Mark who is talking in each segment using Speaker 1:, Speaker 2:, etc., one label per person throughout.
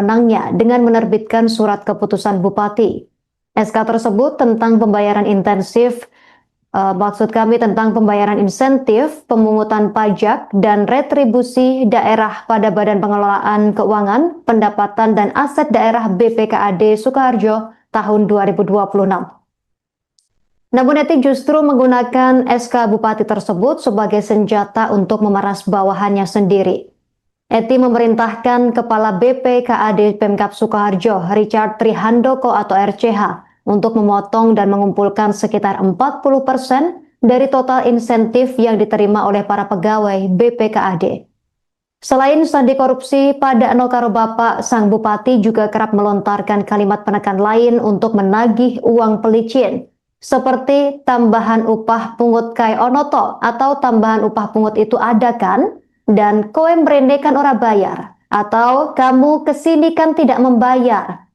Speaker 1: wewenangnya dengan menerbitkan surat keputusan Bupati. SK tersebut tentang pembayaran intensif, tentang pembayaran insentif, pemungutan pajak, dan retribusi daerah pada Badan Pengelolaan Keuangan, Pendapatan dan Aset Daerah BPKAD Sukoharjo tahun 2026. Namun Eti justru menggunakan SK Bupati tersebut sebagai senjata untuk memeras bawahannya sendiri. Eti memerintahkan Kepala BPKAD Pemkab Sukoharjo, Richard Trihandoko atau RCH, untuk memotong dan mengumpulkan sekitar 40% dari total insentif yang diterima oleh para pegawai BPKAD. Selain sandi korupsi, pada Nokaro Bapak, sang Bupati juga kerap melontarkan kalimat penekan lain untuk menagih uang pelicin, seperti tambahan upah pungut kai onoto atau tambahan upah pungut itu ada kan? Dan koe mrene kan ora bayar, atau kamu kesini kan tidak membayar.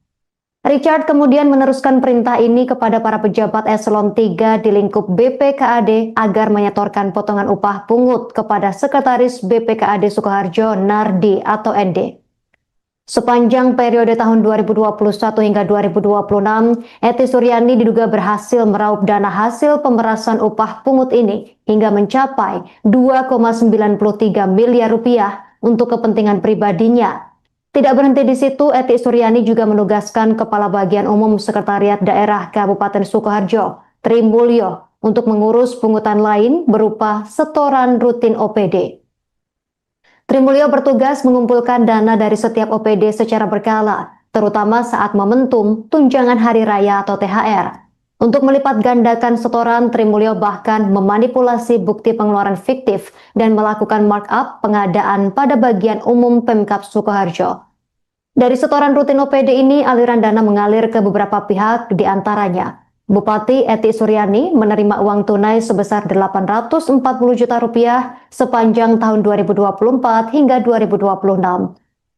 Speaker 1: Richard kemudian meneruskan perintah ini kepada para pejabat eselon 3 di lingkup BPKAD agar menyetorkan potongan upah pungut kepada Sekretaris BPKAD Sukoharjo Nardi atau ND. Sepanjang periode tahun 2021 hingga 2026, Eti Suryani diduga berhasil meraup dana hasil pemerasan upah pungut ini hingga mencapai 2,93 miliar rupiah untuk kepentingan pribadinya. Tidak berhenti di situ, Eti Suryani juga menugaskan Kepala Bagian Umum Sekretariat Daerah Kabupaten Sukoharjo, Tri Mulyo, untuk mengurus pungutan lain berupa setoran rutin OPD. Tri Mulyo bertugas mengumpulkan dana dari setiap OPD secara berkala, terutama saat momentum tunjangan hari raya atau THR. Untuk melipat gandakan setoran, Tri Mulyo bahkan memanipulasi bukti pengeluaran fiktif dan melakukan markup pengadaan pada bagian umum Pemkab Sukoharjo. Dari setoran rutin OPD ini, aliran dana mengalir ke beberapa pihak, diantaranya Bupati Eti Suryani menerima uang tunai sebesar 840 juta rupiah sepanjang tahun 2024 hingga 2026.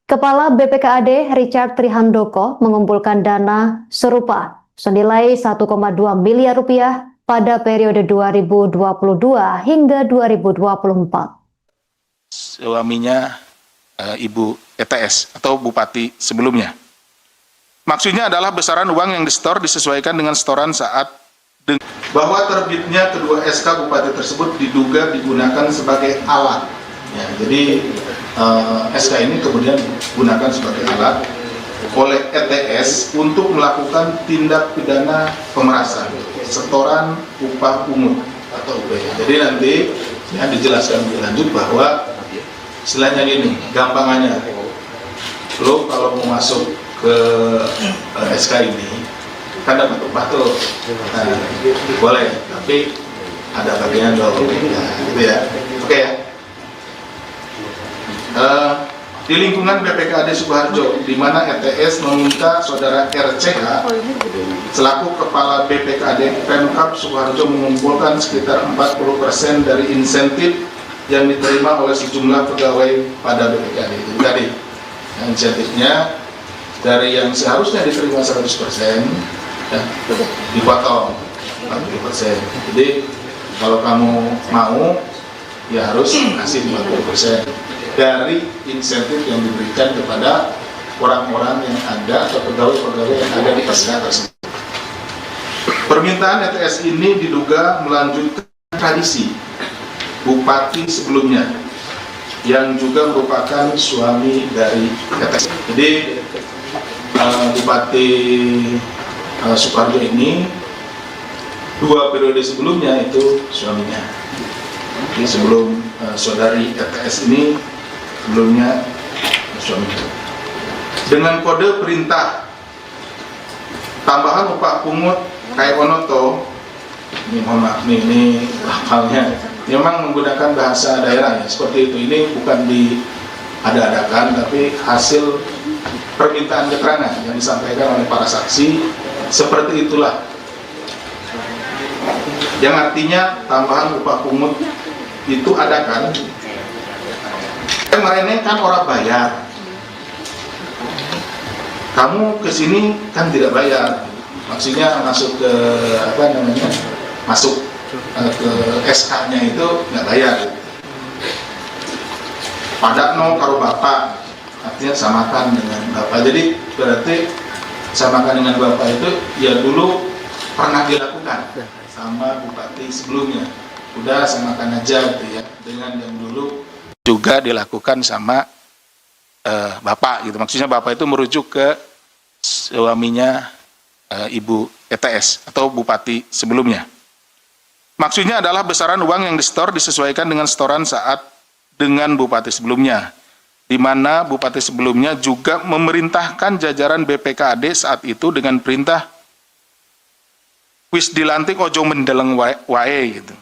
Speaker 1: Kepala BPKAD Richard Trihandoko mengumpulkan dana serupa senilai 1,2 miliar rupiah pada periode 2022 hingga 2024.
Speaker 2: Suaminya Ibu ETS atau Bupati sebelumnya. Maksudnya adalah besaran uang yang disetor disesuaikan dengan setoran saat bahwa terbitnya kedua SK Bupati tersebut diduga digunakan sebagai alat. Ya, jadi SK ini kemudian digunakan sebagai alat oleh ETS untuk melakukan tindak pidana pemerasan, setoran upah pungut atau UPH. Jadi nanti ya dijelaskan lebih lanjut bahwa istilahnya gini, gampangannya, lo kalau mau masuk ke SK ini kan dapat upah tuh, nah, boleh, tapi ada bagian dong, nah, gitu ya, oke ya. Di lingkungan BPKAD Sukoharjo, di mana ETS meminta saudara RCH selaku Kepala BPKAD Pemkab Sukoharjo mengumpulkan sekitar 40% dari insentif yang diterima oleh sejumlah pegawai pada BPKAD. Jadi tadi insentifnya dari yang seharusnya diterima 100% ya, dipotong 40%. Jadi kalau kamu mau ya harus kasih 50% dari insentif yang diberikan kepada orang-orang yang ada atau pegawai-pegawai yang ada di SK tersebut. Permintaan ETS ini diduga melanjutkan tradisi Bupati sebelumnya yang juga merupakan suami dari ETS. Jadi Bupati Sukoharjo ini 2 periode sebelumnya itu suaminya. Jadi sebelum saudari ETS ini sebelumnya suaminya. Dengan kode perintah tambahan upah pungut kai onoto, ini mohon maaf ini hafalnya, memang menggunakan bahasa daerah ya, seperti itu. Ini bukan diada-adakan, tapi hasil permintaan keterangan yang disampaikan oleh para saksi, seperti itulah. Yang artinya tambahan upah pungut itu ada kan? Kemarin kan orang bayar, kamu kesini kan tidak bayar, maksudnya masuk ke apa namanya, masuk ke SK-nya itu nggak bayar. Padakno karo bapak, artinya samakan dengan Bapak. Jadi berarti samakan dengan Bapak itu ya dulu pernah dilakukan sama bupati sebelumnya. Udah samakan aja gitu ya, dengan yang dulu juga dilakukan sama Bapak gitu. Maksudnya Bapak itu merujuk ke suaminya Ibu ETS atau bupati sebelumnya. Maksudnya adalah besaran uang yang disetor disesuaikan dengan setoran saat dengan bupati sebelumnya, di mana bupati sebelumnya juga memerintahkan jajaran BPKAD saat itu dengan perintah wis dilantik ojo mendeleng wae gitu.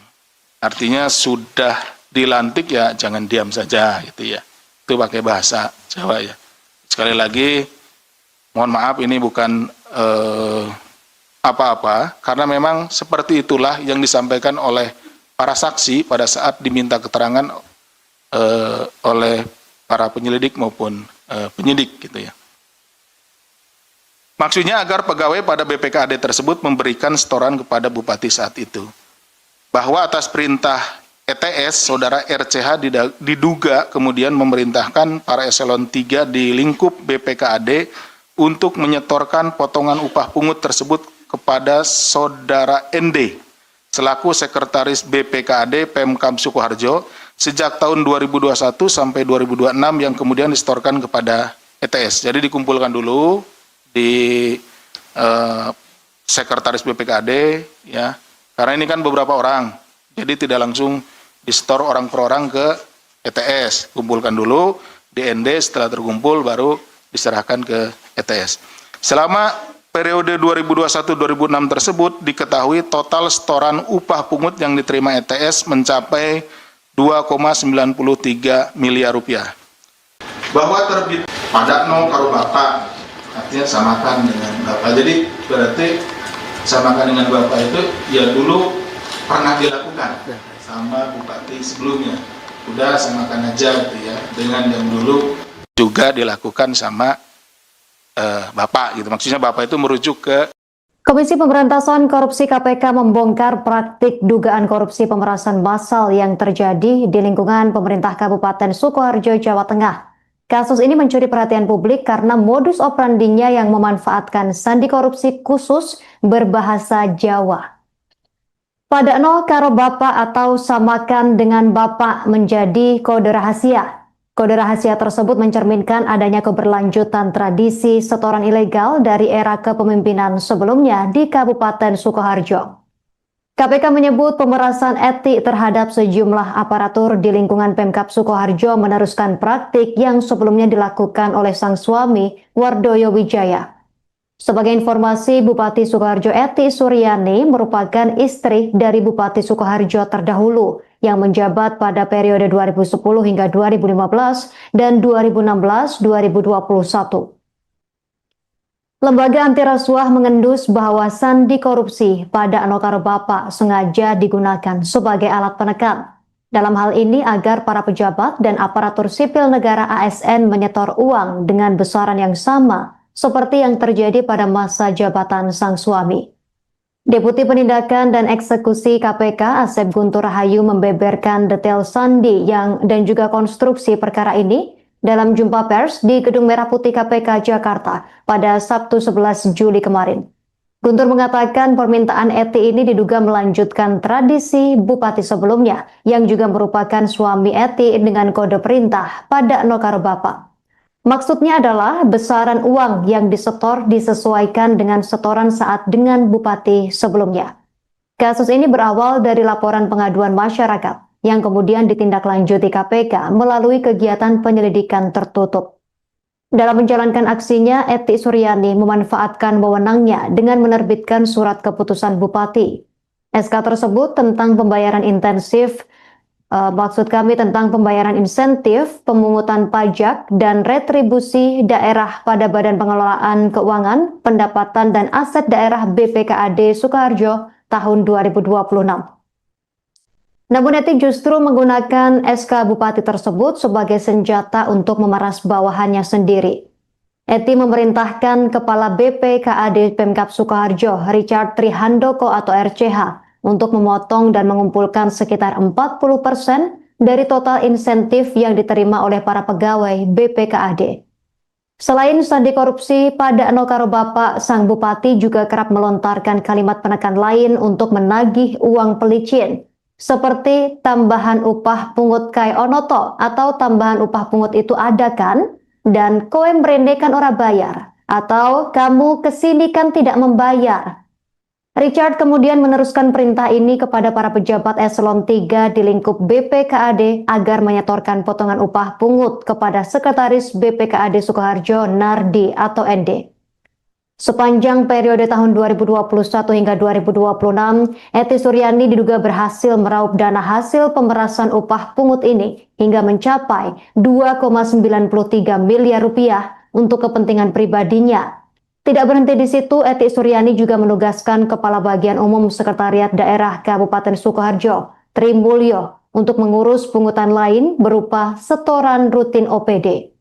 Speaker 2: Artinya sudah dilantik ya jangan diam saja gitu ya. Itu pakai bahasa Jawa ya. Sekali lagi mohon maaf ini bukan apa-apa karena memang seperti itulah yang disampaikan oleh para saksi pada saat diminta keterangan oleh para penyelidik maupun penyidik gitu ya. Maksudnya agar pegawai pada BPKAD tersebut memberikan setoran kepada bupati saat itu. Bahwa atas perintah ETS, saudara RCH diduga kemudian memerintahkan para eselon 3 di lingkup BPKAD untuk menyetorkan potongan upah pungut tersebut kepada saudara ND selaku sekretaris BPKAD Pemkab Sukoharjo sejak tahun 2021 sampai 2026 yang kemudian disetorkan kepada ETS. Jadi dikumpulkan dulu di sekretaris BPKAD ya. Karena ini kan beberapa orang. Jadi tidak langsung disetor orang per orang ke ETS. Kumpulkan dulu di ND, setelah terkumpul baru diserahkan ke ETS. Selama periode 2021-2006 tersebut diketahui total setoran upah pungut yang diterima ETS mencapai 2,93 miliar rupiah. Bahwa terbit pada no karo Bapak, artinya samakan dengan Bapak. Jadi berarti samakan dengan Bapak itu ya dulu pernah dilakukan sama bupati sebelumnya. Udah samakan aja gitu ya, dengan yang dulu juga dilakukan sama Bapak gitu. Maksudnya Bapak itu merujuk ke
Speaker 1: Komisi Pemberantasan Korupsi KPK membongkar praktik dugaan korupsi pemerasan massal yang terjadi di lingkungan pemerintah Kabupaten Sukoharjo, Jawa Tengah. Kasus ini mencuri perhatian publik karena modus operandinya yang memanfaatkan sandi korupsi khusus berbahasa Jawa. Padakno karo Bapak atau samakan dengan Bapak menjadi kode rahasia. Kode rahasia tersebut mencerminkan adanya keberlanjutan tradisi setoran ilegal dari era kepemimpinan sebelumnya di Kabupaten Sukoharjo. KPK menyebut pemerasan etik terhadap sejumlah aparatur di lingkungan Pemkab Sukoharjo meneruskan praktik yang sebelumnya dilakukan oleh sang suami, Wardoyo Wijaya. Sebagai informasi, Bupati Sukoharjo Eti Suryani merupakan istri dari Bupati Sukoharjo terdahulu yang menjabat pada periode 2010 hingga 2015 dan 2016-2021. Lembaga anti rasuah mengendus bahwa sandi korupsi pada Anokaro Bapak sengaja digunakan sebagai alat penekan. Dalam hal ini agar para pejabat dan aparatur sipil negara ASN menyetor uang dengan besaran yang sama seperti yang terjadi pada masa jabatan sang suami. Deputi Penindakan dan Eksekusi KPK Asep Guntur Rahayu membeberkan detail sandi dan juga konstruksi perkara ini dalam jumpa pers di Gedung Merah Putih KPK Jakarta pada Sabtu 11 Juli kemarin. Guntur mengatakan permintaan Eti ini diduga melanjutkan tradisi bupati sebelumnya yang juga merupakan suami Eti dengan kode perintah pada Nokaro Bapak. Maksudnya adalah besaran uang yang disetor disesuaikan dengan setoran saat dengan bupati sebelumnya. Kasus ini berawal dari laporan pengaduan masyarakat yang kemudian ditindaklanjuti KPK melalui kegiatan penyelidikan tertutup. Dalam menjalankan aksinya, Eti Suryani memanfaatkan wewenangnya dengan menerbitkan surat keputusan bupati. SK tersebut tentang pembayaran intensif, tentang pembayaran insentif, pemungutan pajak, dan retribusi daerah pada Badan Pengelolaan Keuangan, Pendapatan dan Aset Daerah BPKAD Sukoharjo tahun 2026. Namun Eti justru menggunakan SK Bupati tersebut sebagai senjata untuk memeras bawahannya sendiri. Eti memerintahkan Kepala BPKAD Pemkab Sukoharjo, Richard Trihandoko atau RCH, untuk memotong dan mengumpulkan sekitar 40% dari total insentif yang diterima oleh para pegawai BPKAD. Selain sandi korupsi, pada Eno Karo Bapak, sang bupati juga kerap melontarkan kalimat penekan lain untuk menagih uang pelicin, seperti tambahan upah pungut kai onoto atau tambahan upah pungut itu ada kan? Dan kowe mrene kan ora bayar, atau kamu kesini kan tidak membayar. Richard kemudian meneruskan perintah ini kepada para pejabat eselon 3 di lingkup BPKAD agar menyetorkan potongan upah pungut kepada Sekretaris BPKAD Sukoharjo Nardi atau ND. Sepanjang periode tahun 2021 hingga 2026, Eti Suryani diduga berhasil meraup dana hasil pemerasan upah pungut ini hingga mencapai 2,93 miliar rupiah untuk kepentingan pribadinya. Tidak berhenti di situ, Eti Suryani juga menugaskan Kepala Bagian Umum Sekretariat Daerah Kabupaten Sukoharjo, Tri Mulyo, untuk mengurus pungutan lain berupa setoran rutin OPD.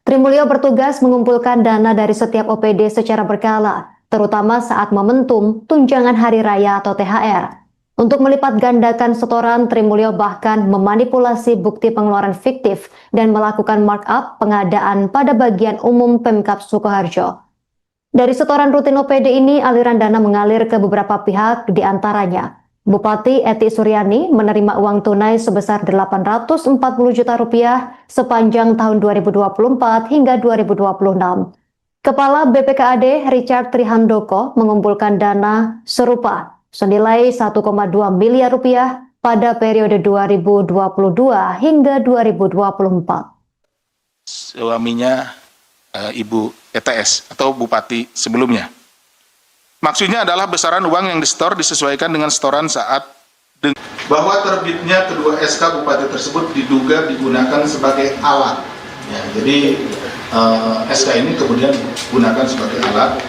Speaker 1: Tri Mulyo bertugas mengumpulkan dana dari setiap OPD secara berkala, terutama saat momentum tunjangan hari raya atau THR. Untuk melipat gandakan setoran, Tri Mulyo bahkan memanipulasi bukti pengeluaran fiktif dan melakukan markup pengadaan pada bagian umum Pemkab Sukoharjo. Dari setoran rutin OPD ini, aliran dana mengalir ke beberapa pihak, di antaranya Bupati Eti Suryani menerima uang tunai sebesar 840 juta rupiah sepanjang tahun 2024 hingga 2026. Kepala BPKAD Richard Trihandoko mengumpulkan dana serupa senilai 1,2 miliar rupiah pada periode 2022 hingga 2024.
Speaker 2: Suaminya Ibu ETS atau Bupati sebelumnya. Maksudnya adalah besaran uang yang disetor disesuaikan dengan setoran saat bahwa terbitnya kedua SK Bupati tersebut diduga digunakan sebagai alat. Ya, jadi SK ini kemudian digunakan sebagai alat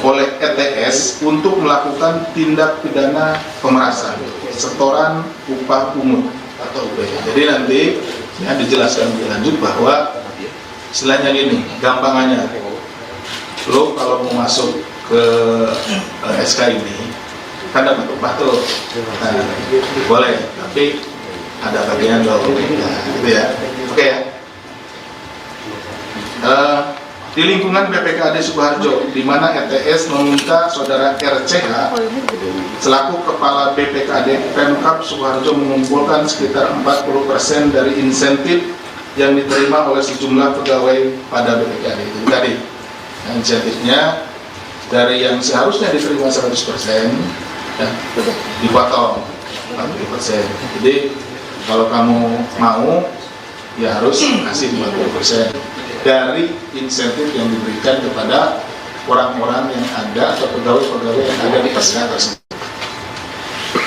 Speaker 2: oleh ETS untuk melakukan tindak pidana pemerasan, setoran upah pungut atau UPH. Jadi nanti ya dijelaskan lebih lanjut bahwa istilahnya gini, gampangannya, lo kalau mau masuk ke SK ini kan dapat upah tuh, nah, boleh, tapi ada bagian lo, nah, gitu ya, oke ya. Di lingkungan BPKAD Sukoharjo, di mana ETS meminta saudara RCH selaku Kepala BPKAD Pemkab Sukoharjo mengumpulkan sekitar 40% dari insentif yang diterima oleh sejumlah pegawai pada BPKAD itu tadi. Nah, insentifnya dari yang seharusnya diterima 100% ya, dipotong 40%. Jadi kalau kamu mau ya harus kasih 40% dari insentif yang diberikan kepada orang-orang yang ada atau pegawai-pegawai yang ada di SK tersebut.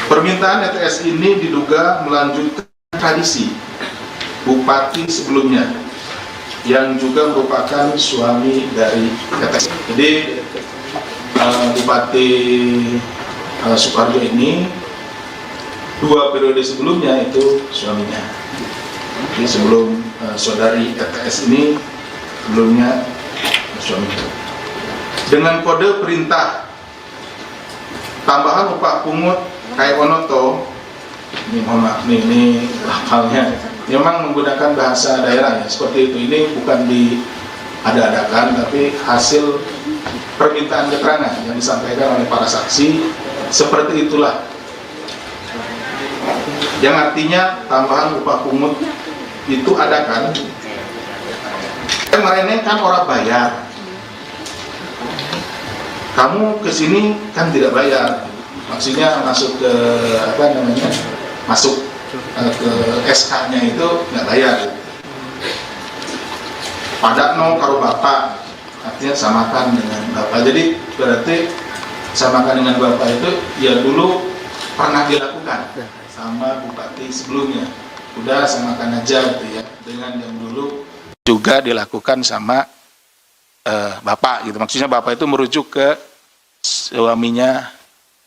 Speaker 2: Permintaan ETS ini diduga melanjutkan tradisi Bupati sebelumnya yang juga merupakan suami dari ETS. Jadi Bupati Sukoharjo ini 2 periode sebelumnya itu suaminya. Jadi sebelum saudari ETS ini sebelumnya suaminya. Dengan kode perintah tambahan upah pungut kai onoto, ini mohon maaf nih, ini hafalnya memang menggunakan bahasa daerah ya, seperti itu. Ini bukan diada-adakan tapi hasil permintaan keterangan yang disampaikan oleh para saksi, seperti itulah. Yang artinya tambahan upah pungut itu ada kan? Kemarin kan orang bayar, kamu kesini kan tidak bayar, maksudnya masuk ke masuk ke SK-nya itu nggak bayar. Pada no karo bapak, artinya samakan dengan bapak. Jadi berarti samakan dengan bapak itu ya dulu pernah dilakukan sama bupati sebelumnya. Udah samakan aja gitu ya dengan yang dulu juga dilakukan sama bapak gitu. Maksudnya bapak itu merujuk ke suaminya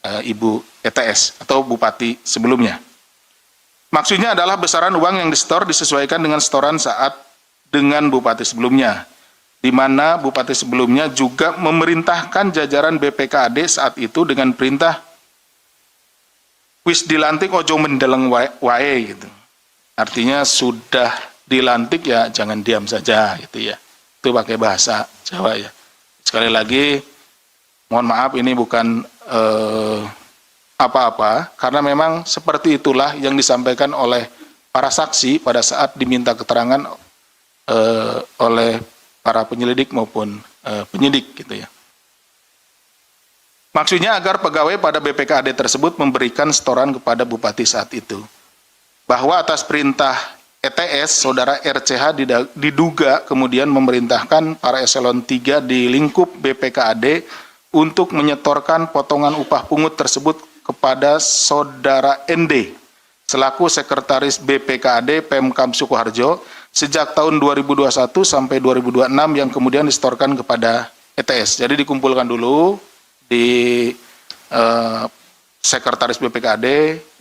Speaker 2: Ibu ETS atau bupati sebelumnya. Maksudnya adalah besaran uang yang disetor disesuaikan dengan setoran saat dengan bupati sebelumnya, di mana bupati sebelumnya juga memerintahkan jajaran BPKAD saat itu dengan perintah wis dilantik ojo mendeleng wae gitu. Artinya sudah dilantik ya jangan diam saja gitu ya. Itu pakai bahasa Jawa ya. Sekali lagi, mohon maaf ini bukan apa-apa, karena memang seperti itulah yang disampaikan oleh para saksi pada saat diminta keterangan oleh para penyelidik maupun penyidik gitu ya. Maksudnya agar pegawai pada BPKAD tersebut memberikan setoran kepada bupati saat itu. Bahwa atas perintah ETS, saudara RCH diduga kemudian memerintahkan para eselon 3 di lingkup BPKAD untuk menyetorkan potongan upah pungut tersebut kepada saudara ND selaku sekretaris BPKAD Pemkab Sukoharjo sejak tahun 2021 sampai 2026 yang kemudian disetorkan kepada ETS. Jadi dikumpulkan dulu di sekretaris BPKAD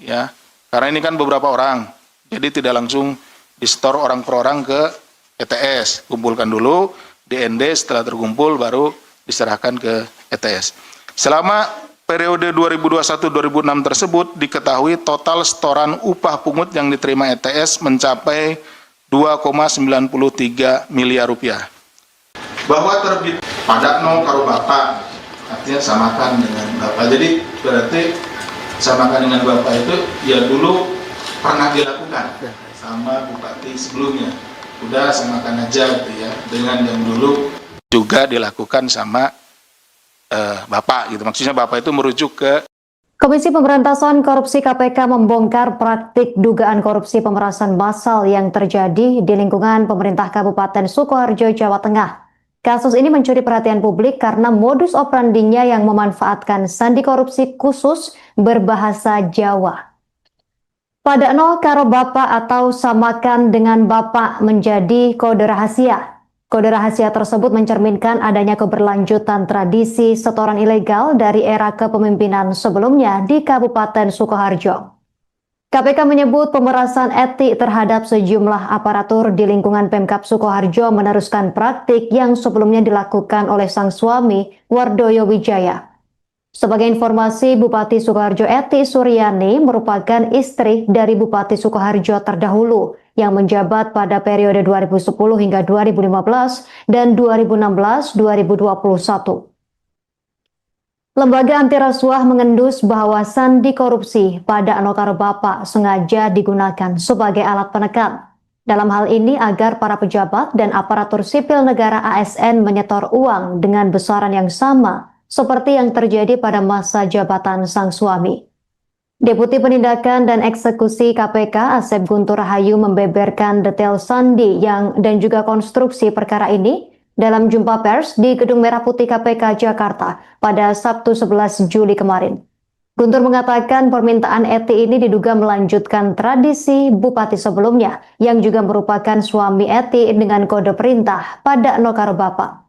Speaker 2: ya, karena ini kan beberapa orang, jadi tidak langsung disetor orang per orang ke ETS, kumpulkan dulu di ND, setelah terkumpul baru diserahkan ke ETS. Selama periode 2021-2006 tersebut diketahui total setoran upah pungut yang diterima ETS mencapai 2,93 miliar rupiah. Bahwa terbit pada no karo bapak, artinya samakan dengan bapak. Jadi berarti samakan dengan bapak itu ya dulu pernah dilakukan sama bupati sebelumnya. Udah samakan aja gitu ya, dengan yang dulu juga dilakukan sama bapak gitu. Maksudnya bapak itu merujuk ke
Speaker 1: Komisi Pemberantasan Korupsi KPK membongkar praktik dugaan korupsi pemerasan massal yang terjadi di lingkungan pemerintah Kabupaten Sukoharjo, Jawa Tengah. Kasus ini mencuri perhatian publik karena modus operandinya yang memanfaatkan sandi korupsi khusus berbahasa Jawa. Pada nol karo bapak atau samakan dengan bapak menjadi kode rahasia. Kode rahasia tersebut mencerminkan adanya keberlanjutan tradisi setoran ilegal dari era kepemimpinan sebelumnya di Kabupaten Sukoharjo. KPK menyebut pemerasan etik terhadap sejumlah aparatur di lingkungan Pemkab Sukoharjo meneruskan praktik yang sebelumnya dilakukan oleh sang suami, Wardoyo Wijaya. Sebagai informasi, Bupati Sukoharjo Eti Suryani merupakan istri dari Bupati Sukoharjo terdahulu yang menjabat pada periode 2010 hingga 2015 dan 2016-2021. Lembaga anti rasuah mengendus bahwa sandi korupsi pada Anokaro Bapak sengaja digunakan sebagai alat penekan. Dalam hal ini agar para pejabat dan aparatur sipil negara ASN menyetor uang dengan besaran yang sama seperti yang terjadi pada masa jabatan sang suami. Deputi Penindakan dan Eksekusi KPK Asep Guntur Rahayu membeberkan detail sandi dan juga konstruksi perkara ini dalam jumpa pers di Gedung Merah Putih KPK Jakarta pada Sabtu 11 Juli kemarin. Guntur mengatakan permintaan Eti ini diduga melanjutkan tradisi bupati sebelumnya yang juga merupakan suami Eti dengan kode perintah pada Nokaro Bapak.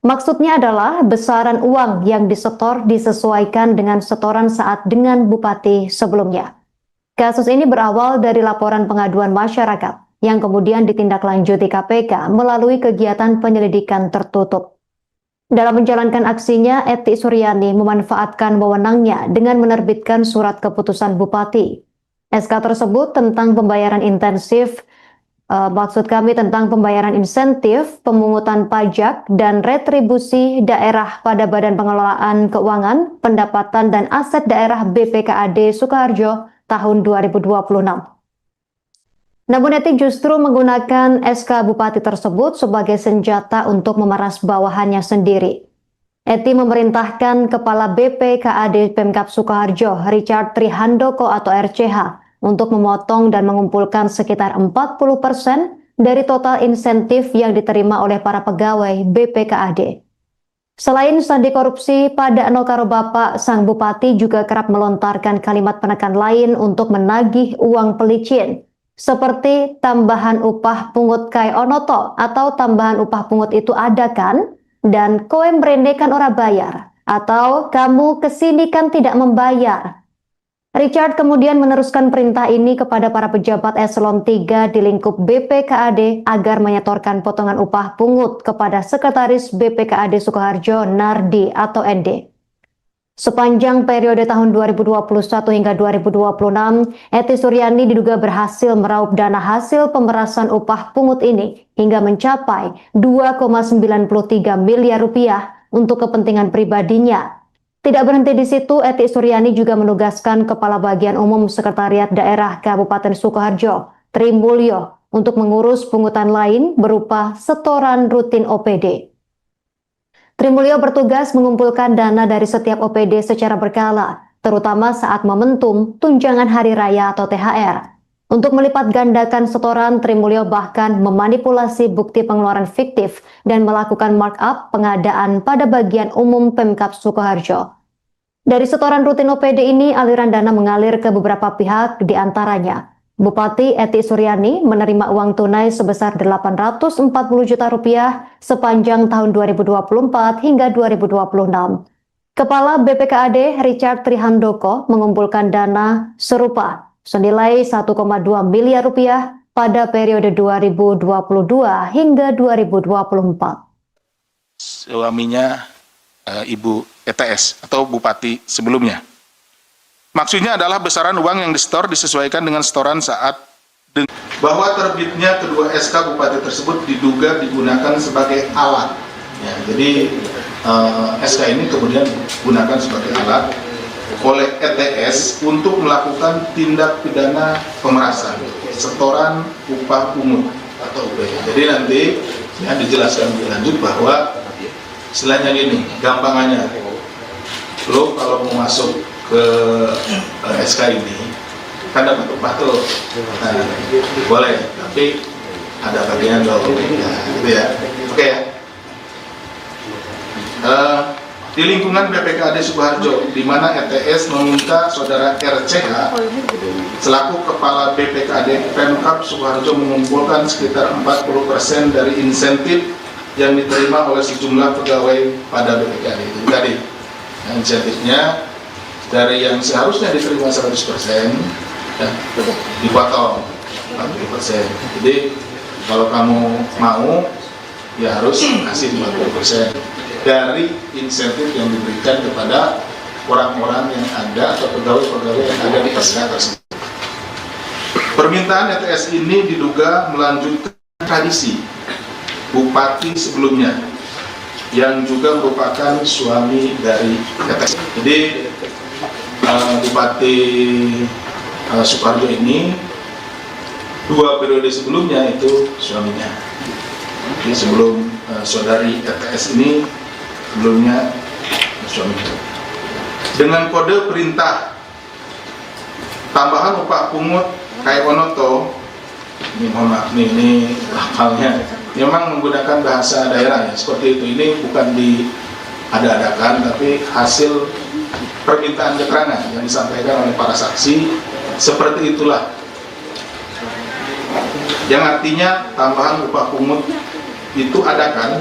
Speaker 1: Maksudnya adalah besaran uang yang disetor disesuaikan dengan setoran saat dengan bupati sebelumnya. Kasus ini berawal dari laporan pengaduan masyarakat yang kemudian ditindaklanjuti KPK melalui kegiatan penyelidikan tertutup. Dalam menjalankan aksinya, Eti Suryani memanfaatkan wewenangnya dengan menerbitkan surat keputusan bupati. SK tersebut tentang pembayaran intensif, tentang pembayaran insentif, pemungutan pajak, dan retribusi daerah pada Badan Pengelolaan Keuangan, Pendapatan dan Aset Daerah BPKAD Sukoharjo tahun 2026. Namun Eti justru menggunakan SK Bupati tersebut sebagai senjata untuk memeras bawahannya sendiri. Eti memerintahkan Kepala BPKAD Pemkab Sukoharjo, Richard Trihandoko atau RCH, untuk memotong dan mengumpulkan sekitar 40% dari total insentif yang diterima oleh para pegawai BPKAD. Selain sandi korupsi pada Nokaro Bapak, sang Bupati juga kerap melontarkan kalimat penekan lain untuk menagih uang pelicin, seperti tambahan upah pungut kai onoto atau tambahan upah pungut itu ada kan? Dan koe mrene kan ora bayar, atau kamu kesini kan tidak membayar. Richard kemudian meneruskan perintah ini kepada para pejabat eselon 3 di lingkup BPKAD agar menyetorkan potongan upah pungut kepada Sekretaris BPKAD Sukoharjo Nardi atau ND. Sepanjang periode tahun 2021 hingga 2026, Eti Suryani diduga berhasil meraup dana hasil pemerasan upah pungut ini hingga mencapai 2,93 miliar rupiah untuk kepentingan pribadinya. Tidak berhenti di situ, Eti Suryani juga menugaskan Kepala Bagian Umum Sekretariat Daerah Kabupaten Sukoharjo, Tri Mulyo, untuk mengurus pungutan lain berupa setoran rutin OPD. Tri Mulyo bertugas mengumpulkan dana dari setiap OPD secara berkala, terutama saat momentum tunjangan hari raya atau THR. Untuk melipat gandakan setoran, Tri Mulyo bahkan memanipulasi bukti pengeluaran fiktif dan melakukan markup pengadaan pada bagian umum Pemkab Sukoharjo. Dari setoran rutin OPD ini, aliran dana mengalir ke beberapa pihak, diantaranya Bupati Eti Suryani menerima uang tunai sebesar 840 juta rupiah sepanjang tahun 2024 hingga 2026. Kepala BPKAD Richard Trihandoko mengumpulkan dana serupa senilai 1,2 miliar rupiah pada periode 2022 hingga 2024.
Speaker 2: Suaminya Ibu ETS atau Bupati sebelumnya. Maksudnya adalah besaran uang yang disetor disesuaikan dengan setoran saat bahwa terbitnya kedua SK Bupati tersebut diduga digunakan sebagai alat. Ya, jadi SK ini kemudian digunakan sebagai alat oleh ETS untuk melakukan tindak pidana pemerasan, setoran upah pungut atau UPH. Jadi nanti ya dijelaskan lebih lanjut bahwa istilahnya gini, gampangannya, lo kalau mau masuk ke SK ini kan dapat upah tuh, nah, boleh, tapi ada bagian lo, nah, gitu ya, oke ya. Di lingkungan BPKAD Sukoharjo, di mana ETS meminta saudara RCH selaku Kepala BPKAD Pemkab Sukoharjo mengumpulkan sekitar 40% dari insentif yang diterima oleh sejumlah pegawai pada BPKAD itu tadi. Nah, insentifnya dari yang seharusnya diterima 100% ya, dipotong 40%. Jadi kalau kamu mau ya harus kasih 50% dari insentif yang diberikan kepada orang-orang yang ada atau pegawai-pegawai yang ada di SK tersebut. Permintaan ETS ini diduga melanjutkan tradisi Bupati sebelumnya yang juga merupakan suami dari ETS. Jadi Bupati Sukoharjo ini 2 periode sebelumnya itu suaminya. Jadi sebelum saudari ETS ini sebelumnya suaminya. Dengan kode perintah tambahan upah pungut kayak Onoto, ini mohon maaf nih, ini hafalnya memang menggunakan bahasa daerah ya, seperti itu. Ini bukan diada-adakan, tapi hasil permintaan keterangan yang disampaikan oleh para saksi, seperti itulah. Yang artinya tambahan upah pungut itu ada kan?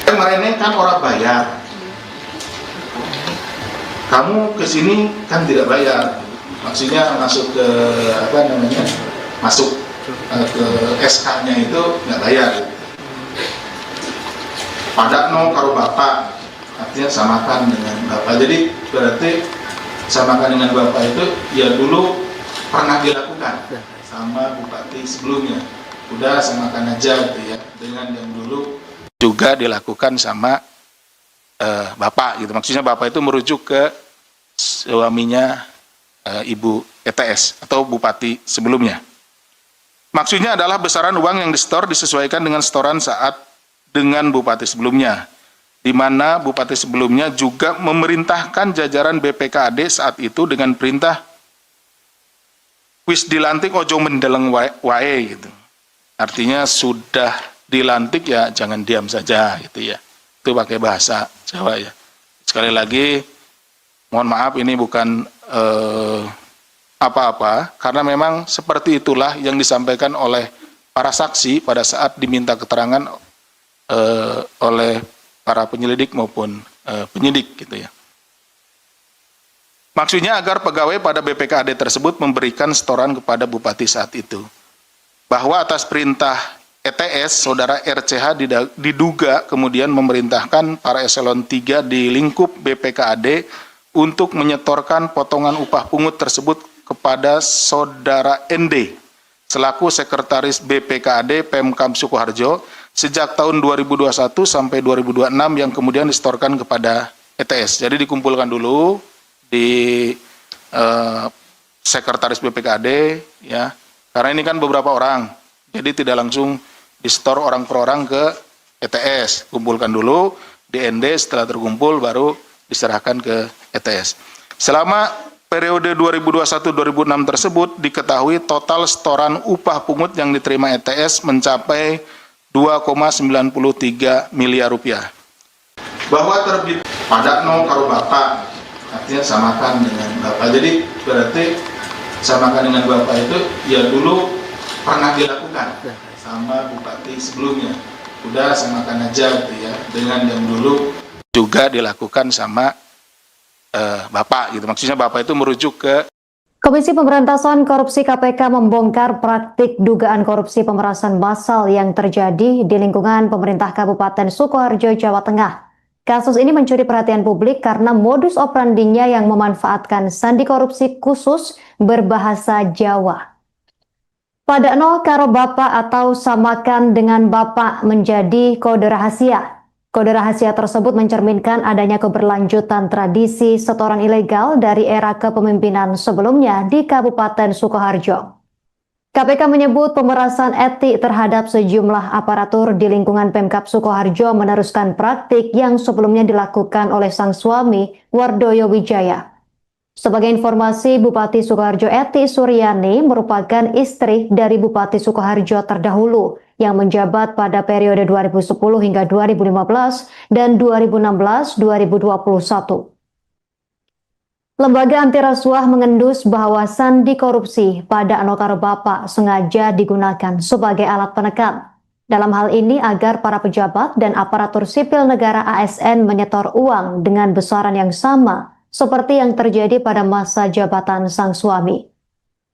Speaker 2: Kemarin kan orang bayar, kamu kesini kan tidak bayar, maksudnya masuk ke apa namanya, masuk ke SK-nya itu nggak bayar. Padakno karo bapak, artinya samakan dengan bapak. Jadi berarti samakan dengan bapak itu ya dulu pernah dilakukan sama bupati sebelumnya. Udah samakan aja gitu ya, dengan yang dulu juga dilakukan sama bapak gitu. Maksudnya bapak itu merujuk ke suaminya Ibu ETS atau bupati sebelumnya. Maksudnya adalah besaran uang yang disetor disesuaikan dengan setoran saat dengan bupati sebelumnya, di mana bupati sebelumnya juga memerintahkan jajaran BPKAD saat itu dengan perintah wis dilantik ojo mendeleng wae gitu. Artinya sudah dilantik ya jangan diam saja gitu ya. Itu pakai bahasa Jawa ya. Sekali lagi mohon maaf ini bukan apa-apa, karena memang seperti itulah yang disampaikan oleh para saksi pada saat diminta keterangan oleh para penyelidik maupun penyidik gitu ya. Maksudnya agar pegawai pada BPKAD tersebut memberikan setoran kepada bupati saat itu, bahwa atas perintah ETS, saudara RCH diduga kemudian memerintahkan para eselon 3 di lingkup BPKAD untuk menyetorkan potongan upah pungut tersebut kepada saudara ND selaku Sekretaris BPKAD Pemkab Sukoharjo sejak tahun 2021 sampai 2026 yang kemudian disetorkan kepada ETS. Jadi dikumpulkan dulu di Sekretaris BPKAD, ya, karena ini kan beberapa orang, jadi tidak langsung disetor orang per orang ke ETS, kumpulkan dulu di ND, setelah terkumpul baru diserahkan ke ETS. Selama periode 2021-2006 tersebut diketahui total setoran upah pungut yang diterima ETS mencapai 2,93 miliar rupiah. Bahwa terbit pada no karo bapak, artinya samakan dengan bapak. Jadi berarti samakan dengan bapak itu ya dulu pernah dilakukan sama bupati sebelumnya. Udah samakan aja gitu ya, dengan yang dulu juga dilakukan sama bapak gitu. Maksudnya bapak itu merujuk ke
Speaker 1: Komisi Pemberantasan Korupsi KPK membongkar praktik dugaan korupsi pemerasan massal yang terjadi di lingkungan pemerintah Kabupaten Sukoharjo, Jawa Tengah. Kasus ini mencuri perhatian publik karena modus operandinya yang memanfaatkan sandi korupsi khusus berbahasa Jawa. Padakno karo bapak atau samakan dengan bapak menjadi kode rahasia. Kode rahasia tersebut mencerminkan adanya keberlanjutan tradisi setoran ilegal dari era kepemimpinan sebelumnya di Kabupaten Sukoharjo. KPK menyebut pemerasan etik terhadap sejumlah aparatur di lingkungan Pemkab Sukoharjo meneruskan praktik yang sebelumnya dilakukan oleh sang suami, Wardoyo Wijaya. Sebagai informasi, Bupati Sukoharjo Eti Suryani merupakan istri dari Bupati Sukoharjo terdahulu yang menjabat pada periode 2010 hingga 2015 dan 2016-2021. Lembaga anti rasuah mengendus bahwa sandi korupsi pada Anokaro Bapak sengaja digunakan sebagai alat penekan. Dalam hal ini agar para pejabat dan aparatur sipil negara ASN menyetor uang dengan besaran yang sama seperti yang terjadi pada masa jabatan sang suami.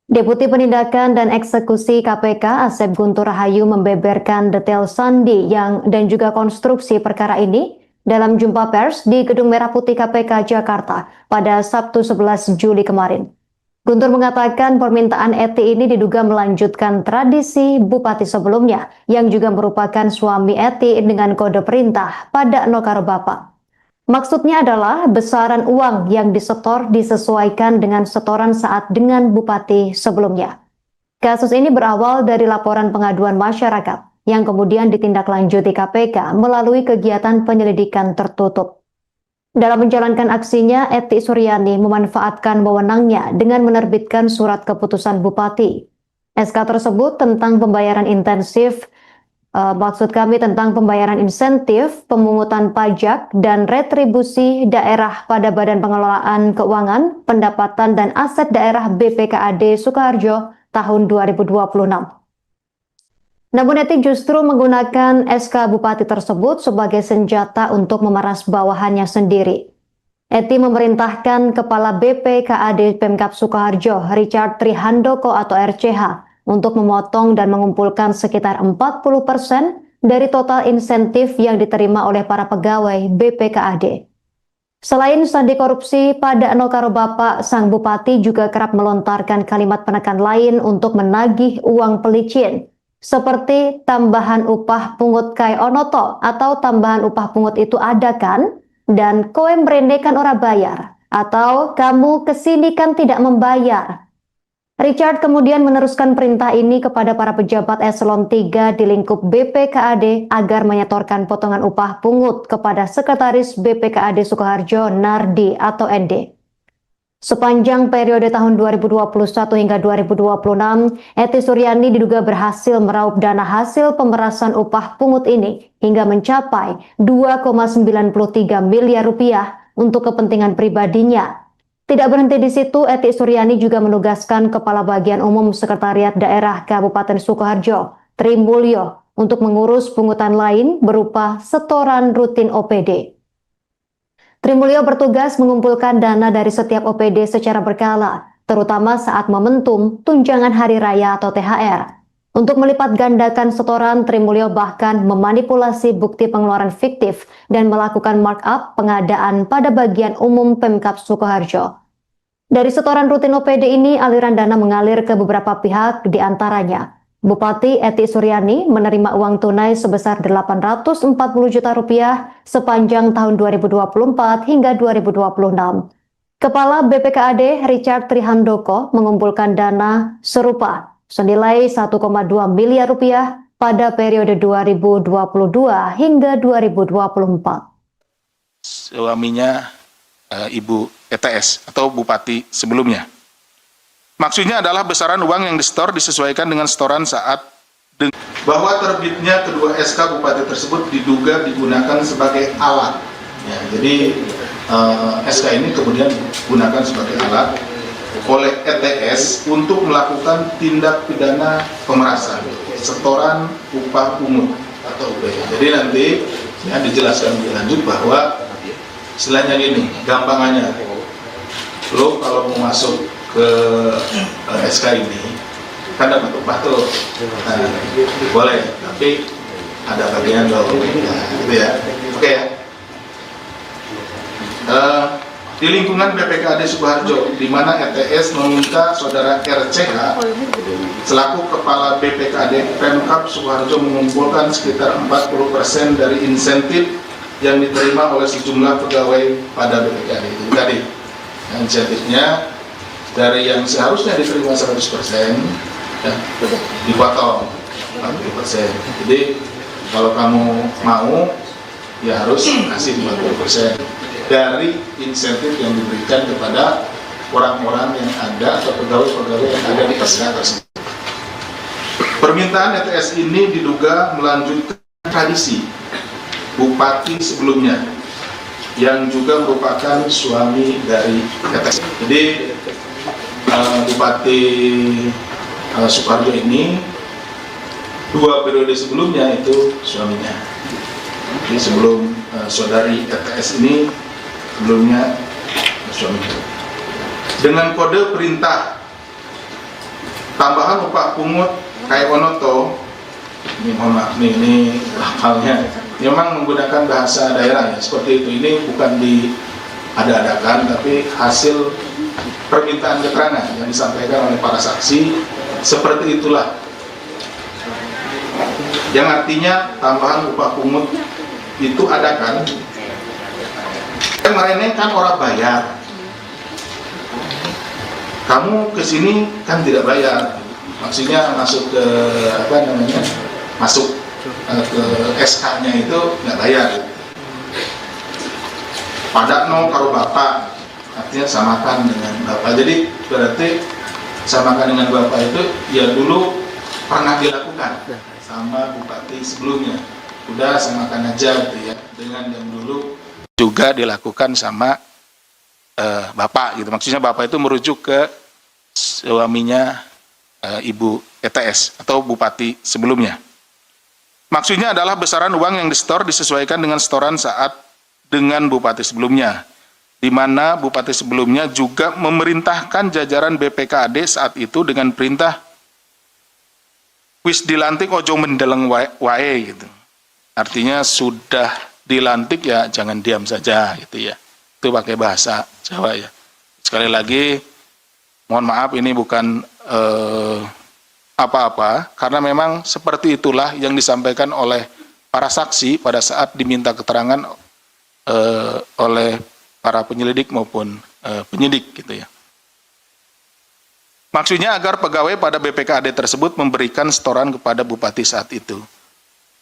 Speaker 1: Deputi Penindakan dan Eksekusi KPK Asep Guntur Rahayu membeberkan detail sandi dan juga konstruksi perkara ini dalam jumpa pers di Gedung Merah Putih KPK Jakarta pada Sabtu 11 Juli kemarin. Guntur mengatakan permintaan Eti ini diduga melanjutkan tradisi bupati sebelumnya yang juga merupakan suami Eti dengan kode perintah pada Nokaro Bapak. Maksudnya adalah besaran uang yang disetor disesuaikan dengan setoran saat dengan bupati sebelumnya. Kasus ini berawal dari laporan pengaduan masyarakat yang kemudian ditindaklanjuti KPK melalui kegiatan penyelidikan tertutup. Dalam menjalankan aksinya, Eti Suryani memanfaatkan wewenangnya dengan menerbitkan surat keputusan bupati. SK tersebut tentang pembayaran intensif tentang pembayaran insentif, pemungutan pajak, dan retribusi daerah pada Badan Pengelolaan Keuangan, Pendapatan, dan Aset Daerah BPKAD Sukoharjo tahun 2026. Namun Eti justru menggunakan SK Bupati tersebut sebagai senjata untuk memeras bawahannya sendiri. Eti memerintahkan Kepala BPKAD Pemkab Sukoharjo, Richard Trihandoko atau RCH, untuk memotong dan mengumpulkan sekitar 40% dari total insentif yang diterima oleh para pegawai BPKAD. Selain sandi korupsi, pada Nokaro Bapak, sang bupati juga kerap melontarkan kalimat penekan lain untuk menagih uang pelicin, seperti tambahan upah pungut kai onoto atau tambahan upah pungut itu ada kan? Dan koe mrene kan ora bayar, atau kamu kesini kan tidak membayar. Richard kemudian meneruskan perintah ini kepada para pejabat eselon 3 di lingkup BPKAD agar menyetorkan potongan upah pungut kepada Sekretaris BPKAD Sukoharjo Nardi atau ND. Sepanjang periode tahun 2021 hingga 2026, Eti Suryani diduga berhasil meraup dana hasil pemerasan upah pungut ini hingga mencapai 2,93 miliar rupiah untuk kepentingan pribadinya. Tidak berhenti di situ, Eti Suryani juga menugaskan Kepala Bagian Umum Sekretariat Daerah Kabupaten Sukoharjo, Tri Mulyo, untuk mengurus pungutan lain berupa setoran rutin OPD. Tri Mulyo bertugas mengumpulkan dana dari setiap OPD secara berkala, terutama saat momentum tunjangan hari raya atau THR. Untuk melipat gandakan setoran, Trimulyo bahkan memanipulasi bukti pengeluaran fiktif dan melakukan markup pengadaan pada bagian umum Pemkab Sukoharjo. Dari setoran rutin OPD ini, aliran dana mengalir ke beberapa pihak, diantaranya Bupati Eti Suryani menerima uang tunai sebesar 840 juta rupiah sepanjang tahun 2024 hingga 2026. Kepala BPKAD Richard Trihandoko mengumpulkan dana serupa senilai 1,2 miliar rupiah pada periode 2022 hingga 2024.
Speaker 2: Suaminya Ibu ETS atau Bupati sebelumnya. Maksudnya adalah besaran uang yang disetor disesuaikan dengan setoran saat bahwa terbitnya kedua SK Bupati tersebut diduga digunakan sebagai alat. Ya, jadi SK ini kemudian digunakan sebagai alat oleh ETS untuk melakukan tindak pidana pemerasan, setoran upah pungut atau UP. Jadi nanti ya dijelaskan lebih lanjut bahwa istilahnya gini, gampangannya, lo kalau mau masuk ke SK ini kan dapat upah tuh, nah, boleh, tapi ada bagian lo, nah, gitu ya, oke ya. Di lingkungan BPKAD Sukoharjo, di mana ETS meminta saudara RCH selaku kepala BPKAD Pemkab Sukoharjo mengumpulkan sekitar 40% dari insentif yang diterima oleh sejumlah pegawai pada BPKAD itu tadi. Insentifnya dari yang seharusnya diterima 100%, ya, dipotong 40%. Jadi kalau kamu mau, ya harus kasih 40% dari insentif yang diberikan kepada orang-orang yang ada atau pegawai-pegawai yang ada di SK tersebut. Permintaan ETS ini diduga melanjutkan tradisi Bupati sebelumnya yang juga merupakan suami dari ETS. Jadi Bupati Sukoharjo ini 2 periode sebelumnya itu suaminya. Jadi sebelum saudari ETS ini sebelumnya suaminya. Dengan kode perintah tambahan upah pungut kayak Onoto, ini mohon maaf nih, ini hafalnya memang menggunakan bahasa daerah ya, seperti itu. Ini bukan diada-adakan, tapi hasil permintaan keterangan yang disampaikan oleh para saksi, seperti itulah. Yang artinya tambahan upah pungut itu ada kan? Kemarin kan orang bayar, kamu kesini kan tidak bayar, maksudnya masuk ke apa namanya, masuk ke SK-nya itu nggak bayar. Pada no karo bapak, artinya samakan dengan bapak. Jadi berarti samakan dengan bapak itu ya dulu pernah dilakukan sama bupati sebelumnya. Udah samakan aja gitu ya, dengan yang dulu juga dilakukan sama bapak gitu. Maksudnya bapak itu merujuk ke suaminya Ibu ETS atau Bupati sebelumnya. Maksudnya adalah besaran uang yang disetor disesuaikan dengan setoran saat dengan Bupati sebelumnya, di mana Bupati sebelumnya juga memerintahkan jajaran BPKAD saat itu dengan perintah wis dilantik ojo mendeleng wae gitu. Artinya sudah dilantik ya jangan diam saja gitu ya. Itu pakai bahasa Jawa ya. Sekali lagi mohon maaf ini bukan apa-apa, karena memang seperti itulah yang disampaikan oleh para saksi pada saat diminta keterangan oleh para penyelidik maupun penyidik gitu ya. Maksudnya agar pegawai pada BPKAD tersebut memberikan setoran kepada Bupati saat itu.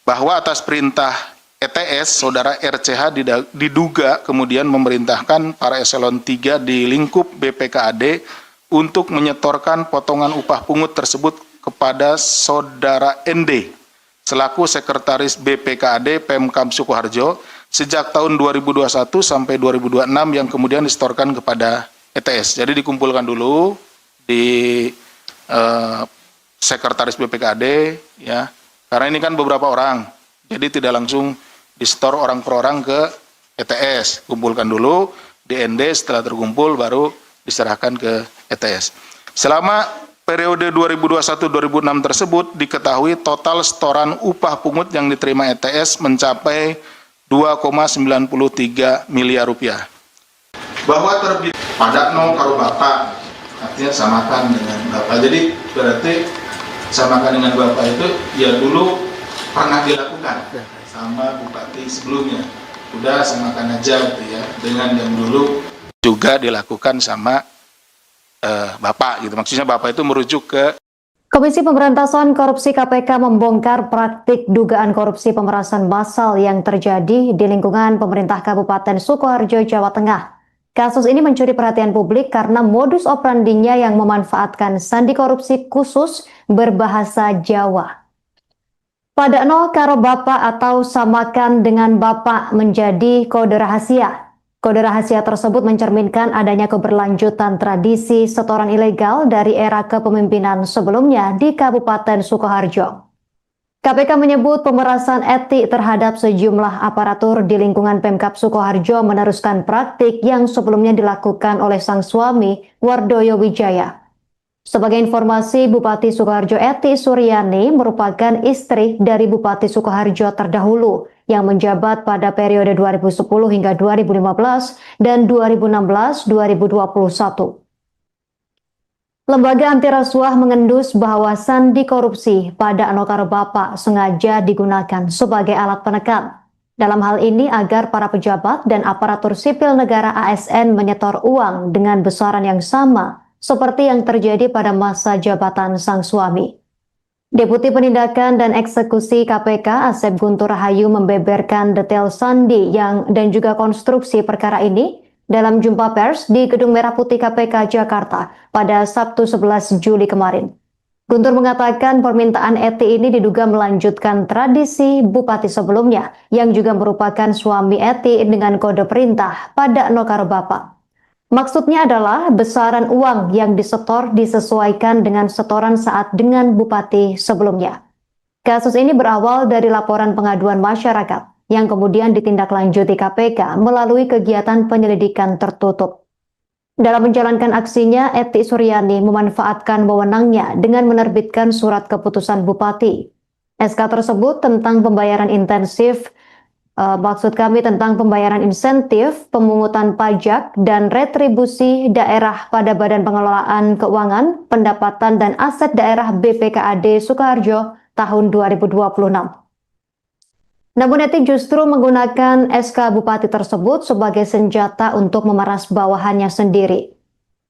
Speaker 2: Bahwa atas perintah ETS, saudara RCH diduga kemudian memerintahkan para eselon 3 di lingkup BPKAD untuk menyetorkan potongan upah pungut tersebut kepada saudara ND selaku sekretaris BPKAD Pemkab Sukoharjo sejak tahun 2021 sampai 2026 yang kemudian disetorkan kepada ETS. Jadi dikumpulkan dulu di sekretaris BPKAD ya, karena ini kan beberapa orang, jadi tidak langsung disetor orang per orang ke ETS, kumpulkan dulu di ND, setelah terkumpul baru diserahkan ke ETS. Selama periode 2021-2006 tersebut diketahui total setoran upah pungut yang diterima ETS mencapai 2,93 miliar rupiah. Bahwa terbit pada no karo bapak, artinya samakan dengan bapak. Jadi berarti samakan dengan bapak itu ya dulu pernah dilakukan sama bupati sebelumnya. Udah samakan aja gitu ya, dengan yang dulu juga dilakukan sama Bapak gitu. Maksudnya Bapak itu merujuk ke
Speaker 1: Komisi Pemberantasan Korupsi KPK membongkar praktik dugaan korupsi pemerasan massal yang terjadi di lingkungan pemerintah Kabupaten Sukoharjo, Jawa Tengah. Kasus ini mencuri perhatian publik karena modus operandinya yang memanfaatkan sandi korupsi khusus berbahasa Jawa. Padakno karo bapak atau samakan dengan bapak menjadi kode rahasia. Kode rahasia tersebut mencerminkan adanya keberlanjutan tradisi setoran ilegal dari era kepemimpinan sebelumnya di Kabupaten Sukoharjo. KPK menyebut pemerasan etik terhadap sejumlah aparatur di lingkungan Pemkab Sukoharjo meneruskan praktik yang sebelumnya dilakukan oleh sang suami, Wardoyo Wijaya. Sebagai informasi, Bupati Sukoharjo Eti Suryani merupakan istri dari Bupati Sukoharjo terdahulu yang menjabat pada periode 2010 hingga 2015 dan 2016-2021. Lembaga anti rasuah mengendus bahwa sandi korupsi pada Anokaro Bapak sengaja digunakan sebagai alat penekan. Dalam hal ini agar para pejabat dan aparatur sipil negara ASN menyetor uang dengan besaran yang sama seperti yang terjadi pada masa jabatan sang suami. Deputi Penindakan dan Eksekusi KPK Asep Guntur Rahayu membeberkan detail sandi dan juga konstruksi perkara ini dalam jumpa pers di Gedung Merah Putih KPK Jakarta pada Sabtu 11 Juli kemarin. Guntur mengatakan permintaan Eti ini diduga melanjutkan tradisi bupati sebelumnya yang juga merupakan suami Eti dengan kode perintah pada Nokaro Bapak. Maksudnya adalah besaran uang yang disetor disesuaikan dengan setoran saat dengan bupati sebelumnya. Kasus ini berawal dari laporan pengaduan masyarakat yang kemudian ditindaklanjuti KPK melalui kegiatan penyelidikan tertutup. Dalam menjalankan aksinya, Eti Suryani memanfaatkan wewenangnya dengan menerbitkan surat keputusan bupati. SK tersebut tentang pembayaran intensif tentang pembayaran insentif, pemungutan pajak, dan retribusi daerah pada Badan Pengelolaan Keuangan, Pendapatan, dan Aset Daerah BPKAD Sukoharjo tahun 2026. Namun Eti justru menggunakan SK Bupati tersebut sebagai senjata untuk memeras bawahannya sendiri.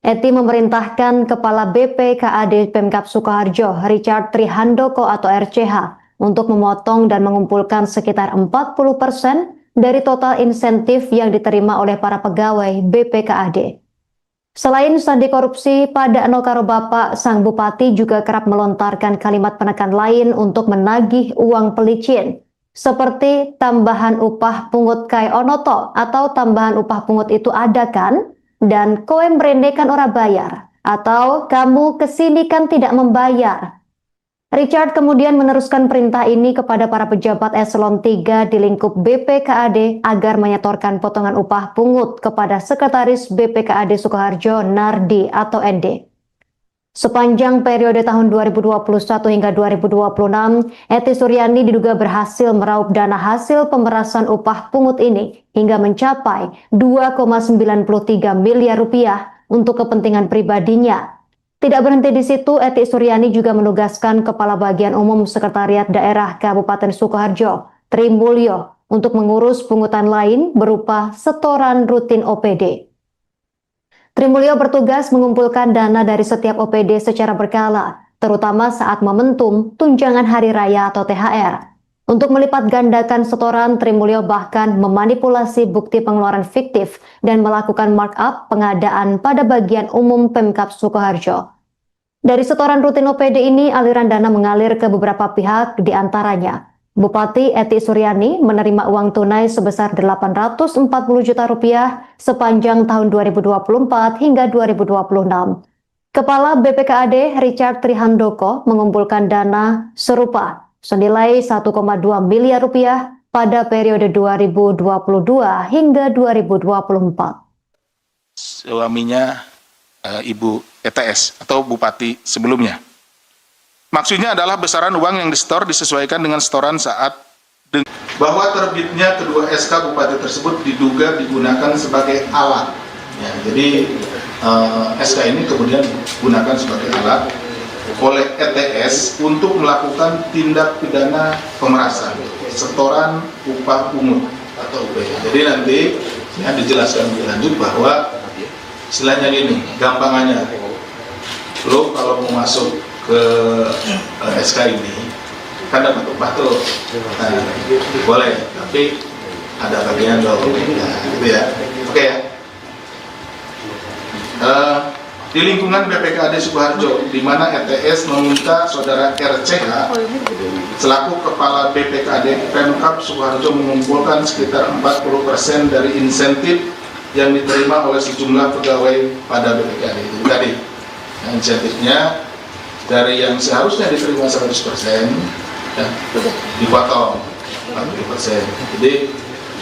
Speaker 1: Eti memerintahkan Kepala BPKAD Pemkab Sukoharjo, Richard Trihandoko atau RCH, untuk memotong dan mengumpulkan sekitar 40% dari total insentif yang diterima oleh para pegawai BPKAD. Selain sandi korupsi, pada Nokaro Bapak, sang bupati juga kerap melontarkan kalimat penekan lain untuk menagih uang pelicin, seperti tambahan upah pungut kai onoto atau tambahan upah pungut itu ada kan? Dan kowe mrene kan ora bayar, atau kamu kesini kan tidak membayar. Richard kemudian meneruskan perintah ini kepada para pejabat eselon 3 di lingkup BPKAD agar menyetorkan potongan upah pungut kepada Sekretaris BPKAD Sukoharjo Nardi atau ND. Sepanjang periode tahun 2021 hingga 2026, Eti Suryani diduga berhasil meraup dana hasil pemerasan upah pungut ini hingga mencapai 2,93 miliar rupiah untuk kepentingan pribadinya. Tidak berhenti di situ, Eti Suryani juga menugaskan Kepala Bagian Umum Sekretariat Daerah Kabupaten Sukoharjo, Tri Mulyo, untuk mengurus pungutan lain berupa setoran rutin OPD. Tri Mulyo bertugas mengumpulkan dana dari setiap OPD secara berkala, terutama saat momentum tunjangan hari raya atau THR. Untuk melipat gandakan setoran, Tri Mulyo bahkan memanipulasi bukti pengeluaran fiktif dan melakukan markup pengadaan pada bagian umum Pemkab Sukoharjo. Dari setoran rutin OPD ini, aliran dana mengalir ke beberapa pihak, diantaranya Bupati Eti Suryani menerima uang tunai sebesar 840 juta rupiah sepanjang tahun 2024 hingga 2026. Kepala BPKAD Richard Trihandoko mengumpulkan dana serupa senilai 1,2 miliar rupiah pada periode 2022 hingga 2024.
Speaker 2: Suaminya Ibu ETS atau Bupati sebelumnya. Maksudnya adalah besaran uang yang disetor disesuaikan dengan setoran saat bahwa terbitnya kedua SK Bupati tersebut diduga digunakan sebagai alat. Ya, jadi SK ini kemudian digunakan sebagai alat oleh ETS untuk melakukan tindak pidana pemerasan, setoran upah pungut atau UPH. Jadi nanti ya dijelaskan lebih lanjut bahwa istilahnya gini, gampangannya, lo kalau mau masuk ke SK ini kan dapat upah tuh, nah, boleh, tapi ada bagian dong, nah, gitu ya, oke ya. Di lingkungan BPKAD Sukoharjo, di mana ETS meminta saudara RCH selaku kepala BPKAD Pemkab Sukoharjo mengumpulkan sekitar 40% dari insentif yang diterima oleh sejumlah pegawai pada BPKAD itu tadi. Nah, insentifnya dari yang seharusnya diterima 100%, ya, dipotong 40%. Jadi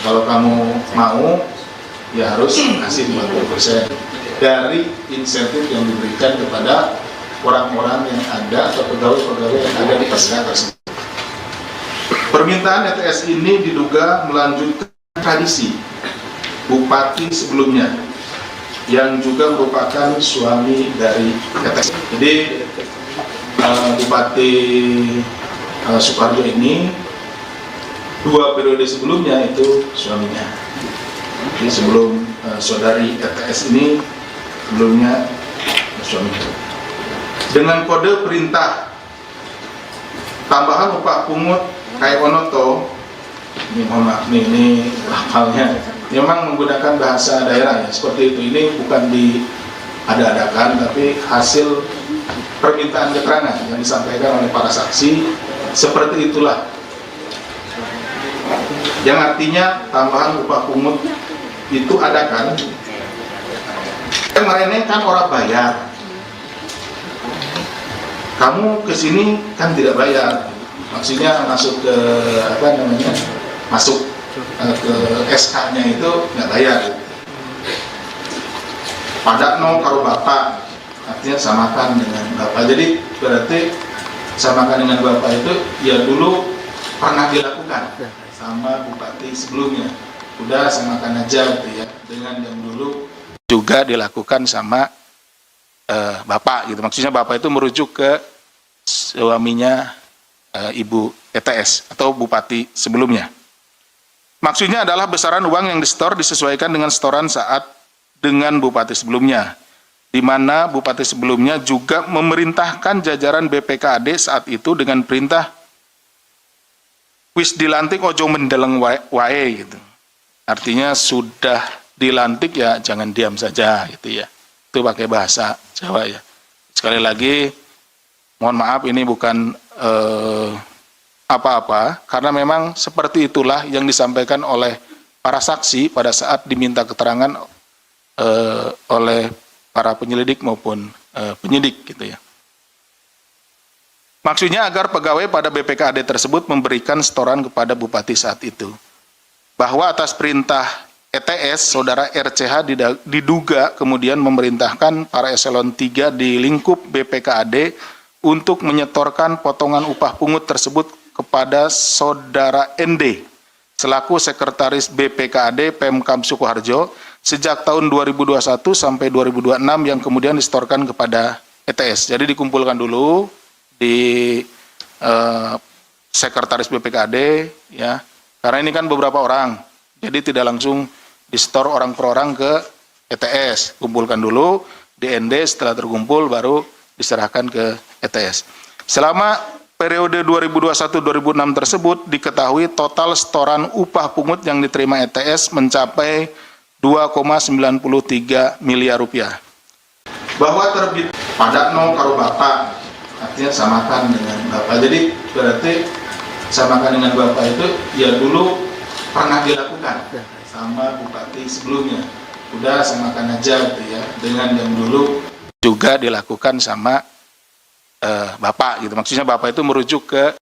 Speaker 2: kalau kamu mau, ya harus kasih 50% dari insentif yang diberikan kepada orang-orang yang ada atau pegawai-pegawai yang ada di SK tersebut. Permintaan ETS ini diduga melanjutkan tradisi Bupati sebelumnya yang juga merupakan suami dari ETS. Jadi Bupati Sukoharjo ini 2 periode sebelumnya itu suaminya. Jadi sebelum saudari ETS ini sebelumnya suaminya. Dengan kode perintah tambahan upah pungut kayak onoto, ini mohon maaf nih, ini hafalnya memang menggunakan bahasa daerah ya, seperti itu. Ini bukan diada-adakan, tapi hasil permintaan keterangan yang disampaikan oleh para saksi, seperti itulah. Yang artinya tambahan upah pungut itu ada kan? Kemarin kan orang bayar, kamu kesini kan tidak bayar, maksudnya masuk ke apa namanya, masuk ke SK-nya itu nggak bayar. Pada no karo bapak, artinya samakan dengan bapak. Jadi berarti samakan dengan bapak itu ya dulu pernah dilakukan sama bupati sebelumnya. Udah samakan aja gitu ya, dengan yang dulu juga dilakukan sama bapak gitu. Maksudnya bapak itu merujuk ke suaminya Ibu ETS atau bupati sebelumnya. Maksudnya adalah besaran uang yang disetor disesuaikan dengan setoran saat dengan bupati sebelumnya, di mana bupati sebelumnya juga memerintahkan jajaran BPKAD saat itu dengan perintah wis dilantik ojo mendeleng wae gitu. Artinya sudah dilantik ya jangan diam saja gitu ya. Itu pakai bahasa Jawa ya. Sekali lagi mohon maaf ini bukan apa-apa, karena memang seperti itulah yang disampaikan oleh para saksi pada saat diminta keterangan oleh para penyelidik maupun penyidik gitu ya. Maksudnya agar pegawai pada BPKAD tersebut memberikan setoran kepada bupati saat itu. Bahwa atas perintah ETS, saudara RCH diduga kemudian memerintahkan para eselon 3 di lingkup BPKAD untuk menyetorkan potongan upah pungut tersebut kepada saudara ND selaku sekretaris BPKAD Pemkab Sukoharjo sejak tahun 2021 sampai 2026 yang kemudian disetorkan kepada ETS. Jadi dikumpulkan dulu di sekretaris BPKAD ya, karena ini kan beberapa orang, jadi tidak langsung disetor orang per orang ke ETS, kumpulkan dulu di ND, setelah terkumpul baru diserahkan ke ETS. Selama periode 2021-2006 tersebut diketahui total setoran upah pungut yang diterima ETS mencapai 2,93 miliar rupiah. Bahwa terbit pada no karo bapak, artinya samakan dengan bapak. Jadi berarti samakan dengan bapak itu ya dulu pernah dilakukan sama bupati sebelumnya. Udah samakan aja gitu ya, dengan yang dulu juga dilakukan sama bapak gitu. Maksudnya bapak itu merujuk ke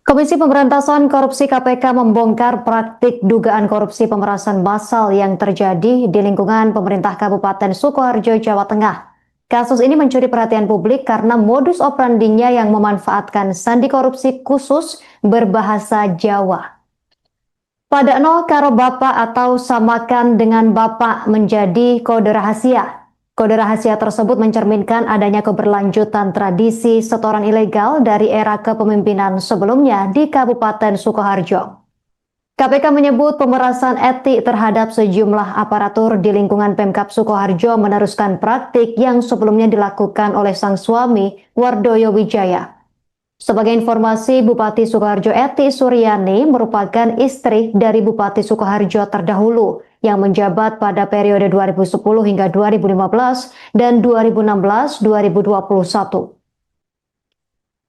Speaker 1: Komisi Pemberantasan Korupsi KPK membongkar praktik dugaan korupsi pemerasan massal yang terjadi di lingkungan pemerintah Kabupaten Sukoharjo, Jawa Tengah. Kasus ini mencuri perhatian publik karena modus operandinya yang memanfaatkan sandi korupsi khusus berbahasa Jawa. Padakno karo bapak atau samakan dengan bapak menjadi kode rahasia. Kode rahasia tersebut mencerminkan adanya keberlanjutan tradisi setoran ilegal dari era kepemimpinan sebelumnya di Kabupaten Sukoharjo. KPK menyebut pemerasan etik terhadap sejumlah aparatur di lingkungan Pemkab Sukoharjo meneruskan praktik yang sebelumnya dilakukan oleh sang suami, Wardoyo Wijaya. Sebagai informasi, Bupati Sukoharjo Eti Suryani merupakan istri dari Bupati Sukoharjo terdahulu yang menjabat pada periode 2010 hingga 2015 dan 2016-2021.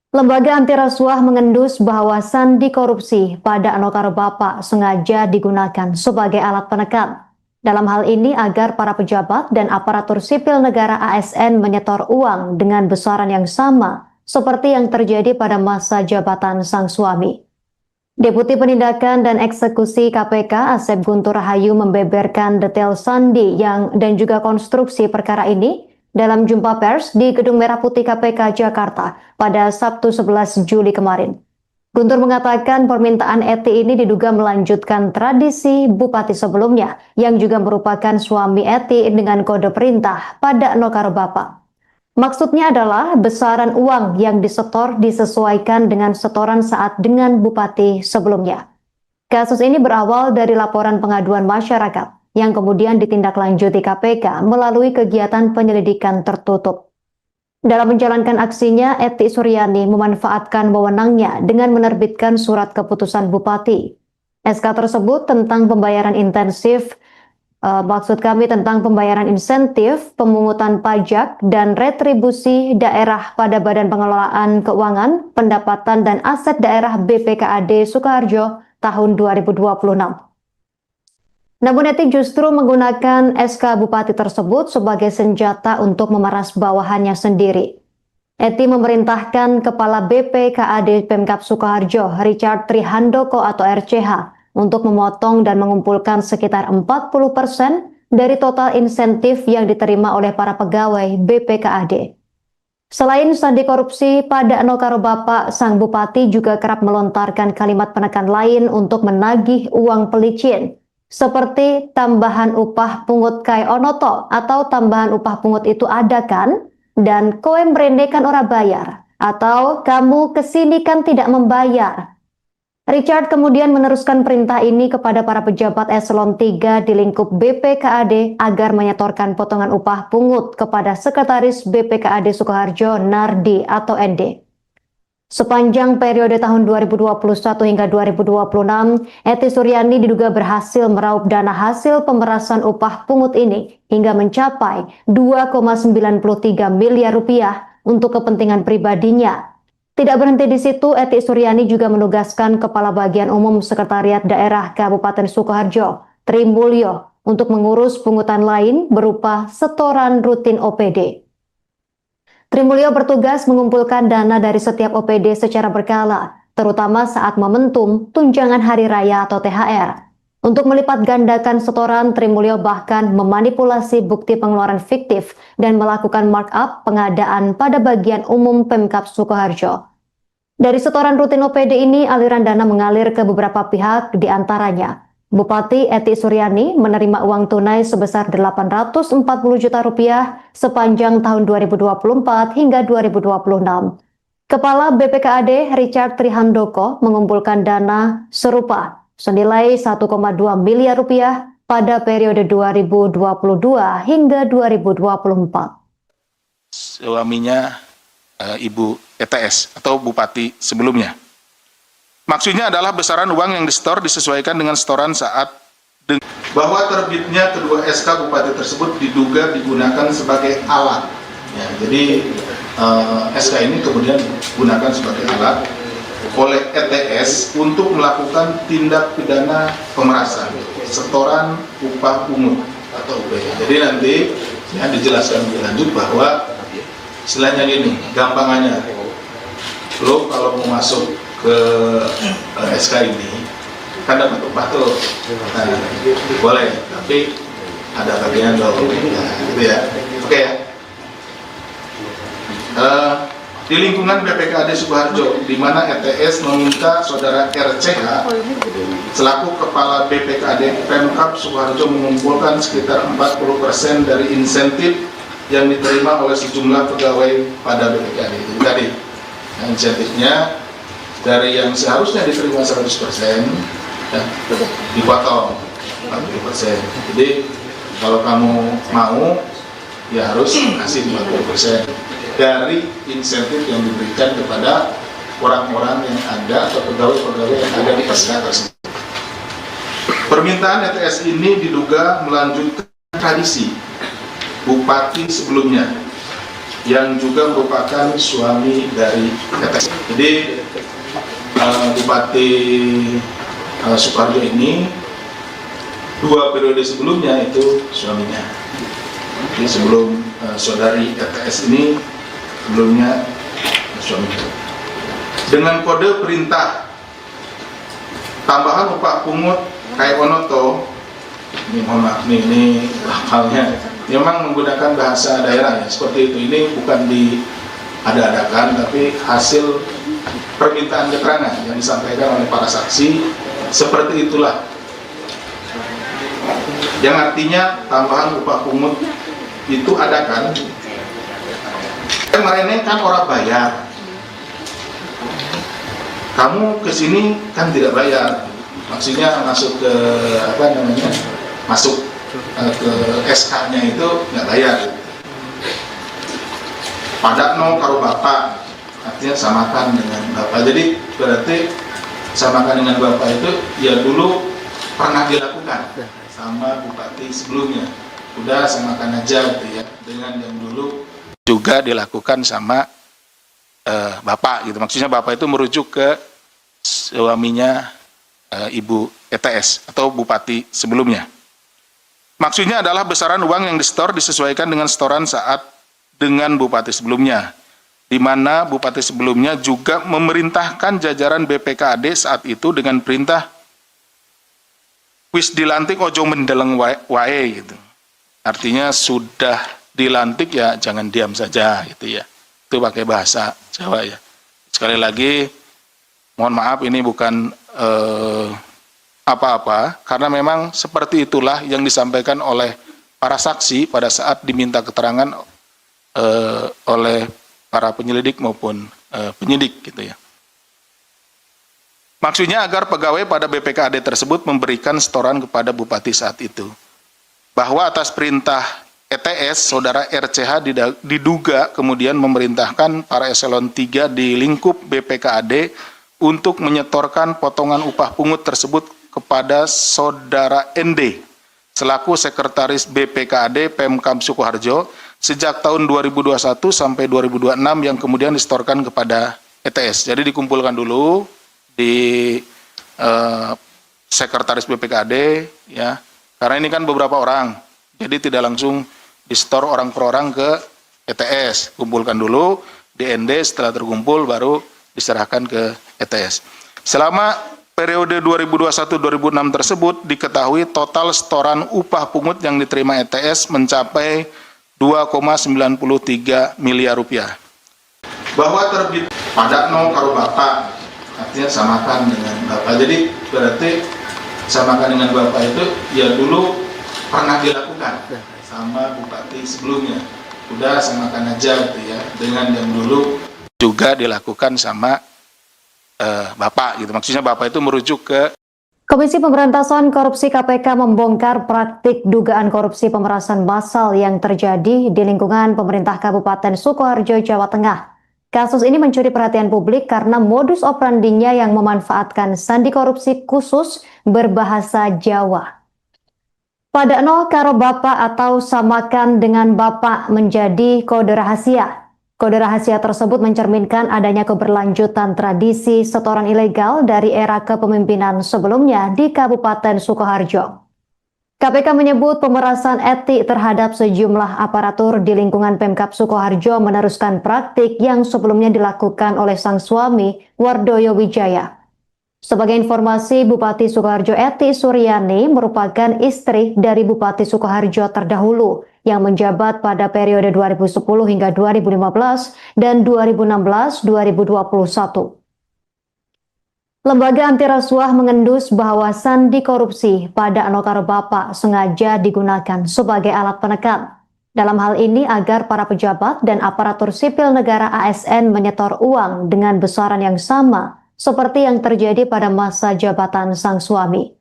Speaker 1: Lembaga anti rasuah mengendus bahwa sandi korupsi pada Anokaro Bapak sengaja digunakan sebagai alat penekan. Dalam hal ini agar para pejabat dan aparatur sipil negara ASN menyetor uang dengan besaran yang sama seperti yang terjadi pada masa jabatan sang suami. Deputi Penindakan dan Eksekusi KPK Asep Guntur Rahayu membeberkan detail sandi dan juga konstruksi perkara ini dalam jumpa pers di Gedung Merah Putih KPK Jakarta pada Sabtu 11 Juli kemarin. Guntur mengatakan permintaan Eti ini diduga melanjutkan tradisi bupati sebelumnya yang juga merupakan suami Eti dengan kode perintah pada Anokaro Bapak. Maksudnya adalah besaran uang yang disetor disesuaikan dengan setoran saat dengan bupati sebelumnya. Kasus ini berawal dari laporan pengaduan masyarakat yang kemudian ditindaklanjuti KPK melalui kegiatan penyelidikan tertutup. Dalam menjalankan aksinya, Eti Suryani memanfaatkan wewenangnya dengan menerbitkan surat keputusan bupati. SK tersebut tentang pembayaran intensif tentang pembayaran insentif, pemungutan pajak, dan retribusi daerah pada Badan Pengelolaan Keuangan, Pendapatan dan Aset Daerah BPKAD Sukoharjo tahun 2026. Namun Eti justru menggunakan SK Bupati tersebut sebagai senjata untuk memeras bawahannya sendiri. Eti memerintahkan Kepala BPKAD Pemkab Sukoharjo, Richard Trihandoko atau RCH, untuk memotong dan mengumpulkan sekitar 40% dari total insentif yang diterima oleh para pegawai BPKAD. Selain sandi korupsi pada Anokaro Bapak, sang bupati juga kerap melontarkan kalimat penekan lain untuk menagih uang pelicin, seperti tambahan upah pungut kai onoto atau tambahan upah pungut itu ada kan? Dan koe mrene kan ora bayar, atau kamu kesini kan tidak membayar. Richard kemudian meneruskan perintah ini kepada para pejabat eselon 3 di lingkup BPKAD agar menyetorkan potongan upah pungut kepada Sekretaris BPKAD Sukoharjo Nardi atau ND. Sepanjang periode tahun 2021 hingga 2026, Eti Suryani diduga berhasil meraup dana hasil pemerasan upah pungut ini hingga mencapai 2,93 miliar rupiah untuk kepentingan pribadinya. Tidak berhenti di situ, Eti Suryani juga menugaskan Kepala Bagian Umum Sekretariat Daerah Kabupaten Sukoharjo, Tri Mulyo, untuk mengurus pungutan lain berupa setoran rutin OPD. Tri Mulyo bertugas mengumpulkan dana dari setiap OPD secara berkala, terutama saat momentum tunjangan hari raya atau THR. Untuk melipat gandakan setoran, Tri Mulyo bahkan memanipulasi bukti pengeluaran fiktif dan melakukan markup pengadaan pada bagian umum Pemkab Sukoharjo. Dari setoran rutin OPD ini, aliran dana mengalir ke beberapa pihak, di antaranya Bupati Eti Suryani menerima uang tunai sebesar 840 juta rupiah sepanjang tahun 2024 hingga 2026. Kepala BPKAD Richard Trihandoko mengumpulkan dana serupa senilai 1,2 miliar rupiah pada periode 2022 hingga 2024.
Speaker 2: Suaminya Ibu ETS atau Bupati sebelumnya. Maksudnya adalah besaran uang yang disetor disesuaikan dengan setoran saat bahwa terbitnya kedua SK Bupati tersebut diduga digunakan sebagai alat. Ya, jadi SK ini kemudian digunakan sebagai alat oleh ETS untuk melakukan tindak pidana pemerasan, setoran upah pungut atau UPH. Jadi nanti ya dijelaskan lebih lanjut bahwa istilahnya gini, gampangannya, lo kalau mau masuk ke SK ini kan dapat upah tuh, nah, boleh, tapi ada bagian lo, nah, gitu ya, oke ya. Di lingkungan BPKAD Sukoharjo, di mana ETS meminta saudara RCH selaku Kepala BPKAD Pemkab Sukoharjo mengumpulkan sekitar 40% dari insentif yang diterima oleh sejumlah pegawai pada BPKAD. Jadi tadi, nah, insentifnya dari yang seharusnya diterima 100%, ya, dipotong 40%. Jadi kalau kamu mau, ya harus kasih 40% dari insentif yang diberikan kepada orang-orang yang ada atau pegawai-pegawai yang ada di PSK tersebut. Permintaan ETS ini diduga melanjutkan tradisi bupati sebelumnya yang juga merupakan suami dari ETS. Jadi Bupati Sukoharjo ini 2 periode sebelumnya itu suaminya. Jadi sebelum saudari ETS ini sebelumnya suaminya. Dengan kode perintah tambahan upah pungut kayak onoto, ini mohon maaf ini hafalnya, memang menggunakan bahasa daerah ya, seperti itu. Ini bukan diada-adakan, tapi hasil permintaan keterangan yang disampaikan oleh para saksi, seperti itulah. Yang artinya tambahan upah pungut itu ada kan? Kemarin kan orang bayar, kamu kesini kan tidak bayar, maksudnya masuk ke apa namanya, masuk ke SK-nya itu nggak bayar. Padakno karo bapak, artinya samakan dengan bapak. Jadi berarti samakan dengan bapak itu ya dulu pernah dilakukan sama bupati sebelumnya. Udah samakan aja gitu ya, dengan yang dulu juga dilakukan sama bapak gitu. Maksudnya bapak itu merujuk ke suaminya Ibu ETS atau bupati sebelumnya. Maksudnya adalah besaran uang yang disetor disesuaikan dengan setoran saat dengan bupati sebelumnya, di mana bupati sebelumnya juga memerintahkan jajaran BPKAD saat itu dengan perintah wis dilantik ojo mendeleng wae gitu. Artinya sudah dilantik ya jangan diam saja gitu ya. Itu pakai bahasa Jawa ya. Sekali lagi mohon maaf ini bukan apa-apa, karena memang seperti itulah yang disampaikan oleh para saksi pada saat diminta keterangan oleh para penyelidik maupun penyidik gitu ya. Maksudnya agar pegawai pada BPKAD tersebut memberikan setoran kepada bupati saat itu. Bahwa atas perintah ETS, saudara RCH diduga kemudian memerintahkan para eselon 3 di lingkup BPKAD untuk menyetorkan potongan upah pungut tersebut kepada saudara ND selaku sekretaris BPKAD Pemkab Sukoharjo sejak tahun 2021 sampai 2026 yang kemudian disetorkan kepada ETS. Jadi dikumpulkan dulu di sekretaris BPKAD ya, karena ini kan beberapa orang, jadi tidak langsung disetor orang per orang ke ETS, kumpulkan dulu di ND, setelah terkumpul baru diserahkan ke ETS. Selama periode 2021-2006 tersebut diketahui total setoran upah pungut yang diterima ETS mencapai 2,93 miliar rupiah. Bahwa terbit padakno karo bapak, artinya samakan dengan bapak. Jadi berarti samakan dengan bapak itu ya dulu pernah dilakukan sama bupati sebelumnya. Udah samakan aja gitu ya, dengan yang dulu juga dilakukan sama bapak gitu. Maksudnya bapak itu merujuk ke
Speaker 1: Komisi Pemberantasan Korupsi KPK membongkar praktik dugaan korupsi pemerasan massal yang terjadi di lingkungan pemerintah Kabupaten Sukoharjo, Jawa Tengah. Kasus ini mencuri perhatian publik karena modus operandinya yang memanfaatkan sandi korupsi khusus berbahasa Jawa. Padakno karo bapak atau samakan dengan bapak menjadi kode rahasia. Kode rahasia tersebut mencerminkan adanya keberlanjutan tradisi setoran ilegal dari era kepemimpinan sebelumnya di Kabupaten Sukoharjo. KPK menyebut pemerasan etik terhadap sejumlah aparatur di lingkungan Pemkab Sukoharjo meneruskan praktik yang sebelumnya dilakukan oleh sang suami, Wardoyo Wijaya. Sebagai informasi, Bupati Sukoharjo Eti Suryani merupakan istri dari Bupati Sukoharjo terdahulu yang menjabat pada periode 2010 hingga 2015 dan 2016-2021. Lembaga anti rasuah mengendus bahwa sandi korupsi pada Anokaro Bapak sengaja digunakan sebagai alat penekan. Dalam hal ini agar para pejabat dan aparatur sipil negara ASN menyetor uang dengan besaran yang sama seperti yang terjadi pada masa jabatan sang suami.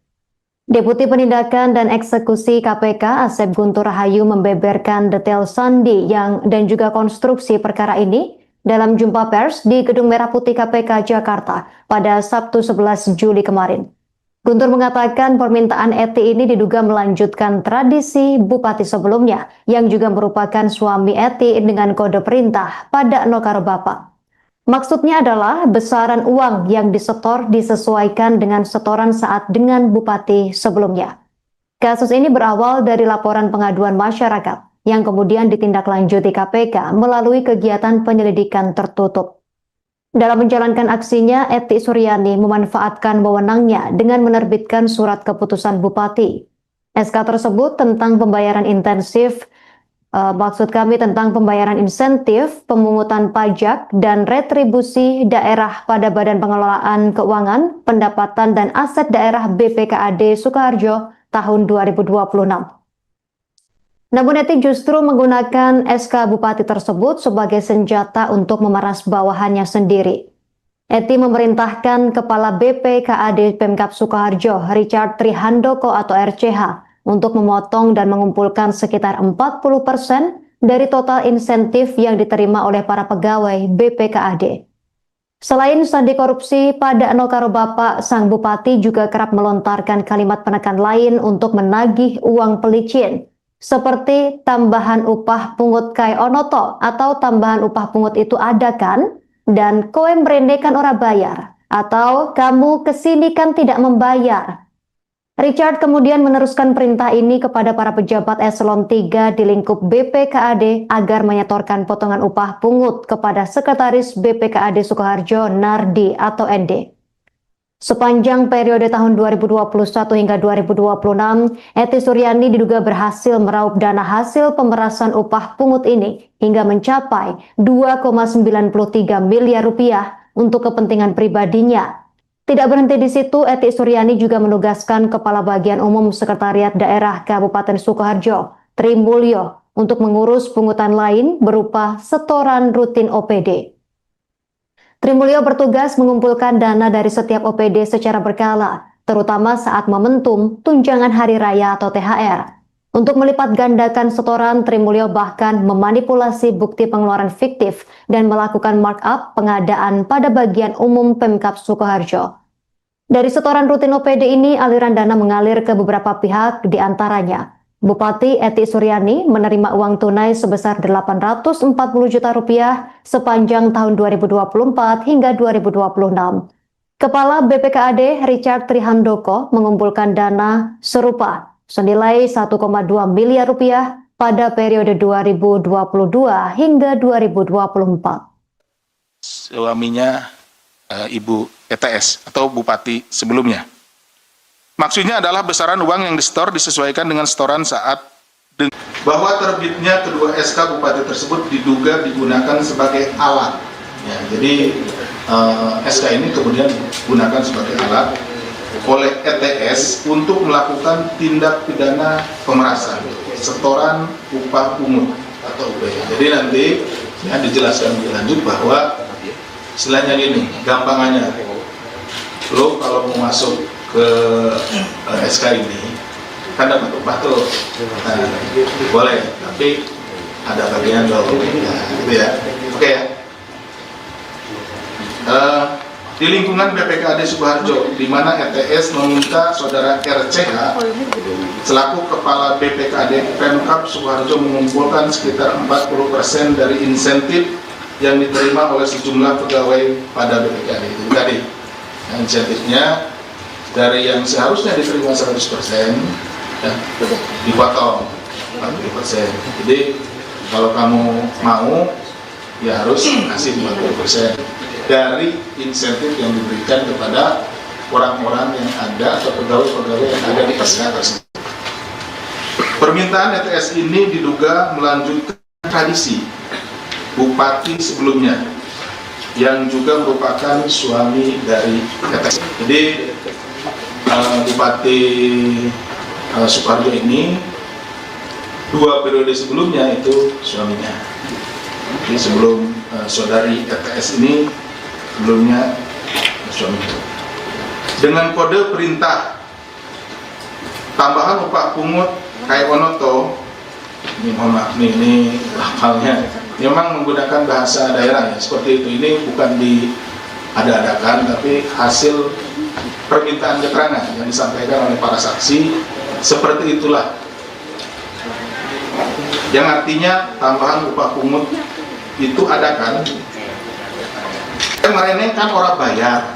Speaker 1: Deputi Penindakan dan Eksekusi KPK Asep Guntur Rahayu membeberkan detail sandi dan juga konstruksi perkara ini dalam jumpa pers di Gedung Merah Putih KPK Jakarta pada Sabtu 11 Juli kemarin. Guntur mengatakan permintaan Eti ini diduga melanjutkan tradisi bupati sebelumnya yang juga merupakan suami Eti dengan kode perintah pada Anokaro Bapak. Maksudnya adalah besaran uang yang disetor disesuaikan dengan setoran saat dengan bupati sebelumnya. Kasus ini berawal dari laporan pengaduan masyarakat yang kemudian ditindaklanjuti KPK melalui kegiatan penyelidikan tertutup. Dalam menjalankan aksinya, Eti Suryani memanfaatkan wewenangnya dengan menerbitkan surat keputusan bupati. SK tersebut tentang pembayaran insentif, pemungutan pajak, dan retribusi daerah pada Badan Pengelolaan Keuangan, Pendapatan dan Aset Daerah BPKAD Sukoharjo tahun 2026. Namun Eti justru menggunakan SK Bupati tersebut sebagai senjata untuk memeras bawahannya sendiri. Eti memerintahkan Kepala BPKAD Pemkab Sukoharjo, Richard Trihandoko atau RCH, untuk memotong dan mengumpulkan sekitar 40% dari total insentif yang diterima oleh para pegawai BPKAD. Selain sandi korupsi pada Anokaro Bapak, sang bupati juga kerap melontarkan kalimat penekan lain untuk menagih uang pelicin, seperti tambahan upah pungut kai onoto atau tambahan upah pungut itu ada kan? Dan koe mrene kan ora bayar, atau kamu kesini kan tidak membayar. Richard kemudian meneruskan perintah ini kepada para pejabat eselon 3 di lingkup BPKAD agar menyetorkan potongan upah pungut kepada Sekretaris BPKAD Sukoharjo Nardi atau ND. Sepanjang periode tahun 2021 hingga 2026, Eti Suryani diduga berhasil meraup dana hasil pemerasan upah pungut ini hingga mencapai 2,93 miliar rupiah untuk kepentingan pribadinya. Tidak berhenti di situ, Eti Suryani juga menugaskan Kepala Bagian Umum Sekretariat Daerah Kabupaten Sukoharjo, Tri Mulyo, untuk mengurus pungutan lain berupa setoran rutin OPD. Tri Mulyo bertugas mengumpulkan dana dari setiap OPD secara berkala, terutama saat momentum tunjangan hari raya atau THR. Untuk melipat gandakan setoran, Tri Mulyo bahkan memanipulasi bukti pengeluaran fiktif dan melakukan markup pengadaan pada bagian umum Pemkab Sukoharjo. Dari setoran rutin OPD ini, aliran dana mengalir ke beberapa pihak, diantaranya Bupati Eti Suryani menerima uang tunai sebesar 840 juta rupiah sepanjang tahun 2024 hingga 2026. Kepala BPKAD Richard Trihandoko mengumpulkan dana serupa senilai 1,2 miliar rupiah pada periode 2022 hingga 2024.
Speaker 2: Suaminya Ibu ETS atau Bupati sebelumnya. Maksudnya adalah besaran uang yang disetor disesuaikan dengan setoran saat bahwa terbitnya kedua SK Bupati tersebut diduga digunakan sebagai alat. Ya, jadi SK ini kemudian digunakan sebagai alat oleh ETS untuk melakukan tindak pidana pemerasan, setoran upah pungut atau UPH. Jadi nanti ya dijelaskan lebih lanjut bahwa istilahnya gini, gampangannya, lo kalau mau masuk ke SK ini kan dapat upah tuh, nah, boleh, tapi ada bagian lo, nah, gitu ya, oke ya. Di lingkungan BPKAD Sukoharjo, di mana ETS meminta saudara RCH selaku Kepala BPKAD Pemkab Sukoharjo mengumpulkan sekitar 40% dari insentif yang diterima oleh sejumlah pegawai pada BPKAD itu tadi. Nah, insentifnya dari yang seharusnya diterima 100% ya, dipotong 40%. Jadi kalau kamu mau ya harus kasih 40% dari insentif yang diberikan kepada orang-orang yang ada atau pegawai-pegawai yang ada di SK tersebut. Permintaan ETS ini diduga melanjutkan tradisi bupati sebelumnya yang juga merupakan suami dari ETS. Jadi Bupati Sukoharjo ini 2 periode sebelumnya itu suaminya. Jadi sebelum saudari ETS ini sebelumnya suaminya. Dengan kode perintah tambahan upah pungut kayak Wonoto, ini mohon maaf ini hafalnya, memang menggunakan bahasa daerah ya, seperti itu. Ini bukan diada-adakan, tapi hasil permintaan keterangan yang disampaikan oleh para saksi, seperti itulah. Yang artinya tambahan upah pungut itu ada kan? Kemarin kan orang bayar,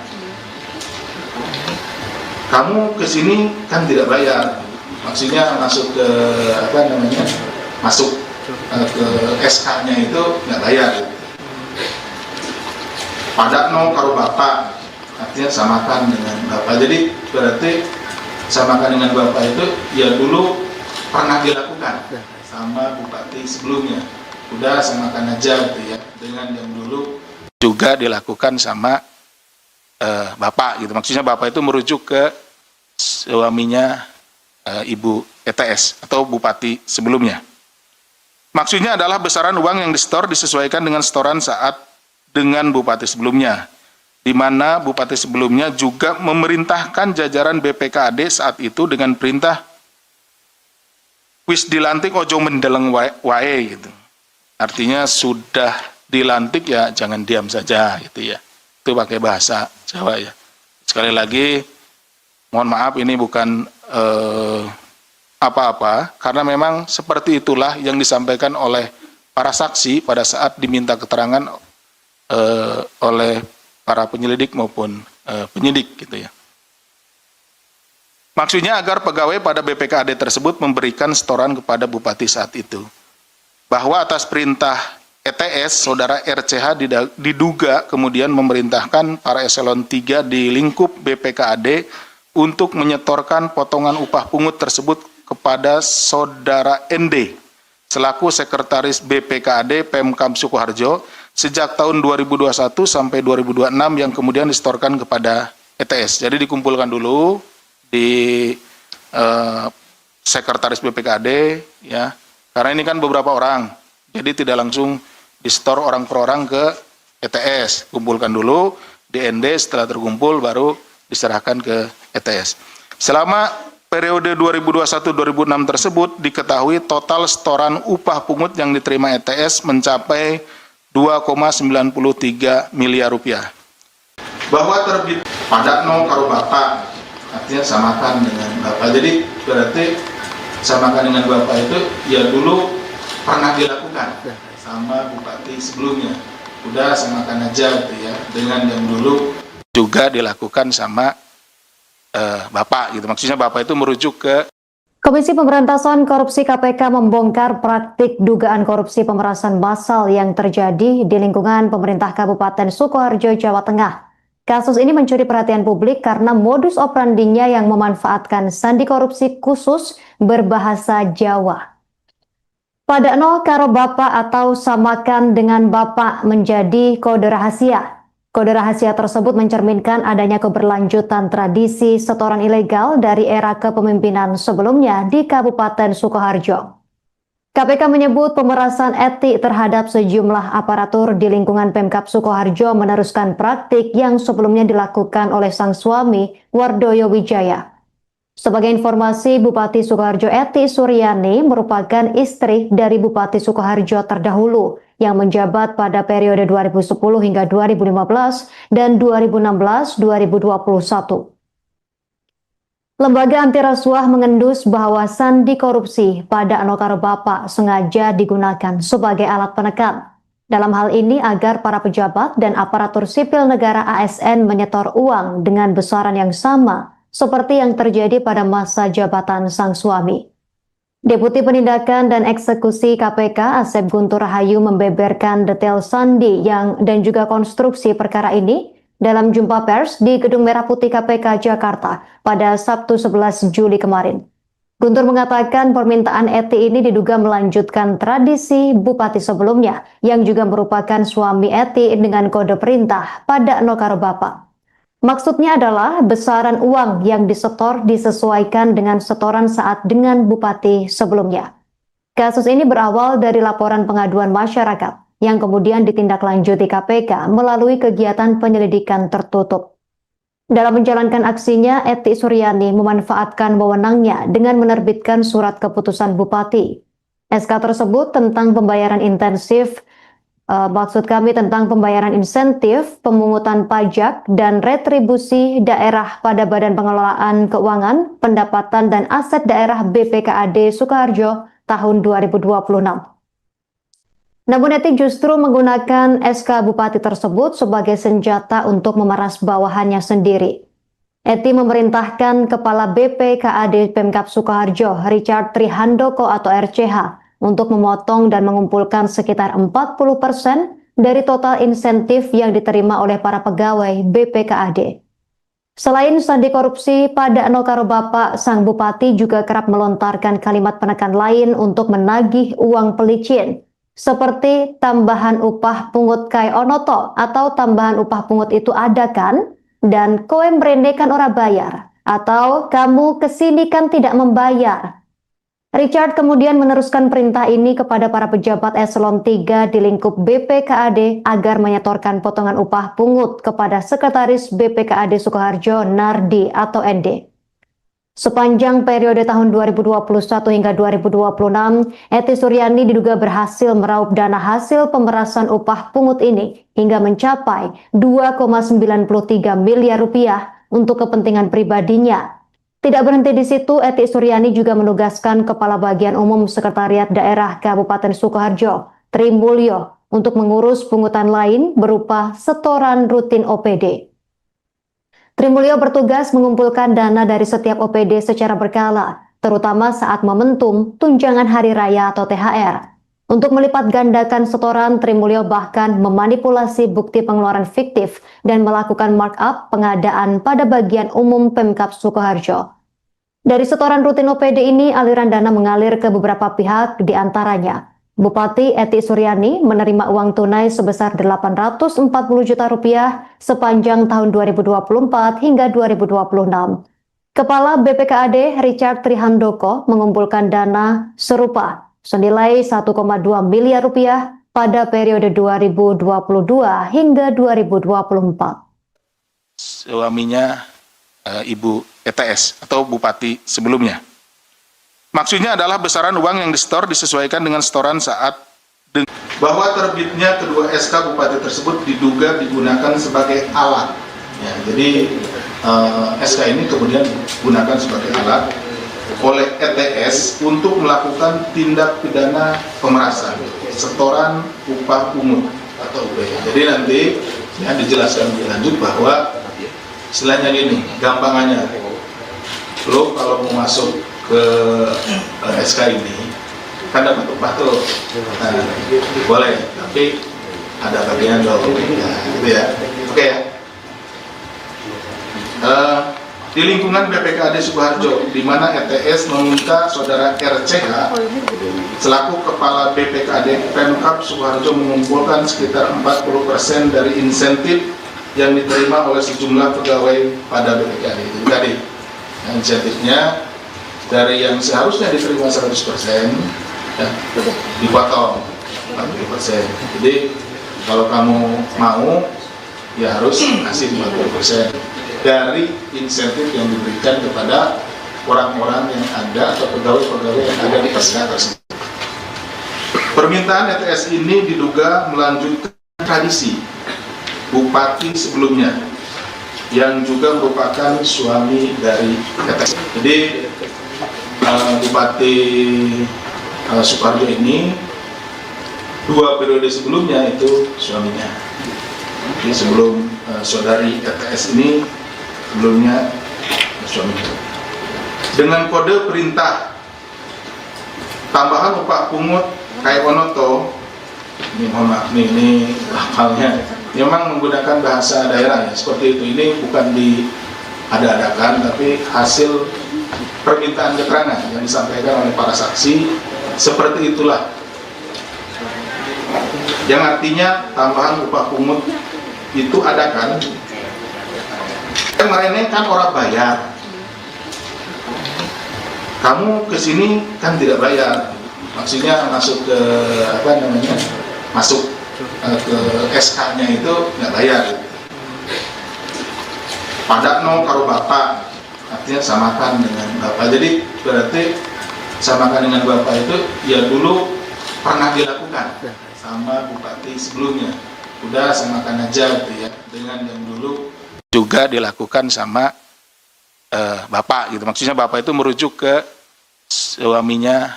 Speaker 2: kamu kesini kan tidak bayar, maksudnya masuk ke masuk ke SK-nya itu nggak bayar. Padakno karo bapak, artinya samakan dengan bapak. Jadi berarti samakan dengan bapak itu ya dulu pernah dilakukan sama bupati sebelumnya. Udah samakan aja gitu ya, dengan yang dulu juga dilakukan sama bapak gitu. Maksudnya bapak itu merujuk ke suaminya Ibu ETS atau bupati sebelumnya. Maksudnya adalah besaran uang yang disetor disesuaikan dengan setoran saat dengan bupati sebelumnya, di mana bupati sebelumnya juga memerintahkan jajaran BPKAD saat itu dengan perintah wis dilantik ojo mendeleng wae gitu. Artinya sudah dilantik ya jangan diam saja gitu ya. Itu pakai bahasa Jawa ya. Sekali lagi mohon maaf ini bukan apa-apa, karena memang seperti itulah yang disampaikan oleh para saksi pada saat diminta keterangan oleh para penyelidik maupun penyidik gitu ya. Maksudnya agar pegawai pada BPKAD tersebut memberikan setoran kepada bupati saat itu. Bahwa atas perintah ETS, saudara RCH diduga kemudian memerintahkan para eselon 3 di lingkup BPKAD untuk menyetorkan potongan upah pungut tersebut kepada saudara ND selaku sekretaris BPKAD Pemkab Sukoharjo sejak tahun 2021 sampai 2026 yang kemudian disetorkan kepada ETS. Jadi dikumpulkan dulu di sekretaris BPKAD ya, karena ini kan beberapa orang, jadi tidak langsung disetor orang per orang ke ETS. Kumpulkan dulu di ND, setelah terkumpul baru diserahkan ke ETS. Selama periode 2021-2006 tersebut diketahui total setoran upah pungut yang diterima ETS mencapai 2,93 miliar rupiah. Bahwa terbit padakno karo bapak, artinya samakan dengan bapak. Jadi berarti samakan dengan bapak itu ya dulu pernah dilakukan sama bupati sebelumnya. Udah samakan aja gitu ya, dengan yang dulu juga dilakukan sama bapak gitu. Maksudnya bapak itu merujuk ke
Speaker 1: Komisi Pemberantasan Korupsi KPK membongkar praktik dugaan korupsi pemerasan massal yang terjadi di lingkungan pemerintah Kabupaten Sukoharjo, Jawa Tengah. Kasus ini mencuri perhatian publik karena modus operandinya yang memanfaatkan sandi korupsi khusus berbahasa Jawa. Padakno karo bapak atau samakan dengan bapak menjadi kode rahasia. Kode rahasia tersebut mencerminkan adanya keberlanjutan tradisi setoran ilegal dari era kepemimpinan sebelumnya di Kabupaten Sukoharjo. KPK menyebut pemerasan etik terhadap sejumlah aparatur di lingkungan Pemkab Sukoharjo meneruskan praktik yang sebelumnya dilakukan oleh sang suami, Wardoyo Wijaya. Sebagai informasi, Bupati Sukoharjo Eti Suryani merupakan istri dari Bupati Sukoharjo terdahulu yang menjabat pada periode 2010 hingga 2015 dan 2016-2021. Lembaga anti rasuah mengendus bahwa sandi korupsi pada Anokaro Bapak sengaja digunakan sebagai alat penekan. Dalam hal ini agar para pejabat dan aparatur sipil negara ASN menyetor uang dengan besaran yang sama seperti yang terjadi pada masa jabatan sang suami. Deputi Penindakan dan Eksekusi KPK Asep Guntur Rahayu membeberkan detail sandi dan juga konstruksi perkara ini dalam jumpa pers di Gedung Merah Putih KPK Jakarta pada Sabtu 11 Juli kemarin. Guntur mengatakan permintaan Eti ini diduga melanjutkan tradisi bupati sebelumnya yang juga merupakan suami Eti dengan kode perintah pada Nokaro Bapak. Maksudnya adalah besaran uang yang disetor disesuaikan dengan setoran saat dengan bupati sebelumnya. Kasus ini berawal dari laporan pengaduan masyarakat yang kemudian ditindaklanjuti KPK melalui kegiatan penyelidikan tertutup. Dalam menjalankan aksinya, Eti Suryani memanfaatkan wewenangnya dengan menerbitkan surat keputusan bupati. SK tersebut tentang pembayaran intensif, tentang pembayaran insentif, pemungutan pajak, dan retribusi daerah pada Badan Pengelolaan Keuangan, Pendapatan dan Aset Daerah BPKAD Sukoharjo tahun 2026. Namun Eti justru menggunakan SK Bupati tersebut sebagai senjata untuk memeras bawahannya sendiri. Eti memerintahkan Kepala BPKAD Pemkab Sukoharjo, Richard Trihandoko atau RCH, untuk memotong dan mengumpulkan sekitar 40% dari total insentif yang diterima oleh para pegawai BPKAD. Selain sandi korupsi, pada Nokaro Bapak, sang bupati juga kerap melontarkan kalimat penekan lain untuk menagih uang pelicin, seperti tambahan upah pungut kai onoto atau tambahan upah pungut itu ada kan? Dan koe mrene kan ora bayar, atau kamu kesini kan tidak membayar. Richard kemudian meneruskan perintah ini kepada para pejabat eselon 3 di lingkup BPKAD agar menyetorkan potongan upah pungut kepada Sekretaris BPKAD Sukoharjo Nardi atau ND. Sepanjang periode tahun 2021 hingga 2026, Eti Suryani diduga berhasil meraup dana hasil pemerasan upah pungut ini hingga mencapai 2,93 miliar rupiah untuk kepentingan pribadinya. Tidak berhenti di situ, Eti Suryani juga menugaskan Kepala Bagian Umum Sekretariat Daerah Kabupaten Sukoharjo, Tri Mulyo, untuk mengurus pungutan lain berupa setoran rutin OPD. Tri Mulyo bertugas mengumpulkan dana dari setiap OPD secara berkala, terutama saat momentum tunjangan hari raya atau THR. Untuk melipat gandakan setoran, Tri Mulyo bahkan memanipulasi bukti pengeluaran fiktif dan melakukan markup pengadaan pada bagian umum Pemkab Sukoharjo. Dari setoran rutin OPD ini, aliran dana mengalir ke beberapa pihak, diantaranya Bupati Eti Suryani menerima uang tunai sebesar 840 juta rupiah sepanjang tahun 2024 hingga 2026. Kepala BPKAD Richard Trihandoko mengumpulkan dana serupa senilai 1,2 miliar rupiah pada periode 2022 hingga 2024.
Speaker 2: Suaminya Ibu ETS atau Bupati sebelumnya. Maksudnya adalah besaran uang yang disetor disesuaikan dengan setoran saat bahwa terbitnya kedua SK Bupati tersebut diduga digunakan sebagai alat. Ya, jadi SK ini kemudian digunakan sebagai alat oleh ETS untuk melakukan tindak pidana pemerasan, setoran upah pungut atau UPH. Jadi nanti ya dijelaskan lebih lanjut bahwa istilahnya gini, gampangannya, lo kalau mau masuk ke SK ini kan dapat upah tuh, nah, boleh, tapi ada bagian dong, nah, gitu ya, oke ya. Di lingkungan BPKAD Sukoharjo, di mana ETS meminta saudara RCH selaku Kepala BPKAD Pemkab Sukoharjo mengumpulkan sekitar 40% dari insentif yang diterima oleh sejumlah pegawai pada BPKAD itu tadi. Nah, insentifnya dari yang seharusnya diterima 100% ya, dipotong 40%. Jadi kalau kamu mau ya harus kasih 50% dari insentif yang diberikan kepada orang-orang yang ada atau pegawai-pegawai yang ada di SK tersebut. Permintaan ETS ini diduga melanjutkan tradisi bupati sebelumnya yang juga merupakan suami dari ETS. Jadi Bupati Sukoharjo ini 2 periode sebelumnya itu suaminya. Jadi sebelum saudari ETS ini sebelumnya suaminya. Dengan kode perintah tambahan upah pungut kai onoto, ini mohon maaf ini hafalnya, memang menggunakan bahasa daerah ya, seperti itu. Ini bukan diada-adakan tapi hasil permintaan keterangan yang disampaikan oleh para saksi seperti itulah, yang artinya tambahan upah pungut itu ada kan, kemarin kan orang bayar, kamu kesini kan tidak bayar, maksudnya masuk ke ke SK-nya itu nggak bayar. Padakno karo bapak, artinya samakan dengan bapak. Jadi berarti samakan dengan bapak itu ya dulu pernah dilakukan sama bupati sebelumnya. Udah samakan aja gitu ya, dengan yang dulu juga dilakukan sama bapak gitu. Maksudnya bapak itu merujuk ke suaminya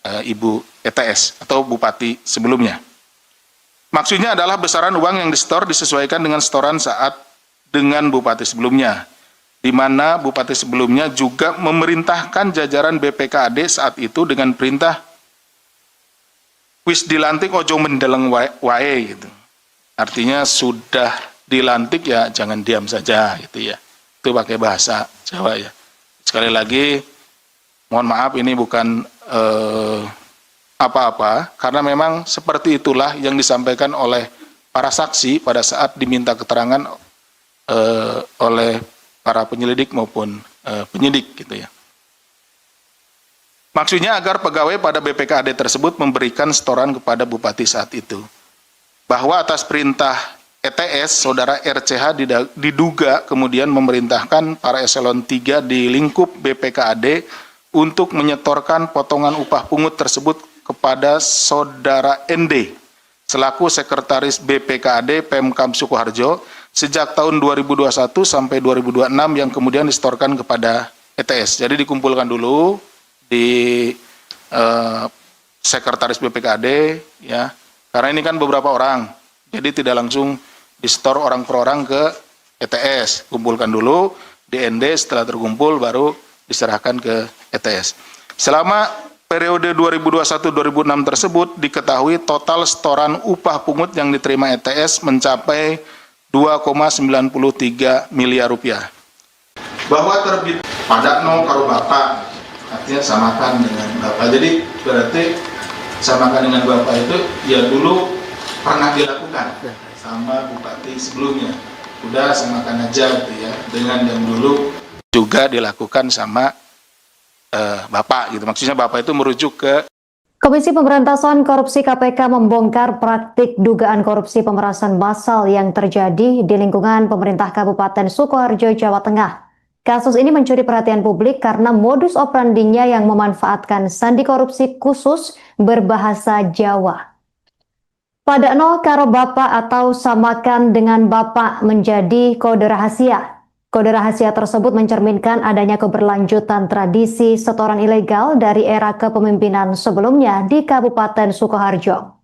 Speaker 2: Ibu ETS atau bupati sebelumnya. Maksudnya adalah besaran uang yang disetor disesuaikan dengan setoran saat dengan bupati sebelumnya, di mana bupati sebelumnya juga memerintahkan jajaran BPKAD saat itu dengan perintah wis dilantik ojo mendeleng wae gitu. Artinya sudah dilantik ya jangan diam saja gitu ya. Itu pakai bahasa Jawa ya. Sekali lagi mohon maaf ini bukan apa-apa, karena memang seperti itulah yang disampaikan oleh para saksi pada saat diminta keterangan oleh para penyelidik maupun penyidik gitu ya. Maksudnya agar pegawai pada BPKAD tersebut memberikan setoran kepada bupati saat itu. Bahwa atas perintah ETS, saudara RCH diduga kemudian memerintahkan para eselon 3 di lingkup BPKAD untuk menyetorkan potongan upah pungut tersebut kepada saudara ND selaku sekretaris BPKAD Pemkab Sukoharjo sejak tahun 2021 sampai 2026 yang kemudian disetorkan kepada ETS. Jadi dikumpulkan dulu di sekretaris BPKAD ya, karena ini kan beberapa orang, jadi tidak langsung disetor orang per orang ke ETS. Kumpulkan dulu di ND, setelah terkumpul baru diserahkan ke ETS. Selama periode 2021-2006 tersebut diketahui total setoran upah pungut yang diterima ETS mencapai 2,93 miliar rupiah. Bahwa terbit padakno karo bapak, artinya samakan dengan bapak. Jadi berarti samakan dengan bapak itu ya dulu pernah dilakukan sama bupati sebelumnya. Udah samakan aja gitu ya, dengan yang dulu juga dilakukan sama bapak gitu. Maksudnya bapak itu merujuk ke
Speaker 1: Komisi Pemberantasan Korupsi KPK membongkar praktik dugaan korupsi pemerasan massal yang terjadi di lingkungan pemerintah Kabupaten Sukoharjo, Jawa Tengah. Kasus ini mencuri perhatian publik karena modus operandinya yang memanfaatkan sandi korupsi khusus berbahasa Jawa. Padakno karo bapak atau samakan dengan bapak menjadi kode rahasia. Kode rahasia tersebut mencerminkan adanya keberlanjutan tradisi setoran ilegal dari era kepemimpinan sebelumnya di Kabupaten Sukoharjo.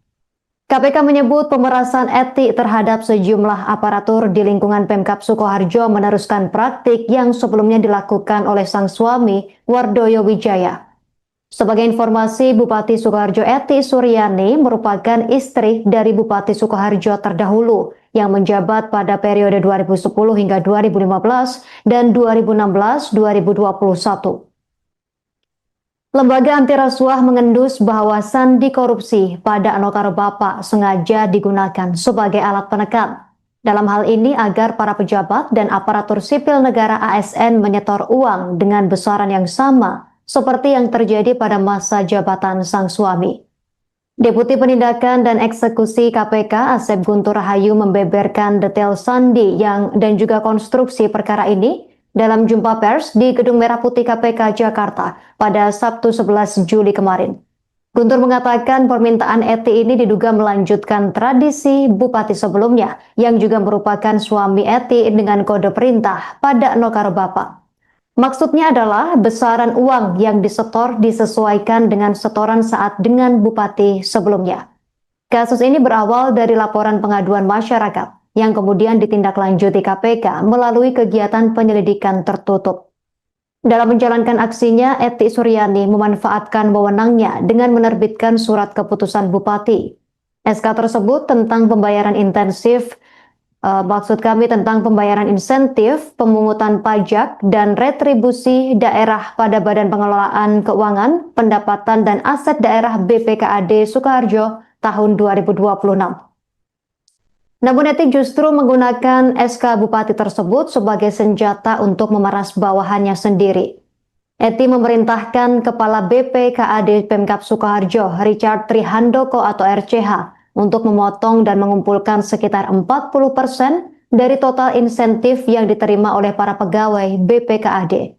Speaker 1: KPK menyebut pemerasan etik terhadap sejumlah aparatur di lingkungan Pemkab Sukoharjo meneruskan praktik yang sebelumnya dilakukan oleh sang suami, Wardoyo Wijaya. Sebagai informasi, Bupati Sukoharjo Eti Suryani merupakan istri dari Bupati Sukoharjo terdahulu yang menjabat pada periode 2010 hingga 2015 dan 2016-2021. Lembaga anti rasuah mengendus bahwa sandi korupsi pada Anokaro Bapak sengaja digunakan sebagai alat penekan. Dalam hal ini agar para pejabat dan aparatur sipil negara ASN menyetor uang dengan besaran yang sama seperti yang terjadi pada masa jabatan sang suami. Deputi Penindakan dan Eksekusi KPK Asep Guntur Rahayu membeberkan detail sandi dan juga konstruksi perkara ini dalam jumpa pers di Gedung Merah Putih KPK Jakarta pada Sabtu 11 Juli kemarin. Guntur mengatakan permintaan Eti ini diduga melanjutkan tradisi bupati sebelumnya yang juga merupakan suami Eti dengan kode perintah pada Nokaro Bapak. Maksudnya adalah besaran uang yang disetor disesuaikan dengan setoran saat dengan bupati sebelumnya. Kasus ini berawal dari laporan pengaduan masyarakat yang kemudian ditindaklanjuti KPK melalui kegiatan penyelidikan tertutup. Dalam menjalankan aksinya, Eti Suryani memanfaatkan wewenangnya dengan menerbitkan surat keputusan bupati. SK tersebut tentang pembayaran intensif Maksud kami tentang pembayaran insentif, pemungutan pajak, dan retribusi daerah pada Badan Pengelolaan Keuangan, Pendapatan dan Aset Daerah BPKAD Sukoharjo tahun 2026. Namun Eti justru menggunakan SK Bupati tersebut sebagai senjata untuk memeras bawahannya sendiri. Eti memerintahkan Kepala BPKAD Pemkab Sukoharjo, Richard Trihandoko atau RCH, untuk memotong dan mengumpulkan sekitar 40% dari total insentif yang diterima oleh para pegawai BPKAD.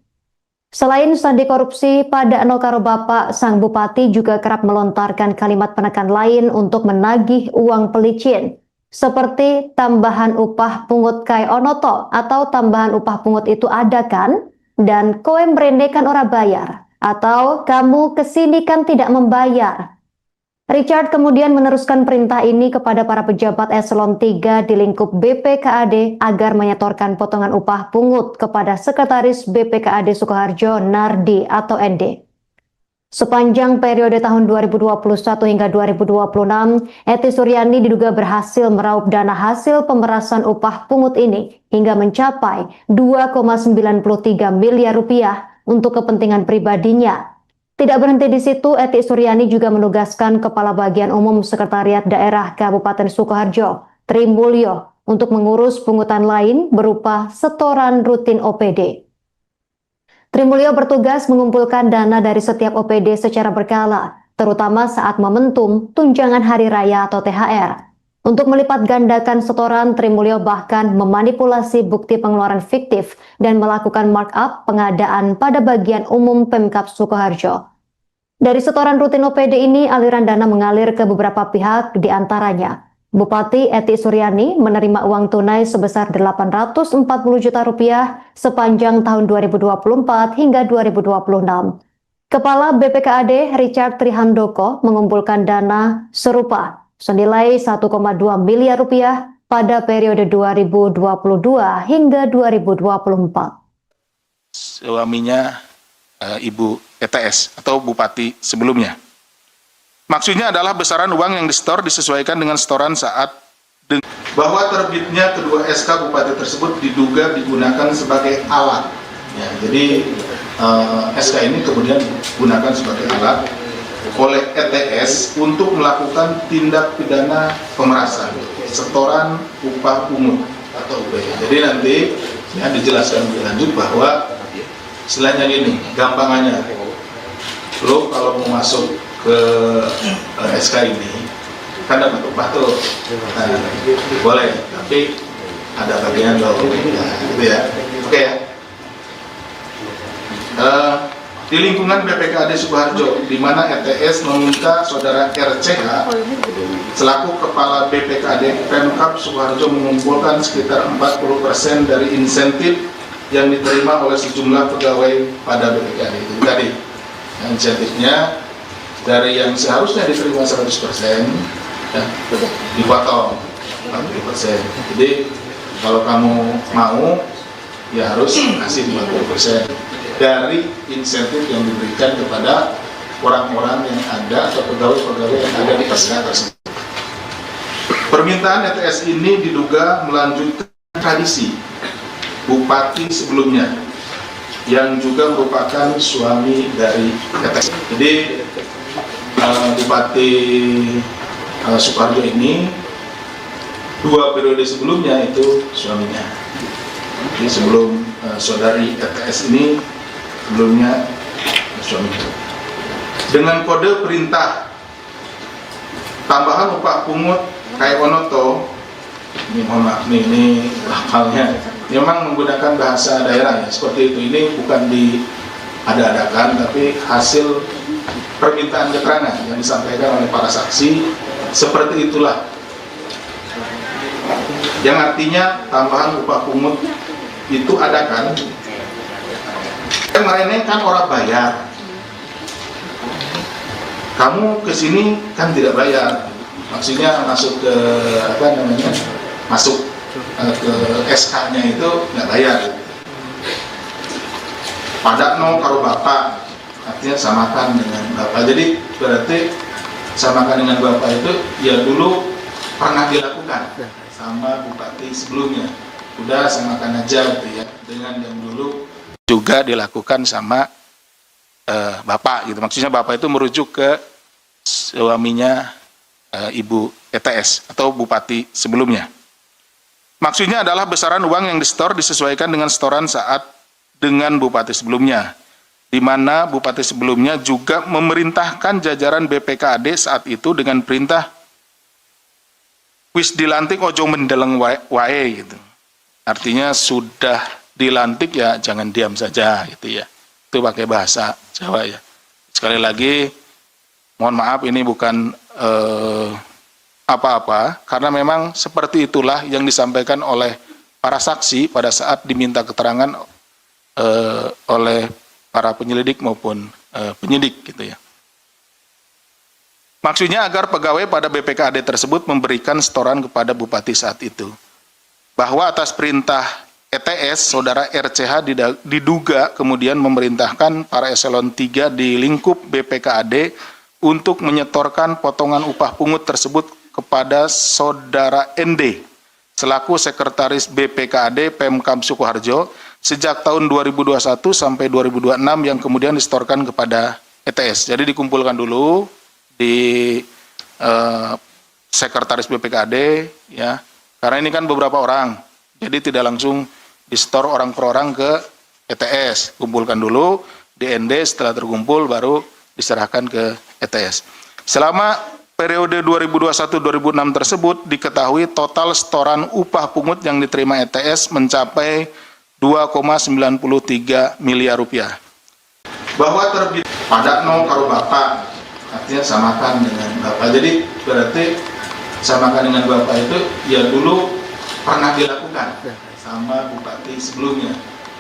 Speaker 1: Selain sandi korupsi, pada Eno Karo Bapak, sang bupati juga kerap melontarkan kalimat penekan lain untuk menagih uang pelicin, seperti tambahan upah pungut kai onoto atau tambahan upah pungut itu ada kan? Dan koe mrene kan ora bayar, atau kamu kesini kan tidak membayar. Richard kemudian meneruskan perintah ini kepada para pejabat eselon 3 di lingkup BPKAD agar menyetorkan potongan upah pungut kepada Sekretaris BPKAD Sukoharjo Nardi atau ND. Sepanjang periode tahun 2021 hingga 2026, Eti Suryani diduga berhasil meraup dana hasil pemerasan upah pungut ini hingga mencapai 2,93 miliar rupiah untuk kepentingan pribadinya. Tidak berhenti di situ, Eti Suryani juga menugaskan Kepala Bagian Umum Sekretariat Daerah Kabupaten Sukoharjo, Tri Mulyo, untuk mengurus pungutan lain berupa setoran rutin OPD. Tri Mulyo bertugas mengumpulkan dana dari setiap OPD secara berkala, terutama saat momentum tunjangan hari raya atau THR. Untuk melipat gandakan setoran, Tri Mulyo bahkan memanipulasi bukti pengeluaran fiktif dan melakukan markup pengadaan pada bagian umum Pemkab Sukoharjo. Dari setoran rutin OPD ini, aliran dana mengalir ke beberapa pihak, diantaranya Bupati Eti Suryani menerima uang tunai sebesar 840 juta rupiah sepanjang tahun 2024 hingga 2026. Kepala BPKAD Richard Trihandoko mengumpulkan dana serupa senilai 1,2 miliar rupiah pada periode 2022 hingga 2024.
Speaker 2: Suaminya Ibu ETS atau Bupati sebelumnya. Maksudnya adalah besaran uang yang disetor disesuaikan dengan setoran saat bahwa terbitnya kedua SK Bupati tersebut diduga digunakan sebagai alat. Ya, jadi SK ini kemudian digunakan sebagai alat oleh ETS untuk melakukan tindak pidana pemerasan, setoran upah pungut atau UPY. Jadi nanti ya dijelaskan lebih lanjut bahwa istilahnya ini, gampangannya, lo kalau mau masuk ke SK ini kan dapat upah tuh, nah, boleh, tapi ada bagian lo, nah, gitu ya, oke ya. Di lingkungan BPKAD Sukoharjo, di mana ETS meminta saudara RCH selaku Kepala BPKAD Pemkab Sukoharjo mengumpulkan sekitar 40% dari insentif yang diterima oleh sejumlah pegawai pada BPKAD itu tadi. Insentifnya dari yang seharusnya diterima 100%, ya, dipotong 40%. Jadi kalau kamu mau, ya harus kasih 40% dari insentif yang diberikan kepada orang-orang yang ada atau pegawai-pegawai yang ada di SK tersebut. Permintaan ETS ini diduga melanjutkan tradisi Bupati sebelumnya yang juga merupakan suami dari ETS. Jadi Bupati Sukoharjo ini 2 periode sebelumnya itu suaminya. Jadi sebelum saudari ETS ini sebelumnya suami. Dengan kode perintah tambahan upah pungut kai onoto, ini mohon maaf nih, ini lafalnya memang menggunakan bahasa daerah ya, seperti itu. Ini bukan diada-adakan, tapi hasil permintaan keterangan yang disampaikan oleh para saksi, seperti itulah. Yang artinya tambahan upah pungut itu ada kan? Kemarin kan orang bayar, kamu kesini kan tidak bayar, maksudnya masuk ke apa namanya, masuk ke SK-nya itu nggak bayar. Pada no karo bapak, artinya samakan dengan bapak. Jadi berarti samakan dengan bapak itu ya dulu pernah dilakukan. sama bupati sebelumnya. Udah samakan aja gitu ya, dengan yang dulu juga dilakukan sama bapak gitu. Maksudnya bapak itu merujuk ke suaminya Ibu ETS atau bupati sebelumnya. Maksudnya adalah besaran uang yang disetor disesuaikan dengan setoran saat dengan bupati sebelumnya, di mana bupati sebelumnya juga memerintahkan jajaran BPKAD saat itu dengan perintah wis dilantik ojo mendeleng wae gitu. Artinya sudah dilantik ya jangan diam saja gitu ya. Itu pakai bahasa Jawa ya. Sekali lagi mohon maaf ini bukan apa-apa karena memang seperti itulah yang disampaikan oleh para saksi pada saat diminta keterangan oleh para penyelidik maupun penyidik gitu ya. Maksudnya agar pegawai pada BPKAD tersebut memberikan setoran kepada bupati saat itu. Bahwa atas perintah ETS, saudara RCH diduga kemudian memerintahkan para eselon 3 di lingkup BPKAD untuk menyetorkan potongan upah pungut tersebut kepada saudara ND selaku sekretaris BPKAD Pemkab Sukoharjo sejak tahun 2021 sampai 2026 yang kemudian disetorkan kepada ETS. Jadi dikumpulkan dulu di sekretaris BPKAD ya. Karena ini kan beberapa orang, jadi tidak langsung disetor orang per orang ke ETS. Kumpulkan dulu di ND, setelah terkumpul baru diserahkan ke ETS. Selama periode 2021-2006 tersebut diketahui total setoran upah pungut yang diterima ETS mencapai 2,93 miliar rupiah. Bahwa terbit pada no karo bapak, artinya samakan dengan bapak. Jadi berarti samakan dengan bapak itu ya dulu pernah dilakukan sama bupati sebelumnya.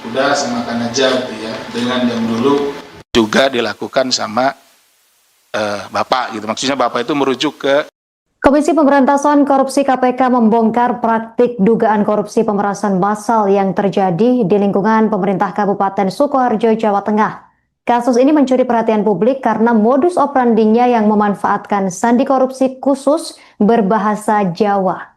Speaker 2: Udah samakan aja gitu ya, dengan yang dulu juga dilakukan sama bapak gitu. Maksudnya bapak itu merujuk ke
Speaker 1: Komisi Pemberantasan Korupsi KPK membongkar praktik dugaan korupsi pemerasan massal yang terjadi di lingkungan pemerintah Kabupaten Sukoharjo, Jawa Tengah. Kasus ini mencuri perhatian publik karena modus operandinya yang memanfaatkan sandi korupsi khusus berbahasa Jawa.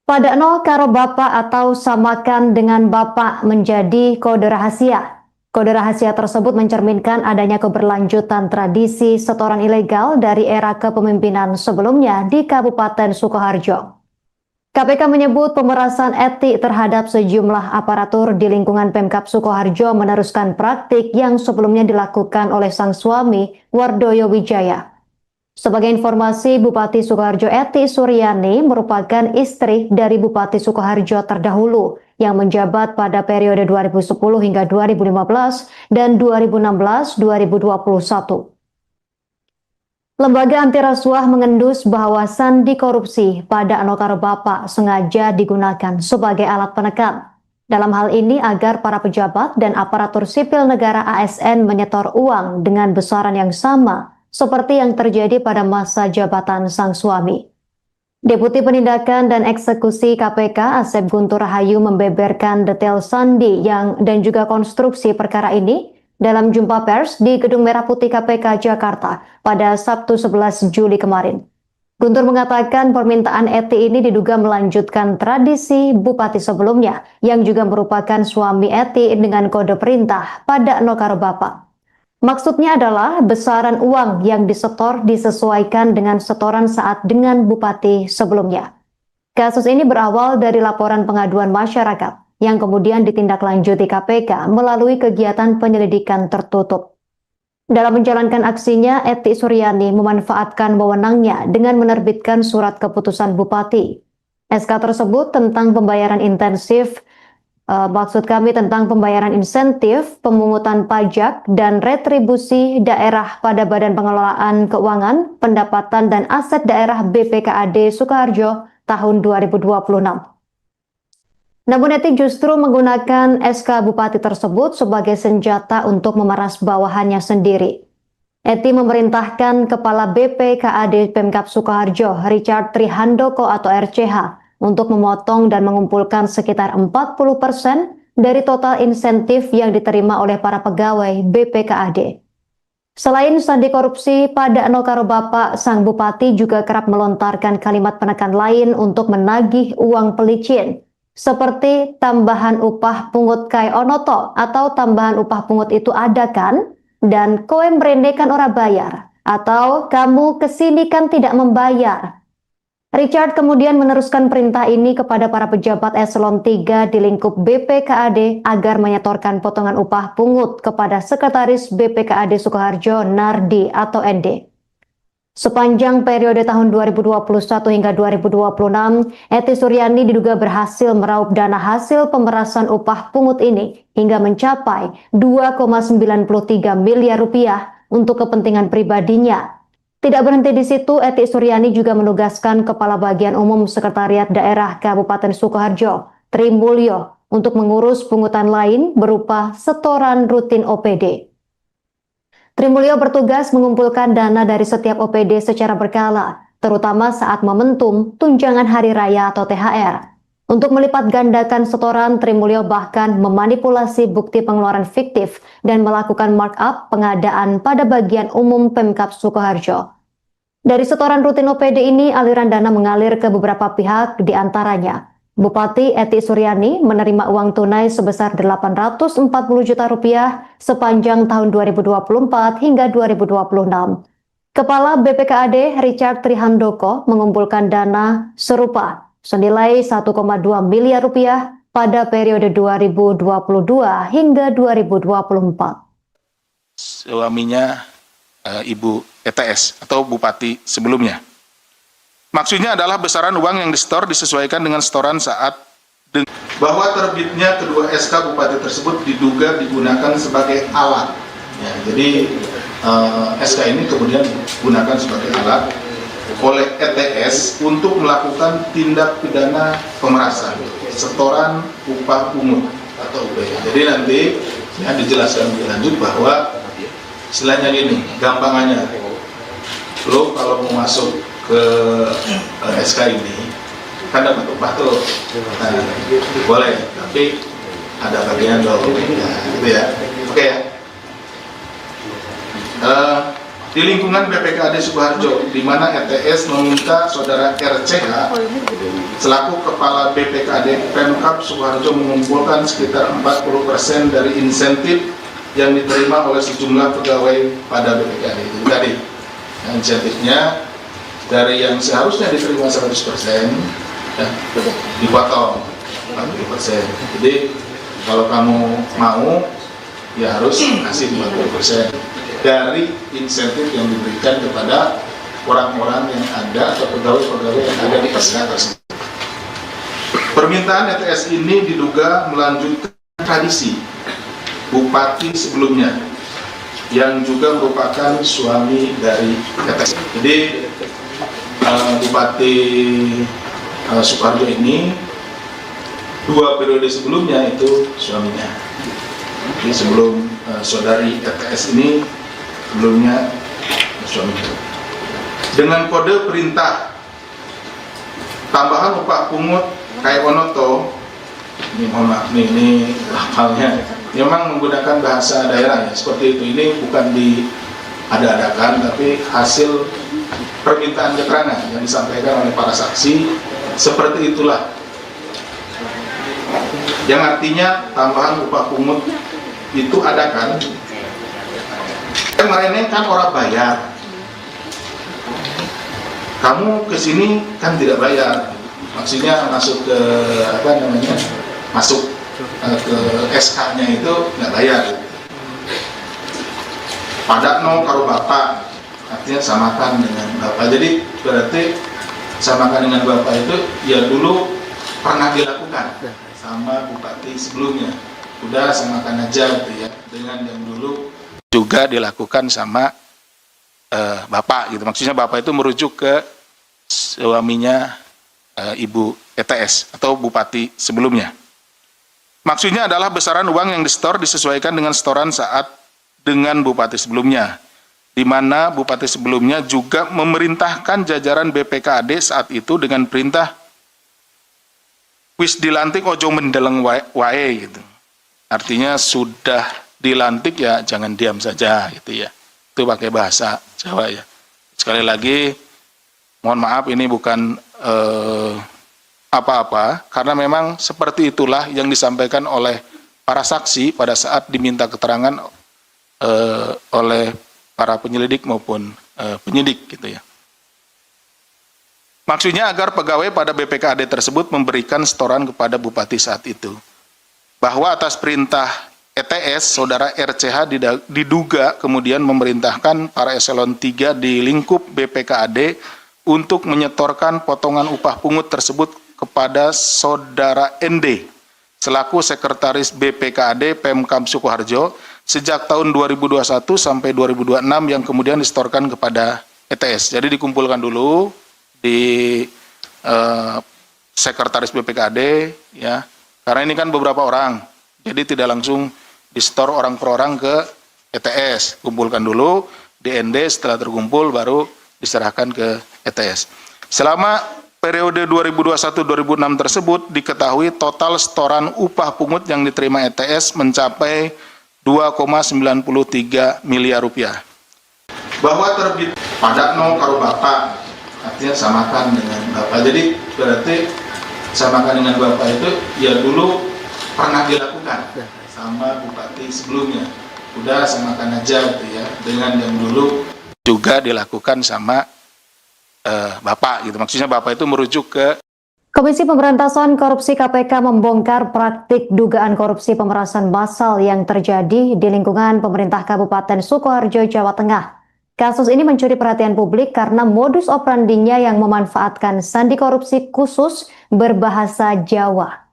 Speaker 1: Padakno karo bapak atau samakan dengan bapak menjadi kode rahasia. Kode rahasia tersebut mencerminkan adanya keberlanjutan tradisi setoran ilegal dari era kepemimpinan sebelumnya di Kabupaten Sukoharjo. KPK menyebut pemerasan etik terhadap sejumlah aparatur di lingkungan Pemkab Sukoharjo meneruskan praktik yang sebelumnya dilakukan oleh sang suami, Wardoyo Wijaya. Sebagai informasi, Bupati Sukoharjo Eti Suryani merupakan istri dari Bupati Sukoharjo terdahulu yang menjabat pada periode 2010 hingga 2015 dan 2016-2021. Lembaga anti rasuah mengendus bahwa sandi korupsi pada Anokaro Bapak sengaja digunakan sebagai alat penekan. Dalam hal ini agar para pejabat dan aparatur sipil negara ASN menyetor uang dengan besaran yang sama seperti yang terjadi pada masa jabatan sang suami. Deputi Penindakan dan Eksekusi KPK Asep Guntur Rahayu membeberkan detail sandi dan juga konstruksi perkara ini dalam jumpa pers di Gedung Merah Putih KPK Jakarta pada Sabtu 11 Juli kemarin. Guntur mengatakan permintaan Eti ini diduga melanjutkan tradisi bupati sebelumnya yang juga merupakan suami Eti dengan kode perintah pada Nokaro Bapak. Maksudnya adalah besaran uang yang disetor disesuaikan dengan setoran saat dengan bupati sebelumnya. Kasus ini berawal dari laporan pengaduan masyarakat yang kemudian ditindaklanjuti KPK melalui kegiatan penyelidikan tertutup. Dalam menjalankan aksinya, Eti Suryani memanfaatkan wewenangnya dengan menerbitkan surat keputusan bupati. SK tersebut tentang pembayaran intensif, tentang pembayaran insentif, pemungutan pajak, dan retribusi daerah pada Badan Pengelolaan Keuangan, Pendapatan dan Aset Daerah BPKAD Sukoharjo tahun 2026. Namun Eti justru menggunakan SK Bupati tersebut sebagai senjata untuk memeras bawahannya sendiri. Eti memerintahkan Kepala BPKAD Pemkab Sukoharjo, Richard Trihandoko atau RCH, untuk memotong dan mengumpulkan sekitar 40% dari total insentif yang diterima oleh para pegawai BPKAD. Selain sandi korupsi, pada Eno karo Bapak, sang bupati juga kerap melontarkan kalimat penekan lain untuk menagih uang pelicin, seperti tambahan upah pungut kai onoto atau tambahan upah pungut itu ada kan? Dan kowe mrene kan ora bayar, atau kamu kesini kan tidak membayar. Richard kemudian meneruskan perintah ini kepada para pejabat eselon 3 di lingkup BPKAD agar menyetorkan potongan upah pungut kepada Sekretaris BPKAD Sukoharjo Nardi atau ND. Sepanjang periode tahun 2021 hingga 2026, Eti Suryani diduga berhasil meraup dana hasil pemerasan upah pungut ini hingga mencapai 2,93 miliar rupiah untuk kepentingan pribadinya. Tidak berhenti di situ, Eti Suryani juga menugaskan Kepala Bagian Umum Sekretariat Daerah Kabupaten Sukoharjo, Tri Mulyo, untuk mengurus pungutan lain berupa setoran rutin OPD. Tri Mulyo bertugas mengumpulkan dana dari setiap OPD secara berkala, terutama saat momentum tunjangan hari raya atau THR. Untuk melipat gandakan setoran, Tri Mulyo bahkan memanipulasi bukti pengeluaran fiktif dan melakukan markup pengadaan pada bagian umum Pemkab Sukoharjo. Dari setoran rutin OPD ini, aliran dana mengalir ke beberapa pihak, di antaranya Bupati Eti Suryani menerima uang tunai sebesar 840 juta rupiah sepanjang tahun 2024 hingga 2026. Kepala BPKAD Richard Trihandoko mengumpulkan dana serupa senilai 1,2 miliar rupiah pada periode 2022 hingga 2024.
Speaker 2: Suaminya Ibu ETS atau Bupati sebelumnya. Maksudnya adalah besaran uang yang disetor disesuaikan dengan setoran saat bahwa terbitnya kedua SK Bupati tersebut diduga digunakan sebagai alat. Ya, jadi SK ini kemudian digunakan sebagai alat oleh ETS untuk melakukan tindak pidana pemerasan, setoran upah pungut atau UPH. Jadi nanti ya, dijelaskan lebih lanjut bahwa istilahnya gini, gampangannya, lo kalau mau masuk ke SK ini kan dapat upah tuh, nah, boleh, tapi ada bagian lo, ya, gitu ya, oke ya. Di lingkungan BPKAD Sukoharjo, di mana ETS meminta saudara RCH selaku Kepala BPKAD Pemkab Sukoharjo mengumpulkan sekitar 40% dari insentif yang diterima oleh sejumlah pegawai pada BPKAD itu tadi. Nah, insentifnya dari yang seharusnya diterima 100% ya, dipotong 40%. Jadi kalau kamu mau ya harus kasih 50% dari insentif yang diberikan kepada orang-orang yang ada atau pegawai-pegawai yang ada di SK tersebut. Permintaan ETS ini diduga melanjutkan tradisi Bupati sebelumnya yang juga merupakan suami dari ETS. Jadi Bupati Sukoharjo ini 2 periode sebelumnya itu suaminya. Jadi sebelum saudari ETS ini sebelumnya suaminya. Dengan kode perintah tambahan upah pungut kai onoto, ini mohon maaf ini hafalnya. Memang menggunakan bahasa daerah ya, seperti itu. Ini bukan diada-adakan, tapi hasil permintaan keterangan yang disampaikan oleh para saksi, seperti itulah. Yang artinya tambahan upah pungut itu ada kan? Kemarin kan orang bayar, kamu kesini kan tidak bayar, maksudnya masuk ke apa namanya, masuk ke SK-nya itu nggak bayar. Pada no karo bapak, artinya samakan dengan bapak. Jadi berarti samakan dengan bapak itu ya dulu pernah dilakukan sama bupati sebelumnya. Udah samakan aja gitu ya, dengan yang dulu juga dilakukan sama bapak gitu. Maksudnya bapak itu merujuk ke suaminya Ibu ETS atau bupati sebelumnya. Maksudnya adalah besaran uang yang disetor disesuaikan dengan setoran saat dengan bupati sebelumnya, di mana bupati sebelumnya juga memerintahkan jajaran BPKAD saat itu dengan perintah wis dilantik ojo mendeleng wae gitu. Artinya sudah dilantik ya jangan diam saja gitu ya. Itu pakai bahasa Jawa ya. Sekali lagi, mohon maaf ini bukan apa-apa, karena memang seperti itulah yang disampaikan oleh para saksi pada saat diminta keterangan oleh para penyelidik maupun penyidik gitu ya. Maksudnya agar pegawai pada BPKAD tersebut memberikan setoran kepada Bupati saat itu. Bahwa atas perintah ETS, Saudara RCH diduga kemudian memerintahkan para eselon 3 di lingkup BPKAD untuk menyetorkan potongan upah pungut tersebut kepada Saudara ND, selaku Sekretaris BPKAD Pemkab Sukoharjo sejak tahun 2021 sampai 2026 yang kemudian disetorkan kepada ETS. Jadi dikumpulkan dulu di Sekretaris BPKAD ya, karena ini kan beberapa orang, jadi tidak langsung disetor orang per orang ke ETS, kumpulkan dulu di ND, setelah terkumpul baru diserahkan ke ETS. Selama periode 2021-2006 tersebut diketahui total setoran upah pungut yang diterima ETS mencapai 2,93 miliar rupiah. Bahwa terbit pada no karo bapak, artinya samakan dengan bapak. Jadi berarti samakan dengan bapak itu ya dulu pernah dilakukan sama bupati sebelumnya. Udah samakan aja gitu ya, dengan yang dulu juga dilakukan sama bapak gitu. Maksudnya bapak itu merujuk ke
Speaker 1: Komisi Pemberantasan Korupsi KPK membongkar praktik dugaan korupsi pemerasan massal yang terjadi di lingkungan pemerintah Kabupaten Sukoharjo, Jawa Tengah. Kasus ini mencuri perhatian publik karena modus operandinya yang memanfaatkan sandi korupsi khusus berbahasa Jawa.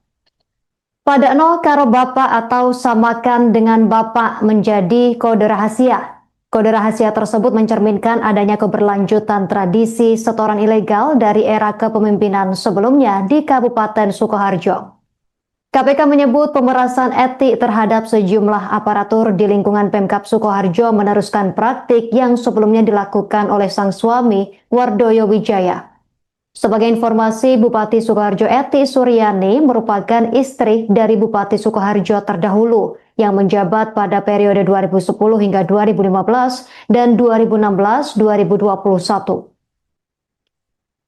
Speaker 1: Padakno karo bapak atau samakan dengan bapak menjadi kode rahasia. Kode rahasia tersebut mencerminkan adanya keberlanjutan tradisi setoran ilegal dari era kepemimpinan sebelumnya di Kabupaten Sukoharjo. KPK menyebut pemerasan etik terhadap sejumlah aparatur di lingkungan Pemkab Sukoharjo meneruskan praktik yang sebelumnya dilakukan oleh sang suami, Wardoyo Wijaya. Sebagai informasi, Bupati Sukoharjo Eti Suryani merupakan istri dari Bupati Sukoharjo terdahulu yang menjabat pada periode 2010 hingga 2015 dan 2016-2021.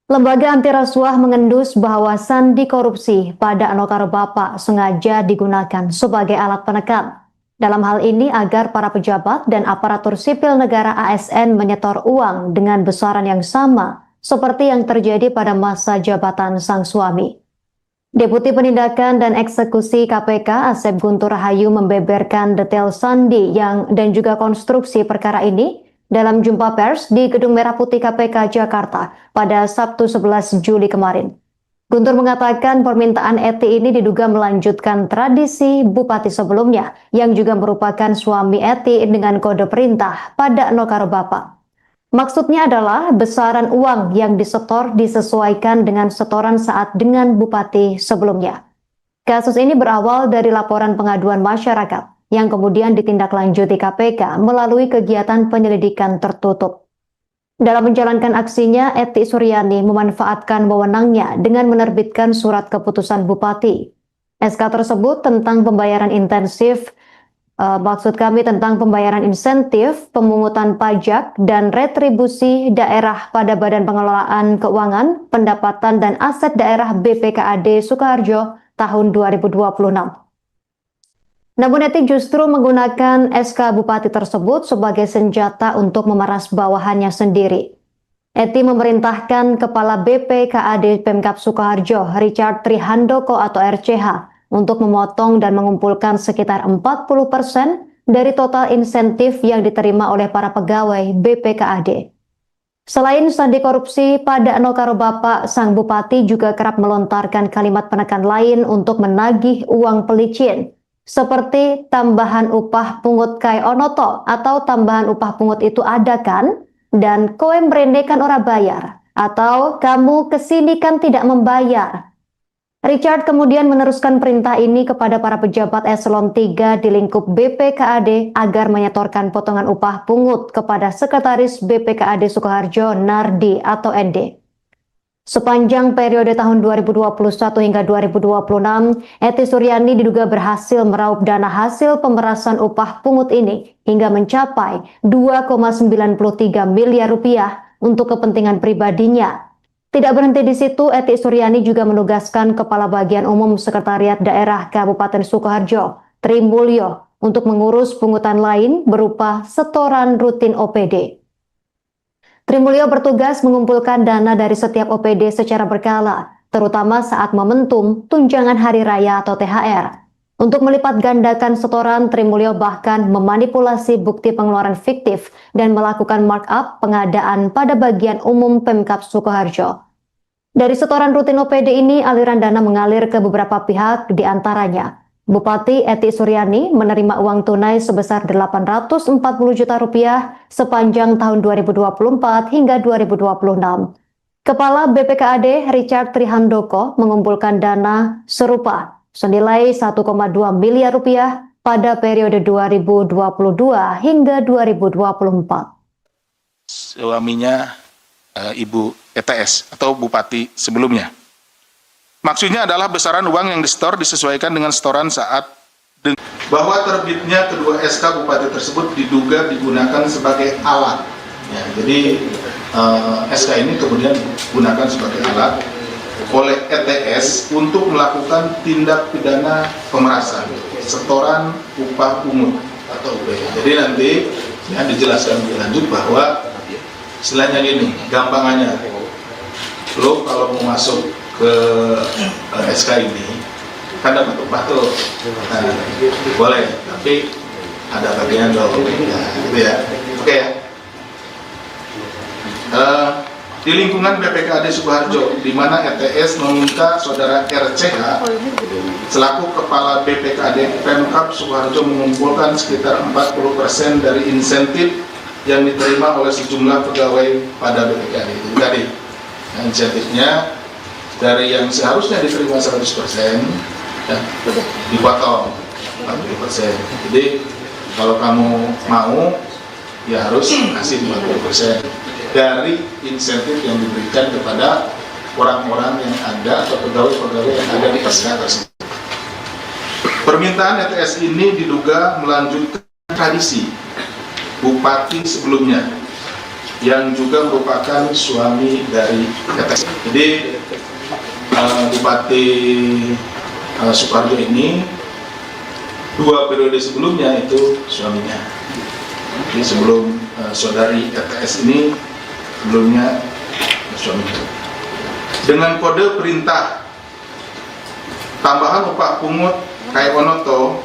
Speaker 1: Lembaga anti rasuah mengendus bahwa sandi korupsi pada Anokaro Bapak sengaja digunakan sebagai alat penekan. Dalam hal ini agar para pejabat dan aparatur sipil negara ASN menyetor uang dengan besaran yang sama seperti yang terjadi pada masa jabatan sang suami. Deputi Penindakan dan Eksekusi KPK Asep Guntur Rahayu membeberkan detail sandi dan juga konstruksi perkara ini dalam jumpa pers di Gedung Merah Putih KPK Jakarta pada Sabtu 11 Juli kemarin. Guntur mengatakan permintaan Eti ini diduga melanjutkan tradisi bupati sebelumnya yang juga merupakan suami Eti dengan kode perintah pada Nokaro Bapak. Maksudnya adalah besaran uang yang disetor disesuaikan dengan setoran saat dengan bupati sebelumnya. Kasus ini berawal dari laporan pengaduan masyarakat yang kemudian ditindaklanjuti KPK melalui kegiatan penyelidikan tertutup. Dalam menjalankan aksinya, Eti Suryani memanfaatkan wewenangnya dengan menerbitkan surat keputusan bupati. SK tersebut tentang pembayaran intensif, tentang pembayaran insentif, pemungutan pajak, dan retribusi daerah pada Badan Pengelolaan Keuangan, Pendapatan dan Aset Daerah BPKAD Sukoharjo tahun 2026. Namun Eti justru menggunakan SK Bupati tersebut sebagai senjata untuk memeras bawahannya sendiri. Eti memerintahkan Kepala BPKAD Pemkab Sukoharjo, Richard Trihandoko atau RCH, untuk memotong dan mengumpulkan sekitar 40% dari total insentif yang diterima oleh para pegawai BPKAD. Selain sandi korupsi pada Nokaro Bapak, sang bupati juga kerap melontarkan kalimat penekan lain untuk menagih uang pelicin, seperti tambahan upah pungut kai onoto atau tambahan upah pungut itu ada kan? Dan kowe mrene kan ora bayar, atau kamu kesini kan tidak membayar. Richard kemudian meneruskan perintah ini kepada para pejabat eselon 3 di lingkup BPKAD agar menyetorkan potongan upah pungut kepada Sekretaris BPKAD Sukoharjo Nardi atau ND. Sepanjang periode tahun 2021 hingga 2026, Eti Suryani diduga berhasil meraup dana hasil pemerasan upah pungut ini hingga mencapai 2,93 miliar rupiah untuk kepentingan pribadinya. Tidak berhenti di situ, Eti Suryani juga menugaskan Kepala Bagian Umum Sekretariat Daerah Kabupaten Sukoharjo, Tri Mulyo, untuk mengurus pungutan lain berupa setoran rutin OPD. Tri Mulyo bertugas mengumpulkan dana dari setiap OPD secara berkala, terutama saat momentum tunjangan hari raya atau THR. Untuk melipat gandakan setoran, Tri Mulyo bahkan memanipulasi bukti pengeluaran fiktif dan melakukan markup pengadaan pada bagian umum Pemkab Sukoharjo. Dari setoran rutin OPD ini, aliran dana mengalir ke beberapa pihak, diantaranya Bupati Eti Suryani menerima uang tunai sebesar 840 juta rupiah sepanjang tahun 2024 hingga 2026. Kepala BPKAD Richard Trihandoko mengumpulkan dana serupa senilai 1,2 miliar rupiah pada periode 2022 hingga 2024.
Speaker 2: Suaminya Ibu ETS atau Bupati sebelumnya. Maksudnya adalah besaran uang yang disetor disesuaikan dengan setoran saat bahwa terbitnya kedua SK Bupati tersebut diduga digunakan sebagai alat. Ya, jadi SK ini kemudian digunakan sebagai alat oleh ETS untuk melakukan tindak pidana pemerasan, setoran upah pungut atau UP. Jadi nanti ya dijelaskan lebih lanjut bahwa istilahnya gini, gampangannya, lo kalau mau masuk ke SK ini kan dapat upah tuh, nah, boleh, tapi ada bagian dong, nah, gitu ya, oke ya. Di lingkungan BPKAD Sukoharjo, di mana ETS meminta saudara RCH selaku kepala BPKAD Pemkab Sukoharjo mengumpulkan sekitar 40% dari insentif yang diterima oleh sejumlah pegawai pada BPKAD itu tadi. Nah, insentifnya dari yang seharusnya diterima 100% ya, dipotong 40%. Jadi kalau kamu mau ya harus kasih 40% dari insentif yang diberikan kepada orang-orang yang ada atau pegawai-pegawai yang ada di SK tersebut. Permintaan ETS ini diduga melanjutkan tradisi Bupati sebelumnya yang juga merupakan suami dari ETS. Jadi Bupati Sukoharjo ini 2 periode sebelumnya itu suaminya. Jadi sebelum saudari ETS ini sebelumnya suaminya. Dengan kode perintah tambahan upah pungut kayak onoto,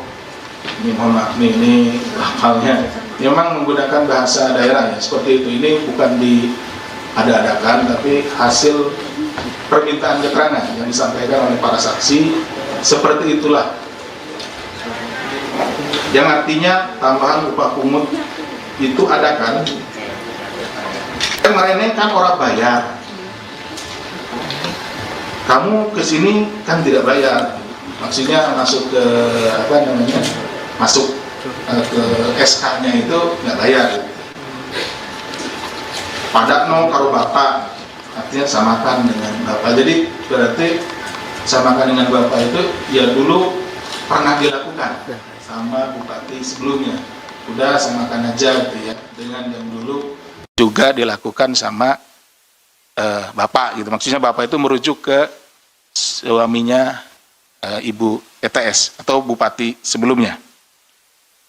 Speaker 2: ini mohon maaf ini hafalnya, memang menggunakan bahasa daerah ya, seperti itu. Ini bukan diada-adakan, tapi hasil permintaan keterangan yang disampaikan oleh para saksi, seperti itulah. Yang artinya tambahan upah pungut itu ada kan? Kemarin kan orang bayar, kamu kesini kan tidak bayar, maksudnya masuk ke apa namanya, masuk ke SK-nya itu nggak bayar. Padakno karo bapak, artinya samakan dengan bapak. Jadi berarti samakan dengan bapak itu ya dulu pernah dilakukan sama bupati sebelumnya. Udah samakan aja gitu ya, dengan yang dulu juga dilakukan sama bapak gitu. Maksudnya bapak itu merujuk ke suaminya Ibu ETS atau bupati sebelumnya.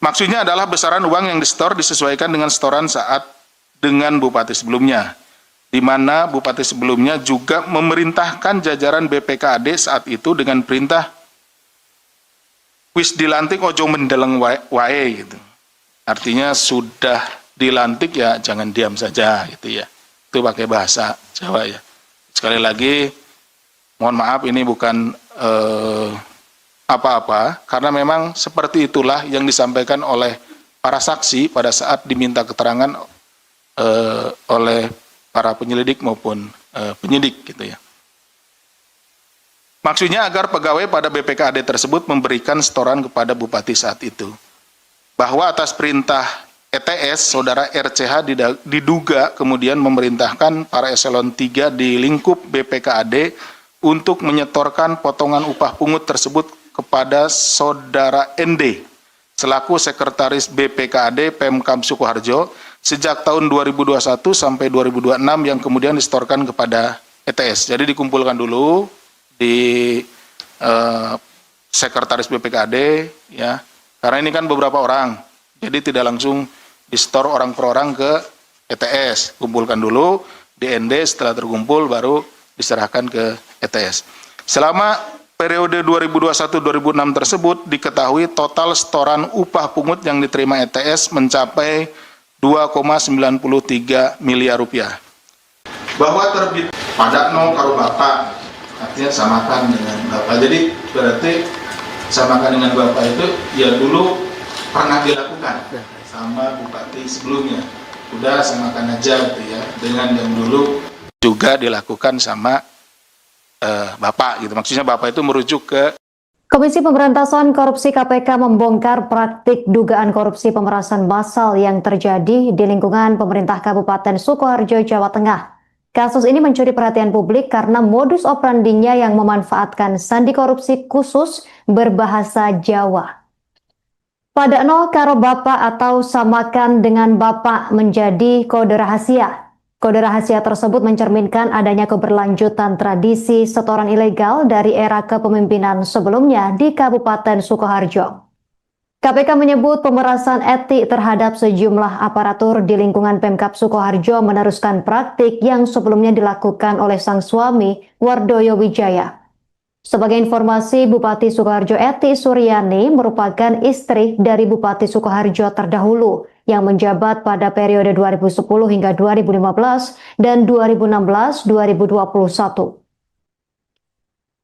Speaker 2: Maksudnya adalah besaran uang yang disetor disesuaikan dengan setoran saat dengan bupati sebelumnya, di mana bupati sebelumnya juga memerintahkan jajaran BPKAD saat itu dengan perintah wis dilantik ojo mendeleng wae gitu. Artinya sudah dilantik ya jangan diam saja gitu ya. Itu pakai bahasa Jawa ya. Sekali lagi mohon maaf ini bukan apa-apa, karena memang seperti itulah yang disampaikan oleh para saksi pada saat diminta keterangan oleh para penyelidik maupun penyidik gitu ya. Maksudnya agar pegawai pada BPKAD tersebut memberikan setoran kepada bupati saat itu, bahwa atas perintah ETS, saudara RCH diduga kemudian memerintahkan para eselon 3 di lingkup BPKAD untuk menyetorkan potongan upah pungut tersebut kepada saudara ND selaku Sekretaris BPKAD Pemkab Sukoharjo sejak tahun 2021 sampai 2026 yang kemudian disetorkan kepada ETS. Jadi dikumpulkan dulu di Sekretaris BPKAD, ya, karena ini kan beberapa orang, jadi tidak langsung disetor orang per orang ke ETS. Kumpulkan dulu di ND, setelah terkumpul baru diserahkan ke ETS. Selama periode 2021-2006 tersebut diketahui total setoran upah pungut yang diterima ETS mencapai 2,93 miliar rupiah. Bahwa terbit pada no karo bapak, artinya samakan dengan bapak. Jadi berarti samakan dengan bapak itu ya dulu pernah dilakukan sama bupati sebelumnya. Udah samakan aja gitu ya, dengan yang dulu juga dilakukan sama bapak gitu. Maksudnya bapak itu merujuk ke
Speaker 1: Komisi Pemberantasan Korupsi KPK membongkar praktik dugaan korupsi pemerasan massal yang terjadi di lingkungan pemerintah Kabupaten Sukoharjo, Jawa Tengah. Kasus ini mencuri perhatian publik karena modus operandinya yang memanfaatkan sandi korupsi khusus berbahasa Jawa. Padakno karo bapak atau samakan dengan bapak menjadi kode rahasia. Kode rahasia tersebut mencerminkan adanya keberlanjutan tradisi setoran ilegal dari era kepemimpinan sebelumnya di Kabupaten Sukoharjo. KPK menyebut pemerasan etik terhadap sejumlah aparatur di lingkungan Pemkab Sukoharjo meneruskan praktik yang sebelumnya dilakukan oleh sang suami, Wardoyo Wijaya. Sebagai informasi, Bupati Sukoharjo Eti Suryani merupakan istri dari Bupati Sukoharjo terdahulu yang menjabat pada periode 2010 hingga 2015 dan 2016-2021.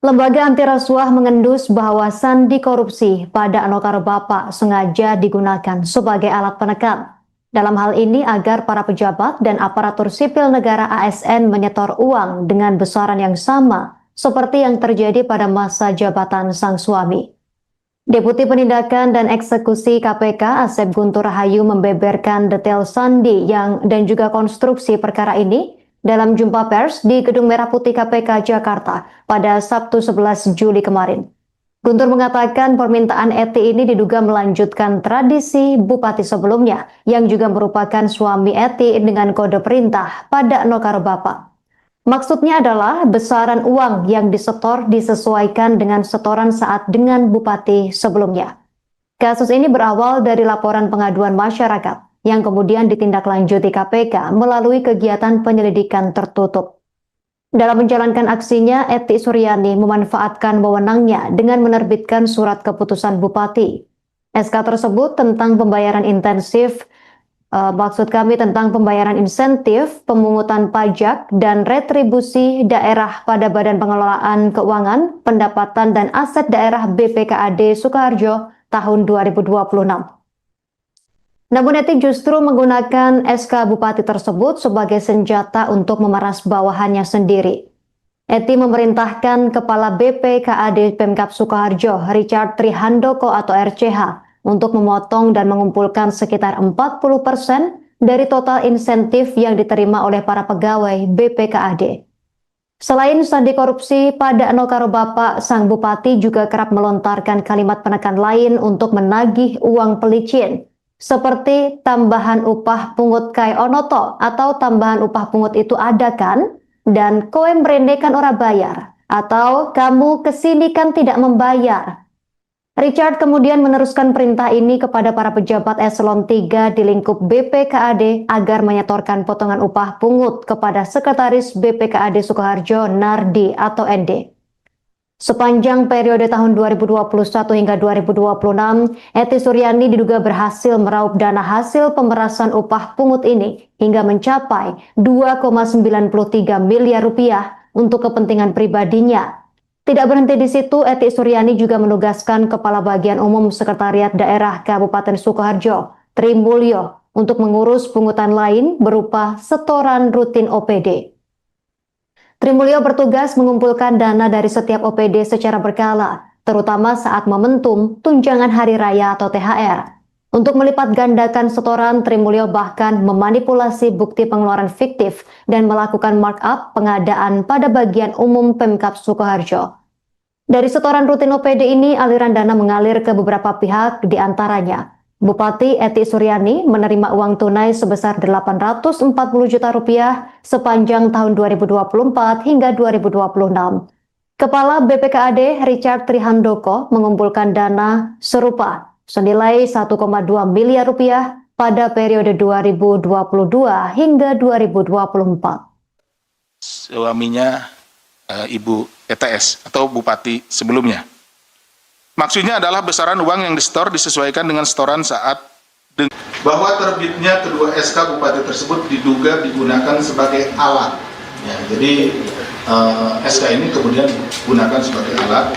Speaker 1: Lembaga anti rasuah mengendus bahwa sandi korupsi pada Anokaro Bapak sengaja digunakan sebagai alat penekan. Dalam hal ini agar para pejabat dan aparatur sipil negara ASN menyetor uang dengan besaran yang sama seperti yang terjadi pada masa jabatan sang suami. Deputi Penindakan dan Eksekusi KPK Asep Guntur Rahayu membeberkan detail sandi dan juga konstruksi perkara ini dalam jumpa pers di Gedung Merah Putih KPK Jakarta pada Sabtu 11 Juli kemarin. Guntur mengatakan permintaan Eti ini diduga melanjutkan tradisi bupati sebelumnya yang juga merupakan suami Eti dengan kode perintah pada Nokaro Bapak. Maksudnya adalah besaran uang yang disetor disesuaikan dengan setoran saat dengan bupati sebelumnya. Kasus ini berawal dari laporan pengaduan masyarakat yang kemudian ditindaklanjuti KPK melalui kegiatan penyelidikan tertutup. Dalam menjalankan aksinya, Eti Suryani memanfaatkan wewenangnya dengan menerbitkan surat keputusan bupati. SK tersebut tentang pembayaran intensif tentang pembayaran insentif, pemungutan pajak, dan retribusi daerah pada Badan Pengelolaan Keuangan, Pendapatan, dan Aset Daerah BPKAD Sukoharjo tahun 2026. Namun Eti justru menggunakan SK Bupati tersebut sebagai senjata untuk memeras bawahannya sendiri. Eti memerintahkan Kepala BPKAD Pemkab Sukoharjo, Richard Trihandoko atau RCH, untuk memotong dan mengumpulkan sekitar 40% dari total insentif yang diterima oleh para pegawai BPKAD. Selain sandi korupsi pada Nokaro Bapak, sang bupati juga kerap melontarkan kalimat penekan lain untuk menagih uang pelicin, seperti tambahan upah pungut kai onoto atau tambahan upah pungut itu ada kan? Dan koe mrene kan ora bayar, atau kamu kesini kan tidak membayar. Richard kemudian meneruskan perintah ini kepada para pejabat eselon 3 di lingkup BPKAD agar menyetorkan potongan upah pungut kepada Sekretaris BPKAD Sukoharjo Nardi atau ND. Sepanjang periode tahun 2021 hingga 2026, Eti Suryani diduga berhasil meraup dana hasil pemerasan upah pungut ini hingga mencapai 2,93 miliar rupiah untuk kepentingan pribadinya. Tidak berhenti di situ, Eti Suryani juga menugaskan Kepala Bagian Umum Sekretariat Daerah Kabupaten Sukoharjo, Tri Mulyo, untuk mengurus pungutan lain berupa setoran rutin OPD. Tri Mulyo bertugas mengumpulkan dana dari setiap OPD secara berkala, terutama saat momentum tunjangan hari raya atau THR. Untuk melipat gandakan setoran, Trimulyo bahkan memanipulasi bukti pengeluaran fiktif dan melakukan markup pengadaan pada bagian umum Pemkab Sukoharjo. Dari setoran rutin OPD ini, aliran dana mengalir ke beberapa pihak, di antaranya Bupati Eti Suryani menerima uang tunai sebesar 840 juta rupiah sepanjang tahun 2024 hingga 2026. Kepala BPKAD Richard Trihandoko mengumpulkan dana serupa senilai 1,2 miliar rupiah pada periode 2022 hingga 2024.
Speaker 2: Suaminya Ibu ETS atau Bupati sebelumnya. Maksudnya adalah besaran uang yang disetor disesuaikan dengan setoran saat bahwa terbitnya kedua SK Bupati tersebut diduga digunakan sebagai alat. Ya, jadi SK ini kemudian digunakan sebagai alat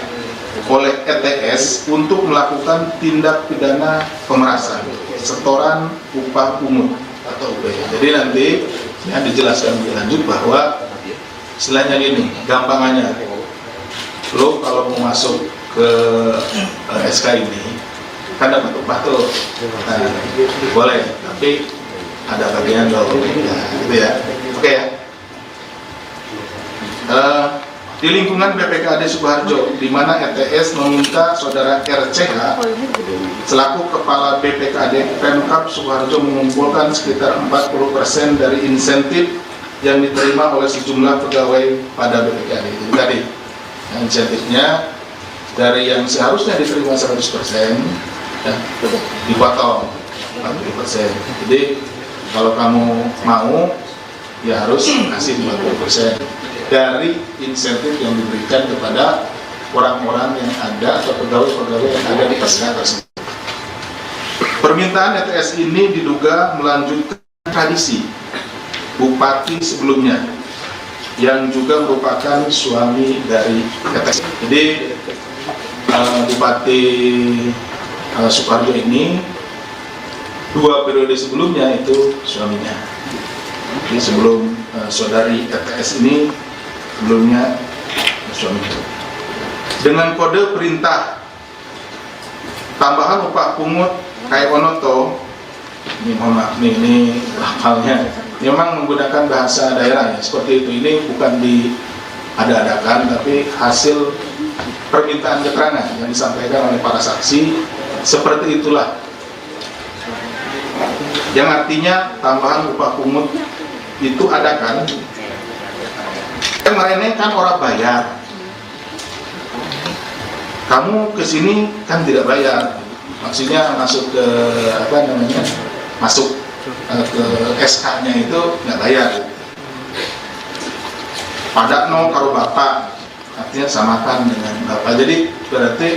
Speaker 2: oleh ETS untuk melakukan tindak pidana pemerasan, setoran upah pungut atau UPH. Jadi nanti ya dijelaskan lebih lanjut bahwa istilahnya gini, gampangannya, lo kalau mau masuk ke SK ini kan dapat upah tuh, nah, boleh, tapi ada bagian lo, ya, gitu ya, oke ya. Di lingkungan BPKAD Sukoharjo, di mana ETS meminta saudara RCH selaku kepala BPKAD Pemkab Sukoharjo mengumpulkan sekitar 40% dari insentif yang diterima oleh sejumlah pegawai pada BPKAD. Jadi tadi insentifnya dari yang seharusnya diterima 100% ya, dipotong 40%. Jadi kalau kamu mau ya harus kasih 50% dari insentif yang diberikan kepada orang-orang yang ada atau pegawai-pegawai yang ada di SK tersebut. Permintaan ETS ini diduga melanjutkan tradisi Bupati sebelumnya yang juga merupakan suami dari ETS. Jadi Bupati Sukoharjo ini 2 periode sebelumnya itu suaminya. Jadi sebelum saudari ETS ini sebelumnya suaminya. Dengan kode perintah tambahan upah pungut kayak Wonoto, ini mohon maaf nih, ini hafalnya memang menggunakan bahasa daerah ya, seperti itu. Ini bukan diada-adakan tapi hasil permintaan keterangan yang disampaikan oleh para saksi, seperti itulah. Yang artinya tambahan upah pungut itu ada kan, kemarin kan orang bayar, kamu kesini kan tidak bayar, maksudnya masuk ke masuk ke SK-nya itu nggak bayar. Pada no karo bapak, artinya samakan dengan bapak. Jadi berarti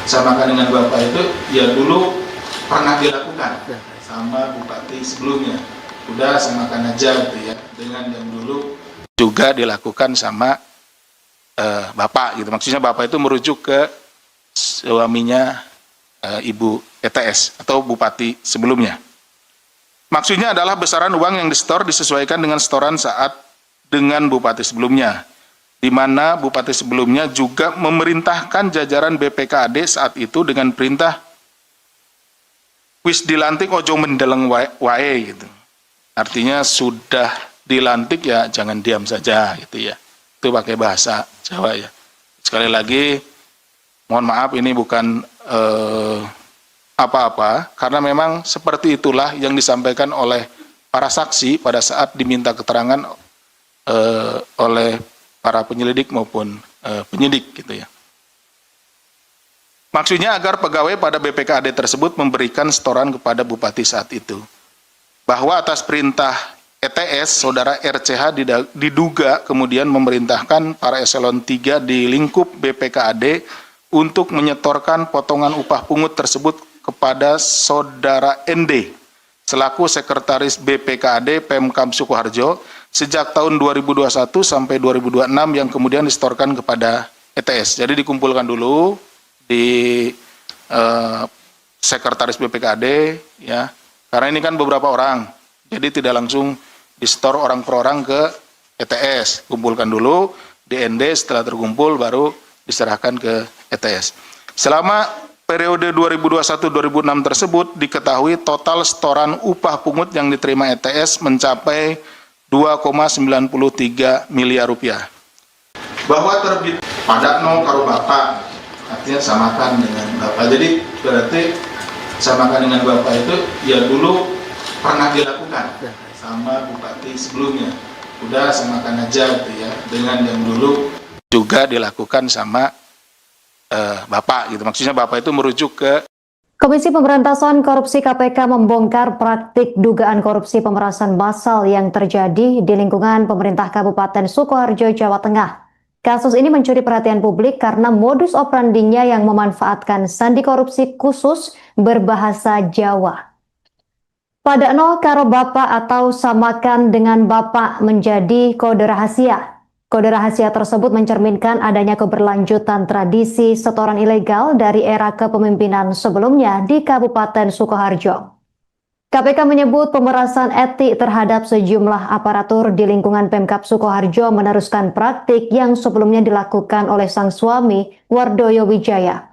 Speaker 2: samakan dengan bapak itu ya dulu pernah dilakukan sama bupati sebelumnya. Udah samakan aja gitu ya, dengan yang dulu juga dilakukan sama bapak gitu. Maksudnya bapak itu merujuk ke suaminya Ibu ETS atau Bupati sebelumnya. Maksudnya adalah besaran uang yang disetor disesuaikan dengan setoran saat dengan Bupati sebelumnya, di mana Bupati sebelumnya juga memerintahkan jajaran BPKAD saat itu dengan perintah wis dilantik ojo mendeleng wae gitu. Artinya sudah dilantik ya jangan diam saja gitu ya. Itu pakai bahasa Jawa ya. Sekali lagi mohon maaf ini bukan apa-apa, karena memang seperti itulah yang disampaikan oleh para saksi pada saat diminta keterangan oleh para penyelidik maupun penyidik gitu ya. Maksudnya agar pegawai pada BPKAD tersebut memberikan setoran kepada Bupati saat itu. Bahwa atas perintah ETS, saudara RCH diduga kemudian memerintahkan para eselon 3 di lingkup BPKAD untuk menyetorkan potongan upah pungut tersebut kepada saudara ND selaku sekretaris BPKAD Pemkab Sukoharjo sejak tahun 2021 sampai 2026 yang kemudian disetorkan kepada ETS. Jadi dikumpulkan dulu di sekretaris BPKAD ya. Karena ini kan beberapa orang, jadi tidak langsung disetor orang per orang ke ETS. Kumpulkan dulu di ND, setelah terkumpul baru diserahkan ke ETS. Selama periode 2021-2006 tersebut diketahui total setoran upah pungut yang diterima ETS mencapai 2,93 miliar rupiah. Bahwa terbit pada no karo bapak, artinya samakan dengan bapak. Jadi berarti samakan dengan bapak itu ya dulu pernah dilakukan sama bupati sebelumnya. Udah samakan aja gitu ya, dengan yang dulu juga dilakukan sama bapak gitu. Maksudnya bapak itu merujuk ke
Speaker 1: Komisi Pemberantasan Korupsi KPK membongkar praktik dugaan korupsi pemerasan massal yang terjadi di lingkungan pemerintah Kabupaten Sukoharjo, Jawa Tengah. Kasus ini mencuri perhatian publik karena modus operandinya yang memanfaatkan sandi korupsi khusus berbahasa Jawa. Pada no karo bapak atau samakan dengan bapak menjadi kode rahasia. Kode rahasia tersebut mencerminkan adanya keberlanjutan tradisi setoran ilegal dari era kepemimpinan sebelumnya di Kabupaten Sukoharjo. KPK menyebut pemerasan etik terhadap sejumlah aparatur di lingkungan Pemkab Sukoharjo meneruskan praktik yang sebelumnya dilakukan oleh sang suami, Wardoyo Wijaya.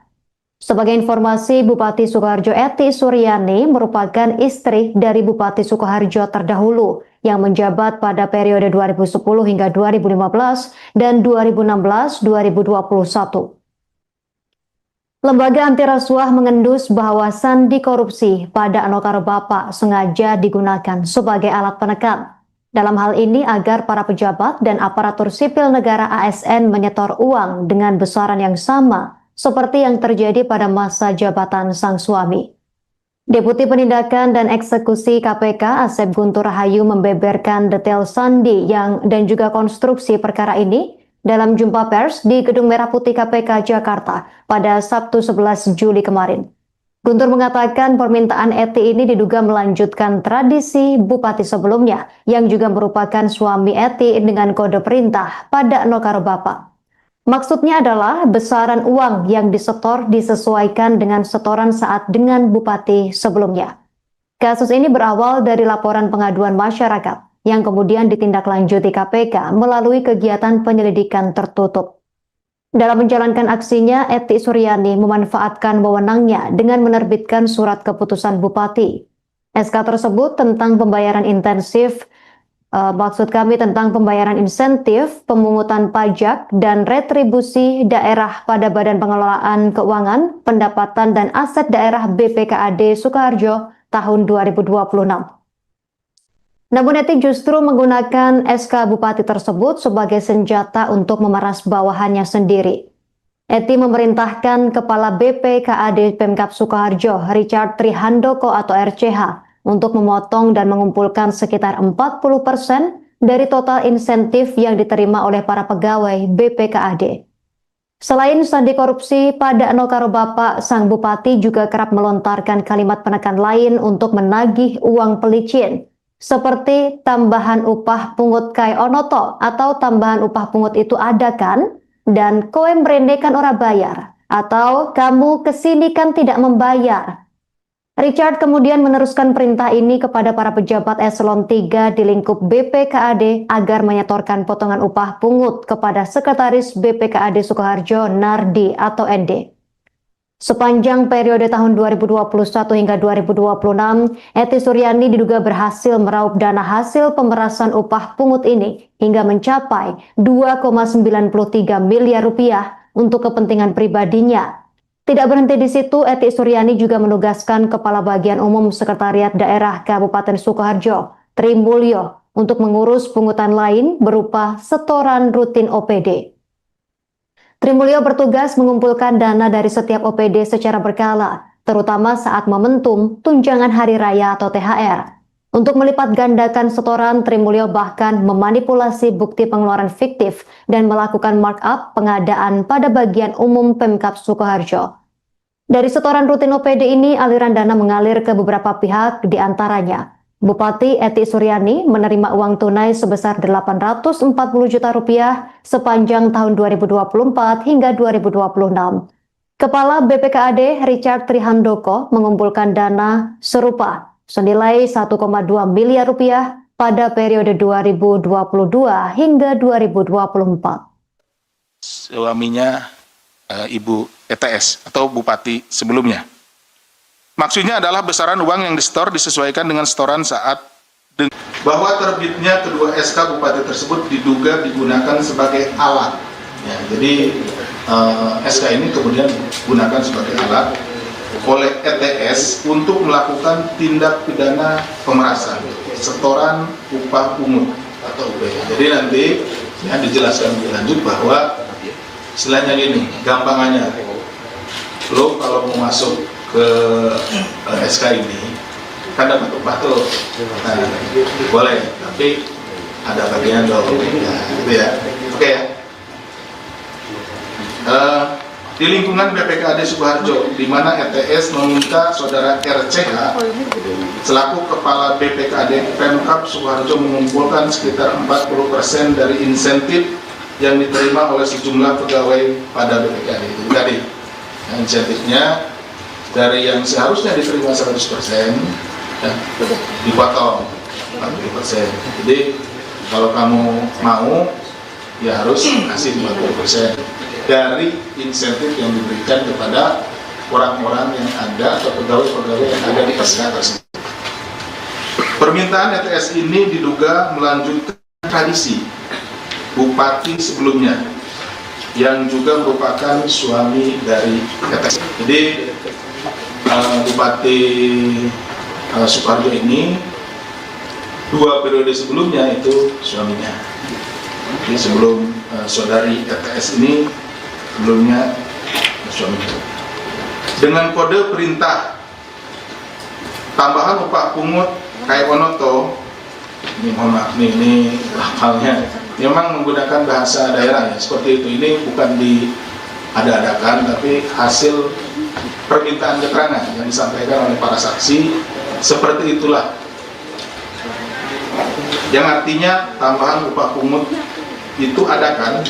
Speaker 1: Sebagai informasi, Bupati Sukoharjo Eti Suryani merupakan istri dari Bupati Sukoharjo terdahulu yang menjabat pada periode 2010 hingga 2015 dan 2016-2021. Lembaga anti rasuah mengendus bahwa sandi korupsi pada Anokaro Bapak sengaja digunakan sebagai alat penekan. Dalam hal ini agar para pejabat dan aparatur sipil negara ASN menyetor uang dengan besaran yang sama seperti yang terjadi pada masa jabatan sang suami. Deputi Penindakan dan Eksekusi KPK Asep Guntur Rahayu membeberkan detail sandi dan juga konstruksi perkara ini dalam jumpa pers di Gedung Merah Putih KPK Jakarta pada Sabtu 11 Juli kemarin. Guntur mengatakan permintaan Eti ini diduga melanjutkan tradisi bupati sebelumnya yang juga merupakan suami Eti dengan kode perintah pada Nokaro Bapak. Maksudnya adalah besaran uang yang disetor disesuaikan dengan setoran saat dengan bupati sebelumnya. Kasus ini berawal dari laporan pengaduan masyarakat yang kemudian ditindaklanjuti KPK melalui kegiatan penyelidikan tertutup. Dalam menjalankan aksinya, Eti Suryani memanfaatkan wewenangnya dengan menerbitkan surat keputusan bupati. SK tersebut tentang pembayaran intensif tentang pembayaran insentif, pemungutan pajak, dan retribusi daerah pada Badan Pengelolaan Keuangan, Pendapatan, dan Aset Daerah BPKAD Sukoharjo tahun 2026. Namun Eti justru menggunakan SK Bupati tersebut sebagai senjata untuk memeras bawahannya sendiri. Eti memerintahkan Kepala BPKAD Pemkab Sukoharjo, Richard Trihandoko atau RCH, untuk memotong dan mengumpulkan sekitar 40% dari total insentif yang diterima oleh para pegawai BPKAD. Selain sandi korupsi, pada Nokaro Bapak, sang bupati juga kerap melontarkan kalimat penekan lain untuk menagih uang pelicin, seperti tambahan upah pungut kai onoto atau tambahan upah pungut itu ada kan? Dan koe mrene kan ora bayar, atau kamu kesini kan tidak membayar. Richard kemudian meneruskan perintah ini kepada para pejabat eselon 3 di lingkup BPKAD agar menyetorkan potongan upah pungut kepada Sekretaris BPKAD Sukoharjo Nardi atau ND. Sepanjang periode tahun 2021 hingga 2026, Eti Suryani diduga berhasil meraup dana hasil pemerasan upah pungut ini hingga mencapai 2,93 miliar rupiah untuk kepentingan pribadinya. Tidak berhenti di situ, Eti Suryani juga menugaskan Kepala Bagian Umum Sekretariat Daerah Kabupaten Sukoharjo, Tri Mulyo, untuk mengurus pungutan lain berupa setoran rutin OPD. Tri Mulyo bertugas mengumpulkan dana dari setiap OPD secara berkala, terutama saat momentum tunjangan hari raya atau THR. Untuk melipat gandakan setoran, Tri Mulyo bahkan memanipulasi bukti pengeluaran fiktif dan melakukan markup pengadaan pada bagian umum Pemkab Sukoharjo. Dari setoran rutin OPD ini, aliran dana mengalir ke beberapa pihak, diantaranya Bupati Eti Suryani menerima uang tunai sebesar 840 juta rupiah sepanjang tahun 2024 hingga 2026. Kepala BPKAD Richard Trihandoko mengumpulkan dana serupa senilai 1,2 miliar rupiah pada periode 2022 hingga 2024.
Speaker 2: Suaminya Ibu ETS atau Bupati sebelumnya. Maksudnya adalah besaran uang yang disetor disesuaikan dengan setoran saat bahwa terbitnya kedua SK Bupati tersebut diduga digunakan sebagai alat. Ya, jadi SK ini kemudian digunakan sebagai alat oleh ETS untuk melakukan tindak pidana pemerasan, setoran upah pungut atau UPH. Jadi nanti ya dijelaskan lebih lanjut bahwa istilahnya gini, gampangannya, lo kalau mau masuk ke SK ini kan dapat upah tuh, nah, boleh, tapi ada bagian dong, nah, gitu ya, oke ya. Di lingkungan BPKAD Sukoharjo, di mana ETS meminta saudara RCH selaku kepala BPKAD Pemkab Sukoharjo mengumpulkan sekitar 40% dari insentif yang diterima oleh sejumlah pegawai pada BPKAD itu tadi. Nah, insentifnya dari yang seharusnya diterima 100%, ya, dipotong 40%. Jadi kalau kamu mau, ya harus kasih 40% dari insentif yang diberikan kepada orang-orang yang ada atau pegawai-pegawai yang ada di SK tersebut. Permintaan ETS ini diduga melanjutkan tradisi Bupati sebelumnya yang juga merupakan suami dari ETS. Jadi Bupati Sukoharjo ini 2 periode sebelumnya itu suaminya. Jadi sebelum saudari ETS ini sebelumnya suaminya. Dengan kode perintah tambahan upah pungut kayak Wonoto, ini mohon maaf nih, ini hafalnya memang menggunakan bahasa daerah ya, seperti itu. Ini bukan diada-adakan, tapi hasil permintaan keterangan yang disampaikan oleh para saksi, seperti itulah. Yang artinya tambahan upah pungut itu ada kan?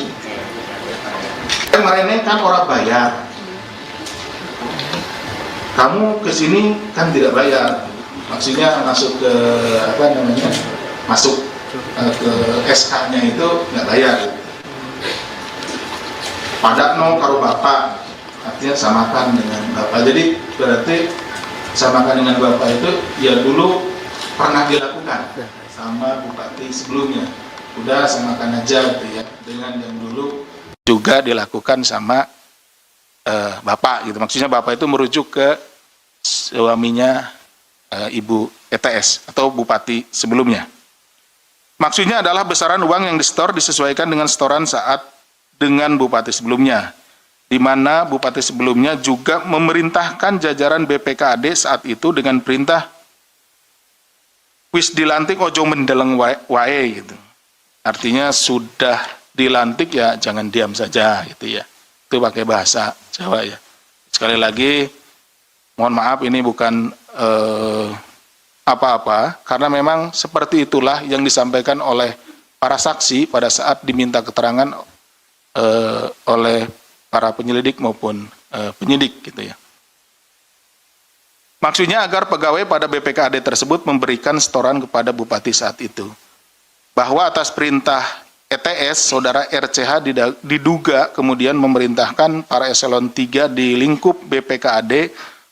Speaker 2: Kemarin kan orang bayar, kamu kesini kan tidak bayar, maksudnya masuk ke apa namanya, masuk ke SK-nya itu nggak bayar. Padakno karo bapak, artinya samakan dengan bapak. Jadi berarti samakan dengan bapak itu ya dulu pernah dilakukan sama bupati sebelumnya. Udah samakan aja gitu ya, dengan yang dulu juga dilakukan sama bapak gitu. Maksudnya bapak itu merujuk ke suaminya Ibu ETS atau Bupati sebelumnya. Maksudnya adalah besaran uang yang disetor disesuaikan dengan setoran saat dengan Bupati sebelumnya, di mana Bupati sebelumnya juga memerintahkan jajaran BPKAD saat itu dengan perintah wis dilantik ojo mendeleng wae gitu. Artinya sudah dilantik ya jangan diam saja gitu ya. Itu pakai bahasa Jawa ya. Sekali lagi mohon maaf ini bukan apa-apa, karena memang seperti itulah yang disampaikan oleh para saksi pada saat diminta keterangan oleh para penyelidik maupun penyidik gitu ya. Maksudnya agar pegawai pada BPKAD tersebut memberikan setoran kepada bupati saat itu. Bahwa atas perintah ETS, saudara RCH diduga kemudian memerintahkan para eselon 3 di lingkup BPKAD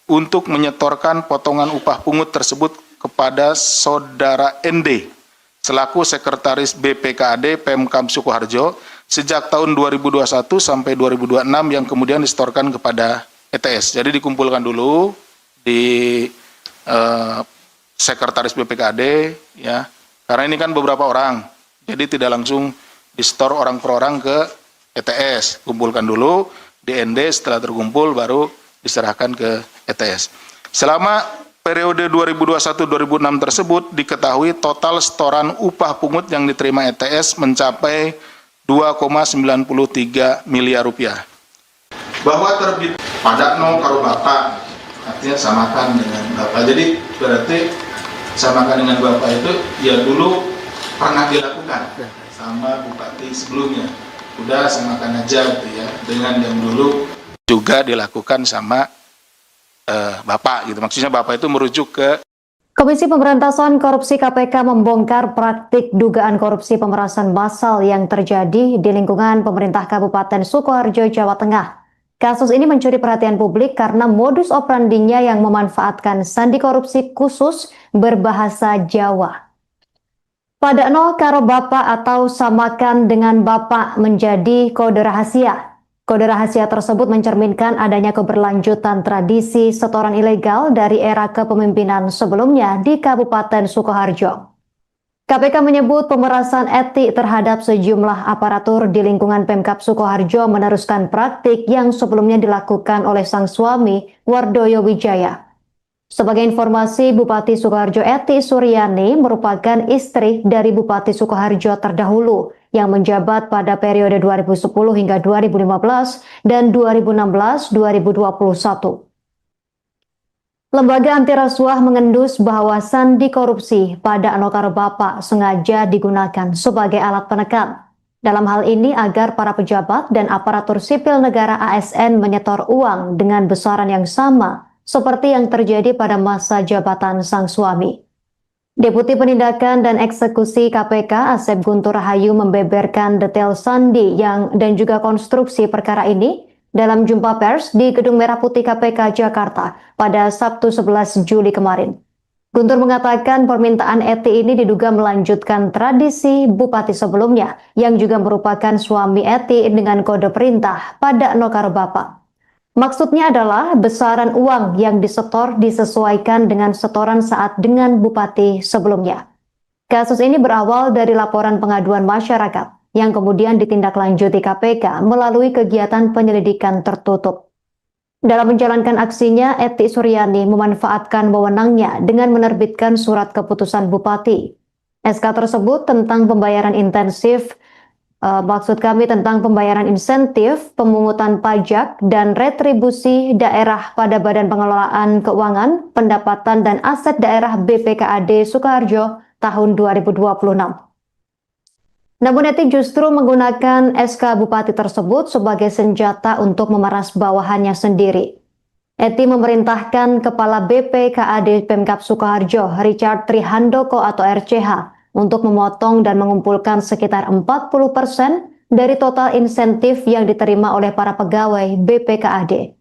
Speaker 2: untuk menyetorkan potongan upah pungut tersebut kepada saudara ND selaku sekretaris BPKAD Pemkab Sukoharjo sejak tahun 2021 sampai 2026 yang kemudian disetorkan kepada ETS. Jadi dikumpulkan dulu di sekretaris BPKAD ya, karena ini kan beberapa orang, jadi tidak langsung disetor orang per orang ke ETS, kumpulkan dulu di ND, setelah terkumpul baru diserahkan ke ETS. Selama periode 2021-2006 tersebut diketahui total setoran upah pungut yang diterima ETS mencapai 2,93 miliar rupiah. Bahwa terbit padakno karo bapak, artinya samakan dengan bapak. Jadi berarti samakan dengan bapak itu ya dulu pernah dilakukan sama bupati sebelumnya. Udah samakan aja gitu ya, dengan yang dulu juga dilakukan sama bapak gitu. Maksudnya bapak itu merujuk ke
Speaker 1: Komisi Pemberantasan Korupsi KPK membongkar praktik dugaan korupsi pemerasan massal yang terjadi di lingkungan pemerintah Kabupaten Sukoharjo, Jawa Tengah. Kasus ini mencuri perhatian publik karena modus operandinya yang memanfaatkan sandi korupsi khusus berbahasa Jawa. Padakno karo bapak atau samakan dengan bapak menjadi kode rahasia. Kode rahasia tersebut mencerminkan adanya keberlanjutan tradisi setoran ilegal dari era kepemimpinan sebelumnya di Kabupaten Sukoharjo. KPK menyebut pemerasan etik terhadap sejumlah aparatur di lingkungan Pemkab Sukoharjo meneruskan praktik yang sebelumnya dilakukan oleh sang suami, Wardoyo Wijaya. Sebagai informasi, Bupati Sukoharjo Eti Suryani merupakan istri dari Bupati Sukoharjo terdahulu yang menjabat pada periode 2010 hingga 2015 dan 2016-2021. Lembaga anti rasuah mengendus bahwa sandi korupsi pada Anokaro Bapak sengaja digunakan sebagai alat penekan. Dalam hal ini agar para pejabat dan aparatur sipil negara ASN menyetor uang dengan besaran yang sama seperti yang terjadi pada masa jabatan sang suami. Deputi Penindakan dan Eksekusi KPK Asep Guntur Rahayu membeberkan detail sandi dan juga konstruksi perkara ini dalam jumpa pers di Gedung Merah Putih KPK Jakarta pada Sabtu 11 Juli kemarin. Guntur mengatakan permintaan Eti ini diduga melanjutkan tradisi bupati sebelumnya yang juga merupakan suami Eti dengan kode perintah pada Nokaro Bapak. Maksudnya adalah besaran uang yang disetor disesuaikan dengan setoran saat dengan bupati sebelumnya. Kasus ini berawal dari laporan pengaduan masyarakat yang kemudian ditindaklanjuti KPK melalui kegiatan penyelidikan tertutup. Dalam menjalankan aksinya, Eti Suryani memanfaatkan wewenangnya dengan menerbitkan surat keputusan bupati. SK tersebut tentang pembayaran intensif tentang pembayaran insentif, pemungutan pajak, dan retribusi daerah pada Badan Pengelolaan Keuangan, Pendapatan, dan Aset Daerah BPKAD Sukoharjo tahun 2026. Namun Eti justru menggunakan SK Bupati tersebut sebagai senjata untuk memeras bawahannya sendiri. Eti memerintahkan Kepala BPKAD Pemkab Sukoharjo, Richard Trihandoko atau RCH, untuk memotong dan mengumpulkan sekitar 40% dari total insentif yang diterima oleh para pegawai BPKAD.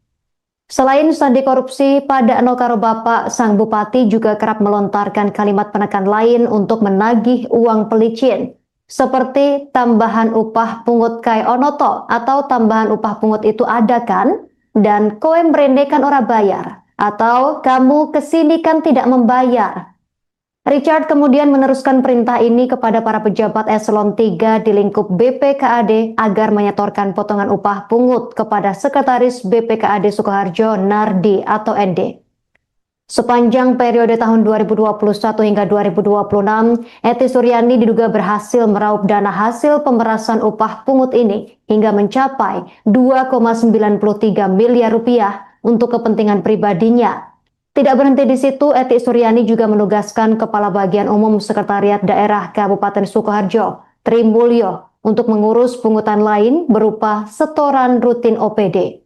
Speaker 1: Selain sandi korupsi, pada Nokaro Bapak, sang bupati juga kerap melontarkan kalimat penekan lain untuk menagih uang pelicin, seperti tambahan upah pungut kai onoto atau tambahan upah pungut itu ada kan? Dan koe mrene kan ora bayar, atau kamu kesini kan tidak membayar. Richard kemudian meneruskan perintah ini kepada para pejabat eselon 3 di lingkup BPKAD agar menyetorkan potongan upah pungut kepada Sekretaris BPKAD Sukoharjo Nardi atau ND. Sepanjang periode tahun 2021 hingga 2026, Eti Suryani diduga berhasil meraup dana hasil pemerasan upah pungut ini hingga mencapai 2,93 miliar rupiah untuk kepentingan pribadinya. Tidak berhenti di situ, Eti Suryani juga menugaskan Kepala Bagian Umum Sekretariat Daerah Kabupaten Sukoharjo, Tri Mulyo, untuk mengurus pungutan lain berupa setoran rutin OPD.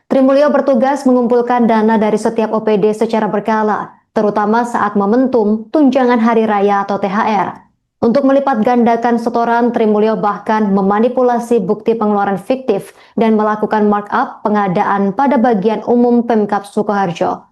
Speaker 1: Tri Mulyo bertugas mengumpulkan dana dari setiap OPD secara berkala, terutama saat momentum tunjangan hari raya atau THR. Untuk melipat gandakan setoran, Tri Mulyo bahkan memanipulasi bukti pengeluaran fiktif dan melakukan markup pengadaan pada bagian umum Pemkab Sukoharjo.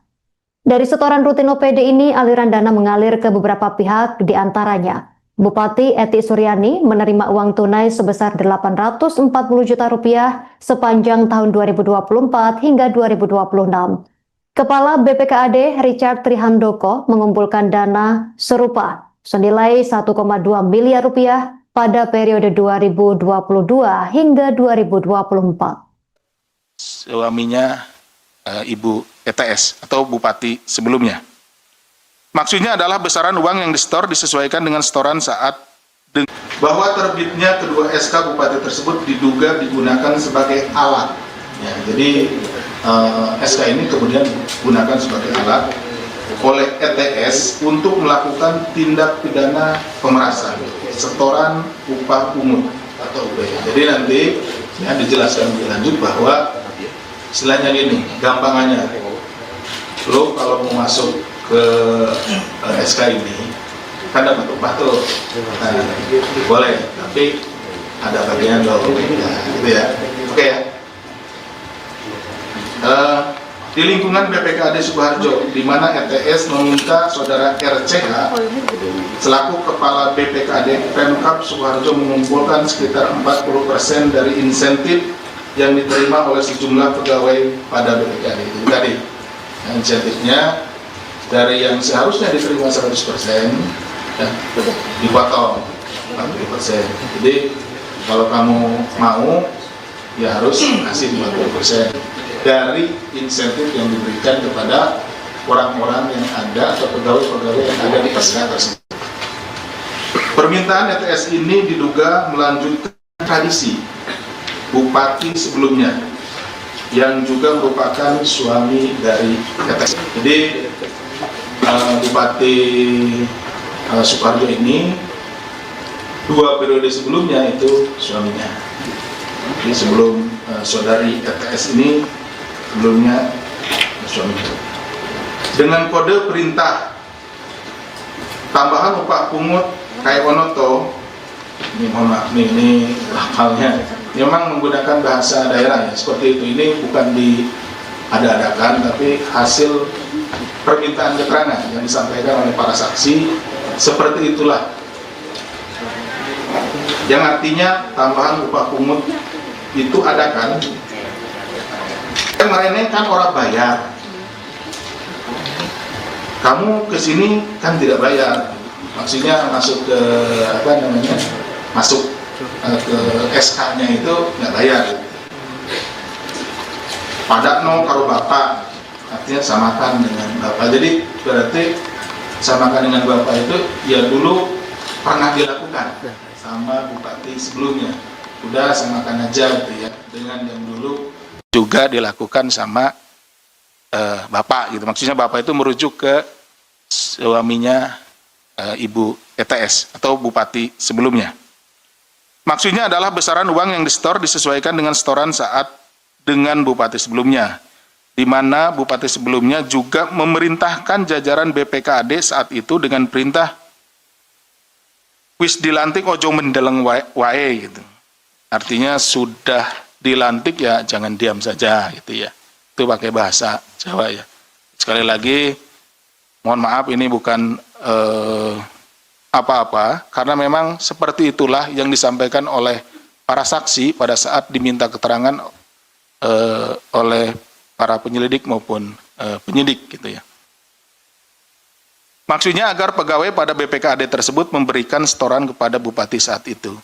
Speaker 1: Dari setoran rutin OPD ini, aliran dana mengalir ke beberapa pihak, diantaranya Bupati Eti Suryani menerima uang tunai sebesar 840 juta rupiah sepanjang tahun 2024 hingga 2026. Kepala BPKAD Richard Trihandoko mengumpulkan dana serupa senilai 1,2 miliar rupiah pada periode 2022 hingga 2024.
Speaker 2: Suaminya Ibu ETS atau Bupati sebelumnya. Maksudnya adalah besaran uang yang disetor disesuaikan dengan setoran saat bahwa terbitnya kedua SK Bupati tersebut diduga digunakan sebagai alat. Ya, jadi SK ini kemudian digunakan sebagai alat oleh ETS untuk melakukan tindak pidana pemerasan, setoran upah pungut atau UPT. Jadi nanti ya dijelaskan lebih lanjut bahwa istilahnya gini, gampangannya, lo kalau mau masuk ke SK ini kan dapat upah tuh, nah, boleh, tapi ada bagian lo, nah, gitu ya, oke ya. di lingkungan BPKAD Sukoharjo, di mana ETS meminta saudara RCH selaku Kepala BPKAD Pemkab Sukoharjo mengumpulkan sekitar 40% dari insentif yang diterima oleh sejumlah pegawai pada BPKAD itu tadi. Nah, insentifnya dari yang seharusnya diterima 100%, ya, dipotong 40%. Jadi kalau kamu mau, ya harus kasih 40% dari insentif yang diberikan kepada orang-orang yang ada atau pegawai-pegawai yang ada di SK tersebut. Permintaan ETS ini diduga melanjutkan tradisi bupati sebelumnya yang juga merupakan suami dari ETS. Jadi Bupati Sukoharjo ini 2 periode sebelumnya itu suaminya. Jadi sebelum saudari ETS ini sebelumnya suaminya. Dengan kode perintah tambahan upah pungut kayak Onoto, ini mohon maaf nih, ini lafalnya memang menggunakan bahasa daerah ya, seperti itu. Ini bukan diada-adakan, tapi hasil permintaan keterangan yang disampaikan oleh para saksi, seperti itulah. Yang artinya tambahan upah pungut itu ada kan? Kemarin kan orang bayar, kamu kesini kan tidak bayar, maksudnya masuk ke masuk ke SK-nya itu nggak bayar. Pada no karo bapak, artinya samakan dengan bapak. Jadi berarti samakan dengan bapak itu ya dulu pernah dilakukan sama bupati sebelumnya. Udah samakan aja gitu ya, dengan yang dulu juga dilakukan sama bapak gitu. Maksudnya bapak itu merujuk ke suaminya Ibu ETS atau bupati sebelumnya. Maksudnya adalah besaran uang yang disetor disesuaikan dengan setoran saat dengan bupati sebelumnya, di mana bupati sebelumnya juga memerintahkan jajaran BPKAD saat itu dengan perintah wis dilantik ojo mendeleng wae gitu. Artinya sudah dilantik ya jangan diam saja gitu ya. Itu pakai bahasa Jawa ya. Sekali lagi mohon maaf ini bukan apa-apa, karena memang seperti itulah yang disampaikan oleh para saksi pada saat diminta keterangan oleh para penyelidik maupun penyidik gitu ya. Maksudnya agar pegawai pada BPKAD tersebut memberikan setoran kepada bupati saat itu.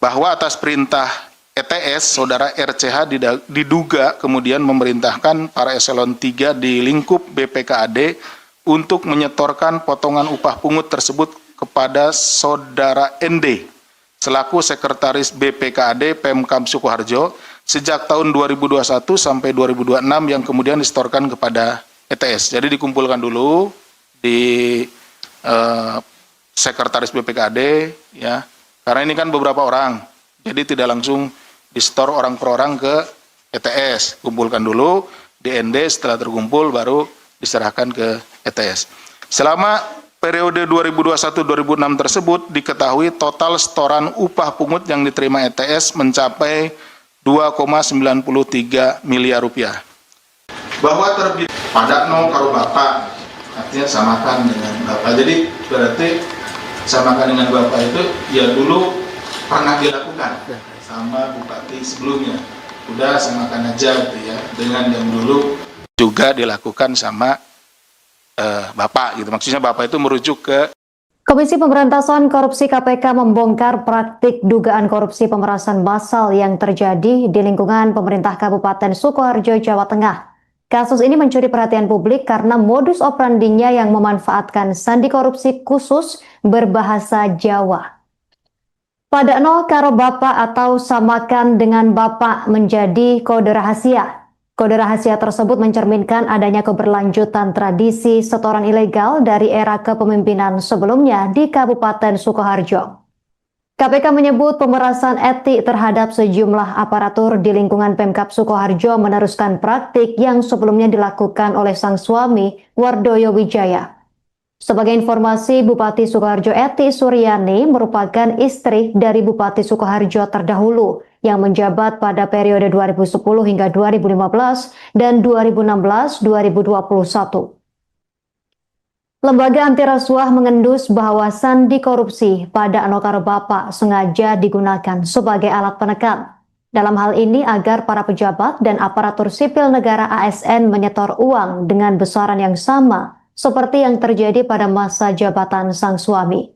Speaker 2: Bahwa atas perintah ETS, saudara RCH diduga kemudian memerintahkan para eselon 3 di lingkup BPKAD untuk menyetorkan potongan upah pungut tersebut kepada saudara ND selaku sekretaris BPKAD Pemkab Sukoharjo sejak tahun 2021 sampai 2026 yang kemudian disetorkan kepada ETS. Jadi dikumpulkan dulu di sekretaris BPKAD ya. Karena ini kan beberapa orang. Jadi tidak langsung disetor orang per orang ke ETS. Kumpulkan dulu di ND, setelah terkumpul baru diserahkan ke ETS. Selama periode 2021-2006 tersebut diketahui total setoran upah pungut yang diterima ETS mencapai 2,93 miliar rupiah. Bahwa terbit pada no karo bapak, artinya samakan dengan bapak. Jadi berarti samakan dengan bapak itu ya dulu pernah dilakukan sama bupati sebelumnya. Udah samakan aja gitu ya, dengan yang dulu juga dilakukan sama bapak gitu. Maksudnya bapak itu merujuk ke
Speaker 1: Komisi Pemberantasan Korupsi KPK membongkar praktik dugaan korupsi pemerasan massal yang terjadi di lingkungan pemerintah Kabupaten Sukoharjo, Jawa Tengah. Kasus ini mencuri perhatian publik karena modus operandinya yang memanfaatkan sandi korupsi khusus berbahasa Jawa. Pada no karo bapak atau samakan dengan bapak menjadi kode rahasia. Kode rahasia tersebut mencerminkan adanya keberlanjutan tradisi setoran ilegal dari era kepemimpinan sebelumnya di Kabupaten Sukoharjo. KPK menyebut pemerasan etik terhadap sejumlah aparatur di lingkungan Pemkab Sukoharjo meneruskan praktik yang sebelumnya dilakukan oleh sang suami, Wardoyo Wijaya. Sebagai informasi, Bupati Sukoharjo Eti Suryani merupakan istri dari Bupati Sukoharjo terdahulu yang menjabat pada periode 2010 hingga 2015 dan 2016-2021. Lembaga anti rasuah mengendus bahwa sandi korupsi pada Anokaro Bapa sengaja digunakan sebagai alat penekan. Dalam hal ini agar para pejabat dan aparatur sipil negara ASN menyetor uang dengan besaran yang sama seperti yang terjadi pada masa jabatan sang suami.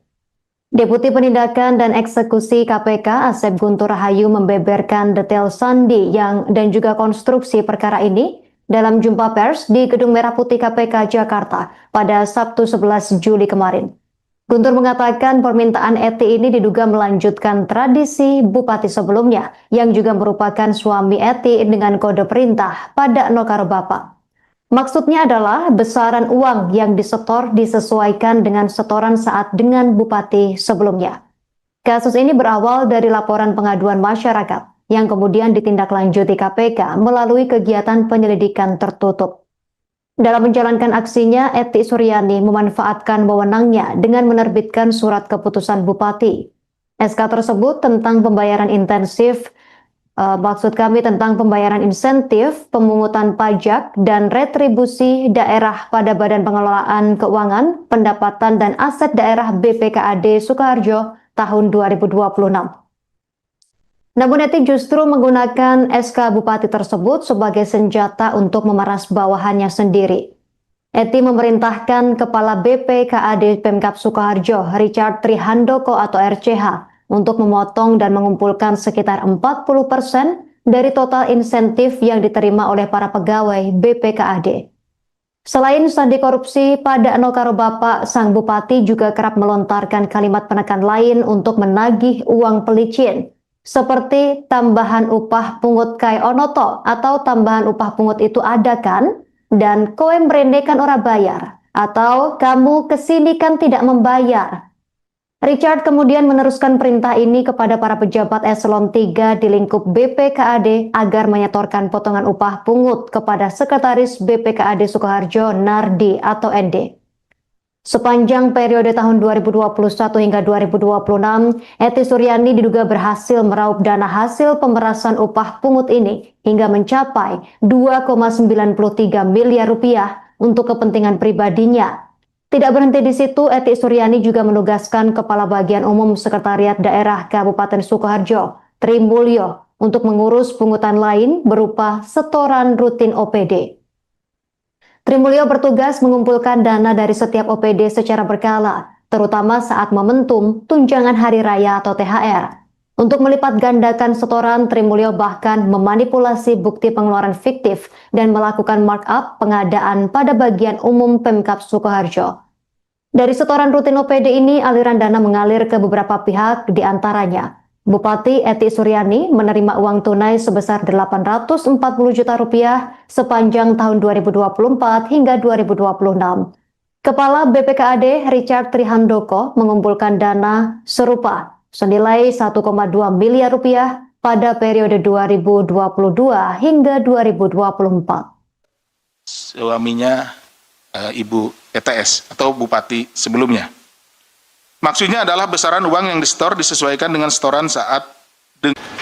Speaker 1: Deputi Penindakan dan Eksekusi KPK Asep Guntur Rahayu membeberkan detail sandi dan juga konstruksi perkara ini dalam jumpa pers di Gedung Merah Putih KPK Jakarta pada Sabtu 11 Juli kemarin. Guntur mengatakan permintaan Eti ini diduga melanjutkan tradisi bupati sebelumnya yang juga merupakan suami Eti dengan kode perintah pada Anokaro Bapa. Maksudnya adalah besaran uang yang disetor disesuaikan dengan setoran saat dengan bupati sebelumnya. Kasus ini berawal dari laporan pengaduan masyarakat yang kemudian ditindaklanjuti KPK melalui kegiatan penyelidikan tertutup. Dalam menjalankan aksinya, Eti Suryani memanfaatkan wewenangnya dengan menerbitkan surat keputusan bupati. SK tersebut tentang pembayaran insentif, pemungutan pajak, dan retribusi daerah pada Badan Pengelolaan Keuangan, Pendapatan dan Aset Daerah BPKAD Sukoharjo tahun 2026. Namun Eti justru menggunakan SK Bupati tersebut sebagai senjata untuk memeras bawahannya sendiri. Eti memerintahkan Kepala BPKAD Pemkab Sukoharjo, Richard Trihandoko atau RCH, untuk memotong dan mengumpulkan sekitar 40% dari total insentif yang diterima oleh para pegawai BPKAD. Selain sandi korupsi pada Anokaro Bapa, sang bupati juga kerap melontarkan kalimat penekan lain untuk menagih uang pelicin, seperti tambahan upah pungut kai onoto atau tambahan upah pungut itu ada kan? Dan kowe mrene kan ora bayar, atau kamu kesini kan tidak membayar. Richard kemudian meneruskan perintah ini kepada para pejabat eselon 3 di lingkup BPKAD agar menyetorkan potongan upah pungut kepada Sekretaris BPKAD Sukoharjo Nardi atau ND. Sepanjang periode tahun 2021 hingga 2026, Eti Suryani diduga berhasil meraup dana hasil pemerasan upah pungut ini hingga mencapai 2,93 miliar rupiah untuk kepentingan pribadinya. Tidak berhenti di situ, Eti Suryani juga menugaskan Kepala Bagian Umum Sekretariat Daerah Kabupaten Sukoharjo, Tri Mulyo, untuk mengurus pungutan lain berupa setoran rutin OPD. Tri Mulyo bertugas mengumpulkan dana dari setiap OPD secara berkala, terutama saat momentum tunjangan hari raya atau THR. Untuk melipat gandakan setoran, Tri Mulyo bahkan memanipulasi bukti pengeluaran fiktif dan melakukan markup pengadaan pada bagian umum Pemkab Sukoharjo. Dari setoran rutin OPD ini, aliran dana mengalir ke beberapa pihak, di antaranya Bupati Eti Suryani menerima uang tunai sebesar 840 juta rupiah sepanjang tahun 2024 hingga 2026. Kepala BPKAD Richard Trihandoko mengumpulkan dana serupa senilai 1,2 miliar rupiah pada periode 2022 hingga 2024.
Speaker 2: Suaminya Ibu ETS atau Bupati sebelumnya. Maksudnya adalah besaran uang yang disetor disesuaikan dengan setoran saat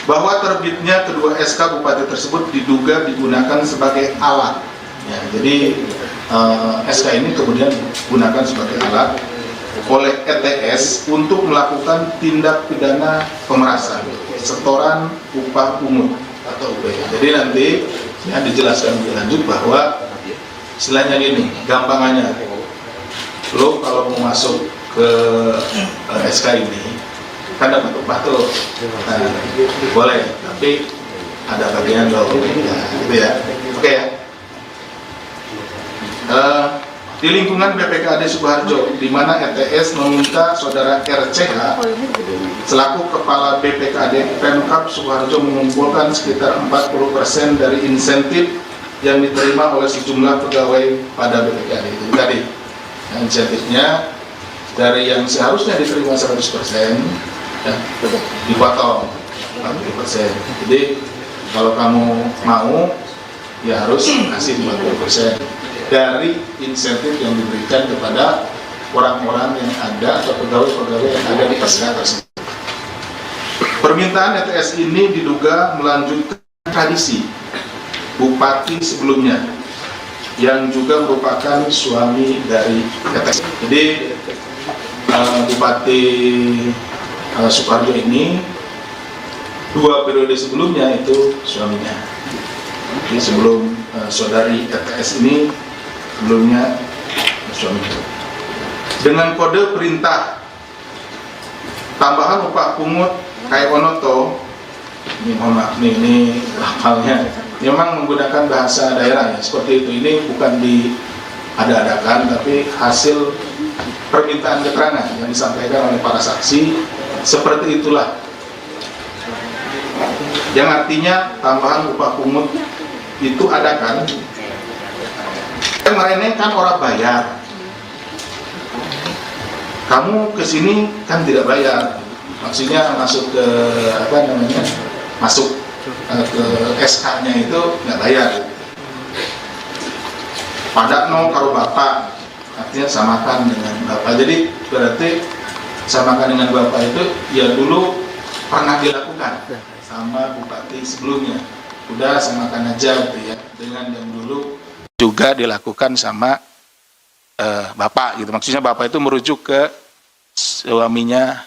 Speaker 2: bahwa terbitnya kedua SK Bupati tersebut diduga digunakan sebagai alat. Ya, jadi SK ini kemudian digunakan sebagai alat oleh ETS untuk melakukan tindak pidana pemerasan, setoran upah pungut atau UPH. Jadi nanti ya dijelaskan lebih lanjut bahwa istilahnya gini, gampangannya, lo kalau mau masuk ke SK ini kan dapat upah tuh, nah, boleh, tapi ada bagian lo, ya, gitu ya, oke ya. Di lingkungan BPKAD Sukoharjo, di mana ETS meminta saudara RCH selaku Kepala BPKAD Pemkab Sukoharjo mengumpulkan sekitar 40% dari insentif yang diterima oleh sejumlah pegawai pada BPKAD itu tadi. Nah, insentifnya dari yang seharusnya diterima 100%, ya, dipotong 40%. Jadi kalau kamu mau, ya harus kasih 40% dari insentif yang diberikan kepada orang-orang yang ada atau pegawai-pegawai yang ada di SK tersebut. Permintaan ETS ini diduga melanjutkan tradisi bupati sebelumnya yang juga merupakan suami dari ETS. Jadi Bupati Sukoharjo ini 2 periode sebelumnya itu suaminya. Jadi sebelum saudari ETS ini sebelumnya suaminya. Dengan kode perintah tambahan upah pungut Kai Onoto, ini mohon maaf ini lafalnya memang menggunakan bahasa daerah ya, seperti itu. Ini bukan diada-adakan tapi hasil permintaan keterangan yang disampaikan oleh para saksi, seperti itulah. Yang artinya tambahan upah pungut itu ada kan? Kemarin kan orang bayar, kamu kesini kan tidak bayar, maksudnya masuk ke masuk ke SK-nya itu nggak bayar. Padakno karo bapak, artinya samakan dengan bapak. Jadi berarti samakan dengan bapak itu ya dulu pernah dilakukan sama bupati sebelumnya. Udah samakan aja gitu ya, dengan yang dulu juga dilakukan sama bapak gitu. Maksudnya bapak itu merujuk ke suaminya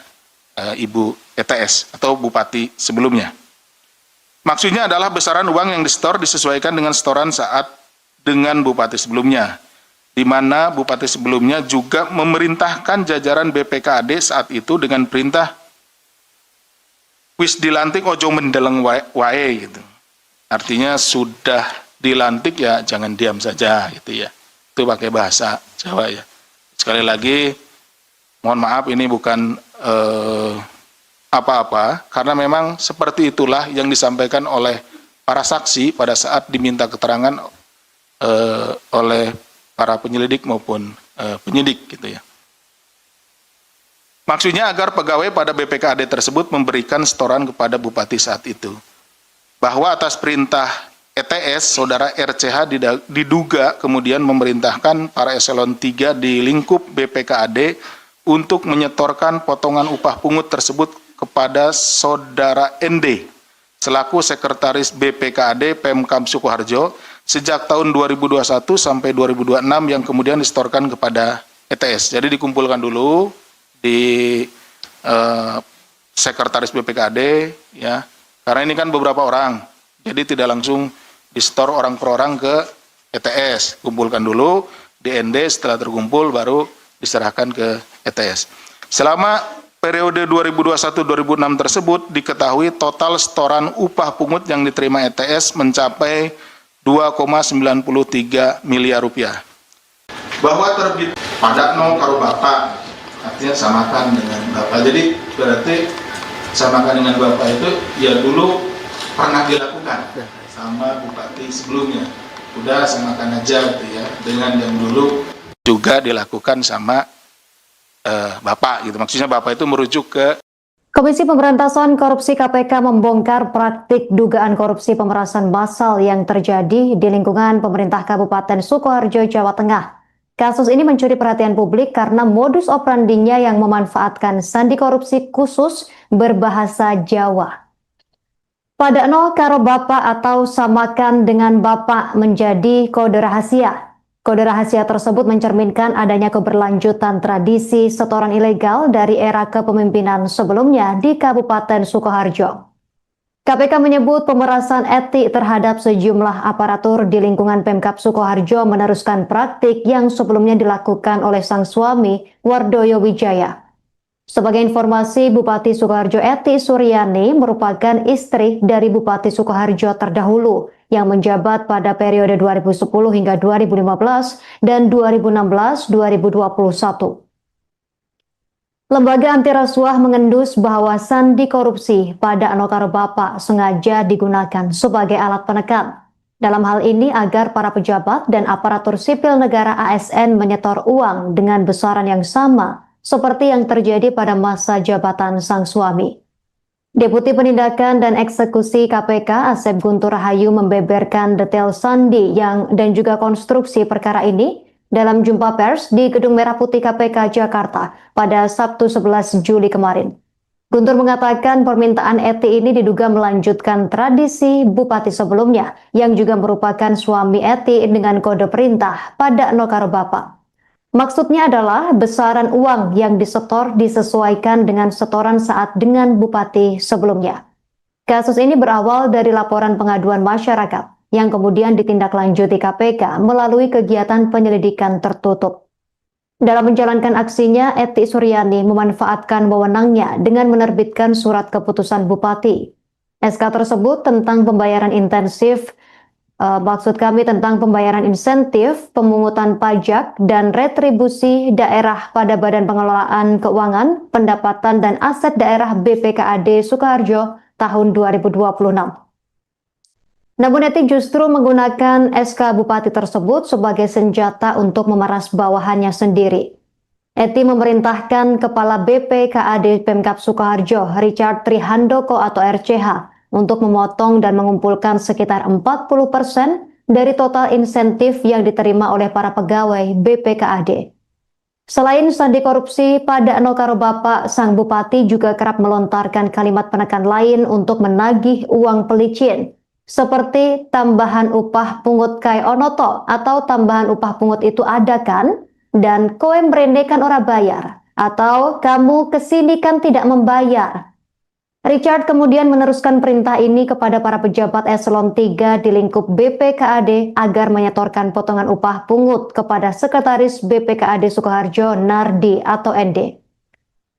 Speaker 2: Ibu ETS atau bupati sebelumnya. Maksudnya adalah besaran uang yang disetor disesuaikan dengan setoran saat dengan bupati sebelumnya, di mana bupati sebelumnya juga memerintahkan jajaran BPKAD saat itu dengan perintah wis dilantik ojo mendeleng wae gitu. Artinya sudah dilantik ya jangan diam saja gitu ya. Itu pakai bahasa Jawa ya. Sekali lagi mohon maaf ini bukan apa-apa, karena memang seperti itulah yang disampaikan oleh para saksi pada saat diminta keterangan oleh para penyelidik maupun penyidik gitu ya. Maksudnya agar pegawai pada BPKAD tersebut memberikan setoran kepada bupati saat itu. Bahwa atas perintah ETS, saudara RCH diduga kemudian memerintahkan para eselon 3 di lingkup BPKAD untuk menyetorkan potongan upah pungut tersebut kepada saudara ND selaku sekretaris BPKAD Pemkab Sukoharjo sejak tahun 2021 sampai 2026 yang kemudian disetorkan kepada ETS. Jadi dikumpulkan dulu di sekretaris BPKAD ya, karena ini kan beberapa orang, jadi tidak langsung disetor orang per orang ke ETS, kumpulkan dulu di ND, setelah terkumpul baru diserahkan ke ETS. Selama periode 2021-2006 tersebut diketahui total setoran upah pungut yang diterima ETS mencapai 2,93 miliar rupiah. Bahwa terbit padakno karo bapak, artinya samakan dengan bapak. Jadi berarti samakan dengan bapak itu ya dulu pernah dilakukan sama bupati sebelumnya. Udah samakan aja gitu ya, dengan yang dulu juga dilakukan sama bapak gitu. Maksudnya bapak itu merujuk ke
Speaker 1: Komisi Pemberantasan Korupsi KPK membongkar praktik dugaan korupsi pemerasan massal yang terjadi di lingkungan pemerintah Kabupaten Sukoharjo, Jawa Tengah. Kasus ini mencuri perhatian publik karena modus operandinya yang memanfaatkan sandi korupsi khusus berbahasa Jawa. Padakno karo bapak atau samakan dengan bapak menjadi kode rahasia. Kode rahasia tersebut mencerminkan adanya keberlanjutan tradisi setoran ilegal dari era kepemimpinan sebelumnya di Kabupaten Sukoharjo. KPK menyebut pemerasan etik terhadap sejumlah aparatur di lingkungan Pemkab Sukoharjo meneruskan praktik yang sebelumnya dilakukan oleh sang suami, Wardoyo Wijaya. Sebagai informasi, Bupati Sukoharjo Eti Suryani merupakan istri dari Bupati Sukoharjo terdahulu yang menjabat pada periode 2010 hingga 2015 dan 2016-2021. Lembaga anti rasuah mengendus bahwa sandi korupsi pada Anokaro Bapak sengaja digunakan sebagai alat penekan. Dalam hal ini agar para pejabat dan aparatur sipil negara ASN menyetor uang dengan besaran yang sama seperti yang terjadi pada masa jabatan sang suami. Deputi Penindakan dan Eksekusi KPK Asep Guntur Rahayu membeberkan detail sandi dan juga konstruksi perkara ini dalam jumpa pers di Gedung Merah Putih KPK Jakarta pada Sabtu 11 Juli kemarin. Guntur mengatakan permintaan Eti ini diduga melanjutkan tradisi bupati sebelumnya yang juga merupakan suami Eti dengan kode perintah pada Nokaro Bapak. Maksudnya adalah besaran uang yang disetor disesuaikan dengan setoran saat dengan bupati sebelumnya. Kasus ini berawal dari laporan pengaduan masyarakat yang kemudian ditindaklanjuti KPK melalui kegiatan penyelidikan tertutup. Dalam menjalankan aksinya, Eti Suryani memanfaatkan wewenangnya dengan menerbitkan surat keputusan bupati. SK tersebut tentang pembayaran intensif, tentang pembayaran insentif, pemungutan pajak, dan retribusi daerah pada Badan Pengelolaan Keuangan, Pendapatan dan Aset Daerah BPKAD Sukoharjo tahun 2026. Namun Eti justru menggunakan SK Bupati tersebut sebagai senjata untuk memeras bawahannya sendiri. Eti memerintahkan Kepala BPKAD Pemkab Sukoharjo, Richard Trihandoko atau RCH, untuk memotong dan mengumpulkan sekitar 40% dari total insentif yang diterima oleh para pegawai BPKAD. Selain sandi korupsi, pada Nokaro Bapak, sang bupati juga kerap melontarkan kalimat penekan lain untuk menagih uang pelicin, seperti tambahan upah pungut kai onoto atau tambahan upah pungut itu ada kan? Dan kowe mrene kan ora bayar, atau kamu kesini kan tidak membayar. Richard kemudian meneruskan perintah ini kepada para pejabat eselon 3 di lingkup BPKAD agar menyetorkan potongan upah pungut kepada Sekretaris BPKAD Sukoharjo Nardi atau ND.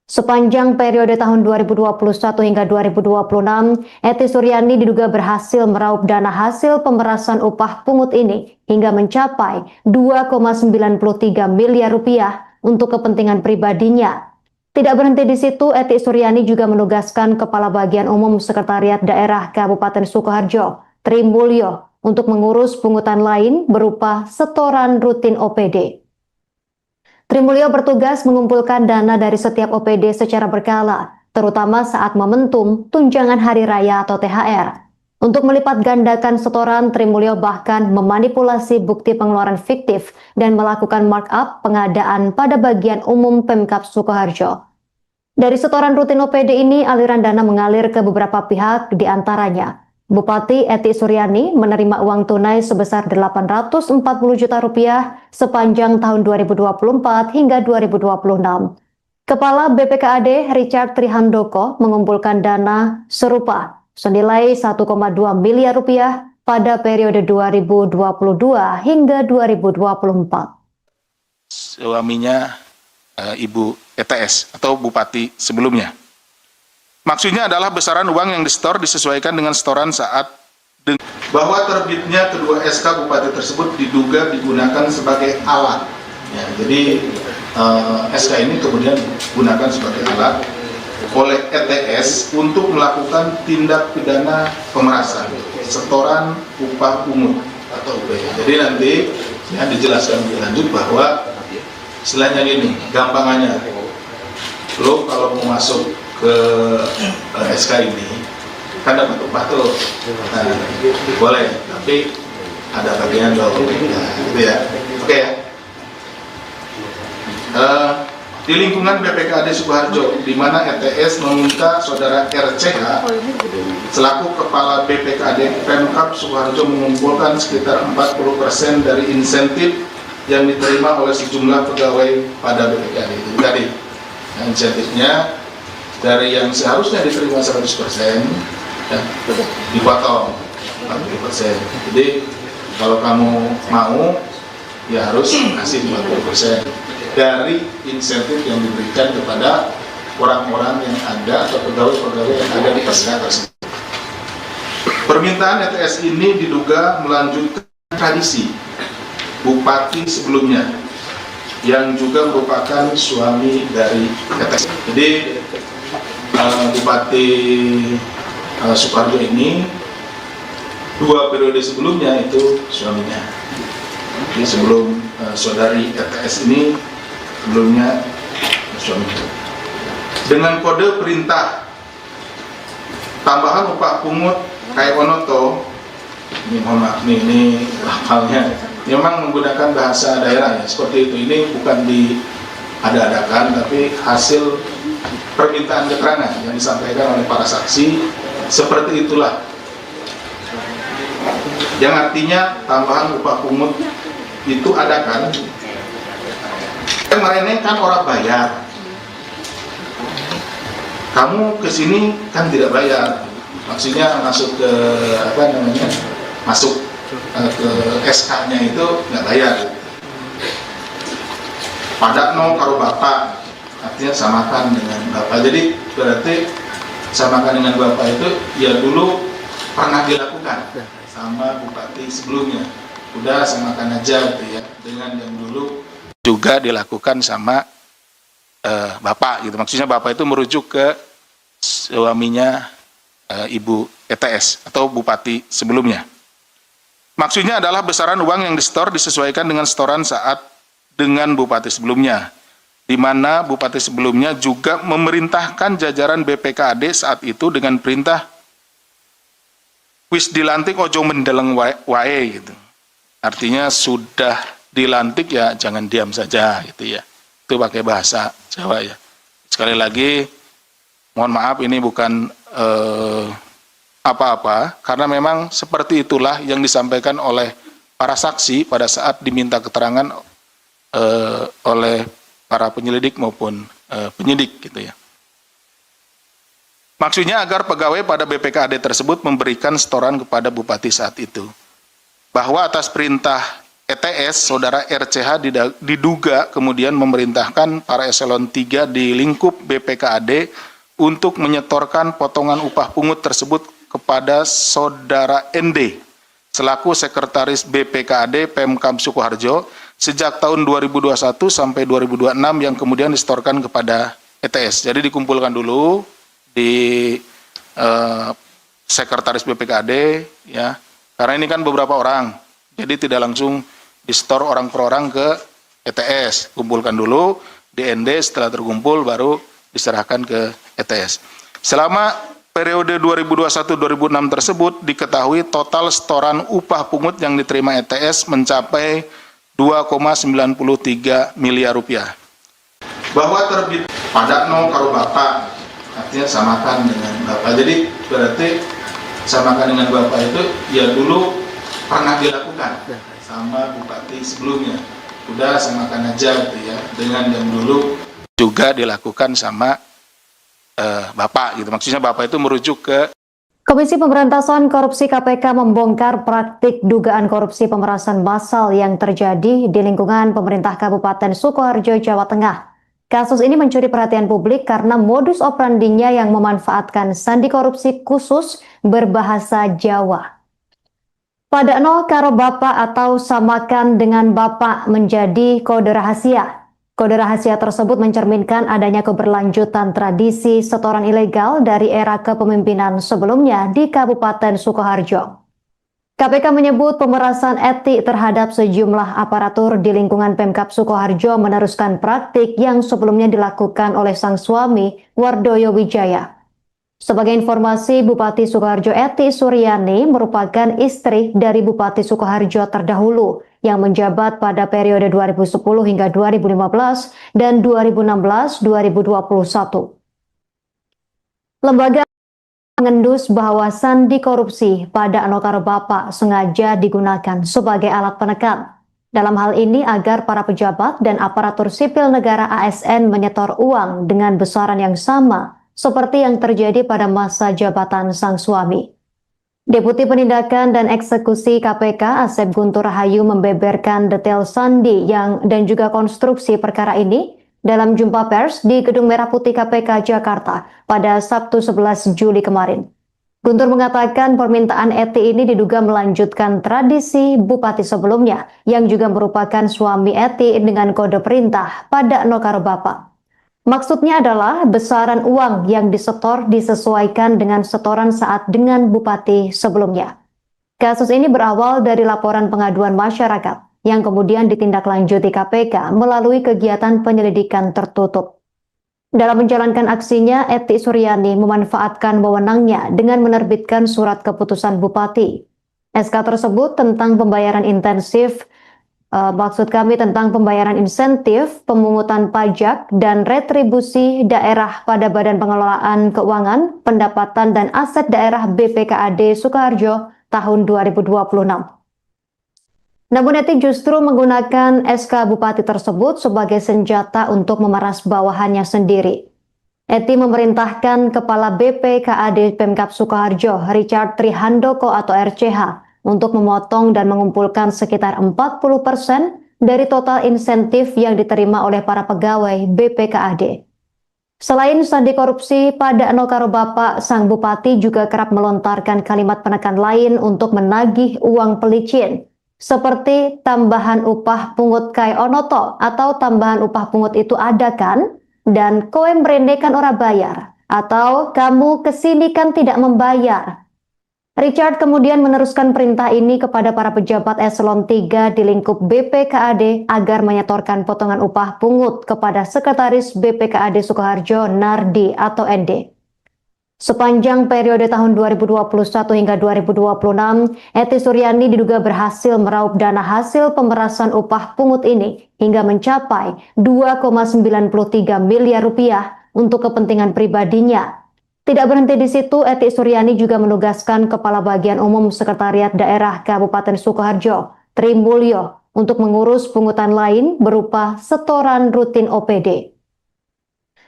Speaker 1: Sepanjang periode tahun 2021 hingga 2026, Eti Suryani diduga berhasil meraup dana hasil pemerasan upah pungut ini hingga mencapai 2,93 miliar rupiah untuk kepentingan pribadinya. Tidak berhenti di situ, Eti Suryani juga menugaskan Kepala Bagian Umum Sekretariat Daerah Kabupaten Sukoharjo, Tri Mulyo, untuk mengurus pungutan lain berupa setoran rutin OPD. Tri Mulyo bertugas mengumpulkan dana dari setiap OPD secara berkala, terutama saat momentum tunjangan hari raya atau THR. Untuk melipat gandakan setoran, Tri Mulyo bahkan memanipulasi bukti pengeluaran fiktif dan melakukan markup pengadaan pada bagian umum Pemkab Sukoharjo. Dari setoran rutin OPD ini, aliran dana mengalir ke beberapa pihak, diantaranya Bupati Eti Suryani menerima uang tunai sebesar 840 juta rupiah sepanjang tahun 2024 hingga 2026. Kepala BPKAD Richard Trihandoko mengumpulkan dana serupa senilai 1,2 miliar rupiah pada periode 2022 hingga 2024.
Speaker 2: Suaminya Ibu ETS atau Bupati sebelumnya. Maksudnya adalah besaran uang yang disetor disesuaikan dengan setoran saat bahwa terbitnya kedua SK Bupati tersebut diduga digunakan sebagai alat. Ya, jadi SK ini kemudian digunakan sebagai alat oleh ETS untuk melakukan tindak pidana pemerasan, setoran upah pungut atau UPH. Jadi nanti ya dijelaskan lebih lanjut bahwa istilahnya gini, gampangannya, lo kalau mau masuk ke SK ini kan dapat upah tuh, nah, boleh, tapi ada bagian dong, nah, gitu ya, oke ya. Di lingkungan BPKAD Sukoharjo, di mana ETS meminta saudara RCH selaku Kepala BPKAD Pemkab Sukoharjo mengumpulkan sekitar 40% dari insentif yang diterima oleh sejumlah pegawai pada BPKAD itu tadi. Nah, insentifnya dari yang seharusnya diterima 100% ya, dipotong 40%. Jadi kalau kamu mau ya harus kasih 40% dari insentif yang diberikan kepada orang-orang yang ada atau pegawai-pegawai yang ada di SK tersebut. Permintaan ETS ini diduga melanjutkan tradisi bupati sebelumnya yang juga merupakan suami dari ETS. Jadi Bupati Sukoharjo ini 2 periode sebelumnya itu suaminya. Jadi sebelum saudari ETS ini sebelumnya suaminya. Dengan kode perintah tambahan upah pungut kai onoto, ini mohon maaf ini hafalnya, memang menggunakan bahasa daerah ya seperti itu. Ini bukan diada-adakan tapi hasil permintaan keterangan yang disampaikan oleh para saksi seperti itulah. Yang artinya tambahan upah pungut itu ada kan? Kemarin kan orang bayar. Kamu kesini kan tidak bayar. Maksudnya masuk ke masuk ke SK-nya itu nggak bayar. Padakno karo bapak, artinya samakan dengan bapak. Jadi berarti samakan dengan bapak itu ya dulu pernah dilakukan sama bupati sebelumnya. Udah samakan aja gitu ya, dengan yang dulu juga dilakukan sama bapak gitu. Maksudnya bapak itu merujuk ke suaminya Ibu ETS atau bupati sebelumnya. Maksudnya adalah besaran uang yang disetor disesuaikan dengan setoran saat dengan bupati sebelumnya, di mana bupati sebelumnya juga memerintahkan jajaran BPKAD saat itu dengan perintah wis dilantik ojo mendeleng wae gitu. Artinya sudah dilantik ya jangan diam saja gitu ya. Itu pakai bahasa Jawa ya. Sekali lagi mohon maaf ini bukan apa-apa karena memang seperti itulah yang disampaikan oleh para saksi pada saat diminta keterangan oleh para penyelidik maupun penyidik gitu ya. Maksudnya agar pegawai pada BPKAD tersebut memberikan setoran kepada bupati saat itu. Bahwa atas perintah ETS, saudara RCH diduga kemudian memerintahkan para eselon 3 di lingkup BPKAD untuk menyetorkan potongan upah pungut tersebut kepada saudara ND selaku sekretaris BPKAD Pemkab Sukoharjo sejak tahun 2021 sampai 2026 yang kemudian disetorkan kepada ETS. Jadi dikumpulkan dulu di sekretaris BPKAD ya. Karena ini kan beberapa orang. Jadi tidak langsung disetor orang per orang ke ETS. Kumpulkan dulu di ND, setelah terkumpul baru diserahkan ke ETS. Selama periode 2021-2006 tersebut diketahui total setoran upah pungut yang diterima ETS mencapai 2,93 miliar rupiah. Bahwa terbit padakno karo bapak, artinya samakan dengan bapak. Jadi berarti samakan dengan bapak itu ya dulu pernah dilakukan sama bupati sebelumnya. Udah samakan aja gitu ya, dengan yang dulu juga dilakukan sama bapak gitu. Maksudnya bapak itu merujuk ke
Speaker 1: Komisi Pemberantasan Korupsi KPK membongkar praktik dugaan korupsi pemerasan massal yang terjadi di lingkungan pemerintah Kabupaten Sukoharjo, Jawa Tengah. Kasus ini mencuri perhatian publik karena modus operandinya yang memanfaatkan sandi korupsi khusus berbahasa Jawa. Padakno karo bapak atau samakan dengan bapak menjadi kode rahasia. Kode rahasia tersebut mencerminkan adanya keberlanjutan tradisi setoran ilegal dari era kepemimpinan sebelumnya di Kabupaten Sukoharjo. KPK menyebut pemerasan etik terhadap sejumlah aparatur di lingkungan Pemkab Sukoharjo meneruskan praktik yang sebelumnya dilakukan oleh sang suami, Wardoyo Wijaya. Sebagai informasi, Bupati Sukoharjo Eti Suryani merupakan istri dari Bupati Sukoharjo terdahulu yang menjabat pada periode 2010 hingga 2015 dan 2016-2021. Lembaga mengendus bahwa sandi korupsi pada Anokaro Bapak sengaja digunakan sebagai alat penekan. Dalam hal ini agar para pejabat dan aparatur sipil negara ASN menyetor uang dengan besaran yang sama seperti yang terjadi pada masa jabatan sang suami. Deputi Penindakan dan Eksekusi KPK Asep Guntur Rahayu membeberkan detail sandi dan juga konstruksi perkara ini dalam jumpa pers di Gedung Merah Putih KPK Jakarta pada Sabtu 11 Juli kemarin. Guntur mengatakan permintaan Eti ini diduga melanjutkan tradisi bupati sebelumnya yang juga merupakan suami Eti dengan kode perintah pada Nokaro Bapak. Maksudnya adalah besaran uang yang disetor disesuaikan dengan setoran saat dengan bupati sebelumnya. Kasus ini berawal dari laporan pengaduan masyarakat yang kemudian ditindaklanjuti KPK melalui kegiatan penyelidikan tertutup. Dalam menjalankan aksinya, Eti Suryani memanfaatkan wewenangnya dengan menerbitkan surat keputusan bupati. SK tersebut tentang pembayaran intensif Maksud kami tentang pembayaran insentif, pemungutan pajak, dan retribusi daerah pada Badan Pengelolaan Keuangan, Pendapatan dan Aset Daerah BPKAD Sukoharjo tahun 2026. Namun Eti justru menggunakan SK Bupati tersebut sebagai senjata untuk memeras bawahannya sendiri. Eti memerintahkan Kepala BPKAD Pemkab Sukoharjo, Richard Trihandoko atau RCH, untuk memotong dan mengumpulkan sekitar 40% dari total insentif yang diterima oleh para pegawai BPKAD. Selain sandi korupsi, pada Nokaro Bapak, sang bupati juga kerap melontarkan kalimat penekan lain untuk menagih uang pelicin, seperti tambahan upah pungut kai onoto atau tambahan upah pungut itu ada kan? Dan koe mrene kan ora bayar, atau kamu kesini kan tidak membayar. Richard kemudian meneruskan perintah ini kepada para pejabat eselon 3 di lingkup BPKAD agar menyetorkan potongan upah pungut kepada Sekretaris BPKAD Sukoharjo Nardi atau ND. Sepanjang periode tahun 2021 hingga 2026, Eti Suryani diduga berhasil meraup dana hasil pemerasan upah pungut ini hingga mencapai 2,93 miliar rupiah untuk kepentingan pribadinya. Tidak berhenti di situ, Eti Suryani juga menugaskan Kepala Bagian Umum Sekretariat Daerah Kabupaten Sukoharjo, Tri Mulyo, untuk mengurus pungutan lain berupa setoran rutin OPD.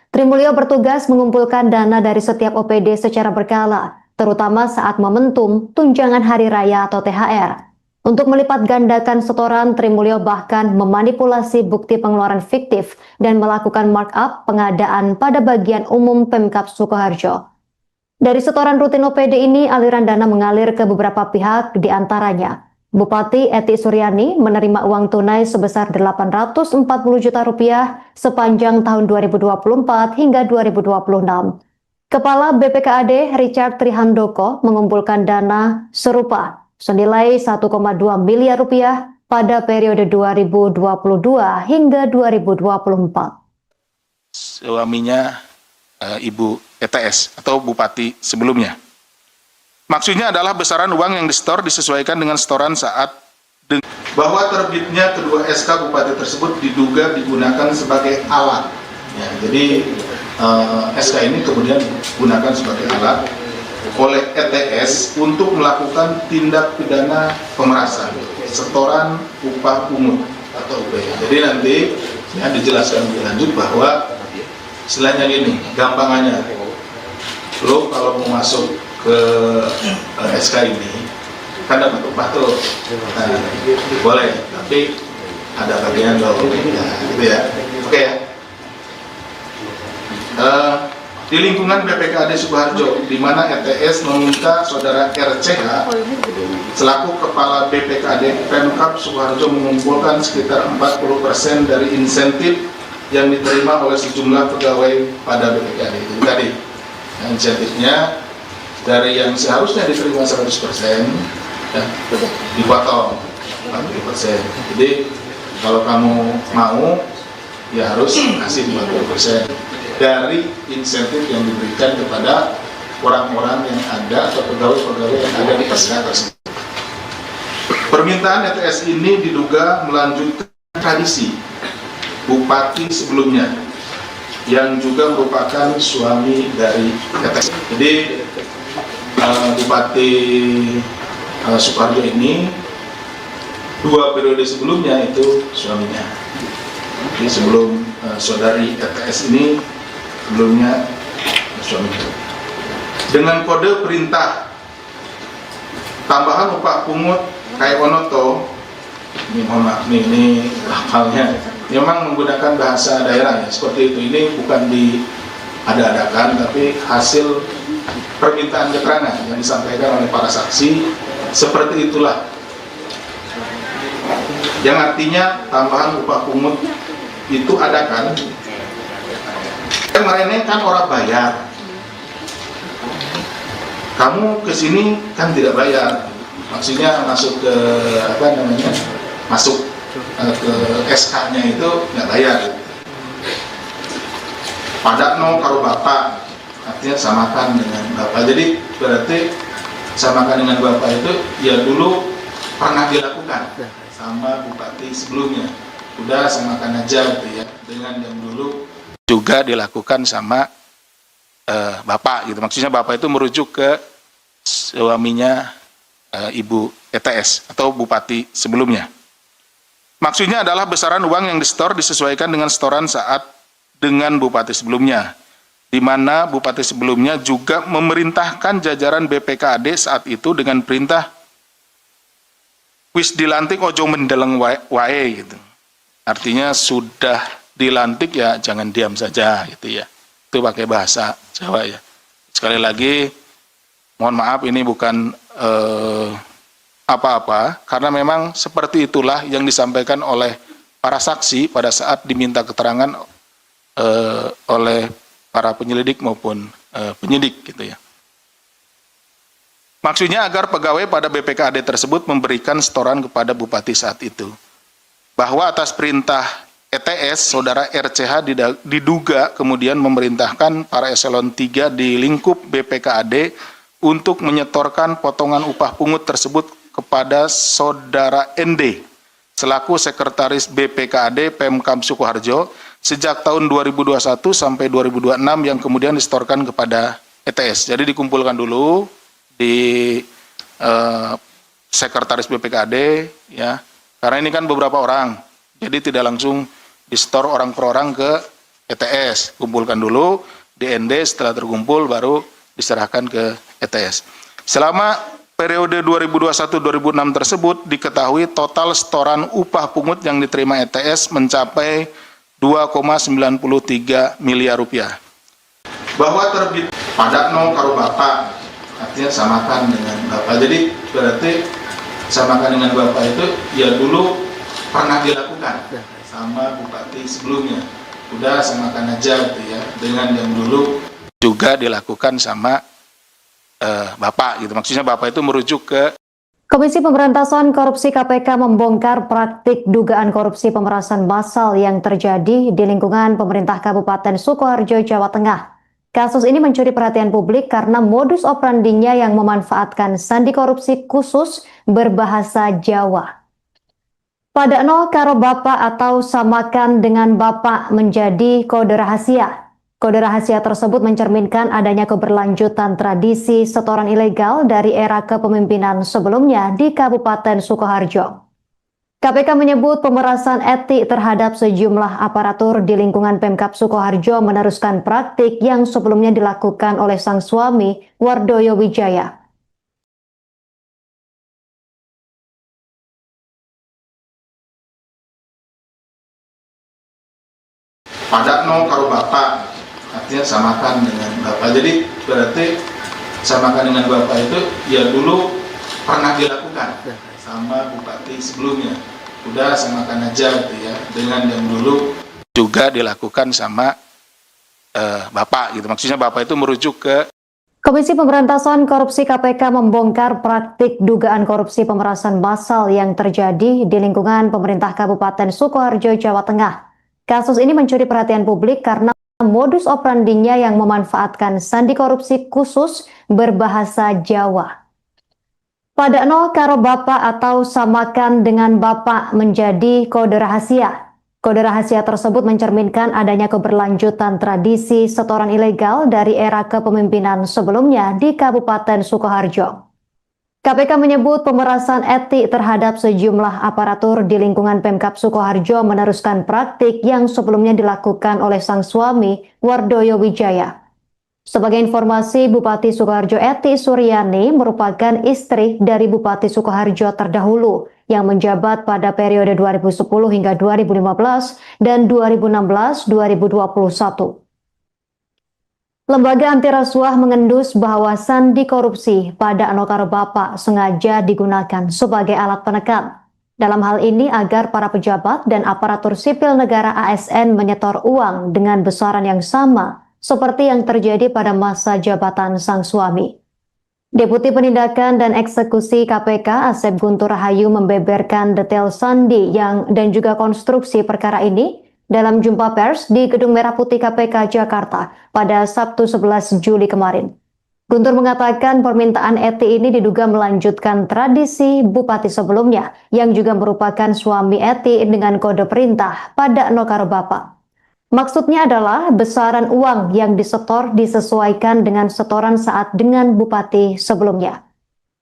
Speaker 1: Tri Mulyo bertugas mengumpulkan dana dari setiap OPD secara berkala, terutama saat momentum tunjangan hari raya atau THR. Untuk melipat gandakan setoran, Tri Mulyo bahkan memanipulasi bukti pengeluaran fiktif dan melakukan markup pengadaan pada bagian umum Pemkab Sukoharjo. Dari setoran rutin OPD ini, aliran dana mengalir ke beberapa pihak, diantaranya Bupati Eti Suryani menerima uang tunai sebesar 840 juta rupiah sepanjang tahun 2024 hingga 2026. Kepala BPKAD Richard Trihandoko mengumpulkan dana serupa senilai 1,2 miliar rupiah pada periode 2022 hingga 2024.
Speaker 2: Suaminya Ibu ETS atau Bupati sebelumnya. Maksudnya adalah besaran uang yang disetor disesuaikan dengan setoran saat bahwa terbitnya kedua SK Bupati tersebut diduga digunakan sebagai alat. Ya, jadi SK ini kemudian digunakan sebagai alat oleh ETS untuk melakukan tindak pidana pemerasan, setoran upah pungut atau UPH. Jadi nanti ya dijelaskan lebih lanjut bahwa istilahnya gini, gampangannya, lo kalau mau masuk ke SK ini kan dapat upah tuh, nah, boleh, tapi ada bagian lo, nah, gitu ya, oke ya. Di lingkungan BPKAD Sukoharjo, di mana ETS meminta saudara RCH selaku Kepala BPKAD Pemkab Sukoharjo mengumpulkan sekitar 40% dari insentif yang diterima oleh sejumlah pegawai pada BPKAD itu tadi. Nah, insentifnya dari yang seharusnya diterima 100% ya, dipotong 40%. Jadi kalau kamu mau ya harus kasih 40% dari insentif yang diberikan kepada orang-orang yang ada atau pegawai-pegawai yang ada di SK tersebut. Permintaan ETS ini diduga melanjutkan tradisi Bupati sebelumnya yang juga merupakan suami dari ETS. Jadi Bupati Sukoharjo ini 2 periode sebelumnya itu suaminya. Jadi sebelum saudari ETS ini sebelumnya suaminya. Dengan kode perintah tambahan upah pungut kai onoto, ini mohon maaf nih, ini hafalnya memang menggunakan bahasa daerah ya, seperti itu. Ini bukan diada-adakan tapi hasil permintaan keterangan yang disampaikan oleh para saksi, seperti itulah. Yang artinya tambahan upah pungut itu ada kan? Kemarin kan orang bayar, kamu kesini kan tidak bayar, maksudnya masuk ke apa namanya, masuk ke SK-nya itu nggak bayar. Padakno karo bapak, artinya samakan dengan bapak. Jadi berarti samakan dengan bapak itu ya dulu pernah dilakukan. sama bupati sebelumnya. Udah samakan aja gitu ya, dengan yang dulu juga dilakukan sama bapak gitu. Maksudnya bapak itu merujuk ke suaminya Ibu ETS atau bupati sebelumnya. Maksudnya adalah besaran uang yang disetor disesuaikan dengan setoran saat dengan bupati sebelumnya, di mana bupati sebelumnya juga memerintahkan jajaran BPKAD saat itu dengan perintah wis dilantik ojo mendeleng wae gitu. Artinya sudah dilantik ya jangan diam saja gitu ya. Itu pakai bahasa Jawa ya. Sekali lagi mohon maaf ini bukan apa-apa, karena memang seperti itulah yang disampaikan oleh para saksi pada saat diminta keterangan oleh para penyelidik maupun penyidik gitu ya. Maksudnya agar pegawai pada BPKAD tersebut memberikan setoran kepada bupati saat itu. Bahwa atas perintah ETS, saudara RCH diduga kemudian memerintahkan para eselon 3 di lingkup BPKAD untuk menyetorkan potongan upah pungut tersebut kepada saudara ND selaku sekretaris BPKAD Pemkab Sukoharjo sejak tahun 2021 sampai 2026 yang kemudian disetorkan kepada ETS. Jadi dikumpulkan dulu di sekretaris BPKAD ya. Karena ini kan beberapa orang. Jadi tidak langsung disetor orang per orang ke ETS. Kumpulkan dulu di ND, setelah terkumpul baru diserahkan ke ETS. Selama periode 2021-2006 tersebut diketahui total setoran upah pungut yang diterima ETS mencapai 2,93 miliar rupiah. Bahwa terbit pada no karo bapak, artinya samakan dengan bapak. Jadi berarti samakan dengan bapak itu ya dulu pernah dilakukan sama bupati sebelumnya. Udah samakan aja gitu ya, dengan yang dulu juga dilakukan sama bapak gitu. Maksudnya bapak itu merujuk ke
Speaker 1: Komisi Pemberantasan Korupsi KPK membongkar praktik dugaan korupsi pemerasan massal yang terjadi di lingkungan pemerintah Kabupaten Sukoharjo, Jawa Tengah. Kasus ini mencuri perhatian publik karena modus operandinya yang memanfaatkan sandi korupsi khusus berbahasa Jawa. Pada nol karo bapak atau samakan dengan bapak menjadi kode rahasia. Kode rahasia tersebut mencerminkan adanya keberlanjutan tradisi setoran ilegal dari era kepemimpinan sebelumnya di Kabupaten Sukoharjo. KPK menyebut pemerasan etik terhadap sejumlah aparatur di lingkungan Pemkab Sukoharjo meneruskan praktik yang sebelumnya dilakukan oleh sang suami, Wardoyo Wijaya.
Speaker 2: pada no karo bapak, artinya samakan dengan bapak. Jadi berarti samakan dengan bapak itu ya dulu pernah dilakukan sama bupati sebelumnya. Udah samakan aja gitu ya, dengan yang dulu juga dilakukan sama bapak gitu. Maksudnya bapak itu merujuk ke
Speaker 1: Komisi Pemberantasan Korupsi KPK membongkar praktik dugaan korupsi pemerasan massal yang terjadi di lingkungan pemerintah Kabupaten Sukoharjo, Jawa Tengah. Kasus ini mencuri perhatian publik karena modus operandinya yang memanfaatkan sandi korupsi khusus berbahasa Jawa. Pada nol karo bapak atau samakan dengan bapak menjadi kode rahasia. Kode rahasia tersebut mencerminkan adanya keberlanjutan tradisi setoran ilegal dari era kepemimpinan sebelumnya di Kabupaten Sukoharjo. KPK menyebut pemerasan etik terhadap sejumlah aparatur di lingkungan Pemkab Sukoharjo meneruskan praktik yang sebelumnya dilakukan oleh sang suami, Wardoyo Wijaya. Sebagai informasi, Bupati Sukoharjo Eti Suryani merupakan istri dari Bupati Sukoharjo terdahulu yang menjabat pada periode 2010 hingga 2015 dan 2016-2021. Lembaga anti rasuah mengendus bahwa sandi korupsi pada Anokaro Bapak sengaja digunakan sebagai alat penekan. Dalam hal ini agar para pejabat dan aparatur sipil negara ASN menyetor uang dengan besaran yang sama seperti yang terjadi pada masa jabatan sang suami. Deputi Penindakan dan Eksekusi KPK Asep Guntur Rahayu membeberkan detail sandi dan juga konstruksi perkara ini dalam jumpa pers di Gedung Merah Putih KPK Jakarta pada Sabtu 11 Juli kemarin. Guntur mengatakan permintaan Eti ini diduga melanjutkan tradisi bupati sebelumnya yang juga merupakan suami Eti dengan kode perintah pada Nokaro Bapak. Maksudnya adalah besaran uang yang disetor disesuaikan dengan setoran saat dengan bupati sebelumnya.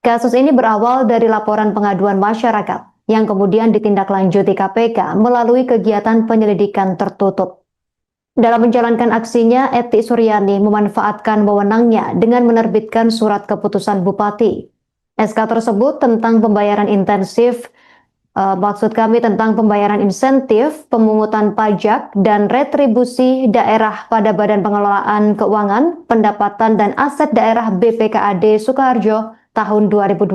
Speaker 1: Kasus ini berawal dari laporan pengaduan masyarakat yang kemudian ditindaklanjuti KPK melalui kegiatan penyelidikan tertutup. Dalam menjalankan aksinya, Eti Suryani memanfaatkan wewenangnya dengan menerbitkan surat keputusan bupati. SK tersebut tentang pembayaran intensif, tentang pembayaran insentif, pemungutan pajak, dan retribusi daerah pada Badan Pengelolaan Keuangan, Pendapatan dan Aset Daerah BPKAD Sukoharjo tahun 2026.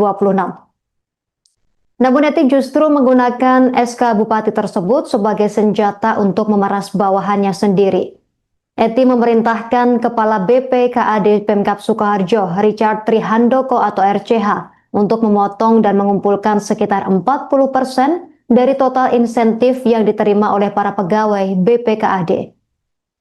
Speaker 1: Namun Eti justru menggunakan SK Bupati tersebut sebagai senjata untuk memeras bawahannya sendiri. Eti memerintahkan Kepala BPKAD Pemkab Sukoharjo, Richard Trihandoko atau RCH, untuk memotong dan mengumpulkan sekitar 40% dari total insentif yang diterima oleh para pegawai BPKAD.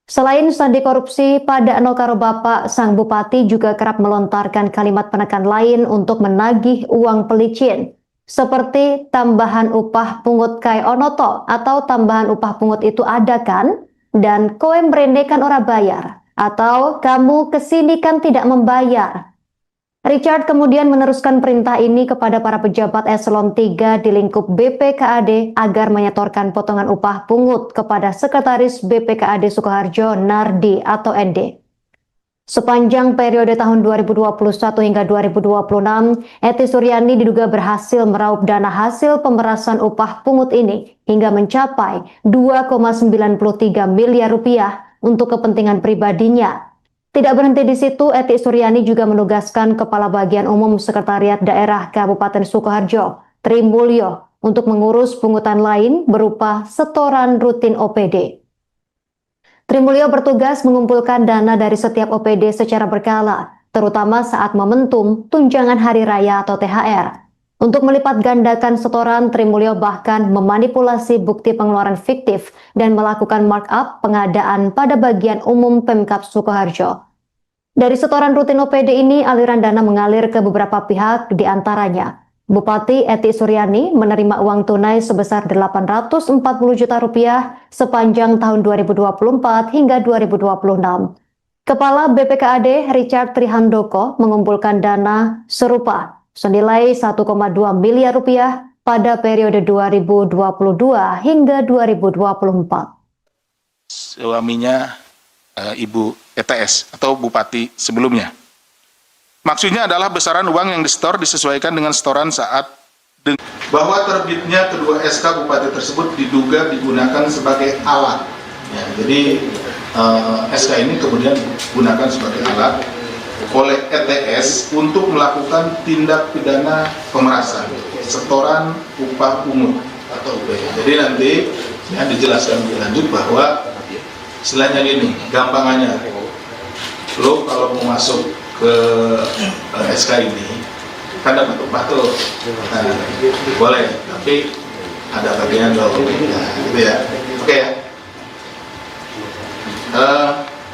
Speaker 1: Selain sandi korupsi, pada Nokaro Bapak, sang bupati juga kerap melontarkan kalimat penekan lain untuk menagih uang pelicin, seperti tambahan upah pungut kai onoto atau tambahan upah pungut itu ada kan? Dan kowe mrene kan ora bayar, atau kamu kesini kan tidak membayar. Richard kemudian meneruskan perintah ini kepada para pejabat eselon 3 di lingkup BPKAD agar menyetorkan potongan upah pungut kepada Sekretaris BPKAD Sukoharjo Nardi atau ND. Sepanjang periode tahun 2021 hingga 2026, Eti Suryani diduga berhasil meraup dana hasil pemerasan upah pungut ini hingga mencapai 2,93 miliar rupiah untuk kepentingan pribadinya. Tidak berhenti di situ, Eti Suryani juga menugaskan Kepala Bagian Umum Sekretariat Daerah Kabupaten Sukoharjo, Tri Mulyo, untuk mengurus pungutan lain berupa setoran rutin OPD. Tri Mulyo bertugas mengumpulkan dana dari setiap OPD secara berkala, terutama saat momentum tunjangan hari raya atau THR. Untuk melipat gandakan setoran, Tri Mulyo bahkan memanipulasi bukti pengeluaran fiktif dan melakukan markup pengadaan pada bagian umum Pemkab Sukoharjo. Dari setoran rutin OPD ini, aliran dana mengalir ke beberapa pihak, diantaranya Bupati Eti Suryani menerima uang tunai sebesar 840 juta rupiah sepanjang tahun 2024 hingga 2026. Kepala BPKAD Richard Trihandoko mengumpulkan dana serupa senilai 1,2 miliar rupiah pada periode 2022 hingga 2024.
Speaker 2: Suaminya Ibu ETS atau Bupati sebelumnya. Maksudnya adalah besaran uang yang disetor disesuaikan dengan setoran saat bahwa terbitnya kedua SK Bupati tersebut diduga digunakan sebagai alat. Ya, jadi SK ini kemudian digunakan sebagai alat oleh ETS untuk melakukan tindak pidana pemerasan, setoran upah pungut atau UP. Jadi nanti ya, dijelaskan lebih lanjut bahwa istilahnya gini, gampangannya, lo kalau mau masuk ke SK ini kan dapat upah tuh, nah, boleh, tapi ada bagian lo, nah, gitu ya, oke ya.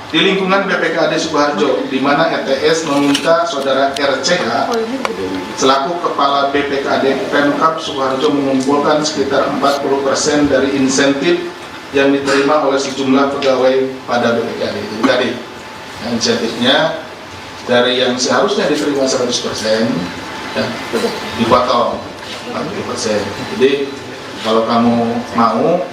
Speaker 2: Di lingkungan BPKAD Sukoharjo, di mana ETS meminta saudara RCH selaku Kepala BPKAD Pemkab Sukoharjo mengumpulkan sekitar 40% dari insentif yang diterima oleh sejumlah pegawai pada BPKAD itu tadi. Nah, insentifnya dari yang seharusnya diterima 100% ya, dipotong 40%. Jadi kalau kamu mau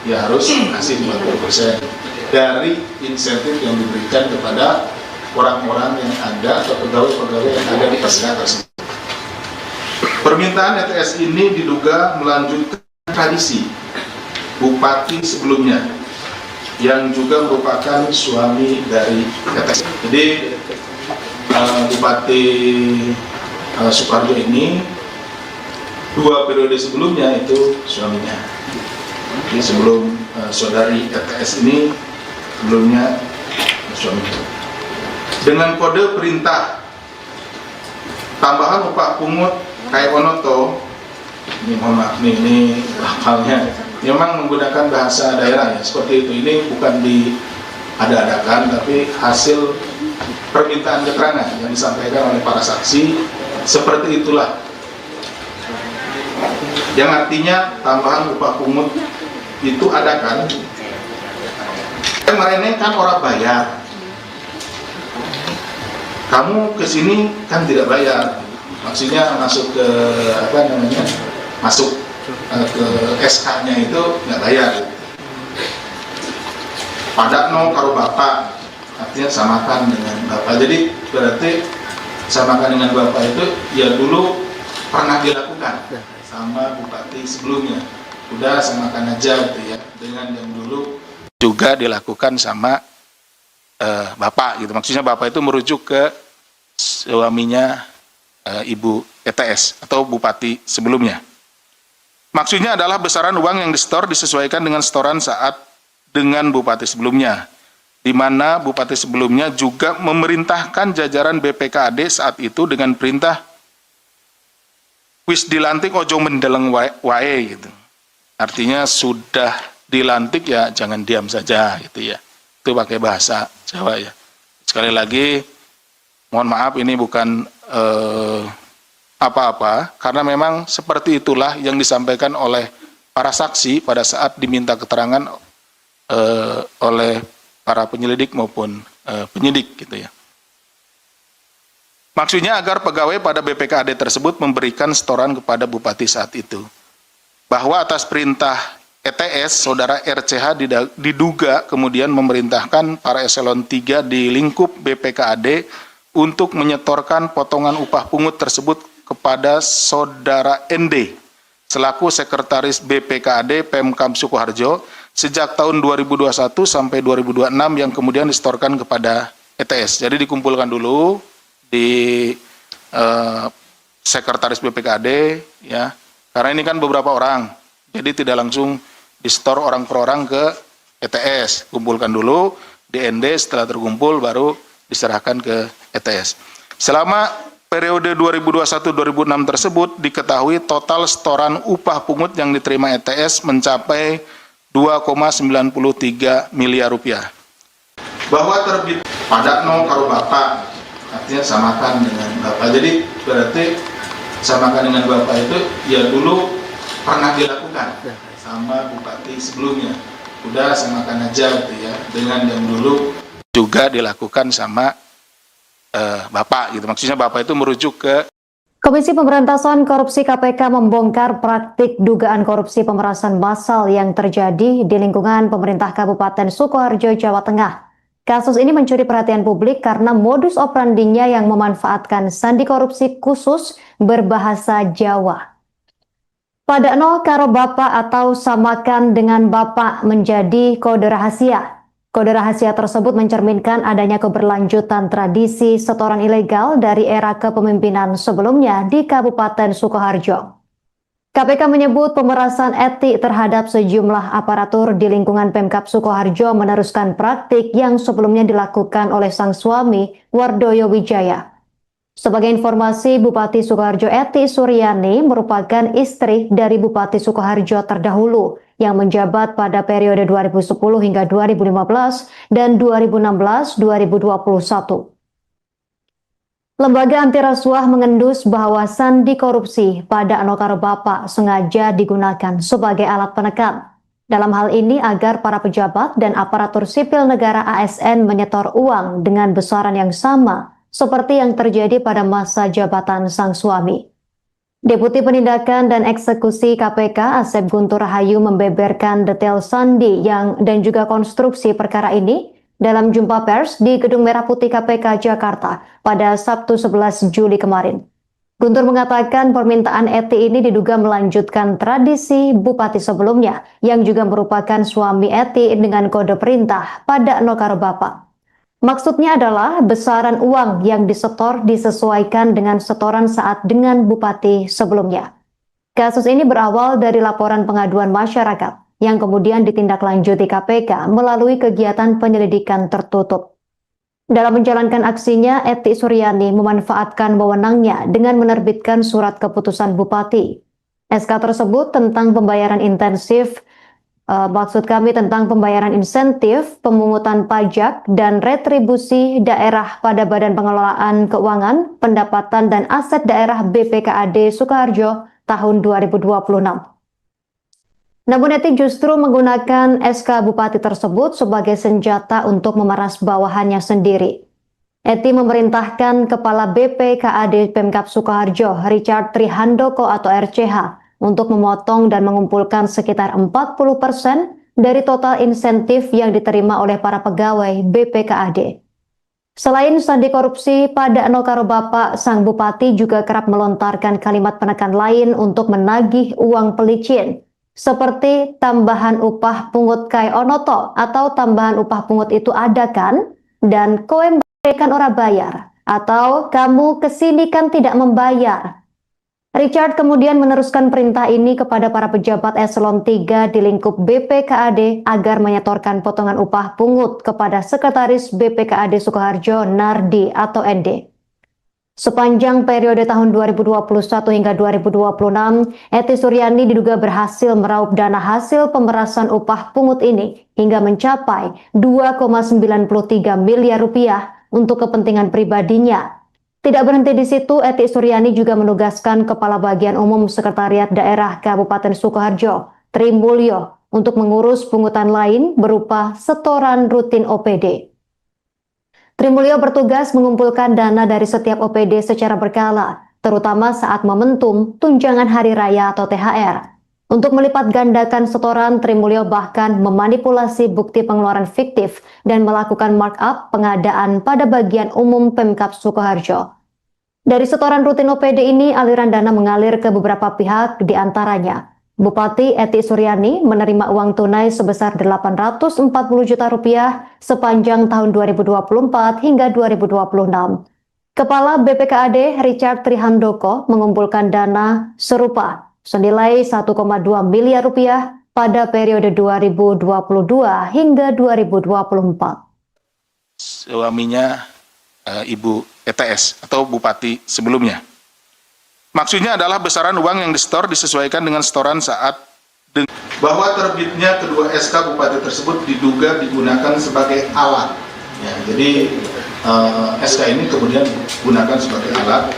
Speaker 2: ya harus kasih 40% dari insentif yang diberikan kepada orang-orang yang ada atau pegawai-pegawai yang ada di SK tersebut. Permintaan ETS ini diduga melanjutkan tradisi bupati sebelumnya yang juga merupakan suami dari ETS. Jadi Bupati Sukoharjo ini 2 periode sebelumnya itu suaminya. Jadi sebelum saudari ETS ini sebelumnya suaminya. Dengan kode perintah tambahan upah pungut kai onoto, ini mohon maaf ini halnya memang menggunakan bahasa daerah ya seperti itu. Ini bukan diada-adakan tapi hasil permintaan keterangan yang disampaikan oleh para saksi, seperti itulah. Yang artinya tambahan upah pungut itu ada kan? Kemarin kan orang bayar. Kamu kesini kan tidak bayar, maksudnya masuk ke masuk ke SK-nya itu nggak bayar. Pada no karo bapak, artinya samakan dengan bapak. Jadi berarti samakan dengan bapak itu ya dulu pernah dilakukan sama bupati sebelumnya. Udah samakan aja gitu ya, dengan yang dulu juga dilakukan sama bapak gitu. Maksudnya bapak itu merujuk ke suaminya Ibu ETS atau bupati sebelumnya. Maksudnya adalah besaran uang yang disetor disesuaikan dengan setoran saat dengan bupati sebelumnya, di mana bupati sebelumnya juga memerintahkan jajaran BPKAD saat itu dengan perintah wis dilantik ojo mendeleng wae gitu. Artinya sudah dilantik ya jangan diam saja gitu ya. Itu pakai bahasa Jawa ya. Sekali lagi mohon maaf ini bukan apa-apa karena memang seperti itulah yang disampaikan oleh para saksi pada saat diminta keterangan oleh para penyelidik maupun penyidik gitu ya. Maksudnya agar pegawai pada BPKAD tersebut memberikan setoran kepada bupati saat itu. Bahwa atas perintah ETS, saudara RCH diduga kemudian memerintahkan para eselon 3 di lingkup BPKAD untuk menyetorkan potongan upah pungut tersebut kepada saudara ND selaku sekretaris BPKAD Pemkab Sukoharjo sejak tahun 2021 sampai 2026 yang kemudian disetorkan kepada ETS. Jadi dikumpulkan dulu di sekretaris BPKAD ya. Karena ini kan beberapa orang, jadi tidak langsung disetor orang per orang ke ETS. Kumpulkan dulu di ND, setelah terkumpul baru diserahkan ke ETS. Selama periode 2021-2006 tersebut diketahui total setoran upah pungut yang diterima ETS mencapai 2,93 miliar rupiah. Bahwa terbit pada no karo bapak, artinya samakan dengan bapak. Jadi berarti samakan dengan bapak itu ya dulu pernah dilakukan sama bupati sebelumnya. Udah samakan aja gitu ya, dengan yang dulu juga dilakukan sama bapak gitu. Maksudnya bapak itu merujuk ke
Speaker 1: Komisi Pemberantasan Korupsi KPK membongkar praktik dugaan korupsi pemerasan massal yang terjadi di lingkungan pemerintah Kabupaten Sukoharjo, Jawa Tengah. Kasus ini mencuri perhatian publik karena modus operandinya yang memanfaatkan sandi korupsi khusus berbahasa Jawa. Pada no karo bapak atau samakan dengan bapak menjadi kode rahasia. Kode rahasia tersebut mencerminkan adanya keberlanjutan tradisi setoran ilegal dari era kepemimpinan sebelumnya di Kabupaten Sukoharjo. KPK menyebut pemerasan etik terhadap sejumlah aparatur di lingkungan Pemkab Sukoharjo meneruskan praktik yang sebelumnya dilakukan oleh sang suami, Wardoyo Wijaya. Sebagai informasi, Bupati Sukoharjo Eti Suryani merupakan istri dari Bupati Sukoharjo terdahulu yang menjabat pada periode 2010 hingga 2015 dan 2016-2021. Lembaga anti rasuah mengendus bahwa sandi korupsi pada Anokaro Bapak sengaja digunakan sebagai alat penekan. Dalam hal ini agar para pejabat dan aparatur sipil negara ASN menyetor uang dengan besaran yang sama seperti yang terjadi pada masa jabatan sang suami. Deputi Penindakan dan Eksekusi KPK Asep Guntur Rahayu membeberkan detail sandi dan juga konstruksi perkara ini dalam jumpa pers di Gedung Merah Putih KPK Jakarta pada Sabtu 11 Juli kemarin. Guntur mengatakan permintaan Eti ini diduga melanjutkan tradisi bupati sebelumnya yang juga merupakan suami Eti dengan kode perintah pada Nokaro Bapak. Maksudnya adalah besaran uang yang disetor disesuaikan dengan setoran saat dengan bupati sebelumnya. Kasus ini berawal dari laporan pengaduan masyarakat yang kemudian ditindaklanjuti KPK melalui kegiatan penyelidikan tertutup. Dalam menjalankan aksinya, Eti Suryani memanfaatkan wewenangnya dengan menerbitkan surat keputusan bupati. SK tersebut tentang pembayaran intensif Maksud kami tentang pembayaran insentif, pemungutan pajak, dan retribusi daerah pada Badan Pengelolaan Keuangan, Pendapatan dan Aset Daerah BPKAD Sukoharjo tahun 2026. Namun Eti justru menggunakan SK Bupati tersebut sebagai senjata untuk memeras bawahannya sendiri. Eti memerintahkan Kepala BPKAD Pemkab Sukoharjo, Richard Trihandoko atau RCH, untuk memotong dan mengumpulkan sekitar 40% dari total insentif yang diterima oleh para pegawai BPKAD. Selain sandi korupsi, pada Nokaro Bapak, sang bupati juga kerap melontarkan kalimat penekan lain untuk menagih uang pelicin, seperti tambahan upah pungut kai onoto atau tambahan upah pungut itu ada kan? Dan kowe kan ora bayar, atau kamu kesini kan tidak membayar. Richard kemudian meneruskan perintah ini kepada para pejabat eselon 3 di lingkup BPKAD agar menyetorkan potongan upah pungut kepada Sekretaris BPKAD Sukoharjo Nardi atau ND. Sepanjang periode tahun 2021 hingga 2026, Eti Suryani diduga berhasil meraup dana hasil pemerasan upah pungut ini hingga mencapai 2,93 miliar rupiah untuk kepentingan pribadinya. Tidak berhenti di situ, Eti Suryani juga menugaskan Kepala Bagian Umum Sekretariat Daerah Kabupaten Sukoharjo, Tri Mulyo, untuk mengurus pungutan lain berupa setoran rutin OPD. Tri Mulyo bertugas mengumpulkan dana dari setiap OPD secara berkala, terutama saat momentum tunjangan hari raya atau THR. Untuk melipat gandakan setoran, Tri Mulyo bahkan memanipulasi bukti pengeluaran fiktif dan melakukan markup pengadaan pada bagian umum Pemkab Sukoharjo. Dari setoran rutin OPD ini, aliran dana mengalir ke beberapa pihak, diantaranya Bupati Eti Suryani menerima uang tunai sebesar 840 juta rupiah sepanjang tahun 2024 hingga 2026. Kepala BPKAD Richard Trihandoko mengumpulkan dana serupa senilai 1,2 miliar rupiah pada periode 2022 hingga 2024.
Speaker 2: Suaminya Ibu ETS atau Bupati sebelumnya. Maksudnya adalah besaran uang yang disetor disesuaikan dengan setoran saat bahwa terbitnya kedua SK Bupati tersebut diduga digunakan sebagai alat. Ya, jadi SK ini kemudian digunakan sebagai alat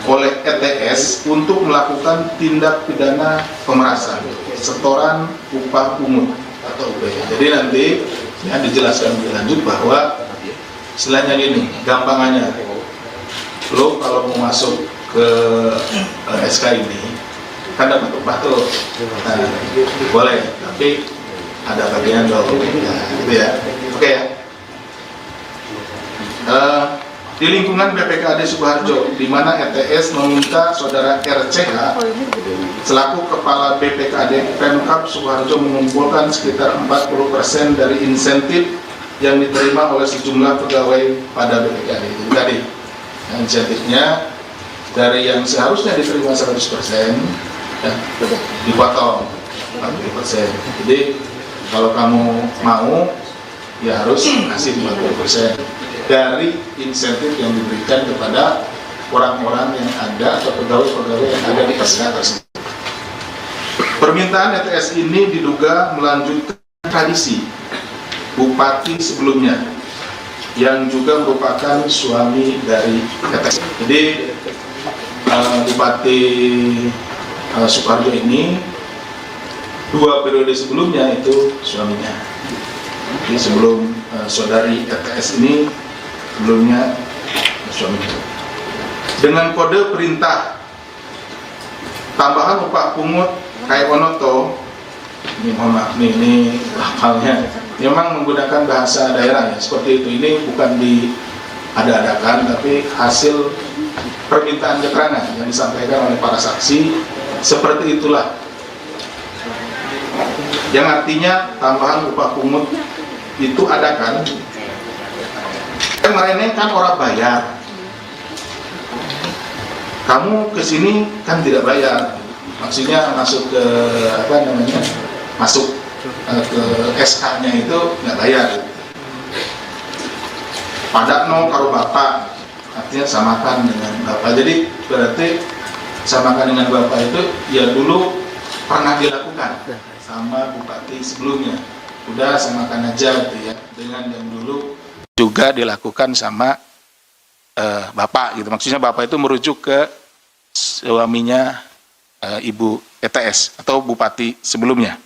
Speaker 2: oleh ETS untuk melakukan tindak pidana pemerasan, setoran upah pungut atau UPH. Jadi nanti ya dijelaskan lebih lanjut bahwa istilahnya gini, gampangannya, lo kalau mau masuk ke SK ini kan dapat upah tuh, nah, boleh, tapi ada bagian dong, nah, gitu ya, oke ya. Di lingkungan BPKAD Sukoharjo, di mana ETS meminta saudara RCH selaku Kepala BPKAD Pemkab Sukoharjo mengumpulkan sekitar 40% dari insentif yang diterima oleh sejumlah pegawai pada BPKAD itu tadi. Nah, insentifnya dari yang seharusnya diterima 100% ya, dipotong 40%. Jadi kalau kamu mau ya harus kasih 50% dari insentif yang diberikan kepada orang-orang yang ada atau pegawai-pegawai yang ada di SK tersebut. Permintaan ETS ini diduga melanjutkan tradisi Bupati sebelumnya yang juga merupakan suami dari ETS. Jadi Bupati Sukoharjo ini 2 periode sebelumnya itu suaminya. Jadi sebelum saudari ETS ini sebelumnya suaminya. Dengan kode perintah tambahan upah pungut kai onoto, ini mohon maaf ini lafalnya memang menggunakan bahasa daerah ya, seperti itu. Ini bukan diada-adakan tapi hasil permintaan keterangan yang disampaikan oleh para saksi, seperti itulah. Yang artinya tambahan upah pungut itu ada kan? Kemarin kan orang bayar, kamu kesini kan tidak bayar, maksudnya masuk ke apa namanya, masuk ke SK-nya itu nggak bayar. Padakno karo bapak, artinya samakan dengan bapak. Jadi berarti samakan dengan bapak itu ya dulu pernah dilakukan sama bupati sebelumnya. Udah samakan aja gitu ya, dengan yang dulu juga dilakukan sama bapak gitu. Maksudnya bapak itu merujuk ke suaminya Ibu ETS atau bupati sebelumnya.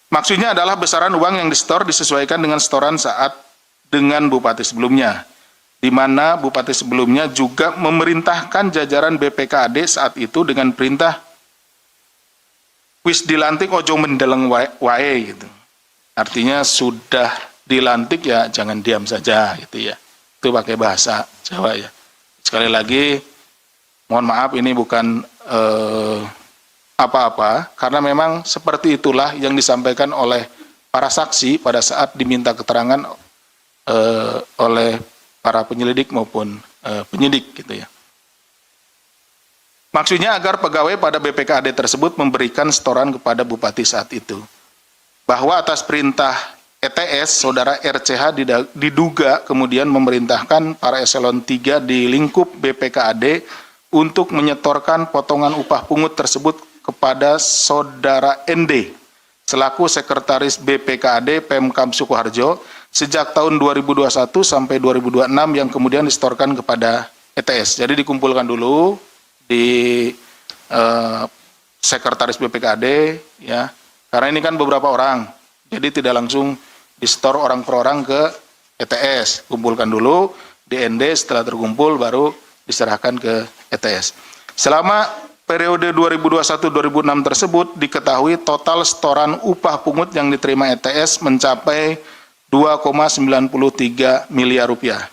Speaker 2: Maksudnya adalah besaran uang yang disetor disesuaikan dengan setoran saat dengan bupati sebelumnya, di mana bupati sebelumnya juga memerintahkan jajaran BPKAD saat itu dengan perintah wis dilantik ojo mendeleng wae gitu. Artinya sudah dilantik ya jangan diam saja gitu ya. Itu pakai bahasa Jawa ya. Sekali lagi mohon maaf ini bukan apa-apa, karena memang seperti itulah yang disampaikan oleh para saksi pada saat diminta keterangan oleh para penyelidik maupun penyidik gitu ya. Maksudnya agar pegawai pada BPKAD tersebut memberikan setoran kepada bupati saat itu. Bahwa atas perintah ETS, saudara RCH diduga kemudian memerintahkan para eselon 3 di lingkup BPKAD untuk menyetorkan potongan upah pungut tersebut kepada saudara ND selaku sekretaris BPKAD Pemkab Sukoharjo sejak tahun 2021 sampai 2026 yang kemudian disetorkan kepada ETS. Jadi dikumpulkan dulu di sekretaris BPKAD ya, karena ini kan beberapa orang, jadi tidak langsung disetor orang per orang ke ETS. Kumpulkan dulu di ND, setelah terkumpul baru diserahkan ke ETS. Selama periode 2021-2006 tersebut diketahui total setoran upah pungut yang diterima ETS mencapai 2,93 miliar rupiah.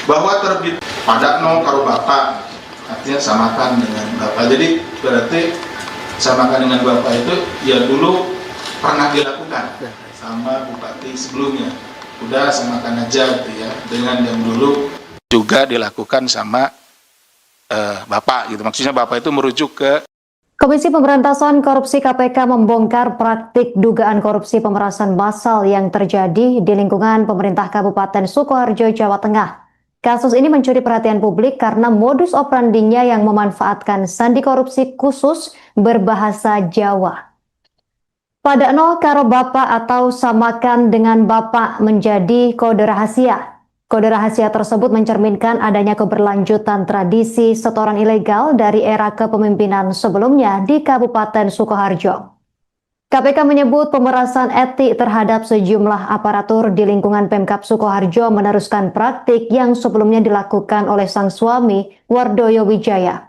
Speaker 2: Bahwa terbit pada no karo bapak, artinya samakan dengan bapak. Jadi berarti samakan dengan bapak itu ya dulu pernah dilakukan sama bupati sebelumnya. Udah samakan aja gitu ya, dengan yang dulu juga dilakukan sama bapak gitu. Maksudnya bapak itu merujuk ke
Speaker 1: Komisi Pemberantasan Korupsi KPK membongkar praktik dugaan korupsi pemerasan massal yang terjadi di lingkungan pemerintah Kabupaten Sukoharjo, Jawa Tengah. Kasus ini mencuri perhatian publik karena modus operandinya yang memanfaatkan sandi korupsi khusus berbahasa Jawa. Padakno karo bapak atau samakan dengan bapak menjadi kode rahasia. Kode rahasia tersebut mencerminkan adanya keberlanjutan tradisi setoran ilegal dari era kepemimpinan sebelumnya di Kabupaten Sukoharjo. KPK menyebut pemerasan etik terhadap sejumlah aparatur di lingkungan Pemkab Sukoharjo meneruskan praktik yang sebelumnya dilakukan oleh sang suami, Wardoyo Wijaya.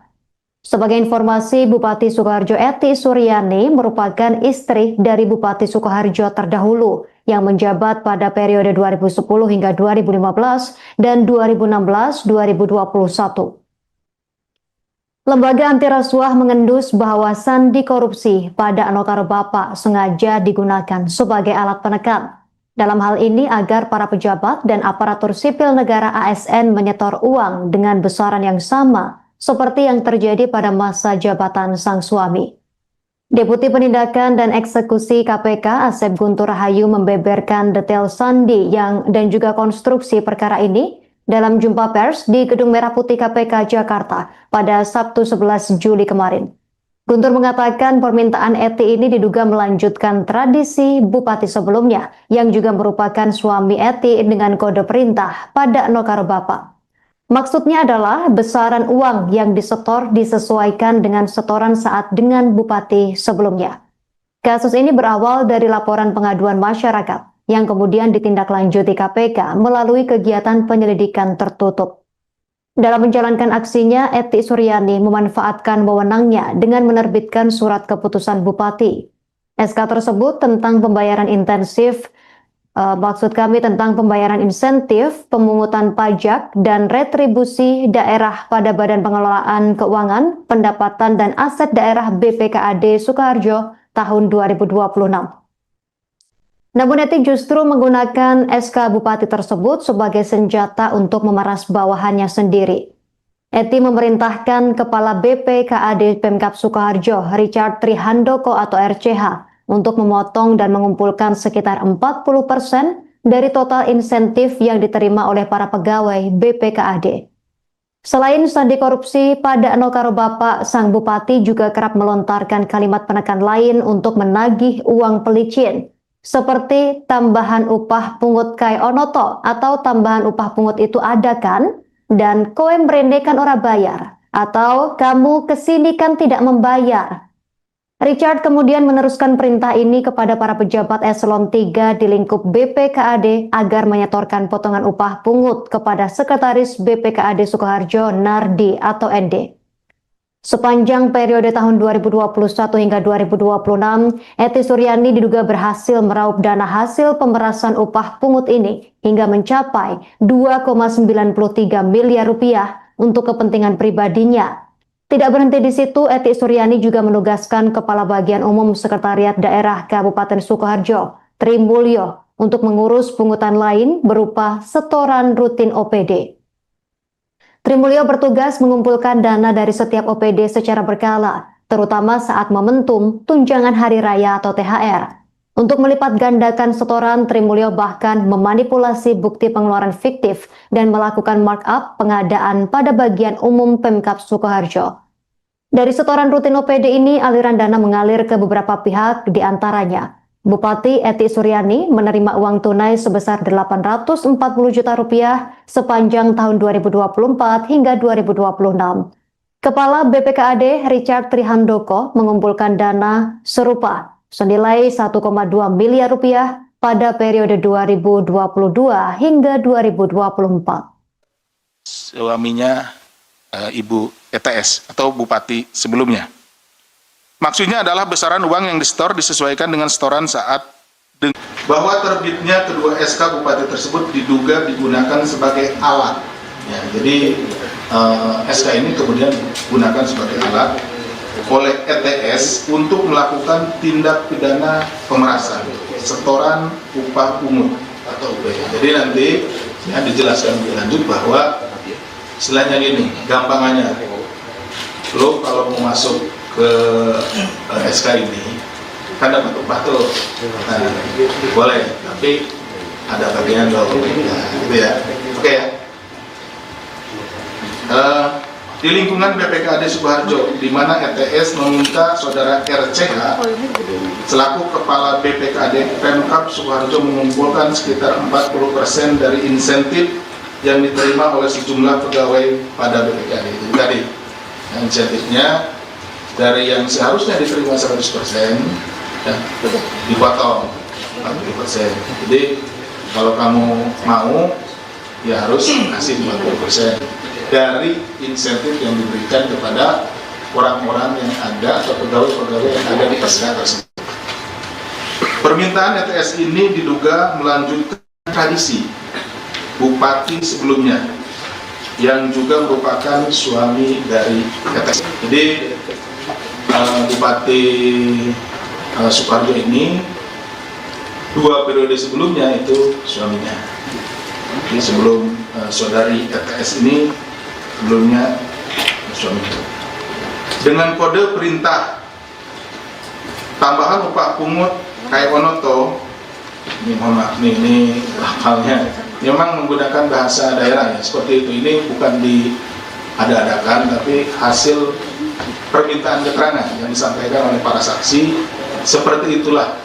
Speaker 1: Sebagai informasi, Bupati Sukoharjo Eti Suryani merupakan istri dari Bupati Sukoharjo terdahulu yang menjabat pada periode 2010 hingga 2015 dan 2016-2021. Lembaga anti rasuah mengendus bahwa sandi korupsi pada Anokaro Bapak sengaja digunakan sebagai alat penekan. Dalam hal ini agar para pejabat dan aparatur sipil negara ASN menyetor uang dengan besaran yang sama seperti yang terjadi pada masa jabatan sang suami. Deputi Penindakan dan Eksekusi KPK Asep Guntur Rahayu membeberkan detail sandi dan juga konstruksi perkara ini dalam jumpa pers di Gedung Merah Putih KPK Jakarta pada Sabtu 11 Juli kemarin. Guntur mengatakan permintaan Eti ini diduga melanjutkan tradisi bupati sebelumnya yang juga merupakan suami Eti dengan kode perintah pada Nokaro Bapak. Maksudnya adalah besaran uang yang disetor disesuaikan dengan setoran saat dengan bupati sebelumnya. Kasus ini berawal dari laporan pengaduan masyarakat yang kemudian ditindaklanjuti KPK melalui kegiatan penyelidikan tertutup. Dalam menjalankan aksinya, Eti Suryani memanfaatkan wewenangnya dengan menerbitkan surat keputusan bupati. SK tersebut tentang pembayaran intensif tentang pembayaran insentif, pemungutan pajak, dan retribusi daerah pada Badan Pengelolaan Keuangan, Pendapatan dan Aset Daerah BPKAD Sukoharjo tahun 2026. Namun Eti justru menggunakan SK Bupati tersebut sebagai senjata untuk memeras bawahannya sendiri. Eti memerintahkan Kepala BPKAD Pemkab Sukoharjo, Richard Trihandoko atau RCH, untuk memotong dan mengumpulkan sekitar 40% dari total insentif yang diterima oleh para pegawai BPKAD. Selain sandi korupsi, pada Eno Karo Bapak, sang bupati juga kerap melontarkan kalimat penekan lain untuk menagih uang pelicin, seperti tambahan upah pungut kai onoto atau tambahan upah pungut itu ada kan? Dan koe mrene kan ora bayar, atau kamu kesini kan tidak membayar. Richard kemudian meneruskan perintah ini kepada para pejabat eselon 3 di lingkup BPKAD agar menyetorkan potongan upah pungut kepada Sekretaris BPKAD Sukoharjo Nardi atau ND. Sepanjang periode tahun 2021 hingga 2026, Eti Suryani diduga berhasil meraup dana hasil pemerasan upah pungut ini hingga mencapai 2,93 miliar rupiah untuk kepentingan pribadinya. Tidak berhenti di situ, Eti Suryani juga menugaskan Kepala Bagian Umum Sekretariat Daerah Kabupaten Sukoharjo, Tri Mulyo, untuk mengurus pungutan lain berupa setoran rutin OPD. Tri Mulyo bertugas mengumpulkan dana dari setiap OPD secara berkala, terutama saat momentum tunjangan hari raya atau THR. Untuk melipat gandakan setoran, Tri Mulyo bahkan memanipulasi bukti pengeluaran fiktif dan melakukan markup pengadaan pada bagian umum Pemkab Sukoharjo. Dari setoran rutin OPD ini, aliran dana mengalir ke beberapa pihak, di antaranya Bupati Eti Suryani menerima uang tunai sebesar 840 juta rupiah sepanjang tahun 2024 hingga 2026. Kepala BPKAD Richard Trihandoko mengumpulkan dana serupa senilai 1,2 miliar rupiah pada periode 2022 hingga 2024.
Speaker 2: Suaminya Ibu ETS atau Bupati sebelumnya. Maksudnya adalah besaran uang yang disetor disesuaikan dengan setoran saat bahwa terbitnya kedua SK Bupati tersebut diduga digunakan sebagai alat. Ya, jadi SK ini kemudian digunakan sebagai alat oleh ETS untuk melakukan tindak pidana pemerasan, setoran upah pungut atau UPH. Jadi nanti ya, dijelaskan lebih lanjut bahwa istilahnya gini, gampangannya, lo kalau mau masuk ke SK ini kan dapat upah tuh, nah, boleh, tapi ada bagian lo, nah, gitu ya, oke ya. Di lingkungan BPKAD Sukoharjo, di mana ETS meminta saudara RCH selaku Kepala BPKAD Pemkab Sukoharjo mengumpulkan sekitar 40% dari insentif yang diterima oleh sejumlah pegawai pada BPKAD itu tadi. Nah, insentifnya dari yang seharusnya diterima 100% ya, dipotong 40%. Jadi kalau kamu mau ya harus kasih 40% dari insentif yang diberikan kepada orang-orang yang ada atau pegawai-pegawai yang ada di SK tersebut. Permintaan ETS ini diduga melanjutkan tradisi Bupati sebelumnya yang juga merupakan suami dari ETS. Jadi Bupati Sukoharjo ini 2 periode sebelumnya itu suaminya. Jadi sebelum saudari ETS ini sebelumnya suaminya. Dengan kode perintah tambahan upah pungut kai onoto, ini mohon maaf ini lakalnya memang menggunakan bahasa daerah ya, seperti itu. Ini bukan diada-adakan, tapi hasil permintaan keterangan yang disampaikan oleh para saksi, seperti itulah.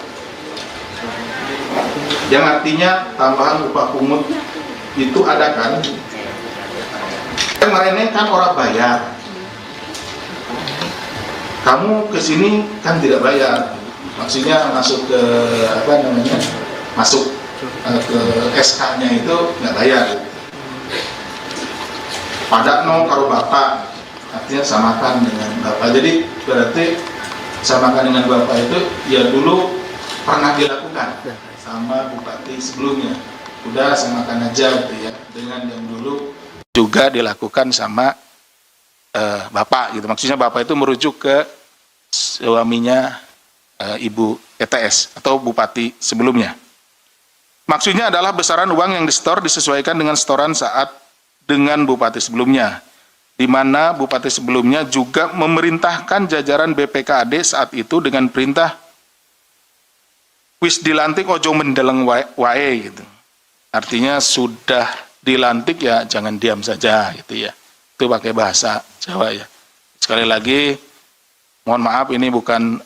Speaker 2: Yang artinya tambahan upah pungut itu ada kan? Kemarin kan orang bayar, kamu kesini kan tidak bayar, maksudnya masuk ke apa namanya, masuk ke SK-nya itu nggak bayar. Pada no karo bapak, artinya samakan dengan bapak. Jadi berarti samakan dengan bapak itu ya dulu pernah dilakukan sama bupati sebelumnya. Udah samakan aja gitu ya, dengan yang dulu juga dilakukan sama bapak gitu. Maksudnya bapak itu merujuk ke suaminya Ibu ETS atau bupati sebelumnya. Maksudnya adalah besaran uang yang disetor disesuaikan dengan setoran saat dengan bupati sebelumnya, di mana bupati sebelumnya juga memerintahkan jajaran BPKAD saat itu dengan perintah wis dilantik ojo mendeleng wae gitu. Artinya sudah dilantik ya jangan diam saja gitu ya. Itu pakai bahasa Jawa ya. Sekali lagi, mohon maaf ini bukan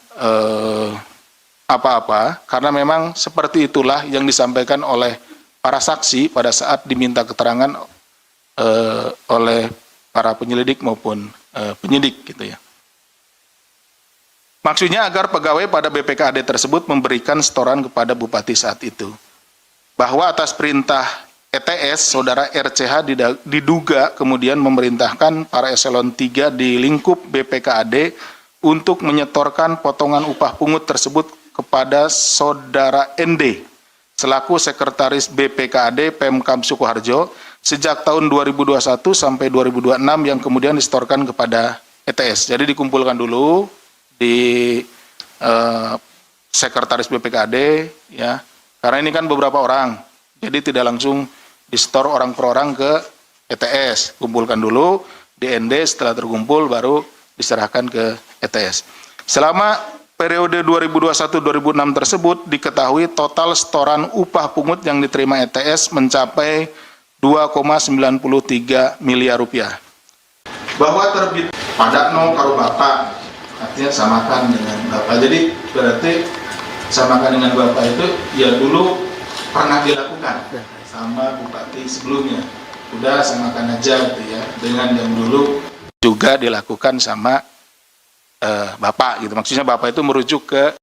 Speaker 2: apa-apa, karena memang seperti itulah yang disampaikan oleh para saksi pada saat diminta keterangan oleh para penyelidik maupun penyidik gitu ya. Maksudnya agar pegawai pada BPKAD tersebut memberikan setoran kepada Bupati saat itu. Bahwa atas perintah ETS, Saudara RCH diduga kemudian memerintahkan para eselon 3 di lingkup BPKAD untuk menyetorkan potongan upah pungut tersebut kepada Saudara ND selaku Sekretaris BPKAD Pemkab Sukoharjo sejak tahun 2021 sampai 2026 yang kemudian disetorkan kepada ETS. Jadi dikumpulkan dulu di Sekretaris BPKAD ya, karena ini kan beberapa orang, jadi tidak langsung disetor orang per orang ke ETS, kumpulkan dulu di ND, setelah terkumpul baru diserahkan ke ETS. Selama periode 2021-2006 tersebut diketahui total setoran upah pungut yang diterima ETS mencapai 2,93 miliar rupiah. Bahwa terbit pada no karo bapak, artinya samakan dengan bapak. Jadi berarti samakan dengan bapak itu ya dulu pernah dilakukan sama bupati sebelumnya. Udah samakan aja gitu ya, dengan yang dulu juga dilakukan sama bapak gitu. Maksudnya bapak itu merujuk ke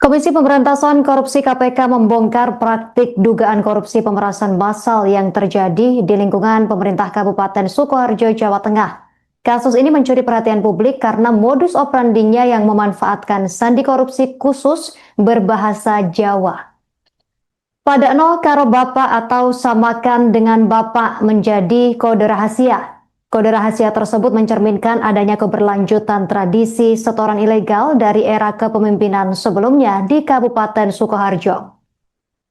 Speaker 1: Komisi Pemberantasan Korupsi KPK membongkar praktik dugaan korupsi pemerasan massal yang terjadi di lingkungan pemerintah Kabupaten Sukoharjo, Jawa Tengah. Kasus ini mencuri perhatian publik karena modus operandinya yang memanfaatkan sandi korupsi khusus berbahasa Jawa. Padakno karo bapak atau samakan dengan bapak menjadi kode rahasia. Kode rahasia tersebut mencerminkan adanya keberlanjutan tradisi setoran ilegal dari era kepemimpinan sebelumnya di Kabupaten Sukoharjo.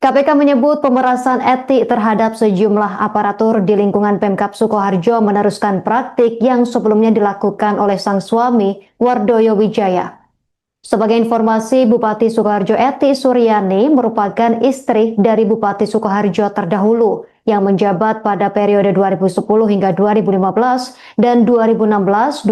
Speaker 1: KPK menyebut pemerasan etik terhadap sejumlah aparatur di lingkungan Pemkab Sukoharjo meneruskan praktik yang sebelumnya dilakukan oleh sang suami, Wardoyo Wijaya. Sebagai informasi, Bupati Sukoharjo Eti Suryani merupakan istri dari Bupati Sukoharjo terdahulu yang menjabat pada periode 2010 hingga 2015 dan 2016-2021.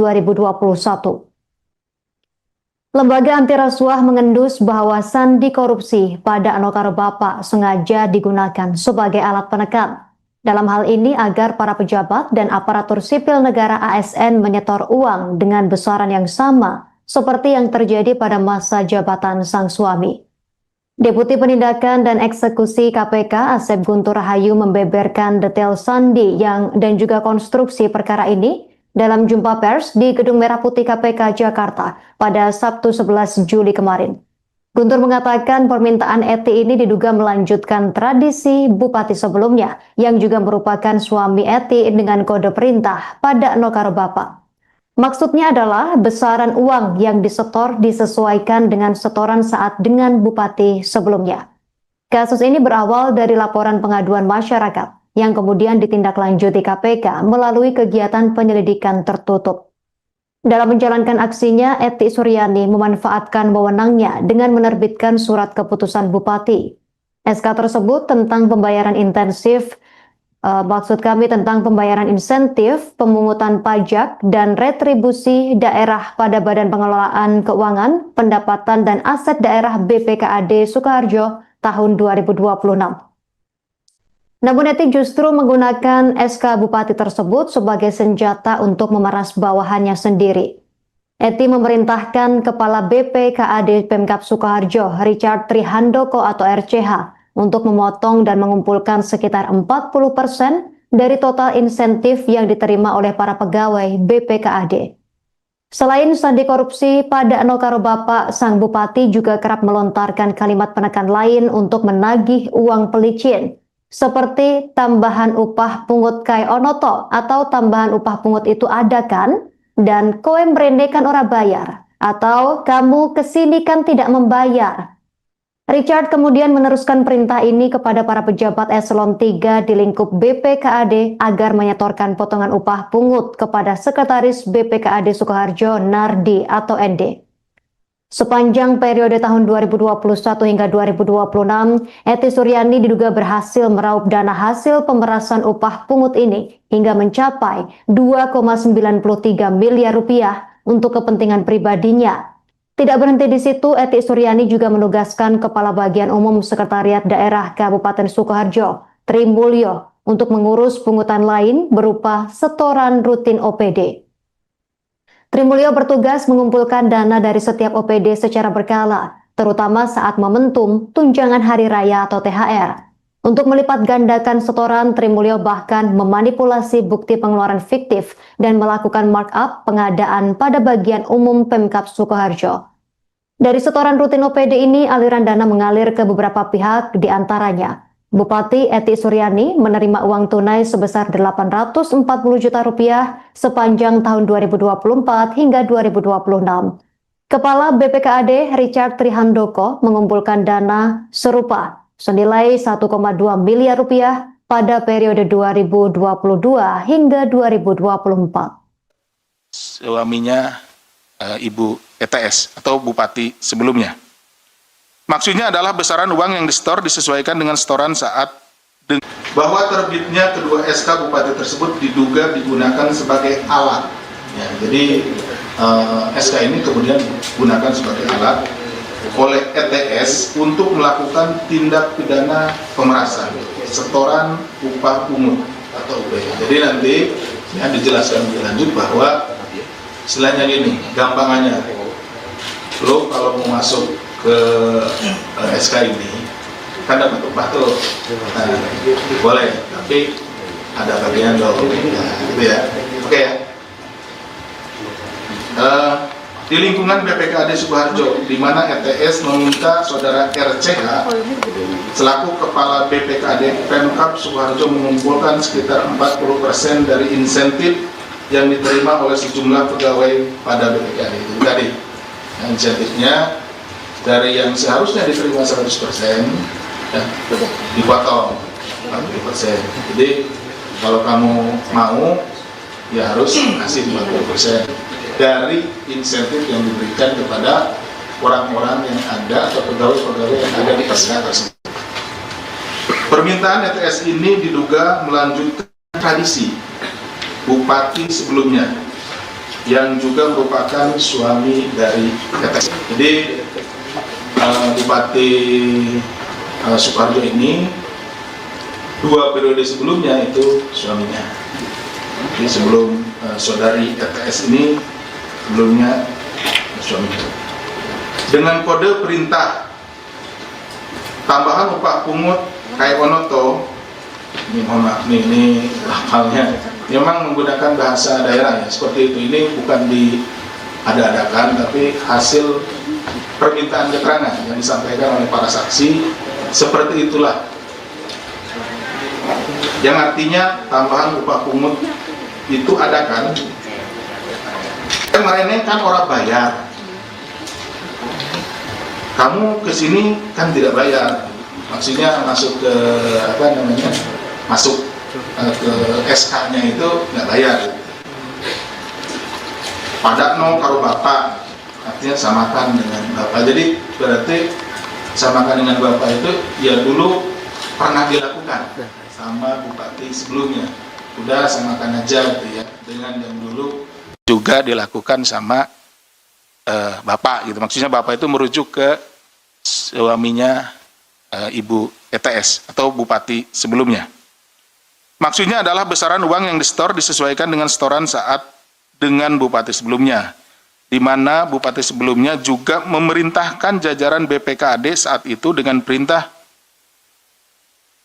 Speaker 1: Lembaga anti rasuah mengendus bahwa sandi korupsi pada Anokaro Bapak sengaja digunakan sebagai alat penekan. Dalam hal ini agar para pejabat dan aparatur sipil negara ASN menyetor uang dengan besaran yang sama seperti yang terjadi pada masa jabatan sang suami. Deputi Penindakan dan Eksekusi KPK Asep Guntur Rahayu membeberkan detail sandi dan juga konstruksi perkara ini dalam jumpa pers di Gedung Merah Putih KPK Jakarta pada Sabtu 11 Juli kemarin. Guntur mengatakan permintaan Eti ini diduga melanjutkan tradisi bupati sebelumnya yang juga merupakan suami Eti dengan kode perintah pada Nokaro Bapak. Maksudnya adalah besaran uang yang disetor disesuaikan dengan setoran saat dengan bupati sebelumnya. Kasus ini berawal dari laporan pengaduan masyarakat yang kemudian ditindaklanjuti KPK melalui kegiatan penyelidikan tertutup. Dalam menjalankan aksinya, Eti Suryani memanfaatkan wewenangnya dengan menerbitkan surat keputusan bupati. SK tersebut tentang pembayaran intensif, tentang pembayaran insentif, pemungutan pajak, dan retribusi daerah pada Badan Pengelolaan Keuangan, Pendapatan dan Aset Daerah BPKAD Sukoharjo tahun 2026. Namun Eti justru menggunakan SK Bupati tersebut sebagai senjata untuk memeras bawahannya sendiri. Eti memerintahkan Kepala BPKAD Pemkab Sukoharjo, Richard Trihandoko atau RCH, untuk memotong dan mengumpulkan sekitar 40% dari total insentif yang diterima oleh para pegawai BPKAD. Selain sandi korupsi pada Nokaro Bapak, sang bupati juga kerap melontarkan kalimat penekan lain untuk menagih uang pelicin, seperti tambahan upah pungut kai onoto atau tambahan upah pungut itu ada kan? Dan kowe mrene kan ora bayar, atau kamu kesini kan tidak membayar. Richard kemudian meneruskan perintah ini kepada para pejabat eselon 3 di lingkup BPKAD agar menyetorkan potongan upah pungut kepada Sekretaris BPKAD Sukoharjo Nardi atau ND. Sepanjang periode tahun 2021 hingga 2026, Eti Suryani diduga berhasil meraup dana hasil pemerasan upah pungut ini hingga mencapai 2,93 miliar rupiah untuk kepentingan pribadinya. Tidak berhenti di situ, Eti Suryani juga menugaskan Kepala Bagian Umum Sekretariat Daerah Kabupaten Sukoharjo, Tri Mulyo, untuk mengurus pungutan lain berupa setoran rutin OPD. Tri Mulyo bertugas mengumpulkan dana dari setiap OPD secara berkala, terutama saat momentum tunjangan hari raya atau THR. Untuk melipat gandakan setoran, Tri Mulyo bahkan memanipulasi bukti pengeluaran fiktif dan melakukan markup pengadaan pada bagian umum Pemkab Sukoharjo. Dari setoran rutin OPD ini, aliran dana mengalir ke beberapa pihak, diantaranya Bupati Eti Suryani menerima uang tunai sebesar 840 juta rupiah sepanjang tahun 2024 hingga 2026. Kepala BPKAD Richard Trihandoko mengumpulkan dana serupa senilai 1,2 miliar rupiah pada periode 2022 hingga 2024.
Speaker 2: Suaminya Ibu ETS atau Bupati sebelumnya. Maksudnya adalah besaran uang yang disetor disesuaikan dengan setoran saat bahwa terbitnya kedua SK Bupati tersebut diduga digunakan sebagai alat. Ya, jadi SK ini kemudian digunakan sebagai alat oleh ETS untuk melakukan tindak pidana pemerasan, setoran upah pungut atau UPH. Jadi nanti ya dijelaskan lebih lanjut bahwa selain yang ini, gampangannya, lo kalau mau masuk ke SK ini kan dapat upah tuh, boleh, tapi ada bagian lo, gitu ya, oke ya. Di lingkungan BPKAD Sukoharjo, di mana ETS meminta saudara RCH selaku kepala BPKAD Pemkab Sukoharjo mengumpulkan sekitar 40% dari insentif yang diterima oleh sejumlah pegawai pada BPKAD itu tadi. Insentifnya dari yang seharusnya diterima 100%, ya, dipotong 40%. Jadi kalau kamu mau, ya harus kasih 40% dari insentif yang diberikan kepada orang-orang yang ada atau pegawai-pegawai yang ada di SK tersebut. Permintaan ETS ini diduga melanjutkan tradisi Bupati sebelumnya yang juga merupakan suami dari ETS. Jadi Bupati Sukoharjo ini 2 periode sebelumnya itu suaminya. Jadi sebelum saudari ETS ini sebelumnya suaminya. Dengan kode perintah tambahan upah pungut Kai Onoto, ini mohon maaf ini hafalnya, memang menggunakan bahasa daerah ya, seperti itu. Ini bukan diada-adakan, tapi hasil permintaan keterangan yang disampaikan oleh para saksi, seperti itulah. Yang artinya tambahan upah pungut itu ada kan? Kemarin kan orang bayar, kamu kesini kan tidak bayar, maksudnya masuk ke apa namanya, masuk ke SK-nya itu nggak bayar. Padakno karo bapak, artinya samakan dengan bapak. Jadi berarti samakan dengan bapak itu ya dulu pernah dilakukan sama bupati sebelumnya. Udah samakan aja gitu ya, dengan yang dulu juga dilakukan sama bapak gitu. Maksudnya bapak itu merujuk ke suaminya Ibu ETS atau bupati sebelumnya. Maksudnya adalah besaran uang yang disetor disesuaikan dengan setoran saat dengan bupati sebelumnya, di mana bupati sebelumnya juga memerintahkan jajaran BPKAD saat itu dengan perintah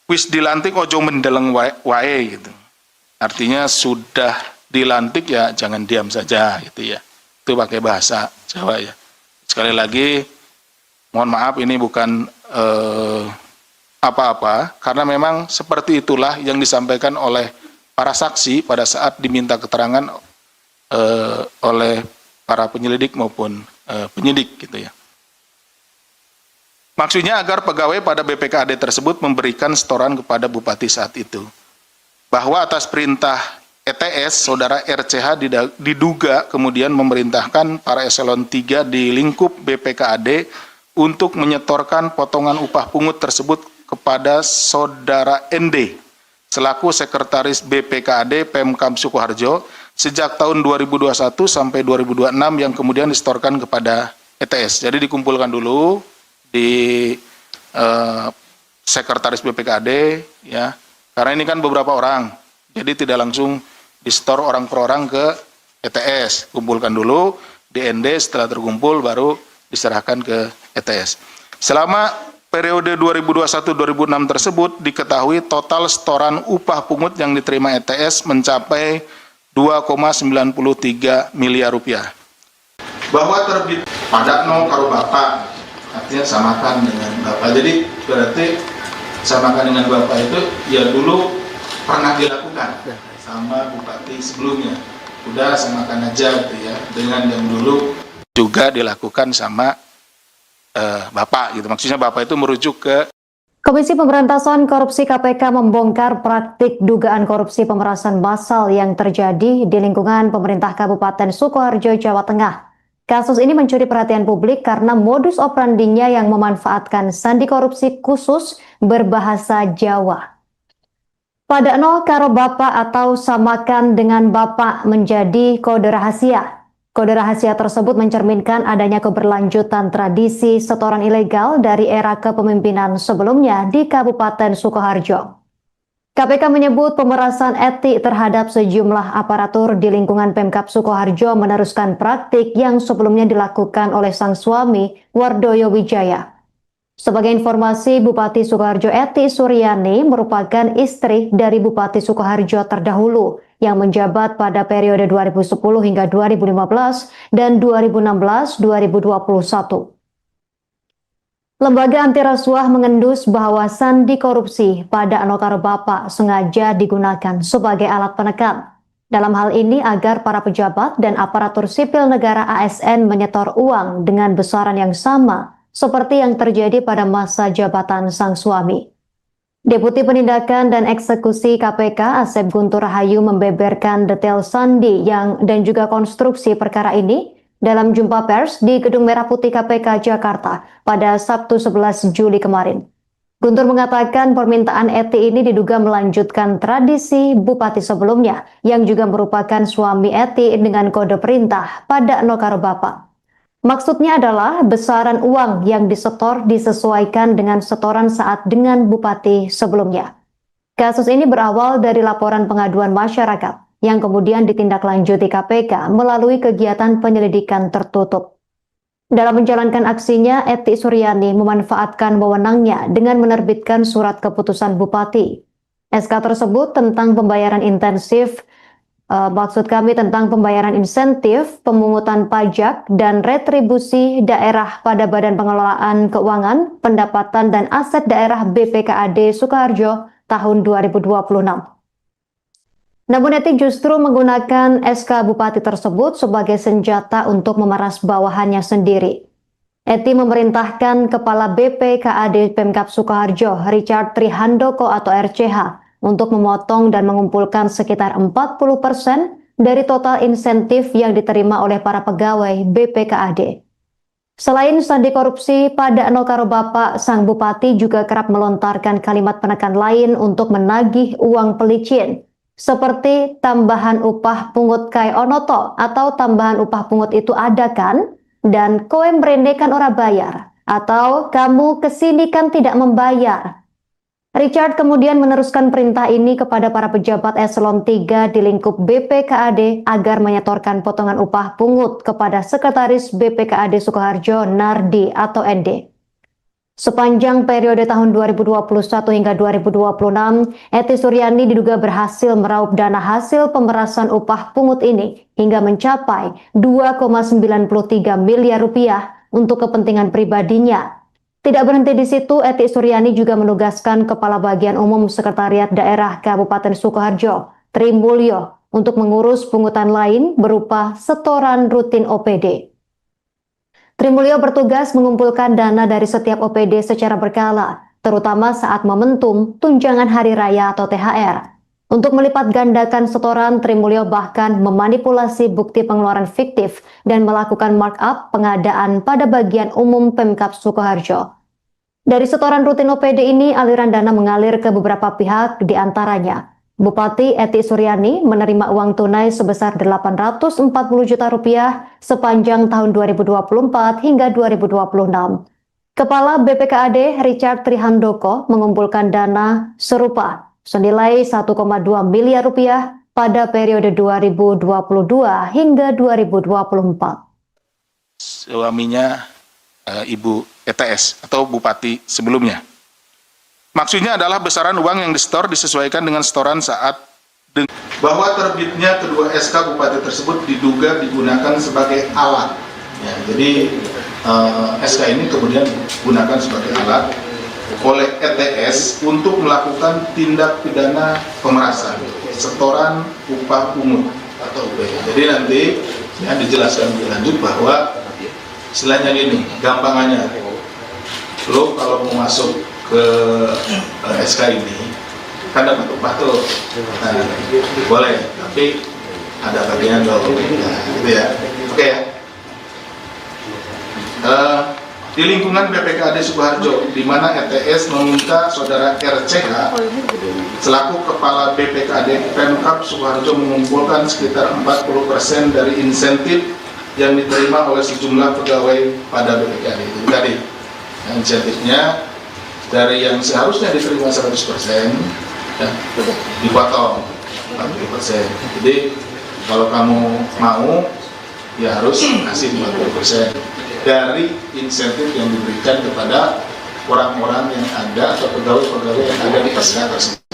Speaker 2: wis dilantik ojo mendeleng wae gitu. Artinya sudah dilantik ya jangan diam saja gitu ya. Itu pakai bahasa Jawa ya. Sekali lagi mohon maaf ini bukan apa-apa, karena memang seperti itulah yang disampaikan oleh para saksi pada saat diminta keterangan oleh para penyelidik maupun penyidik gitu ya. Maksudnya agar pegawai pada BPKAD tersebut memberikan setoran kepada bupati saat itu, bahwa atas perintah ETS, saudara RCH diduga kemudian memerintahkan para eselon 3 di lingkup BPKAD untuk menyetorkan potongan upah pungut tersebut kepada saudara ND selaku Sekretaris BPKAD Pemkab Sukoharjo sejak tahun 2021 sampai 2026 yang kemudian disetorkan kepada ETS. Jadi dikumpulkan dulu di Sekretaris BPKAD, ya, karena ini kan beberapa orang, jadi tidak langsung disetor orang per orang ke ETS, kumpulkan dulu di ND, setelah terkumpul baru diserahkan ke ETS. Selama periode 2021-2006 tersebut diketahui total setoran upah pungut yang diterima ETS mencapai 2,93 miliar rupiah. Bahwa terbit pada no karo bapak, artinya samakan dengan bapak. Jadi berarti samakan dengan bapak itu ya dulu pernah dilakukan sama bupati sebelumnya. Udah samakan aja gitu ya, dengan yang dulu juga dilakukan sama bapak gitu. Maksudnya bapak itu merujuk ke
Speaker 1: Komisi Pemberantasan Korupsi KPK membongkar praktik dugaan korupsi pemerasan massal yang terjadi di lingkungan pemerintah Kabupaten Sukoharjo, Jawa Tengah. Kasus ini mencuri perhatian publik karena modus operandinya yang memanfaatkan sandi korupsi khusus berbahasa Jawa. Padakno karo bapak atau samakan dengan bapak menjadi kode rahasia. Kode rahasia tersebut mencerminkan adanya keberlanjutan tradisi setoran ilegal dari era kepemimpinan sebelumnya di Kabupaten Sukoharjo. KPK menyebut pemerasan etik terhadap sejumlah aparatur di lingkungan Pemkab Sukoharjo meneruskan praktik yang sebelumnya dilakukan oleh sang suami, Wardoyo Wijaya. Sebagai informasi, Bupati Sukoharjo Eti Suryani merupakan istri dari Bupati Sukoharjo terdahulu yang menjabat pada periode 2010 hingga 2015 dan 2016-2021. Lembaga anti rasuah mengendus bahwa sandi korupsi pada Anokaro Bapak sengaja digunakan sebagai alat penekan. Dalam hal ini agar para pejabat dan aparatur sipil negara ASN menyetor uang dengan besaran yang sama seperti yang terjadi pada masa jabatan sang suami. Deputi Penindakan dan Eksekusi KPK Asep Guntur Rahayu membeberkan detail sandi dan juga konstruksi perkara ini dalam jumpa pers di Gedung Merah Putih KPK Jakarta pada Sabtu 11 Juli kemarin. Guntur mengatakan permintaan Eti ini diduga melanjutkan tradisi bupati sebelumnya yang juga merupakan suami Eti dengan kode perintah pada Nokaro Bapak. Maksudnya adalah besaran uang yang disetor disesuaikan dengan setoran saat dengan bupati sebelumnya. Kasus ini berawal dari laporan pengaduan masyarakat yang kemudian ditindaklanjuti KPK melalui kegiatan penyelidikan tertutup. Dalam menjalankan aksinya, Eti Suryani memanfaatkan wewenangnya dengan menerbitkan surat keputusan bupati. SK tersebut tentang pembayaran intensif tentang pembayaran insentif, pemungutan pajak, dan retribusi daerah pada Badan Pengelolaan Keuangan, Pendapatan dan Aset Daerah BPKAD Sukoharjo tahun 2026. Namun Eti justru menggunakan SK Bupati tersebut sebagai senjata untuk memeras bawahannya sendiri. Eti memerintahkan Kepala BPKAD Pemkab Sukoharjo, Richard Trihandoko atau RCH, untuk memotong dan mengumpulkan sekitar 40% dari total insentif yang diterima oleh para pegawai BPKAD. Selain sandi korupsi, pada Nokaro Bapak, sang bupati juga kerap melontarkan kalimat penekan lain untuk menagih uang pelicin, seperti tambahan upah pungut kai onoto atau tambahan upah pungut itu ada kan? Dan koe mrene kan ora bayar, atau kamu kesini kan tidak membayar. Richard kemudian meneruskan perintah ini kepada para pejabat eselon 3 di lingkup BPKAD agar menyetorkan potongan upah pungut kepada Sekretaris BPKAD Sukoharjo Nardi atau ND. Sepanjang periode tahun 2021 hingga 2026, Eti Suryani diduga berhasil meraup dana hasil pemerasan upah pungut ini hingga mencapai 2,93 miliar rupiah untuk kepentingan pribadinya. Tidak berhenti di situ, Eti Suryani juga menugaskan Kepala Bagian Umum Sekretariat Daerah Kabupaten Sukoharjo, Tri Mulyo, untuk mengurus pungutan lain berupa setoran rutin OPD. Tri Mulyo bertugas mengumpulkan dana dari setiap OPD secara berkala, terutama saat momentum tunjangan hari raya atau THR. Untuk melipat gandakan setoran, Trimulyo bahkan memanipulasi bukti pengeluaran fiktif dan melakukan markup pengadaan pada bagian umum Pemkab Sukoharjo. Dari setoran rutin OPD ini, aliran dana mengalir ke beberapa pihak, di antaranya Bupati Eti Suryani menerima uang tunai sebesar 840 juta rupiah sepanjang tahun 2024 hingga 2026. Kepala BPKAD Richard Trihandoko mengumpulkan dana serupa senilai 1,2 miliar rupiah pada periode 2022 hingga 2024.
Speaker 2: Suaminya Ibu ETS atau Bupati sebelumnya. Maksudnya adalah besaran uang yang disetor disesuaikan dengan setoran saat bahwa terbitnya kedua SK Bupati tersebut diduga digunakan sebagai alat. Ya, jadi SK ini kemudian digunakan sebagai alat oleh ETS untuk melakukan tindak pidana pemerasan, setoran upah pungut atau UPH. Jadi nanti ya dijelaskan lebih lanjut bahwa istilahnya gini, gampangannya, lo kalau mau masuk ke SK ini kan dapat upah tuh, nah, boleh, tapi ada bagian lo, nah, gitu ya, oke ya. Di lingkungan BPKAD Sukoharjo, di mana ETS meminta saudara RCH selaku kepala BPKAD Pemkab Sukoharjo mengumpulkan sekitar 40% dari insentif yang diterima oleh sejumlah pegawai pada BPKAD itu tadi. Nah, insentifnya dari yang seharusnya diterima 100% ya, dipotong 40%. Jadi kalau kamu mau ya harus kasih 40% dari insentif yang diberikan kepada orang-orang yang ada atau pegawai-pegawai yang ada di SK tersebut.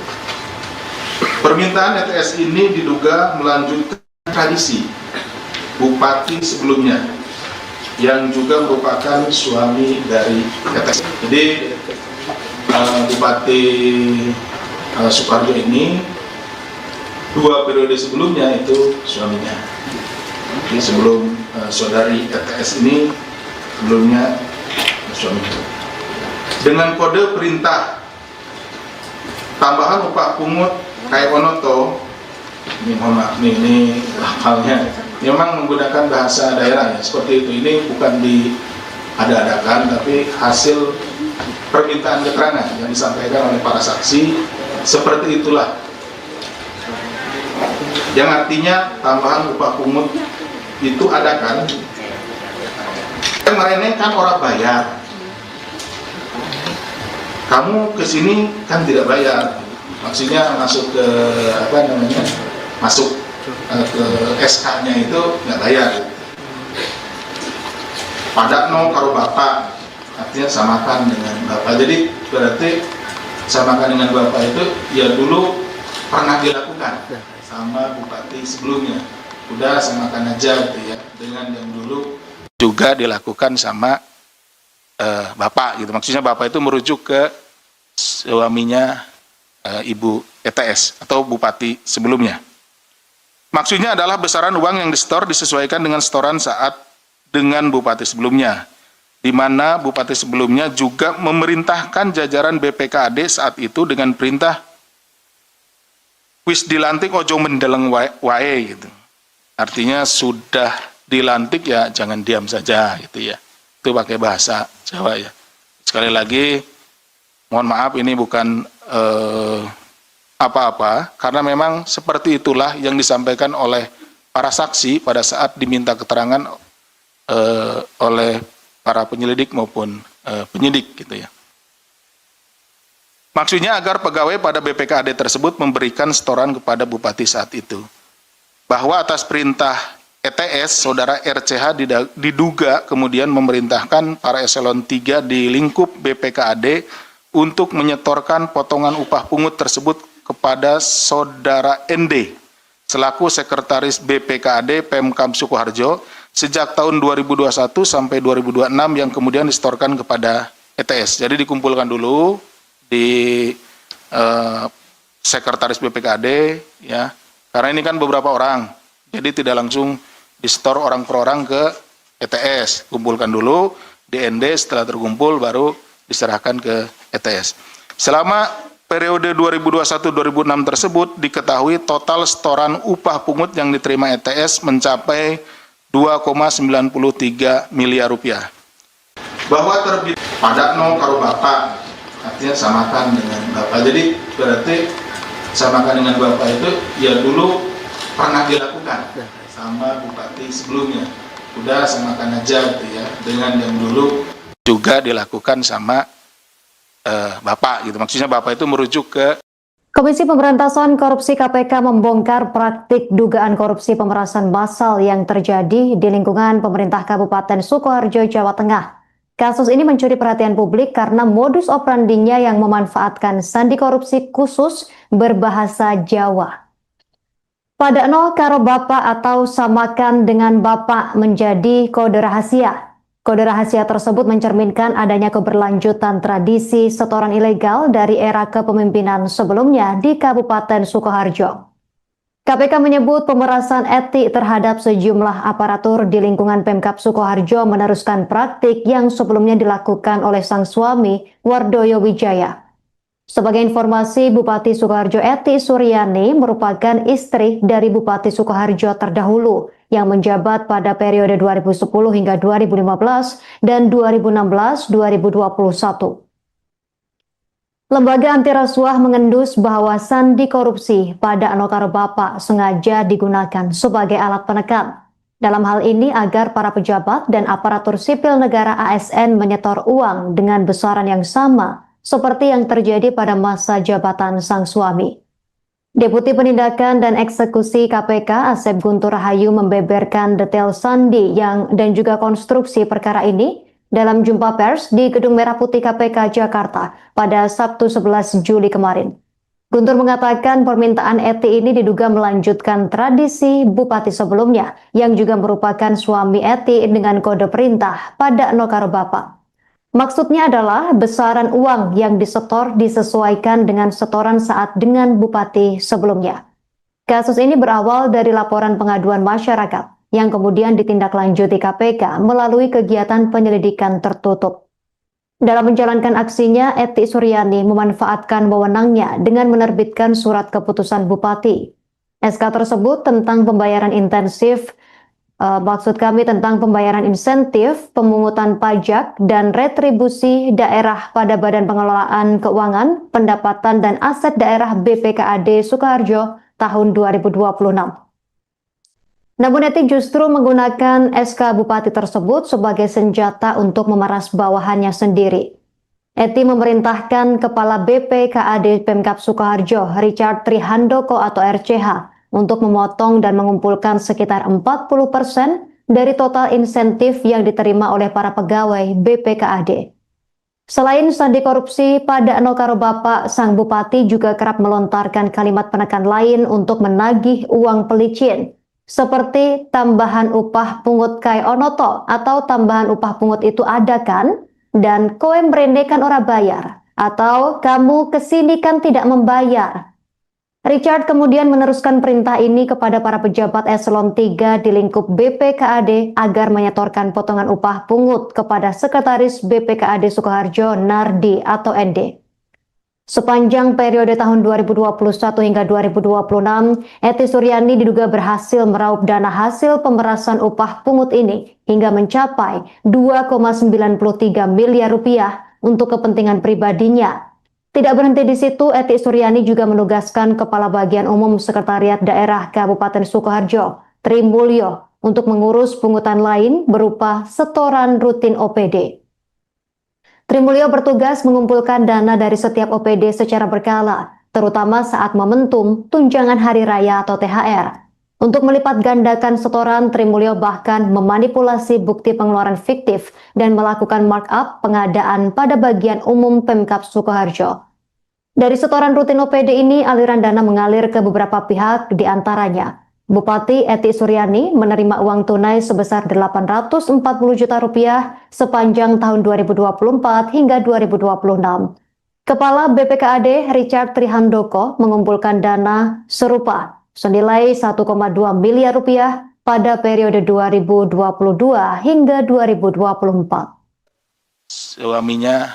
Speaker 2: Permintaan ETS ini diduga melanjutkan tradisi Bupati sebelumnya yang juga merupakan suami dari ETS. Jadi Bupati Sukoharjo ini 2 periode sebelumnya itu suaminya. Jadi sebelum saudari ETS ini sebelumnya suaminya. Dengan kode perintah tambahan upah pungut kayak Onoto, ini mohon maaf nih, ini hafalnya memang menggunakan bahasa daerah ya, seperti itu. Ini bukan diada-adakan, tapi hasil permintaan keterangan yang disampaikan oleh para saksi. Seperti itulah, yang artinya tambahan upah pungut itu ada kan, kemarin kan orang bayar, kamu kesini kan tidak bayar, maksudnya masuk ke apa namanya, masuk ke SK-nya itu nggak bayar. Pada no karo bapak, artinya samakan dengan bapak. Jadi berarti samakan dengan bapak itu ya dulu pernah dilakukan sama bupati sebelumnya. Udah samakan aja gitu ya, dengan yang dulu juga dilakukan sama bapak gitu. Maksudnya bapak itu merujuk ke suaminya Ibu ETS atau Bupati sebelumnya. Maksudnya adalah besaran uang yang disetor disesuaikan dengan setoran saat dengan Bupati sebelumnya, di mana Bupati sebelumnya juga memerintahkan jajaran BPKAD saat itu dengan perintah wis dilantik ojo mendeleng wae gitu. Artinya sudah dilantik ya jangan diam saja gitu ya. Itu pakai bahasa Jawa ya. Sekali lagi mohon maaf ini bukan apa-apa, karena memang seperti itulah yang disampaikan oleh para saksi pada saat diminta keterangan oleh para penyelidik maupun penyidik gitu ya. Maksudnya agar pegawai pada BPKAD tersebut memberikan setoran kepada bupati saat itu. Bahwa atas perintah ETS, saudara RCH diduga kemudian memerintahkan para eselon 3 di lingkup BPKAD untuk menyetorkan potongan upah pungut tersebut kepada saudara ND selaku sekretaris BPKAD Pemkab Sukoharjo sejak tahun 2021 sampai 2026 yang kemudian disetorkan kepada ETS. Jadi dikumpulkan dulu di sekretaris BPKAD ya, karena ini kan beberapa orang, jadi tidak langsung disetor orang per orang ke ETS, kumpulkan dulu di ND, setelah terkumpul baru diserahkan ke ETS. Selama periode 2021-2006 tersebut diketahui total setoran upah pungut yang diterima ETS mencapai 2,93 miliar rupiah. Bahwa terbit pada no karo bapak, artinya samakan dengan bapak. Jadi berarti samakan dengan bapak itu ya dulu pernah dilakukan sama bupati sebelumnya. Udah samakan aja gitu ya, dengan yang dulu juga dilakukan sama Bapak gitu. Maksudnya Bapak itu merujuk ke
Speaker 1: Komisi Pemberantasan Korupsi KPK membongkar praktik dugaan korupsi pemerasan massal yang terjadi di lingkungan pemerintah Kabupaten Sukoharjo, Jawa Tengah. Kasus ini mencuri perhatian publik karena modus operandinya yang memanfaatkan sandi korupsi khusus berbahasa Jawa. Padakno karo bapak atau samakan dengan bapak menjadi kode rahasia. Kode rahasia tersebut mencerminkan adanya keberlanjutan tradisi setoran ilegal dari era kepemimpinan sebelumnya di Kabupaten Sukoharjo. KPK menyebut pemerasan etik terhadap sejumlah aparatur di lingkungan Pemkab Sukoharjo meneruskan praktik yang sebelumnya dilakukan oleh sang suami, Wardoyo Wijaya. Sebagai informasi, Bupati Sukoharjo Eti Suryani merupakan istri dari Bupati Sukoharjo terdahulu yang menjabat pada periode 2010 hingga 2015 dan 2016-2021. Lembaga anti rasuah mengendus bahwa sandi korupsi pada Anokaro Bapak sengaja digunakan sebagai alat penekan. Dalam hal ini agar para pejabat dan aparatur sipil negara ASN menyetor uang dengan besaran yang sama seperti yang terjadi pada masa jabatan sang suami. Deputi Penindakan dan Eksekusi KPK Asep Guntur Rahayu membeberkan detail sandi dan juga konstruksi perkara ini dalam jumpa pers di Gedung Merah Putih KPK Jakarta pada Sabtu 11 Juli kemarin. Guntur mengatakan permintaan Eti ini diduga melanjutkan tradisi bupati sebelumnya yang juga merupakan suami Eti dengan kode perintah pada Nokaro Bapak. Maksudnya adalah besaran uang yang disetor disesuaikan dengan setoran saat dengan bupati sebelumnya. Kasus ini berawal dari laporan pengaduan masyarakat yang kemudian ditindaklanjuti KPK melalui kegiatan penyelidikan tertutup. Dalam menjalankan aksinya, Eti Suryani memanfaatkan wewenangnya dengan menerbitkan surat keputusan bupati. SK tersebut tentang pembayaran intensif tentang pembayaran insentif, pemungutan pajak, dan retribusi daerah pada Badan Pengelolaan Keuangan, Pendapatan, dan Aset Daerah BPKAD Sukoharjo tahun 2026. Namun Eti justru menggunakan SK Bupati tersebut sebagai senjata untuk memeras bawahannya sendiri. Eti memerintahkan Kepala BPKAD Pemkab Sukoharjo, Richard Trihandoko atau RCH, untuk memotong dan mengumpulkan sekitar 40% dari total insentif yang diterima oleh para pegawai BPKAD. Selain sandi korupsi, pada Nokaro Bapak, sang bupati juga kerap melontarkan kalimat penekan lain untuk menagih uang pelicin, seperti tambahan upah pungut kai onoto atau tambahan upah pungut itu ada kan? Dan kowe mrene kan ora bayar, atau kamu kesini kan tidak membayar. Richard kemudian meneruskan perintah ini kepada para pejabat eselon 3 di lingkup BPKAD agar menyetorkan potongan upah pungut kepada Sekretaris BPKAD Sukoharjo Nardi atau ND. Sepanjang periode tahun 2021 hingga 2026, Eti Suryani diduga berhasil meraup dana hasil pemerasan upah pungut ini hingga mencapai 2,93 miliar rupiah untuk kepentingan pribadinya. Tidak berhenti di situ, Eti Suryani juga menugaskan Kepala Bagian Umum Sekretariat Daerah Kabupaten Sukoharjo, Tri Mulyo, untuk mengurus pungutan lain berupa setoran rutin OPD. Tri Mulyo bertugas mengumpulkan dana dari setiap OPD secara berkala, terutama saat momentum tunjangan hari raya atau THR. Untuk melipat gandakan setoran, Tri Mulyo bahkan memanipulasi bukti pengeluaran fiktif dan melakukan markup pengadaan pada bagian umum Pemkab Sukoharjo. Dari setoran rutin OPD ini, aliran dana mengalir ke beberapa pihak, diantaranya Bupati Eti Suryani menerima uang tunai sebesar 840 juta rupiah sepanjang tahun 2024 hingga 2026. Kepala BPKAD Richard Trihandoko mengumpulkan dana serupa senilai 1,2 miliar rupiah pada periode 2022 hingga 2024.
Speaker 2: Suaminya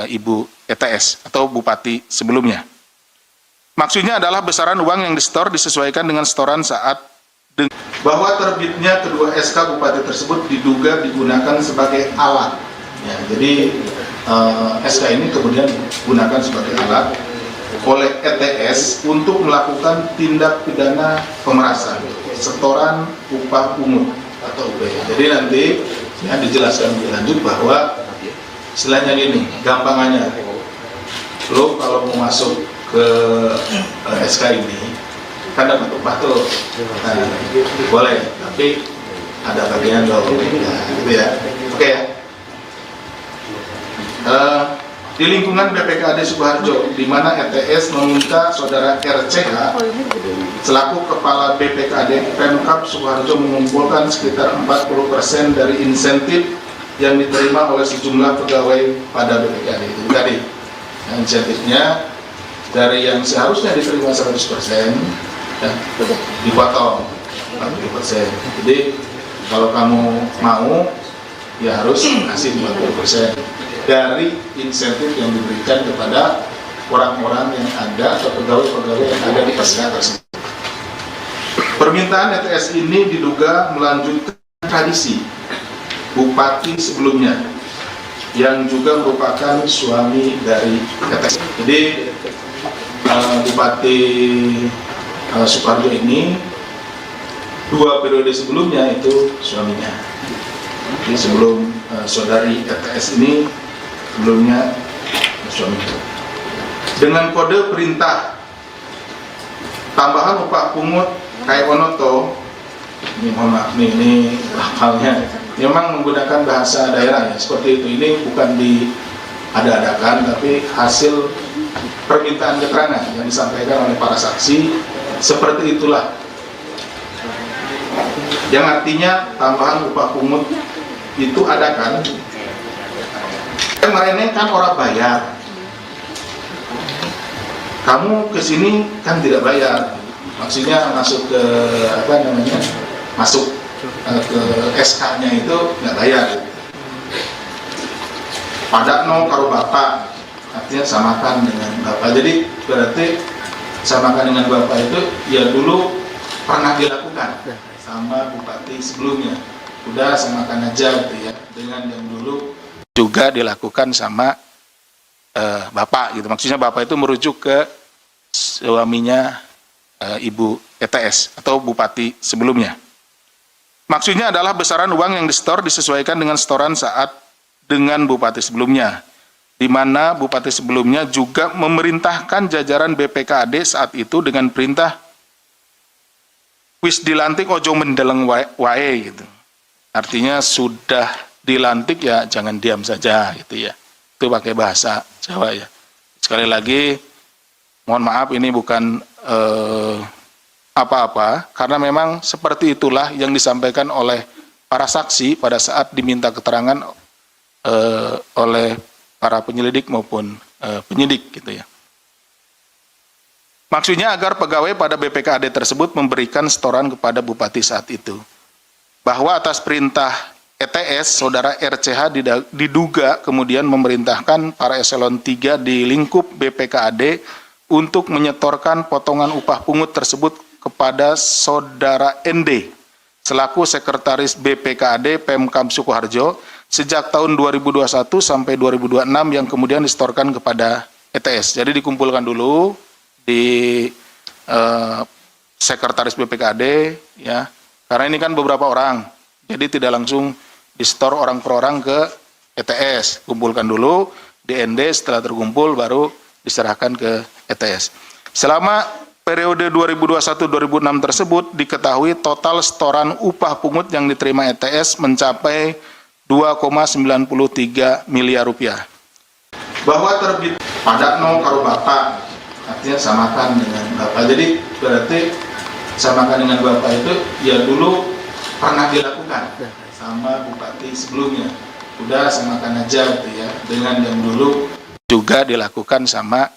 Speaker 2: Ibu ETS atau Bupati sebelumnya. Maksudnya adalah besaran uang yang disetor disesuaikan dengan setoran saat bahwa terbitnya kedua SK Bupati tersebut diduga digunakan sebagai alat. Ya, jadi SK ini kemudian digunakan sebagai alat oleh ETS untuk melakukan tindak pidana pemerasan, setoran upah pungut atau UPH. Jadi nanti ya dijelaskan lebih lanjut bahwa istilahnya gini, gampangannya, lo kalau mau masuk ke SK ini kan dapat upah tuh, nah, boleh, tapi ada bagian dong, ya, gitu ya, oke ya. Di lingkungan BPKAD Sukoharjo, di mana ETS meminta saudara RCH selaku kepala BPKAD Pemkab Sukoharjo mengumpulkan sekitar 40% dari insentif yang diterima oleh sejumlah pegawai pada BPKAD itu tadi. Nah, insentifnya dari yang seharusnya diterima 100% ya, dipotong 40%. Jadi kalau kamu mau ya harus kasih 40% dari insentif yang diberikan kepada orang-orang yang ada atau pegawai-pegawai yang ada di SK tersebut. Permintaan ETS ini diduga melanjutkan tradisi Bupati sebelumnya yang juga merupakan suami dari ETS. Jadi Bupati Sukoharjo ini 2 periode sebelumnya itu suaminya. Jadi sebelum saudari ETS ini sebelumnya suaminya. Dengan kode perintah tambahan upah pungut kayak Onoto, ini mohon maaf nih, ini hafalnya memang menggunakan bahasa daerah ya, seperti itu. Ini bukan diada-adakan, tapi hasil permintaan keterangan yang disampaikan oleh para saksi, seperti itulah. Yang artinya tambahan upah pungut itu ada kan? Kemarin kan orang bayar, kamu kesini kan tidak bayar, maksudnya masuk ke apa namanya, masuk ke SK-nya itu nggak bayar. Pada no karo bapak, artinya samakan dengan bapak. Jadi berarti samakan dengan bapak itu ya dulu pernah dilakukan sama bupati sebelumnya. Udah samakan aja gitu ya, dengan yang dulu juga dilakukan sama bapak gitu. Maksudnya bapak itu merujuk ke suaminya Ibu ETS atau bupati sebelumnya. Maksudnya adalah besaran uang yang disetor disesuaikan dengan setoran saat dengan bupati sebelumnya, di mana bupati sebelumnya juga memerintahkan jajaran BPKAD saat itu dengan perintah wis dilantik ojo mendeleng wae gitu. Artinya sudah dilantik ya jangan diam saja gitu ya. Itu pakai bahasa Jawa ya. Sekali lagi mohon maaf ini bukan apa-apa, karena memang seperti itulah yang disampaikan oleh para saksi pada saat diminta keterangan oleh para penyelidik maupun penyidik gitu ya. Maksudnya agar pegawai pada BPKAD tersebut memberikan setoran kepada bupati saat itu. Bahwa atas perintah ETS, saudara RCH diduga kemudian memerintahkan para eselon 3 di lingkup BPKAD untuk menyetorkan potongan upah pungut tersebut kepada saudara ND selaku sekretaris BPKAD Pemkab Sukoharjo sejak tahun 2021 sampai 2026 yang kemudian disetorkan kepada ETS. Jadi dikumpulkan dulu di sekretaris BPKAD ya, karena ini kan beberapa orang, jadi tidak langsung disetor orang per orang ke ETS. Kumpulkan dulu di ND, setelah terkumpul baru diserahkan ke ETS. Selama periode 2021-2006 tersebut diketahui total setoran upah pungut yang diterima ETS mencapai 2,93 miliar rupiah. Bahwa terbit pada no karo bapak, artinya samakan dengan bapak. Jadi berarti samakan dengan bapak itu ya dulu pernah dilakukan sama bupati sebelumnya. Udah samakan aja gitu ya, dengan yang dulu juga dilakukan sama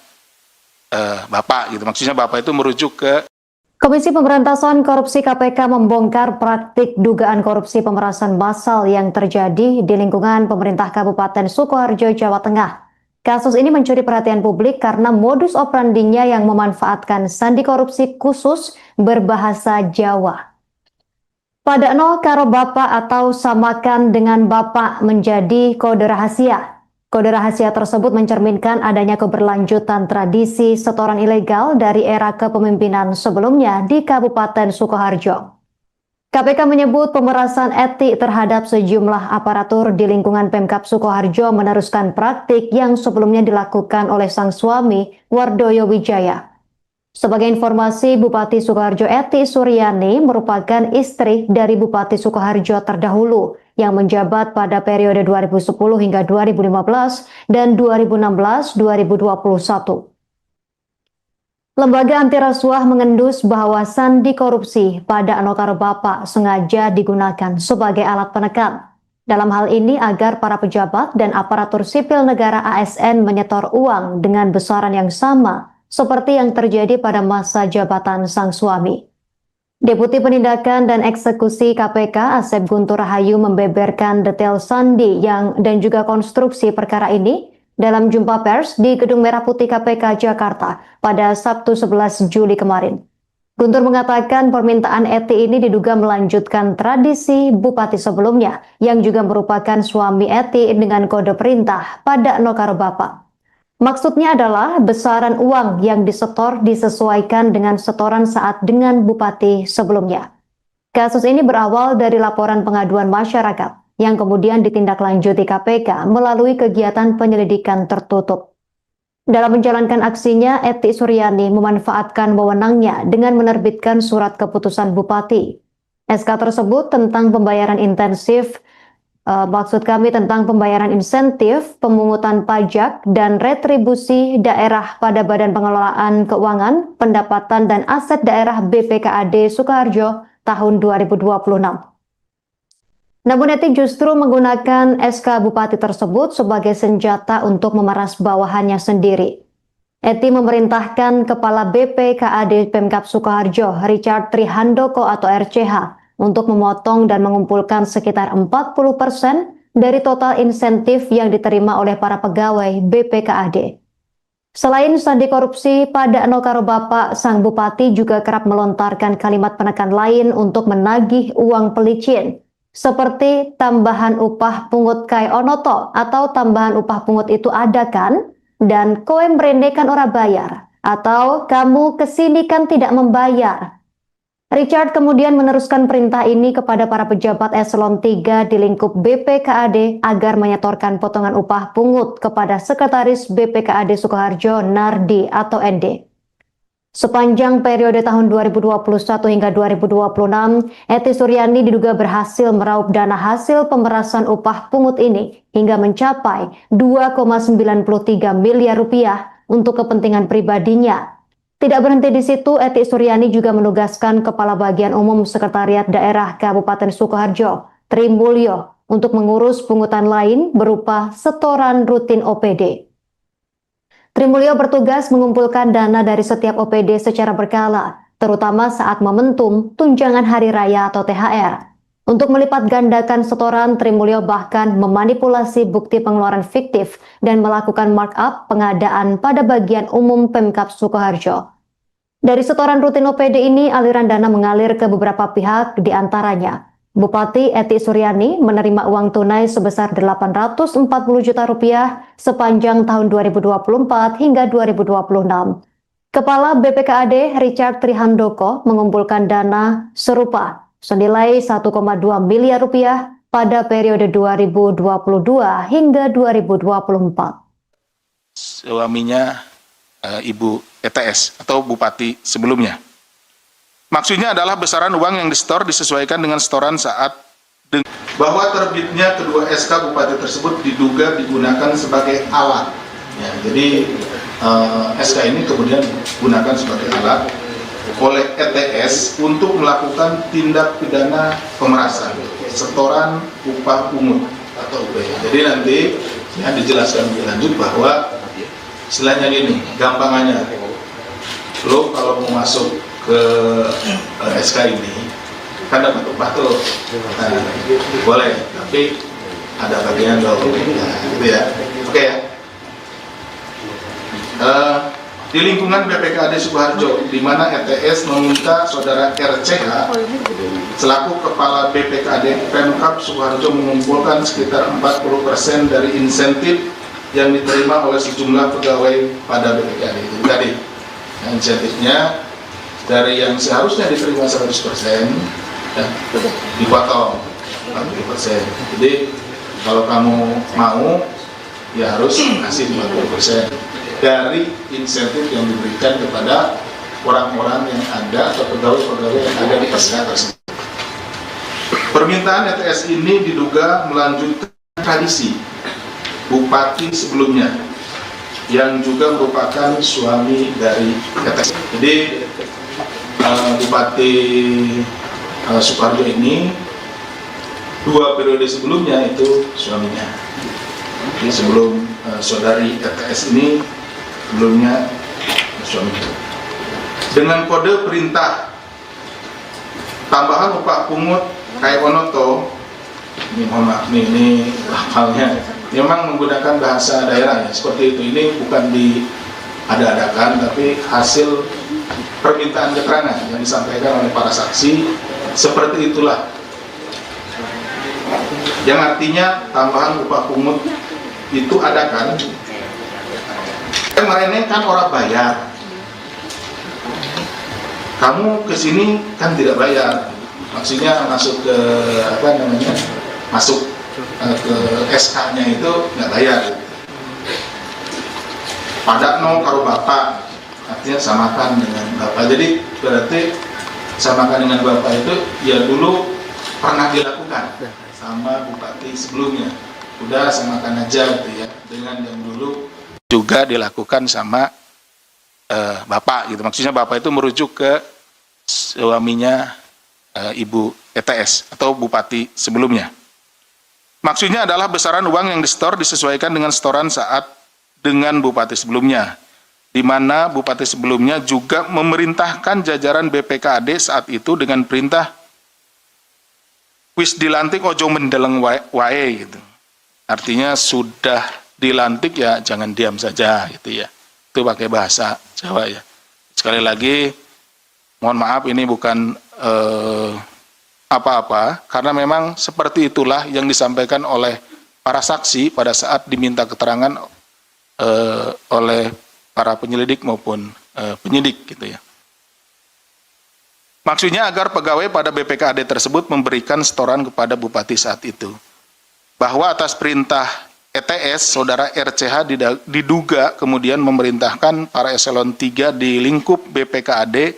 Speaker 2: bapak gitu. Maksudnya bapak itu merujuk ke
Speaker 1: Komisi Pemberantasan Korupsi KPK membongkar praktik dugaan korupsi pemerasan massal yang terjadi di lingkungan pemerintah Kabupaten Sukoharjo, Jawa Tengah. Kasus ini mencuri perhatian publik karena modus operandinya yang memanfaatkan sandi korupsi khusus berbahasa Jawa. Pada nol karo bapak atau samakan dengan bapak menjadi kode rahasia. Kode rahasia tersebut mencerminkan adanya keberlanjutan tradisi setoran ilegal dari era kepemimpinan sebelumnya di Kabupaten Sukoharjo. KPK menyebut pemerasan etik terhadap sejumlah aparatur di lingkungan Pemkab Sukoharjo meneruskan praktik yang sebelumnya dilakukan oleh sang suami, Wardoyo Wijaya. Sebagai informasi, Bupati Sukoharjo Eti Suryani merupakan istri dari Bupati Sukoharjo terdahulu yang menjabat pada periode 2010 hingga 2015 dan 2016-2021. Lembaga anti rasuah mengendus bahwa sandi korupsi pada Anokaro Bapak sengaja digunakan sebagai alat penekan. Dalam hal ini agar para pejabat dan aparatur sipil negara ASN menyetor uang dengan besaran yang sama seperti yang terjadi pada masa jabatan sang suami. Deputi Penindakan dan Eksekusi KPK Asep Guntur Rahayu membeberkan detail sandi dan juga konstruksi perkara ini dalam jumpa pers di Gedung Merah Putih KPK Jakarta pada Sabtu 11 Juli kemarin. Guntur mengatakan permintaan Eti ini diduga melanjutkan tradisi bupati sebelumnya yang juga merupakan suami Eti dengan kode perintah pada Nokaro Bapak. Maksudnya adalah besaran uang yang disetor disesuaikan dengan setoran saat dengan bupati sebelumnya. Kasus ini berawal dari laporan pengaduan masyarakat yang kemudian ditindaklanjuti KPK melalui kegiatan penyelidikan tertutup. Dalam menjalankan aksinya, Eti Suryani memanfaatkan wewenangnya dengan menerbitkan surat keputusan bupati. SK tersebut tentang pembayaran intensif, tentang pembayaran insentif, pemungutan pajak, dan retribusi daerah pada Badan Pengelolaan Keuangan, Pendapatan dan Aset Daerah BPKAD Sukoharjo tahun 2026. Namun Eti justru menggunakan SK Bupati tersebut sebagai senjata untuk memeras bawahannya sendiri. Eti memerintahkan Kepala BPKAD Pemkab Sukoharjo, Richard Trihandoko atau RCH, untuk memotong dan mengumpulkan sekitar 40% dari total insentif yang diterima oleh para pegawai BPKAD. Selain sandi korupsi pada Nokaro Bapak, sang Bupati juga kerap melontarkan kalimat penekan lain untuk menagih uang pelicin, seperti tambahan upah pungut kai onoto atau tambahan upah pungut itu ada kan? Dan kowe mrene kan ora bayar atau kamu kesini kan tidak membayar. Richard kemudian meneruskan perintah ini kepada para pejabat eselon 3 di lingkup BPKAD agar menyetorkan potongan upah pungut kepada Sekretaris BPKAD Sukoharjo Nardi atau ND. Sepanjang periode tahun 2021 hingga 2026, Eti Suryani diduga berhasil meraup dana hasil pemerasan upah pungut ini hingga mencapai 2,93 miliar rupiah untuk kepentingan pribadinya. Tidak berhenti di situ, Eti Suryani juga menugaskan Kepala Bagian Umum Sekretariat Daerah Kabupaten Sukoharjo, Tri Mulyo, untuk mengurus pungutan lain berupa setoran rutin OPD. Tri Mulyo bertugas mengumpulkan dana dari setiap OPD secara berkala, terutama saat momentum tunjangan hari raya atau THR. Untuk melipat gandakan setoran, Tri Mulyo bahkan memanipulasi bukti pengeluaran fiktif dan melakukan markup pengadaan pada bagian umum Pemkab Sukoharjo. Dari setoran rutin OPD ini, aliran dana mengalir ke beberapa pihak, diantaranya Bupati Eti Suryani menerima uang tunai sebesar 840 juta rupiah sepanjang tahun 2024 hingga 2026. Kepala BPKAD Richard Trihandoko mengumpulkan dana serupa senilai 1,2 miliar rupiah pada periode 2022 hingga 2024.
Speaker 2: Suaminya Ibu ETS atau Bupati sebelumnya. Maksudnya adalah besaran uang yang disetor disesuaikan dengan setoran saat bahwa terbitnya kedua SK Bupati tersebut diduga digunakan sebagai alat. Ya, jadi SK ini kemudian digunakan sebagai alat oleh ETS untuk melakukan tindak pidana pemerasan, setoran upah pungut atau UPH. Jadi nanti ya dijelaskan lebih lanjut bahwa istilahnya gini, gampangannya, lo kalau mau masuk ke SK ini kan dapat upah tuh, nah, boleh, tapi ada bagian dong, nah, gitu ya, oke ya. di lingkungan BPKAD Sukoharjo, di mana ETS meminta saudara RCH selaku Kepala BPKAD Pemkab Sukoharjo mengumpulkan sekitar 40% dari insentif yang diterima oleh sejumlah pegawai pada BPKAD itu tadi. Nah, insentifnya dari yang seharusnya diterima 100%, ya, dipotong 40%. Jadi kalau kamu mau, ya harus kasih 40% dari insentif yang diberikan kepada orang-orang yang ada atau pegawai-pegawai yang ada di SK tersebut. Permintaan ETS ini diduga melanjutkan tradisi bupati sebelumnya yang juga merupakan suami dari ETS. Jadi Bupati Sukoharjo ini 2 periode sebelumnya itu suaminya. Jadi sebelum saudari ETS ini sebelumnya suaminya. Dengan kode perintah tambahan upah pungut kayak onoto, ini mohon maaf ini lafalnya memang menggunakan bahasa daerah ya, seperti itu. Ini bukan diada-adakan tapi hasil permintaan keterangan yang disampaikan oleh para saksi, seperti itulah. Yang artinya tambahan upah pungut itu ada kan? Kemarin kan orang bayar, kamu kesini kan tidak bayar, maksudnya masuk ke apa namanya, masuk ke SK-nya itu nggak bayar. Padakno karo bapak, artinya samakan dengan bapak. Jadi berarti samakan dengan bapak itu ya dulu pernah dilakukan sama bupati sebelumnya. Udah samakan aja gitu ya, dengan yang dulu juga dilakukan sama bapak gitu. Maksudnya bapak itu merujuk ke suaminya ibu ETS atau bupati sebelumnya. Maksudnya adalah besaran uang yang disetor disesuaikan dengan setoran saat dengan bupati sebelumnya, di mana bupati sebelumnya juga memerintahkan jajaran BPKAD saat itu dengan perintah wis dilantik ojo mendeleng wae gitu. Artinya sudah dilantik ya jangan diam saja gitu ya. Itu pakai bahasa Jawa ya. Sekali lagi mohon maaf ini bukan apa-apa, karena memang seperti itulah yang disampaikan oleh para saksi pada saat diminta keterangan oleh para penyelidik maupun penyidik gitu ya. Maksudnya agar pegawai pada BPKAD tersebut memberikan setoran kepada bupati saat itu. Bahwa atas perintah ETS, saudara RCH diduga kemudian memerintahkan para eselon 3 di lingkup BPKAD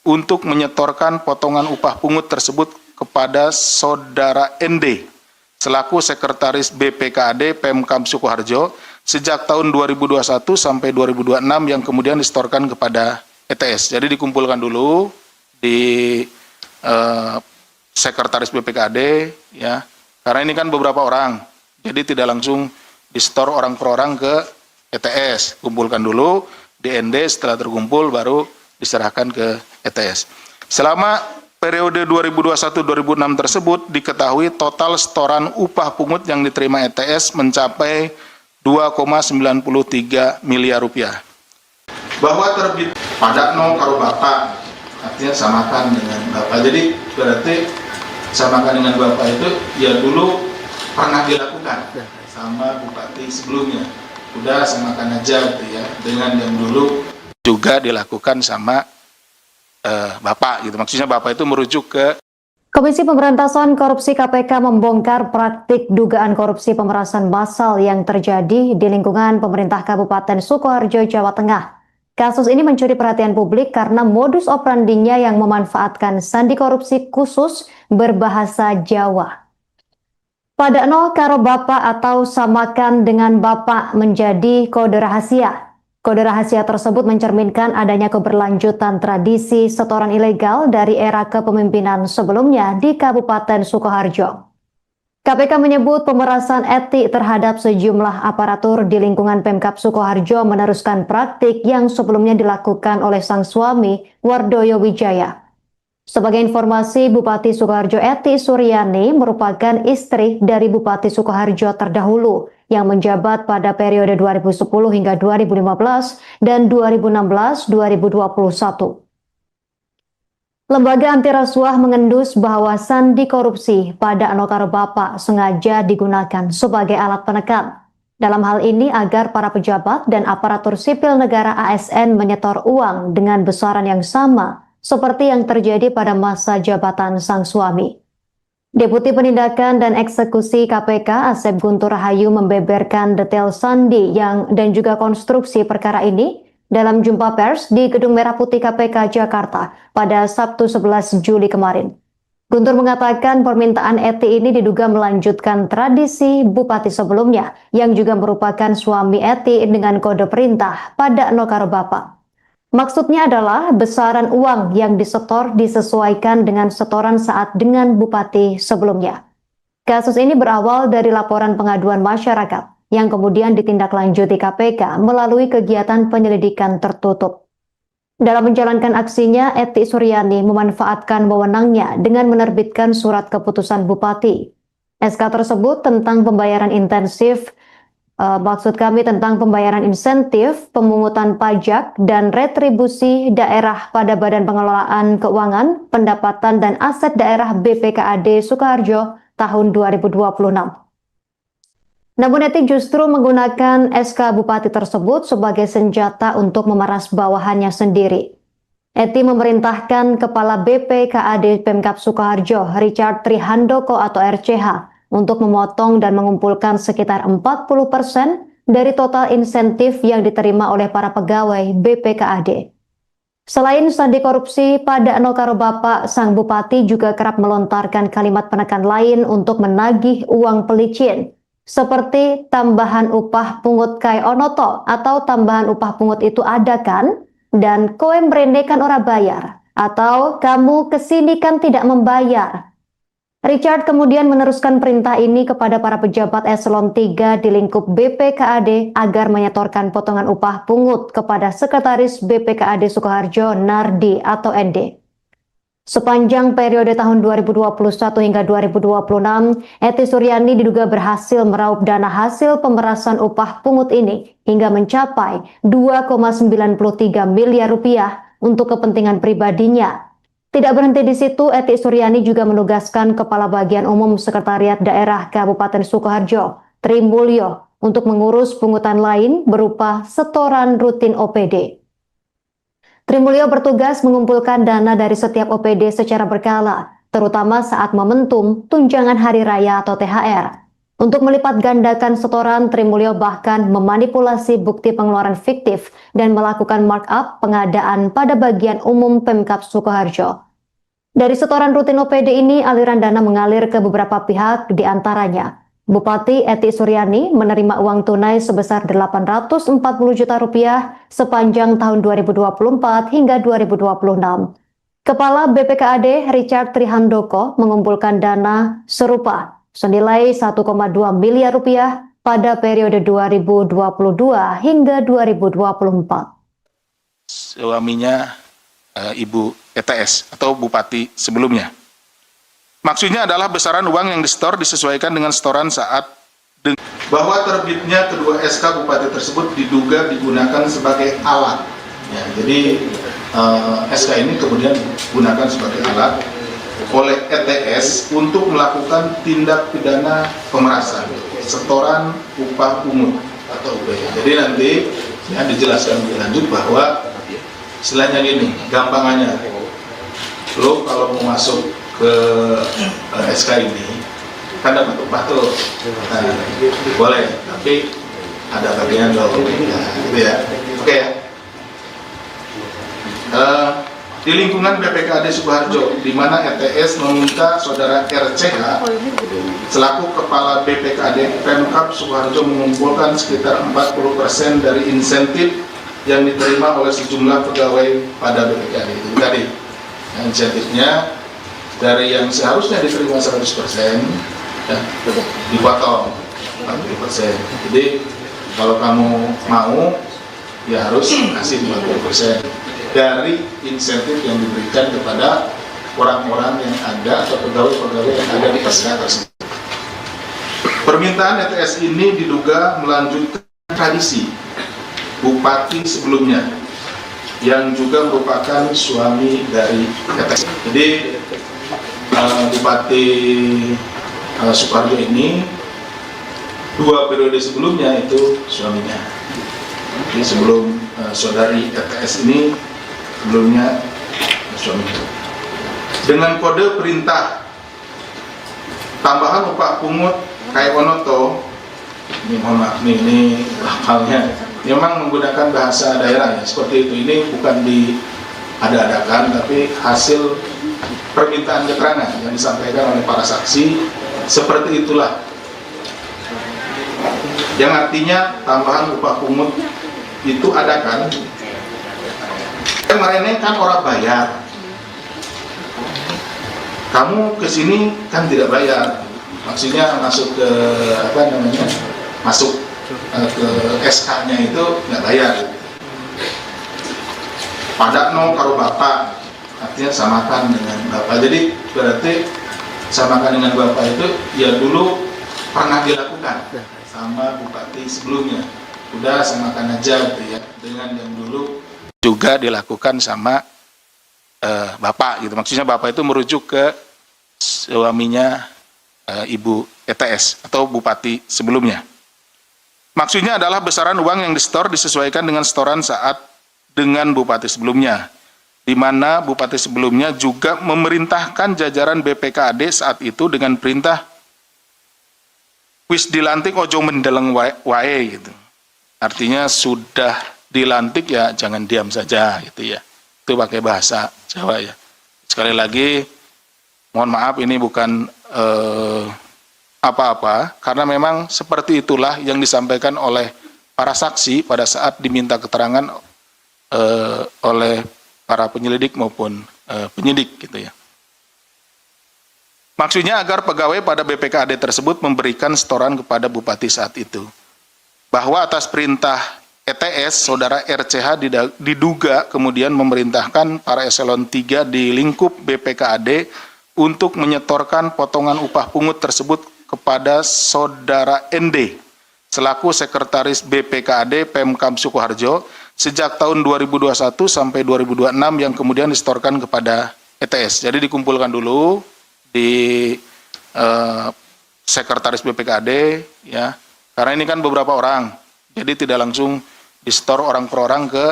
Speaker 2: untuk menyetorkan potongan upah pungut tersebut kepada saudara ND selaku sekretaris BPKAD Pemkab Sukoharjo sejak tahun 2021 sampai 2026 yang kemudian disetorkan kepada ETS. Jadi dikumpulkan dulu di sekretaris BPKAD ya. Karena ini kan beberapa orang, jadi tidak langsung disetor orang per orang ke ETS. Kumpulkan dulu di ND, setelah terkumpul baru diserahkan ke ETS. Selama periode 2021-2006 tersebut diketahui total setoran upah pungut yang diterima ETS mencapai 2,93 miliar rupiah. Bahwa terbit padakno karo bapak, artinya samakan dengan bapak. Jadi berarti samakan dengan bapak itu ya dulu pernah dilakukan sama bupati sebelumnya. Udah samakan aja gitu ya, dengan yang dulu juga dilakukan sama bapak gitu. Maksudnya bapak itu merujuk ke
Speaker 1: Komisi Pemberantasan Korupsi KPK membongkar praktik dugaan korupsi pemerasan massal yang terjadi di lingkungan pemerintah Kabupaten Sukoharjo, Jawa Tengah. Kasus ini mencuri perhatian publik karena modus operandinya yang memanfaatkan sandi korupsi khusus berbahasa Jawa. Padakno karo bapak atau samakan dengan bapak menjadi kode rahasia. Kode rahasia tersebut mencerminkan adanya keberlanjutan tradisi setoran ilegal dari era kepemimpinan sebelumnya di Kabupaten Sukoharjo. KPK menyebut pemerasan etik terhadap sejumlah aparatur di lingkungan Pemkab Sukoharjo meneruskan praktik yang sebelumnya dilakukan oleh sang suami, Wardoyo Wijaya. Sebagai informasi, Bupati Sukoharjo Eti Suryani merupakan istri dari Bupati Sukoharjo terdahulu, yang menjabat pada periode 2010 hingga 2015 dan 2016-2021. Lembaga anti rasuah mengendus bahwa sandi korupsi pada Anokaro Bapak sengaja digunakan sebagai alat penekan. Dalam hal ini agar para pejabat dan aparatur sipil negara ASN menyetor uang dengan besaran yang sama seperti yang terjadi pada masa jabatan sang suami. Deputi Penindakan dan Eksekusi KPK Asep Guntur Rahayu membeberkan detail sandi dan juga konstruksi perkara ini dalam jumpa pers di Gedung Merah Putih KPK Jakarta pada Sabtu 11 Juli kemarin. Guntur mengatakan permintaan Eti ini diduga melanjutkan tradisi bupati sebelumnya yang juga merupakan suami Eti dengan kode perintah pada Anokaro Bapak. Maksudnya adalah besaran uang yang disetor disesuaikan dengan setoran saat dengan bupati sebelumnya. Kasus ini berawal dari laporan pengaduan masyarakat yang kemudian ditindaklanjuti KPK melalui kegiatan penyelidikan tertutup. Dalam menjalankan aksinya, Eti Suryani memanfaatkan wewenangnya dengan menerbitkan surat keputusan bupati. SK tersebut tentang pembayaran insentif, pemungutan pajak, dan retribusi daerah pada Badan Pengelolaan Keuangan, Pendapatan dan Aset Daerah BPKAD Sukoharjo tahun 2026. Namun Eti justru menggunakan SK Bupati tersebut sebagai senjata untuk memeras bawahannya sendiri. Eti memerintahkan Kepala BPKAD Pemkab Sukoharjo, Richard Trihandoko atau RCH, untuk memotong dan mengumpulkan sekitar 40% dari total insentif yang diterima oleh para pegawai BPKAD. Selain sandi korupsi, pada Anokaro Bapak, sang bupati juga kerap melontarkan kalimat penekan lain untuk menagih uang pelicin, seperti tambahan upah pungut kai onoto atau tambahan upah pungut itu ada kan? Dan koe mrene kan ora bayar, atau kamu kesini kan tidak membayar. Richard kemudian meneruskan perintah ini kepada para pejabat eselon 3 di lingkup BPKAD agar menyetorkan potongan upah pungut kepada Sekretaris BPKAD Sukoharjo Nardi atau ND. Sepanjang periode tahun 2021 hingga 2026, Eti Suryani diduga berhasil meraup dana hasil pemerasan upah pungut ini hingga mencapai 2,93 miliar rupiah untuk kepentingan pribadinya. Tidak berhenti di situ, Eti Suryani juga menugaskan Kepala Bagian Umum Sekretariat Daerah Kabupaten Sukoharjo, Tri Mulyo, untuk mengurus pungutan lain berupa setoran rutin OPD. Tri Mulyo bertugas mengumpulkan dana dari setiap OPD secara berkala, terutama saat momentum tunjangan hari raya atau THR. Untuk melipat gandakan setoran, Tri Mulyo bahkan memanipulasi bukti pengeluaran fiktif dan melakukan markup pengadaan pada bagian umum Pemkab Sukoharjo. Dari setoran rutin OPD ini, aliran dana mengalir ke beberapa pihak, diantaranya Bupati Eti Suryani menerima uang tunai sebesar 840 juta rupiah sepanjang tahun 2024 hingga 2026. Kepala BPKAD Richard Trihandoko mengumpulkan dana serupa senilai 1,2 miliar rupiah pada periode 2022 hingga 2024.
Speaker 2: Suaminya Ibu ETS atau Bupati sebelumnya. Maksudnya adalah besaran uang yang disetor disesuaikan dengan setoran saat bahwa terbitnya kedua SK Bupati tersebut diduga digunakan sebagai alat. Ya, jadi SK ini kemudian digunakan sebagai alat oleh ETS untuk melakukan tindak pidana pemerasan, setoran upah pungut atau UPH. Jadi nanti ya dijelaskan lebih lanjut bahwa istilahnya gini, gampangannya, lo kalau mau masuk ke SK ini kan dapat upah tuh, nah, boleh, tapi ada bagian lo, nah, gitu ya, oke ya. Di lingkungan BPKAD Sukoharjo, di mana ETS meminta saudara RCH selaku Kepala BPKAD Pemkab Sukoharjo mengumpulkan sekitar 40% dari insentif yang diterima oleh sejumlah pegawai pada BPKAD itu tadi. Nah, insentifnya dari yang seharusnya diterima 100% ya, dipotong 40%. Jadi kalau kamu mau ya harus kasih 50% dari insentif yang diberikan kepada orang-orang yang ada atau pegawai-pegawai yang ada di SK tersebut. Permintaan ETS ini diduga melanjutkan tradisi bupati sebelumnya yang juga merupakan suami dari ETS. Jadi Bupati Sukoharjo ini 2 periode sebelumnya itu suaminya. Jadi sebelum saudari ETS ini sebelumnya suaminya. Dengan kode perintah tambahan upah pungut kayak Onoto, ini mohon maaf nih, ini lafalnya memang menggunakan bahasa daerah ya, seperti itu. Ini bukan diada-adakan, tapi hasil permintaan keterangan yang disampaikan oleh para saksi, seperti itulah. Yang artinya tambahan upah pungut itu ada kan? Kemarin kan orang bayar, kamu kesini kan tidak bayar, maksudnya masuk ke masuk ke SK-nya itu nggak bayar. Padakno karo bapak, artinya samakan dengan bapak. Jadi berarti samakan dengan bapak itu ya dulu pernah dilakukan sama bupati sebelumnya. Udah samakan aja gitu ya, dengan yang dulu juga dilakukan sama bapak gitu. Maksudnya bapak itu merujuk ke suaminya Ibu ETS atau bupati sebelumnya. Maksudnya adalah besaran uang yang disetor disesuaikan dengan setoran saat dengan bupati sebelumnya, di mana bupati sebelumnya juga memerintahkan jajaran BPKAD saat itu dengan perintah wis dilantik ojo mendeleng wae gitu. Artinya sudah dilantik ya jangan diam saja gitu ya. Itu pakai bahasa Jawa ya. Sekali lagi mohon maaf ini bukan apa-apa, karena memang seperti itulah yang disampaikan oleh para saksi pada saat diminta keterangan oleh para penyelidik maupun penyidik gitu ya. Maksudnya agar pegawai pada BPKAD tersebut memberikan setoran kepada bupati saat itu. Bahwa atas perintah ETS, saudara RCH diduga kemudian memerintahkan para eselon 3 di lingkup BPKAD untuk menyetorkan potongan upah pungut tersebut kepada saudara ND selaku sekretaris BPKAD Pemkab Sukoharjo sejak tahun 2021 sampai 2026 yang kemudian disetorkan kepada ETS. Jadi dikumpulkan dulu di sekretaris BPKAD ya, karena ini kan beberapa orang, jadi tidak langsung disetor orang per orang ke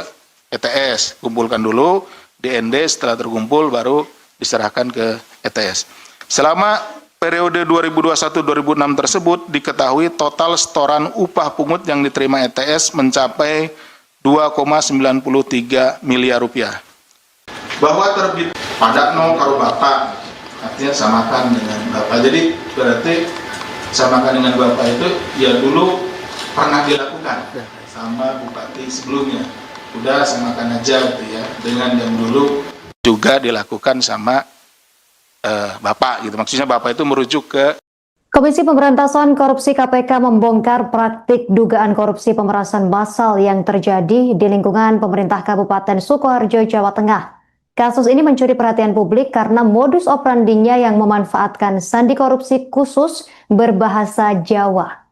Speaker 2: ETS. Kumpulkan dulu di ND, setelah terkumpul baru diserahkan ke ETS. Selama periode 2021-2006 tersebut diketahui total setoran upah pungut yang diterima ETS mencapai 2,93 miliar rupiah. Bahwa terbit padakno karo bapak, artinya samakan dengan bapak. Jadi berarti samakan dengan bapak itu ya dulu pernah dilakukan sama bupati sebelumnya. Udah samakan aja gitu ya, dengan yang dulu juga dilakukan sama bapak gitu. Maksudnya bapak itu merujuk ke
Speaker 1: Komisi Pemberantasan Korupsi KPK membongkar praktik dugaan korupsi pemerasan massal yang terjadi di lingkungan pemerintah Kabupaten Sukoharjo, Jawa Tengah. Kasus ini mencuri perhatian publik karena modus operandinya yang memanfaatkan sandi korupsi khusus berbahasa Jawa.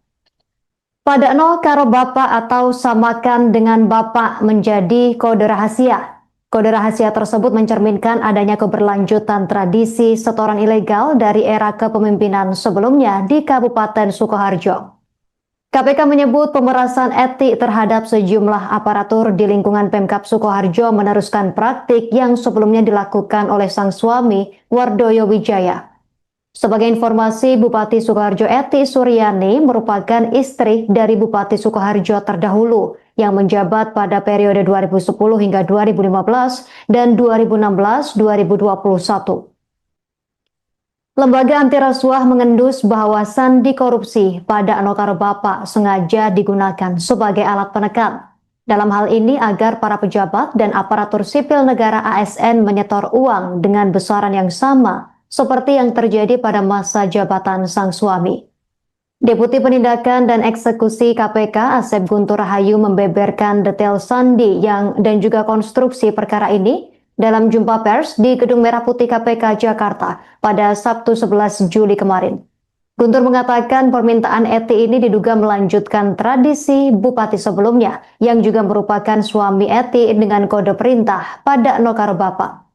Speaker 1: Padakno karo bapak atau samakan dengan bapak menjadi kode rahasia. Kode rahasia tersebut mencerminkan adanya keberlanjutan tradisi setoran ilegal dari era kepemimpinan sebelumnya di Kabupaten Sukoharjo. KPK menyebut pemerasan etik terhadap sejumlah aparatur di lingkungan Pemkab Sukoharjo meneruskan praktik yang sebelumnya dilakukan oleh sang suami, Wardoyo Wijaya. Sebagai informasi, Bupati Sukoharjo Eti Suryani merupakan istri dari Bupati Sukoharjo terdahulu yang menjabat pada periode 2010 hingga 2015 dan 2016-2021. Lembaga anti rasuah mengendus bahwa sandi korupsi pada Anokaro Bapak sengaja digunakan sebagai alat penekan. Dalam hal ini agar para pejabat dan aparatur sipil negara ASN menyetor uang dengan besaran yang sama seperti yang terjadi pada masa jabatan sang suami. Deputi Penindakan dan Eksekusi KPK Asep Guntur Rahayu membeberkan detail sandi dan juga konstruksi perkara ini dalam jumpa pers di Gedung Merah Putih KPK Jakarta pada Sabtu 11 Juli kemarin. Guntur mengatakan permintaan Eti ini diduga melanjutkan tradisi bupati sebelumnya yang juga merupakan suami Eti dengan kode perintah pada Nokaro Bapak.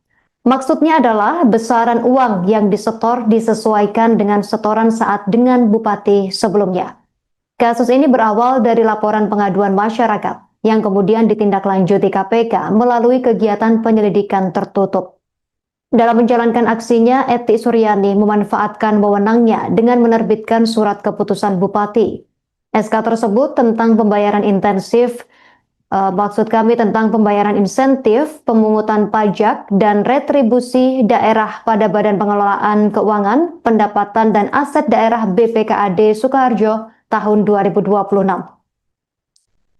Speaker 1: Maksudnya adalah besaran uang yang disetor disesuaikan dengan setoran saat dengan bupati sebelumnya. Kasus ini berawal dari laporan pengaduan masyarakat yang kemudian ditindaklanjuti KPK melalui kegiatan penyelidikan tertutup. Dalam menjalankan aksinya, Eti Suryani memanfaatkan wewenangnya dengan menerbitkan surat keputusan bupati. SK tersebut tentang pembayaran intensif, tentang pembayaran insentif, pemungutan pajak, dan retribusi daerah pada Badan Pengelolaan Keuangan, Pendapatan dan Aset Daerah BPKAD Sukoharjo tahun 2026.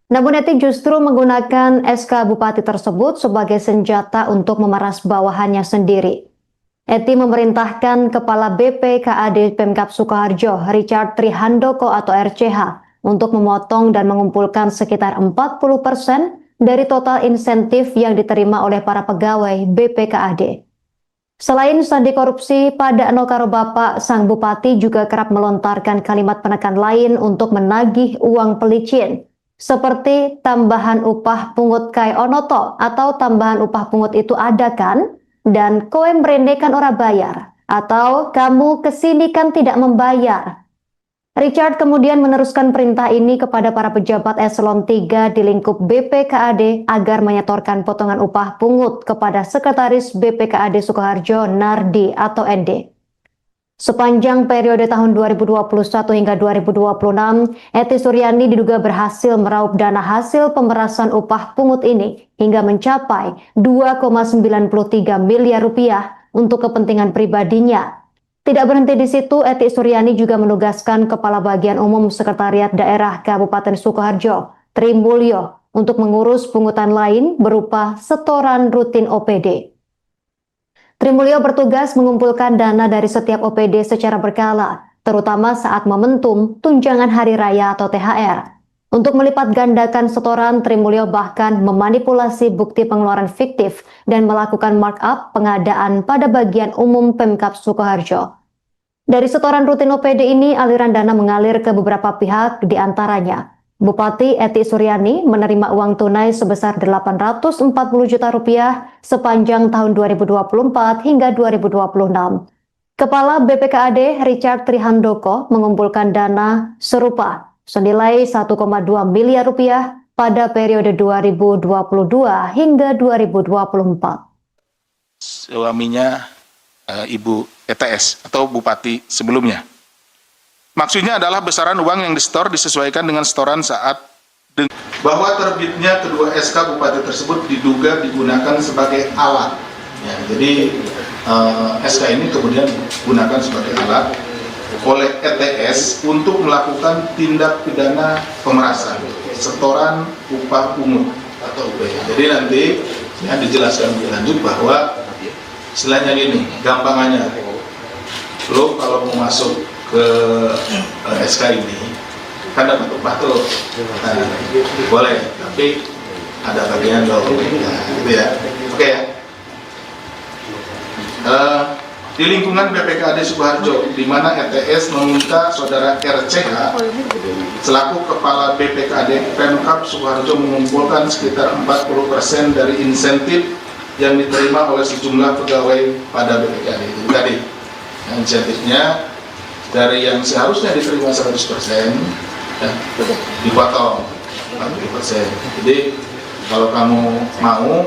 Speaker 1: Namun Eti justru menggunakan SK Bupati tersebut sebagai senjata untuk memeras bawahannya sendiri. Eti memerintahkan Kepala BPKAD Pemkab Sukoharjo, Richard Trihandoko atau RCH, untuk memotong dan mengumpulkan sekitar 40% dari total insentif yang diterima oleh para pegawai BPKAD. Selain sandi korupsi, pada Nokaro Bapak, sang bupati juga kerap melontarkan kalimat penekan lain untuk menagih uang pelicin, seperti tambahan upah pungut kai onoto atau tambahan upah pungut itu ada kan? Dan kowe mrene kan ora bayar, atau kamu kesini kan tidak membayar. Richard kemudian meneruskan perintah ini kepada para pejabat eselon 3 di lingkup BPKAD agar menyetorkan potongan upah pungut kepada Sekretaris BPKAD Sukoharjo Nardi atau ND. Sepanjang periode tahun 2021 hingga 2026, Eti Suryani diduga berhasil meraup dana hasil pemerasan upah pungut ini hingga mencapai 2,93 miliar rupiah untuk kepentingan pribadinya. Tidak berhenti di situ, Eti Suryani juga menugaskan Kepala Bagian Umum Sekretariat Daerah Kabupaten Sukoharjo, Tri Mulyo, untuk mengurus pungutan lain berupa setoran rutin OPD. Tri Mulyo bertugas mengumpulkan dana dari setiap OPD secara berkala, terutama saat momentum tunjangan hari raya atau THR. Untuk melipat gandakan setoran, Tri Mulyo bahkan memanipulasi bukti pengeluaran fiktif dan melakukan markup pengadaan pada bagian umum Pemkab Sukoharjo. Dari setoran rutin OPD ini, aliran dana mengalir ke beberapa pihak, diantaranya Bupati Eti Suryani menerima uang tunai sebesar 840 juta rupiah sepanjang tahun 2024 hingga 2026. Kepala BPKAD Richard Trihandoko mengumpulkan dana serupa senilai 1,2 miliar rupiah pada periode 2022 hingga 2024.
Speaker 2: Suaminya Ibu ETS atau Bupati sebelumnya. Maksudnya adalah besaran uang yang disetor disesuaikan dengan setoran saat bahwa terbitnya kedua SK Bupati tersebut diduga digunakan sebagai alat. Ya, jadi SK ini kemudian digunakan sebagai alat oleh ETS untuk melakukan tindak pidana pemerasan, setoran upah pungut atau UPH. Jadi nanti ya dijelaskan lebih lanjut bahwa istilahnya gini, gampangannya, lo kalau mau masuk ke SK ini kan dapat upah tuh, nah, boleh, tapi ada bagian lo, gitu ya, oke ya. Di lingkungan BPKAD Sukoharjo, di mana ETS meminta saudara RCH selaku Kepala BPKAD Pemkab Sukoharjo mengumpulkan sekitar 40% dari insentif yang diterima oleh sejumlah pegawai pada BPKAD itu tadi. Insentifnya dari yang seharusnya diterima 100%, ya, dipotong 40%. Jadi kalau kamu mau,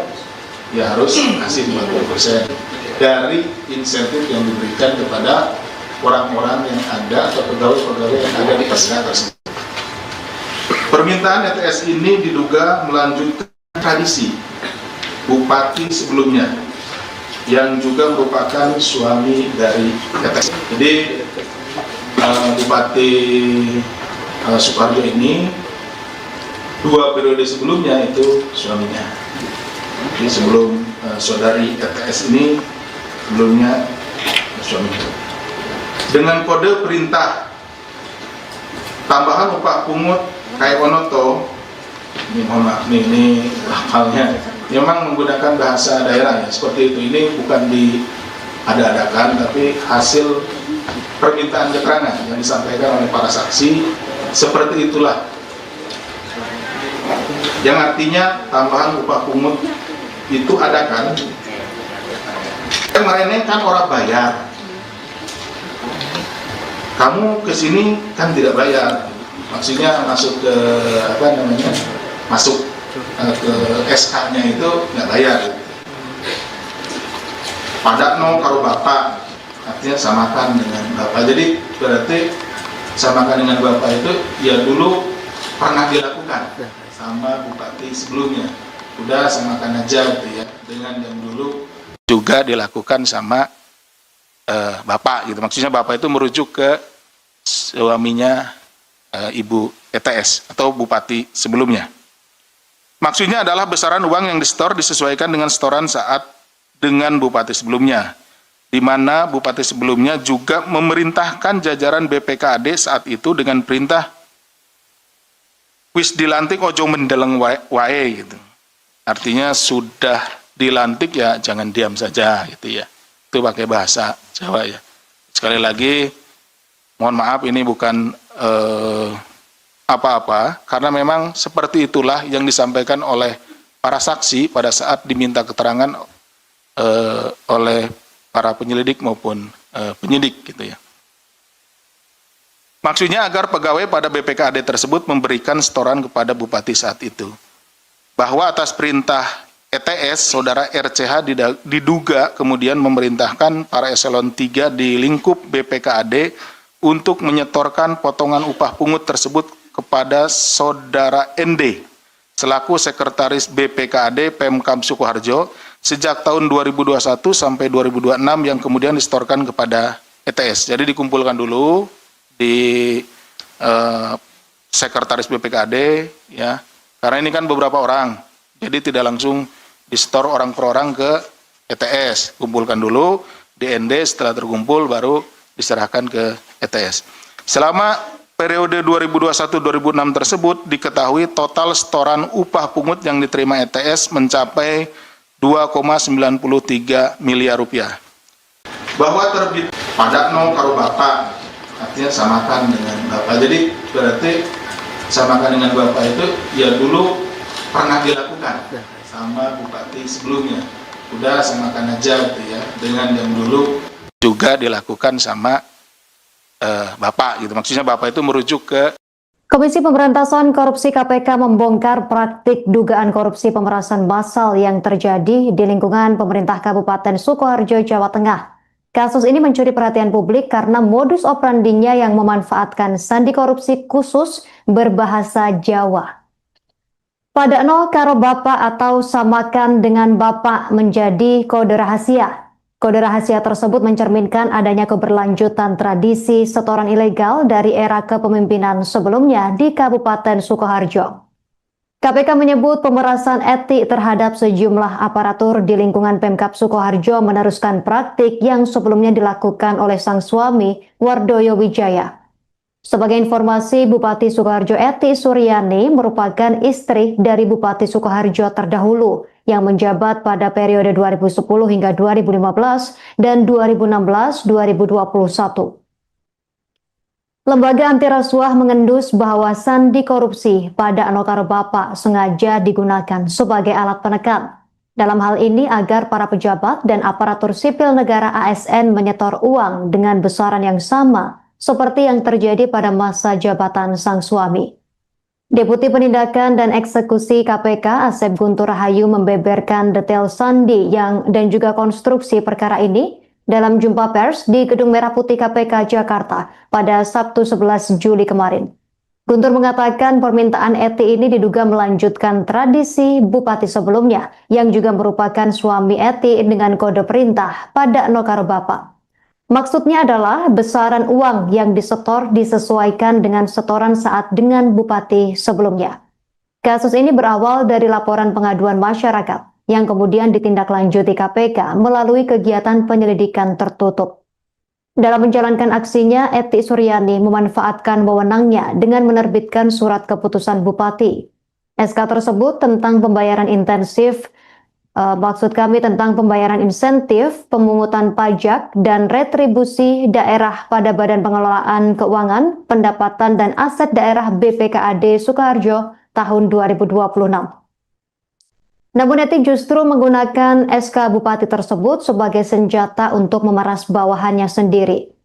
Speaker 2: ya harus kasih 40% dari insentif yang diberikan kepada orang-orang yang ada atau pegawai-pegawai yang ada di SK tersebut. Permintaan ETS ini diduga melanjutkan tradisi bupati sebelumnya yang juga merupakan suami dari ETS. Jadi Bupati Sukoharjo ini 2 periode sebelumnya itu suaminya. Jadi sebelum saudari ETS ini sebelumnya suaminya. Dengan kode perintah tambahan upah pungut kai onoto, ini mohon maaf ini hafalnya, memang menggunakan bahasa daerah ya seperti itu. Ini bukan diada-adakan tapi hasil permintaan keterangan yang disampaikan oleh para saksi seperti itulah. Yang artinya tambahan upah pungut itu ada kan? Kemarin kan orang bayar. Kamu kesini kan tidak bayar. Maksudnya masuk ke masuk ke SK-nya itu nggak bayar. Padakno karo bapak, artinya samakan dengan bapak. Jadi berarti samakan dengan bapak itu ya dulu pernah dilakukan sama bupati sebelumnya. Udah samakan aja gitu ya, dengan yang dulu juga dilakukan sama bapak gitu. Maksudnya bapak itu merujuk ke suaminya Ibu ETS atau bupati sebelumnya. Maksudnya adalah besaran uang yang disetor disesuaikan dengan setoran saat dengan bupati sebelumnya, di mana bupati sebelumnya juga memerintahkan jajaran BPKAD saat itu dengan perintah wis dilantik ojo mendeleng wae gitu. Artinya sudah dilantik ya jangan diam saja gitu ya. Itu pakai bahasa Jawa ya. Sekali lagi mohon maaf ini bukan apa-apa karena memang seperti itulah yang disampaikan oleh para saksi pada saat diminta keterangan oleh para penyelidik maupun penyidik gitu ya. Maksudnya agar pegawai pada BPKAD tersebut memberikan setoran kepada bupati saat itu. Bahwa atas perintah ETS, saudara RCH diduga kemudian memerintahkan para eselon 3 di lingkup BPKAD untuk menyetorkan potongan upah pungut tersebut kepada saudara ND selaku sekretaris BPKAD Pemkab Sukoharjo sejak tahun 2021 sampai 2026 yang kemudian disetorkan kepada ETS. Jadi dikumpulkan dulu di sekretaris BPKAD ya. Karena ini kan beberapa orang. Jadi tidak langsung disetor orang per orang ke ETS. Kumpulkan dulu di ND, setelah terkumpul baru diserahkan ke ETS. Selama periode 2021-2006 tersebut diketahui total setoran upah pungut yang diterima ETS mencapai 2,93 miliar rupiah. Bahwa terbit padakno karo bapak, artinya samakan dengan bapak. Jadi berarti samakan dengan bapak itu ya dulu pernah dilakukan sama bupati sebelumnya. Udah samakan aja gitu ya, dengan yang dulu juga dilakukan sama bapak gitu. Maksudnya bapak itu merujuk ke
Speaker 1: Komisi Pemberantasan Korupsi KPK membongkar praktik dugaan korupsi pemerasan massal yang terjadi di lingkungan pemerintah Kabupaten Sukoharjo, Jawa Tengah. Kasus ini mencuri perhatian publik karena modus operandinya yang memanfaatkan sandi korupsi khusus berbahasa Jawa. Padakno karo bapak atau samakan dengan bapak menjadi kode rahasia. Kode rahasia tersebut mencerminkan adanya keberlanjutan tradisi setoran ilegal dari era kepemimpinan sebelumnya di Kabupaten Sukoharjo. KPK menyebut pemerasan etik terhadap sejumlah aparatur di lingkungan Pemkab Sukoharjo meneruskan praktik yang sebelumnya dilakukan oleh sang suami, Wardoyo Wijaya. Sebagai informasi, Bupati Sukoharjo Eti Suryani merupakan istri dari Bupati Sukoharjo terdahulu yang menjabat pada periode 2010 hingga 2015 dan 2016-2021. Lembaga anti rasuah mengendus bahwa sandi korupsi pada Anokaro Bapak sengaja digunakan sebagai alat penekan. Dalam hal ini agar para pejabat dan aparatur sipil negara ASN menyetor uang dengan besaran yang sama seperti yang terjadi pada masa jabatan sang suami. Deputi Penindakan dan Eksekusi KPK Asep Guntur Rahayu membeberkan detail sandi dan juga konstruksi perkara ini dalam jumpa pers di Gedung Merah Putih KPK Jakarta pada Sabtu 11 Juli kemarin. Guntur mengatakan permintaan Eti ini diduga melanjutkan tradisi bupati sebelumnya yang juga merupakan suami Eti dengan kode perintah pada Nokaro Bapak. Maksudnya adalah besaran uang yang disetor disesuaikan dengan setoran saat dengan bupati sebelumnya. Kasus ini berawal dari laporan pengaduan masyarakat yang kemudian ditindaklanjuti KPK melalui kegiatan penyelidikan tertutup. Dalam menjalankan aksinya, Eti Suryani memanfaatkan wewenangnya dengan menerbitkan surat keputusan bupati. SK tersebut tentang pembayaran intensif Maksud kami tentang pembayaran insentif, pemungutan pajak, dan retribusi daerah pada Badan Pengelolaan Keuangan, Pendapatan dan Aset Daerah BPKAD Sukoharjo tahun 2026. Namun Eti justru menggunakan SK Bupati tersebut sebagai senjata untuk memeras bawahannya sendiri.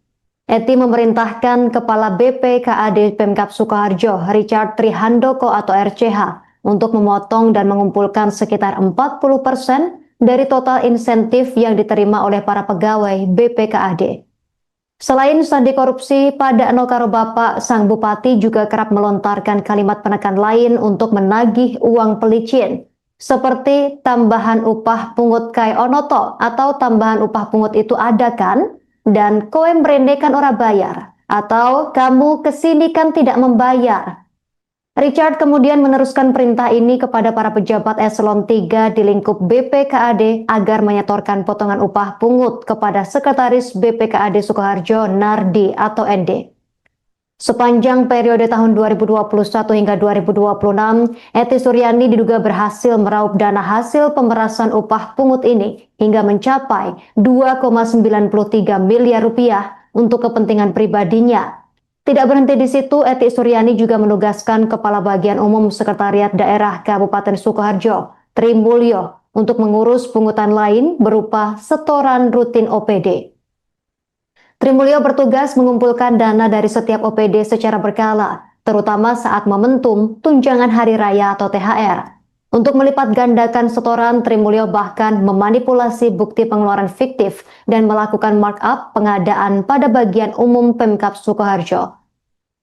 Speaker 1: Eti memerintahkan Kepala BPKAD Pemkab Sukoharjo, Richard Trihandoko atau RCH, untuk memotong dan mengumpulkan sekitar 40% dari total insentif yang diterima oleh para pegawai BPKAD. Selain sandi korupsi, pada Nokaro Bapak, sang bupati juga kerap melontarkan kalimat penekan lain untuk menagih uang pelicin, seperti tambahan upah pungut kai onoto atau tambahan upah pungut itu ada kan? Dan koe mrene kan ora bayar, atau kamu kesini kan tidak membayar. Richard kemudian meneruskan perintah ini kepada para pejabat eselon 3 di lingkup BPKAD agar menyetorkan potongan upah pungut kepada Sekretaris BPKAD Sukoharjo Nardi atau ND. Sepanjang periode tahun 2021 hingga 2026, Eti Suryani diduga berhasil meraup dana hasil pemerasan upah pungut ini hingga mencapai 2,93 miliar rupiah untuk kepentingan pribadinya. Tidak berhenti di situ, Eti Suryani juga menugaskan Kepala Bagian Umum Sekretariat Daerah Kabupaten Sukoharjo, Tri Mulyo, untuk mengurus pungutan lain berupa setoran rutin OPD. Tri Mulyo bertugas mengumpulkan dana dari setiap OPD secara berkala, terutama saat momentum tunjangan hari raya atau THR. Untuk melipat gandakan setoran, Tri Mulyo bahkan memanipulasi bukti pengeluaran fiktif dan melakukan markup pengadaan pada bagian umum Pemkab Sukoharjo.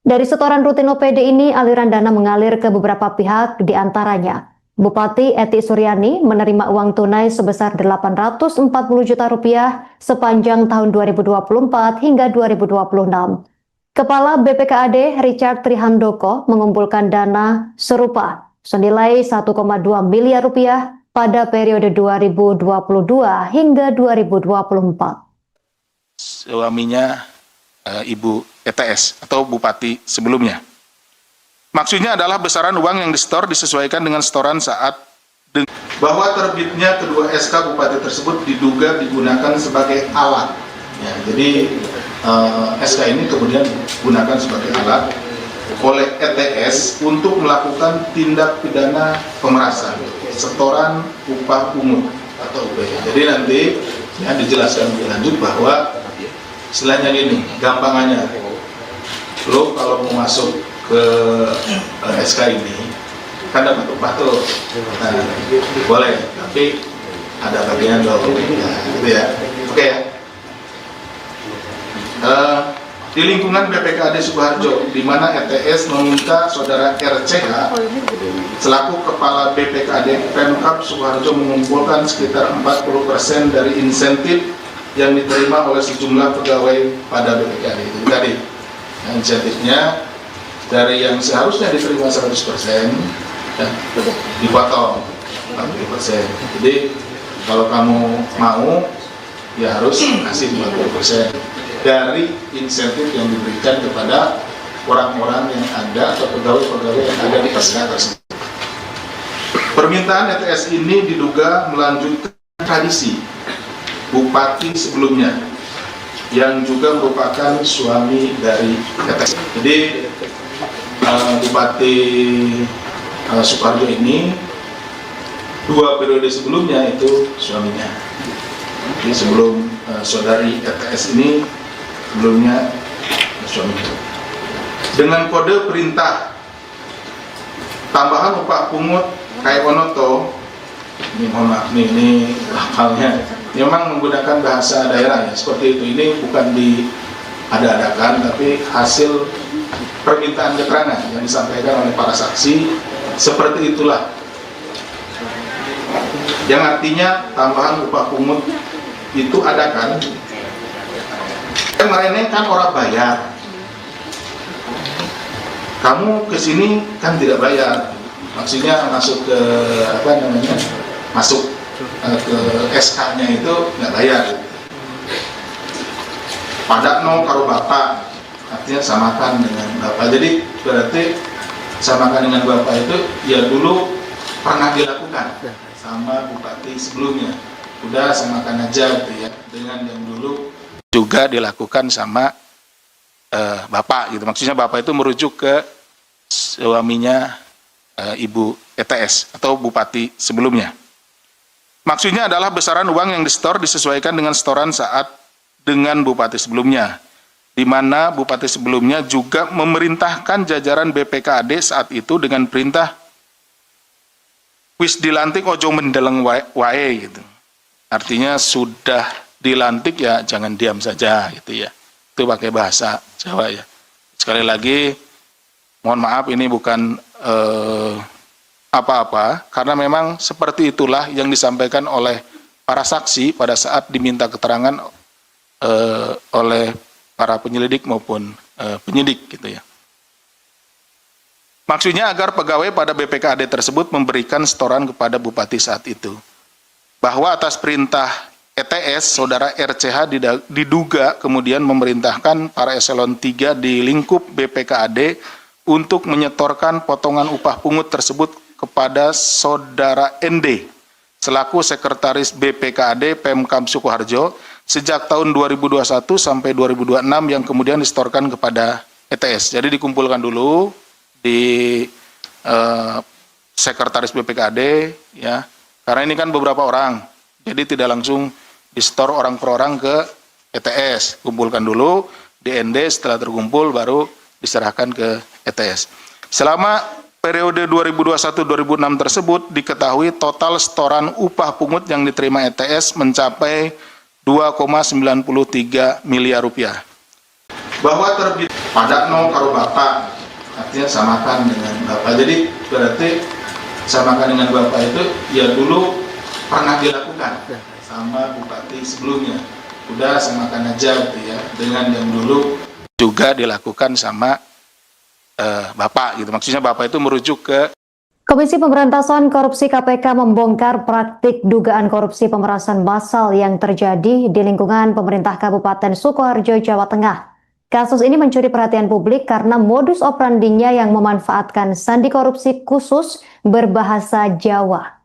Speaker 1: Dari setoran rutin OPD ini, aliran dana mengalir ke beberapa pihak, diantaranya Bupati Eti Suryani menerima uang tunai sebesar 840 juta rupiah sepanjang tahun 2024 hingga 2026. Kepala BPKAD Richard Trihandoko mengumpulkan dana serupa senilai 1,2 miliar rupiah pada periode 2022 hingga 2024.
Speaker 2: Suaminya Ibu ETS atau Bupati sebelumnya. Maksudnya adalah besaran uang yang disetor disesuaikan dengan setoran saat bahwa terbitnya kedua SK Bupati tersebut diduga digunakan sebagai alat. Ya, jadi SK ini kemudian digunakan sebagai alat oleh ETS untuk melakukan tindak pidana pemerasan, setoran upah pungut atau UPH. Jadi nanti ya dijelaskan lebih lanjut bahwa istilahnya gini, gampangannya, lo kalau mau masuk ke SK ini kan dapat upah tuh, nah, boleh, tapi ada bagian lo, nah, gitu ya, oke ya. Di lingkungan BPKAD Sukoharjo, di mana ETS meminta saudara RCH selaku Kepala BPKAD Pemkab Sukoharjo mengumpulkan sekitar 40% dari insentif yang diterima oleh sejumlah pegawai pada BPKAD itu tadi. Nah, insentifnya dari yang seharusnya diterima 100% ya, dipotong 40%. Jadi kalau kamu mau ya harus kasih 40% dari insentif yang diberikan kepada orang-orang yang ada atau pegawai-pegawai yang ada di SK tersebut. Permintaan ETS ini diduga melanjutkan tradisi Bupati sebelumnya yang juga merupakan suami dari ETS. Jadi Bupati Sukoharjo ini 2 periode sebelumnya itu suaminya. Jadi sebelum saudari ETS ini sebelumnya suaminya. Dengan kode perintah tambahan upah pungut kai onoto, ini mohon maaf nih, ini hafalnya memang menggunakan bahasa daerah ya, seperti itu. Ini bukan diada-adakan tapi hasil permintaan keterangan yang disampaikan oleh para saksi, seperti itulah. Yang artinya tambahan upah pungut itu ada kan, mereka kan orang bayar, kamu kesini kan tidak bayar, maksudnya masuk ke apa namanya, masuk ke SK-nya itu nggak bayar. Pada no karo bapak, artinya samakan dengan bapak. Jadi berarti samakan dengan bapak itu ya dulu pernah dilakukan. sama bupati sebelumnya. Udah samakan aja gitu ya, dengan yang dulu juga dilakukan sama bapak gitu. Maksudnya bapak itu merujuk ke suaminya Ibu ETS atau bupati sebelumnya. Maksudnya adalah besaran uang yang disetor disesuaikan dengan setoran saat dengan bupati sebelumnya, di mana bupati sebelumnya juga memerintahkan jajaran BPKAD saat itu dengan perintah wis dilantik ojo mendeleng wae gitu. Artinya sudah dilantik ya jangan diam saja gitu ya. Itu pakai bahasa Jawa ya. Sekali lagi mohon maaf ini bukan apa-apa karena memang seperti itulah yang disampaikan oleh para saksi pada saat diminta keterangan oleh para penyelidik maupun penyidik gitu ya. Maksudnya agar pegawai pada BPKAD tersebut memberikan setoran kepada bupati saat itu. Bahwa atas perintah ETS, saudara RCH diduga kemudian memerintahkan para eselon 3 di lingkup BPKAD untuk menyetorkan potongan upah pungut tersebut kepada saudara ND selaku sekretaris BPKAD Pemkab Sukoharjo sejak tahun 2021 sampai 2026 yang kemudian disetorkan kepada ETS. Jadi dikumpulkan dulu di sekretaris BPKAD ya. Karena ini kan beberapa orang, jadi tidak langsung disetor orang per orang ke ETS. Kumpulkan dulu di ND, setelah terkumpul baru diserahkan ke ETS. Selama periode 2021-2006 tersebut diketahui total setoran upah pungut yang diterima ETS mencapai 2,93 miliar rupiah. Bahwa terbit pada no karo bapak, artinya samakan dengan bapak. Jadi berarti samakan dengan bapak itu ya dulu pernah dilakukan sama bupati sebelumnya. Udah samakan aja gitu ya, dengan yang dulu juga dilakukan sama bapak gitu. Maksudnya bapak itu merujuk ke
Speaker 1: Komisi Pemberantasan Korupsi KPK membongkar praktik dugaan korupsi pemerasan massal yang terjadi di lingkungan pemerintah Kabupaten Sukoharjo, Jawa Tengah. Kasus ini mencuri perhatian publik karena modus operandinya yang memanfaatkan sandi korupsi khusus berbahasa Jawa.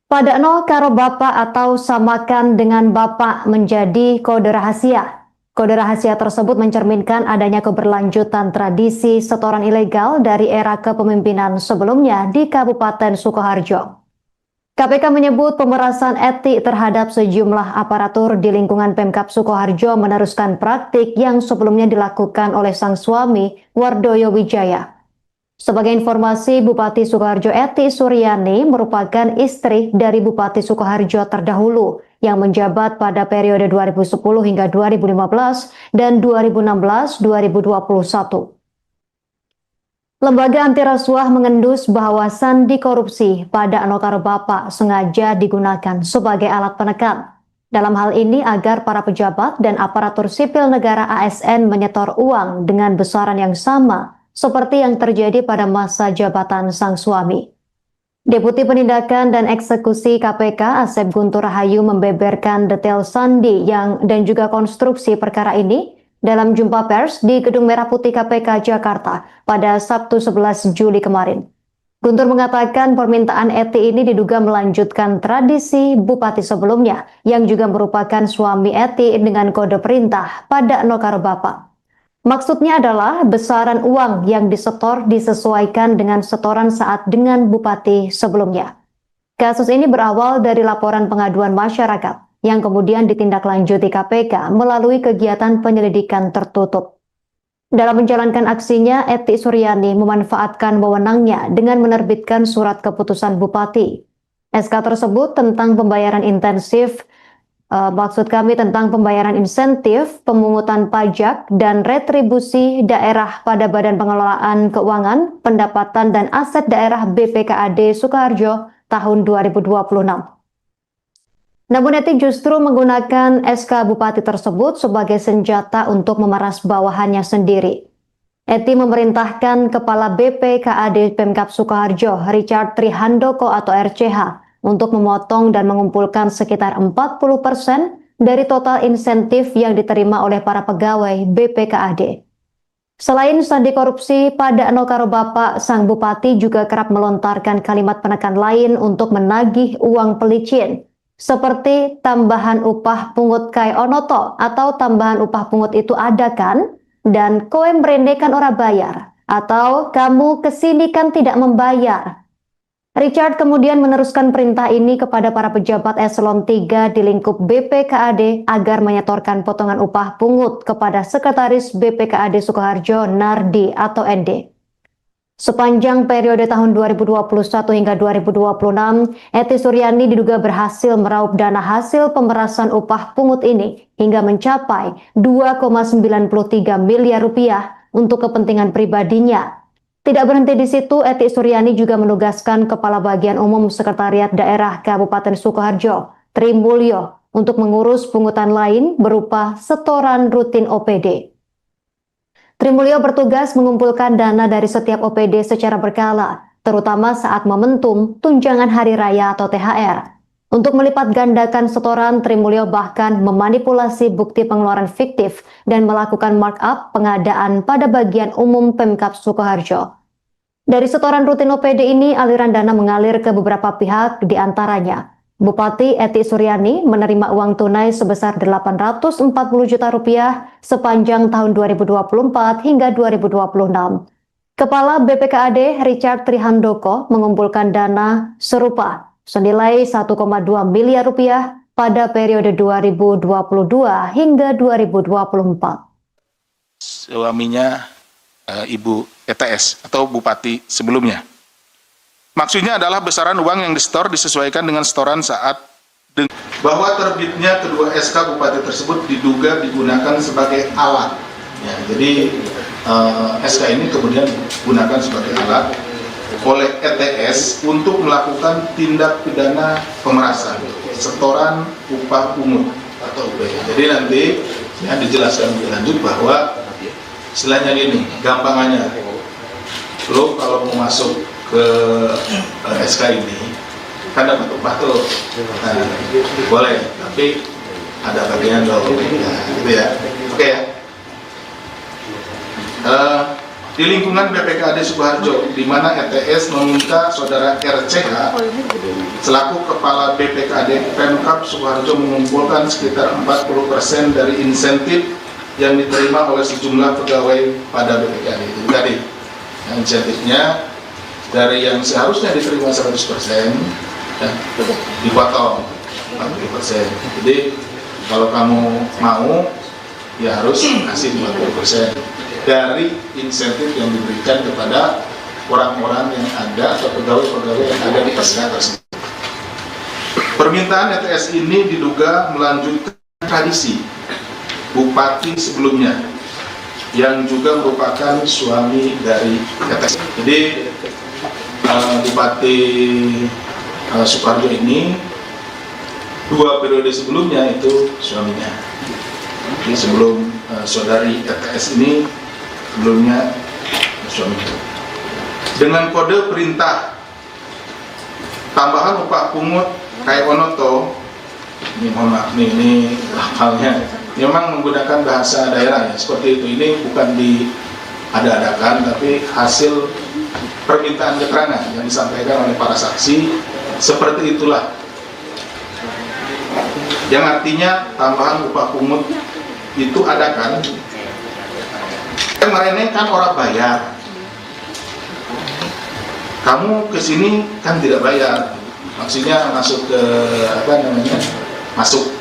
Speaker 1: Pada no karo bapak atau samakan dengan bapak menjadi kode rahasia. Kode rahasia tersebut mencerminkan adanya keberlanjutan tradisi setoran ilegal dari era kepemimpinan sebelumnya di Kabupaten Sukoharjo. KPK menyebut pemerasan etik terhadap sejumlah aparatur di lingkungan Pemkab Sukoharjo meneruskan praktik yang sebelumnya dilakukan oleh sang suami Wardoyo Wijaya. Sebagai informasi, Bupati Sukoharjo Eti Suryani merupakan istri dari Bupati Sukoharjo terdahulu yang menjabat pada periode 2010 hingga 2015 dan 2016-2021. Lembaga anti rasuah mengendus bahwa sandi korupsi pada Anokaro Bapak sengaja digunakan sebagai alat penekan. Dalam hal ini agar para pejabat dan aparatur sipil negara ASN menyetor uang dengan besaran yang sama seperti yang terjadi pada masa jabatan sang suami. Deputi Penindakan dan Eksekusi KPK Asep Guntur Rahayu membeberkan detail sandi dan juga konstruksi perkara ini dalam jumpa pers di Gedung Merah Putih KPK Jakarta pada Sabtu 11 Juli kemarin. Guntur mengatakan permintaan Eti ini diduga melanjutkan tradisi bupati sebelumnya yang juga merupakan suami Eti dengan kode perintah pada Nokaro Bapak. Maksudnya adalah besaran uang yang disetor disesuaikan dengan setoran saat dengan bupati sebelumnya. Kasus ini berawal dari laporan pengaduan masyarakat yang kemudian ditindaklanjuti KPK melalui kegiatan penyelidikan tertutup. Dalam menjalankan aksinya, Eti Suryani memanfaatkan wewenangnya dengan menerbitkan surat keputusan bupati. SK tersebut tentang pembayaran intensif, tentang pembayaran insentif, pemungutan pajak, dan retribusi daerah pada Badan Pengelolaan Keuangan, Pendapatan, dan Aset Daerah BPKAD Sukoharjo tahun 2026. Namun Eti justru menggunakan SK Bupati tersebut sebagai senjata untuk memeras bawahannya sendiri. Eti memerintahkan Kepala BPKAD Pemkab Sukoharjo, Richard Trihandoko atau RCH, untuk memotong dan mengumpulkan sekitar 40% dari total insentif yang diterima oleh para pegawai BPKAD. Selain sandi korupsi, pada Eno Karo Bapak, sang bupati juga kerap melontarkan kalimat penekan lain untuk menagih uang pelicin, seperti tambahan upah pungut kai onoto atau tambahan upah pungut itu ada kan? Dan koe mrene kan ora bayar, atau kamu kesini kan tidak membayar. Richard kemudian meneruskan perintah ini kepada para pejabat eselon 3 di lingkup BPKAD agar menyetorkan potongan upah pungut kepada Sekretaris BPKAD Sukoharjo Nardi atau ND. Sepanjang periode tahun 2021 hingga 2026, Eti Suryani diduga berhasil meraup dana hasil pemerasan upah pungut ini hingga mencapai 2,93 miliar rupiah untuk kepentingan pribadinya. Tidak berhenti di situ, Eti Suryani juga menugaskan Kepala Bagian Umum Sekretariat Daerah Kabupaten Sukoharjo, Tri Mulyo, untuk mengurus pungutan lain berupa setoran rutin OPD. Tri Mulyo bertugas mengumpulkan dana dari setiap OPD secara berkala, terutama saat momentum tunjangan hari raya atau THR. Untuk melipat gandakan setoran, Tri Mulyo bahkan memanipulasi bukti pengeluaran fiktif dan melakukan markup pengadaan pada bagian umum Pemkab Sukoharjo. Dari setoran rutin OPD ini, aliran dana mengalir ke beberapa pihak, diantaranya Bupati Eti Suryani menerima uang tunai sebesar 840 juta rupiah sepanjang tahun 2024 hingga 2026. Kepala BPKAD Richard Trihandoko mengumpulkan dana serupa senilai 1,2 miliar rupiah pada periode 2022 hingga 2024.
Speaker 2: Suaminya Ibu ETS atau Bupati sebelumnya. Maksudnya adalah besaran uang yang disetor disesuaikan dengan setoran saat bahwa terbitnya kedua SK Bupati tersebut diduga digunakan sebagai alat. Ya, jadi SK ini kemudian digunakan sebagai alat oleh ETS untuk melakukan tindak pidana pemerasan, setoran upah pungut atau UPH. Jadi nanti ya dijelaskan lebih lanjut bahwa istilahnya gini, gampangannya, lo kalau mau masuk ke SK ini kan dapat upah tuh, nah, boleh, tapi ada bagian lo, nah, gitu ya, oke ya. Di lingkungan BPKAD Sukoharjo, di mana ETS meminta saudara RCH selaku Kepala BPKAD Pemkab Sukoharjo mengumpulkan sekitar 40% dari insentif yang diterima oleh sejumlah pegawai pada BPKAD itu tadi. Yang insentifnya dari yang seharusnya diterima 100% ya, dipotong 40%. Jadi kalau kamu mau ya harus kasih 40% dari insentif yang diberikan kepada orang-orang yang ada atau pegawai-pegawai yang ada di SK tersebut. Permintaan ETS ini diduga melanjutkan tradisi Bupati sebelumnya yang juga merupakan suami dari ETS. Jadi Bupati Sukoharjo ini 2 periode sebelumnya itu suaminya. Jadi sebelum saudari ETS ini sebelumnya suaminya. Dengan kode perintah tambahan upah pungut kai onoto, ini mohon maaf ini lafalnya memang menggunakan bahasa daerah ya, seperti itu. Ini bukan diada-adakan tapi hasil permintaan keterangan yang disampaikan oleh para saksi, seperti itulah. Yang artinya tambahan upah pungut itu ada kan, kemarin kan orang bayar, kamu kesini kan tidak bayar, maksudnya masuk ke apa namanya, masuk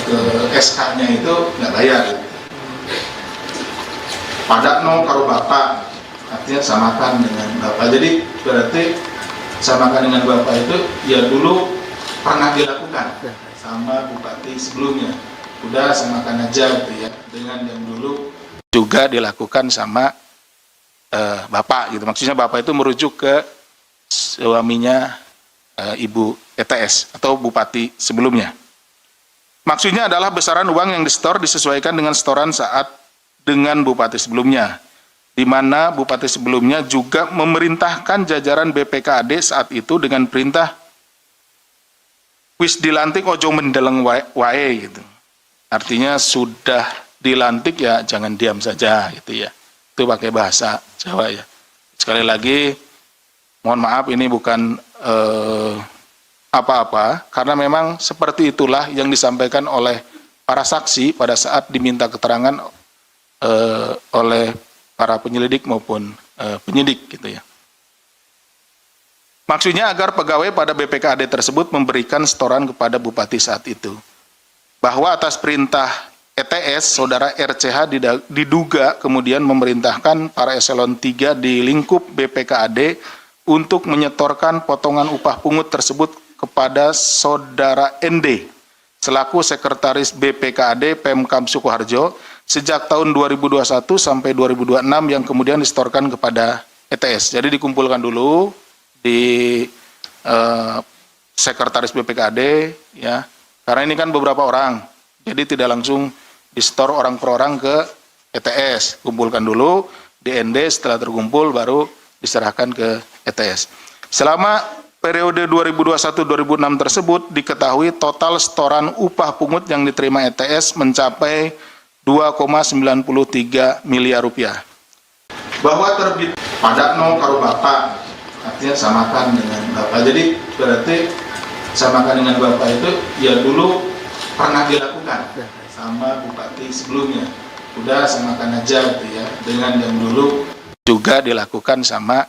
Speaker 2: ke SK-nya itu nggak bayar. Pada no karo bapak, artinya samakan dengan bapak. Jadi berarti samakan dengan bapak itu ya dulu pernah dilakukan sama bupati sebelumnya. Udah samakan aja gitu ya, dengan yang dulu juga dilakukan sama bapak gitu. Maksudnya bapak itu merujuk ke suaminya Ibu ETS atau bupati sebelumnya. Maksudnya adalah besaran uang yang disetor disesuaikan dengan setoran saat dengan bupati sebelumnya, di mana bupati sebelumnya juga memerintahkan jajaran BPKAD saat itu dengan perintah wis dilantik ojo mendeleng wae gitu. Artinya sudah dilantik ya jangan diam saja gitu ya. Itu pakai bahasa Jawa ya. Sekali lagi, mohon maaf ini bukan apa-apa, karena memang seperti itulah yang disampaikan oleh para saksi pada saat diminta keterangan oleh para penyelidik maupun penyidik gitu ya. Maksudnya agar pegawai pada BPKAD tersebut memberikan setoran kepada Bupati saat itu. Bahwa atas perintah ETS, Saudara RCH diduga kemudian memerintahkan para eselon 3 di lingkup BPKAD untuk menyetorkan potongan upah pungut tersebut kepada Saudara ND, selaku Sekretaris BPKAD Pemkab Sukoharjo, sejak tahun 2021 sampai 2026 yang kemudian disetorkan kepada ETS. Jadi dikumpulkan dulu di Sekretaris BPKAD ya, karena ini kan beberapa orang, jadi tidak langsung disetor orang per orang ke ETS, kumpulkan dulu di ND, setelah terkumpul baru diserahkan ke ETS. Selama periode 2021-2006 tersebut diketahui total setoran upah pungut yang diterima ETS mencapai 2,93 miliar rupiah. Bahwa terbit pada no karo bapak, artinya samakan dengan bapak. Jadi berarti samakan dengan bapak itu ya dulu pernah dilakukan sama bupati sebelumnya. Udah samakan aja gitu ya, dengan yang dulu juga dilakukan sama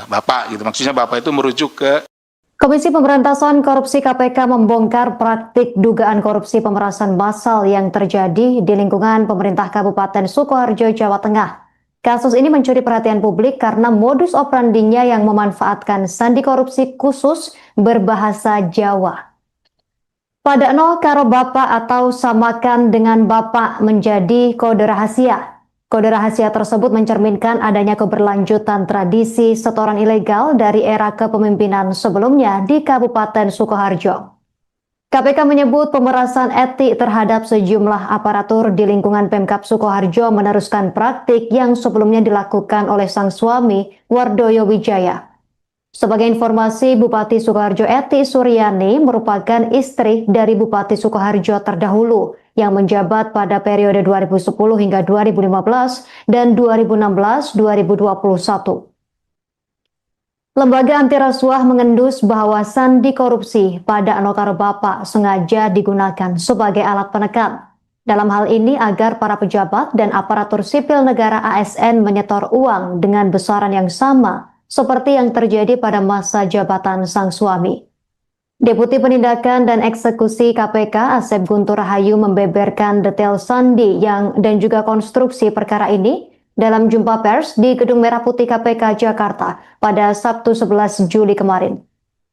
Speaker 2: bapak gitu. Maksudnya bapak itu merujuk ke
Speaker 1: Komisi Pemberantasan Korupsi KPK membongkar praktik dugaan korupsi pemerasan massal yang terjadi di lingkungan pemerintah Kabupaten Sukoharjo, Jawa Tengah. Kasus ini mencuri perhatian publik karena modus operandinya yang memanfaatkan sandi korupsi khusus berbahasa Jawa. Padakno karo bapak atau samakan dengan bapak menjadi kode rahasia. Kode rahasia tersebut mencerminkan adanya keberlanjutan tradisi setoran ilegal dari era kepemimpinan sebelumnya di Kabupaten Sukoharjo. KPK menyebut pemerasan etik terhadap sejumlah aparatur di lingkungan Pemkab Sukoharjo meneruskan praktik yang sebelumnya dilakukan oleh sang suami, Wardoyo Wijaya. Sebagai informasi, Bupati Sukoharjo Eti Suryani merupakan istri dari Bupati Sukoharjo terdahulu yang menjabat pada periode 2010 hingga 2015 dan 2016-2021. Lembaga anti rasuah mengendus bahwa sandi korupsi pada Anokaro Bapak sengaja digunakan sebagai alat penekan. Dalam hal ini agar para pejabat dan aparatur sipil negara ASN menyetor uang dengan besaran yang sama seperti yang terjadi pada masa jabatan sang suami. Deputi Penindakan dan Eksekusi KPK Asep Guntur Rahayu membeberkan detail sandi dan juga konstruksi perkara ini dalam jumpa pers di Gedung Merah Putih KPK Jakarta pada Sabtu 11 Juli kemarin.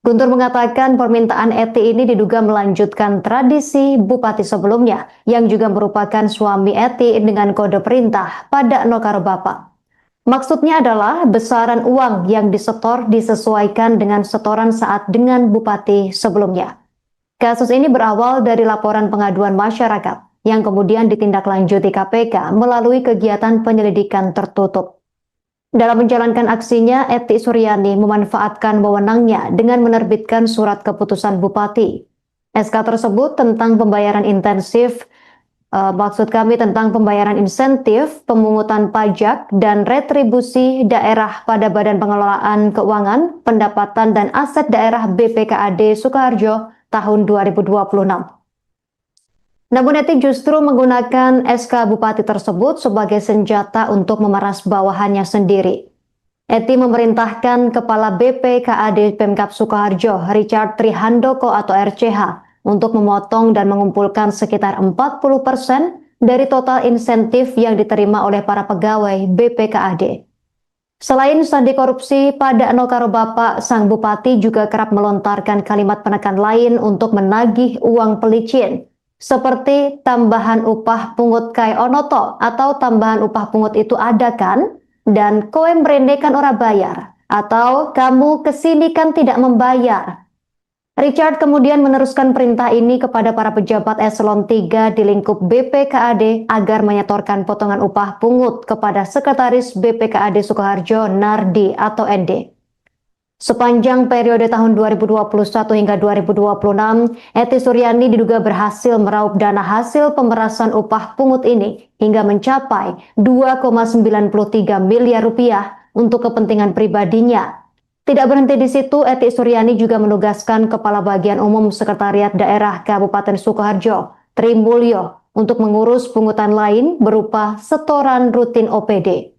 Speaker 1: Guntur mengatakan permintaan Eti ini diduga melanjutkan tradisi bupati sebelumnya yang juga merupakan suami Eti dengan kode perintah pada Nokaro Bapak. Maksudnya adalah besaran uang yang disetor disesuaikan dengan setoran saat dengan bupati sebelumnya. Kasus ini berawal dari laporan pengaduan masyarakat yang kemudian ditindaklanjuti KPK melalui kegiatan penyelidikan tertutup. Dalam menjalankan aksinya, Eti Suryani memanfaatkan wewenangnya dengan menerbitkan surat keputusan bupati. SK tersebut tentang pembayaran intensif, tentang pembayaran insentif, pemungutan pajak, dan retribusi daerah pada Badan Pengelolaan Keuangan, Pendapatan dan Aset Daerah BPKAD Sukoharjo tahun 2026. Namun Eti justru menggunakan SK Bupati tersebut sebagai senjata untuk memeras bawahannya sendiri. Eti memerintahkan Kepala BPKAD Pemkab Sukoharjo, Richard Trihandoko atau RCH, untuk memotong dan mengumpulkan sekitar 40% dari total insentif yang diterima oleh para pegawai BPKAD. Selain sandi korupsi pada Nokaro Bapak, sang bupati juga kerap melontarkan kalimat penekan lain untuk menagih uang pelicin, seperti tambahan upah pungut kai onoto atau tambahan upah pungut itu ada kan? Dan kowe mrene kan ora bayar, atau kamu kesini kan tidak membayar. Richard kemudian meneruskan perintah ini kepada para pejabat eselon 3 di lingkup BPKAD agar menyetorkan potongan upah pungut kepada Sekretaris BPKAD Sukoharjo Nardi atau ND. Sepanjang periode tahun 2021 hingga 2026, Eti Suryani diduga berhasil meraup dana hasil pemerasan upah pungut ini hingga mencapai 2,93 miliar rupiah untuk kepentingan pribadinya. Tidak berhenti di situ, Eti Suryani juga menugaskan Kepala Bagian Umum Sekretariat Daerah Kabupaten Sukoharjo, Tri Mulyo, untuk mengurus pungutan lain berupa setoran rutin OPD.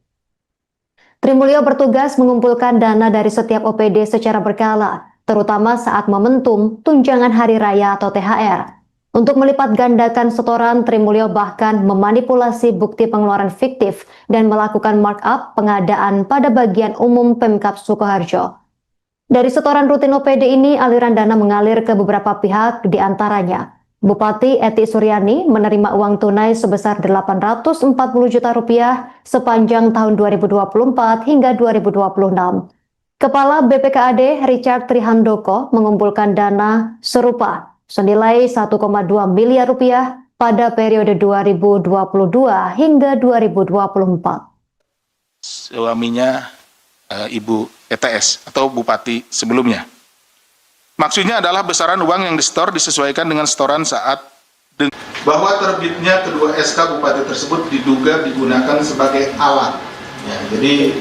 Speaker 1: Tri Mulyo bertugas mengumpulkan dana dari setiap OPD secara berkala, terutama saat momentum tunjangan hari raya atau THR. Untuk melipat gandakan setoran, Tri Mulyo bahkan memanipulasi bukti pengeluaran fiktif dan melakukan markup pengadaan pada bagian umum Pemkab Sukoharjo. Dari setoran rutin OPD ini, aliran dana mengalir ke beberapa pihak, diantaranya Bupati Eti Suryani menerima uang tunai sebesar 840 juta rupiah sepanjang tahun 2024 hingga 2026. Kepala BPKAD Richard Trihandoko mengumpulkan dana serupa senilai 1,2 miliar rupiah pada periode 2022 hingga 2024.
Speaker 2: Suaminya Ibu ETS atau Bupati sebelumnya. Maksudnya adalah besaran uang yang disetor disesuaikan dengan setoran saat bahwa terbitnya kedua SK Bupati tersebut diduga digunakan sebagai alat. Ya, jadi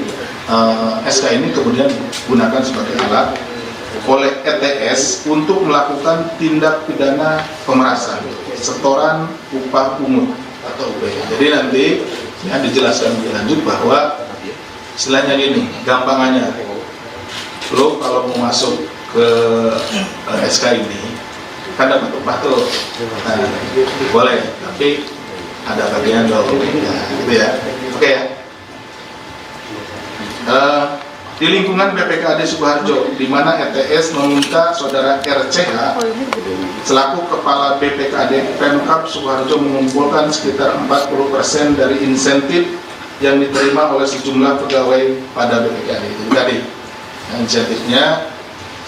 Speaker 2: SK ini kemudian digunakan sebagai alat oleh ETS untuk melakukan tindak pidana pemerasan, setoran upah pungut atau UPH. Jadi nanti ya dijelaskan lebih lanjut bahwa istilahnya gini, gampangannya, lo kalau mau masuk ke SK ini kan dapat upah tuh, nah, boleh, tapi ada bagian dong, ya, gitu ya, oke ya. Di lingkungan BPKAD Sukoharjo, di mana ETS meminta saudara RCH selaku kepala BPKAD Pemkab Sukoharjo mengumpulkan sekitar 40% dari insentif yang diterima oleh sejumlah pegawai pada BPKAD itu tadi. Insentifnya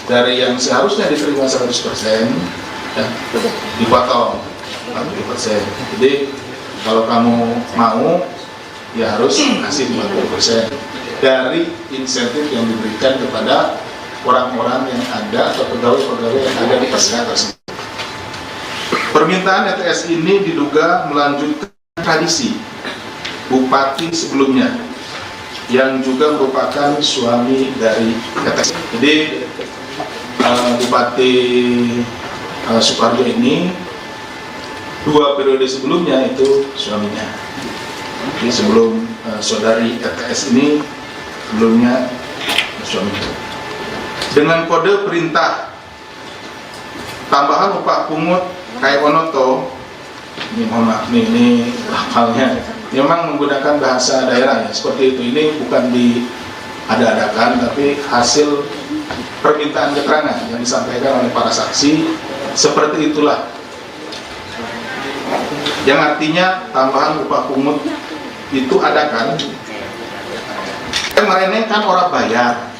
Speaker 2: dari yang seharusnya diterima 100% ya, dipotong 40%. Jadi kalau kamu mau ya harus kasih 40% dari insentif yang diberikan kepada orang-orang yang ada atau pegawai-pegawai yang ada di SK tersebut. Permintaan ETS ini diduga melanjutkan tradisi Bupati sebelumnya yang juga merupakan suami dari ETS. Jadi Bupati Sukoharjo ini 2 periode sebelumnya itu suaminya. Jadi sebelum saudari ETS ini sebelumnya suaminya. Dengan kode perintah tambahan upah pungut kayak Onoto, ini mohon maaf ini lafalnya memang menggunakan bahasa daerah ya seperti itu. Ini bukan diada-adakan tapi hasil permintaan keterangan yang disampaikan oleh para saksi, seperti itulah. Yang artinya tambahan upah pungut itu ada kan? Kemarin kan orang bayar,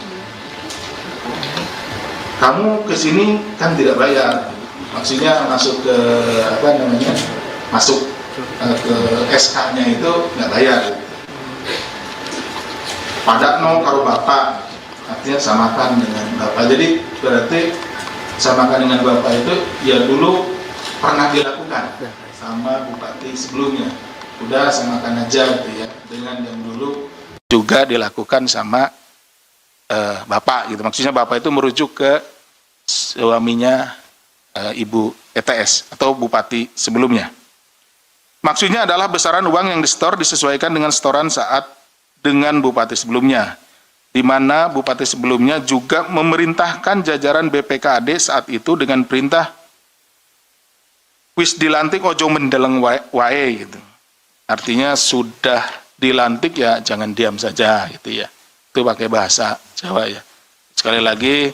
Speaker 2: kamu kesini kan tidak bayar, maksudnya masuk ke apa namanya, masuk ke SK-nya itu nggak bayar. Pada no karo bapak, artinya samakan dengan bapak. Jadi berarti samakan dengan bapak itu ya dulu pernah dilakukan sama bupati sebelumnya. Udah samakan aja gitu ya dengan yang dulu juga dilakukan sama bapak gitu. Maksudnya bapak itu merujuk ke suaminya Ibu ETS atau bupati sebelumnya. Maksudnya adalah besaran uang yang disetor disesuaikan dengan setoran saat dengan bupati sebelumnya, di mana bupati sebelumnya juga memerintahkan jajaran BPKAD saat itu dengan perintah wis dilantik ojo mendeleng wae gitu. Artinya sudah dilantik ya jangan diam saja gitu ya. Itu pakai bahasa Jawa ya. Sekali lagi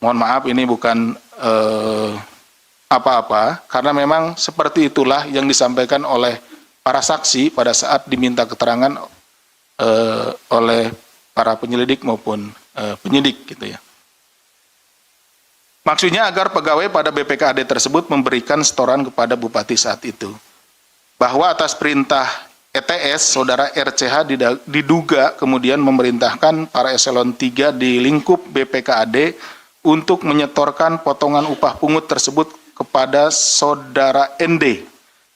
Speaker 2: mohon maaf ini bukan apa-apa karena memang seperti itulah yang disampaikan oleh para saksi pada saat diminta keterangan oleh para penyelidik maupun penyidik gitu ya. Maksudnya agar pegawai pada BPKAD tersebut memberikan setoran kepada bupati saat itu, bahwa atas perintah ETS, saudara RCH diduga kemudian memerintahkan para eselon 3 di lingkup BPKAD untuk menyetorkan potongan upah pungut tersebut kepada saudara ND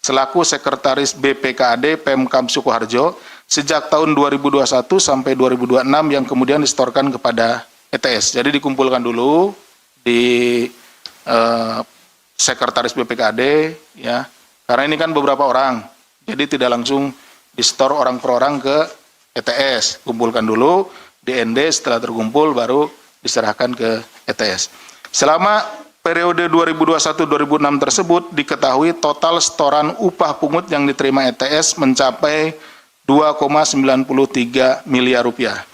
Speaker 2: selaku sekretaris BPKAD Pemkab Sukoharjo sejak tahun 2021 sampai 2026 yang kemudian disetorkan kepada ETS. Jadi dikumpulkan dulu di sekretaris BPKAD, ya, karena ini kan beberapa orang, jadi tidak langsung disetor orang per orang ke ETS, kumpulkan dulu di ND, setelah terkumpul baru diserahkan ke ETS. Selama periode 2021-2006 tersebut diketahui total setoran upah pungut yang diterima ETS mencapai 2,93 miliar rupiah.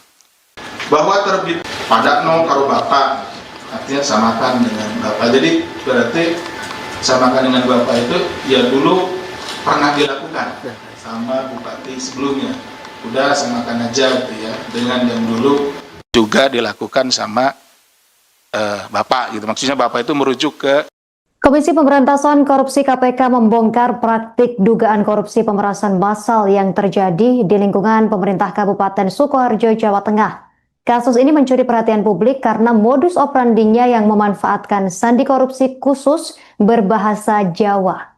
Speaker 2: Bahwa terbit pada no karo bapak, artinya samakan dengan bapak. Jadi berarti samakan dengan bapak itu ya dulu pernah dilakukan sama bupati sebelumnya. Udah samakan aja gitu ya, dengan yang dulu juga dilakukan sama bapak gitu. Maksudnya bapak itu merujuk ke
Speaker 1: Komisi Pemberantasan Korupsi KPK membongkar praktik dugaan korupsi pemerasan massal yang terjadi di lingkungan pemerintah Kabupaten Sukoharjo, Jawa Tengah. Kasus ini mencuri perhatian publik karena modus operandinya yang memanfaatkan sandi korupsi khusus berbahasa Jawa.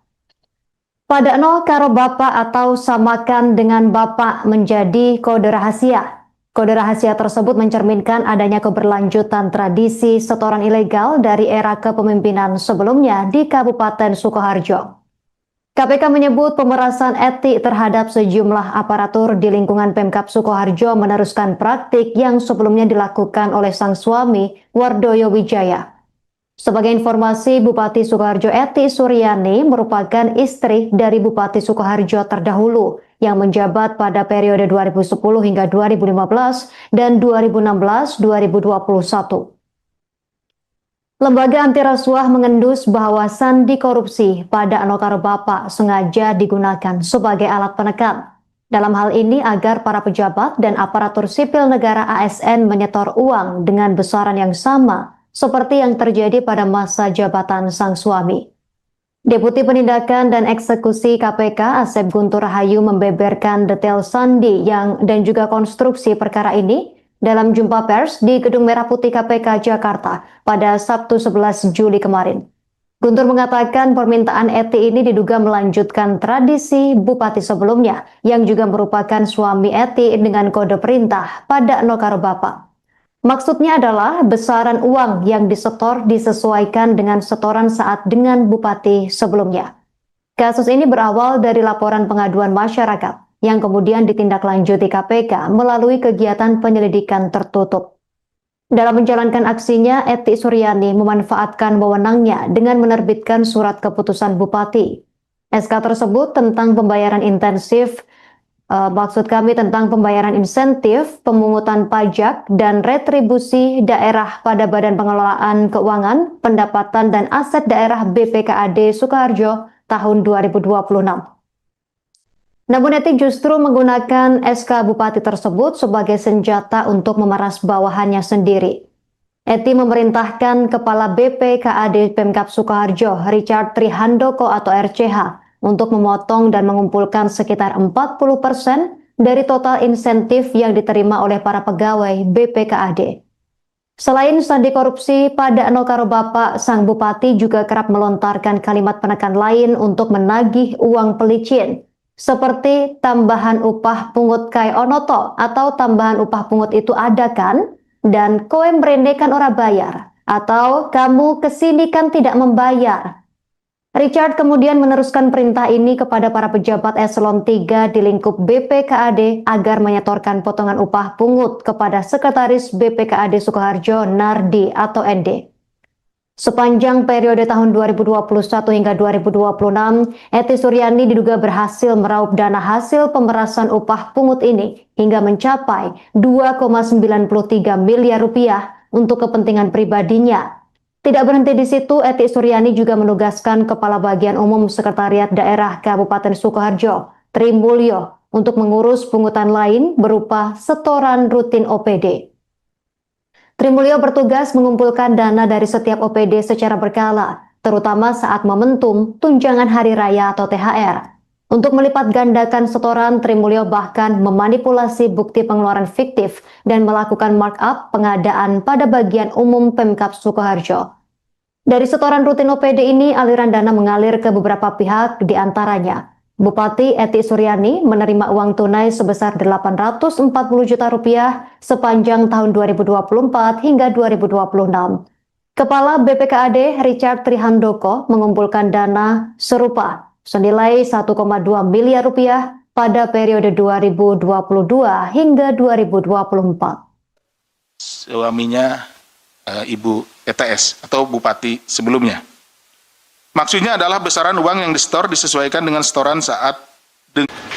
Speaker 1: Padakno karo bapak atau samakan dengan bapak menjadi kode rahasia. Kode rahasia tersebut mencerminkan adanya keberlanjutan tradisi setoran ilegal dari era kepemimpinan sebelumnya di Kabupaten Sukoharjo. KPK menyebut pemerasan etik terhadap sejumlah aparatur di lingkungan Pemkab Sukoharjo meneruskan praktik yang sebelumnya dilakukan oleh sang suami, Wardoyo Wijaya. Sebagai informasi, Bupati Sukoharjo Eti Suryani merupakan istri dari Bupati Sukoharjo terdahulu yang menjabat pada periode 2010 hingga 2015 dan 2016-2021. Lembaga anti rasuah mengendus bahwa sandi korupsi pada Anokaro Bapak sengaja digunakan sebagai alat penekan. Dalam hal ini agar para pejabat dan aparatur sipil negara ASN menyetor uang dengan besaran yang sama seperti yang terjadi pada masa jabatan sang suami. Deputi Penindakan dan Eksekusi KPK Asep Guntur Rahayu membeberkan detail sandi dan juga konstruksi perkara ini dalam jumpa pers di Gedung Merah Putih KPK Jakarta pada Sabtu 11 Juli kemarin. Guntur mengatakan permintaan Eti ini diduga melanjutkan tradisi bupati sebelumnya yang juga merupakan suami Eti dengan kode perintah pada Nokaro Bapak. Maksudnya adalah besaran uang yang disetor disesuaikan dengan setoran saat dengan bupati sebelumnya. Kasus ini berawal dari laporan pengaduan masyarakat yang kemudian ditindaklanjuti KPK melalui kegiatan penyelidikan tertutup. Dalam menjalankan aksinya, Eti Suryani memanfaatkan wewenangnya dengan menerbitkan surat keputusan bupati. SK tersebut tentang pembayaran intensif tentang pembayaran insentif, pemungutan pajak, dan retribusi daerah pada Badan Pengelolaan Keuangan, Pendapatan dan Aset Daerah BPKAD Sukoharjo tahun 2026. Namun Eti justru menggunakan SK Bupati tersebut sebagai senjata untuk memeras bawahannya sendiri. Eti memerintahkan Kepala BPKAD Pemkab Sukoharjo, Richard Trihandoko atau RCH, untuk memotong dan mengumpulkan sekitar 40% dari total insentif yang diterima oleh para pegawai BPKAD. Selain sandi korupsi pada Nokaro Bapak, sang bupati juga kerap melontarkan kalimat penekan lain untuk menagih uang pelicin, seperti tambahan upah pungut kai onoto atau tambahan upah pungut itu ada kan? Dan koe mrene kan ora bayar, atau kamu kesini kan tidak membayar. Richard kemudian meneruskan perintah ini kepada para pejabat eselon 3 di lingkup BPKAD agar menyetorkan potongan upah pungut kepada Sekretaris BPKAD Sukoharjo Nardi atau ND. Sepanjang periode tahun 2021 hingga 2026, Eti Suryani diduga berhasil meraup dana hasil pemerasan upah pungut ini hingga mencapai 2,93 miliar rupiah untuk kepentingan pribadinya. Tidak berhenti di situ, Eti Suryani juga menugaskan Kepala Bagian Umum Sekretariat Daerah Kabupaten Sukoharjo, Tri Mulyo, untuk mengurus pungutan lain berupa setoran rutin OPD. Tri Mulyo bertugas mengumpulkan dana dari setiap OPD secara berkala, terutama saat momentum tunjangan hari raya atau THR. Untuk melipat gandakan setoran, Trimulyo bahkan memanipulasi bukti pengeluaran fiktif dan melakukan markup pengadaan pada bagian umum Pemkab Sukoharjo. Dari setoran rutin OPD ini, aliran dana mengalir ke beberapa pihak, diantaranya Bupati Eti Suryani menerima uang tunai sebesar 840 juta rupiah sepanjang tahun 2024 hingga 2026. Kepala BPKAD Richard Trihandoko mengumpulkan dana serupa senilai 1,2 miliar rupiah pada periode 2022 hingga 2024.
Speaker 2: Suaminya Ibu ETS atau Bupati sebelumnya. Maksudnya adalah besaran uang yang disetor disesuaikan dengan setoran saat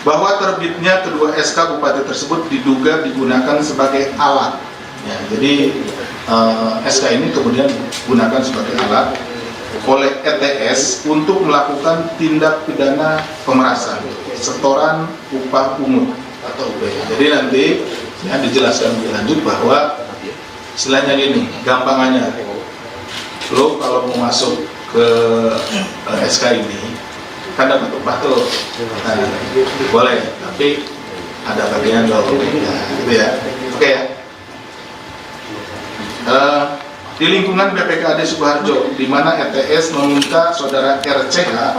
Speaker 2: bahwa terbitnya kedua SK Bupati tersebut diduga digunakan sebagai alat. Ya, jadi SK ini kemudian digunakan sebagai alat oleh ETS untuk melakukan tindak pidana pemerasan, setoran upah pungut atau UPH. Jadi nanti ya dijelaskan lebih lanjut bahwa istilahnya gini, gampangannya, lo kalau mau masuk ke SK ini kan dapat upah tuh, nah, boleh, tapi ada bagian lo, ya, gitu ya, oke ya. Di lingkungan BPKAD Sukoharjo, di mana ETS meminta saudara RCH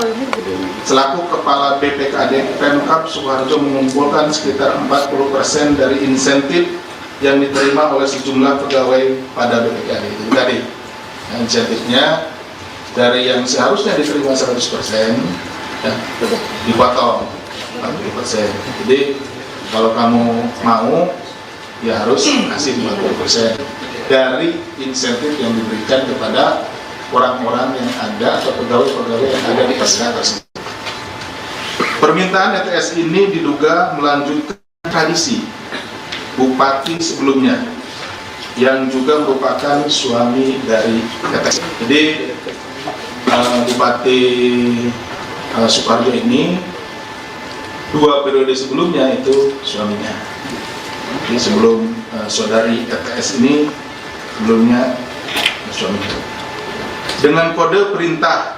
Speaker 2: selaku kepala BPKAD Pemkab Sukoharjo mengumpulkan sekitar 40% dari insentif yang diterima oleh sejumlah pegawai pada BPKAD itu tadi. Nah, insentifnya dari yang seharusnya diterima 100% ya, dipotong 40%. Jadi kalau kamu mau ya harus kasih 50% dari insentif yang diberikan kepada orang-orang yang ada atau pegawai-pegawai yang ada di SK tersebut. Permintaan ETS ini diduga melanjutkan tradisi Bupati sebelumnya yang juga merupakan suami dari ETS. Jadi Bupati Sukoharjo ini 2 periode sebelumnya itu suaminya. Jadi sebelum saudari ETS ini sebelumnya suami itu. Dengan kode perintah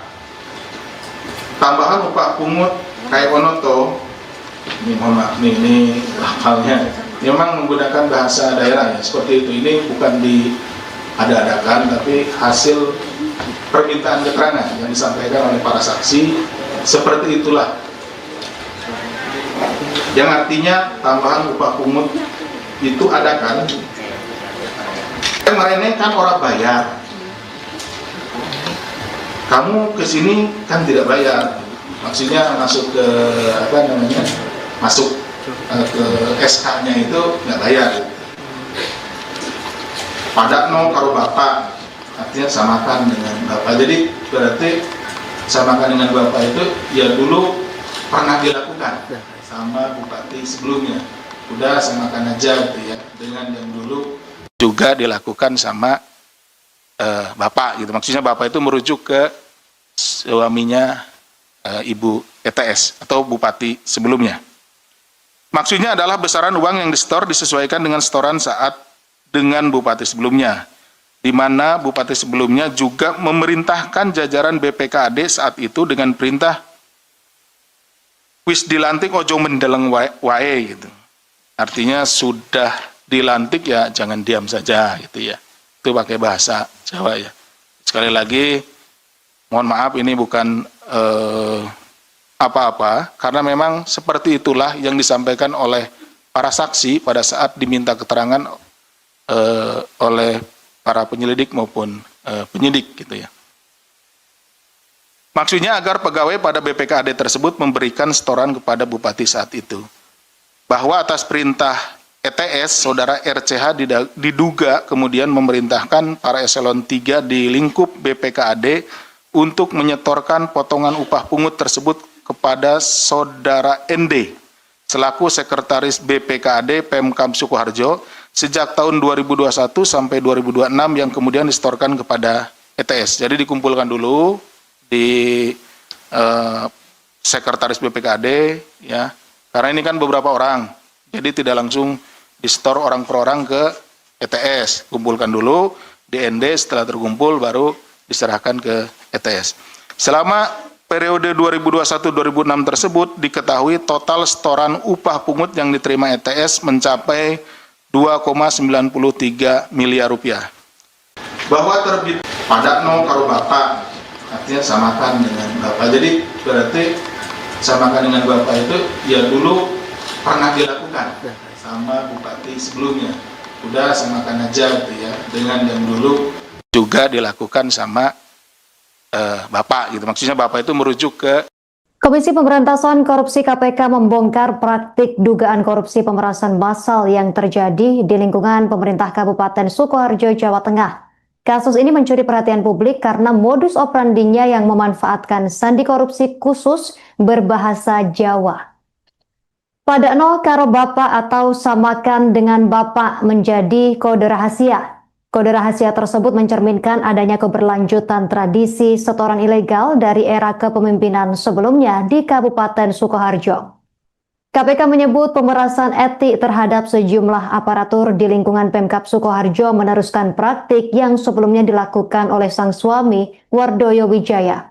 Speaker 2: tambahan upah pungut kayak onoto, ini mohon maaf nih, ini lafalnya memang menggunakan bahasa daerah ya, seperti itu. Ini bukan diada-adakan, tapi hasil permintaan keterangan yang disampaikan oleh para saksi, seperti itulah. Yang artinya tambahan upah pungut itu adakan kemarin kan orang bayar, kamu kesini kan tidak bayar, maksudnya masuk ke apa namanya, masuk ke SK-nya itu nggak bayar. Pada no karo bapak, artinya samakan dengan bapak. Jadi berarti samakan dengan bapak itu ya dulu pernah dilakukan sama bupati sebelumnya. Udah samakan aja gitu ya dengan yang dulu juga dilakukan sama bapak gitu. Maksudnya bapak itu merujuk ke suaminya Ibu ETS atau Bupati sebelumnya. Maksudnya adalah besaran uang yang disetor disesuaikan dengan setoran saat dengan Bupati sebelumnya, di mana Bupati sebelumnya juga memerintahkan jajaran BPKAD saat itu dengan perintah wis dilantik ojo mendeleng wae gitu. Artinya sudah dilantik ya jangan diam saja gitu ya. Itu pakai bahasa Jawa ya. Sekali lagi mohon maaf ini bukan apa-apa, karena memang seperti itulah yang disampaikan oleh para saksi pada saat diminta keterangan oleh para penyelidik maupun penyidik gitu ya. Maksudnya agar pegawai pada BPKAD tersebut memberikan setoran kepada Bupati saat itu. Bahwa atas perintah ETS, saudara RCH diduga kemudian memerintahkan para eselon 3 di lingkup BPKAD untuk menyetorkan potongan upah pungut tersebut kepada saudara ND selaku sekretaris BPKAD Pemkab Sukoharjo sejak tahun 2021 sampai 2026 yang kemudian disetorkan kepada ETS. Jadi dikumpulkan dulu di sekretaris BPKAD ya, karena ini kan beberapa orang, jadi tidak langsung disetor orang per orang ke ETS, kumpulkan dulu di ND, setelah terkumpul baru diserahkan ke ETS. Selama periode 2021-2006 tersebut diketahui total setoran upah pungut yang diterima ETS mencapai 2,93 miliar rupiah. Bahwa terbit pada no karo bapak, artinya samakan dengan bapak. Jadi berarti samakan dengan bapak itu ya dulu pernah dilakukan sama bupati sebelumnya. Udah samakan aja gitu ya, dengan yang dulu juga dilakukan sama bapak gitu. Maksudnya bapak itu merujuk ke
Speaker 1: Komisi Pemberantasan Korupsi KPK membongkar praktik dugaan korupsi pemerasan massal yang terjadi di lingkungan pemerintah Kabupaten Sukoharjo, Jawa Tengah. Kasus ini mencuri perhatian publik karena modus operandinya yang memanfaatkan sandi korupsi khusus berbahasa Jawa. Padakno karo bapak atau samakan dengan bapak menjadi kode rahasia. Kode rahasia tersebut mencerminkan adanya keberlanjutan tradisi setoran ilegal dari era kepemimpinan sebelumnya di Kabupaten Sukoharjo. KPK menyebut pemerasan etik terhadap sejumlah aparatur di lingkungan Pemkab Sukoharjo meneruskan praktik yang sebelumnya dilakukan oleh sang suami, Wardoyo Wijaya.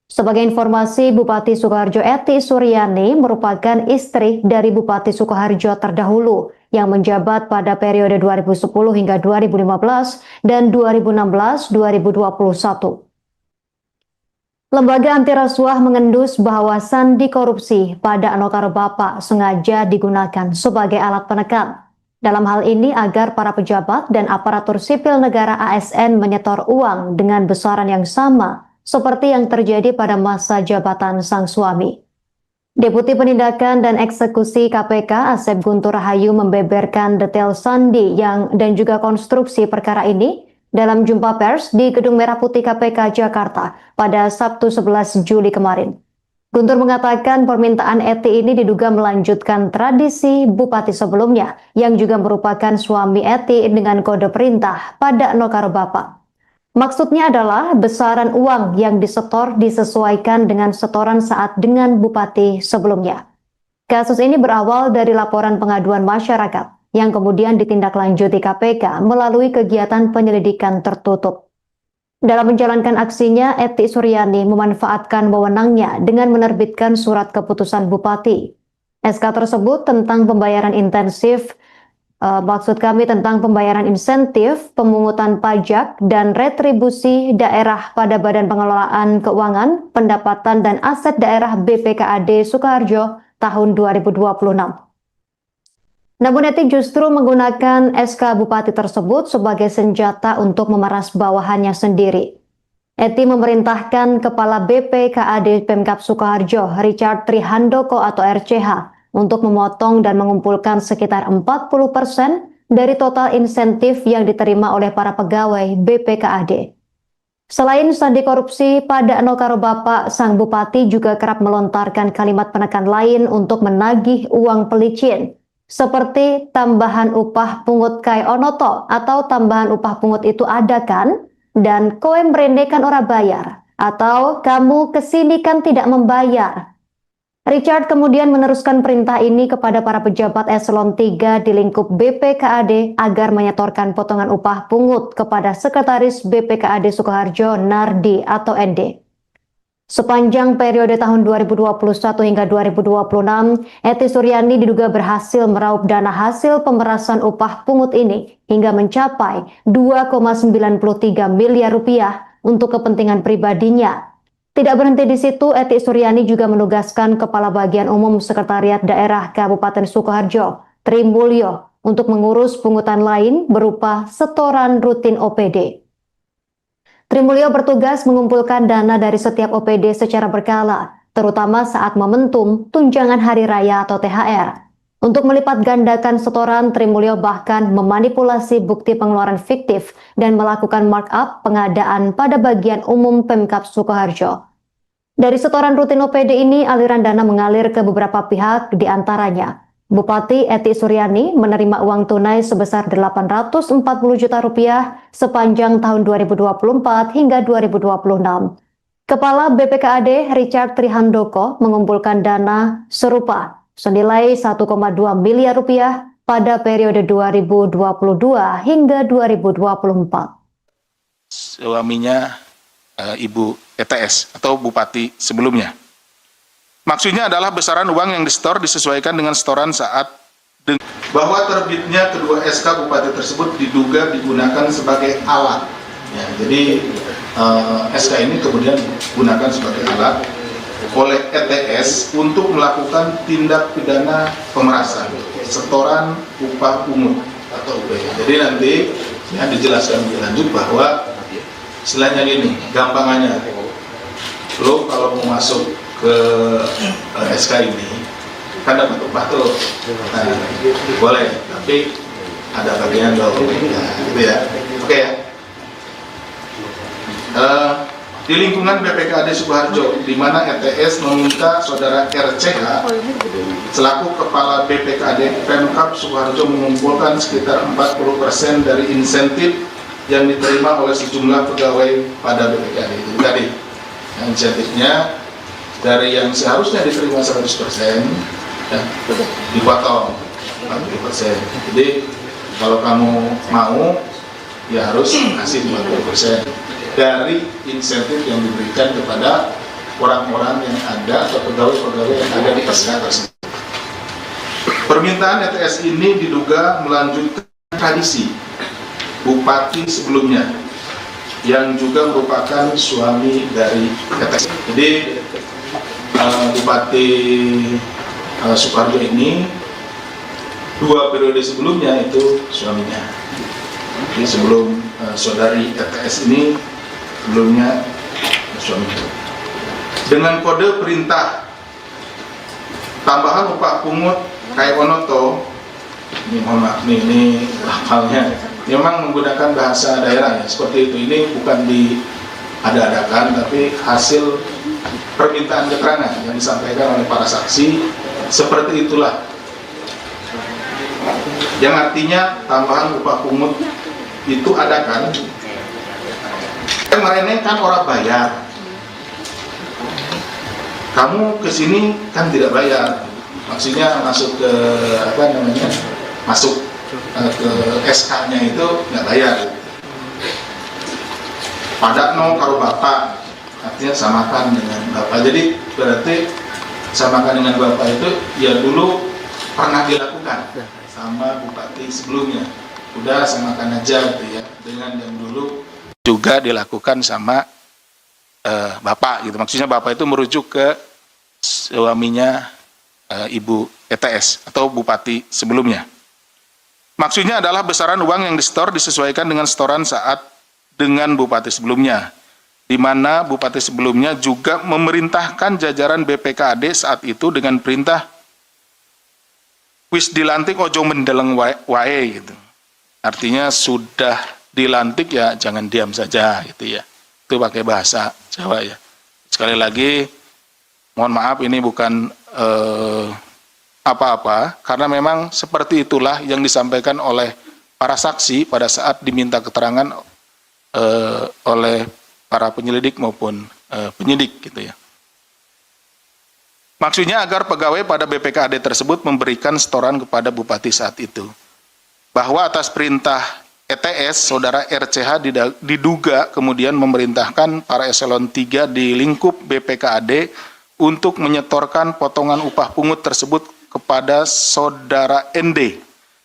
Speaker 1: Sebagai informasi, Bupati Sukoharjo Eti Suryani merupakan istri dari Bupati Sukoharjo terdahulu yang menjabat pada periode 2010 hingga 2015 dan 2016-2021. Lembaga anti rasuah mengendus bahwa sandi korupsi pada Anokaro Bapak sengaja digunakan sebagai alat penekan. Dalam hal ini agar para pejabat dan aparatur sipil negara ASN menyetor uang dengan besaran yang sama seperti yang terjadi pada masa jabatan sang suami. Deputi Penindakan dan Eksekusi KPK Asep Guntur Rahayu membeberkan detail sandi dan juga konstruksi perkara ini dalam jumpa pers di Gedung Merah Putih KPK Jakarta pada Sabtu 11 Juli kemarin. Guntur mengatakan permintaan Eti ini diduga melanjutkan tradisi bupati sebelumnya yang juga merupakan suami Eti dengan kode perintah pada Nokaro Bapak. Maksudnya adalah besaran uang yang disetor disesuaikan dengan setoran saat dengan bupati sebelumnya. Kasus ini berawal dari laporan pengaduan masyarakat yang kemudian ditindaklanjuti KPK melalui kegiatan penyelidikan tertutup. Dalam menjalankan aksinya, Eti Suryani memanfaatkan wewenangnya dengan menerbitkan surat keputusan bupati. SK tersebut tentang pembayaran intensif tentang pembayaran insentif, pemungutan pajak, dan retribusi daerah pada Badan Pengelolaan Keuangan, Pendapatan dan Aset Daerah BPKAD Sukoharjo tahun 2026. Namun Eti justru menggunakan SK Bupati tersebut sebagai senjata untuk memeras bawahannya sendiri. Eti memerintahkan Kepala BPKAD Pemkab Sukoharjo, Richard Trihandoko atau RCH, untuk memotong dan mengumpulkan sekitar 40% dari total insentif yang diterima oleh para pegawai BPKAD. Selain sandi korupsi pada Nokaro Bapak, sang bupati juga kerap melontarkan kalimat penekan lain untuk menagih uang pelicin, seperti tambahan upah pungut kai onoto atau tambahan upah pungut itu ada kan? Dan koe mrene kan ora bayar, atau kamu kesini kan tidak membayar. Richard kemudian meneruskan perintah ini kepada para pejabat eselon 3 di lingkup BPKAD agar menyetorkan potongan upah pungut kepada Sekretaris BPKAD Sukoharjo Nardi atau ND. Sepanjang periode tahun 2021 hingga 2026, Eti Suryani diduga berhasil meraup dana hasil pemerasan upah pungut ini hingga mencapai 2,93 miliar rupiah untuk kepentingan pribadinya. Tidak berhenti di situ, Eti Suryani juga menugaskan Kepala Bagian Umum Sekretariat Daerah Kabupaten Sukoharjo, Tri Mulyo, untuk mengurus pungutan lain berupa setoran rutin OPD. Tri Mulyo bertugas mengumpulkan dana dari setiap OPD secara berkala, terutama saat momentum tunjangan hari raya atau THR. Untuk melipat gandakan setoran, Tri Mulyo bahkan memanipulasi bukti pengeluaran fiktif dan melakukan markup pengadaan pada bagian umum Pemkab Sukoharjo. Dari setoran rutin OPD ini, aliran dana mengalir ke beberapa pihak, diantaranya Bupati Eti Suryani menerima uang tunai sebesar 840 juta rupiah sepanjang tahun 2024 hingga 2026. Kepala BPKAD Richard Trihandoko mengumpulkan dana serupa senilai 1,2 miliar rupiah pada periode 2022 hingga 2024.
Speaker 2: Suaminya Ibu ETS atau bupati sebelumnya. Maksudnya adalah besaran uang yang disetor disesuaikan dengan setoran saat bahwa terbitnya kedua SK bupati tersebut diduga digunakan sebagai alat. Ya, jadi SK ini kemudian digunakan sebagai alat oleh ETS untuk melakukan tindak pidana pemerasan, setoran upah pungut atau UPH. Jadi nanti ya dijelaskan lebih lanjut bahwa istilahnya gini, gampangannya, lo kalau mau masuk ke SK ini kan dapat upah tuh, nah, boleh, tapi ada bagian lo, nah, gitu ya, oke ya. Di lingkungan BPKAD Sukoharjo, di mana ETS meminta saudara RCH selaku kepala BPKAD Pemkab Sukoharjo mengumpulkan sekitar 40% dari insentif yang diterima oleh sejumlah pegawai pada BPKAD itu tadi. Insentifnya dari yang seharusnya diterima 100%, ya, dipotong 40%. Jadi kalau kamu mau, ya harus kasih 40% dari insentif yang diberikan kepada orang-orang yang ada atau pegawai-pegawai yang ada di SK tersebut. Permintaan ETS ini diduga melanjutkan tradisi bupati sebelumnya yang juga merupakan suami dari ETS. Jadi Bupati Sukoharjo ini 2 periode sebelumnya itu suaminya. Jadi sebelum saudari ETS ini sebelumnya suaminya. Dengan kode perintah tambahan upah pungut kayak onoto, ini mohon maaf nih, ini hafalnya memang menggunakan bahasa daerah ya, seperti itu. Ini bukan diada-adakan, tapi hasil permintaan keterangan yang disampaikan oleh para saksi, seperti itulah. Yang artinya tambahan upah pungut itu ada kan? Kemarin kan orang bayar, kamu kesini kan tidak bayar, maksudnya masuk ke apa namanya, masuk ke SK-nya itu nggak bayar. Padak no karo bapak, artinya samakan dengan bapak. Jadi berarti samakan dengan bapak itu ya dulu pernah dilakukan sama bupati sebelumnya. Udah samakan aja gitu ya, dengan yang dulu juga dilakukan sama bapak gitu. Maksudnya bapak itu merujuk ke suaminya Ibu ETS atau bupati sebelumnya. Maksudnya adalah besaran uang yang disetor disesuaikan dengan setoran saat dengan bupati sebelumnya, di mana bupati sebelumnya juga memerintahkan jajaran BPKAD saat itu dengan perintah wis dilantik ojo mendeleng wae gitu. Artinya sudah dilantik ya jangan diam saja gitu ya. Itu pakai bahasa Jawa ya. Sekali lagi mohon maaf ini bukan apa-apa, karena memang seperti itulah yang disampaikan oleh para saksi pada saat diminta keterangan oleh para penyelidik maupun penyidik gitu ya. Maksudnya agar pegawai pada BPKAD tersebut memberikan setoran kepada bupati saat itu. Bahwa atas perintah ETS, saudara RCH diduga kemudian memerintahkan para eselon 3 di lingkup BPKAD untuk menyetorkan potongan upah pungut tersebut kepada saudara ND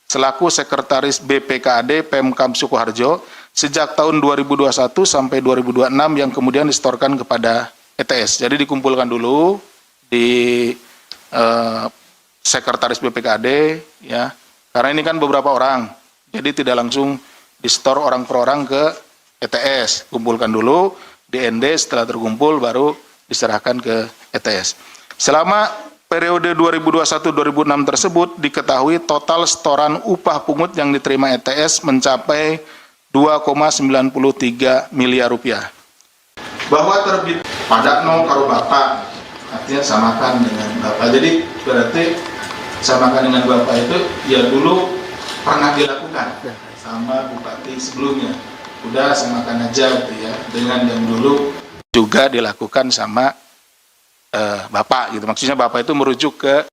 Speaker 2: selaku sekretaris BPKAD Pemkab Sukoharjo sejak tahun 2021 sampai 2026 yang kemudian disetorkan kepada ETS. Jadi dikumpulkan dulu di sekretaris BPKAD ya, karena ini kan beberapa orang, jadi tidak langsung disetor orang per orang ke ETS, kumpulkan dulu di ND, setelah terkumpul baru diserahkan ke ETS. Selama periode 2021-2006 tersebut diketahui total setoran upah pungut yang diterima ETS mencapai 2,93 miliar rupiah. Bahwa terbit padak no karo bapak, artinya samakan dengan bapak. Jadi berarti samakan dengan bapak itu ya dulu pernah dilakukan sama bupati sebelumnya. Udah samakan aja gitu ya, dengan yang dulu juga dilakukan sama bapak gitu. Maksudnya bapak itu merujuk ke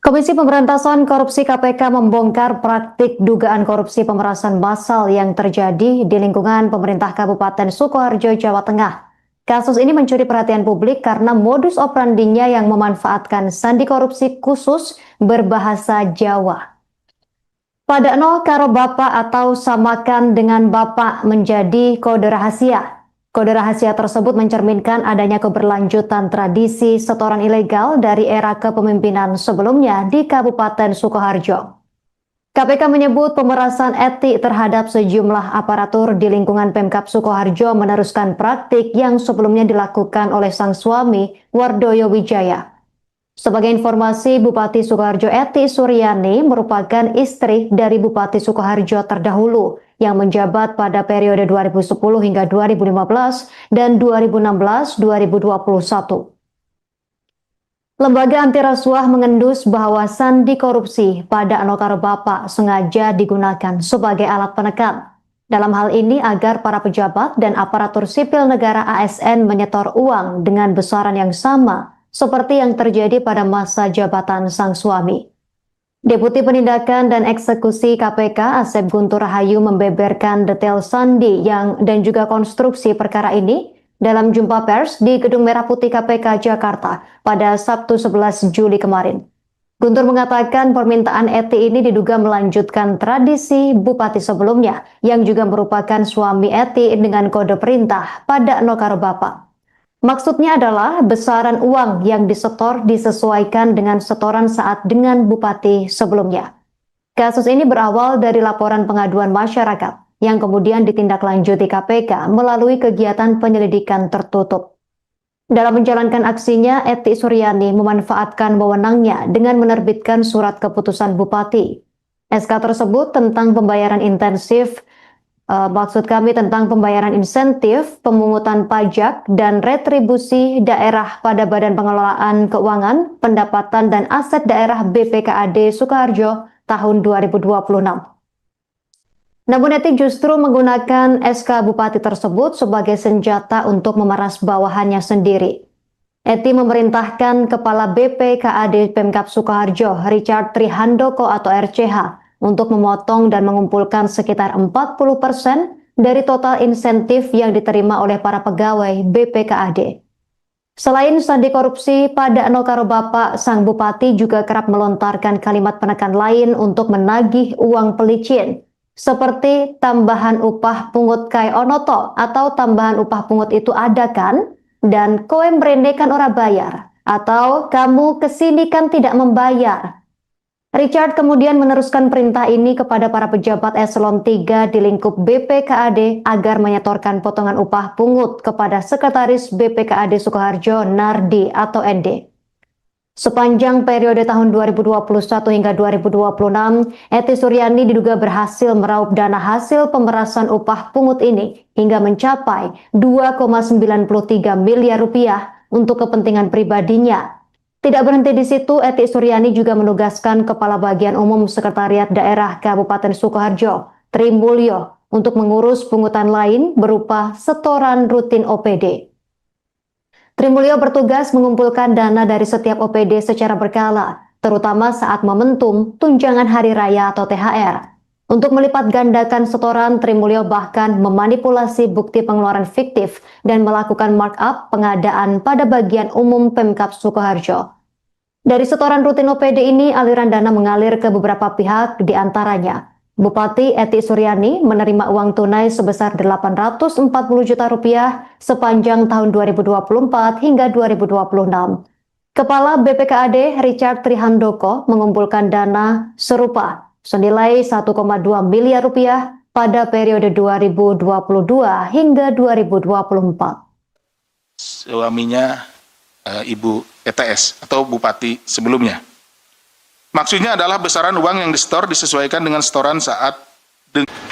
Speaker 1: Komisi Pemberantasan Korupsi KPK membongkar praktik dugaan korupsi pemerasan massal yang terjadi di lingkungan pemerintah Kabupaten Sukoharjo, Jawa Tengah. Kasus ini mencuri perhatian publik karena modus operandinya yang memanfaatkan sandi korupsi khusus berbahasa Jawa. Pada nol karo bapak atau samakan dengan bapak menjadi kode rahasia. Kode rahasia tersebut mencerminkan adanya keberlanjutan tradisi setoran ilegal dari era kepemimpinan sebelumnya di Kabupaten Sukoharjo. KPK menyebut pemerasan etik terhadap sejumlah aparatur di lingkungan Pemkab Sukoharjo meneruskan praktik yang sebelumnya dilakukan oleh sang suami, Wardoyo Wijaya. Sebagai informasi, Bupati Sukoharjo Eti Suryani merupakan istri dari Bupati Sukoharjo terdahulu yang menjabat pada periode 2010 hingga 2015 dan 2016-2021. Lembaga anti rasuah mengendus bahwa sandi korupsi pada Anokaro Bapak sengaja digunakan sebagai alat penekan. Dalam hal ini agar para pejabat dan aparatur sipil negara ASN menyetor uang dengan besaran yang sama seperti yang terjadi pada masa jabatan sang suami. Deputi Penindakan dan Eksekusi KPK Asep Guntur Rahayu membeberkan detail sandi dan juga konstruksi perkara ini dalam jumpa pers di Gedung Merah Putih KPK Jakarta pada Sabtu 11 Juli kemarin. Guntur mengatakan permintaan Eti ini diduga melanjutkan tradisi bupati sebelumnya yang juga merupakan suami Eti dengan kode perintah pada Nokaro Bapak. Maksudnya adalah besaran uang yang disetor disesuaikan dengan setoran saat dengan bupati sebelumnya. Kasus ini berawal dari laporan pengaduan masyarakat yang kemudian ditindaklanjuti KPK melalui kegiatan penyelidikan tertutup. Dalam menjalankan aksinya, Eti Suryani memanfaatkan wewenangnya dengan menerbitkan surat keputusan bupati. SK tersebut tentang pembayaran insentif, pemungutan pajak, dan retribusi daerah pada Badan Pengelolaan Keuangan, Pendapatan dan Aset Daerah BPKAD Sukoharjo tahun 2026. Namun Eti justru menggunakan SK Bupati tersebut sebagai senjata untuk memeras bawahannya sendiri. Eti memerintahkan Kepala BPKAD Pemkab Sukoharjo, Richard Trihandoko atau RCH, untuk memotong dan mengumpulkan sekitar 40% dari total insentif yang diterima oleh para pegawai BPKAD. Selain sandi korupsi, pada Nokaro Bapak, sang Bupati juga kerap melontarkan kalimat penekan lain untuk menagih uang pelicin, seperti tambahan upah pungut kai onoto atau tambahan upah pungut itu ada kan? Dan koe mrene kan ora bayar, atau kamu kesini kan tidak membayar. Richard kemudian meneruskan perintah ini kepada para pejabat eselon 3 di lingkup BPKAD agar menyetorkan potongan upah pungut kepada Sekretaris BPKAD Sukoharjo Nardi atau ND. Sepanjang periode tahun 2021 hingga 2026, Eti Suryani diduga berhasil meraup dana hasil pemerasan upah pungut ini hingga mencapai 2,93 miliar rupiah untuk kepentingan pribadinya. Tidak berhenti di situ, Eti Suryani juga menugaskan Kepala Bagian Umum Sekretariat Daerah Kabupaten Sukoharjo, Tri Mulyo, untuk mengurus pungutan lain berupa setoran rutin OPD. Tri Mulyo bertugas mengumpulkan dana dari setiap OPD secara berkala, terutama saat momentum tunjangan hari raya atau THR. Untuk melipat gandakan setoran, Tri Mulyo bahkan memanipulasi bukti pengeluaran fiktif dan melakukan markup pengadaan pada bagian umum Pemkab Sukoharjo. Dari setoran rutin OPD ini, aliran dana mengalir ke beberapa pihak, di antaranya Bupati Eti Suryani menerima uang tunai sebesar 840 juta rupiah sepanjang tahun 2024 hingga 2026. Kepala BPKAD Richard Trihandoko mengumpulkan dana serupa senilai 1,2 miliar rupiah pada periode 2022 hingga 2024.
Speaker 2: Suaminya Ibu ETS atau Bupati sebelumnya. Maksudnya adalah besaran uang yang disetor disesuaikan dengan setoran saat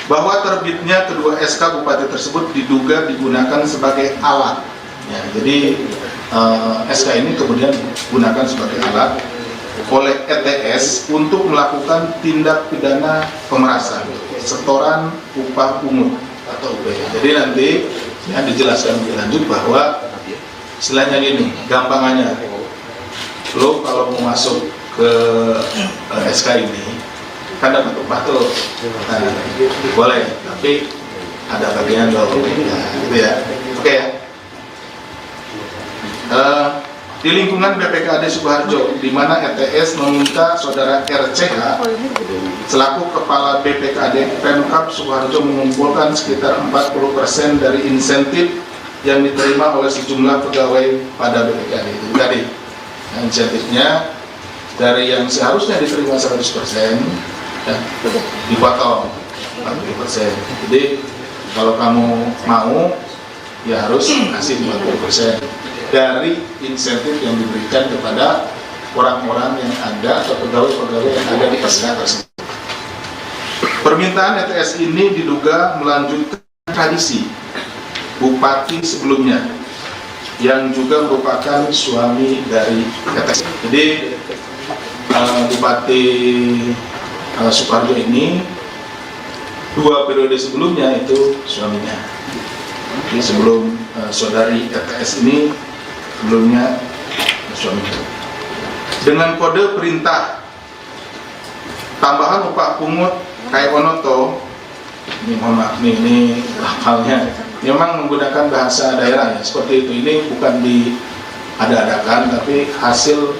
Speaker 2: bahwa terbitnya kedua SK Bupati tersebut diduga digunakan sebagai alat. Ya, jadi SK ini kemudian digunakan sebagai alat oleh ETS untuk melakukan tindak pidana pemerasan, setoran upah pungut atau UPH. Jadi nanti ya, dijelaskan lebih lanjut bahwa istilahnya gini, gampangannya, lo kalau mau masuk ke SK ini kan dapat upah tuh, nah, boleh, tapi ada bagian lo, nah, gitu ya, oke ya. Eh, di lingkungan BPKAD Sukoharjo, di mana ETS meminta saudara RCH selaku kepala BPKAD Pemkab Sukoharjo mengumpulkan sekitar 40% dari insentif yang diterima oleh sejumlah pegawai pada BPKAD itu tadi. Nah, insentifnya dari yang seharusnya diterima 100%, ya, dipotong 40%. Jadi kalau kamu mau, ya harus kasih 40% dari insentif yang diberikan kepada orang-orang yang ada atau pegawai-pegawai yang ada di SK tersebut. Permintaan ETS ini diduga melanjutkan tradisi bupati sebelumnya yang juga merupakan suami dari ETS. Jadi Bupati Sukoharjo ini 2 periode sebelumnya itu suaminya. Jadi sebelum saudari ETS ini sebelumnya suaminya. Dengan kode perintah tambahan upah pungut kayak Onoto, ini mohon maaf ini hafalnya, memang menggunakan bahasa daerah ya, seperti itu. Ini bukan diada-adakan, tapi hasil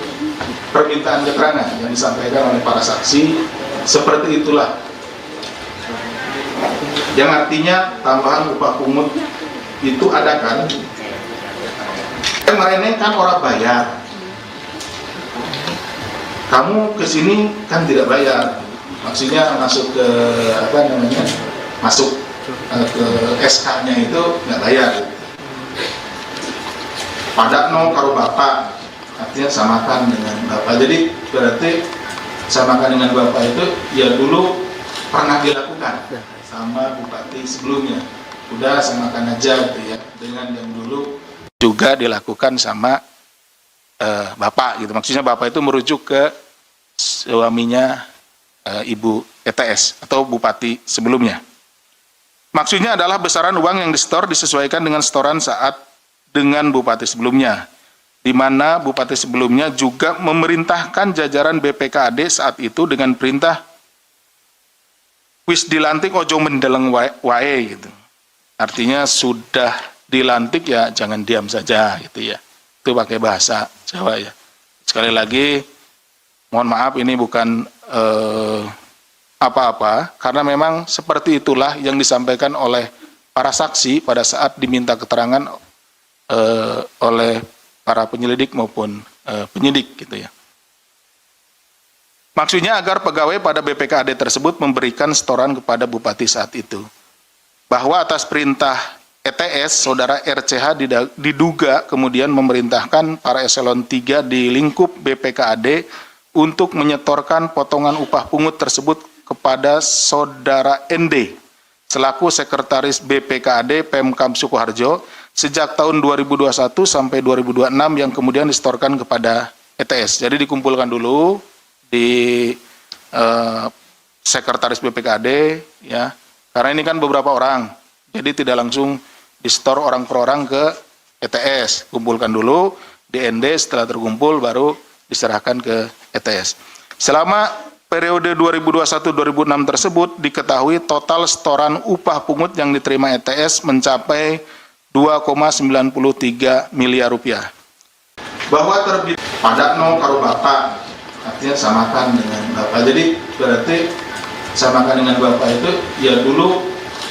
Speaker 2: permintaan keterangan yang disampaikan oleh para saksi, seperti itulah. Yang artinya tambahan upah pungut itu ada kan? Kemarin kan orang bayar, kamu kesini kan tidak bayar, maksudnya masuk ke masuk ke SK-nya itu nggak bayar. Pada no karo bapak, artinya samakan dengan bapak. Jadi berarti samakan dengan bapak itu ya dulu pernah dilakukan sama bupati sebelumnya. Udah samakan aja gitu ya, dengan yang dulu juga dilakukan sama bapak gitu. Maksudnya bapak itu merujuk ke suaminya Ibu ETS atau bupati sebelumnya. Maksudnya adalah besaran uang yang disetor disesuaikan dengan setoran saat dengan bupati sebelumnya, di mana bupati sebelumnya juga memerintahkan jajaran BPKAD saat itu dengan perintah wis dilantik ojo mendeleng wae gitu. Artinya sudah dilantik ya jangan diam saja gitu ya. Itu pakai bahasa Jawa ya. Sekali lagi mohon maaf ini bukan apa-apa, karena memang seperti itulah yang disampaikan oleh para saksi pada saat diminta keterangan oleh para penyelidik maupun penyidik gitu ya. Maksudnya agar pegawai pada BPKAD tersebut memberikan setoran kepada bupati saat itu. Bahwa atas perintah ETS, saudara RCH diduga kemudian memerintahkan para eselon 3 di lingkup BPKAD untuk menyetorkan potongan upah pungut tersebut kepada saudara ND selaku sekretaris BPKAD Pemkab Sukoharjo sejak tahun 2021 sampai 2026 yang kemudian disetorkan kepada ETS. Jadi dikumpulkan dulu di sekretaris BPKAD ya. Karena ini kan beberapa orang, jadi tidak langsung disetor orang per orang ke ETS. Kumpulkan dulu di ND, setelah terkumpul baru diserahkan ke ETS. Selama periode 2021-2006 tersebut diketahui total setoran upah pungut yang diterima ETS mencapai 2,93 miliar rupiah. Bahwa terbit pada no karo bapak, artinya samakan dengan bapak. Jadi berarti samakan dengan bapak itu ya dulu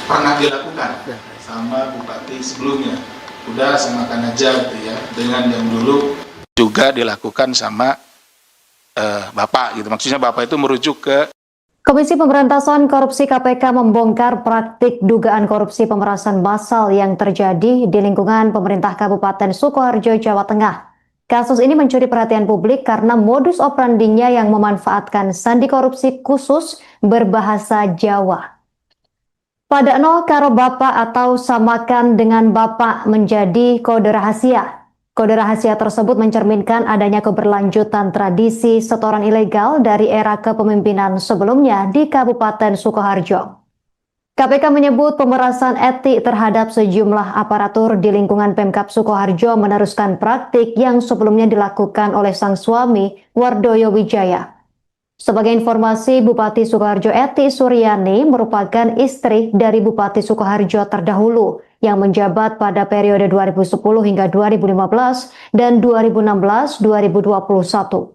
Speaker 2: pernah dilakukan sama bupati sebelumnya. Udah samakan aja gitu ya, dengan yang dulu juga dilakukan sama bapak gitu. Maksudnya bapak itu merujuk ke
Speaker 1: Komisi Pemberantasan Korupsi KPK membongkar praktik dugaan korupsi pemerasan massal yang terjadi di lingkungan pemerintah Kabupaten Sukoharjo, Jawa Tengah. Kasus ini mencuri perhatian publik karena modus operandinya yang memanfaatkan sandi korupsi khusus berbahasa Jawa. Pada nol karo bapak atau samakan dengan bapak menjadi kode rahasia. Kode rahasia tersebut mencerminkan adanya keberlanjutan tradisi setoran ilegal dari era kepemimpinan sebelumnya di Kabupaten Sukoharjo. KPK menyebut pemerasan etik terhadap sejumlah aparatur di lingkungan Pemkab Sukoharjo meneruskan praktik yang sebelumnya dilakukan oleh sang suami, Wardoyo Wijaya. Sebagai informasi, Bupati Sukoharjo Eti Suryani merupakan istri dari Bupati Sukoharjo terdahulu, yang menjabat pada periode 2010 hingga 2015 dan 2016-2021.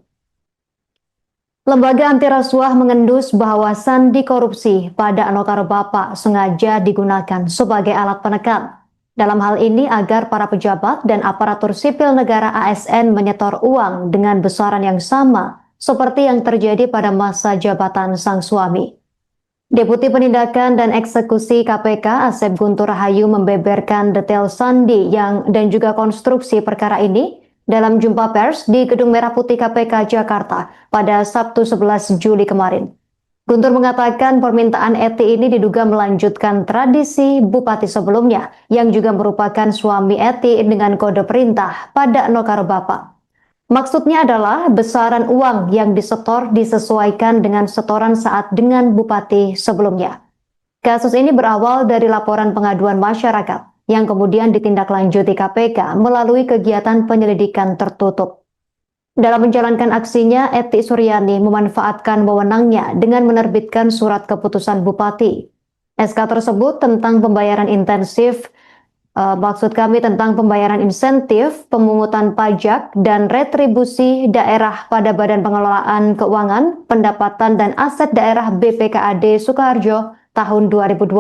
Speaker 1: Lembaga anti rasuah mengendus bahwa sandi korupsi pada Anokaro Bapak sengaja digunakan sebagai alat penekan. Dalam hal ini agar para pejabat dan aparatur sipil negara ASN menyetor uang dengan besaran yang sama seperti yang terjadi pada masa jabatan sang suami. Deputi Penindakan dan Eksekusi KPK Asep Guntur Rahayu membeberkan detail sandi dan juga konstruksi perkara ini dalam jumpa pers di Gedung Merah Putih KPK Jakarta pada Sabtu 11 Juli kemarin. Guntur mengatakan permintaan Eti ini diduga melanjutkan tradisi bupati sebelumnya yang juga merupakan suami Eti dengan kode perintah pada Anokaro Bapak. Maksudnya adalah besaran uang yang disetor disesuaikan dengan setoran saat dengan bupati sebelumnya. Kasus ini berawal dari laporan pengaduan masyarakat yang kemudian ditindaklanjuti KPK melalui kegiatan penyelidikan tertutup. Dalam menjalankan aksinya, Eti Suryani memanfaatkan wewenangnya dengan menerbitkan surat keputusan bupati. SK tersebut tentang pembayaran intensif tentang pembayaran insentif, pemungutan pajak, dan retribusi daerah pada Badan Pengelolaan Keuangan, Pendapatan, dan Aset Daerah BPKAD Sukoharjo tahun 2026.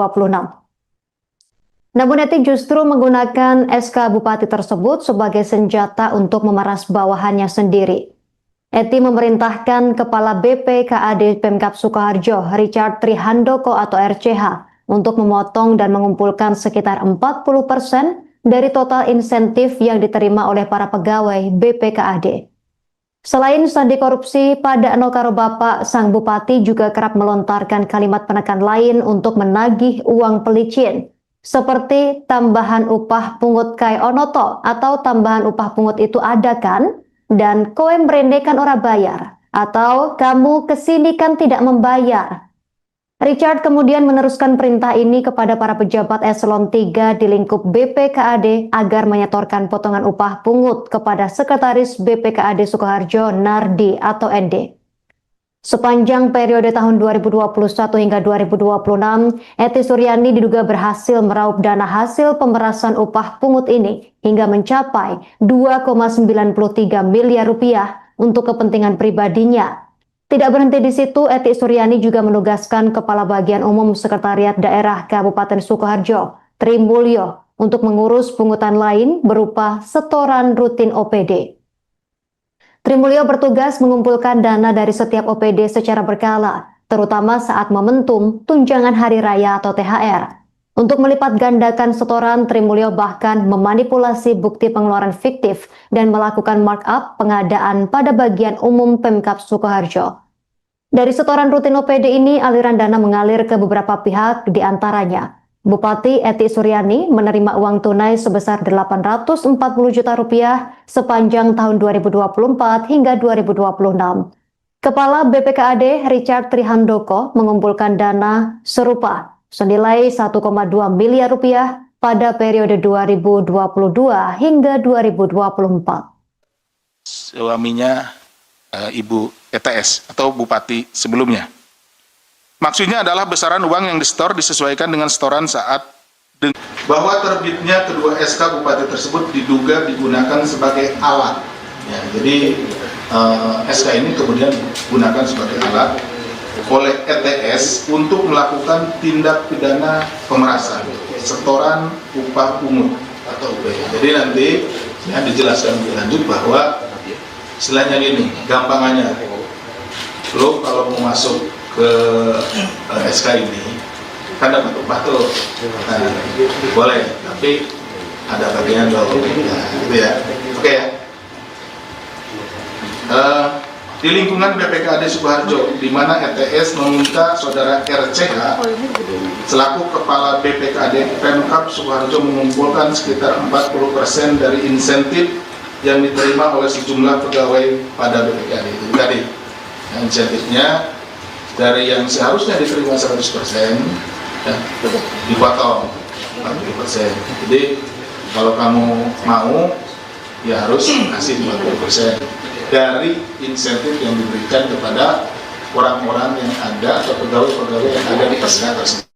Speaker 1: Namun Eti justru menggunakan SK Bupati tersebut sebagai senjata untuk memeras bawahannya sendiri. Eti memerintahkan Kepala BPKAD Pemkab Sukoharjo, Richard Trihandoko atau RCH, untuk memotong dan mengumpulkan sekitar 40% dari total insentif yang diterima oleh para pegawai BPKAD. Selain sandi korupsi, pada Anokaro Bapak, sang bupati juga kerap melontarkan kalimat penekan lain untuk menagih uang pelicin, seperti tambahan upah pungut kai onoto atau tambahan upah pungut itu ada kan? Dan kowe mrene kan ora bayar, atau kamu kesini kan tidak membayar. Richard kemudian meneruskan perintah ini kepada para pejabat eselon 3 di lingkup BPKAD agar menyetorkan potongan upah pungut kepada Sekretaris BPKAD Sukoharjo Nardi atau ND. Sepanjang periode tahun 2021 hingga 2026, Eti Suryani diduga berhasil meraup dana hasil pemerasan upah pungut ini hingga mencapai 2,93 miliar rupiah untuk kepentingan pribadinya. Tidak berhenti di situ, Eti Suryani juga menugaskan Kepala Bagian Umum Sekretariat Daerah Kabupaten Sukoharjo, Tri Mulyo, untuk mengurus pungutan lain berupa setoran rutin OPD. Tri Mulyo bertugas mengumpulkan dana dari setiap OPD secara berkala, terutama saat momentum tunjangan hari raya atau THR. Untuk melipat gandakan setoran, Tri Mulyo bahkan memanipulasi bukti pengeluaran fiktif dan melakukan markup pengadaan pada bagian umum Pemkab Sukoharjo. Dari setoran rutin OPD ini, aliran dana mengalir ke beberapa pihak, diantaranya Bupati Eti Suryani menerima uang tunai sebesar 840 juta rupiah sepanjang tahun 2024 hingga 2026. Kepala BPKAD Richard Trihandoko mengumpulkan dana serupa senilai 1,2 miliar rupiah pada periode 2022 hingga 2024.
Speaker 2: Suaminya Ibu ETS atau bupati sebelumnya. Maksudnya adalah besaran uang yang disetor disesuaikan dengan setoran saat bahwa terbitnya kedua SK bupati tersebut diduga digunakan sebagai alat. Ya, jadi SK ini kemudian digunakan sebagai alat oleh ETS untuk melakukan tindak pidana pemerasan, setoran upah pungut atau UPH. Jadi nanti ya dijelaskan lebih lanjut bahwa istilahnya gini, gampangannya, lo kalau mau masuk ke SK ini kan dapat upah tuh, nah, boleh, tapi ada bagian dong, ya, gitu ya, oke ya. Di lingkungan BPKAD Sukoharjo, di mana ETS meminta saudara RCH selaku Kepala BPKAD Pemkab Sukoharjo mengumpulkan sekitar 40% dari insentif yang diterima oleh sejumlah pegawai pada BPKAD itu tadi. Insentifnya dari yang seharusnya diterima 100%, ya, dipotong 40%. Jadi kalau kamu mau, ya harus kasih 40% dari insentif yang diberikan kepada orang-orang yang ada atau pegawai-pegawai yang ada di SK tersebut.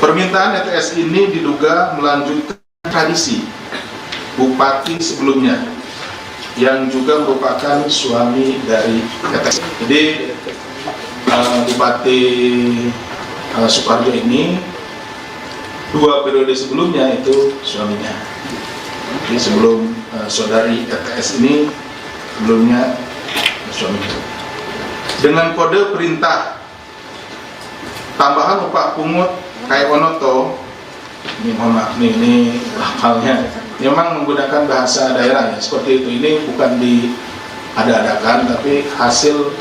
Speaker 2: Permintaan ETS ini diduga melanjutkan tradisi bupati sebelumnya yang juga merupakan suami dari ETS. Jadi Bupati Sukoharjo ini 2 periode sebelumnya itu suaminya. Jadi sebelum saudari ETS ini sebelumnya suaminya. Dengan kode perintah tambahan upah pungut kayak Onoto, ini mohon maaf nih, ini lakalnya memang menggunakan bahasa daerah ya, seperti itu. Ini bukan diada-adakan, tapi hasil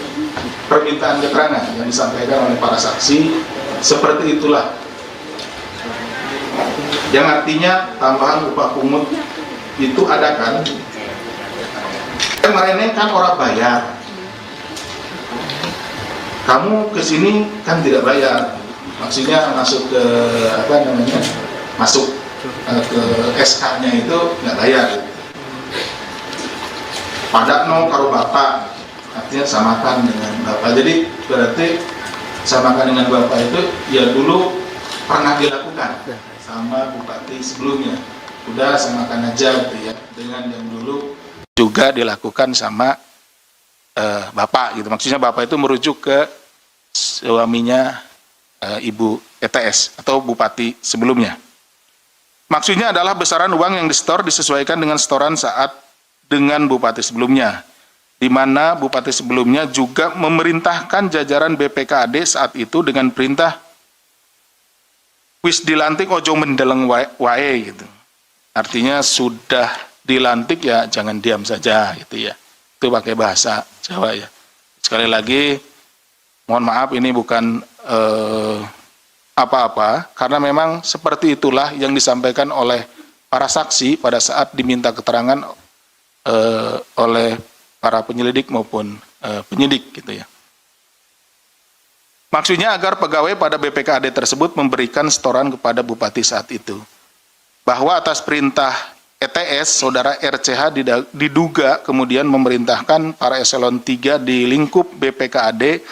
Speaker 2: permintaan keterangan yang disampaikan oleh para saksi, seperti itulah. Yang artinya tambahan upah pungut itu ada kan, kemarin kan orang bayar, kamu kesini kan tidak bayar, maksudnya masuk ke masuk ke SK-nya itu nggak bayar. Padakno karo bapak, artinya samakan dengan bapak. Jadi berarti samakan dengan bapak itu ya dulu pernah dilakukan sama bupati sebelumnya. Udah samakan aja gitu ya, dengan yang dulu juga dilakukan sama bapak gitu. Maksudnya bapak itu merujuk ke suaminya Ibu ETS atau bupati sebelumnya. Maksudnya adalah besaran uang yang disetor disesuaikan dengan setoran saat dengan bupati sebelumnya, di mana bupati sebelumnya juga memerintahkan jajaran BPKAD saat itu dengan perintah wis dilantik ojo mendeleng wae gitu. Artinya sudah dilantik ya jangan diam saja gitu ya. Itu pakai bahasa Jawa ya. Sekali lagi mohon maaf ini bukan apa-apa, karena memang seperti itulah yang disampaikan oleh para saksi pada saat diminta keterangan oleh para penyelidik maupun penyidik gitu ya. Maksudnya agar pegawai pada BPKAD tersebut memberikan setoran kepada bupati saat itu. Bahwa atas perintah ETS, saudara RCH diduga kemudian memerintahkan para eselon 3 di lingkup BPKAD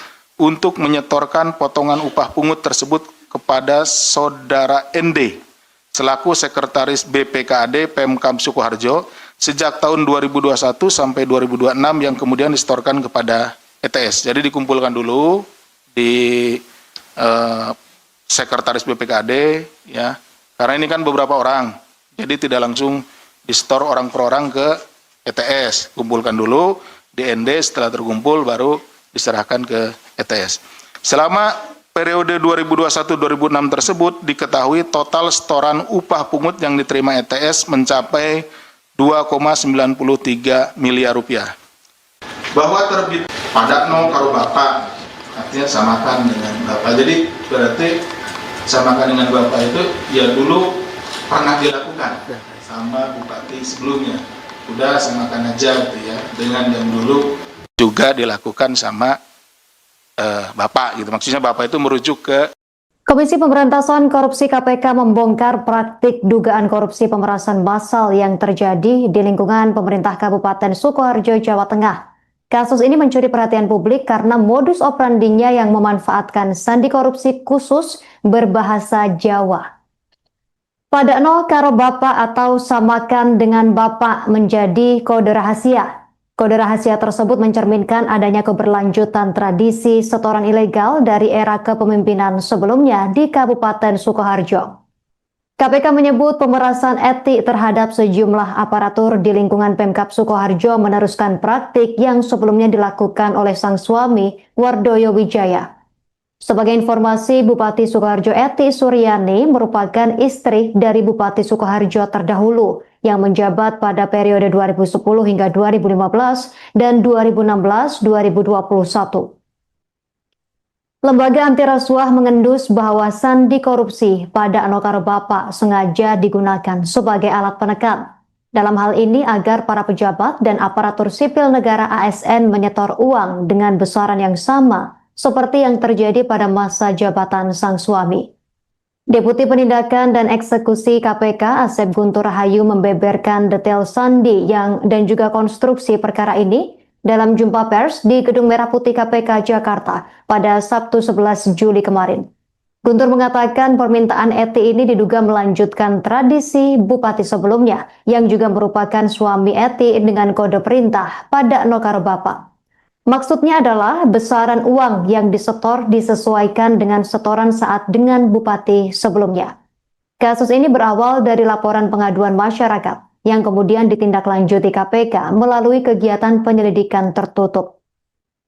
Speaker 2: untuk menyetorkan potongan upah pungut tersebut kepada saudara ND selaku sekretaris BPKAD Pemkab Sukoharjo sejak tahun 2021 sampai 2026 yang kemudian disetorkan kepada ETS. Jadi dikumpulkan dulu di sekretaris BPKAD ya, karena ini kan beberapa orang, jadi tidak langsung disetor orang per orang ke ETS. Kumpulkan dulu di ND, setelah terkumpul baru diserahkan ke ETS. Selama periode 2021-2006 tersebut diketahui total setoran upah pungut yang diterima ETS mencapai 2,93 miliar rupiah. Bahwa terbit padakno karo bapak, artinya samakan dengan bapak. Jadi berarti samakan dengan bapak itu ya dulu pernah dilakukan sama bupati sebelumnya. Udah samakan aja gitu ya, dengan yang dulu juga dilakukan sama bapak gitu. Maksudnya bapak itu merujuk ke
Speaker 1: Komisi Pemberantasan Korupsi KPK membongkar praktik dugaan korupsi pemerasan massal yang terjadi di lingkungan pemerintah Kabupaten Sukoharjo, Jawa Tengah. Kasus ini mencuri perhatian publik karena modus operandinya yang memanfaatkan sandi korupsi khusus berbahasa Jawa. Padakno karo bapak atau samakan dengan bapak menjadi kode rahasia. Kode rahasia tersebut mencerminkan adanya keberlanjutan tradisi setoran ilegal dari era kepemimpinan sebelumnya di Kabupaten Sukoharjo. KPK menyebut pemerasan etik terhadap sejumlah aparatur di lingkungan Pemkab Sukoharjo meneruskan praktik yang sebelumnya dilakukan oleh sang suami, Wardoyo Wijaya. Sebagai informasi, Bupati Sukoharjo Eti Suryani merupakan istri dari Bupati Sukoharjo terdahulu yang menjabat pada periode 2010 hingga 2015 dan 2016-2021. Lembaga anti rasuah mengendus bahwa sandi korupsi pada Anokaro Bapak sengaja digunakan sebagai alat penekan. Dalam hal ini agar para pejabat dan aparatur sipil negara ASN menyetor uang dengan besaran yang sama seperti yang terjadi pada masa jabatan sang suami. Deputi Penindakan dan Eksekusi KPK Asep Guntur Rahayu membeberkan detail sandi dan juga konstruksi perkara ini dalam jumpa pers di Gedung Merah Putih KPK Jakarta pada Sabtu 11 Juli kemarin. Guntur mengatakan permintaan Eti ini diduga melanjutkan tradisi bupati sebelumnya yang juga merupakan suami Eti dengan kode perintah pada Nokaro Bapak. Maksudnya adalah besaran uang yang disetor disesuaikan dengan setoran saat dengan bupati sebelumnya. Kasus ini berawal dari laporan pengaduan masyarakat yang kemudian ditindaklanjuti KPK melalui kegiatan penyelidikan tertutup.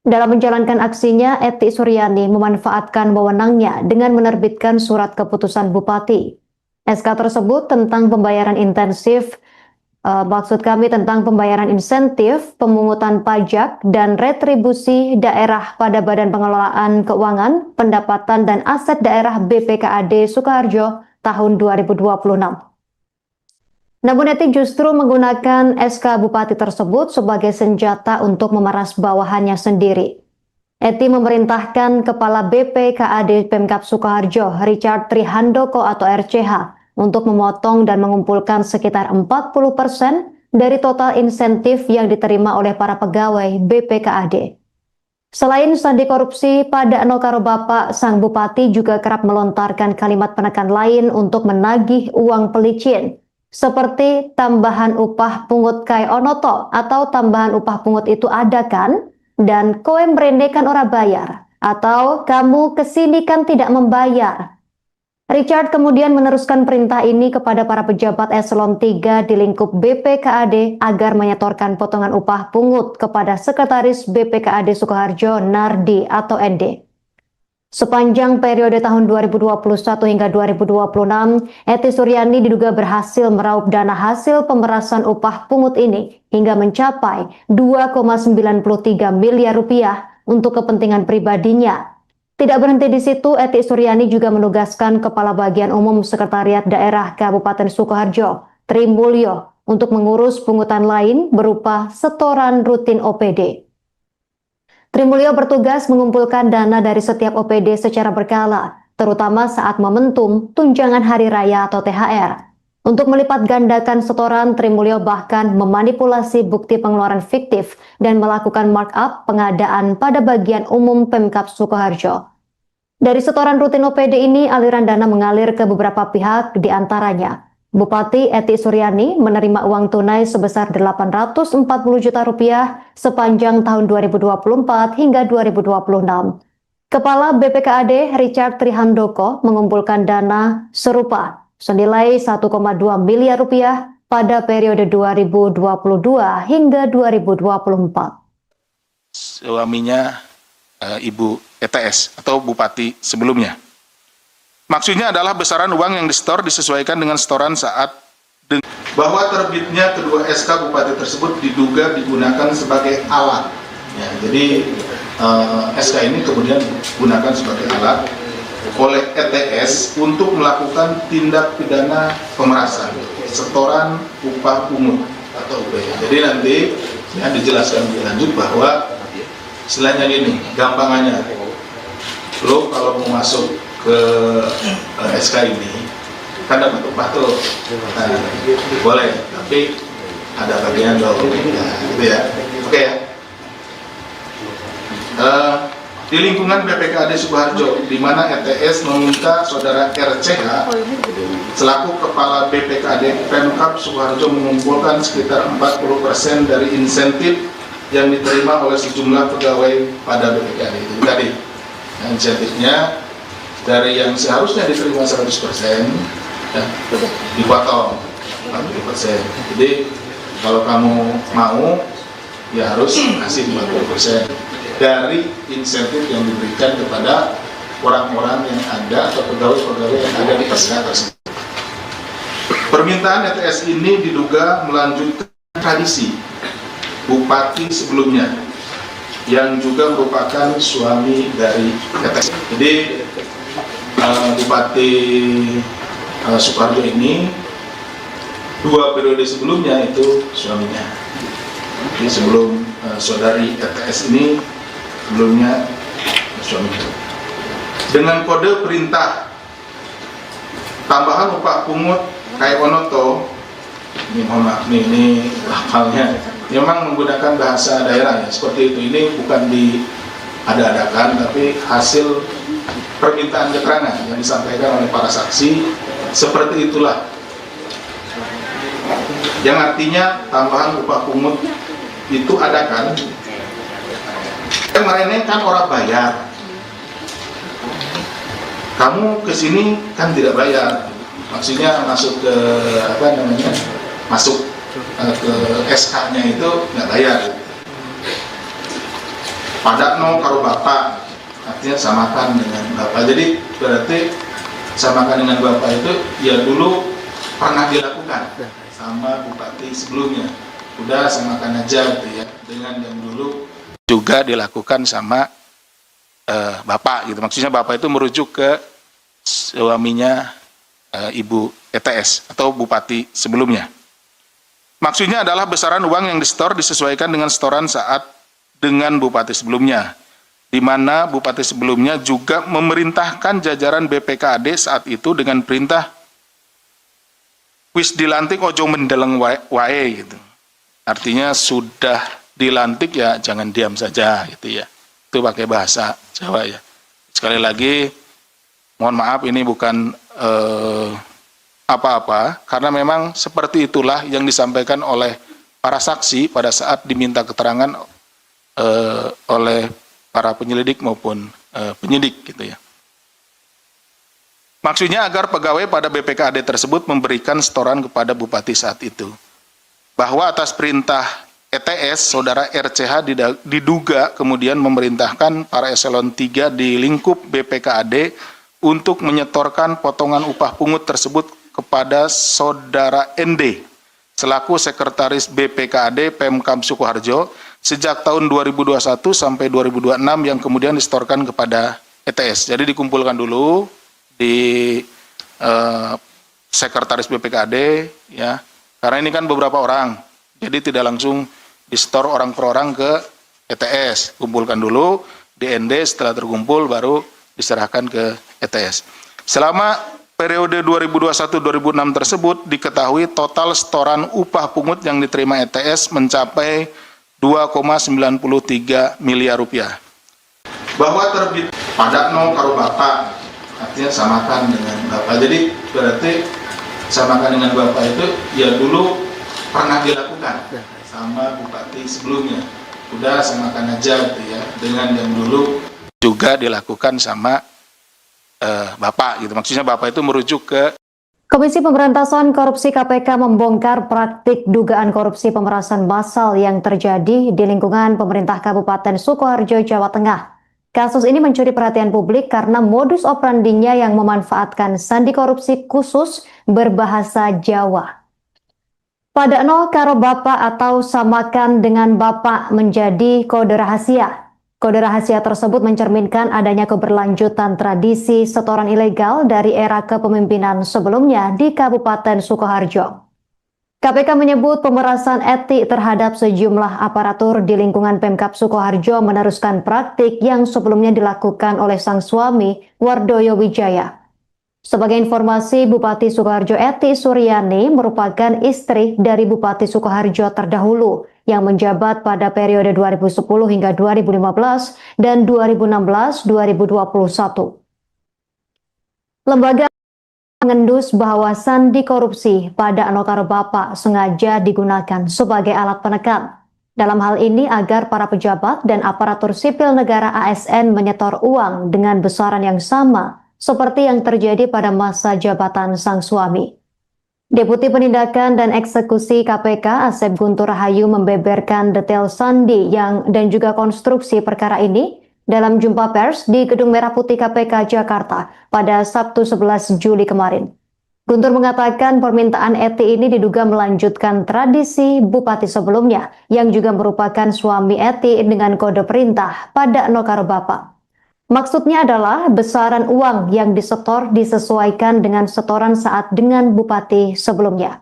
Speaker 1: Dalam menjalankan aksinya, Eti Suryani memanfaatkan wewenangnya dengan menerbitkan surat keputusan bupati. SK tersebut tentang pembayaran intensif, tentang pembayaran insentif, pemungutan pajak, dan retribusi daerah pada Badan Pengelolaan Keuangan, Pendapatan dan Aset Daerah BPKAD Sukoharjo tahun 2026. Namun Eti justru menggunakan SK Bupati tersebut sebagai senjata untuk memeras bawahannya sendiri. Eti memerintahkan Kepala BPKAD Pemkab Sukoharjo, Richard Trihandoko atau RCH, untuk memotong dan mengumpulkan sekitar 40% dari total insentif yang diterima oleh para pegawai BPKAD. Selain sandi korupsi, pada Nokaro Bapak, sang bupati juga kerap melontarkan kalimat penekan lain untuk menagih uang pelicin, seperti tambahan upah pungut kai onoto atau tambahan upah pungut itu ada kan? Dan kowe mrene kan ora bayar, atau kamu kesini kan tidak membayar. Richard kemudian meneruskan perintah ini kepada para pejabat eselon 3 di lingkup BPKAD agar menyetorkan potongan upah pungut kepada Sekretaris BPKAD Sukoharjo Nardi atau ND. Sepanjang periode tahun 2021 hingga 2026, Eti Suryani diduga berhasil meraup dana hasil pemerasan upah pungut ini hingga mencapai 2,93 miliar rupiah untuk kepentingan pribadinya. Tidak berhenti di situ, Eti Suryani juga menugaskan Kepala Bagian Umum Sekretariat Daerah Kabupaten Sukoharjo, Tri Mulyo, untuk mengurus pungutan lain berupa setoran rutin OPD. Tri Mulyo bertugas mengumpulkan dana dari setiap OPD secara berkala, terutama saat momentum tunjangan hari raya atau THR. Untuk melipat gandakan setoran, Tri Mulyo bahkan memanipulasi bukti pengeluaran fiktif dan melakukan markup pengadaan pada bagian umum Pemkab Sukoharjo. Dari setoran rutin OPD ini, aliran dana mengalir ke beberapa pihak, diantaranya Bupati Eti Suryani menerima uang tunai sebesar 840 juta rupiah sepanjang tahun 2024 hingga 2026. Kepala BPKAD Richard Trihandoko mengumpulkan dana serupa senilai 1,2 miliar rupiah pada periode 2022 hingga 2024.
Speaker 2: Suaminya Ibu ETS atau Bupati sebelumnya. Maksudnya adalah besaran uang yang disetor disesuaikan dengan setoran saat bahwa terbitnya kedua SK Bupati tersebut diduga digunakan sebagai alat. Ya, jadi SK ini kemudian digunakan sebagai alat oleh ETS untuk melakukan tindak pidana pemerasan, setoran upah pungut atau UPH. Jadi nanti ya, dijelaskan lebih lanjut bahwa istilahnya gini, gampangannya, lo kalau mau masuk ke SK ini kan dapat upah tuh, nah, boleh, tapi ada bagian dong, gitu ya, oke ya. Di lingkungan BPKAD Sukoharjo, di mana ETS meminta saudara RCH selaku kepala BPKAD Pemkab Sukoharjo mengumpulkan sekitar 40% dari insentif yang diterima oleh sejumlah pegawai pada BPKAD itu tadi. Nah, insentifnya dari yang seharusnya diterima 100% ya, dipotong 40%. Jadi kalau kamu mau ya harus kasih 50% dari insentif yang diberikan kepada orang-orang yang ada atau pegawai-pegawai yang ada di SK tersebut. Permintaan ETS ini diduga melanjutkan tradisi bupati sebelumnya yang juga merupakan suami dari ETS. Jadi Bupati Sukoharjo ini 2 periode sebelumnya itu suaminya. Jadi sebelum saudari ETS ini sebelumnya suaminya. Dengan kode perintah tambahan upah pungut kai onoto, ini mohon maaf ini lafalnya memang menggunakan bahasa daerah ya seperti itu. Ini bukan diada-adakan tapi hasil permintaan keterangan yang disampaikan oleh para saksi, seperti itulah. Yang artinya tambahan upah pungut itu ada kan? Kemarin kan orang bayar. Kamu kesini kan tidak bayar. Maksudnya masuk ke masuk ke SK-nya itu nggak bayar. Padakno karo bapak, artinya samakan dengan bapak. Jadi berarti samakan dengan bapak itu ya dulu pernah dilakukan sama bupati sebelumnya. Udah samakan aja gitu ya, dengan yang dulu juga dilakukan sama bapak gitu. Maksudnya bapak itu merujuk ke suaminya Ibu ETS atau bupati sebelumnya. Maksudnya adalah besaran uang yang disetor disesuaikan dengan setoran saat dengan bupati sebelumnya, di mana bupati sebelumnya juga memerintahkan jajaran BPKAD saat itu dengan perintah wis dilantik ojo mendeleng wae gitu. Artinya sudah dilantik ya jangan diam saja gitu ya. Itu pakai bahasa Jawa ya. Sekali lagi mohon maaf ini bukan apa-apa, karena memang seperti itulah yang disampaikan oleh para saksi pada saat diminta keterangan oleh para penyelidik maupun penyidik gitu ya. Maksudnya agar pegawai pada BPKAD tersebut memberikan setoran kepada bupati saat itu. Bahwa atas perintah ETS, saudara RCH diduga kemudian memerintahkan para eselon 3 di lingkup BPKAD untuk menyetorkan potongan upah pungut tersebut kepada saudara ND selaku sekretaris BPKAD Pemkab Sukoharjo sejak tahun 2021 sampai 2026 yang kemudian disetorkan kepada ETS. Jadi dikumpulkan dulu di sekretaris BPKAD ya. Karena ini kan beberapa orang. Jadi tidak langsung disetor orang per orang ke ETS. Kumpulkan dulu di ND, setelah terkumpul baru diserahkan ke ETS. Selama periode 2021-2006 tersebut diketahui total setoran upah pungut yang diterima ETS mencapai 2,93 miliar rupiah. Bahwa terbit padakno karo bapak, artinya samakan dengan bapak. Jadi berarti samakan dengan bapak itu ya dulu pernah dilakukan sama bupati sebelumnya. Udah samakan aja gitu ya, dengan yang dulu juga dilakukan sama bapak gitu. Maksudnya bapak itu merujuk ke
Speaker 1: Komisi Pemberantasan Korupsi KPK membongkar praktik dugaan korupsi pemerasan massal yang terjadi di lingkungan pemerintah Kabupaten Sukoharjo, Jawa Tengah. Kasus ini mencuri perhatian publik karena modus operandinya yang memanfaatkan sandi korupsi khusus berbahasa Jawa. Padakno karo bapak atau samakan dengan bapak menjadi kode rahasia. Kode rahasia tersebut mencerminkan adanya keberlanjutan tradisi setoran ilegal dari era kepemimpinan sebelumnya di Kabupaten Sukoharjo. KPK menyebut pemerasan etik terhadap sejumlah aparatur di lingkungan Pemkab Sukoharjo meneruskan praktik yang sebelumnya dilakukan oleh sang suami, Wardoyo Wijaya. Sebagai informasi, Bupati Sukoharjo Eti Suryani merupakan istri dari Bupati Sukoharjo terdahulu yang menjabat pada periode 2010 hingga 2015 dan 2016-2021. Lembaga mengendus bahwa sandi korupsi pada Anokaro Bapak sengaja digunakan sebagai alat penekan. Dalam hal ini agar para pejabat dan aparatur sipil negara ASN menyetor uang dengan besaran yang sama seperti yang terjadi pada masa jabatan sang suami. Deputi Penindakan dan Eksekusi KPK Asep Guntur Rahayu membeberkan detail sandi dan juga konstruksi perkara ini dalam jumpa pers di Gedung Merah Putih KPK Jakarta pada Sabtu 11 Juli kemarin. Guntur mengatakan permintaan Eti ini diduga melanjutkan tradisi bupati sebelumnya yang juga merupakan suami Eti dengan kode perintah pada Anokaro Bapak. Maksudnya adalah besaran uang yang disetor disesuaikan dengan setoran saat dengan bupati sebelumnya.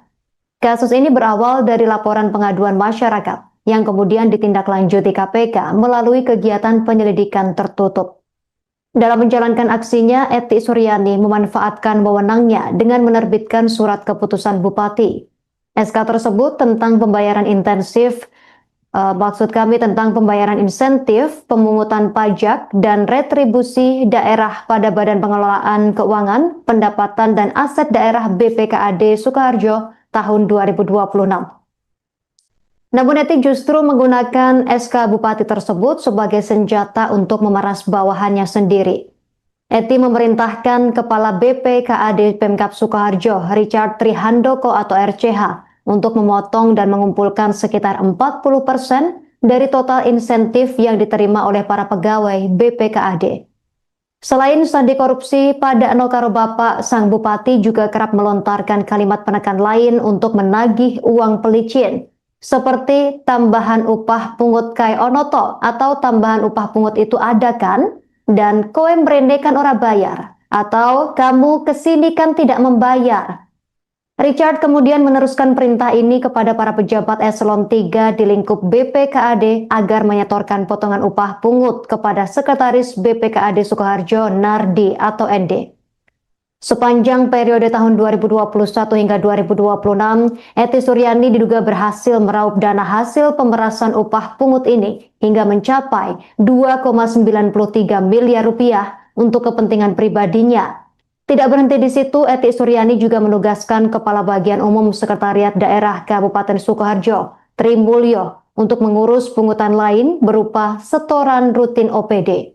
Speaker 1: Kasus ini berawal dari laporan pengaduan masyarakat yang kemudian ditindaklanjuti KPK melalui kegiatan penyelidikan tertutup. Dalam menjalankan aksinya, Eti Suryani memanfaatkan wewenangnya dengan menerbitkan surat keputusan bupati. SK tersebut tentang pembayaran intensif Maksud kami tentang pembayaran insentif, pemungutan pajak, dan retribusi daerah pada Badan Pengelolaan Keuangan, Pendapatan dan Aset Daerah BPKAD Sukoharjo tahun 2026. Namun Eti justru menggunakan SK Bupati tersebut sebagai senjata untuk memeras bawahannya sendiri. Eti memerintahkan Kepala BPKAD Pemkab Sukoharjo, Richard Trihandoko atau RCH, untuk memotong dan mengumpulkan sekitar 40% dari total insentif yang diterima oleh para pegawai BPKAD. Selain sandi korupsi, pada Nokaro Bapak, sang bupati juga kerap melontarkan kalimat penekan lain untuk menagih uang pelicin, seperti tambahan upah pungut kai onoto atau tambahan upah pungut itu ada kan? Dan koe mrene kan ora bayar, atau kamu kesini kan tidak membayar. Richard kemudian meneruskan perintah ini kepada para pejabat eselon 3 di lingkup BPKAD agar menyetorkan potongan upah pungut kepada Sekretaris BPKAD Sukoharjo Nardi atau ND. Sepanjang periode tahun 2021 hingga 2026, Eti Suryani diduga berhasil meraup dana hasil pemerasan upah pungut ini hingga mencapai 2,93 miliar rupiah untuk kepentingan pribadinya. Tidak berhenti di situ, Eti Suryani juga menugaskan Kepala Bagian Umum Sekretariat Daerah Kabupaten Sukoharjo, Tri Mulyo, untuk mengurus pungutan lain berupa setoran rutin OPD.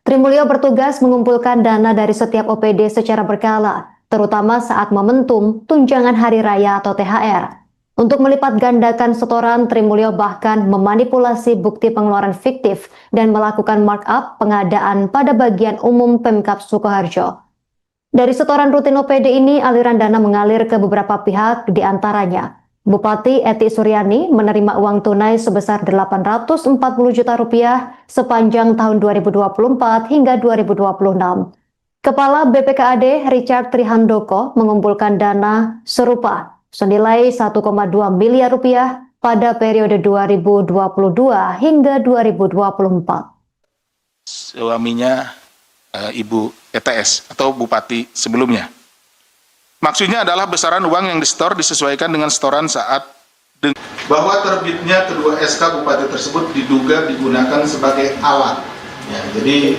Speaker 1: Tri Mulyo bertugas mengumpulkan dana dari setiap OPD secara berkala, terutama saat momentum tunjangan hari raya atau THR. Untuk melipat gandakan setoran, Tri Mulyo bahkan memanipulasi bukti pengeluaran fiktif dan melakukan markup pengadaan pada bagian umum Pemkab Sukoharjo. Dari setoran rutin OPD ini, aliran dana mengalir ke beberapa pihak, di antaranya Bupati Eti Suryani menerima uang tunai sebesar 840 juta rupiah sepanjang tahun 2024 hingga 2026. Kepala BPKAD Richard Trihandoko mengumpulkan dana serupa senilai 1,2 miliar rupiah pada periode 2022 hingga 2024.
Speaker 2: Suaminya Ibu ETS atau Bupati sebelumnya. Maksudnya adalah besaran uang yang disetor disesuaikan dengan setoran saat bahwa terbitnya kedua SK Bupati tersebut diduga digunakan sebagai alat. Ya, jadi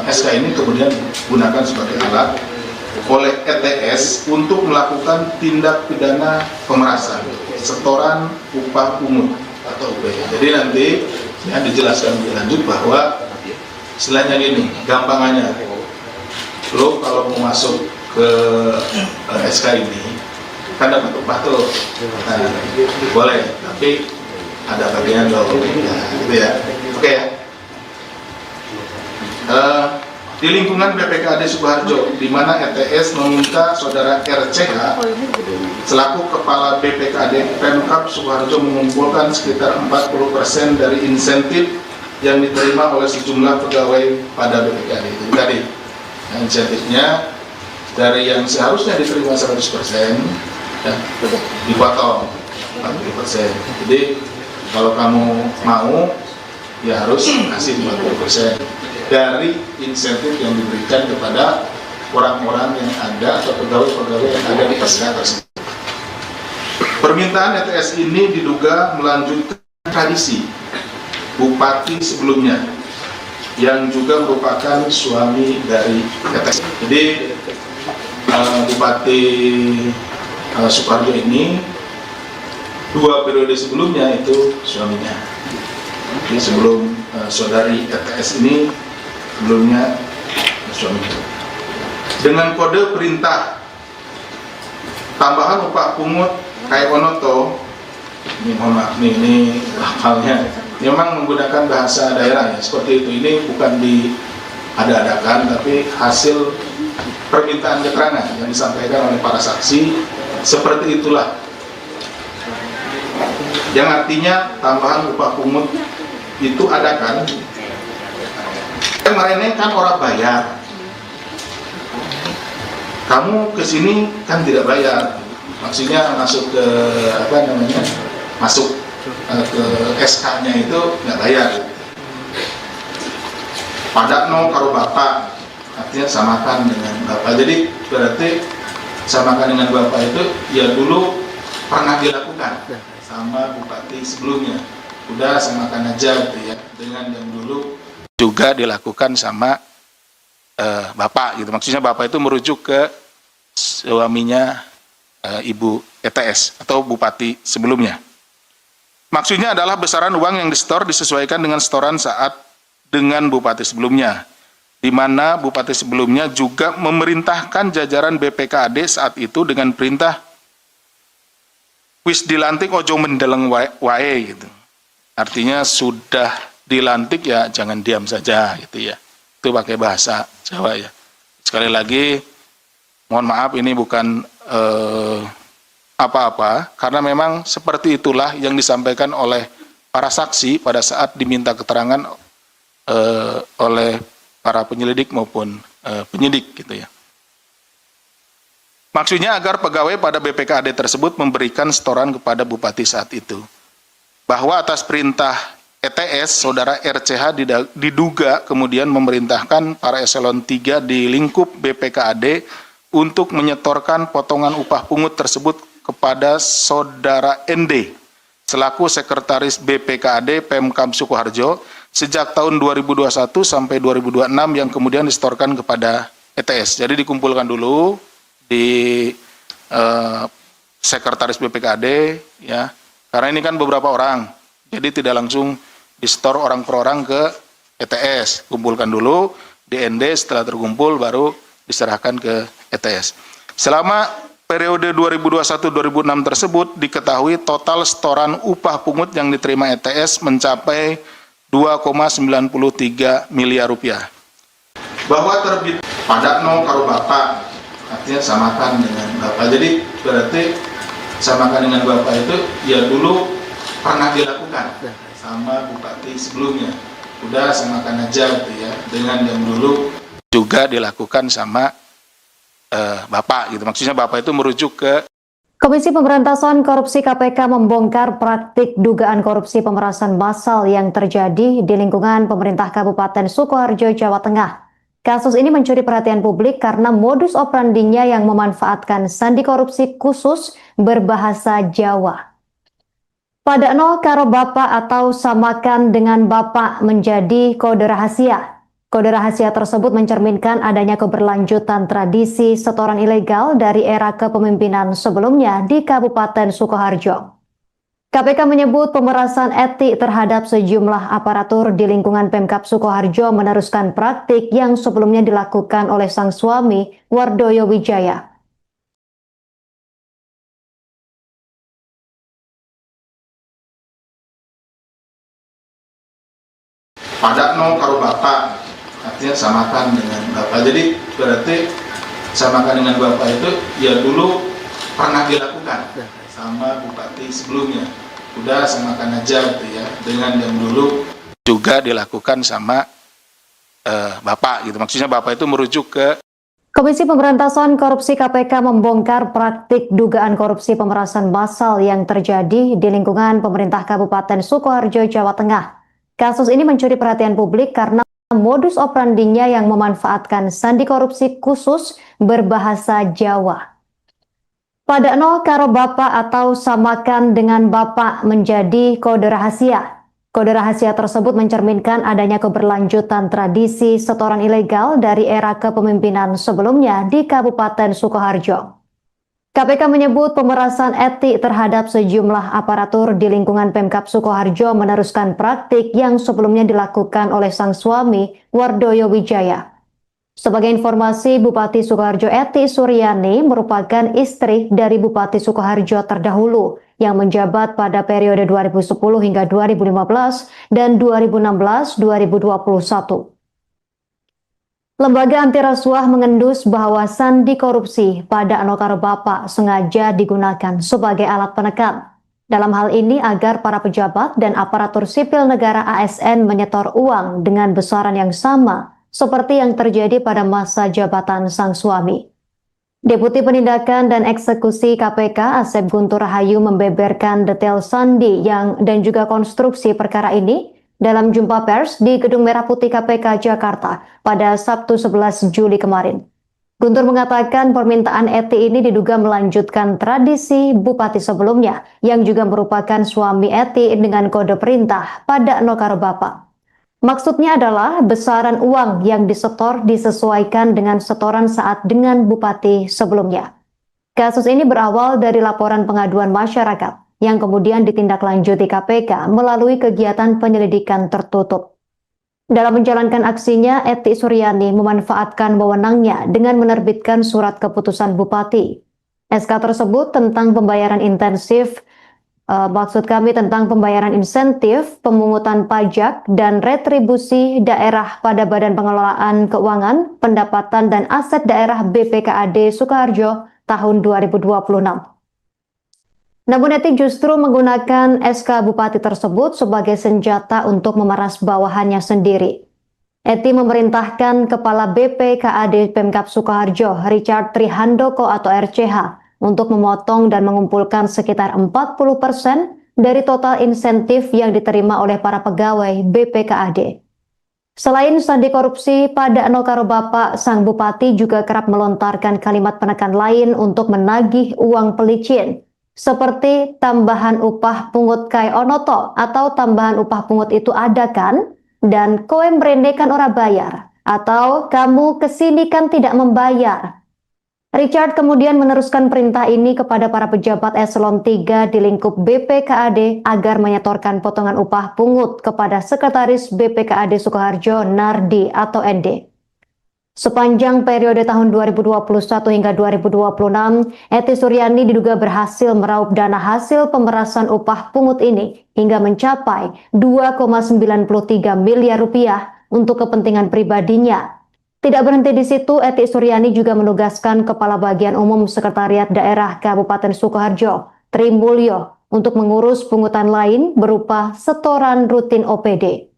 Speaker 2: SK ini kemudian digunakan sebagai alat oleh ETS untuk melakukan tindak pidana pemerasan, setoran upah pungut atau UPH. Jadi nanti ya dijelaskan lebih lanjut bahwa istilahnya gini, gampangannya, lo kalau mau masuk ke SK ini kan dapat upah tuh, nah, boleh, tapi ada bagian lo, nah, gitu ya, oke ya. Di lingkungan BPKAD Sukoharjo, di mana ETS meminta saudara RCH selaku Kepala BPKAD Pemkab Sukoharjo mengumpulkan sekitar 40% dari insentif yang diterima oleh sejumlah pegawai pada BPKAD itu tadi. Nah, insentifnya dari yang seharusnya diterima 100% ya, dipotong 40%. Jadi kalau kamu mau ya harus kasih 40% dari insentif yang diberikan kepada orang-orang yang ada atau pegawai-pegawai yang ada di SK tersebut. Permintaan ETS ini diduga melanjutkan tradisi Bupati sebelumnya yang juga merupakan suami dari ETS. Jadi Bupati Sukoharjo ini 2 periode sebelumnya itu suaminya. Jadi sebelum saudari ETS ini sebelumnya suaminya. Dengan kode perintah tambahan upah pungut kai onoto, ini mohon maaf ini lafalnya memang menggunakan bahasa daerah ya, seperti itu. Ini bukan diada-adakan, tapi hasil permintaan keterangan yang disampaikan oleh para saksi. Seperti itulah, yang artinya tambahan upah pungut itu ada kan, kemarin kan orang bayar, kamu kesini kan tidak bayar, maksudnya masuk ke apa namanya, masuk ke SK-nya itu nggak bayar. Padakno karo bapak, artinya samakan dengan bapak. Jadi berarti samakan dengan bapak itu ya dulu pernah dilakukan sama bupati sebelumnya. Udah samakan aja gitu ya, dengan yang dulu juga dilakukan sama bapak gitu. Maksudnya bapak itu merujuk ke suaminya Ibu ETS atau bupati sebelumnya. Maksudnya adalah besaran uang yang disetor disesuaikan dengan setoran saat dengan bupati sebelumnya, di mana bupati sebelumnya juga memerintahkan jajaran BPKAD saat itu dengan perintah wis dilantik ojo mendeleng wae gitu. Artinya sudah dilantik ya jangan diam saja gitu ya. Itu pakai bahasa Jawa ya. Sekali lagi mohon maaf ini bukan apa-apa karena memang seperti itulah yang disampaikan oleh para saksi pada saat diminta keterangan oleh para penyelidik maupun penyidik gitu ya. Maksudnya agar pegawai pada BPKAD tersebut memberikan setoran kepada bupati saat itu. Bahwa atas perintah ETS, saudara RCH diduga kemudian memerintahkan para eselon 3 di lingkup BPKAD untuk menyetorkan potongan upah pungut tersebut kepada saudara ND selaku sekretaris BPKAD Pemkab Sukoharjo sejak tahun 2021 sampai 2026 yang kemudian disetorkan kepada ETS. Jadi dikumpulkan dulu di sekretaris BPKAD ya. Karena ini kan beberapa orang, jadi tidak langsung di-store orang per orang ke ETS. Kumpulkan dulu di ND, setelah terkumpul baru diserahkan ke ETS. Selama periode 2021-2006 tersebut diketahui total setoran upah pungut yang diterima ETS mencapai 2,93 miliar rupiah. Bahwa terbit pada no karo bapak, artinya samakan dengan bapak. Jadi berarti samakan dengan bapak itu ya dulu pernah dilakukan sama bupati sebelumnya. Udah samakan aja gitu ya, dengan yang dulu juga dilakukan sama bapak gitu. Maksudnya bapak itu merujuk ke
Speaker 1: Komisi Pemberantasan Korupsi KPK membongkar praktik dugaan korupsi pemerasan massal yang terjadi di lingkungan pemerintah Kabupaten Sukoharjo, Jawa Tengah. Kasus ini mencuri perhatian publik karena modus operandinya yang memanfaatkan sandi korupsi khusus berbahasa Jawa. Padakno karo bapak atau samakan dengan bapak menjadi kode rahasia. Kode rahasia tersebut mencerminkan adanya keberlanjutan tradisi setoran ilegal dari era kepemimpinan sebelumnya di Kabupaten Sukoharjo. KPK menyebut pemerasan etik terhadap sejumlah aparatur di lingkungan Pemkab Sukoharjo meneruskan praktik yang sebelumnya dilakukan oleh sang suami, Wardoyo Wijaya.
Speaker 2: padakno karo bapak, artinya samakan dengan bapak. Jadi berarti samakan dengan bapak itu ya dulu pernah dilakukan sama bupati sebelumnya. Udah samakan aja gitu ya, dengan yang dulu juga dilakukan sama bapak gitu. Maksudnya bapak itu merujuk ke
Speaker 1: Komisi Pemberantasan Korupsi KPK membongkar praktik dugaan korupsi pemerasan massal yang terjadi di lingkungan pemerintah Kabupaten Sukoharjo, Jawa Tengah. Kasus ini mencuri perhatian publik karena modus operandinya yang memanfaatkan sandi korupsi khusus berbahasa Jawa. Padakno karo bapak atau samakan dengan bapak menjadi kode rahasia. Kode rahasia tersebut mencerminkan adanya keberlanjutan tradisi setoran ilegal dari era kepemimpinan sebelumnya di Kabupaten Sukoharjo. KPK menyebut pemerasan etik terhadap sejumlah aparatur di lingkungan Pemkab Sukoharjo meneruskan praktik yang sebelumnya dilakukan oleh sang suami, Wardoyo Wijaya. Sebagai informasi, Bupati Sukoharjo Eti Suryani merupakan istri dari Bupati Sukoharjo terdahulu yang menjabat pada periode 2010 hingga 2015 dan 2016-2021. Lembaga anti rasuah mengendus bahwa sandi korupsi pada Anokaro Bapak sengaja digunakan sebagai alat penekan. Dalam hal ini agar para pejabat dan aparatur sipil negara ASN menyetor uang dengan besaran yang sama seperti yang terjadi pada masa jabatan sang suami. Deputi Penindakan dan Eksekusi KPK Asep Guntur Rahayu membeberkan detail sandi dan juga konstruksi perkara ini dalam jumpa pers di Gedung Merah Putih KPK Jakarta pada Sabtu 11 Juli kemarin. Guntur mengatakan permintaan Eti ini diduga melanjutkan tradisi bupati sebelumnya yang juga merupakan suami Eti dengan kode perintah pada Nokaro Bapak. Maksudnya adalah besaran uang yang disetor disesuaikan dengan setoran saat dengan bupati sebelumnya. Kasus ini berawal dari laporan pengaduan masyarakat yang kemudian ditindaklanjuti KPK melalui kegiatan penyelidikan tertutup. Dalam menjalankan aksinya, Eti Suryani memanfaatkan wewenangnya dengan menerbitkan surat keputusan bupati. SK tersebut tentang pembayaran intensif, tentang pembayaran insentif, pemungutan pajak, dan retribusi daerah pada Badan Pengelolaan Keuangan, Pendapatan dan Aset Daerah BPKAD Sukoharjo tahun 2026. Namun Eti justru menggunakan SK Bupati tersebut sebagai senjata untuk memeras bawahannya sendiri. Eti memerintahkan Kepala BPKAD Pemkab Sukoharjo, Richard Trihandoko atau RCH, untuk memotong dan mengumpulkan sekitar 40% dari total insentif yang diterima oleh para pegawai BPKAD. Selain sandi korupsi, pada Nokaro Bapak, sang bupati juga kerap melontarkan kalimat penekan lain untuk menagih uang pelicin, seperti tambahan upah pungut kai onoto atau tambahan upah pungut itu ada kan? Dan koe mrene kan ora bayar, atau kamu kesini kan tidak membayar. Richard kemudian meneruskan perintah ini kepada para pejabat eselon 3 di lingkup BPKAD agar menyetorkan potongan upah pungut kepada Sekretaris BPKAD Sukoharjo Nardi atau ND. Sepanjang periode tahun 2021 hingga 2026, Eti Suryani diduga berhasil meraup dana hasil pemerasan upah pungut ini hingga mencapai 2,93 miliar rupiah untuk kepentingan pribadinya. Tidak berhenti di situ, Eti Suryani juga menugaskan Kepala Bagian Umum Sekretariat Daerah Kabupaten Sukoharjo, Tri Mulyo, untuk mengurus pungutan lain berupa setoran rutin OPD.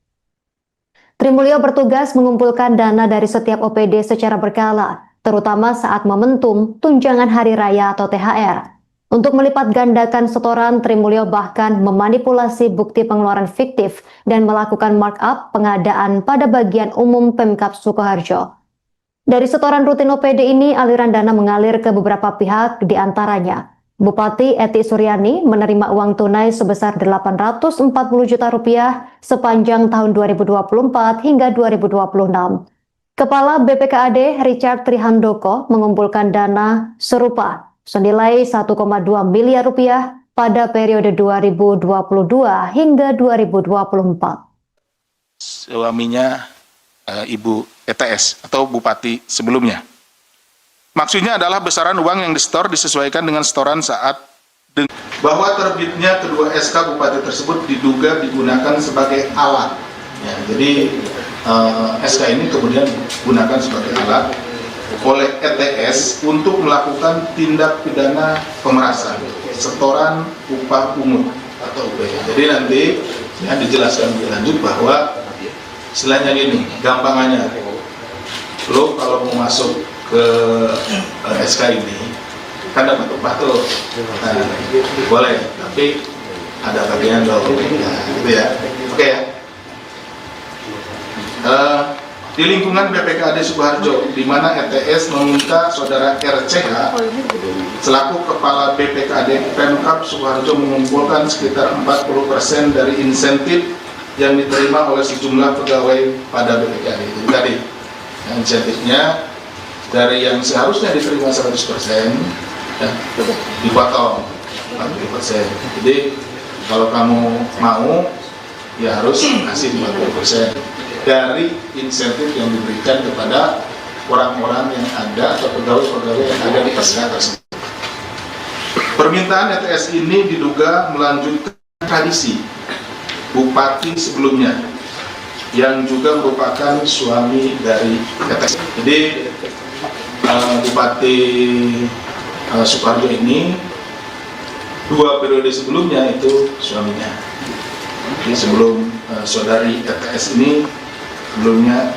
Speaker 1: Tri Mulyo bertugas mengumpulkan dana dari setiap OPD secara berkala, terutama saat momentum tunjangan hari raya atau THR. Untuk melipat gandakan setoran, Tri Mulyo bahkan memanipulasi bukti pengeluaran fiktif dan melakukan markup pengadaan pada bagian umum Pemkab Sukoharjo. Dari setoran rutin OPD ini, aliran dana mengalir ke beberapa pihak, diantaranya Bupati Eti Suryani menerima uang tunai sebesar 840 juta rupiah sepanjang tahun 2024 hingga 2026. Kepala BPKAD Richard Trihandoko mengumpulkan dana serupa senilai 1,2 miliar rupiah pada periode 2022 hingga 2024.
Speaker 2: Suaminya Ibu ETS atau Bupati sebelumnya. Maksudnya adalah besaran uang yang disetor disesuaikan dengan setoran saat bahwa terbitnya kedua SK Bupati tersebut diduga digunakan sebagai alat. Ya, jadi SK ini kemudian digunakan sebagai alat oleh ETS untuk melakukan tindak pidana pemerasan, setoran upah pungut atau UPH. Jadi nanti ya, dijelaskan lebih lanjut bahwa istilahnya gini, gampangannya, lo kalau mau masuk ke SK ini kan dapat upah tuh, nah, boleh, tapi ada bagian lo, nah, gitu ya, oke ya. Di lingkungan BPKAD Sukoharjo, di mana ETS meminta saudara RCH selaku Kepala BPKAD Pemkab Sukoharjo mengumpulkan sekitar 40% dari insentif yang diterima oleh sejumlah pegawai pada BPKAD. Itu tadi, nah, insentifnya dari yang seharusnya diterima 100%, ya, dipotong 40%. Jadi kalau kamu mau, ya harus kasih 40% dari insentif yang diberikan kepada orang-orang yang ada atau pegawai-pegawai yang ada di SK tersebut. Permintaan ETS ini diduga melanjutkan tradisi bupati sebelumnya yang juga merupakan suami dari ETS. Jadi Bupati Sukoharjo ini 2 periode sebelumnya itu suaminya. Jadi sebelum saudari ETS ini sebelumnya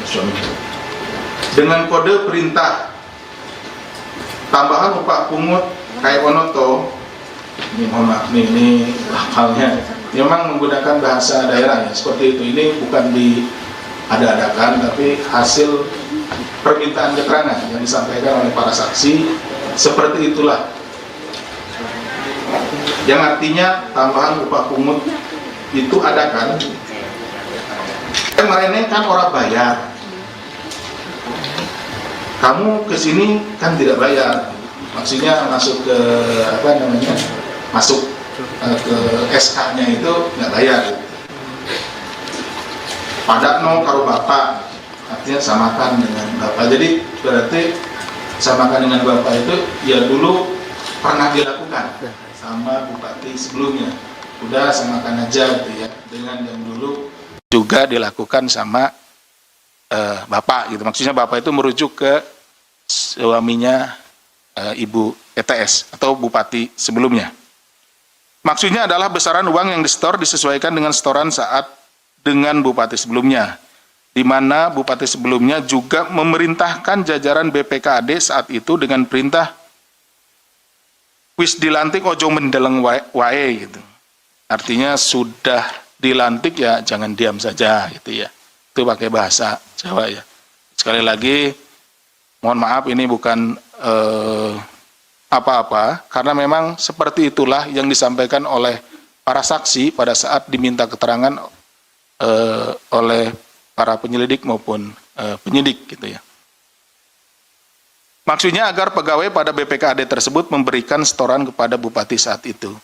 Speaker 2: suaminya. Dengan kode perintah tambahan upah pungut kai onoto, ini mohon maaf ini hafalnya, memang menggunakan bahasa daerah ya, seperti itu. Ini bukan diada-adakan tapi hasil permintaan keterangan yang disampaikan oleh para saksi seperti itulah, yang artinya tambahan upah pungut itu ada kan, kemarin kan orang bayar, kamu kesini kan tidak bayar, maksudnya masuk ke ke SK-nya itu nggak bayar. Padakno karo bapak, artinya samakan dengan bapak. Jadi berarti samakan dengan bapak itu ya dulu pernah dilakukan sama bupati sebelumnya. Udah samakan aja gitu ya, dengan yang dulu juga dilakukan sama bapak gitu. Maksudnya bapak itu merujuk ke suaminya Ibu ETS atau bupati sebelumnya. Maksudnya adalah besaran uang yang disetor disesuaikan dengan setoran saat dengan bupati sebelumnya, di mana bupati sebelumnya juga memerintahkan jajaran BPKAD saat itu dengan perintah wis dilantik ojo mendeleng wae gitu. Artinya sudah dilantik ya jangan diam saja gitu ya. Itu pakai bahasa Jawa ya. Sekali lagi mohon maaf ini bukan apa-apa, karena memang seperti itulah yang disampaikan oleh para saksi pada saat diminta keterangan oleh para penyelidik maupun penyidik gitu ya. Maksudnya agar pegawai pada BPKAD tersebut memberikan setoran kepada bupati saat itu.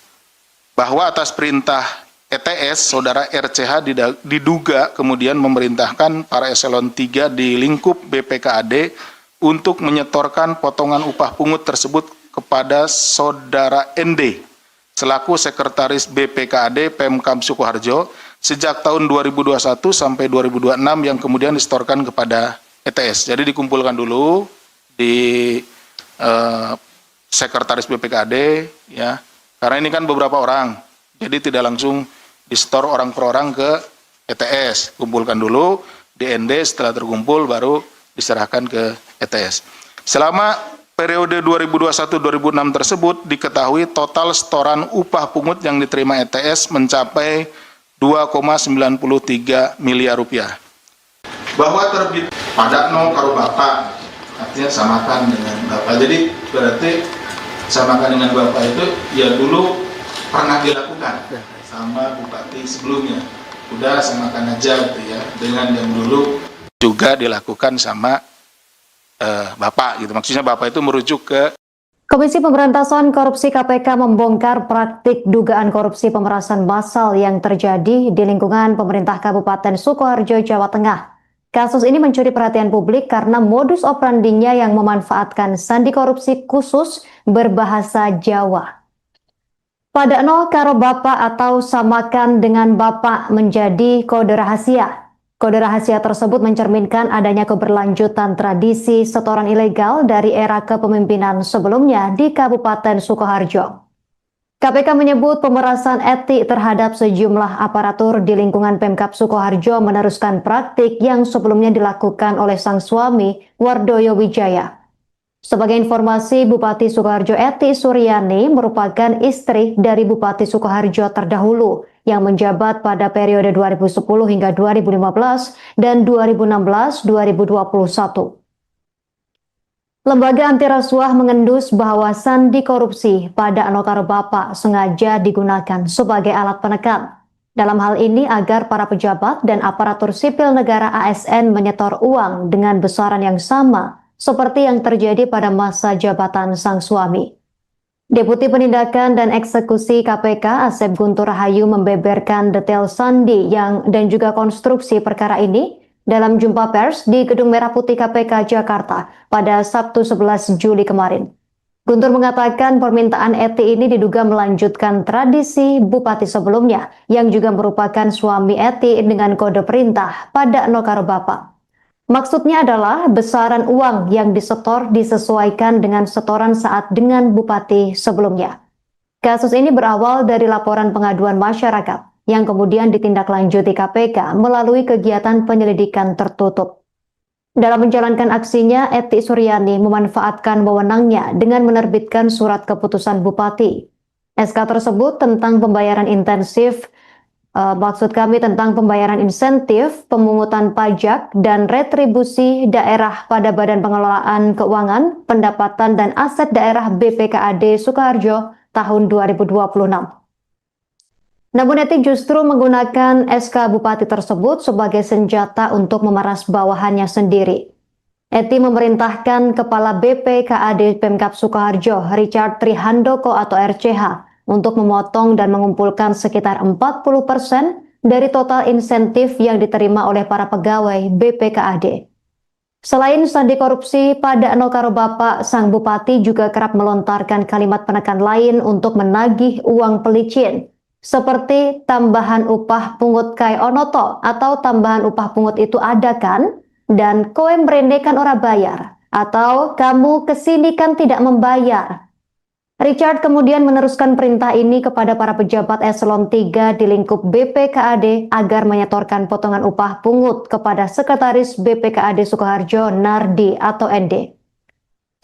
Speaker 2: Bahwa atas perintah ETS, saudara RCH diduga kemudian memerintahkan para eselon 3 di lingkup BPKAD untuk menyetorkan potongan upah pungut tersebut kepada saudara ND selaku sekretaris BPKAD Pemkab Sukoharjo sejak tahun 2021 sampai 2026 yang kemudian disetorkan kepada ETS. Jadi dikumpulkan dulu di sekretaris BPKAD ya, karena ini kan beberapa orang, jadi tidak langsung disetor orang per orang ke ETS. Kumpulkan dulu di ND, setelah terkumpul baru diserahkan ke ETS. Selama periode 2021-2006 tersebut diketahui total setoran upah pungut yang diterima ETS mencapai 2,93 miliar rupiah. Bahwa terbit padakno karo bapak, artinya samakan dengan bapak. Jadi berarti samakan dengan bapak itu ya dulu pernah dilakukan sama bupati sebelumnya. Udah samakan aja gitu ya, dengan yang dulu juga dilakukan sama bapak gitu. Maksudnya bapak itu merujuk ke
Speaker 1: Komisi Pemberantasan Korupsi KPK membongkar praktik dugaan korupsi pemerasan massal yang terjadi di lingkungan pemerintah Kabupaten Sukoharjo, Jawa Tengah. Kasus ini mencuri perhatian publik karena modus operandinya yang memanfaatkan sandi korupsi khusus berbahasa Jawa. Padakno karo bapak atau samakan dengan bapak menjadi kode rahasia. Kode rahasia tersebut mencerminkan adanya keberlanjutan tradisi setoran ilegal dari era kepemimpinan sebelumnya di Kabupaten Sukoharjo. KPK menyebut pemerasan etik terhadap sejumlah aparatur di lingkungan Pemkab Sukoharjo meneruskan praktik yang sebelumnya dilakukan oleh sang suami, Wardoyo Wijaya. Sebagai informasi, Bupati Sukoharjo Eti Suryani merupakan istri dari Bupati Sukoharjo terdahulu yang menjabat pada periode 2010 hingga 2015 dan 2016-2021. Lembaga anti rasuah mengendus bahwa sandi korupsi pada Anokaro Bapak sengaja digunakan sebagai alat penekan. Dalam hal ini agar para pejabat dan aparatur sipil negara ASN menyetor uang dengan besaran yang sama seperti yang terjadi pada masa jabatan sang suami. Deputi Penindakan dan Eksekusi KPK Asep Guntur Rahayu membeberkan detail sandi dan juga konstruksi perkara ini dalam jumpa pers di Gedung Merah Putih KPK Jakarta pada Sabtu 11 Juli kemarin. Guntur mengatakan permintaan Eti ini diduga melanjutkan tradisi bupati sebelumnya yang juga merupakan suami Eti dengan kode perintah pada Nokaro Bapak. Maksudnya adalah besaran uang yang disetor disesuaikan dengan setoran saat dengan bupati sebelumnya. Kasus ini berawal dari laporan pengaduan masyarakat yang kemudian ditindaklanjuti KPK melalui kegiatan penyelidikan tertutup. Dalam menjalankan aksinya, Eti Suryani memanfaatkan wewenangnya dengan menerbitkan surat keputusan bupati. SK tersebut tentang pembayaran intensif Maksud kami tentang pembayaran insentif, pemungutan pajak, dan retribusi daerah pada Badan Pengelolaan Keuangan, Pendapatan dan Aset Daerah BPKAD Sukoharjo tahun 2026. Namun Eti justru menggunakan SK Bupati tersebut sebagai senjata untuk memeras bawahannya sendiri. Eti memerintahkan Kepala BPKAD Pemkab Sukoharjo, Richard Trihandoko atau RCH, untuk memotong dan mengumpulkan sekitar 40% dari total insentif yang diterima oleh para pegawai BPKAD. Selain sandi korupsi, pada Eno Karo Bapak, sang bupati juga kerap melontarkan kalimat penekan lain untuk menagih uang pelicin, seperti tambahan upah pungut kai onoto atau tambahan upah pungut itu ada kan? Dan koe mrene kan ora bayar, atau kamu kesini kan tidak membayar. Richard kemudian meneruskan perintah ini kepada para pejabat eselon 3 di lingkup BPKAD agar menyetorkan potongan upah pungut kepada Sekretaris BPKAD Sukoharjo Nardi atau ND.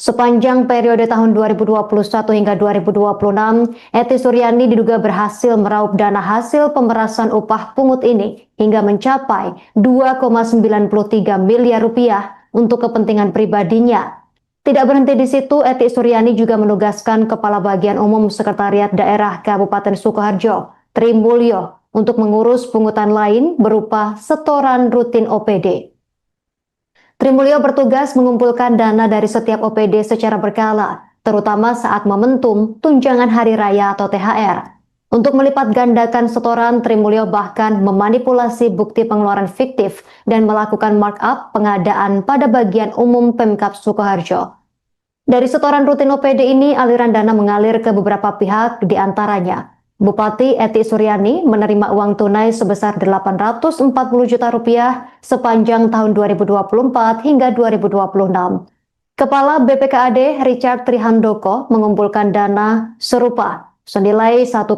Speaker 1: Sepanjang periode tahun 2021 hingga 2026, Eti Suryani diduga berhasil meraup dana hasil pemerasan upah pungut ini hingga mencapai 2,93 miliar rupiah untuk kepentingan pribadinya. Tidak berhenti di situ, Eti Suryani juga menugaskan Kepala Bagian Umum Sekretariat Daerah Kabupaten Sukoharjo, Tri Mulyo, untuk mengurus pungutan lain berupa setoran rutin OPD. Tri Mulyo bertugas mengumpulkan dana dari setiap OPD secara berkala, terutama saat momentum tunjangan hari raya atau THR. Untuk melipat gandakan setoran, Tri Mulyo bahkan memanipulasi bukti pengeluaran fiktif dan melakukan markup pengadaan pada bagian umum Pemkab Sukoharjo. Dari setoran rutin OPD ini, aliran dana mengalir ke beberapa pihak, diantaranya Bupati Eti Suryani menerima uang tunai sebesar 840 juta rupiah sepanjang tahun 2024 hingga 2026. Kepala BPKAD Richard Trihandoko mengumpulkan dana serupa senilai 1,2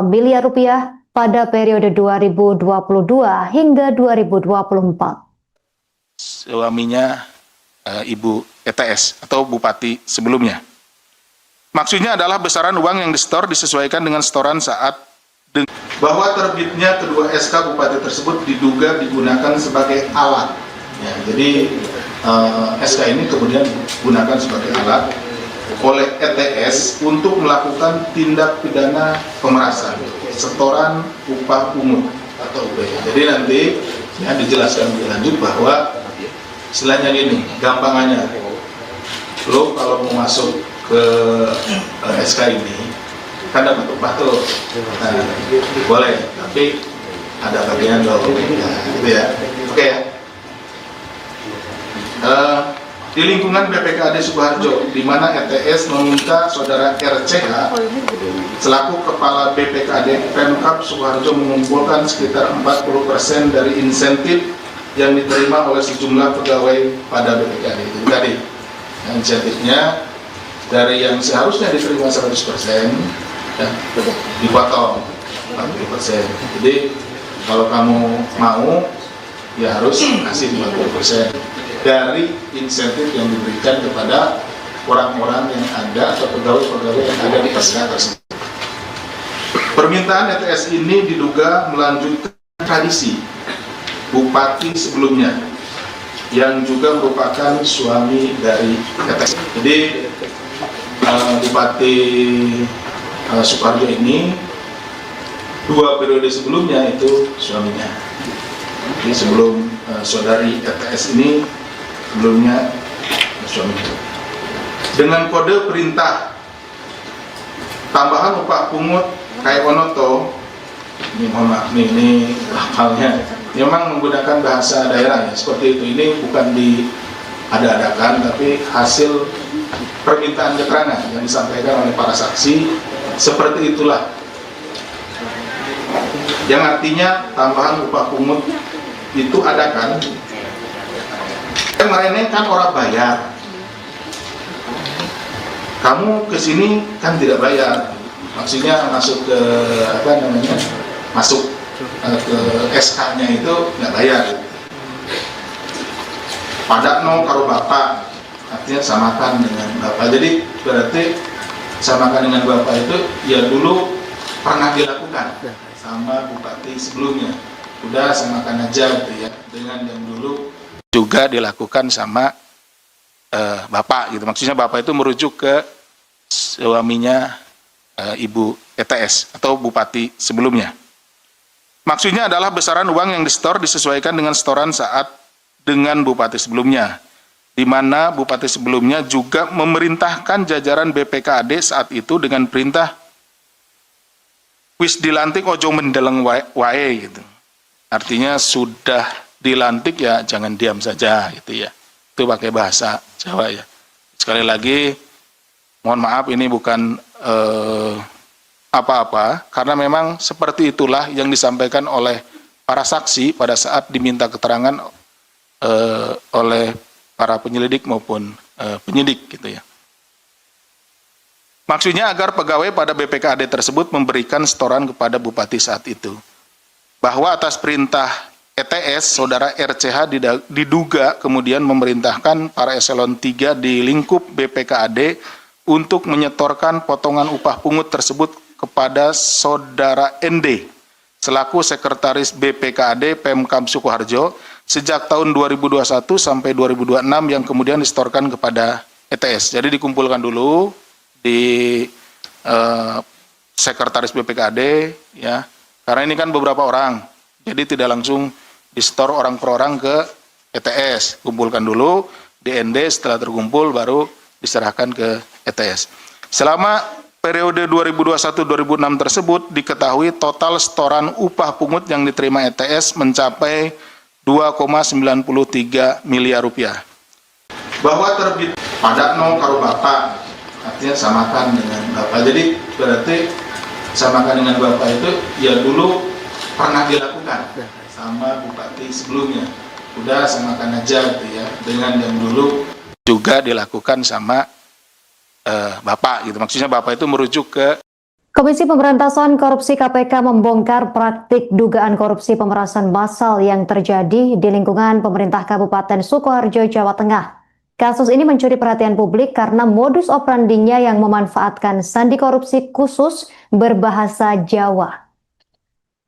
Speaker 1: miliar rupiah pada periode 2022 hingga 2024.
Speaker 2: Suaminya Ibu ETS atau Bupati sebelumnya. Maksudnya adalah besaran uang yang disetor disesuaikan dengan setoran saat bahwa terbitnya kedua SK Bupati tersebut diduga digunakan sebagai alat. Ya, jadi SK ini kemudian digunakan sebagai alat oleh ETS untuk melakukan tindak pidana pemerasan, setoran upah pungut atau UPT. Jadi nanti ya dijelaskan lebih lanjut bahwa istilahnya gini, gampangannya, lo kalau mau masuk ke SK ini kan dapat upah tuh, nah, boleh, tapi ada bagian lo, nah, gitu ya, oke ya. Di lingkungan BPKAD Sukoharjo, di mana ETS meminta saudara RCH selaku Kepala BPKAD Pemkab Sukoharjo mengumpulkan sekitar 40% dari insentif yang diterima oleh sejumlah pegawai pada BPKAD itu tadi. Nah, insentifnya dari yang seharusnya diterima 100% ya, dipotong 40%. Jadi kalau kamu mau ya harus kasih 50% dari insentif yang diberikan kepada orang-orang yang ada atau pegawai-pegawai yang ada di SK tersebut. Permintaan ETS ini diduga melanjutkan tradisi Bupati sebelumnya yang juga merupakan suami dari ETS. Jadi Bupati Sukoharjo ini 2 periode sebelumnya itu suaminya. Jadi sebelum saudari ETS ini sebelumnya suaminya. Dengan kode perintah tambahan upah pungut kai onoto, ini mohon maaf ini hafalnya, memang menggunakan bahasa daerah ya, seperti itu. Ini bukan diada-adakan, tapi hasil permintaan keterangan yang disampaikan oleh para saksi, seperti itulah. Yang artinya tambahan upah pungut itu ada kan? Kemarin kan orang bayar, kamu kesini kan tidak bayar, maksudnya masuk ke apa namanya, masuk ke SK-nya itu nggak bayar. Pada no karo bapak, artinya samakan dengan bapak. Jadi berarti samakan dengan bapak itu ya dulu pernah dilakukan. sama bupati sebelumnya. Udah samakan aja gitu ya, dengan yang dulu juga dilakukan sama bapak gitu. Maksudnya bapak itu merujuk ke suaminya Ibu ETS atau bupati sebelumnya. Maksudnya adalah besaran uang yang disetor disesuaikan dengan setoran saat dengan bupati sebelumnya, di mana bupati sebelumnya juga memerintahkan jajaran BPKAD saat itu dengan perintah wis dilantik ojo mendeleng wae gitu. Artinya sudah dilantik ya jangan diam saja gitu ya. Itu pakai bahasa Jawa ya. Sekali lagi mohon maaf ini bukan apa-apa karena memang seperti itulah yang disampaikan oleh para saksi pada saat diminta keterangan oleh para penyelidik maupun penyidik gitu ya. Maksudnya agar pegawai pada BPKAD tersebut memberikan setoran kepada bupati saat itu. Bahwa atas perintah ETS, saudara RCH diduga kemudian memerintahkan para eselon 3 di lingkup BPKAD untuk menyetorkan potongan upah pungut tersebut kepada saudara ND selaku sekretaris BPKAD Pemkab Sukoharjo sejak tahun 2021 sampai 2026 yang kemudian disetorkan kepada ETS. Jadi dikumpulkan dulu di sekretaris BPKAD ya. Karena ini kan beberapa orang, jadi tidak langsung disetor orang per orang ke ETS. Kumpulkan dulu di ND, setelah terkumpul baru diserahkan ke ETS. Selama periode 2021-2006 tersebut diketahui total setoran upah pungut yang diterima ETS mencapai 2,93 miliar rupiah. Bahwa terbit pada nol karo bapak, artinya samakan dengan bapak. Jadi berarti samakan dengan bapak itu ya dulu pernah dilakukan sama bupati sebelumnya. Udah samakan aja gitu ya, dengan yang dulu juga dilakukan sama bapak gitu. Maksudnya bapak itu merujuk ke
Speaker 1: Komisi Pemberantasan Korupsi KPK membongkar praktik dugaan korupsi pemerasan massal yang terjadi di lingkungan pemerintah Kabupaten Sukoharjo, Jawa Tengah. Kasus ini mencuri perhatian publik karena modus operandinya yang memanfaatkan sandi korupsi khusus berbahasa Jawa.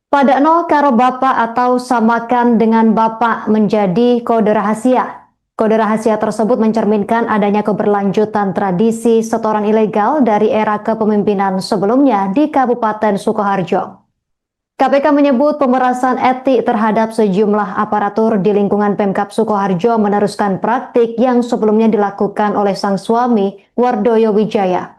Speaker 1: Pada nol karo bapak atau samakan dengan bapak menjadi kode rahasia. Kode rahasia tersebut mencerminkan adanya keberlanjutan tradisi setoran ilegal dari era kepemimpinan sebelumnya di Kabupaten Sukoharjo. KPK menyebut pemerasan etik terhadap sejumlah aparatur di lingkungan Pemkab Sukoharjo meneruskan praktik yang sebelumnya dilakukan oleh sang suami, Wardoyo Wijaya.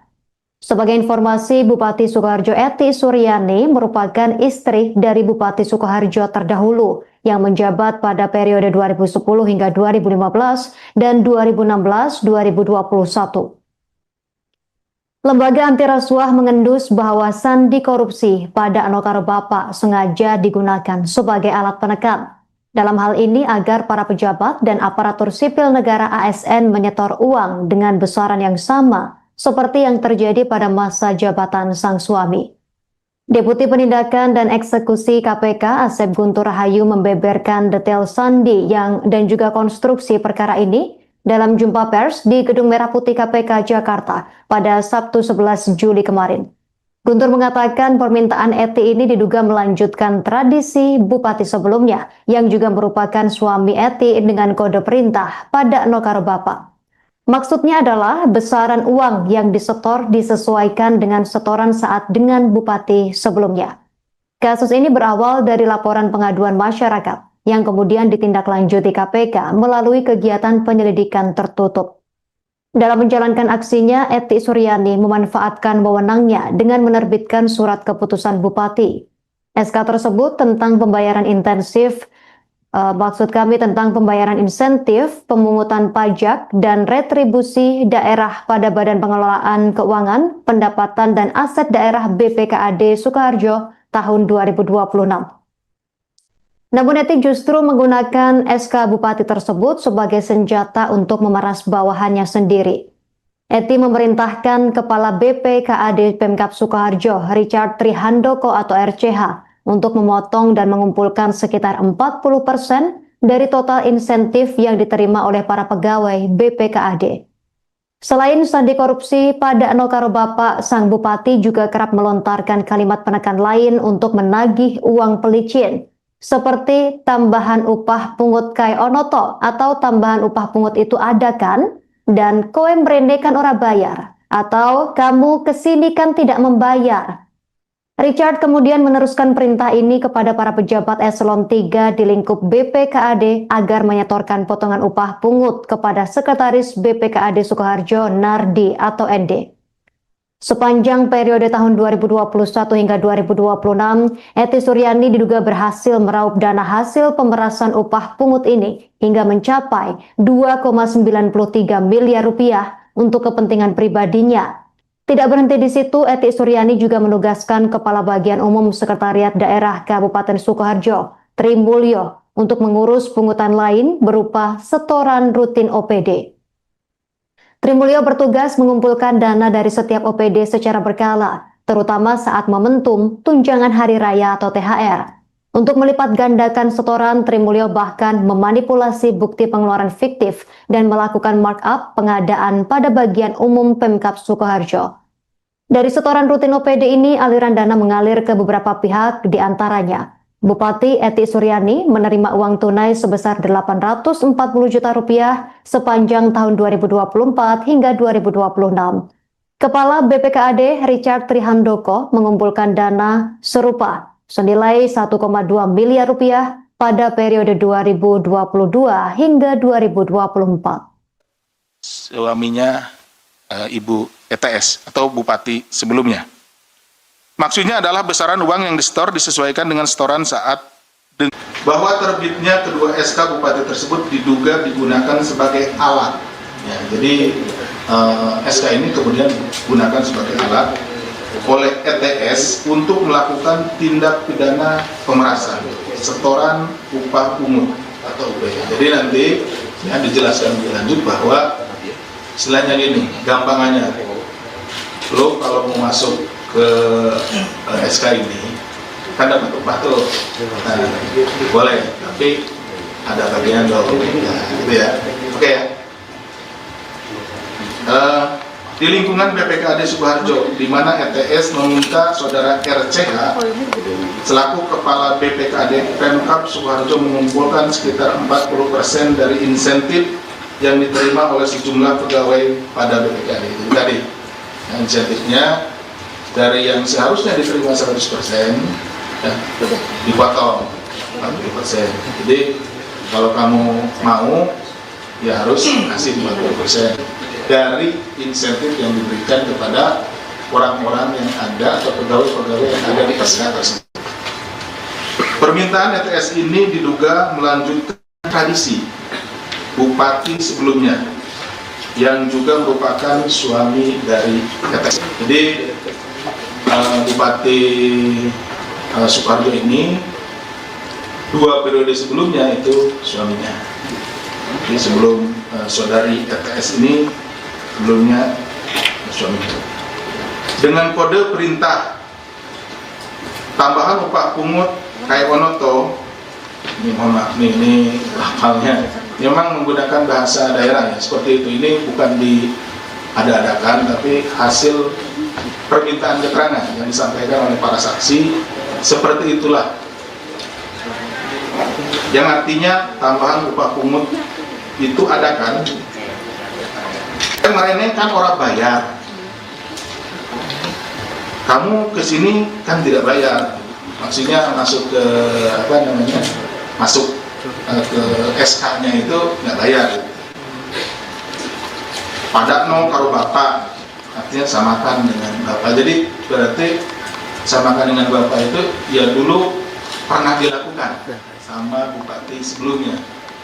Speaker 1: Sebagai informasi, Bupati Sukoharjo Eti Suryani merupakan istri dari Bupati Sukoharjo terdahulu yang menjabat pada periode 2010 hingga 2015 dan 2016-2021. Lembaga anti rasuah mengendus bahwa sandi korupsi pada Anokaro Bapak sengaja digunakan sebagai alat penekan. Dalam hal ini agar para pejabat dan aparatur sipil negara ASN menyetor uang dengan besaran yang sama seperti yang terjadi pada masa jabatan sang suami. Deputi Penindakan dan Eksekusi KPK Asep Guntur Rahayu membeberkan detail sandi dan juga konstruksi perkara ini dalam jumpa pers di Gedung Merah Putih KPK Jakarta pada Sabtu 11 Juli kemarin. Guntur mengatakan permintaan Eti ini diduga melanjutkan tradisi bupati sebelumnya yang juga merupakan suami Eti dengan kode perintah pada Nokaro Bapak. Maksudnya adalah besaran uang yang disetor disesuaikan dengan setoran saat dengan bupati sebelumnya. Kasus ini berawal dari laporan pengaduan masyarakat yang kemudian ditindaklanjuti KPK melalui kegiatan penyelidikan tertutup. Dalam menjalankan aksinya, Eti Suryani memanfaatkan wewenangnya dengan menerbitkan surat keputusan bupati. SK tersebut tentang pembayaran intensif, tentang pembayaran insentif, pemungutan pajak, dan retribusi daerah pada Badan Pengelolaan Keuangan, Pendapatan, dan Aset Daerah BPKAD Sukoharjo tahun 2026. Namun Eti justru menggunakan SK Bupati tersebut sebagai senjata untuk memeras bawahannya sendiri. Eti memerintahkan Kepala BPKAD Pemkab Sukoharjo, Richard Trihandoko atau RCH, untuk memotong dan mengumpulkan sekitar 40% dari total insentif yang diterima oleh para pegawai BPKAD. Selain sandi korupsi, pada Eno Karo Bapak, sang bupati juga kerap melontarkan kalimat penekan lain untuk menagih uang pelicin, seperti tambahan upah pungut kai onoto atau tambahan upah pungut itu ada kan? Dan koe mrene kan ora bayar, atau kamu kesini kan tidak membayar. Richard kemudian meneruskan perintah ini kepada para pejabat eselon 3 di lingkup BPKAD agar menyetorkan potongan upah pungut kepada Sekretaris BPKAD Sukoharjo Nardi atau ND. Sepanjang periode tahun 2021 hingga 2026, Eti Suryani diduga berhasil meraup dana hasil pemerasan upah pungut ini hingga mencapai 2,93 miliar rupiah untuk kepentingan pribadinya. Tidak berhenti di situ, Eti Suryani juga menugaskan Kepala Bagian Umum Sekretariat Daerah Kabupaten Sukoharjo, Tri Mulyo, untuk mengurus pungutan lain berupa setoran rutin OPD. Tri Mulyo bertugas mengumpulkan dana dari setiap OPD secara berkala, terutama saat momentum tunjangan hari raya atau THR. Untuk melipat gandakan setoran, Tri Mulyo bahkan memanipulasi bukti pengeluaran fiktif dan melakukan markup pengadaan pada bagian umum Pemkab Sukoharjo. Dari setoran rutin OPD ini, aliran dana mengalir ke beberapa pihak, di antaranya Bupati Eti Suryani menerima uang tunai sebesar 840 juta rupiah sepanjang tahun 2024 hingga 2026. Kepala BPKAD Richard Trihandoko mengumpulkan dana serupa senilai 1,2 miliar rupiah pada periode 2022 hingga 2024.
Speaker 2: Suaminya Ibu ETS atau Bupati sebelumnya. Maksudnya adalah besaran uang yang disetor disesuaikan dengan setoran saat bahwa terbitnya kedua SK Bupati tersebut diduga digunakan sebagai alat. Ya, jadi SK ini kemudian digunakan sebagai alat oleh ETS untuk melakukan tindak pidana pemerasan, setoran upah pungut atau UPH. Jadi nanti ya dijelaskan lebih lanjut bahwa selainnya gini, gampangannya, lo kalau mau masuk ke SK ini kan dapat upah tuh, nah, boleh, tapi ada bagian dong, nah, gitu ya, oke ya. Di lingkungan BPKAD Sukoharjo, di mana ETS meminta saudara RCH selaku Kepala BPKAD Pemkab Sukoharjo mengumpulkan sekitar 40% dari insentif yang diterima oleh sejumlah pegawai pada BPKAD itu tadi. Nah, insentifnya dari yang seharusnya diterima 100%, ya, dipotong 40%. Jadi kalau kamu mau, ya harus kasih 40% dari insentif yang diberikan kepada orang-orang yang ada atau pegawai-pegawai yang ada di SK tersebut. Permintaan ETS ini diduga melanjutkan tradisi Bupati sebelumnya yang juga merupakan suami dari ETS. Jadi Bupati Sukoharjo ini 2 periode sebelumnya itu suaminya. Jadi sebelum saudari ETS ini sebelumnya suaminya. Dengan kode perintah tambahan upah pungut kai onoto, ini mohon maaf ini lafalnya memang menggunakan bahasa daerah ya, seperti itu. Ini bukan diada-adakan, tapi hasil permintaan keterangan yang disampaikan oleh para saksi, seperti itulah. Yang artinya tambahan upah pungut itu ada kan? Kemarin kan orang bayar, kamu kesini kan tidak bayar, maksudnya masuk ke apa namanya, masuk ke SK-nya itu nggak bayar. Padakno karo bapak, artinya samakan dengan bapak. Jadi berarti samakan dengan bapak itu ya dulu pernah dilakukan sama bupati sebelumnya.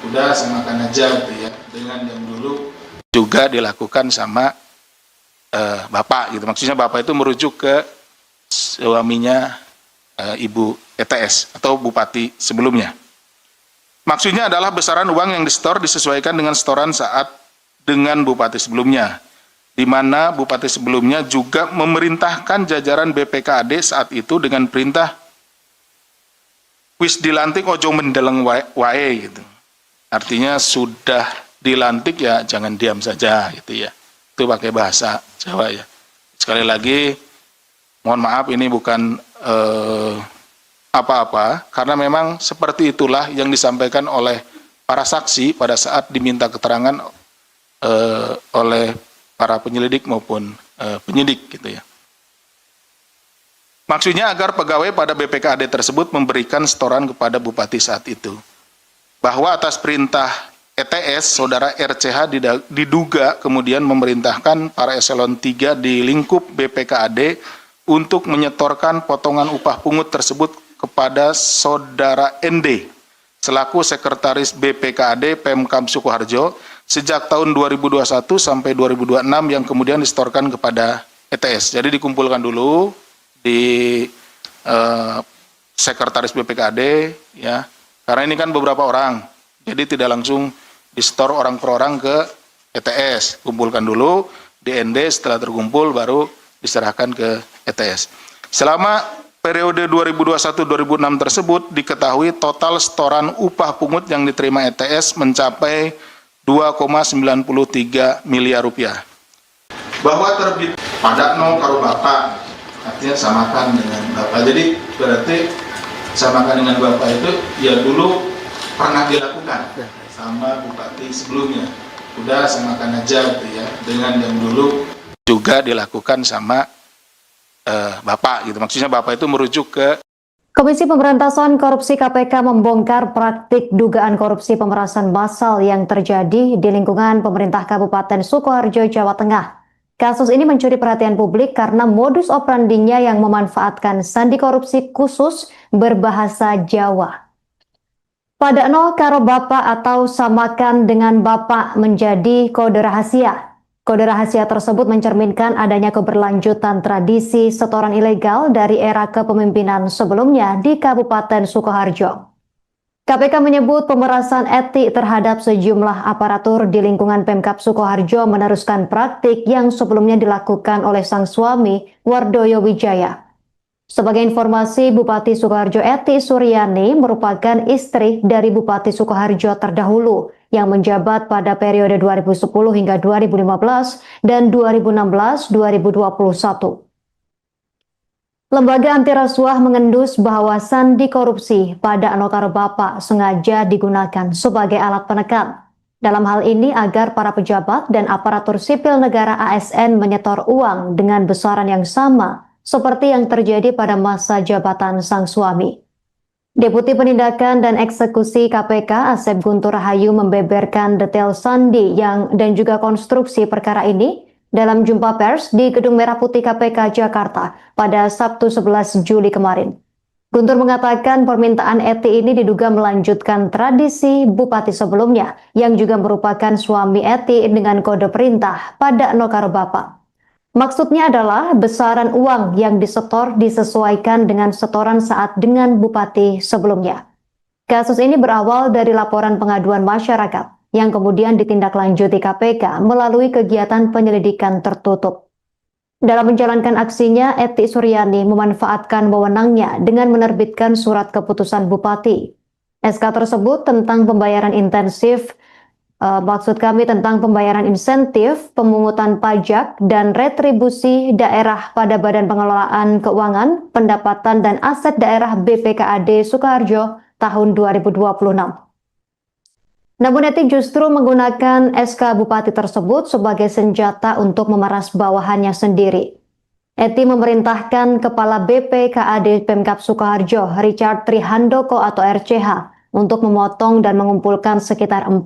Speaker 2: Udah samakan aja gitu ya, dengan yang dulu juga dilakukan sama bapak gitu. Maksudnya bapak itu merujuk ke suaminya Ibu ETS atau bupati sebelumnya. Maksudnya adalah besaran uang yang disetor disesuaikan dengan setoran saat dengan bupati sebelumnya, di mana bupati sebelumnya juga memerintahkan jajaran BPKAD saat itu dengan perintah wis dilantik ojo mendeleng wae gitu. Artinya sudah dilantik ya jangan diam saja gitu ya. itu pakai bahasa Jawa ya. Sekali lagi, mohon maaf ini bukan apa-apa, karena memang seperti itulah yang disampaikan oleh para saksi pada saat diminta keterangan oleh para penyelidik maupun penyidik gitu ya. Maksudnya agar pegawai pada BPKAD tersebut memberikan setoran kepada Bupati saat itu. Bahwa atas perintah ETS, Saudara RCH diduga kemudian memerintahkan para eselon 3 di lingkup BPKAD untuk menyetorkan potongan upah pungut tersebut kepada Saudara ND, selaku Sekretaris BPKAD Pemkab Sukoharjo, sejak tahun 2021 sampai 2026 yang kemudian disetorkan kepada ETS. Jadi dikumpulkan dulu di Sekretaris BPKAD ya, karena ini kan beberapa orang, jadi tidak langsung disetor orang per orang ke ETS, kumpulkan dulu di ND, setelah terkumpul baru diserahkan ke ETS. Selama periode 2021-2006 tersebut diketahui total setoran upah pungut yang diterima ETS mencapai 2,93 miliar rupiah. Bahwa terbit pada no karo bapak, artinya samakan dengan bapak. Jadi berarti samakan dengan bapak itu ya dulu pernah dilakukan sama bupati sebelumnya. Udah samakan aja gitu ya, dengan yang dulu juga dilakukan sama bapak gitu. Maksudnya bapak itu merujuk ke
Speaker 1: Komisi Pemberantasan Korupsi KPK membongkar praktik dugaan korupsi pemerasan massal yang terjadi di lingkungan pemerintah Kabupaten Sukoharjo, Jawa Tengah. Kasus ini mencuri perhatian publik karena modus operandinya yang memanfaatkan sandi korupsi khusus berbahasa Jawa. Padakno karo bapak atau samakan dengan bapak menjadi kode rahasia. Kode rahasia tersebut mencerminkan adanya keberlanjutan tradisi setoran ilegal dari era kepemimpinan sebelumnya di Kabupaten Sukoharjo. KPK menyebut pemerasan etik terhadap sejumlah aparatur di lingkungan Pemkab Sukoharjo meneruskan praktik yang sebelumnya dilakukan oleh sang suami, Wardoyo Wijaya. Sebagai informasi, Bupati Sukoharjo Eti Suryani merupakan istri dari Bupati Sukoharjo terdahulu yang menjabat pada periode 2010 hingga 2015 dan 2016-2021. Lembaga anti rasuah mengendus bahwa sandi korupsi pada Anokaro Bapak sengaja digunakan sebagai alat penekan. Dalam hal ini agar para pejabat dan aparatur sipil negara ASN menyetor uang dengan besaran yang sama seperti yang terjadi pada masa jabatan sang suami. Deputi Penindakan dan Eksekusi KPK Asep Guntur Rahayu membeberkan detail sandi dan juga konstruksi perkara ini dalam jumpa pers di Gedung Merah Putih KPK Jakarta pada Sabtu 11 Juli kemarin. Guntur mengatakan permintaan Eti ini diduga melanjutkan tradisi bupati sebelumnya yang juga merupakan suami Eti dengan kode perintah pada Nokaro Bapak. Maksudnya adalah besaran uang yang disetor disesuaikan dengan setoran saat dengan bupati sebelumnya. Kasus ini berawal dari laporan pengaduan masyarakat yang kemudian ditindaklanjuti KPK melalui kegiatan penyelidikan tertutup. Dalam menjalankan aksinya, Eti Suryani memanfaatkan wewenangnya dengan menerbitkan surat keputusan bupati. SK tersebut tentang pembayaran intensif, tentang pembayaran insentif, pemungutan pajak, dan retribusi daerah pada Badan Pengelolaan Keuangan, Pendapatan dan Aset Daerah BPKAD Sukoharjo tahun 2026. Namun Eti justru menggunakan SK Bupati tersebut sebagai senjata untuk memeras bawahannya sendiri. Eti memerintahkan Kepala BPKAD Pemkab Sukoharjo, Richard Trihandoko atau RCH, untuk memotong dan mengumpulkan sekitar 40%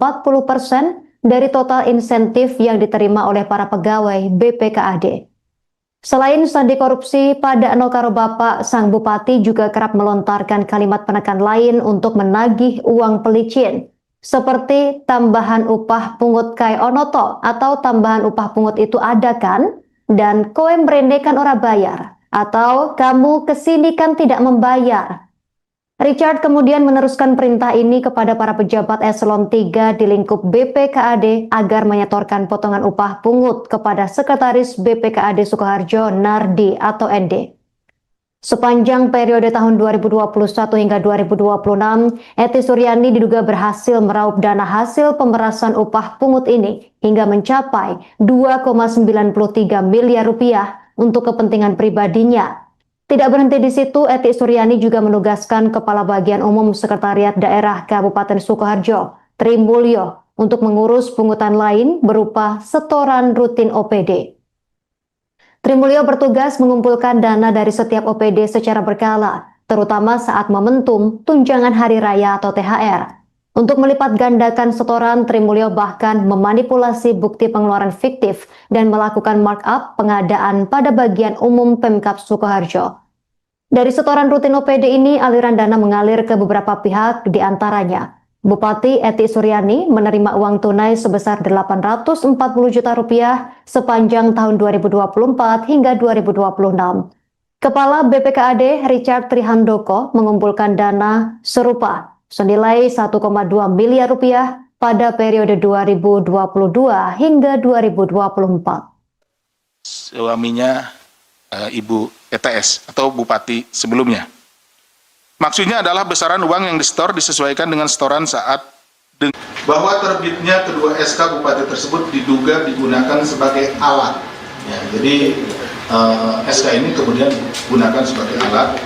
Speaker 1: dari total insentif yang diterima oleh para pegawai BPKAD. Selain sandi korupsi pada Nokaro Bapak, sang bupati juga kerap melontarkan kalimat penekan lain untuk menagih uang pelicin, seperti tambahan upah pungut kai onoto atau tambahan upah pungut itu ada kan? Dan kowe mrene kan ora bayar, atau kamu kesini kan tidak membayar. Richard kemudian meneruskan perintah ini kepada para pejabat eselon 3 di lingkup BPKAD agar menyetorkan potongan upah pungut kepada Sekretaris BPKAD Sukoharjo Nardi atau ND. Sepanjang periode tahun 2021 hingga 2026, Eti Suryani diduga berhasil meraup dana hasil pemerasan upah pungut ini hingga mencapai 2,93 miliar rupiah untuk kepentingan pribadinya. Tidak berhenti di situ, Eti Suryani juga menugaskan Kepala Bagian Umum Sekretariat Daerah Kabupaten Sukoharjo, Tri Mulyo, untuk mengurus pungutan lain berupa setoran rutin OPD. Tri Mulyo bertugas mengumpulkan dana dari setiap OPD secara berkala, terutama saat momentum tunjangan hari raya atau THR. Untuk melipat gandakan setoran, Tri Mulyo bahkan memanipulasi bukti pengeluaran fiktif dan melakukan markup pengadaan pada bagian umum Pemkab Sukoharjo. Dari setoran rutin OPD ini, aliran dana mengalir ke beberapa pihak, diantaranya Bupati Eti Suryani menerima uang tunai sebesar 840 juta rupiah sepanjang tahun 2024 hingga 2026. Kepala BPKAD Richard Trihandoko mengumpulkan dana serupa senilai 1,2 miliar rupiah pada periode 2022 hingga 2024.
Speaker 2: Suaminya Ibu ETS atau Bupati sebelumnya. Maksudnya adalah besaran uang yang disetor disesuaikan dengan setoran saat bahwa terbitnya kedua SK Bupati tersebut diduga digunakan sebagai alat. Ya, jadi SK ini kemudian digunakan sebagai alat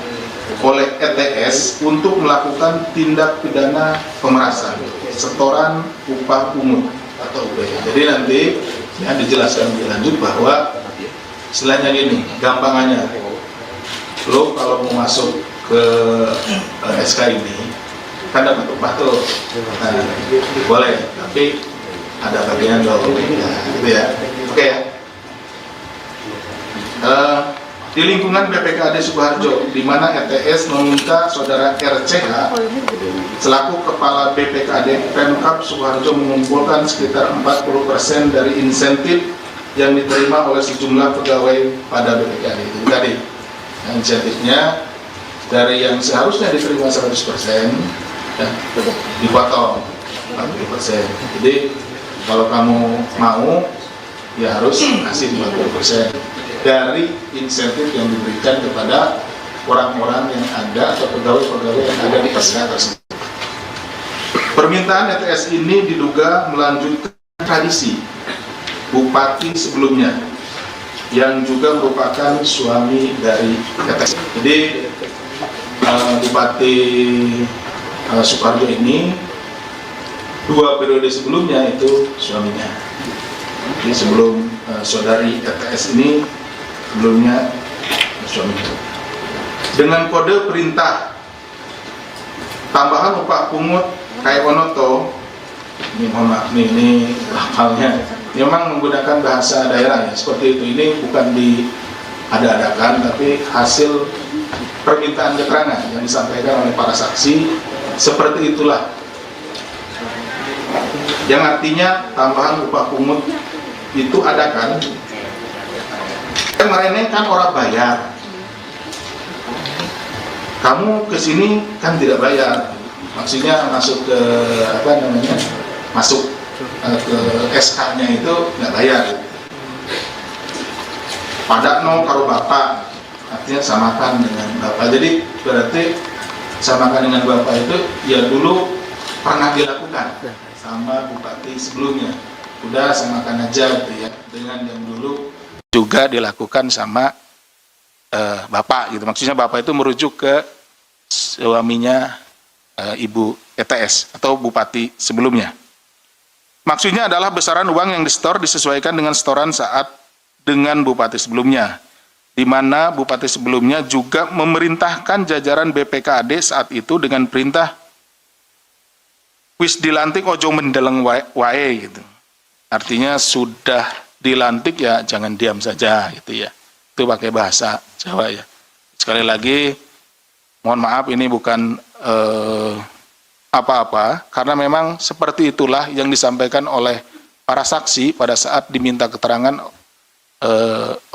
Speaker 2: oleh ETS untuk melakukan tindak pidana pemerasan, setoran upah pungut atau UPH. Jadi nanti ya dijelaskan lebih lanjut bahwa istilahnya gini, gampangannya, lo kalau mau masuk ke SK ini kan dapat upah tuh, nah, boleh, tapi ada bagian lo, nah, gitu ya, oke ya. Di lingkungan BPKAD Sukoharjo, di mana ETS meminta saudara RCH selaku kepala BPKAD Pemkab Sukoharjo mengumpulkan sekitar 40% dari insentif yang diterima oleh sejumlah pegawai pada BPKAD itu tadi. Insentifnya dari yang seharusnya diterima 100% ya, dipotong 40%. Jadi kalau kamu mau ya harus kasih 50% dari insentif yang diberikan kepada orang-orang yang ada atau pegawai-pegawai yang ada di SK tersebut. Permintaan ETS ini diduga melanjutkan tradisi Bupati sebelumnya yang juga merupakan suami dari ETS. Jadi Bupati Sukoharjo ini 2 periode sebelumnya itu suaminya. Jadi sebelum saudari ETS ini sebelumnya suaminya. Dengan kode perintah tambahan upah pungut kayak Onoto, ini mohon maaf ini lafalnya memang menggunakan bahasa daerah ya, seperti itu. Ini bukan diada-adakan tapi hasil permintaan keterangan yang disampaikan oleh para saksi, seperti itulah. Yang artinya tambahan upah pungut itu ada kan? Kemarin kan orang bayar, kamu kesini kan tidak bayar, maksudnya masuk ke apa namanya, masuk ke SK-nya itu nggak bayar. Pada no karo bapak, artinya samakan dengan bapak. Jadi berarti samakan dengan bapak itu ya dulu pernah dilakukan sama bupati sebelumnya. Udah samakan aja gitu ya, dengan yang dulu juga dilakukan sama bapak gitu. Maksudnya bapak itu merujuk ke suaminya Ibu ETS atau bupati sebelumnya. Maksudnya adalah besaran uang yang disetor disesuaikan dengan setoran saat dengan bupati sebelumnya, di mana bupati sebelumnya juga memerintahkan jajaran BPKAD saat itu dengan perintah wis dilantik ojo mendeleng wae gitu. Artinya sudah dilantik ya jangan diam saja gitu ya. Itu pakai bahasa Jawa ya. Sekali lagi mohon maaf ini bukan apa-apa, karena memang seperti itulah yang disampaikan oleh para saksi pada saat diminta keterangan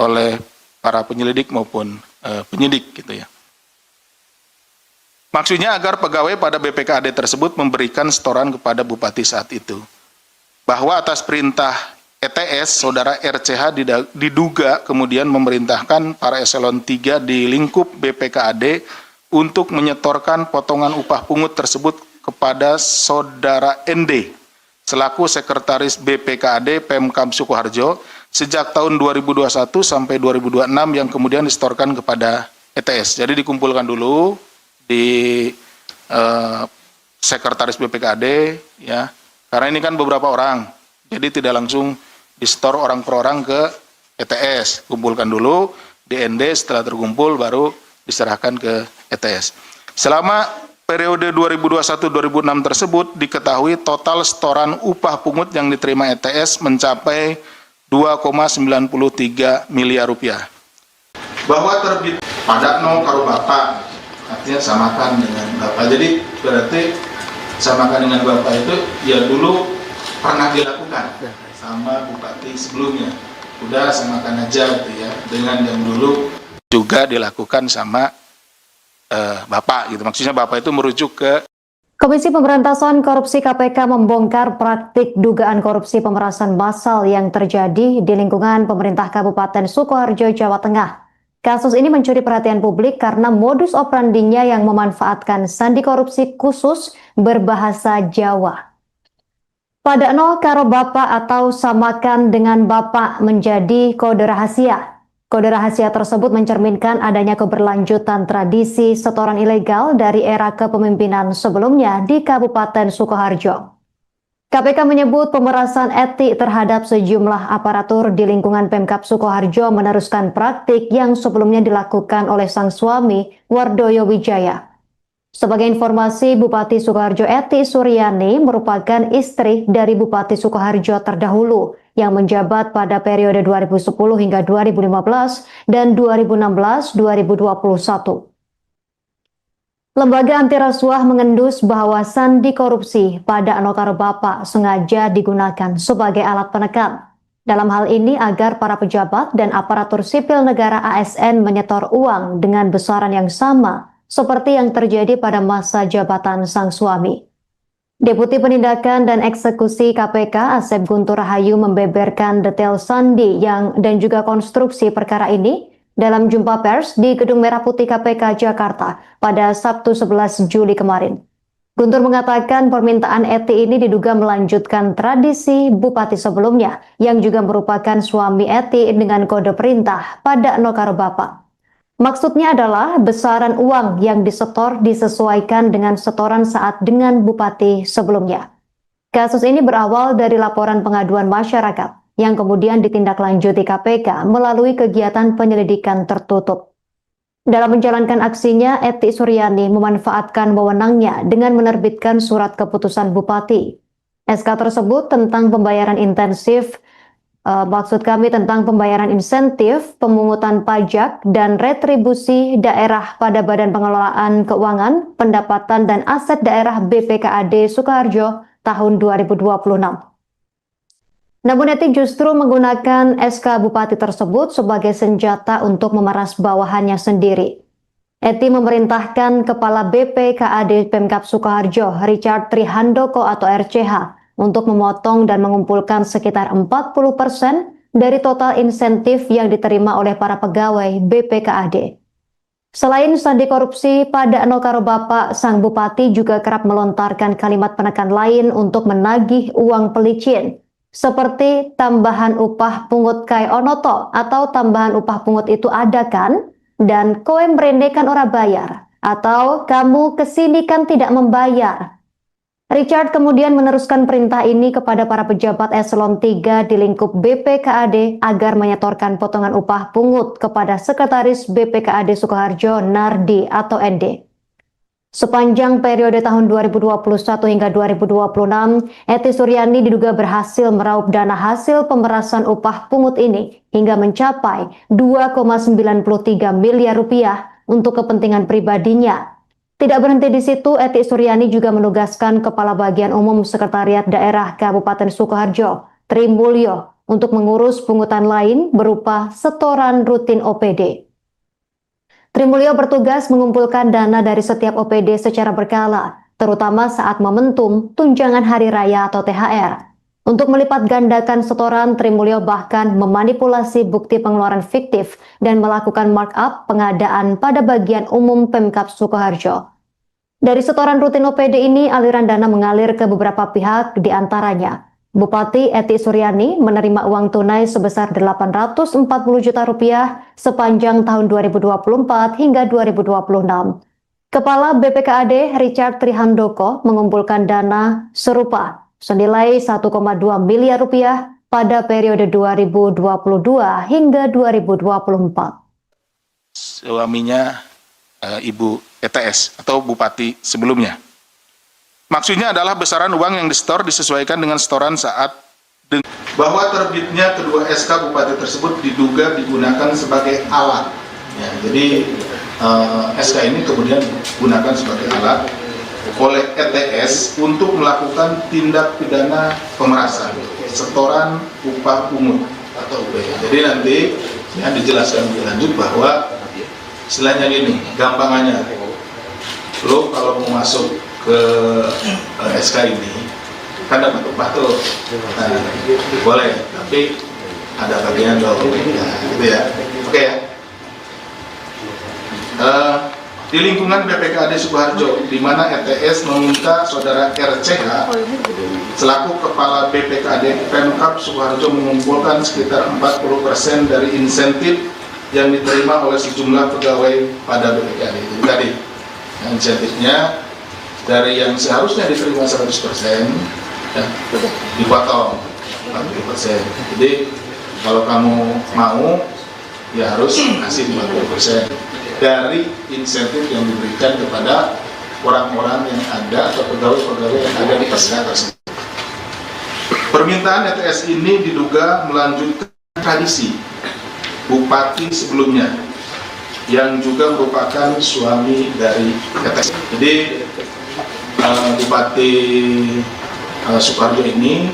Speaker 2: oleh para penyelidik maupun penyidik gitu ya. Maksudnya agar pegawai pada BPKAD tersebut memberikan setoran kepada bupati saat itu, bahwa atas perintah ETS, saudara RCH diduga kemudian memerintahkan para eselon 3 di lingkup BPKAD untuk menyetorkan potongan upah pungut tersebut kepada saudara ND selaku sekretaris BPKAD Pemkab Sukoharjo sejak tahun 2021 sampai 2026 yang kemudian disetorkan kepada ETS. Jadi dikumpulkan dulu di sekretaris BPKAD, ya, karena ini kan beberapa orang, jadi tidak langsung disetor orang per orang ke ETS, kumpulkan dulu di ND, setelah terkumpul baru diserahkan ke ETS. Selama periode 2021-2006 tersebut diketahui total setoran upah pungut yang diterima ETS mencapai 2,93 miliar rupiah. Bahwa terbit pada no karo bapak, artinya samakan dengan bapak. Jadi berarti samakan dengan bapak itu ya dulu pernah dilakukan sama bupati sebelumnya. Udah samakan aja gitu ya, dengan yang dulu juga dilakukan sama bapak gitu. Maksudnya bapak itu merujuk ke
Speaker 1: Komisi Pemberantasan Korupsi KPK membongkar praktik dugaan korupsi pemerasan massal yang terjadi di lingkungan pemerintah Kabupaten Sukoharjo, Jawa Tengah. Kasus ini mencuri perhatian publik karena modus operandinya yang memanfaatkan sandi korupsi khusus berbahasa Jawa. Padakno karo bapak atau samakan dengan bapak menjadi kode rahasia. Kode rahasia tersebut mencerminkan adanya keberlanjutan tradisi setoran ilegal dari era kepemimpinan sebelumnya di Kabupaten Sukoharjo. KPK menyebut pemerasan etik terhadap sejumlah aparatur di lingkungan Pemkab Sukoharjo meneruskan praktik yang sebelumnya dilakukan oleh sang suami, Wardoyo Wijaya. Sebagai informasi, Bupati Sukoharjo Eti Suryani merupakan istri dari Bupati Sukoharjo terdahulu yang menjabat pada periode 2010 hingga 2015 dan 2016-2021. Lembaga anti rasuah mengendus bahwa sandi korupsi pada Anokaro Bapak sengaja digunakan sebagai alat penekan. Dalam hal ini agar para pejabat dan aparatur sipil negara ASN menyetor uang dengan besaran yang sama seperti yang terjadi pada masa jabatan sang suami. Deputi Penindakan dan Eksekusi KPK Asep Guntur Rahayu membeberkan detail sandi dan juga konstruksi perkara ini dalam jumpa pers di Gedung Merah Putih KPK Jakarta pada Sabtu 11 Juli kemarin. Guntur mengatakan permintaan Eti ini diduga melanjutkan tradisi bupati sebelumnya yang juga merupakan suami Eti dengan kode perintah pada Nokaro Bapak. Maksudnya adalah besaran uang yang disetor disesuaikan dengan setoran saat dengan bupati sebelumnya. Kasus ini berawal dari laporan pengaduan masyarakat yang kemudian ditindaklanjuti KPK melalui kegiatan penyelidikan tertutup. Dalam menjalankan aksinya, Eti Suryani memanfaatkan wewenangnya dengan menerbitkan surat keputusan bupati. SK tersebut tentang pembayaran intensif tentang pembayaran insentif, pemungutan pajak, dan retribusi daerah pada Badan Pengelolaan Keuangan, Pendapatan, dan Aset Daerah BPKAD Sukoharjo tahun 2026. Namun Eti justru menggunakan SK Bupati tersebut sebagai senjata untuk memeras bawahannya sendiri. Eti memerintahkan Kepala BPKAD Pemkab Sukoharjo, Richard Trihandoko atau RCH, untuk memotong dan mengumpulkan sekitar 40% dari total insentif yang diterima oleh para pegawai BPKAD. Selain sandi korupsi pada Nokaro Bapak, sang bupati juga kerap melontarkan kalimat penekan lain untuk menagih uang pelicin, seperti tambahan upah pungut kai onoto atau tambahan upah pungut itu ada kan? Dan kowe mrene kan ora bayar, atau kamu kesini kan tidak membayar. Richard kemudian meneruskan perintah ini kepada para pejabat eselon 3 di lingkup BPKAD agar menyetorkan potongan upah pungut kepada Sekretaris BPKAD Sukoharjo Nardi atau ND. Sepanjang periode tahun 2021 hingga 2026, Eti Suryani diduga berhasil meraup dana hasil pemerasan upah pungut ini hingga mencapai 2,93 miliar rupiah untuk kepentingan pribadinya. Tidak berhenti di situ, Eti Suryani juga menugaskan Kepala Bagian Umum Sekretariat Daerah Kabupaten Sukoharjo, Tri Mulyo, untuk mengurus pungutan lain berupa setoran rutin OPD. Tri Mulyo bertugas mengumpulkan dana dari setiap OPD secara berkala, terutama saat momentum tunjangan hari raya atau THR. Untuk melipat gandakan setoran, Trimulyo bahkan memanipulasi bukti pengeluaran fiktif dan melakukan markup pengadaan pada bagian umum Pemkab Sukoharjo. Dari setoran rutin OPD ini, aliran dana mengalir ke beberapa pihak, diantaranya Bupati Eti Suryani menerima uang tunai sebesar 840 juta rupiah sepanjang tahun 2024 hingga 2026. Kepala BPKAD Richard Trihandoko mengumpulkan dana serupa senilai 1,2 miliar rupiah pada periode 2022 hingga 2024.
Speaker 2: Suaminya Ibu ETS atau Bupati sebelumnya. Maksudnya adalah besaran uang yang disetor disesuaikan dengan setoran saat bahwa terbitnya kedua SK Bupati tersebut diduga digunakan sebagai alat. Ya, jadi SK ini kemudian digunakan sebagai alat oleh ETS untuk melakukan tindak pidana pemerasan, setoran upah pungut atau UPH. Jadi nanti ya dijelaskan lebih lanjut bahwa istilahnya gini, gampangannya, lo kalau mau masuk ke SK ini kan dapat upah tuh, nah, boleh, tapi ada bagian dong, ya, gitu ya, oke ya. Di lingkungan BPKAD Sukoharjo, di mana ETS meminta saudara RCH selaku kepala BPKAD Pemkab Sukoharjo mengumpulkan sekitar 40% dari insentif yang diterima oleh sejumlah pegawai pada BPKAD. Jadi tadi insentifnya dari yang seharusnya diterima 100% ya, dipotong 40%. Jadi kalau kamu mau ya harus kasih 50% dari insentif yang diberikan kepada orang-orang yang ada atau pegawai-pegawai yang ada di SK tersebut. Permintaan ETS ini diduga melanjutkan tradisi Bupati sebelumnya yang juga merupakan suami dari ETS. Jadi Bupati Sukoharjo ini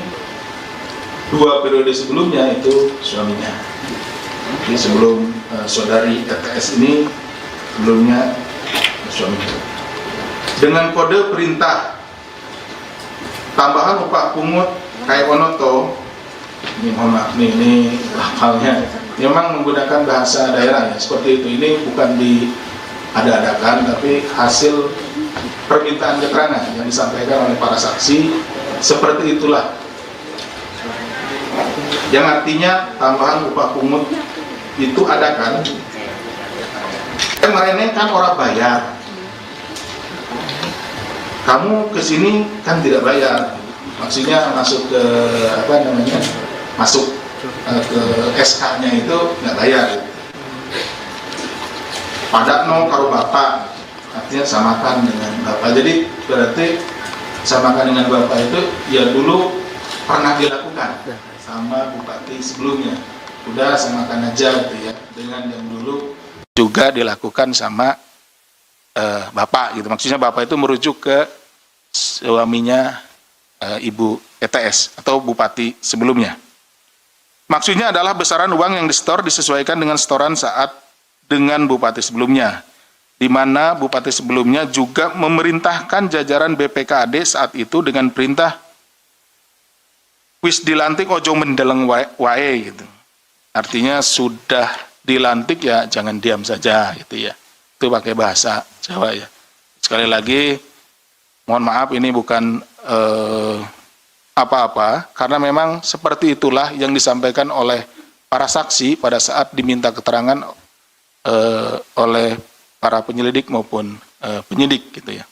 Speaker 2: 2 periode sebelumnya itu suaminya. Jadi sebelum saudari ETS ini sebelumnya suaminya. Dengan kode perintah tambahan upah pungut kayak Onoto, ini mohon maaf nih, ini hafalnya memang menggunakan bahasa daerah ya, seperti itu. Ini bukan diada-adakan, tapi hasil permintaan keterangan yang disampaikan oleh para saksi, seperti itulah. Yang artinya tambahan upah pungut itu ada kan? Kemarin kan orang bayar, kamu kesini kan tidak bayar, maksudnya masuk ke apa namanya, masuk ke SK-nya itu nggak bayar. Pada no karo bapak, artinya samakan dengan bapak. Jadi berarti samakan dengan bapak itu ya dulu pernah dilakukan sama bupati sebelumnya. Udah samakan aja gitu ya, dengan yang dulu juga dilakukan sama bapak gitu. Maksudnya bapak itu merujuk ke suaminya Ibu ETS atau Bupati sebelumnya. Maksudnya adalah besaran uang yang disetor disesuaikan dengan setoran saat dengan Bupati sebelumnya, di mana Bupati sebelumnya juga memerintahkan jajaran BPKAD saat itu dengan perintah wis dilantik ojo mendeleng wae gitu. Artinya sudah dilantik ya jangan diam saja gitu ya. Itu pakai bahasa Jawa ya. Sekali lagi mohon maaf ini bukan apa-apa, karena memang seperti itulah yang disampaikan oleh para saksi pada saat diminta keterangan oleh para penyelidik maupun penyidik gitu ya.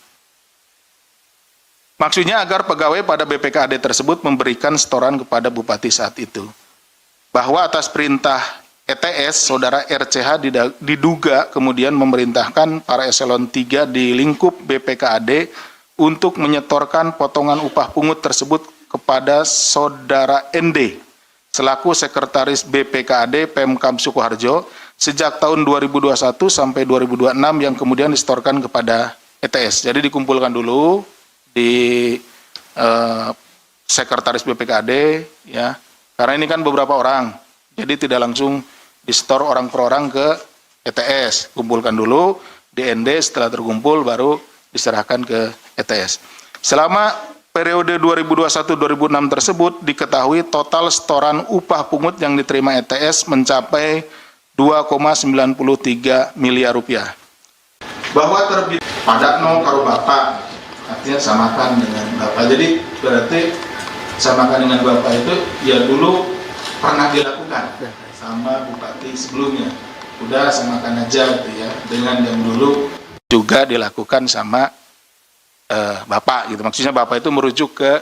Speaker 2: Maksudnya agar pegawai pada BPKAD tersebut memberikan setoran kepada Bupati saat itu. Bahwa atas perintah ETS, saudara RCH diduga kemudian memerintahkan para eselon 3 di lingkup BPKAD untuk menyetorkan potongan upah pungut tersebut kepada saudara ND selaku sekretaris BPKAD Pemkab Sukoharjo sejak tahun 2021 sampai 2026 yang kemudian disetorkan kepada ETS. Jadi dikumpulkan dulu di sekretaris BPKAD ya, karena ini kan beberapa orang, jadi tidak langsung disetor orang per orang ke ETS, kumpulkan dulu di ND, setelah terkumpul baru diserahkan ke ETS. Selama periode 2021-2006 tersebut diketahui total setoran upah pungut yang diterima ETS mencapai 2,93 miliar rupiah. Bahwa terbit pada no karo bapak, artinya samakan dengan bapak. Jadi berarti samakan dengan bapak itu ya dulu pernah dilakukan sama bupati sebelumnya. Udah samakan aja gitu ya, dengan yang dulu juga dilakukan sama bapak gitu. Maksudnya bapak itu merujuk ke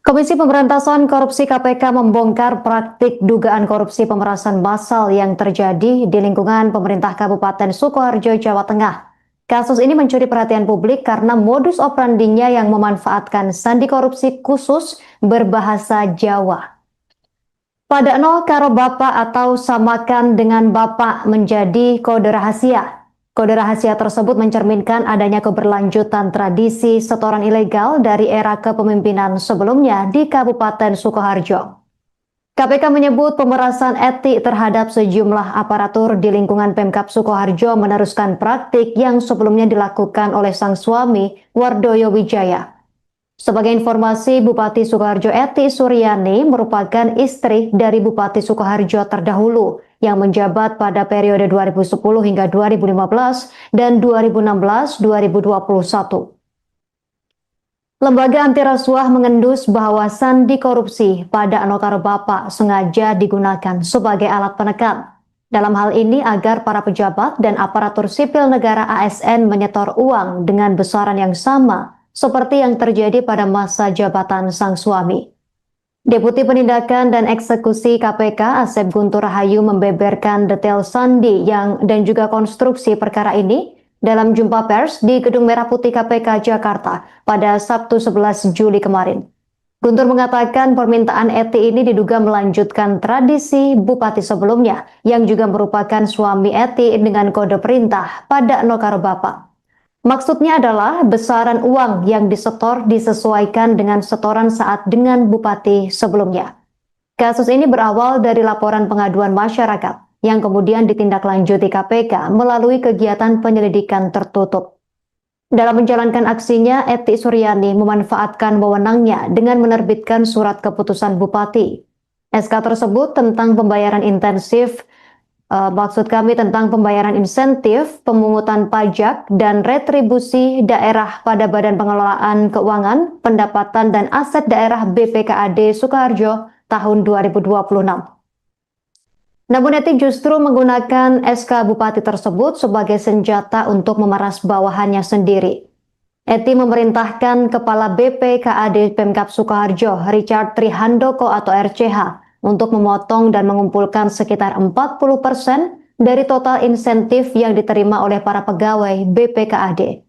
Speaker 1: Komisi Pemberantasan Korupsi KPK membongkar praktik dugaan korupsi pemerasan massal yang terjadi di lingkungan pemerintah Kabupaten Sukoharjo, Jawa Tengah. Kasus ini mencuri perhatian publik karena modus operandinya yang memanfaatkan sandi korupsi khusus berbahasa Jawa. Pada no karo bapak atau samakan dengan bapak menjadi kode rahasia. Kode rahasia tersebut mencerminkan adanya keberlanjutan tradisi setoran ilegal dari era kepemimpinan sebelumnya di Kabupaten Sukoharjo. KPK menyebut pemerasan etik terhadap sejumlah aparatur di lingkungan Pemkab Sukoharjo meneruskan praktik yang sebelumnya dilakukan oleh sang suami, Wardoyo Wijaya. Sebagai informasi, Bupati Sukoharjo Eti Suryani merupakan istri dari Bupati Sukoharjo terdahulu yang menjabat pada periode 2010 hingga 2015 dan 2016-2021. Lembaga anti rasuah mengendus bahwa sandi korupsi pada Anokaro Bapak sengaja digunakan sebagai alat penekan. Dalam hal ini agar para pejabat dan aparatur sipil negara ASN menyetor uang dengan besaran yang sama seperti yang terjadi pada masa jabatan sang suami. Deputi Penindakan dan Eksekusi KPK Asep Guntur Rahayu membeberkan detail sandi dan juga konstruksi perkara ini dalam jumpa pers di Gedung Merah Putih KPK Jakarta pada Sabtu 11 Juli kemarin. Guntur mengatakan permintaan Eti ini diduga melanjutkan tradisi bupati sebelumnya yang juga merupakan suami Eti dengan kode perintah pada Nokaro Bapak. Maksudnya adalah besaran uang yang disetor disesuaikan dengan setoran saat dengan bupati sebelumnya. Kasus ini berawal dari laporan pengaduan masyarakat yang kemudian ditindaklanjuti KPK melalui kegiatan penyelidikan tertutup. Dalam menjalankan aksinya, Eti Suryani memanfaatkan wewenangnya dengan menerbitkan surat keputusan bupati. SK tersebut tentang pembayaran intensif tentang pembayaran insentif, pemungutan pajak, dan retribusi daerah pada Badan Pengelolaan Keuangan, Pendapatan, dan Aset Daerah BPKAD Sukoharjo tahun 2026. Namun Eti justru menggunakan SK Bupati tersebut sebagai senjata untuk memeras bawahannya sendiri. Eti memerintahkan Kepala BPKAD Pemkab Sukoharjo, Richard Trihandoko atau RCH, untuk memotong dan mengumpulkan sekitar 40% dari total insentif yang diterima oleh para pegawai BPKAD.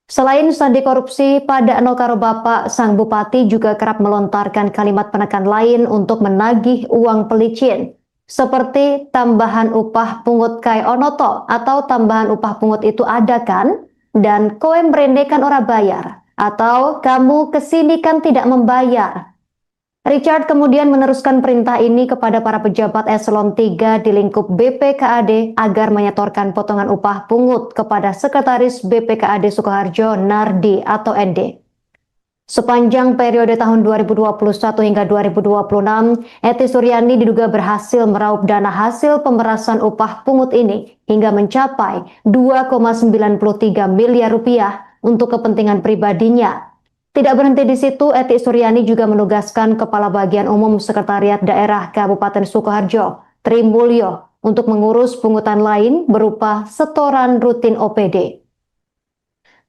Speaker 1: Selain sandi korupsi, pada Nokaro Bapak, sang bupati juga kerap melontarkan kalimat penekan lain untuk menagih uang pelicin, seperti tambahan upah pungut kai onoto atau tambahan upah pungut itu ada kan? Dan koe mrene kan ora bayar, atau kamu kesini kan tidak membayar. Richard kemudian meneruskan perintah ini kepada para pejabat eselon 3 di lingkup BPKAD agar menyetorkan potongan upah pungut kepada Sekretaris BPKAD Sukoharjo Nardi atau ND. Sepanjang periode tahun 2021 hingga 2026, Eti Suryani diduga berhasil meraup dana hasil pemerasan upah pungut ini hingga mencapai 2,93 miliar rupiah untuk kepentingan pribadinya. Tidak berhenti di situ, Eti Suryani juga menugaskan Kepala Bagian Umum Sekretariat Daerah Kabupaten Sukoharjo, Tri Mulyo, untuk mengurus pungutan lain berupa setoran rutin OPD.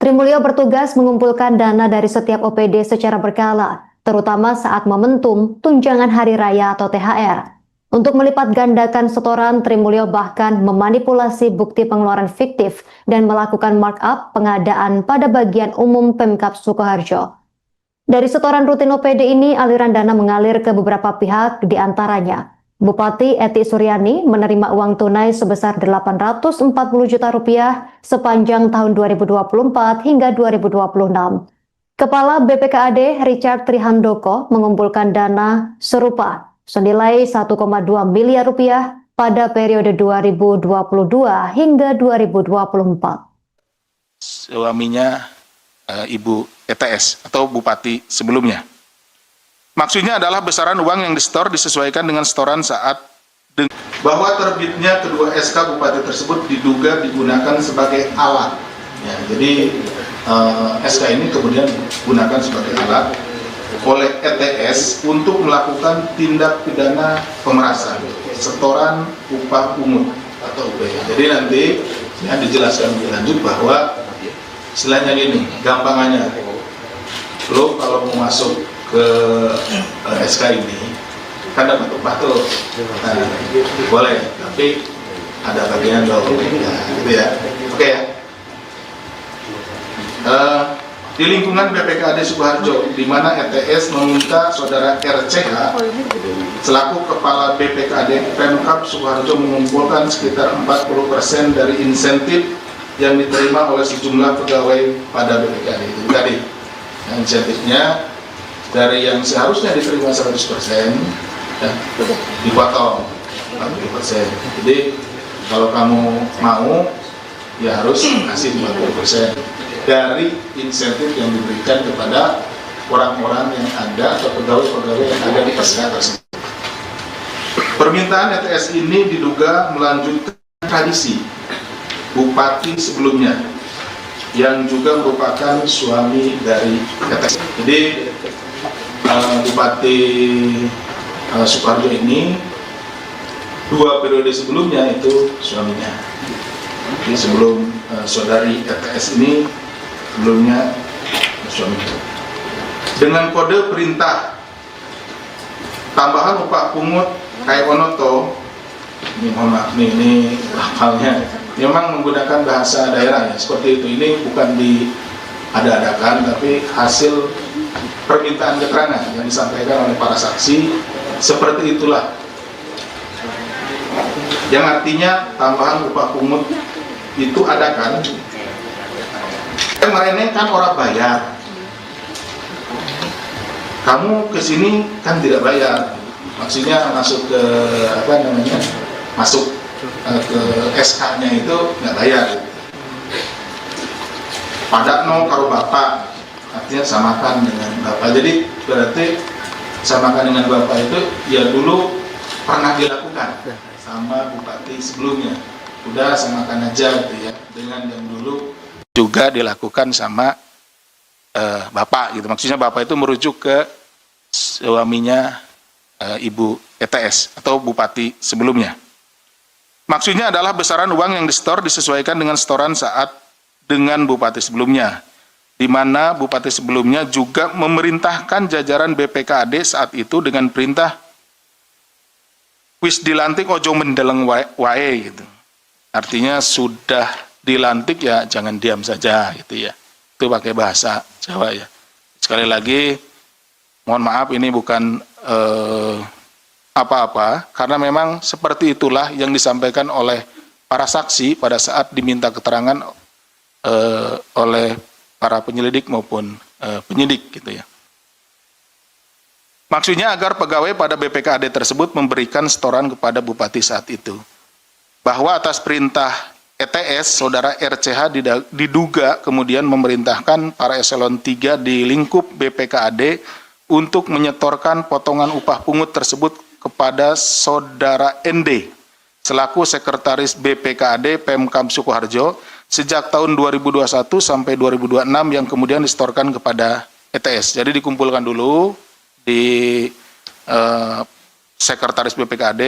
Speaker 1: Tri Mulyo bertugas mengumpulkan dana dari setiap OPD secara berkala, terutama saat momentum tunjangan hari raya atau THR. Untuk melipat gandakan setoran, Tri Mulyo bahkan memanipulasi bukti pengeluaran fiktif dan melakukan markup pengadaan pada bagian umum Pemkab Sukoharjo. Dari setoran rutin OPD ini, aliran dana mengalir ke beberapa pihak, diantaranya Bupati Eti Suryani menerima uang tunai sebesar 840 juta rupiah sepanjang tahun 2024 hingga 2026. Kepala BPKAD Richard Trihandoko mengumpulkan dana serupa senilai 1,2 miliar rupiah pada periode 2022 hingga 2024.
Speaker 2: Suaminya Ibu ETS atau bupati sebelumnya. Maksudnya adalah besaran uang yang disetor disesuaikan dengan setoran saat bahwa terbitnya kedua SK bupati tersebut diduga digunakan sebagai alat. Ya, jadi SK ini kemudian digunakan sebagai alat oleh ETS untuk melakukan tindak pidana pemerasan, setoran upah pungut atau UPH. Jadi nanti ya dijelaskan lebih lanjut bahwa istilahnya gini, gampangannya, lo kalau mau masuk ke SK ini kan dapat upah tuh, nah, boleh, tapi ada bagian lo, nah, gitu ya, oke ya. Di lingkungan BPKAD Sukoharjo, di mana ETS meminta saudara RCH selaku kepala BPKAD Pemkab Sukoharjo mengumpulkan sekitar 40% dari insentif yang diterima oleh sejumlah pegawai pada BPKAD itu tadi. Nah, insentifnya dari yang seharusnya diterima 100%, ya, dipotong 40%. Jadi kalau kamu mau, ya harus kasih 40% dari insentif yang diberikan kepada orang-orang yang ada atau pegawai-pegawai yang ada di SK tersebut. Permintaan ETS ini diduga melanjutkan tradisi bupati sebelumnya yang juga merupakan suami dari ETS. Jadi Bupati Sukoharjo ini 2 periode sebelumnya itu suaminya. Jadi sebelum saudari ETS ini sebelumnya suami. Dengan kode perintah tambahan upah pungut kayak Onoto, ini mohon maaf nih, ini hafalnya memang menggunakan bahasa daerah ya, seperti itu. Ini bukan diada-adakan, tapi hasil permintaan keterangan yang disampaikan oleh para saksi, seperti itulah. Yang artinya tambahan upah pungut itu ada kan? Kemarin kan orang bayar, kamu kesini kan tidak bayar, maksudnya masuk ke masuk ke SK-nya itu nggak bayar. Padakno karo bapak, artinya samakan dengan bapak. Jadi berarti samakan dengan bapak itu ya dulu pernah dilakukan sama bupati sebelumnya. Udah samakan aja gitu ya, dengan yang dulu juga dilakukan sama bapak gitu. Maksudnya bapak itu merujuk ke suaminya ibu ETS atau bupati sebelumnya. Maksudnya adalah besaran uang yang disetor disesuaikan dengan setoran saat dengan bupati sebelumnya, di mana bupati sebelumnya juga memerintahkan jajaran BPKAD saat itu dengan perintah wis dilantik ojo mendeleng wae gitu. Artinya sudah dilantik ya jangan diam saja gitu ya. Itu pakai bahasa Jawa ya. Sekali lagi mohon maaf ini bukan apa-apa, karena memang seperti itulah yang disampaikan oleh para saksi pada saat diminta keterangan oleh para penyelidik maupun penyidik gitu ya. Maksudnya agar pegawai pada BPKAD tersebut memberikan setoran kepada bupati saat itu. Bahwa atas perintah ETS, saudara RCH diduga kemudian memerintahkan para eselon 3 di lingkup BPKAD untuk menyetorkan potongan upah pungut tersebut kepada saudara ND selaku sekretaris BPKAD Pemkab Sukoharjo sejak tahun 2021 sampai 2026 yang kemudian disetorkan kepada ETS. Jadi dikumpulkan dulu di sekretaris BPKAD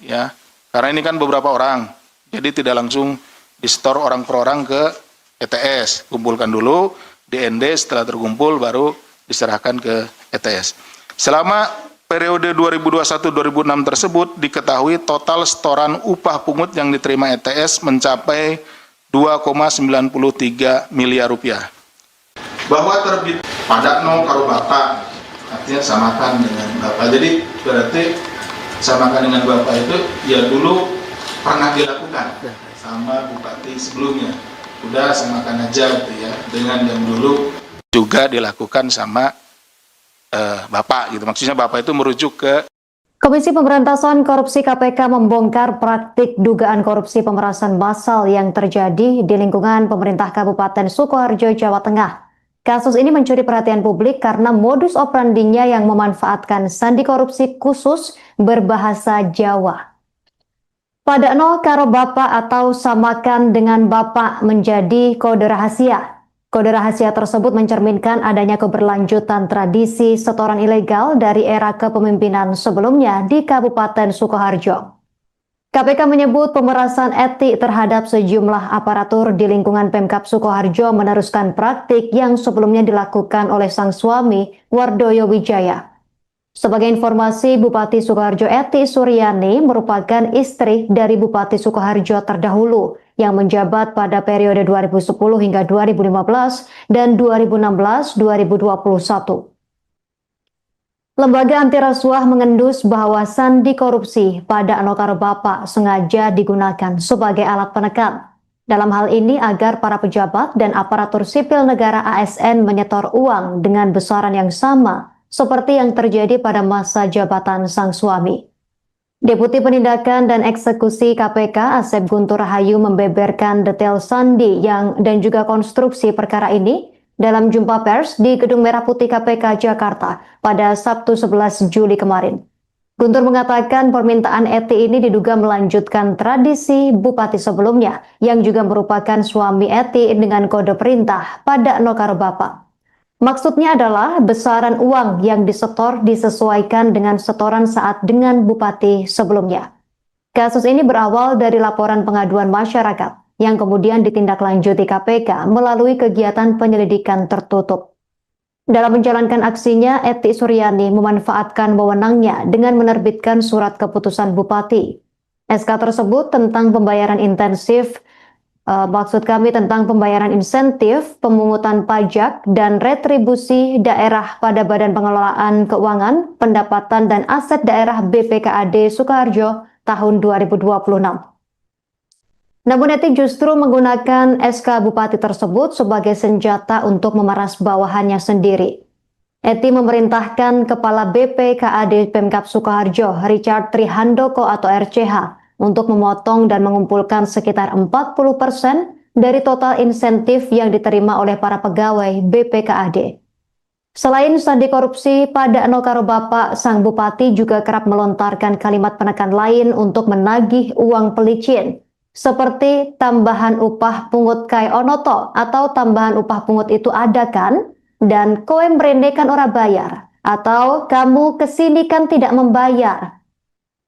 Speaker 2: ya. Karena ini kan beberapa orang, jadi tidak langsung disetor orang per orang ke ETS. Kumpulkan dulu di ND, setelah terkumpul baru diserahkan ke ETS. Selama periode 2021-2006 tersebut diketahui total setoran upah pungut yang diterima ETS mencapai 2,93 miliar rupiah. Bahwa terbit padakno karo bapak, artinya samakan dengan bapak. Jadi berarti samakan dengan bapak itu ya dulu pernah dilakukan sama bupati sebelumnya. Udah samakan aja gitu ya, dengan yang dulu juga dilakukan sama bapak gitu. Maksudnya bapak itu merujuk ke
Speaker 1: Komisi Pemberantasan Korupsi KPK membongkar praktik dugaan korupsi pemerasan massal yang terjadi di lingkungan pemerintah Kabupaten Sukoharjo, Jawa Tengah. Kasus ini mencuri perhatian publik karena modus operandinya yang memanfaatkan sandi korupsi khusus berbahasa Jawa. Pada nol karo bapak atau samakan dengan bapak menjadi kode rahasia. Kode rahasia tersebut mencerminkan adanya keberlanjutan tradisi setoran ilegal dari era kepemimpinan sebelumnya di Kabupaten Sukoharjo. KPK menyebut pemerasan etik terhadap sejumlah aparatur di lingkungan Pemkab Sukoharjo meneruskan praktik yang sebelumnya dilakukan oleh sang suami, Wardoyo Wijaya. Sebagai informasi, Bupati Sukoharjo Eti Suryani merupakan istri dari Bupati Sukoharjo terdahulu yang menjabat pada periode 2010 hingga 2015 dan 2016-2021. Lembaga anti rasuah mengendus bahwa sandi korupsi pada Anokaro Bapak sengaja digunakan sebagai alat penekan. Dalam hal ini agar para pejabat dan aparatur sipil negara ASN menyetor uang dengan besaran yang sama seperti yang terjadi pada masa jabatan sang suami. Deputi Penindakan dan Eksekusi KPK Asep Guntur Rahayu membeberkan detail sandi dan juga konstruksi perkara ini dalam jumpa pers di Gedung Merah Putih KPK Jakarta pada Sabtu 11 Juli kemarin. Guntur mengatakan permintaan Eti ini diduga melanjutkan tradisi bupati sebelumnya yang juga merupakan suami Eti dengan kode perintah pada Nokaro Bapak. Maksudnya adalah besaran uang yang disetor disesuaikan dengan setoran saat dengan bupati sebelumnya. Kasus ini berawal dari laporan pengaduan masyarakat yang kemudian ditindaklanjuti KPK melalui kegiatan penyelidikan tertutup. Dalam menjalankan aksinya, Eti Suryani memanfaatkan wewenangnya dengan menerbitkan surat keputusan bupati. SK tersebut tentang pembayaran intensif tentang pembayaran insentif, pemungutan pajak, dan retribusi daerah pada Badan Pengelolaan Keuangan, Pendapatan, dan Aset Daerah BPKAD Sukoharjo tahun 2026. Namun Eti justru menggunakan SK Bupati tersebut sebagai senjata untuk memeras bawahannya sendiri. Eti memerintahkan Kepala BPKAD Pemkab Sukoharjo, Richard Trihandoko atau RCH, untuk memotong dan mengumpulkan sekitar 40% dari total insentif yang diterima oleh para pegawai BPKAD. Selain sandi korupsi, pada Nokaro Bapak, sang bupati juga kerap melontarkan kalimat penekan lain untuk menagih uang pelicin, seperti tambahan upah pungut kai onoto atau tambahan upah pungut itu ada kan? Dan koe mrene kan ora bayar, atau kamu kesini kan tidak membayar.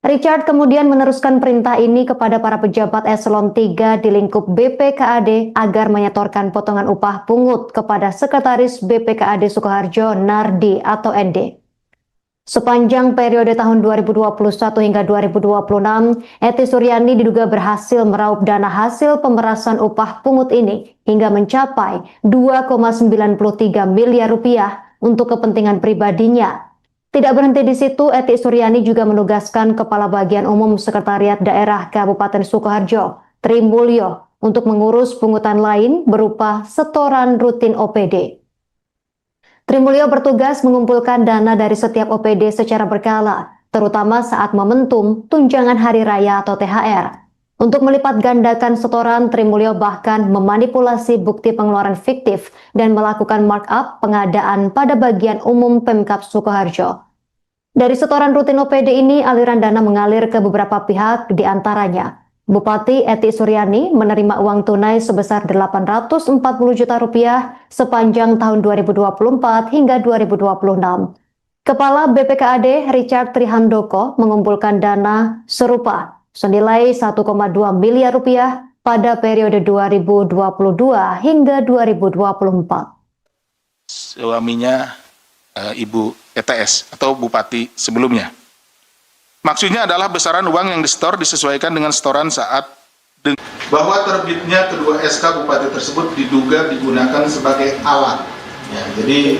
Speaker 1: Richard kemudian meneruskan perintah ini kepada para pejabat eselon 3 di lingkup BPKAD agar menyetorkan potongan upah pungut kepada Sekretaris BPKAD Sukoharjo Nardi atau ND. Sepanjang periode tahun 2021 hingga 2026, Eti Suryani diduga berhasil meraup dana hasil pemerasan upah pungut ini hingga mencapai 2,93 miliar rupiah untuk kepentingan pribadinya. Tidak berhenti di situ, Eti Suryani juga menugaskan Kepala Bagian Umum Sekretariat Daerah Kabupaten Sukoharjo, Tri Mulyo, untuk mengurus pungutan lain berupa setoran rutin OPD. Tri Mulyo bertugas mengumpulkan dana dari setiap OPD secara berkala, terutama saat momentum tunjangan hari raya atau THR. Untuk melipat gandakan setoran, Tri Mulyo bahkan memanipulasi bukti pengeluaran fiktif dan melakukan markup pengadaan pada bagian umum Pemkab Sukoharjo. Dari setoran rutin OPD ini, aliran dana mengalir ke beberapa pihak, diantaranya Bupati Eti Suryani menerima uang tunai sebesar 840 juta rupiah sepanjang tahun 2024 hingga 2026. Kepala BPKAD Richard Trihandoko mengumpulkan dana serupa senilai 1,2 miliar rupiah pada periode 2022 hingga 2024.
Speaker 2: Suaminya Ibu ETS atau Bupati sebelumnya. Maksudnya adalah besaran uang yang disetor disesuaikan dengan setoran saat bahwa terbitnya kedua SK Bupati tersebut diduga digunakan sebagai alat. Ya, jadi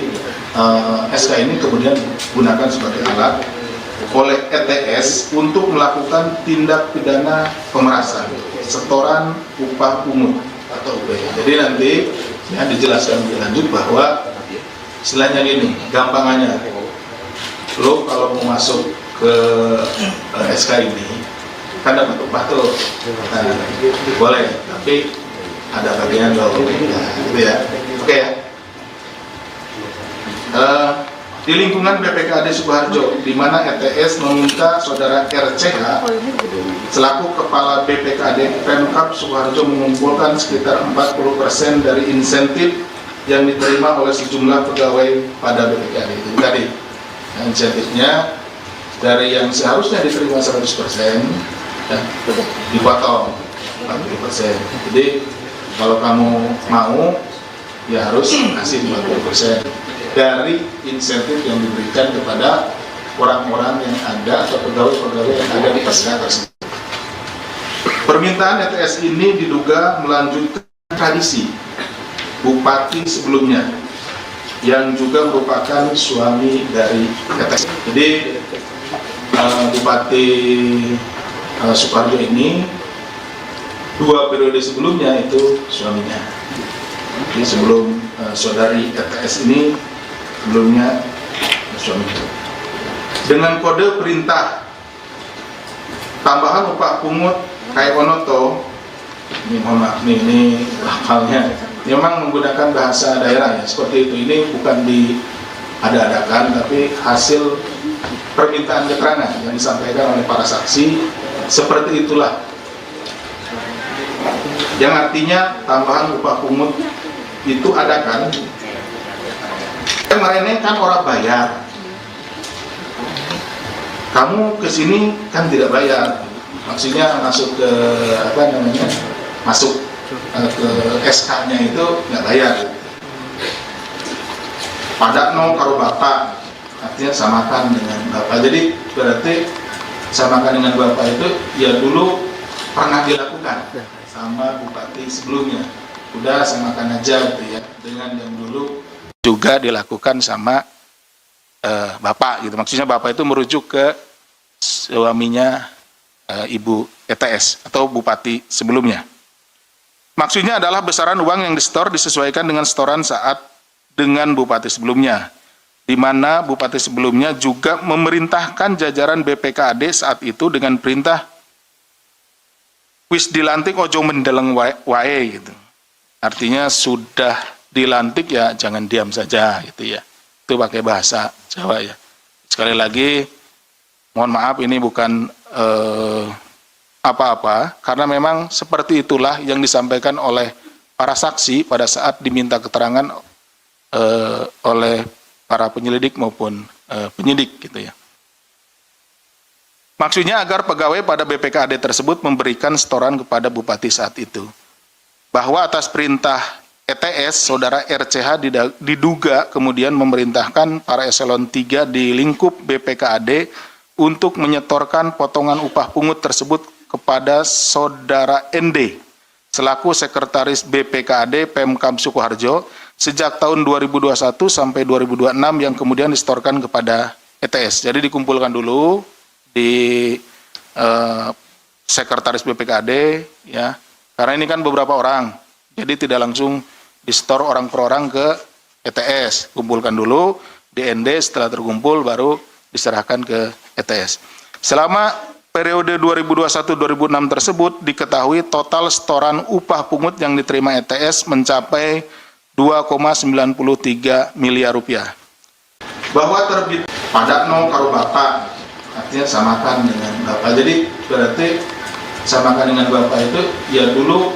Speaker 2: SK ini kemudian digunakan sebagai alat oleh ETS untuk melakukan tindak pidana pemerasan, setoran upah pungut atau UPT. Jadi nanti ya dijelaskan lebih lanjut bahwa istilahnya gini, gampangannya, lo kalau mau masuk ke SK ini kan dapat upah tuh, nah, boleh, tapi ada bagian lo, gitu ya, oke ya. Di lingkungan BPKAD Sukoharjo, di mana ETS meminta saudara RCH selaku Kepala BPKAD Pemkab Sukoharjo mengumpulkan sekitar 40% dari insentif yang diterima oleh sejumlah pegawai pada BPKAD itu tadi. Nah, insentifnya dari yang seharusnya diterima 100%, ya, dipotong 40%. Jadi kalau kamu mau, ya harus kasih 40% dari insentif yang diberikan kepada orang-orang yang ada atau pegawai-pegawai yang ada di SK tersebut. Permintaan ETS ini diduga melanjutkan tradisi bupati sebelumnya yang juga merupakan suami dari ETS. Jadi Bupati Sukoharjo ini 2 periode sebelumnya itu suaminya. Jadi sebelum saudari ETS ini sebelumnya suaminya. Dengan kode perintah tambahan upah pungut kayak onoto, ini mohon maaf nih, ini lafalnya memang menggunakan bahasa daerah ya, seperti itu. Ini bukan diada-adakan, tapi hasil permintaan keterangan yang disampaikan oleh para saksi, seperti itulah. Yang artinya tambahan upah pungut itu ada kan? Kemarin kan orang bayar, kamu kesini kan tidak bayar, maksudnya masuk ke masuk ke SK-nya itu nggak bayar. Pada no karo bapak, artinya samakan dengan bapak. Jadi berarti samakan dengan bapak itu ya dulu pernah dilakukan sama bupati sebelumnya. Udah samakan aja gitu ya, dengan yang dulu juga dilakukan sama bapak gitu. Maksudnya bapak itu merujuk ke suaminya ibu ETS atau bupati sebelumnya. Maksudnya adalah besaran uang yang disetor disesuaikan dengan setoran saat dengan bupati sebelumnya, di mana bupati sebelumnya juga memerintahkan jajaran BPKAD saat itu dengan perintah wis dilantik ojo mendeleng wae gitu. Artinya sudah dilantik ya jangan diam saja gitu ya. Itu pakai bahasa Jawa ya. Sekali lagi mohon maaf ini bukan apa-apa, karena memang seperti itulah yang disampaikan oleh para saksi pada saat diminta keterangan oleh para penyelidik maupun penyidik gitu ya. Maksudnya agar pegawai pada BPKAD tersebut memberikan setoran kepada bupati saat itu. Bahwa atas perintah ETS, saudara RCH diduga kemudian memerintahkan para eselon 3 di lingkup BPKAD untuk menyetorkan potongan upah pungut tersebut kepada saudara ND selaku sekretaris BPKAD Pemkab Sukoharjo sejak tahun 2021 sampai 2026 yang kemudian disetorkan kepada ETS. Jadi dikumpulkan dulu di sekretaris BPKAD ya. Karena ini kan beberapa orang. Jadi tidak langsung disetor orang per orang ke ETS. Kumpulkan dulu di ND, setelah terkumpul baru diserahkan ke ETS. Selama periode 2021-2006 tersebut diketahui total setoran upah pungut yang diterima ETS mencapai 2,93 miliar rupiah. Bahwa terbit pada no karo bapak, artinya samakan dengan bapak. Jadi berarti samakan dengan bapak itu ya dulu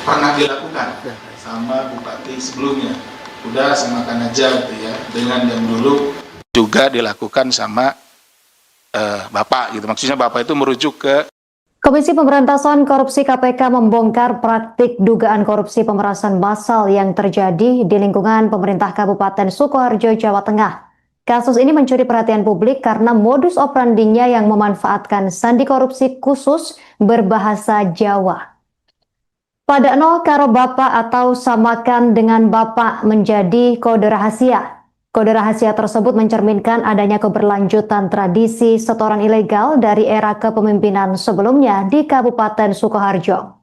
Speaker 2: pernah dilakukan sama bupati sebelumnya. Udah samakan aja gitu ya, dengan yang dulu juga dilakukan sama bapak gitu. Maksudnya bapak itu merujuk ke
Speaker 1: Komisi Pemberantasan Korupsi KPK membongkar praktik dugaan korupsi pemerasan massal yang terjadi di lingkungan pemerintah Kabupaten Sukoharjo, Jawa Tengah. Kasus ini mencuri perhatian publik karena modus operandinya yang memanfaatkan sandi korupsi khusus berbahasa Jawa. Pada nol karo bapak atau samakan dengan bapak menjadi kode rahasia. Kode rahasia tersebut mencerminkan adanya keberlanjutan tradisi setoran ilegal dari era kepemimpinan sebelumnya di Kabupaten Sukoharjo.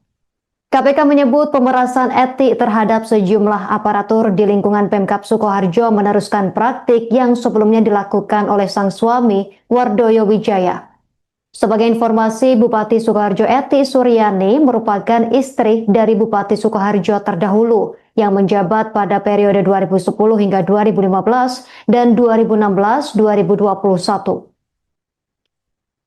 Speaker 1: KPK menyebut pemerasan etik terhadap sejumlah aparatur di lingkungan Pemkab Sukoharjo meneruskan praktik yang sebelumnya dilakukan oleh sang suami, Wardoyo Wijaya. Sebagai informasi, Bupati Sukoharjo Eti Suryani merupakan istri dari Bupati Sukoharjo terdahulu yang menjabat pada periode 2010 hingga 2015 dan 2016-2021.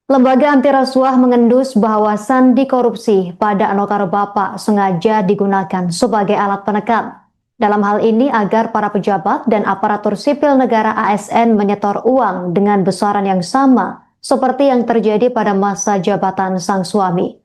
Speaker 1: Lembaga anti rasuah mengendus bahwa sandi korupsi pada Anokaro Bapak sengaja digunakan sebagai alat penekan. Dalam hal ini agar para pejabat dan aparatur sipil negara ASN menyetor uang dengan besaran yang sama seperti yang terjadi pada masa jabatan sang suami.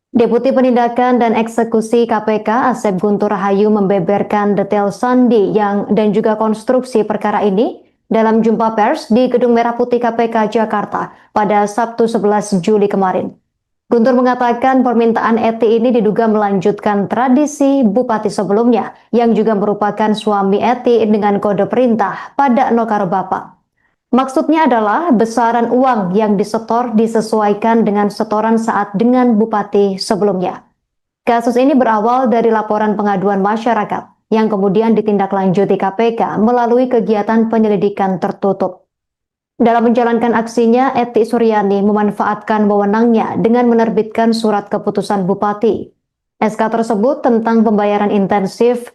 Speaker 1: Deputi Penindakan dan Eksekusi KPK Asep Guntur Rahayu membeberkan detail sandi dan juga konstruksi perkara ini dalam jumpa pers di Gedung Merah Putih KPK Jakarta pada Sabtu 11 Juli kemarin. Guntur mengatakan permintaan Eti ini diduga melanjutkan tradisi bupati sebelumnya yang juga merupakan suami Eti dengan kode perintah pada Anokaro Bapak. Maksudnya adalah besaran uang yang disetor disesuaikan dengan setoran saat dengan bupati sebelumnya. Kasus ini berawal dari laporan pengaduan masyarakat yang kemudian ditindaklanjuti KPK melalui kegiatan penyelidikan tertutup. Dalam menjalankan aksinya, Eti Suryani memanfaatkan wewenangnya dengan menerbitkan surat keputusan bupati. SK tersebut tentang pembayaran intensif,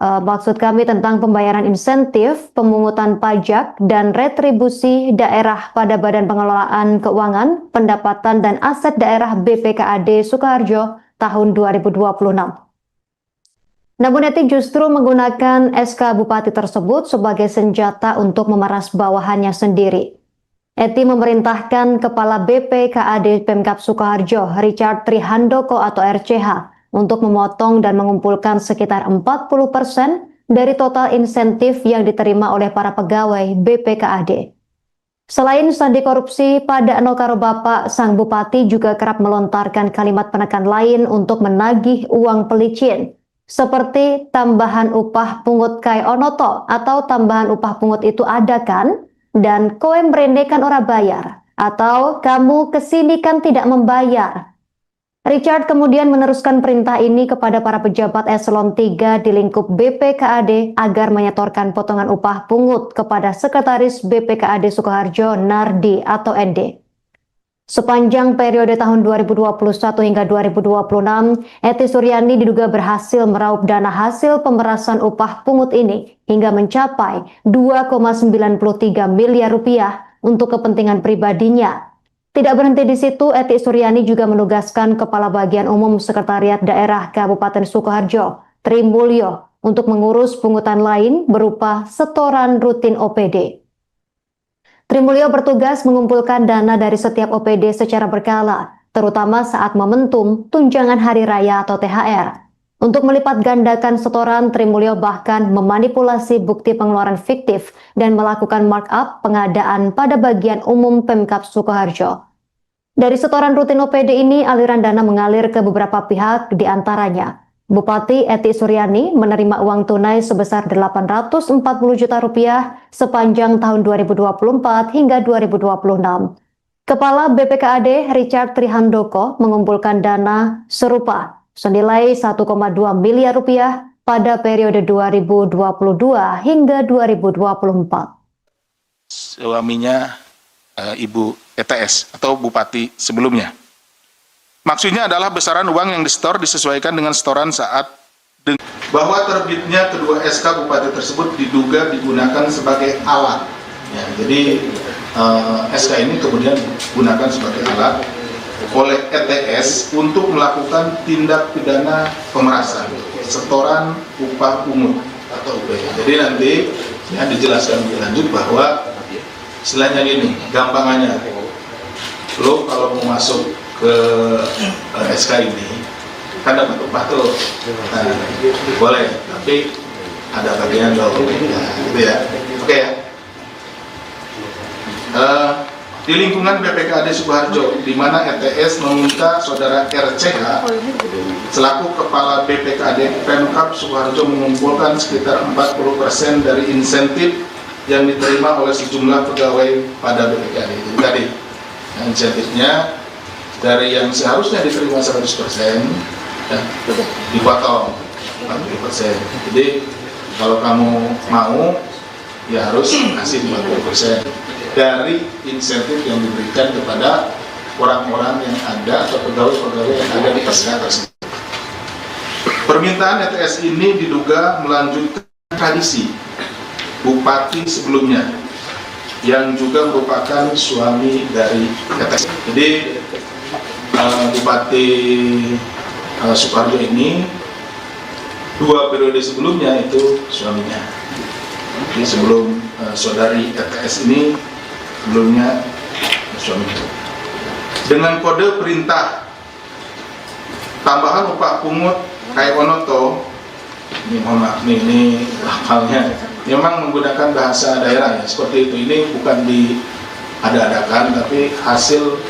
Speaker 1: tentang pembayaran insentif, pemungutan pajak, dan retribusi daerah pada Badan Pengelolaan Keuangan, Pendapatan, dan Aset Daerah BPKAD Sukoharjo tahun 2026. Namun Eti justru menggunakan SK Bupati tersebut sebagai senjata untuk memeras bawahannya sendiri. Eti memerintahkan Kepala BPKAD Pemkab Sukoharjo, Richard Trihandoko atau RCH, untuk memotong dan mengumpulkan sekitar 40% dari total insentif yang diterima oleh para pegawai BPKAD. Selain sandi korupsi, pada Anokaro Bapak, sang bupati juga kerap melontarkan kalimat penekan lain untuk menagih uang pelicin, seperti tambahan upah pungut kai onoto atau tambahan upah pungut itu ada kan? Dan kowe mrene kan ora bayar, atau kamu kesini kan tidak membayar. Richard kemudian meneruskan perintah ini kepada para pejabat eselon 3 di lingkup BPKAD agar menyetorkan potongan upah pungut kepada Sekretaris BPKAD Sukoharjo Nardi atau ND. Sepanjang periode tahun 2021 hingga 2026, Eti Suryani diduga berhasil meraup dana hasil pemerasan upah pungut ini hingga mencapai 2,93 miliar rupiah untuk kepentingan pribadinya. Tidak berhenti di situ, Eti Suryani juga menugaskan Kepala Bagian Umum Sekretariat Daerah Kabupaten Sukoharjo, Tri Mulyo, untuk mengurus pungutan lain berupa setoran rutin OPD. Tri Mulyo bertugas mengumpulkan dana dari setiap OPD secara berkala, terutama saat momentum tunjangan hari raya atau THR. Untuk melipat gandakan setoran, Tri Mulyo bahkan memanipulasi bukti pengeluaran fiktif dan melakukan markup pengadaan pada bagian umum Pemkab Sukoharjo. Dari setoran rutin OPD ini, aliran dana mengalir ke beberapa pihak, diantaranya Bupati Eti Suryani menerima uang tunai sebesar 840 juta rupiah sepanjang tahun 2024 hingga 2026. Kepala BPKAD Richard Trihandoko mengumpulkan dana serupa senilai 1,2 miliar rupiah pada periode 2022 hingga 2024.
Speaker 2: Suaminya Ibu ETS atau Bupati sebelumnya. Maksudnya adalah besaran uang yang disetor disesuaikan dengan setoran saat bahwa terbitnya kedua SK Bupati tersebut diduga digunakan sebagai alat. Ya, jadi SK ini kemudian digunakan sebagai alat oleh ETS untuk melakukan tindak pidana pemerasan, setoran upah pungut atau UPH. Jadi nanti ya dijelaskan lebih lanjut bahwa istilahnya gini, gampangannya, lo kalau mau masuk ke SK ini kan dapat upah tuh, nah, boleh, tapi ada bagian dong, nah, gitu ya, oke ya. Di lingkungan BPKAD Sukoharjo, di mana ETS meminta saudara RCH selaku kepala BPKAD Pemkab Sukoharjo mengumpulkan sekitar 40% dari insentif yang diterima oleh sejumlah pegawai pada BPKAD itu tadi. Nah, insentifnya dari yang seharusnya diterima 100% ya, dipotong 40%. Jadi kalau kamu mau ya harus kasih 40% dari insentif yang diberikan kepada orang-orang yang ada atau pegawai-pegawai yang ada di SK tersebut. Permintaan ETS ini diduga melanjutkan tradisi bupati sebelumnya yang juga merupakan suami dari ETS. Jadi Bupati Sukoharjo ini 2 periode sebelumnya itu suaminya. Jadi sebelum saudari ETS ini sebelumnya suaminya. Dengan kode perintah tambahan upah pungut Kai Onoto, ini mohon maaf ini lafalnya memang menggunakan bahasa daerah ya, seperti itu. Ini bukan diada-adakan tapi hasil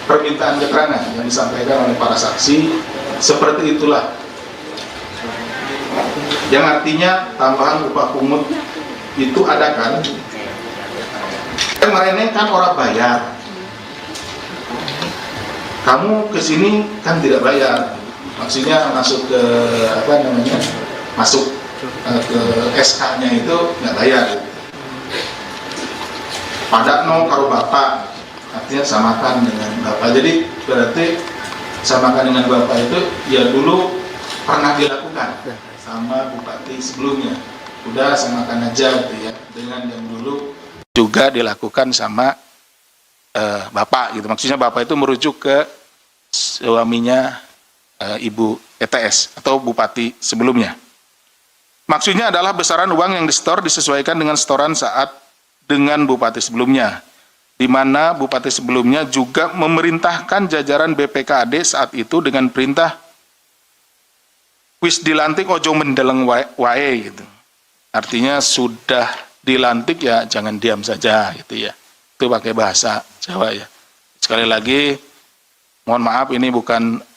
Speaker 2: permintaan keterangan yang disampaikan oleh para saksi, seperti itulah. Yang artinya tambahan upah pungut itu ada kan? Kemarin kan orang bayar, kamu kesini kan tidak bayar, maksudnya masuk ke masuk ke SK-nya itu nggak bayar. Padakno karo bapak, artinya samakan dengan bapak. Jadi berarti samakan dengan bapak itu ya dulu pernah dilakukan sama bupati sebelumnya. Udah samakan aja gitu ya, dengan yang dulu juga dilakukan sama bapak gitu. Maksudnya bapak itu merujuk ke suaminya Ibu ETS atau bupati sebelumnya. Maksudnya adalah besaran uang yang disetor disesuaikan dengan setoran saat dengan bupati sebelumnya, di mana bupati sebelumnya juga memerintahkan jajaran BPKAD saat itu dengan perintah wis dilantik ojo mendeleng wae gitu. Artinya sudah dilantik ya jangan diam saja gitu ya. Itu pakai bahasa Jawa ya. Sekali lagi mohon maaf ini bukan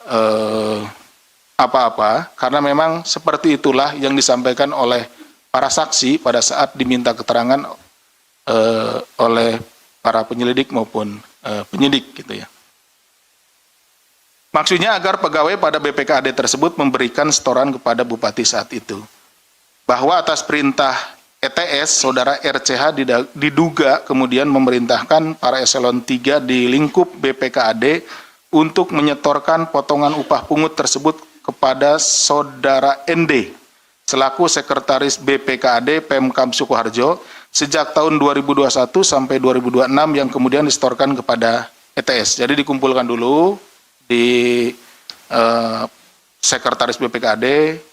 Speaker 2: apa-apa, karena memang seperti itulah yang disampaikan oleh para saksi pada saat diminta keterangan oleh para penyelidik maupun penyidik gitu ya. Maksudnya agar pegawai pada BPKAD tersebut memberikan setoran kepada bupati saat itu. Bahwa atas perintah ETS, saudara RCH diduga kemudian memerintahkan para eselon 3 di lingkup BPKAD untuk menyetorkan potongan upah pungut tersebut kepada saudara ND selaku sekretaris BPKAD Pemkab Sukoharjo sejak tahun 2021 sampai 2026 yang kemudian disetorkan kepada ETS. Jadi dikumpulkan dulu di sekretaris BPKAD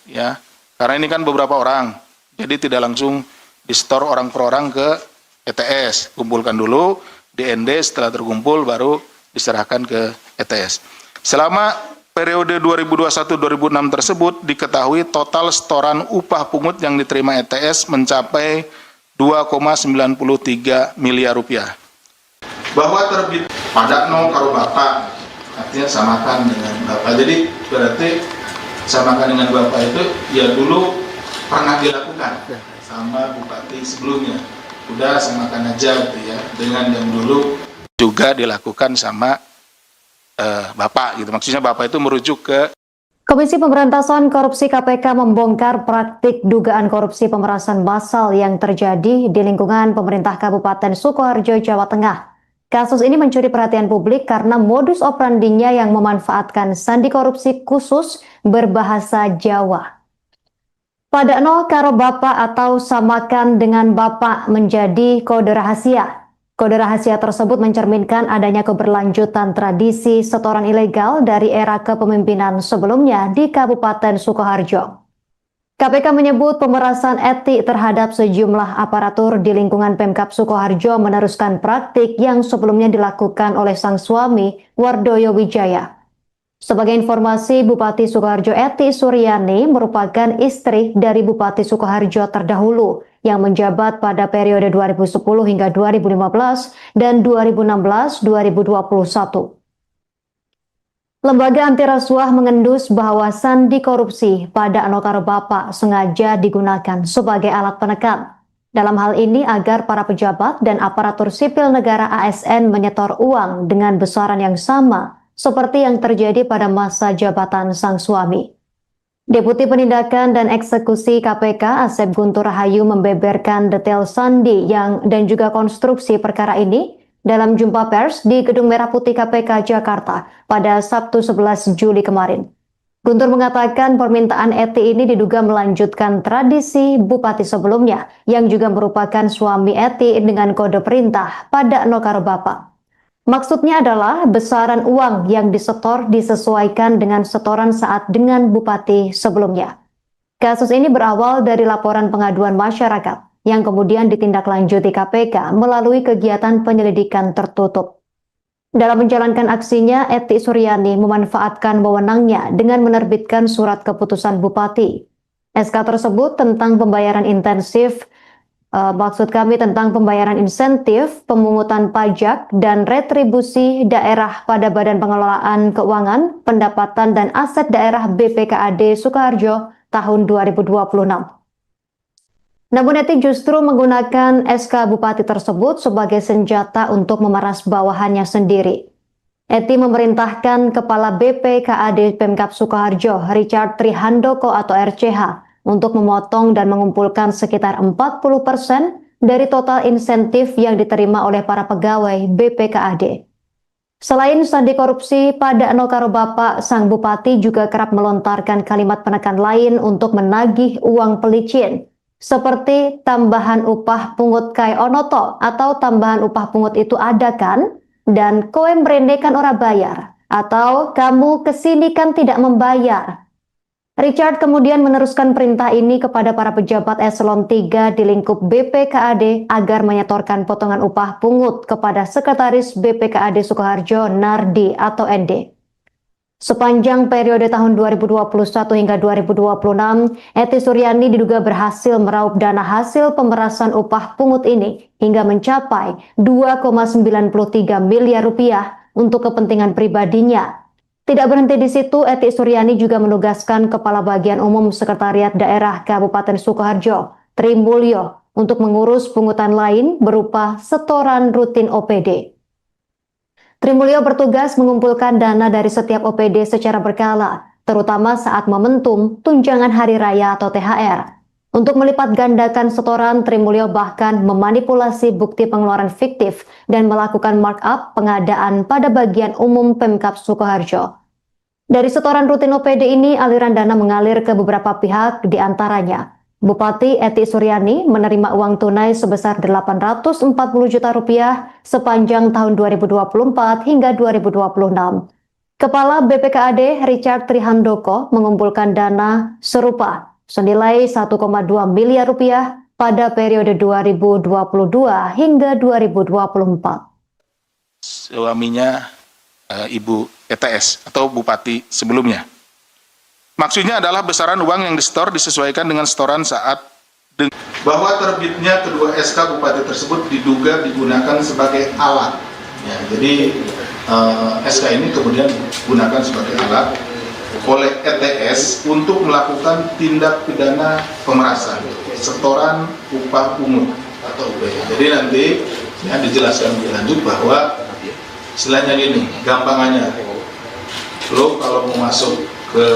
Speaker 2: ya, karena ini kan beberapa orang, jadi tidak langsung disetor orang per orang ke ETS. Kumpulkan dulu di ND, setelah terkumpul baru diserahkan ke ETS. Selama periode 2021-2006 tersebut diketahui total setoran upah pungut yang diterima ETS mencapai 2,93 miliar rupiah. Bahwa terbit padakno karo bapak, artinya samakan dengan bapak. Jadi berarti samakan dengan bapak itu ya dulu pernah dilakukan sama bupati sebelumnya. Udah samakan aja gitu ya, dengan yang dulu juga dilakukan sama bapak gitu. Maksudnya bapak itu merujuk ke
Speaker 1: Komisi Pemberantasan Korupsi KPK membongkar praktik dugaan korupsi pemerasan massal yang terjadi di lingkungan pemerintah Kabupaten Sukoharjo, Jawa Tengah. Kasus ini mencuri perhatian publik karena modus operandinya yang memanfaatkan sandi korupsi khusus berbahasa Jawa. Padakno karo bapak atau samakan dengan bapak menjadi kode rahasia. Kode rahasia tersebut mencerminkan adanya keberlanjutan tradisi setoran ilegal dari era kepemimpinan sebelumnya di Kabupaten Sukoharjo. KPK menyebut pemerasan etik terhadap sejumlah aparatur di lingkungan Pemkab Sukoharjo meneruskan praktik yang sebelumnya dilakukan oleh sang suami, Wardoyo Wijaya. Sebagai informasi, Bupati Sukoharjo Eti Suryani merupakan istri dari Bupati Sukoharjo terdahulu yang menjabat pada periode 2010 hingga 2015 dan 2016-2021. Lembaga anti rasuah mengendus bahwa sandi korupsi pada Anokaro Bapak sengaja digunakan sebagai alat penekan. Dalam hal ini agar para pejabat dan aparatur sipil negara ASN menyetor uang dengan besaran yang sama seperti yang terjadi pada masa jabatan sang suami. Deputi Penindakan dan Eksekusi KPK Asep Guntur Rahayu membeberkan detail sandi dan juga konstruksi perkara ini dalam jumpa pers di Gedung Merah Putih KPK Jakarta pada Sabtu 11 Juli kemarin. Guntur mengatakan permintaan Eti ini diduga melanjutkan tradisi bupati sebelumnya yang juga merupakan suami Eti dengan kode perintah pada Nokaro Bapak. Maksudnya adalah besaran uang yang disetor disesuaikan dengan setoran saat dengan bupati sebelumnya. Kasus ini berawal dari laporan pengaduan masyarakat yang kemudian ditindaklanjuti KPK melalui kegiatan penyelidikan tertutup. Dalam menjalankan aksinya, Eti Suryani memanfaatkan wewenangnya dengan menerbitkan surat keputusan bupati. SK tersebut tentang pembayaran intensif, tentang pembayaran insentif, pemungutan pajak, dan retribusi daerah pada Badan Pengelolaan Keuangan, Pendapatan, dan Aset Daerah BPKAD Sukoharjo tahun 2026. Namun Eti justru menggunakan SK Bupati tersebut sebagai senjata untuk memeras bawahannya sendiri. Eti memerintahkan Kepala BPKAD Pemkab Sukoharjo, Richard Trihandoko atau RCH, untuk memotong dan mengumpulkan sekitar 40% dari total insentif yang diterima oleh para pegawai BPKAD. Selain sandi korupsi, pada Nokaro Bapak, sang bupati juga kerap melontarkan kalimat penekan lain untuk menagih uang pelicin, seperti tambahan upah pungut kai onoto atau tambahan upah pungut itu ada kan? Dan kowe mrene kan ora bayar, atau kamu kesini kan tidak membayar. Richard kemudian meneruskan perintah ini kepada para pejabat eselon 3 di lingkup BPKAD agar menyetorkan potongan upah pungut kepada Sekretaris BPKAD Sukoharjo Nardi atau ND. Sepanjang periode tahun 2021 hingga 2026, Eti Suryani diduga berhasil meraup dana hasil pemerasan upah pungut ini hingga mencapai 2,93 miliar rupiah untuk kepentingan pribadinya. Tidak berhenti di situ, Eti Suryani juga menugaskan Kepala Bagian Umum Sekretariat Daerah Kabupaten Sukoharjo, Tri Mulyo, untuk mengurus pungutan lain berupa setoran rutin OPD. Tri Mulyo bertugas mengumpulkan dana dari setiap OPD secara berkala, terutama saat momentum tunjangan hari raya atau THR. Untuk melipat gandakan setoran, Tri Mulyo bahkan memanipulasi bukti pengeluaran fiktif dan melakukan markup pengadaan pada bagian umum Pemkab Sukoharjo. Dari setoran rutin OPD ini, aliran dana mengalir ke beberapa pihak, diantaranya Bupati Eti Suryani menerima uang tunai sebesar 840 juta rupiah sepanjang tahun 2024 hingga 2026. Kepala BPKAD Richard Trihandoko mengumpulkan dana serupa senilai 1,2 miliar rupiah pada periode 2022 hingga 2024.
Speaker 2: Suaminya Ibu ETS atau Bupati sebelumnya. Maksudnya adalah besaran uang yang disetor disesuaikan dengan setoran saat bahwa terbitnya kedua SK Bupati tersebut diduga digunakan sebagai alat. Ya, jadi SK ini kemudian digunakan sebagai alat oleh ETS untuk melakukan tindak pidana pemerasan, setoran upah pungut atau UPH. Jadi nanti ya, dijelaskan lebih lanjut bahwa istilahnya gini, gampangannya, lo kalau mau masuk ke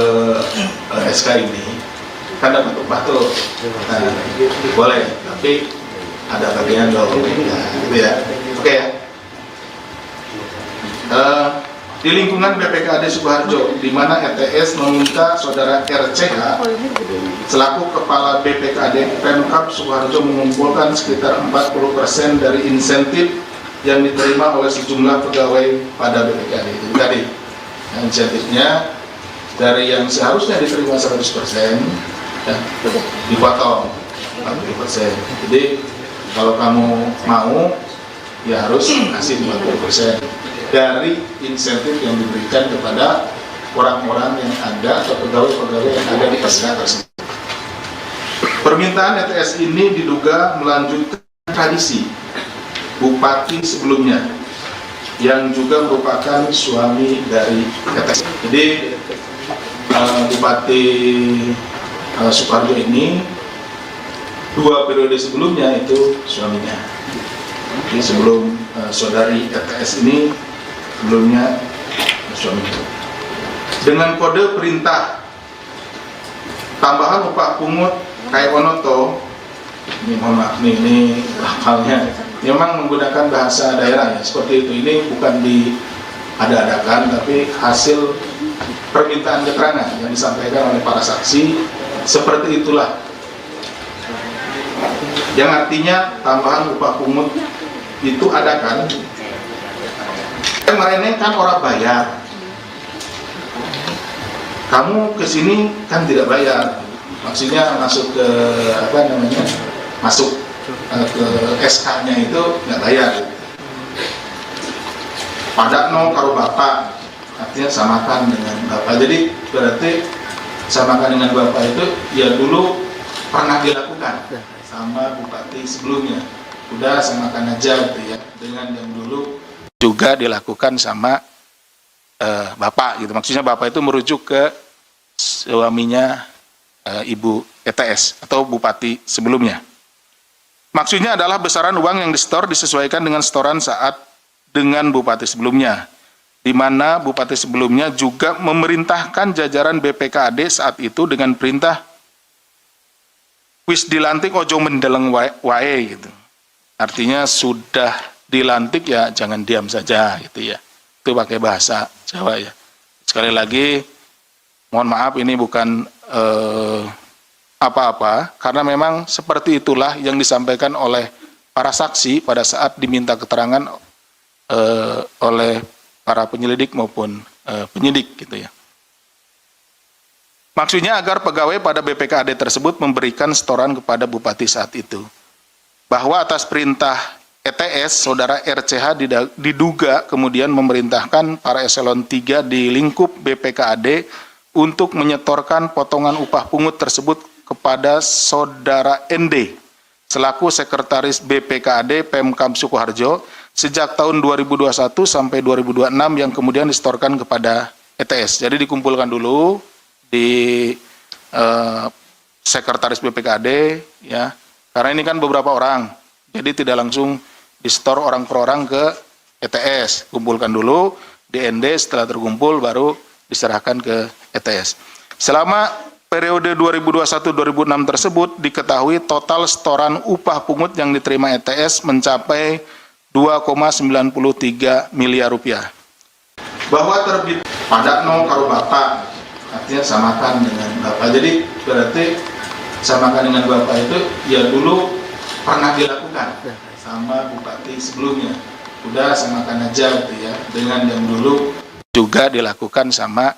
Speaker 2: SK ini kan dapat upah tuh, nah, boleh, tapi ada bagian loh, gitu ya, oke ya. Di lingkungan BPKAD Sukoharjo, di mana ETS meminta saudara RCH selaku Kepala BPKAD Pemkab Sukoharjo mengumpulkan sekitar 40% dari insentif yang diterima oleh sejumlah pegawai pada BPKAD itu tadi. Insentifnya dari yang seharusnya diterima 100% ya, dipotong 40%. Jadi kalau kamu mau ya harus kasih 50% dari insentif yang diberikan kepada orang-orang yang ada atau pegawai-pegawai yang ada di SK tersebut. Permintaan ETS ini diduga melanjutkan tradisi bupati sebelumnya yang juga merupakan suami dari ETS. Jadi Bupati Sukoharjo ini 2 periode sebelumnya itu suaminya. Jadi sebelum saudari ETS ini sebelumnya suaminya. Dengan kode perintah tambahan upah pungut kai onoto, ini mohon maaf ini lafalnya memang menggunakan bahasa daerah ya seperti itu. Ini bukan di ada-adakan, tapi hasil permintaan keterangan yang disampaikan oleh para saksi seperti itulah. Yang artinya tambahan upah pungut itu adakan. Kemarin kan orang bayar, kamu kesini kan tidak bayar, maksudnya masuk ke masuk ke SK-nya itu nggak bayar. Padakno karo bapak, artinya samakan dengan bapak. Jadi berarti samakan dengan bapak itu ya dulu pernah dilakukan sama bupati sebelumnya. Udah samakan aja gitu ya, dengan yang dulu juga dilakukan sama bapak gitu. Maksudnya bapak itu merujuk ke suaminya Ibu ETS atau bupati sebelumnya. Maksudnya adalah besaran uang yang disetor disesuaikan dengan setoran saat dengan bupati sebelumnya, di mana bupati sebelumnya juga memerintahkan jajaran BPKAD saat itu dengan perintah wis dilantik ojo mendeleng wae gitu. Artinya sudah dilantik ya jangan diam saja gitu ya. Itu pakai bahasa Jawa ya. Sekali lagi mohon maaf ini bukan apa-apa karena memang seperti itulah yang disampaikan oleh para saksi pada saat diminta keterangan oleh para penyelidik maupun penyidik gitu ya. Maksudnya agar pegawai pada BPKAD tersebut memberikan setoran kepada bupati saat itu. Bahwa atas perintah ETS, saudara RCH diduga kemudian memerintahkan para eselon 3 di lingkup BPKAD untuk menyetorkan potongan upah pungut tersebut kepada saudara ND selaku sekretaris BPKAD Pemkab Sukoharjo sejak tahun 2021 sampai 2026 yang kemudian disetorkan kepada ETS. Jadi dikumpulkan dulu di sekretaris BPKAD ya. Karena ini kan beberapa orang. Jadi tidak langsung disetor orang per orang ke ETS. Kumpulkan dulu di ND, setelah terkumpul baru diserahkan ke ETS. Selama periode 2021-2006 tersebut diketahui total setoran upah pungut yang diterima ETS mencapai 2,93 miliar rupiah. Bahwa terbit padakno karo bapak, artinya samakan dengan bapak. Jadi berarti samakan dengan bapak itu ya dulu pernah dilakukan sama bupati sebelumnya. Udah samakan aja gitu ya, dengan yang dulu juga dilakukan sama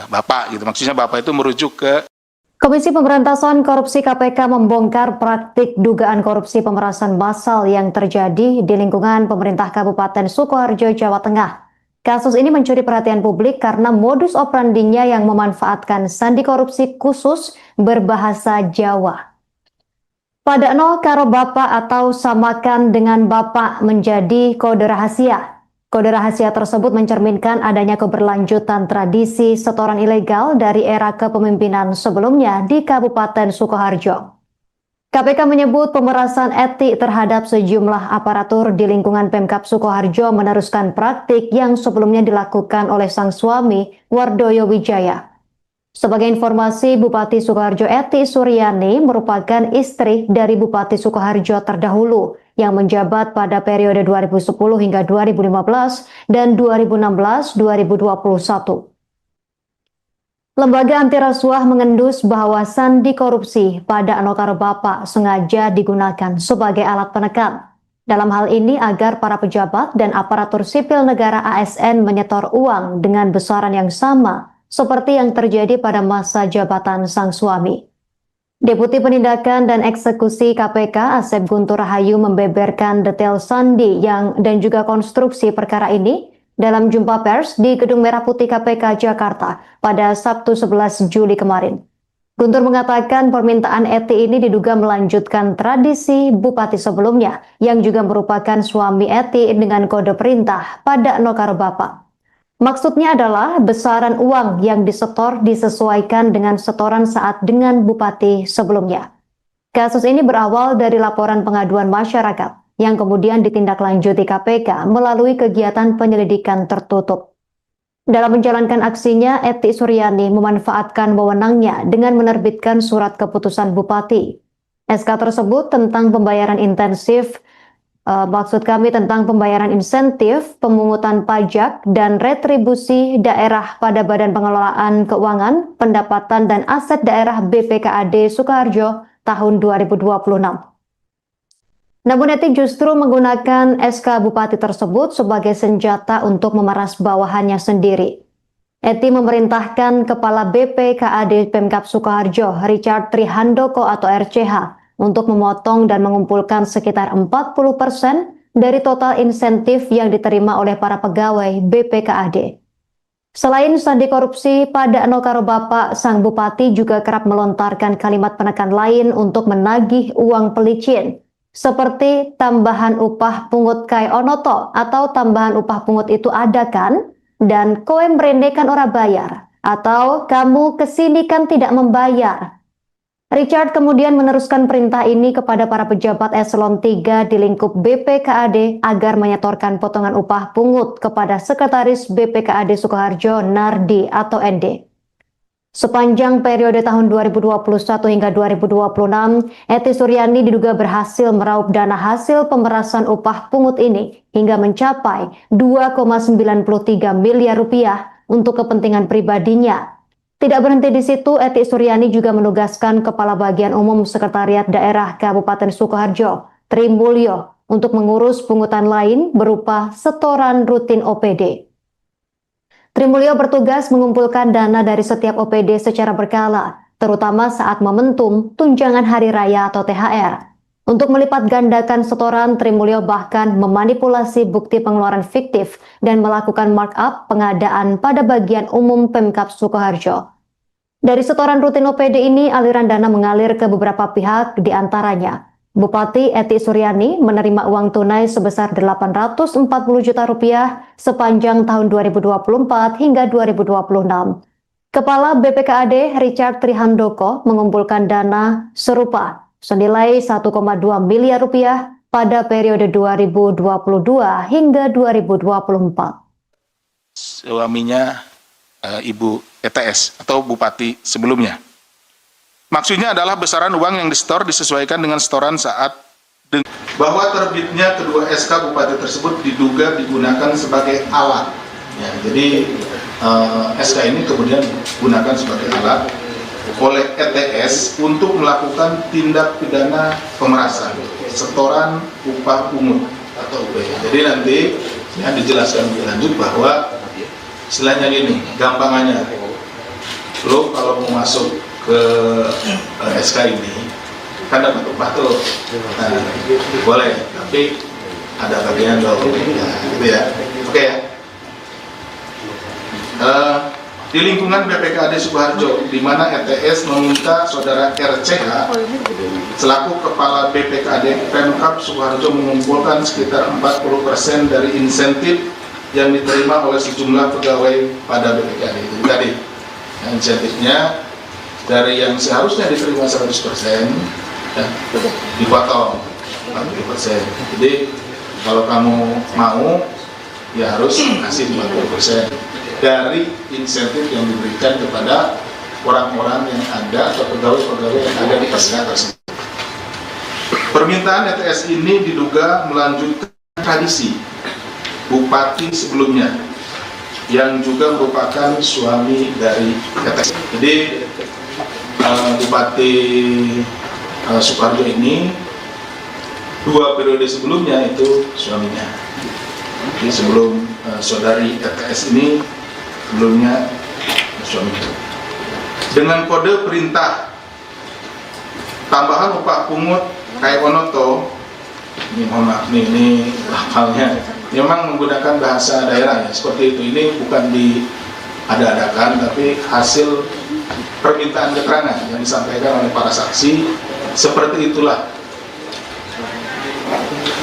Speaker 2: bapak gitu. Maksudnya bapak itu merujuk ke
Speaker 1: Komisi Pemberantasan Korupsi KPK membongkar praktik dugaan korupsi pemerasan massal yang terjadi di lingkungan pemerintah Kabupaten Sukoharjo, Jawa Tengah. Kasus ini mencuri perhatian publik karena modus operandinya yang memanfaatkan sandi korupsi khusus berbahasa Jawa. Padakno karo bapak atau samakan dengan bapak menjadi kode rahasia. Kode rahasia tersebut mencerminkan adanya keberlanjutan tradisi setoran ilegal dari era kepemimpinan sebelumnya di Kabupaten Sukoharjo. KPK menyebut pemerasan etik terhadap sejumlah aparatur di lingkungan Pemkab Sukoharjo meneruskan praktik yang sebelumnya dilakukan oleh sang suami, Wardoyo Wijaya. Sebagai informasi, Bupati Sukoharjo Eti Suryani merupakan istri dari Bupati Sukoharjo terdahulu yang menjabat pada periode 2010 hingga 2015 dan 2016-2021. Lembaga anti rasuah mengendus bahwa sandi korupsi pada Anokaro Bapak sengaja digunakan sebagai alat penekan. Dalam hal ini agar para pejabat dan aparatur sipil negara ASN menyetor uang dengan besaran yang sama seperti yang terjadi pada masa jabatan sang suami. Deputi Penindakan dan Eksekusi KPK Asep Guntur Rahayu membeberkan detail sandi dan juga konstruksi perkara ini dalam jumpa pers di Gedung Merah Putih KPK Jakarta pada Sabtu 11 Juli kemarin. Guntur mengatakan permintaan Eti ini diduga melanjutkan tradisi bupati sebelumnya yang juga merupakan suami Eti dengan kode perintah pada Nokaro Bapak. Maksudnya adalah besaran uang yang disetor disesuaikan dengan setoran saat dengan bupati sebelumnya. Kasus ini berawal dari laporan pengaduan masyarakat yang kemudian ditindaklanjuti KPK melalui kegiatan penyelidikan tertutup. Dalam menjalankan aksinya, Eti Suryani memanfaatkan wewenangnya dengan menerbitkan surat keputusan bupati. SK tersebut tentang pembayaran intensif Maksud kami tentang pembayaran insentif, pemungutan pajak, dan retribusi daerah pada Badan Pengelolaan Keuangan, Pendapatan dan Aset Daerah BPKAD Sukoharjo tahun 2026. Namun Eti justru menggunakan SK Bupati tersebut sebagai senjata untuk memeras bawahannya sendiri. Eti memerintahkan Kepala BPKAD Pemkab Sukoharjo, Richard Trihandoko atau RCH, untuk memotong dan mengumpulkan sekitar 40% dari total insentif yang diterima oleh para pegawai BPKAD. Selain sandi korupsi, pada Nokaro Bapak, sang bupati juga kerap melontarkan kalimat penekan lain untuk menagih uang pelicin, seperti tambahan upah pungut kai onoto atau tambahan upah pungut itu ada kan? Dan koe mrene kan ora bayar, atau kamu kesini kan tidak membayar. Richard kemudian meneruskan perintah ini kepada para pejabat eselon 3 di lingkup BPKAD agar menyetorkan potongan upah pungut kepada Sekretaris BPKAD Sukoharjo Nardi atau ND. Sepanjang periode tahun 2021 hingga 2026, Eti Suryani diduga berhasil meraup dana hasil pemerasan upah pungut ini hingga mencapai 2,93 miliar rupiah untuk kepentingan pribadinya. Tidak berhenti di situ, Eti Suryani juga menugaskan Kepala Bagian Umum Sekretariat Daerah Kabupaten Sukoharjo, Tri Mulyo, untuk mengurus pungutan lain berupa setoran rutin OPD. Tri Mulyo bertugas mengumpulkan dana dari setiap OPD secara berkala, terutama saat momentum tunjangan hari raya atau THR. Untuk melipat gandakan setoran, Tri Mulyo bahkan memanipulasi bukti pengeluaran fiktif dan melakukan markup pengadaan pada bagian umum Pemkab Sukoharjo. Dari setoran rutin OPD ini, aliran dana mengalir ke beberapa pihak, di antaranya Bupati Eti Suryani menerima uang tunai sebesar 840 juta rupiah sepanjang tahun 2024 hingga 2026. Kepala BPKAD Richard Trihandoko mengumpulkan dana serupa senilai 1,2 miliar rupiah pada periode 2022 hingga 2024.
Speaker 2: Suaminya Ibu ETS atau Bupati sebelumnya. Maksudnya adalah besaran uang yang disetor disesuaikan dengan setoran saat bahwa terbitnya kedua SK Bupati tersebut diduga digunakan sebagai alat. Ya, jadi SK ini kemudian digunakan sebagai alat oleh ETS untuk melakukan tindak pidana pemerasan, setoran upah pungut atau UP. Jadi nanti ya dijelaskan lebih lanjut bahwa istilahnya gini, gampangannya, lo kalau mau masuk ke SK ini kan dapat upah tuh, nah, boleh, tapi ada bagian dong, ya, gitu ya, oke ya. Di lingkungan BPKAD Sukoharjo, di mana ETS meminta saudara RCH selaku Kepala BPKAD Pemkab Sukoharjo mengumpulkan sekitar 40% dari insentif yang diterima oleh sejumlah pegawai pada BPKAD itu tadi. Nah, insentifnya dari yang seharusnya diterima 100% ya, dipotong 40%. Jadi kalau kamu mau ya harus kasih 40% dari insentif yang diberikan kepada orang-orang yang ada atau pegawai-pegawai yang ada di SK tersebut. Permintaan ETS ini diduga melanjutkan tradisi Bupati sebelumnya yang juga merupakan suami dari ETS. Jadi Bupati Sukoharjo ini 2 periode sebelumnya itu suaminya. Jadi sebelum saudari ETS ini sebelumnya suaminya. Dengan kode perintah tambahan upah pungut kai onoto, ini mohon maaf ini lafalnya memang menggunakan bahasa daerah ya, seperti itu. Ini bukan diada-adakan, tapi hasil permintaan keterangan yang disampaikan oleh para saksi, seperti itulah.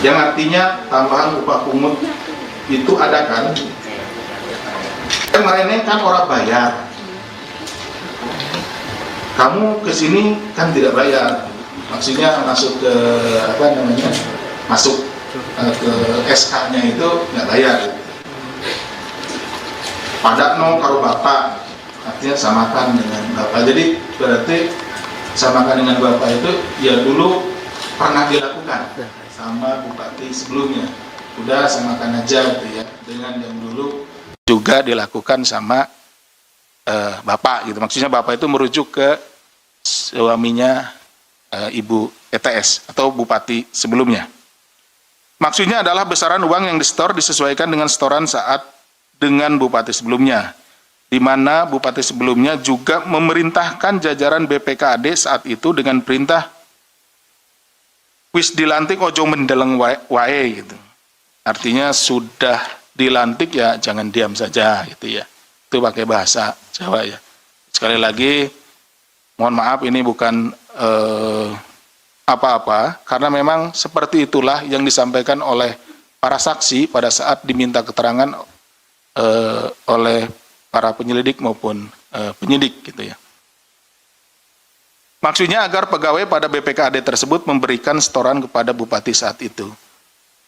Speaker 2: Yang artinya tambahan upah pungut itu ada kan? Kemarin kan orang bayar, kamu kesini kan tidak bayar, maksudnya masuk ke apa namanya, masuk ke SK-nya itu nggak bayar. Pada no karo bapak, artinya samakan dengan bapak. Jadi berarti samakan dengan bapak itu ya dulu pernah dilakukan. sama bupati sebelumnya. Udah samakan aja gitu ya, dengan yang dulu juga dilakukan sama bapak gitu. Maksudnya bapak itu merujuk ke suaminya Ibu ETS atau bupati sebelumnya. Maksudnya adalah besaran uang yang disetor disesuaikan dengan setoran saat dengan bupati sebelumnya, di mana bupati sebelumnya juga memerintahkan jajaran BPKAD saat itu dengan perintah wis dilantik ojo mendeleng wae gitu. Artinya sudah dilantik ya jangan diam saja gitu ya. Itu pakai bahasa Jawa ya. Sekali lagi mohon maaf ini bukan apa-apa, karena memang seperti itulah yang disampaikan oleh para saksi pada saat diminta keterangan oleh para penyelidik maupun penyidik gitu ya. Maksudnya agar pegawai pada BPKAD tersebut memberikan setoran kepada bupati saat itu.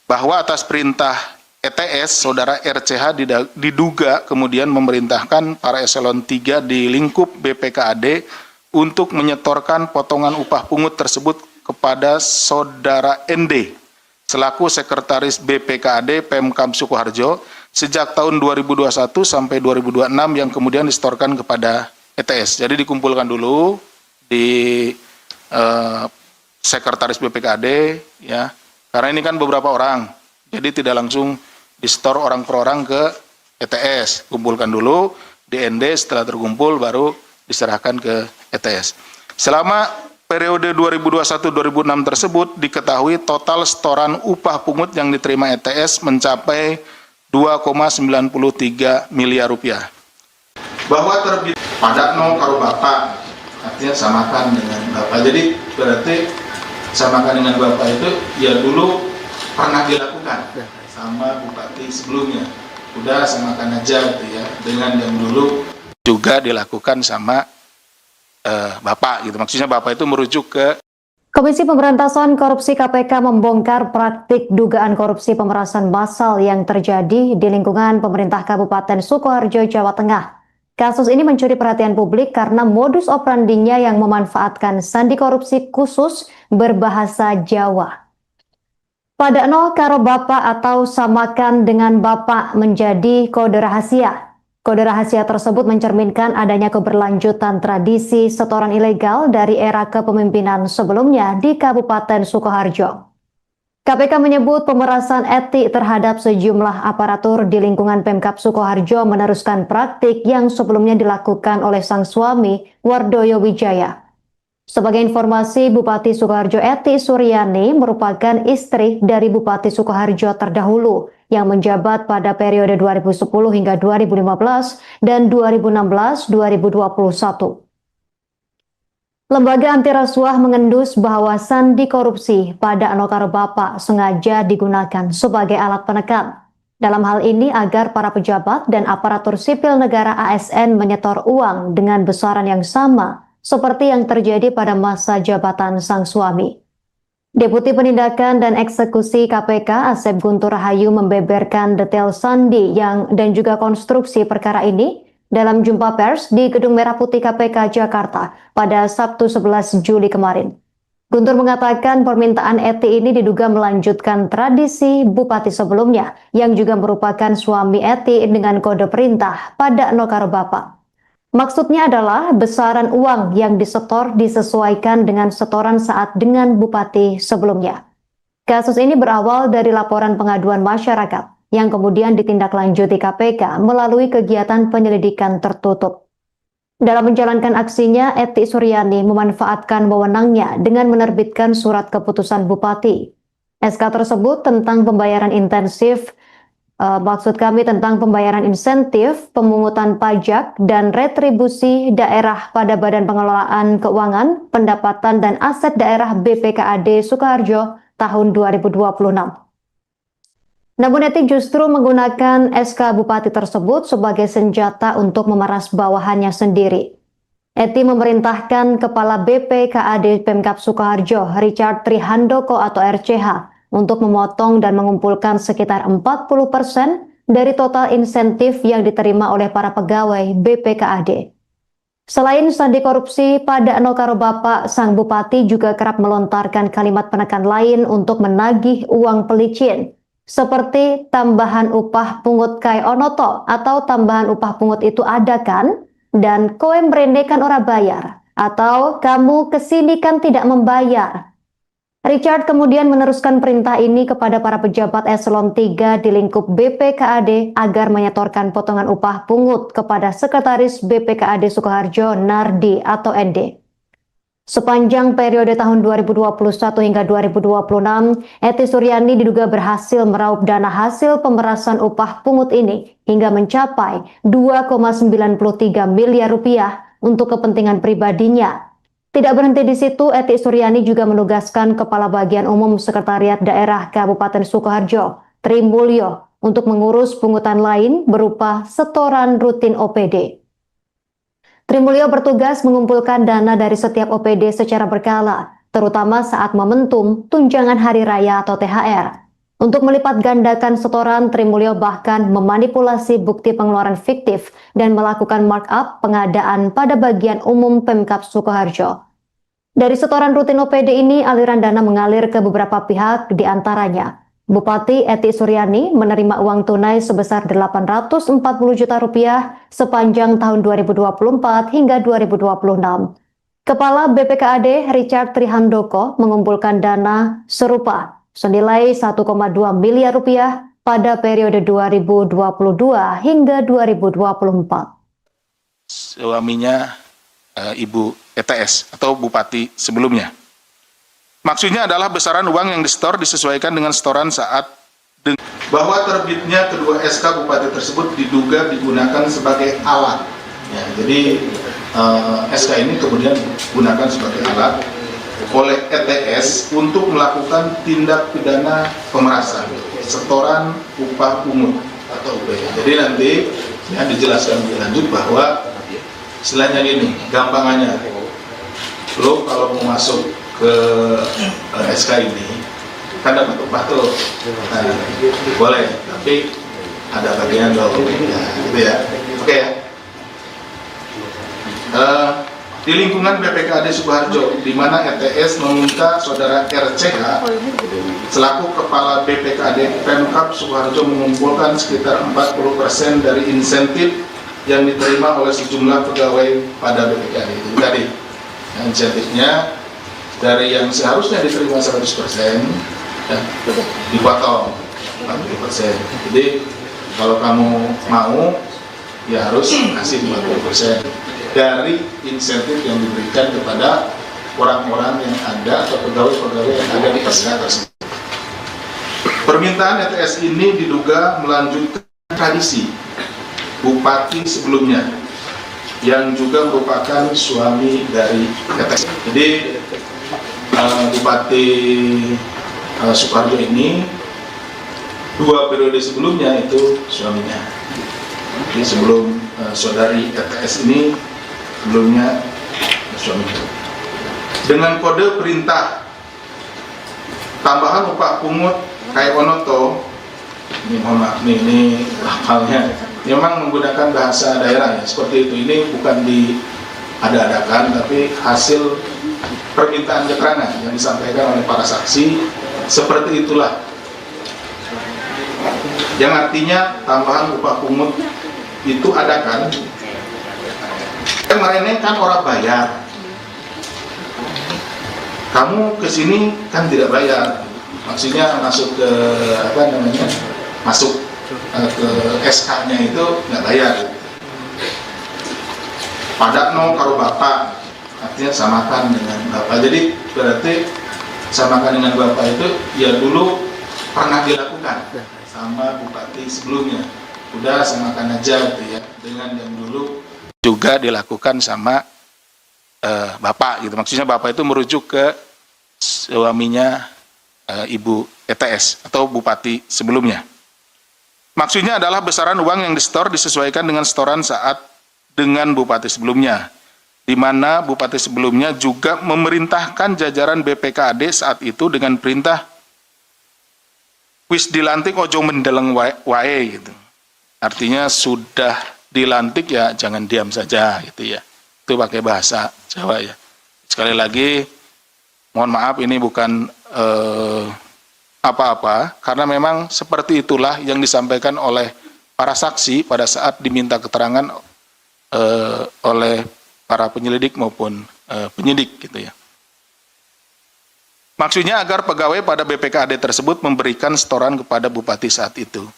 Speaker 2: Bahwa atas perintah ETS, saudara RCH diduga kemudian memerintahkan para eselon 3 di lingkup BPKAD untuk menyetorkan potongan upah pungut tersebut kepada saudara ND selaku sekretaris BPKAD Pemkab Sukoharjo sejak tahun 2021 sampai 2026 yang kemudian disetorkan kepada ETS. Jadi dikumpulkan dulu di sekretaris BPKAD ya, karena ini kan beberapa orang, jadi tidak langsung disetor orang per orang ke ETS. Kumpulkan dulu di ND, setelah terkumpul baru diserahkan ke ETS. Selama periode 2021-2006 tersebut diketahui total setoran upah pungut yang diterima ETS mencapai 2,93 miliar rupiah. Bahwa terbit pada no karo bapak, artinya samakan dengan bapak. Jadi berarti samakan dengan bapak itu ya dulu pernah dilakukan sama bupati sebelumnya. Udah samakan aja gitu ya, dengan yang dulu juga dilakukan sama bapak gitu. Maksudnya bapak itu merujuk ke
Speaker 1: Komisi Pemberantasan Korupsi KPK membongkar praktik dugaan korupsi pemerasan massal yang terjadi di lingkungan pemerintah Kabupaten Sukoharjo, Jawa Tengah. Kasus ini mencuri perhatian publik karena modus operandinya yang memanfaatkan sandi korupsi khusus berbahasa Jawa. Pada no karo bapak atau samakan dengan bapak menjadi kode rahasia. Kode rahasia tersebut mencerminkan adanya keberlanjutan tradisi setoran ilegal dari era kepemimpinan sebelumnya di Kabupaten Sukoharjo. KPK menyebut pemerasan etik terhadap sejumlah aparatur di lingkungan Pemkab Sukoharjo meneruskan praktik yang sebelumnya dilakukan oleh sang suami, Wardoyo Wijaya. Sebagai informasi, Bupati Sukoharjo Eti Suryani merupakan istri dari Bupati Sukoharjo terdahulu yang menjabat pada periode 2010 hingga 2015 dan 2016-2021. Lembaga anti rasuah mengendus bahwa sandi korupsi pada Anokaro Bapak sengaja digunakan sebagai alat penekan. Dalam hal ini agar para pejabat dan aparatur sipil negara ASN menyetor uang dengan besaran yang sama seperti yang terjadi pada masa jabatan sang suami. Deputi Penindakan dan Eksekusi KPK Asep Guntur Rahayu membeberkan detail sandi dan juga konstruksi perkara ini dalam jumpa pers di Gedung Merah Putih KPK Jakarta pada Sabtu 11 Juli kemarin. Guntur mengatakan permintaan Eti ini diduga melanjutkan tradisi bupati sebelumnya yang juga merupakan suami Eti dengan kode perintah pada Nokaro Bapak. Maksudnya adalah besaran uang yang disetor disesuaikan dengan setoran saat dengan bupati sebelumnya. Kasus ini berawal dari laporan pengaduan masyarakat yang kemudian ditindaklanjuti KPK melalui kegiatan penyelidikan tertutup. Dalam menjalankan aksinya, Eti Suryani memanfaatkan wewenangnya dengan menerbitkan surat keputusan bupati. SK tersebut tentang pembayaran intensif tentang pembayaran insentif, pemungutan pajak, dan retribusi daerah pada Badan Pengelolaan Keuangan, Pendapatan, dan Aset Daerah BPKAD Sukoharjo tahun 2026. Namun Eti justru menggunakan SK Bupati tersebut sebagai senjata untuk memeras bawahannya sendiri. Eti memerintahkan Kepala BPKAD Pemkab Sukoharjo, Richard Trihandoko atau RCH, untuk memotong dan mengumpulkan sekitar 40% dari total insentif yang diterima oleh para pegawai BPKAD. Selain sandi korupsi, pada no karo Bapak, sang bupati juga kerap melontarkan kalimat penekan lain untuk menagih uang pelicin, seperti tambahan upah pungut kai onoto atau tambahan upah pungut itu ada kan? Dan kowe mrene kan ora bayar, atau kamu kesini kan tidak membayar. Richard kemudian meneruskan perintah ini kepada para pejabat eselon 3 di lingkup BPKAD agar menyetorkan potongan upah pungut kepada Sekretaris BPKAD Sukoharjo Nardi atau ND. Sepanjang periode tahun 2021 hingga 2026, Eti Suryani diduga berhasil meraup dana hasil pemerasan upah pungut ini hingga mencapai 2,93 miliar rupiah untuk kepentingan pribadinya. Tidak berhenti di situ, Eti Suryani juga menugaskan Kepala Bagian Umum Sekretariat Daerah Kabupaten Sukoharjo, Tri Mulyo, untuk mengurus pungutan lain berupa setoran rutin OPD. Tri Mulyo bertugas mengumpulkan dana dari setiap OPD secara berkala, terutama saat momentum tunjangan hari raya atau THR. Untuk melipat gandakan setoran, Tri Mulyo bahkan memanipulasi bukti pengeluaran fiktif dan melakukan markup pengadaan pada bagian umum Pemkab Sukoharjo. Dari setoran rutin OPD ini, aliran dana mengalir ke beberapa pihak, diantaranya Bupati Eti Suryani menerima uang tunai sebesar 840 juta rupiah sepanjang tahun 2024 hingga 2026. Kepala BPKAD Richard Trihandoko mengumpulkan dana serupa senilai 1,2 miliar rupiah pada periode 2022 hingga 2024.
Speaker 2: Suaminya Ibu ETS atau Bupati sebelumnya. Maksudnya adalah besaran uang yang disetor disesuaikan dengan setoran saat bahwa terbitnya kedua SK Bupati tersebut diduga digunakan sebagai alat. Ya, jadi SK ini kemudian digunakan sebagai alat oleh ETS untuk melakukan tindak pidana pemerasan, setoran upah pungut atau UPH. Jadi nanti ya dijelaskan lebih lanjut bahwa istilahnya gini, gampangannya, lo kalau mau masuk ke SK ini kan dapat upah tuh, nah, boleh, tapi ada bagian lo, ya, gitu ya, oke ya. Di lingkungan BPKAD Sukoharjo, di mana ETS meminta saudara RCH selaku Kepala BPKAD Pemkab Sukoharjo mengumpulkan sekitar 40% dari insentif yang diterima oleh sejumlah pegawai pada BPKAD itu tadi. Nah, insentifnya dari yang seharusnya diterima 100%, ya, dipotong 40%. Jadi kalau kamu mau, ya harus kasih 40% dari insentif yang diberikan kepada orang-orang yang ada atau pegawai-pegawai yang ada di SK tersebut. Permintaan ETS ini diduga melanjutkan tradisi Bupati sebelumnya yang juga merupakan suami dari ETS. Jadi Bupati Sukoharjo ini 2 periode sebelumnya itu suaminya. Jadi sebelum saudari ETS ini sebelumnya suaminya. Dengan kode perintah tambahan upah pungut kai onoto, ini mohon maaf nih, ini hafalnya memang menggunakan bahasa daerah ya, seperti itu. Ini bukan diada-adakan, tapi hasil permintaan keterangan yang disampaikan oleh para saksi, seperti itulah. Yang artinya tambahan upah pungut itu ada kan? Kemarin kan orang bayar, kamu kesini kan tidak bayar, maksudnya masuk ke masuk ke SK-nya itu nggak bayar. Padakno karo bapak, artinya samakan dengan bapak. Jadi berarti samakan dengan bapak itu ya dulu pernah dilakukan sama bupati sebelumnya. Udah samakan aja gitu ya dengan yang dulu juga dilakukan sama bapak gitu. Maksudnya bapak itu merujuk ke suaminya Ibu ETS atau Bupati sebelumnya. Maksudnya adalah besaran uang yang disetor disesuaikan dengan setoran saat dengan Bupati sebelumnya, di mana Bupati sebelumnya juga memerintahkan jajaran BPKAD saat itu dengan perintah wis dilantik ojo mendeleng wae gitu. Artinya sudah dilantik ya jangan diam saja gitu ya. Itu pakai bahasa Jawa ya. Sekali lagi, mohon maaf ini bukan apa-apa, karena memang seperti itulah yang disampaikan oleh para saksi pada saat diminta keterangan oleh para penyelidik maupun penyidik gitu ya. Maksudnya agar pegawai pada BPKAD tersebut memberikan setoran kepada bupati saat itu.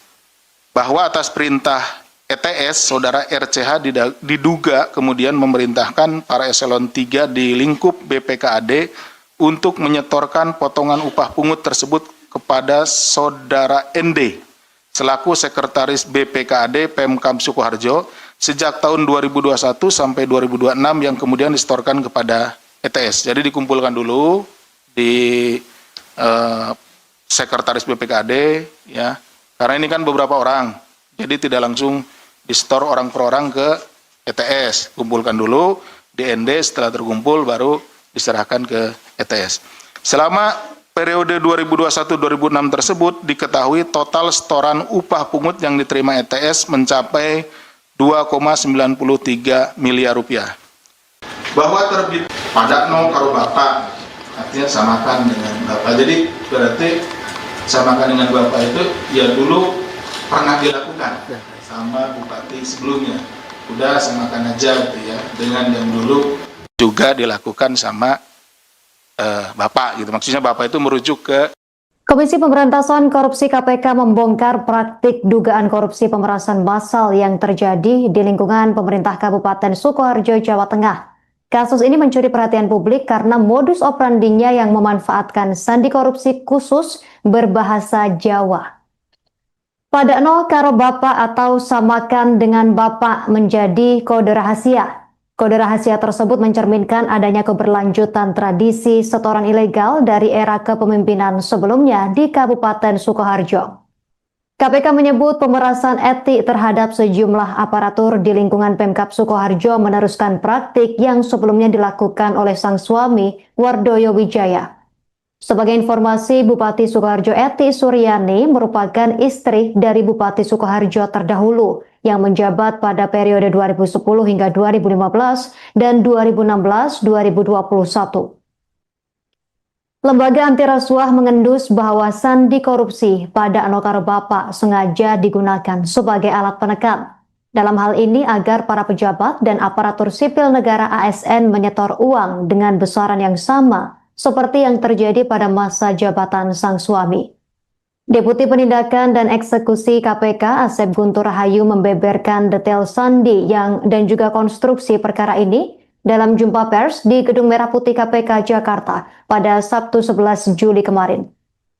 Speaker 2: Bahwa atas perintah ETS, saudara RCH diduga kemudian memerintahkan para eselon 3 di lingkup BPKAD untuk menyetorkan potongan upah pungut tersebut kepada saudara ND selaku sekretaris BPKAD Pemkab Sukoharjo sejak tahun 2021 sampai 2026 yang kemudian disetorkan kepada ETS. Jadi dikumpulkan dulu di sekretaris BPKAD ya, karena ini kan beberapa orang, jadi tidak langsung disetor orang per orang ke ETS, kumpulkan dulu di ND, setelah terkumpul baru diserahkan ke ETS. Selama periode 2021-2006 tersebut diketahui total setoran upah pungut yang diterima ETS mencapai 2,93 miliar rupiah. Bahwa terbit pada no karo bapak, artinya samakan dengan bapak. Jadi berarti samakan dengan bapak itu ya dulu pernah dilakukan sama bupati sebelumnya. Udah samakan aja gitu ya, dengan yang dulu juga dilakukan sama bapak gitu. Maksudnya bapak itu merujuk ke
Speaker 1: Komisi Pemberantasan Korupsi KPK membongkar praktik dugaan korupsi pemerasan massal yang terjadi di lingkungan pemerintah Kabupaten Sukoharjo, Jawa Tengah. Kasus ini mencuri perhatian publik karena modus operandinya yang memanfaatkan sandi korupsi khusus berbahasa Jawa. Padakno karo bapak atau samakan dengan bapak menjadi kode rahasia. Kode rahasia tersebut mencerminkan adanya keberlanjutan tradisi setoran ilegal dari era kepemimpinan sebelumnya di Kabupaten Sukoharjo. KPK menyebut pemerasan etik terhadap sejumlah aparatur di lingkungan Pemkab Sukoharjo meneruskan praktik yang sebelumnya dilakukan oleh sang suami, Wardoyo Wijaya. Sebagai informasi, Bupati Sukoharjo Eti Suryani merupakan istri dari Bupati Sukoharjo terdahulu yang menjabat pada periode 2010 hingga 2015 dan 2016-2021. Lembaga anti rasuah mengendus bahwa sandi korupsi pada Anokaro Bapak sengaja digunakan sebagai alat penekan. Dalam hal ini agar para pejabat dan aparatur sipil negara ASN menyetor uang dengan besaran yang sama seperti yang terjadi pada masa jabatan sang suami. Deputi Penindakan dan Eksekusi KPK Asep Guntur Rahayu membeberkan detail sandi dan juga konstruksi perkara ini dalam jumpa pers di Gedung Merah Putih KPK Jakarta pada Sabtu 11 Juli kemarin.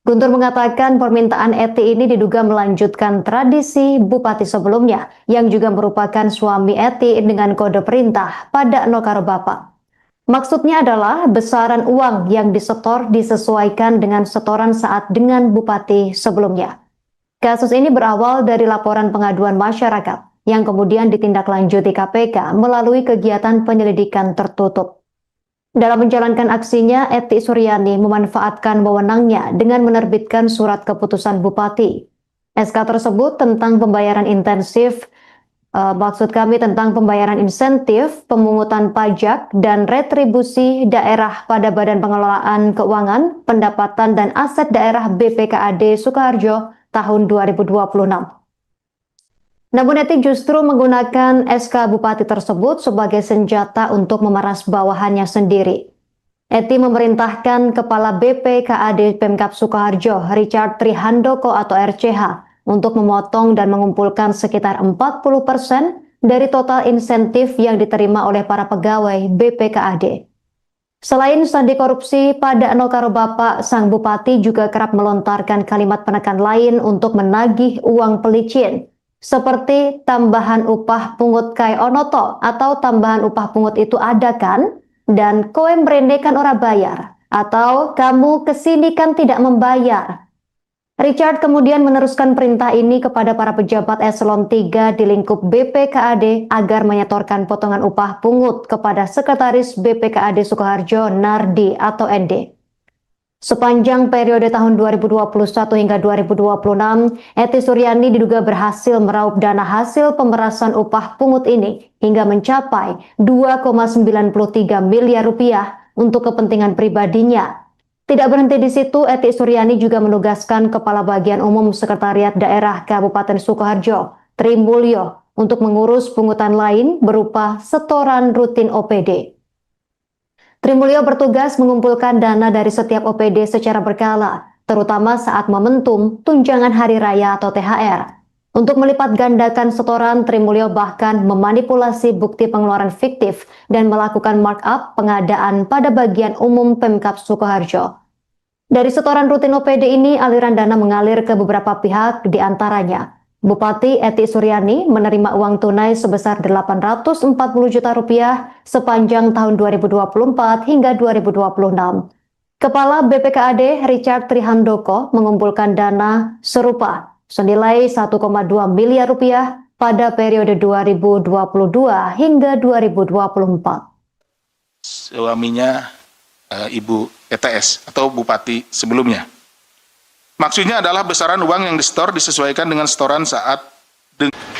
Speaker 1: Guntur mengatakan permintaan Eti ini diduga melanjutkan tradisi bupati sebelumnya yang juga merupakan suami Eti dengan kode perintah pada Nokaro Bapak. Maksudnya adalah besaran uang yang disetor disesuaikan dengan setoran saat dengan bupati sebelumnya. Kasus ini berawal dari laporan pengaduan masyarakat yang kemudian ditindaklanjuti KPK melalui kegiatan penyelidikan tertutup. Dalam menjalankan aksinya, Eti Suryani memanfaatkan wewenangnya dengan menerbitkan surat keputusan bupati. SK tersebut tentang pembayaran intensif, tentang pembayaran insentif, pemungutan pajak, dan retribusi daerah pada Badan Pengelolaan Keuangan, Pendapatan dan Aset Daerah BPKAD Sukoharjo tahun 2026. Namun Eti justru menggunakan SK Bupati tersebut sebagai senjata untuk memeras bawahannya sendiri. Eti memerintahkan Kepala BPKAD Pemkab Sukoharjo, Richard Trihandoko atau RCH, untuk memotong dan mengumpulkan sekitar 40% dari total insentif yang diterima oleh para pegawai BPKAD. Selain sandi korupsi, pada Nokaro Bapak, sang Bupati juga kerap melontarkan kalimat penekan lain untuk menagih uang pelicin, seperti tambahan upah pungut kai onoto atau tambahan upah pungut itu ada kan? Dan koe mrene kan ora bayar atau kamu kesini kan tidak membayar. Richard kemudian meneruskan perintah ini kepada para pejabat eselon 3 di lingkup BPKAD agar menyetorkan potongan upah pungut kepada Sekretaris BPKAD Sukoharjo Nardi atau ND. Sepanjang periode tahun 2021 hingga 2026, Eti Suryani diduga berhasil meraup dana hasil pemerasan upah pungut ini hingga mencapai 2,93 miliar rupiah untuk kepentingan pribadinya. Tidak berhenti di situ, Eti Suryani juga menugaskan Kepala Bagian Umum Sekretariat Daerah Kabupaten Sukoharjo, Tri Mulyo, untuk mengurus pungutan lain berupa setoran rutin OPD. Tri Mulyo bertugas mengumpulkan dana dari setiap OPD secara berkala, terutama saat momentum tunjangan hari raya atau THR. Untuk melipat gandakan setoran, Tri Mulyo bahkan memanipulasi bukti pengeluaran fiktif dan melakukan markup pengadaan pada bagian umum Pemkab Sukoharjo. Dari setoran rutin OPD ini, aliran dana mengalir ke beberapa pihak, di antaranya Bupati Eti Suryani menerima uang tunai sebesar 840 juta rupiah sepanjang tahun 2024 hingga 2026. Kepala BPKAD Richard Trihandoko mengumpulkan dana serupa senilai 1,2 miliar rupiah pada periode 2022 hingga 2024.
Speaker 2: Suaminya Ibu ETS atau Bupati sebelumnya. Maksudnya adalah besaran uang yang disetor disesuaikan dengan setoran saat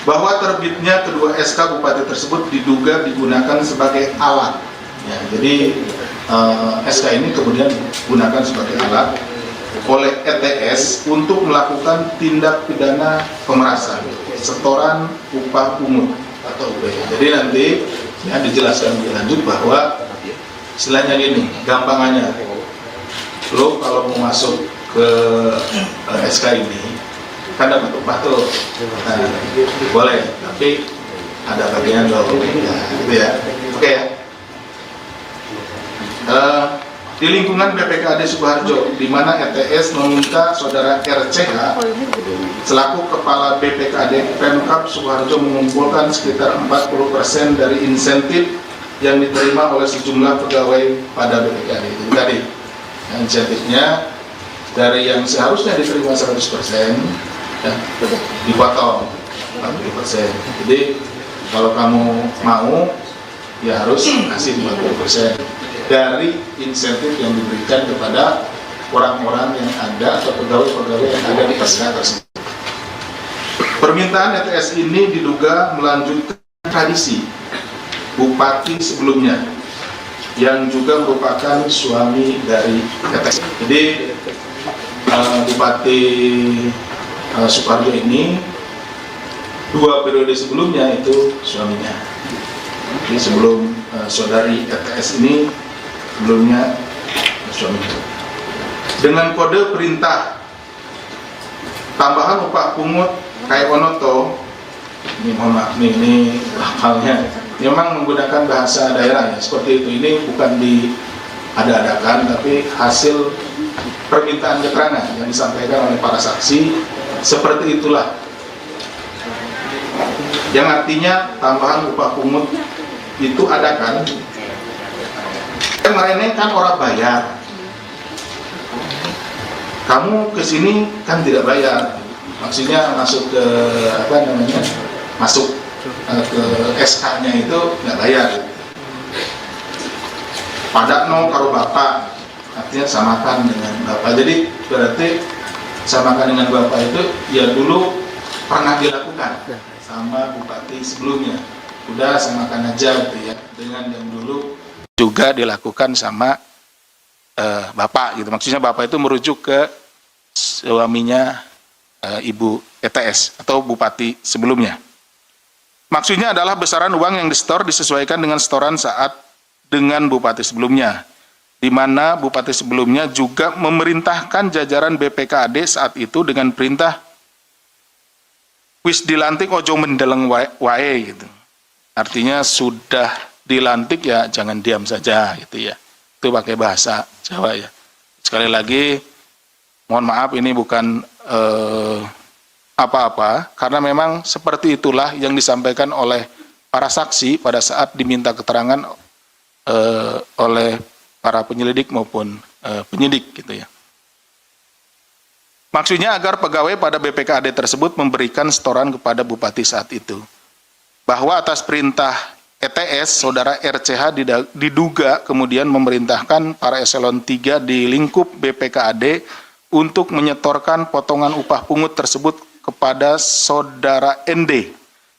Speaker 2: bahwa terbitnya kedua SK Bupati tersebut diduga digunakan sebagai alat. Ya, jadi SK ini kemudian digunakan sebagai alat oleh ETS untuk melakukan tindak pidana pemerasan, setoran upah pungut atau UP. Jadi nanti ya dijelaskan lebih lanjut bahwa istilahnya gini, gampangannya, lo kalau mau masuk ke SK ini kan dapat upah tuh, nah, boleh, tapi ada bagian lo, ya, gitu ya, oke ya. Di lingkungan BPKAD Sukoharjo, di mana ETS meminta saudara RCH selaku kepala BPKAD Pemkab Sukoharjo mengumpulkan sekitar 40% dari insentif yang diterima oleh sejumlah pegawai pada BPKAD itu tadi. Insentifnya dari yang seharusnya diterima 100%, ya, dipotong 40%. Jadi kalau kamu mau, ya harus kasih 40% dari insentif yang diberikan kepada orang-orang yang ada atau pegawai-pegawai yang ada di SK tersebut. Permintaan ETS ini diduga melanjutkan tradisi Bupati sebelumnya yang juga merupakan suami dari ETS. Jadi Bupati Sukoharjo ini 2 periode sebelumnya itu suaminya. Jadi sebelum saudari ETS ini sebelumnya suaminya. Dengan kode perintah tambahan upah pungut kayak onoto, ini mohon maaf ini hafalnya, memang menggunakan bahasa daerah ya, seperti itu. Ini bukan diada-adakan, tapi hasil permintaan keterangan yang disampaikan oleh para saksi, seperti itulah. Yang artinya tambahan upah pungut itu ada kan? Kemarin kan orang bayar, kamu kesini kan tidak bayar, maksudnya masuk ke apa namanya, masuk ke SK-nya itu nggak bayar. Pada no karo bapak, artinya samakan dengan bapak. Jadi berarti samakan dengan bapak itu ya dulu pernah dilakukan sama bupati sebelumnya. Udah samakan aja gitu ya, dengan yang dulu juga dilakukan sama bapak gitu. Maksudnya bapak itu merujuk ke suaminya Ibu ETS atau Bupati sebelumnya. Maksudnya adalah besaran uang yang disetor disesuaikan dengan setoran saat dengan Bupati sebelumnya, di mana Bupati sebelumnya juga memerintahkan jajaran BPKAD saat itu dengan perintah wis dilantik ojo mendeleng wae gitu. Artinya sudah dilantik ya jangan diam saja gitu ya. Itu pakai bahasa Jawa ya. Sekali lagi mohon maaf ini bukan apa-apa, karena memang seperti itulah yang disampaikan oleh para saksi pada saat diminta keterangan oleh para penyelidik maupun penyidik gitu ya. Maksudnya agar pegawai pada BPKAD tersebut memberikan setoran kepada bupati saat itu, bahwa atas perintah ETS, saudara RCH diduga kemudian memerintahkan para eselon 3 di lingkup BPKAD untuk menyetorkan potongan upah pungut tersebut kepada saudara ND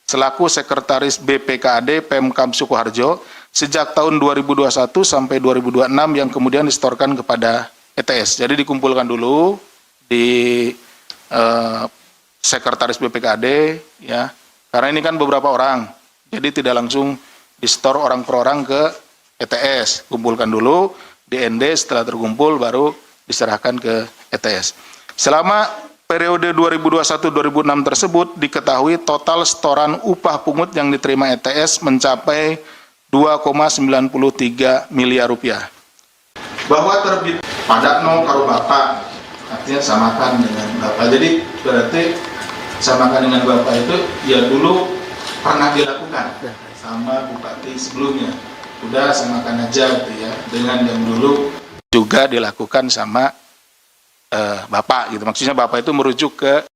Speaker 2: selaku Sekretaris BPKAD Pemkab Sukoharjo sejak tahun 2021 sampai 2026 yang kemudian disetorkan kepada ETS. Jadi dikumpulkan dulu di Sekretaris BPKAD, ya, karena ini kan beberapa orang, jadi tidak langsung disetor orang per orang ke ETS. Kumpulkan dulu di ND, setelah terkumpul baru diserahkan ke ETS. Selama periode 2021-2006 tersebut diketahui total setoran upah pungut yang diterima ETS mencapai 2,93 miliar rupiah. Bahwa terbit pada no karo bapak, artinya samakan dengan bapak. Jadi berarti samakan dengan bapak itu ya dulu pernah dilakukan sama bupati sebelumnya. Udah samakan aja gitu ya, dengan yang dulu juga dilakukan sama bapak gitu. Maksudnya bapak itu merujuk ke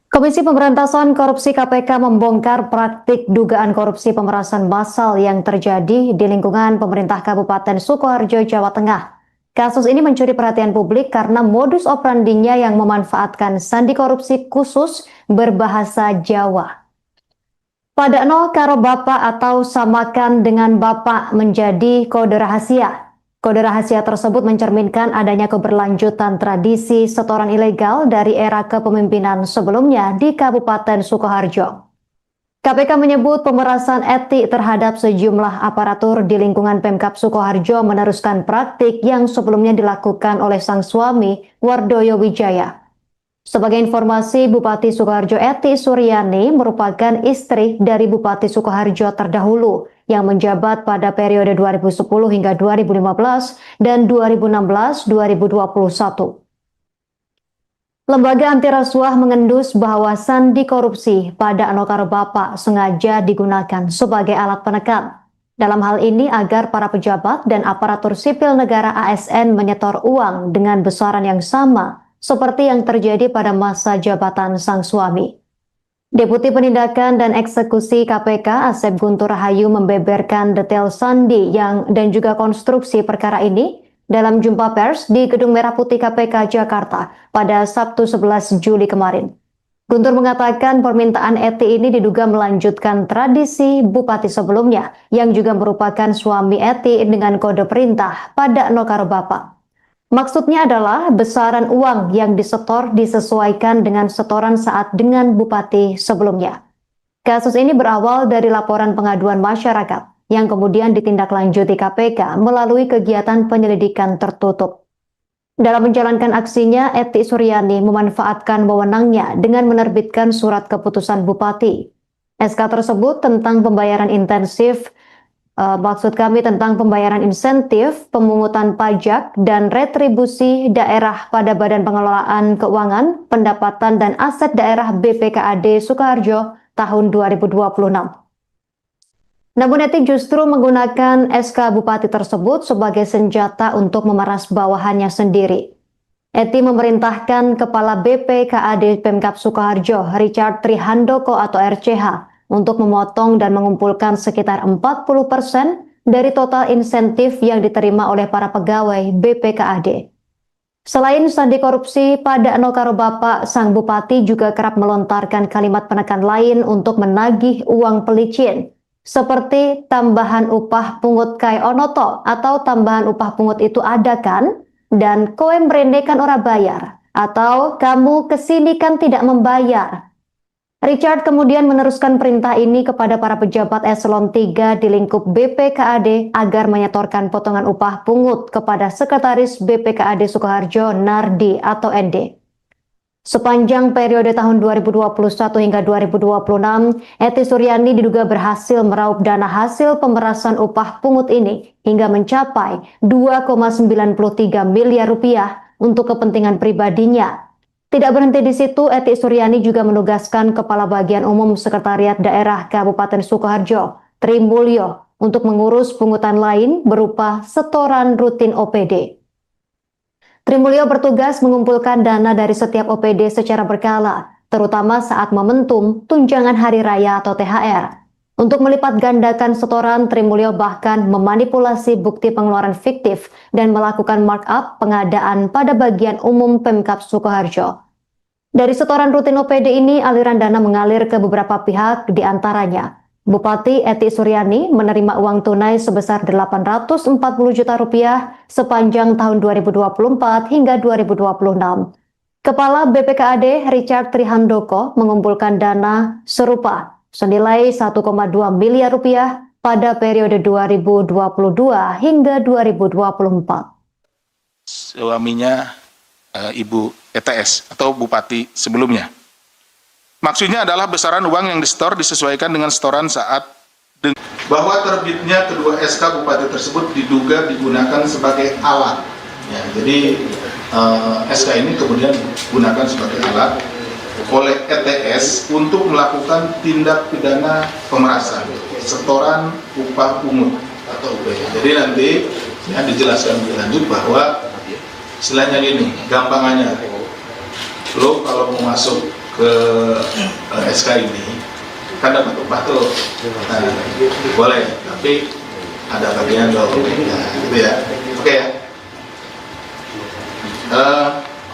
Speaker 1: Komisi Pemberantasan Korupsi KPK membongkar praktik dugaan korupsi pemerasan massal yang terjadi di lingkungan pemerintah Kabupaten Sukoharjo, Jawa Tengah. Kasus ini mencuri perhatian publik karena modus operandinya yang memanfaatkan sandi korupsi khusus berbahasa Jawa. Pada no karo bapak atau samakan dengan bapak menjadi kode rahasia. Kode rahasia tersebut mencerminkan adanya keberlanjutan tradisi setoran ilegal dari era kepemimpinan sebelumnya di Kabupaten Sukoharjo. KPK menyebut pemerasan etik terhadap sejumlah aparatur di lingkungan Pemkab Sukoharjo meneruskan praktik yang sebelumnya dilakukan oleh sang suami, Wardoyo Wijaya. Sebagai informasi, Bupati Sukoharjo Eti Suryani merupakan istri dari Bupati Sukoharjo terdahulu yang menjabat pada periode 2010 hingga 2015 dan 2016-2021. Lembaga anti rasuah mengendus bahwa sandi korupsi pada Anokaro Bapak sengaja digunakan sebagai alat penekan. Dalam hal ini agar para pejabat dan aparatur sipil negara ASN menyetor uang dengan besaran yang sama seperti yang terjadi pada masa jabatan sang suami. Deputi Penindakan dan Eksekusi KPK Asep Guntur Rahayu membeberkan detail sandi dan juga konstruksi perkara ini dalam jumpa pers di Gedung Merah Putih KPK Jakarta pada Sabtu 11 Juli kemarin. Guntur mengatakan permintaan Eti ini diduga melanjutkan tradisi bupati sebelumnya yang juga merupakan suami Eti dengan kode perintah pada Nokaro Bapak. Maksudnya adalah besaran uang yang disetor disesuaikan dengan setoran saat dengan bupati sebelumnya. Kasus ini berawal dari laporan pengaduan masyarakat yang kemudian ditindaklanjuti KPK melalui kegiatan penyelidikan tertutup. Dalam menjalankan aksinya, Eti Suryani memanfaatkan wewenangnya dengan menerbitkan surat keputusan bupati. SK tersebut tentang pembayaran intensif tentang pembayaran insentif, pemungutan pajak, dan retribusi daerah pada Badan Pengelolaan Keuangan, Pendapatan, dan Aset Daerah BPKAD Sukoharjo tahun 2026. Namun Eti justru menggunakan SK Bupati tersebut sebagai senjata untuk memeras bawahannya sendiri. Eti memerintahkan Kepala BPKAD Pemkab Sukoharjo, Richard Trihandoko atau RCH, untuk memotong dan mengumpulkan sekitar 40% dari total insentif yang diterima oleh para pegawai BPKAD. Selain sandi korupsi, pada Nokaro Bapak, sang bupati juga kerap melontarkan kalimat penekan lain untuk menagih uang pelicin, seperti tambahan upah pungut kai onoto atau tambahan upah pungut itu ada kan? Dan kowe mrene kan ora bayar, atau kamu kesini kan tidak membayar. Richard kemudian meneruskan perintah ini kepada para pejabat eselon 3 di lingkup BPKAD agar menyetorkan potongan upah pungut kepada Sekretaris BPKAD Sukoharjo Nardi atau ND. Sepanjang periode tahun 2021 hingga 2026, Eti Suryani diduga berhasil meraup dana hasil pemerasan upah pungut ini hingga mencapai 2,93 miliar rupiah untuk kepentingan pribadinya. Tidak berhenti di situ, Eti Suryani juga menugaskan Kepala Bagian Umum Sekretariat Daerah Kabupaten Sukoharjo, Tri Mulyo, untuk mengurus pungutan lain berupa setoran rutin OPD. Tri Mulyo bertugas mengumpulkan dana dari setiap OPD secara berkala, terutama saat momentum tunjangan hari raya atau THR. Untuk melipat gandakan setoran, Trimulyo bahkan memanipulasi bukti pengeluaran fiktif dan melakukan markup pengadaan pada bagian umum Pemkab Sukoharjo. Dari setoran rutin OPD ini, aliran dana mengalir ke beberapa pihak, diantaranya Bupati Eti Suryani menerima uang tunai sebesar 840 juta rupiah sepanjang tahun 2024 hingga 2026. Kepala BPKAD Richard Trihandoko mengumpulkan dana serupa senilai 1,2 miliar rupiah pada periode 2022 hingga 2024.
Speaker 2: Suaminya Ibu ETS atau Bupati sebelumnya. Maksudnya adalah besaran uang yang disetor disesuaikan dengan setoran saat bahwa terbitnya kedua SK Bupati tersebut diduga digunakan sebagai alat. Ya, jadi SK ini kemudian digunakan sebagai alat oleh ETS untuk melakukan tindak pidana pemerasan, setoran upah pungut atau UPH. Jadi nanti ya dijelaskan lebih lanjut bahwa istilahnya gini, gampangannya, lo kalau mau masuk ke SK ini kan dapat upah tuh, nah, boleh, tapi ada bagian lo, ya, gitu ya, oke ya.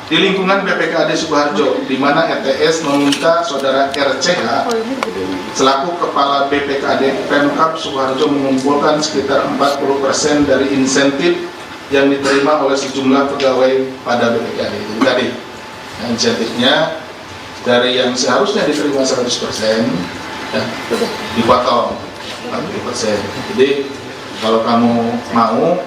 Speaker 2: Di lingkungan BPKAD Sukoharjo, di mana ETS meminta saudara RCH selaku kepala BPKAD Pemkab Sukoharjo mengumpulkan sekitar 40% dari insentif yang diterima oleh sejumlah pegawai pada BPKAD itu tadi. Nah, insentifnya dari yang seharusnya diterima 100% ya, dipotong 40%. Jadi kalau kamu mau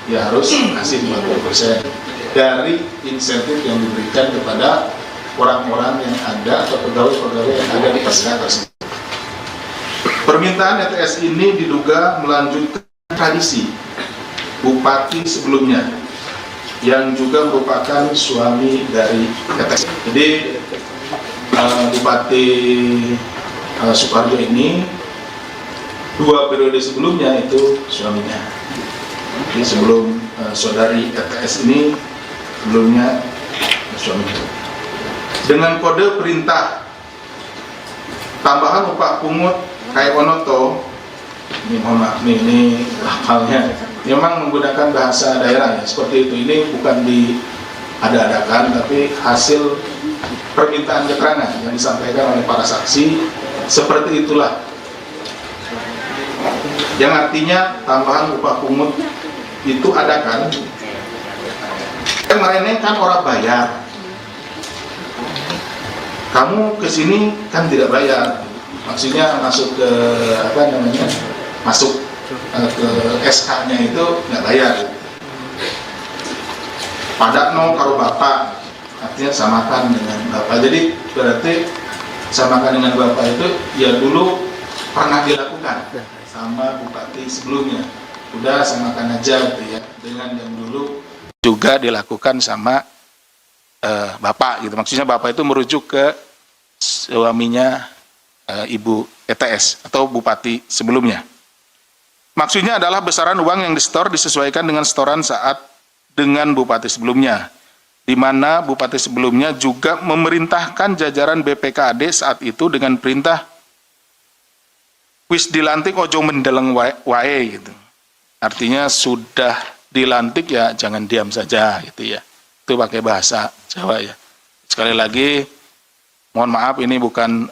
Speaker 2: ya harus kasih 40% dari insentif yang diberikan kepada orang-orang yang ada atau pegawai-pegawai yang ada di SK tersebut. Permintaan ETS ini diduga melanjutkan tradisi Bupati sebelumnya yang juga merupakan suami dari ETS. Jadi Bupati Sukoharjo ini 2 periode sebelumnya itu suaminya. Jadi sebelum saudari ETS ini sebelumnya suaminya. Dengan kode perintah tambahan upah pungut Kai Onoto, ini mohon maaf nih, ini hafalnya memang menggunakan bahasa daerah ya, seperti itu. Ini bukan diada-adakan, tapi hasil permintaan keterangan yang disampaikan oleh para saksi, seperti itulah. Yang artinya tambahan upah pungut itu ada kan? Kemarin kan orang bayar, kamu kesini kan tidak bayar, maksudnya masuk ke apa namanya, masuk ke SK-nya itu nggak bayar. Padakno karo bapak, artinya samakan dengan bapak. Jadi berarti samakan dengan bapak itu ya dulu pernah dilakukan sama bupati sebelumnya. Udah samakan aja gitu ya, dengan yang dulu juga dilakukan sama bapak gitu. Maksudnya bapak itu merujuk ke suaminya Ibu ETS atau Bupati sebelumnya. Maksudnya adalah besaran uang yang disetor disesuaikan dengan setoran saat dengan Bupati sebelumnya, di mana Bupati sebelumnya juga memerintahkan jajaran BPKAD saat itu dengan perintah wis dilantik ojo mendeleng wae gitu. Artinya sudah dilantik ya jangan diam saja gitu ya. Itu pakai bahasa Jawa ya. Sekali lagi mohon maaf ini bukan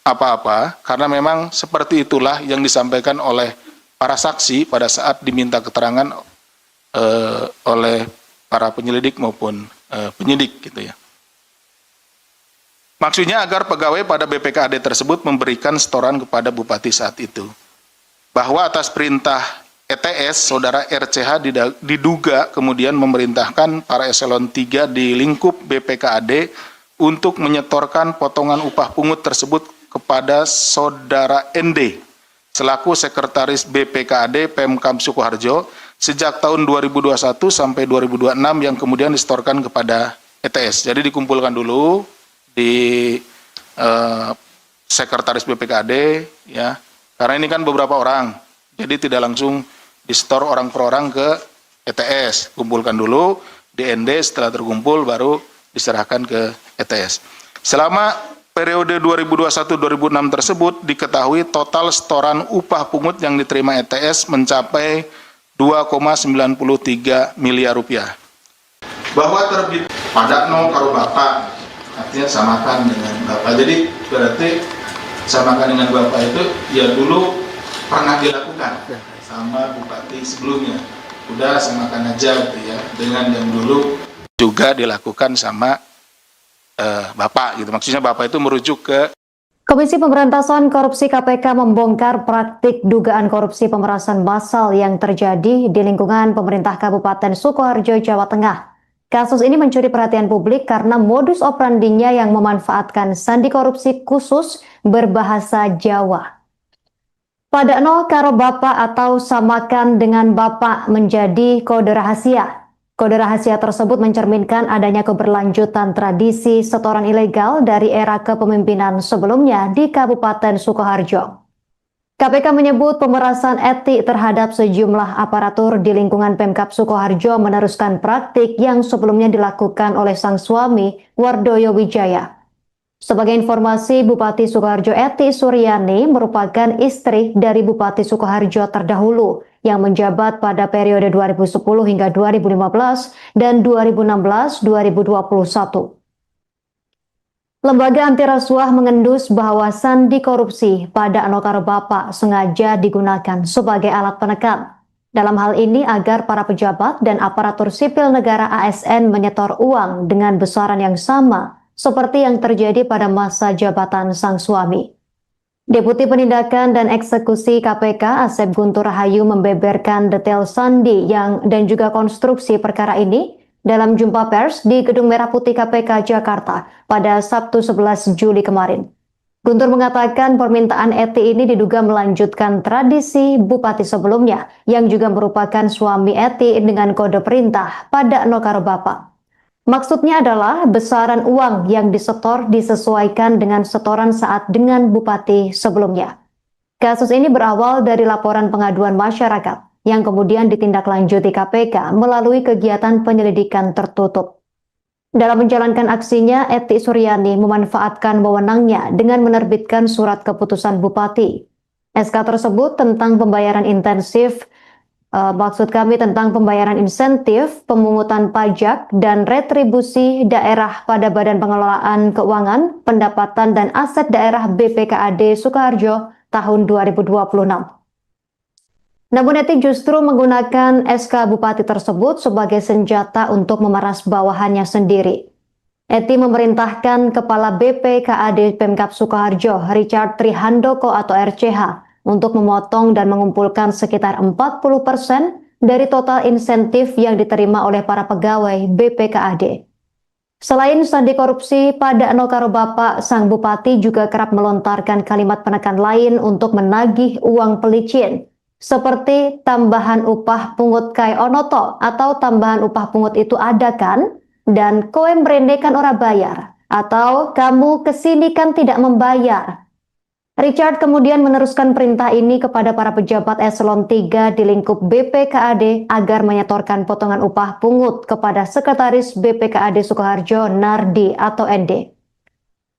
Speaker 2: apa-apa, karena memang seperti itulah yang disampaikan oleh para saksi pada saat diminta keterangan oleh para penyelidik maupun penyidik gitu ya. Maksudnya agar pegawai pada BPKAD tersebut memberikan setoran kepada Bupati saat itu. Bahwa atas perintah ETS, saudara RCH diduga kemudian memerintahkan para eselon 3 di lingkup BPKAD untuk menyetorkan potongan upah pungut tersebut kepada saudara ND selaku sekretaris BPKAD Pemkab Sukoharjo sejak tahun 2021 sampai 2026 yang kemudian disetorkan kepada ETS. Jadi dikumpulkan dulu di sekretaris BPKAD ya. Karena ini kan beberapa orang. Jadi tidak langsung disetor orang per orang ke ETS. Kumpulkan dulu di ND, setelah terkumpul baru diserahkan ke ETS. Selama periode 2021-2006 tersebut diketahui total setoran upah pungut yang diterima ETS mencapai 2,93 miliar rupiah. Bahwa terbit pada karo Bapak, artinya samakan dengan Bapak. Jadi berarti samakan dengan Bapak itu ya dulu pernah dilakukan sama Bupati sebelumnya. Udah samakan aja gitu ya, dengan yang dulu juga dilakukan sama Bapak gitu. Maksudnya Bapak itu merujuk ke
Speaker 1: Komisi Pemberantasan Korupsi KPK membongkar praktik dugaan korupsi pemerasan massal yang terjadi di lingkungan pemerintah Kabupaten Sukoharjo, Jawa Tengah. Kasus ini mencuri perhatian publik karena modus operandinya yang memanfaatkan sandi korupsi khusus berbahasa Jawa. Padakno karo Bapak atau samakan dengan Bapak menjadi kode rahasia. Kode rahasia tersebut mencerminkan adanya keberlanjutan tradisi setoran ilegal dari era kepemimpinan sebelumnya di Kabupaten Sukoharjo. KPK menyebut pemerasan etik terhadap sejumlah aparatur di lingkungan Pemkab Sukoharjo meneruskan praktik yang sebelumnya dilakukan oleh sang suami, Wardoyo Wijaya. Sebagai informasi, Bupati Sukoharjo Eti Suryani merupakan istri dari Bupati Sukoharjo terdahulu yang menjabat pada periode 2010 hingga 2015 dan 2016-2021. Lembaga anti rasuah mengendus bahwa sandi korupsi pada Anokaro Bapak sengaja digunakan sebagai alat penekan. Dalam hal ini agar para pejabat dan aparatur sipil negara ASN menyetor uang dengan besaran yang sama seperti yang terjadi pada masa jabatan sang suami. Deputi Penindakan dan Eksekusi KPK Asep Guntur Rahayu membeberkan detail sandi dan juga konstruksi perkara ini dalam jumpa pers di Gedung Merah Putih KPK Jakarta pada Sabtu 11 Juli kemarin. Guntur mengatakan permintaan Eti ini diduga melanjutkan tradisi bupati sebelumnya yang juga merupakan suami Eti dengan kode perintah pada Nokaro Bapak. Maksudnya adalah besaran uang yang disetor disesuaikan dengan setoran saat dengan bupati sebelumnya. Kasus ini berawal dari laporan pengaduan masyarakat yang kemudian ditindaklanjuti KPK melalui kegiatan penyelidikan tertutup. Dalam menjalankan aksinya, Eti Suryani memanfaatkan wewenangnya dengan menerbitkan surat keputusan bupati. SK tersebut tentang pembayaran intensif, tentang pembayaran insentif, pemungutan pajak, dan retribusi daerah pada Badan Pengelolaan Keuangan, Pendapatan dan Aset Daerah BPKAD Sukoharjo tahun 2026. Namun Eti justru menggunakan SK Bupati tersebut sebagai senjata untuk memeras bawahannya sendiri. Eti memerintahkan Kepala BPKAD Pemkab Sukoharjo, Richard Trihandoko atau RCH, untuk memotong dan mengumpulkan sekitar 40% dari total insentif yang diterima oleh para pegawai BPKAD. Selain sandi korupsi pada Nokaro Bapak, sang bupati juga kerap melontarkan kalimat penekan lain untuk menagih uang pelicin, seperti tambahan upah pungut kai onoto atau tambahan upah pungut itu ada kan? Dan koe mrene kan ora bayar, atau kamu kesini kan tidak membayar. Richard kemudian meneruskan perintah ini kepada para pejabat eselon 3 di lingkup BPKAD agar menyetorkan potongan upah pungut kepada Sekretaris BPKAD Sukoharjo Nardi atau ND.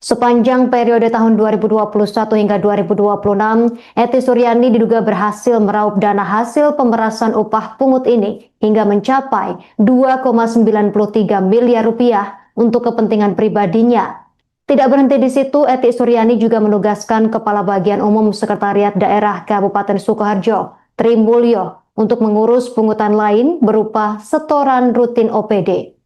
Speaker 1: Sepanjang periode tahun 2021 hingga 2026, Eti Suryani diduga berhasil meraup dana hasil pemerasan upah pungut ini hingga mencapai 2,93 miliar rupiah untuk kepentingan pribadinya. Tidak berhenti di situ, Eti Suryani juga menugaskan Kepala Bagian Umum Sekretariat Daerah Kabupaten Sukoharjo, Tri Mulyo, untuk mengurus pungutan lain berupa setoran rutin OPD.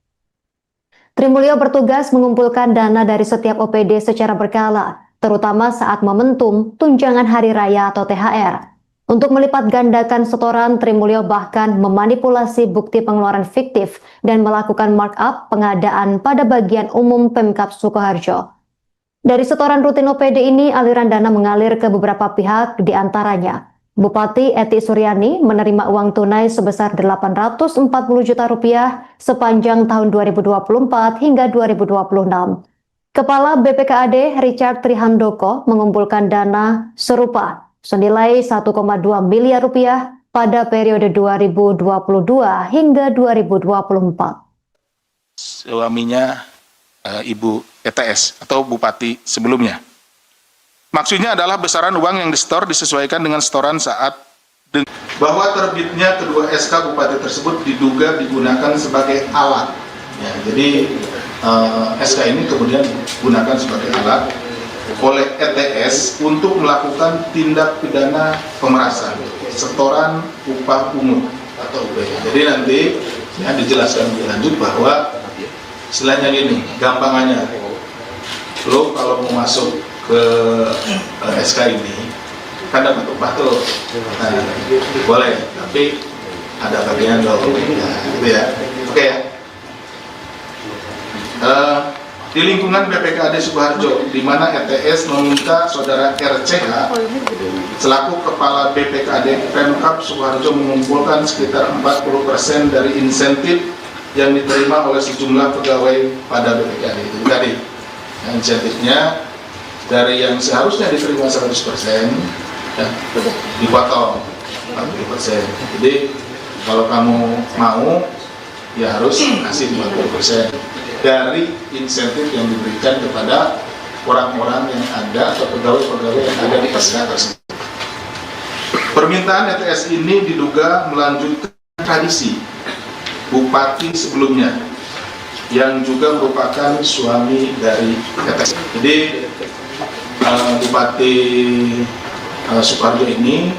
Speaker 1: Tri Mulyo bertugas mengumpulkan dana dari setiap OPD secara berkala, terutama saat momentum tunjangan hari raya atau THR. Untuk melipat gandakan setoran, Tri Mulyo bahkan memanipulasi bukti pengeluaran fiktif dan melakukan markup pengadaan pada bagian umum Pemkab Sukoharjo. Dari setoran rutin OPD ini, aliran dana mengalir ke beberapa pihak, diantaranya Bupati Eti Suryani menerima uang tunai sebesar 840 juta rupiah sepanjang tahun 2024 hingga 2026. Kepala BPKAD Richard Trihandoko mengumpulkan dana serupa senilai 1,2 miliar rupiah pada periode 2022 hingga 2024.
Speaker 2: Suaminya Ibu ETS atau bupati sebelumnya. Maksudnya adalah besaran uang yang disetor disesuaikan dengan setoran saat bahwa terbitnya kedua SK bupati tersebut diduga digunakan sebagai alat. Ya, jadi SK ini kemudian digunakan sebagai alat oleh ETS untuk melakukan tindak pidana pemerasan, setoran upah pungut atau UPH. Jadi nanti ya dijelaskan lebih lanjut bahwa istilahnya gini, gampangannya, lo kalau mau masuk ke SK ini kan dapat upah tuh, nah, boleh, tapi ada bagian lo, nah, gitu ya, oke ya. Di lingkungan BPKAD Sukoharjo, di mana ETS meminta saudara RCH selaku kepala BPKAD Pemkab Sukoharjo mengumpulkan sekitar 40% dari insentif yang diterima oleh sejumlah pegawai pada BPKAD itu tadi. Nah, insentifnya dari yang seharusnya diterima 100% ya, dipotong 40%. Jadi kalau kamu mau ya harus kasih 50% dari insentif yang diberikan kepada orang-orang yang ada atau pegawai-pegawai yang ada di SK tersebut. Permintaan ETS ini diduga melanjutkan tradisi bupati sebelumnya yang juga merupakan suami dari ETS. Jadi Bupati Sukoharjo ini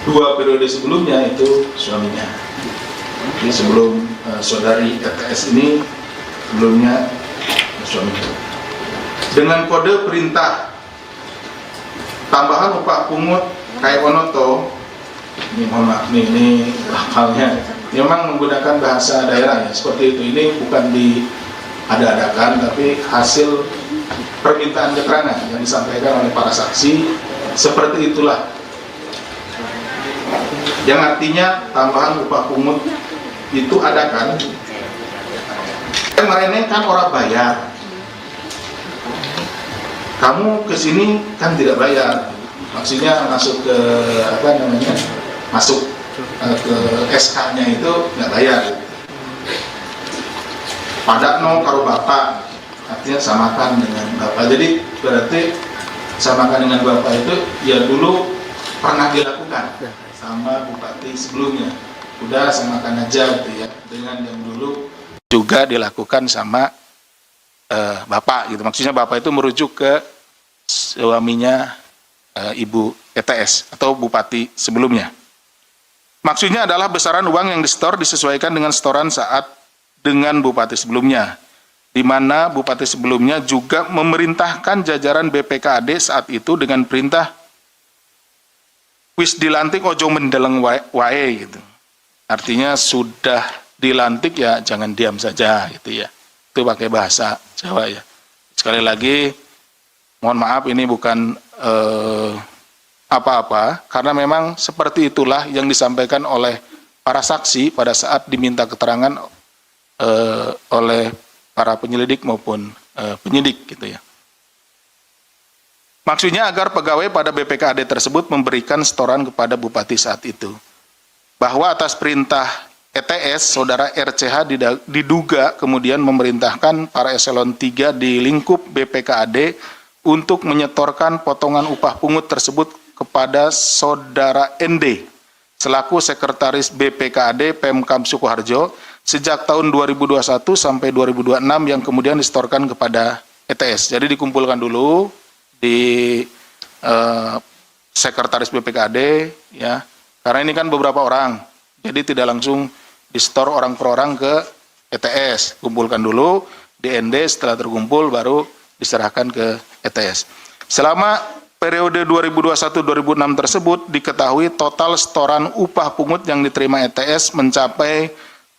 Speaker 2: 2 periode sebelumnya itu suaminya. Jadi sebelum saudari ETS ini sebelumnya suaminya. Dengan kode perintah tambahan upah pungut kayak Onoto, ini mohon maaf ini lakalnya, memang menggunakan bahasa daerah ya seperti itu. Ini bukan diada-adakan tapi hasil permintaan keterangan yang disampaikan oleh para saksi, seperti itulah. Yang artinya tambahan upah pungut itu ada kan? Kemarin kan orang bayar, kamu kesini kan tidak bayar, maksudnya masuk ke apa namanya, masuk ke SK-nya itu nggak bayar. Pada no karo bapak, artinya samakan dengan bapak. Jadi berarti samakan dengan bapak itu ya dulu pernah dilakukan sama bupati sebelumnya. Udah samakan aja gitu ya dengan yang dulu juga dilakukan sama bapak gitu. Maksudnya bapak itu merujuk ke suaminya ibu ETS atau bupati sebelumnya. Maksudnya adalah besaran uang yang disetor disesuaikan dengan setoran saat dengan bupati sebelumnya, di mana bupati sebelumnya juga memerintahkan jajaran BPKAD saat itu dengan perintah wis dilantik ojo mendeleng wae gitu. Artinya sudah dilantik ya jangan diam saja gitu ya. Itu pakai bahasa Jawa ya. Sekali lagi mohon maaf ini bukan apa-apa karena memang seperti itulah yang disampaikan oleh para saksi pada saat diminta keterangan oleh para penyelidik maupun penyidik gitu ya. Maksudnya agar pegawai pada BPKAD tersebut memberikan setoran kepada bupati saat itu. Bahwa atas perintah ETS, saudara RCH diduga kemudian memerintahkan para eselon 3 di lingkup BPKAD untuk menyetorkan potongan upah pungut tersebut kepada saudara ND selaku sekretaris BPKAD Pemkab Sukoharjo sejak tahun 2021 sampai 2026 yang kemudian disetorkan kepada ETS. Jadi dikumpulkan dulu di sekretaris BPKAD ya. Karena ini kan beberapa orang. Jadi tidak langsung disetor orang per orang ke ETS. Kumpulkan dulu di ND, setelah terkumpul baru diserahkan ke ETS. Selama periode 2021-2006 tersebut diketahui total setoran upah pungut yang diterima ETS mencapai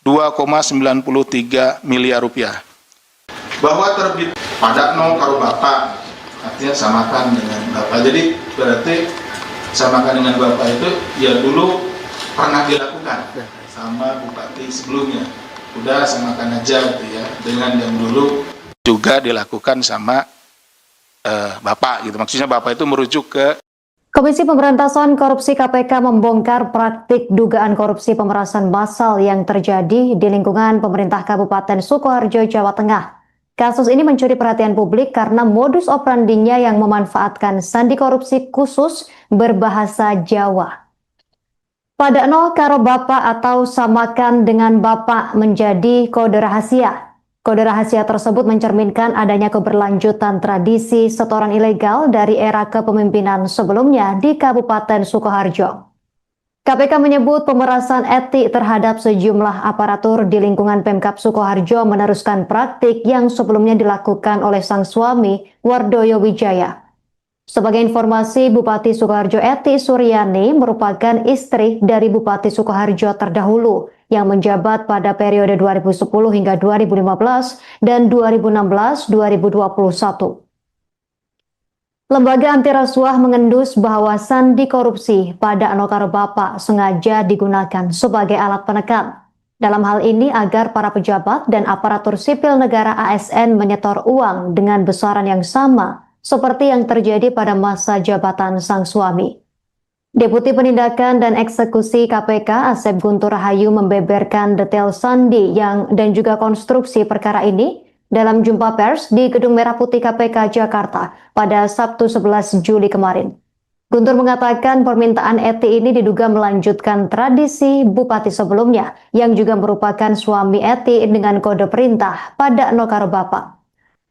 Speaker 2: 2,93 miliar rupiah. Bahwa terbit pada no karo bapak, artinya samakan dengan bapak. Jadi berarti samakan dengan bapak itu ya dulu pernah dilakukan sama bupati sebelumnya. Udah samakan aja gitu ya dengan yang dulu juga dilakukan sama bapak gitu. Maksudnya bapak itu merujuk ke
Speaker 1: Komisi Pemberantasan Korupsi KPK membongkar praktik dugaan korupsi pemerasan massal yang terjadi di lingkungan pemerintah Kabupaten Sukoharjo, Jawa Tengah. Kasus ini mencuri perhatian publik karena modus operandinya yang memanfaatkan sandi korupsi khusus berbahasa Jawa. Padakno karo bapak atau samakan dengan bapak menjadi kode rahasia. Kode rahasia tersebut mencerminkan adanya keberlanjutan tradisi setoran ilegal dari era kepemimpinan sebelumnya di Kabupaten Sukoharjo. KPK menyebut pemerasan etik terhadap sejumlah aparatur di lingkungan Pemkab Sukoharjo meneruskan praktik yang sebelumnya dilakukan oleh sang suami, Wardoyo Wijaya. Sebagai informasi, Bupati Sukoharjo Eti Suryani merupakan istri dari Bupati Sukoharjo terdahulu yang menjabat pada periode 2010 hingga 2015 dan 2016-2021. Lembaga anti rasuah mengendus bahwa sandi korupsi pada Anokaro Bapak sengaja digunakan sebagai alat penekan. Dalam hal ini agar para pejabat dan aparatur sipil negara ASN menyetor uang dengan besaran yang sama seperti yang terjadi pada masa jabatan sang suami. Deputi Penindakan dan Eksekusi KPK Asep Guntur Rahayu membeberkan detail sandi dan juga konstruksi perkara ini dalam jumpa pers di Gedung Merah Putih KPK Jakarta pada Sabtu 11 Juli kemarin. Guntur mengatakan permintaan Eti ini diduga melanjutkan tradisi bupati sebelumnya yang juga merupakan suami Eti dengan kode perintah pada Nokaro Bapak.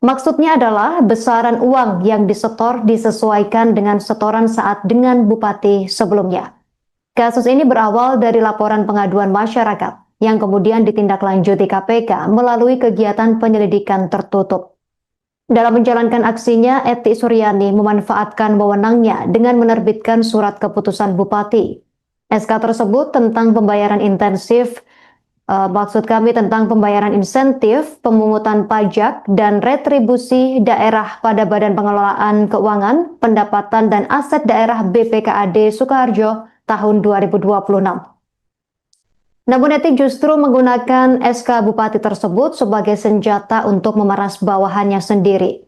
Speaker 1: Maksudnya adalah besaran uang yang disetor disesuaikan dengan setoran saat dengan bupati sebelumnya. Kasus ini berawal dari laporan pengaduan masyarakat yang kemudian ditindaklanjuti KPK melalui kegiatan penyelidikan tertutup. Dalam menjalankan aksinya, Eti Suryani memanfaatkan wewenangnya dengan menerbitkan surat keputusan bupati. SK tersebut tentang pembayaran intensif, tentang pembayaran insentif, pemungutan pajak, dan retribusi daerah pada Badan Pengelolaan Keuangan, Pendapatan dan Aset Daerah BPKAD Sukoharjo tahun 2026. Namun Eti justru menggunakan SK Bupati tersebut sebagai senjata untuk memeras bawahannya sendiri.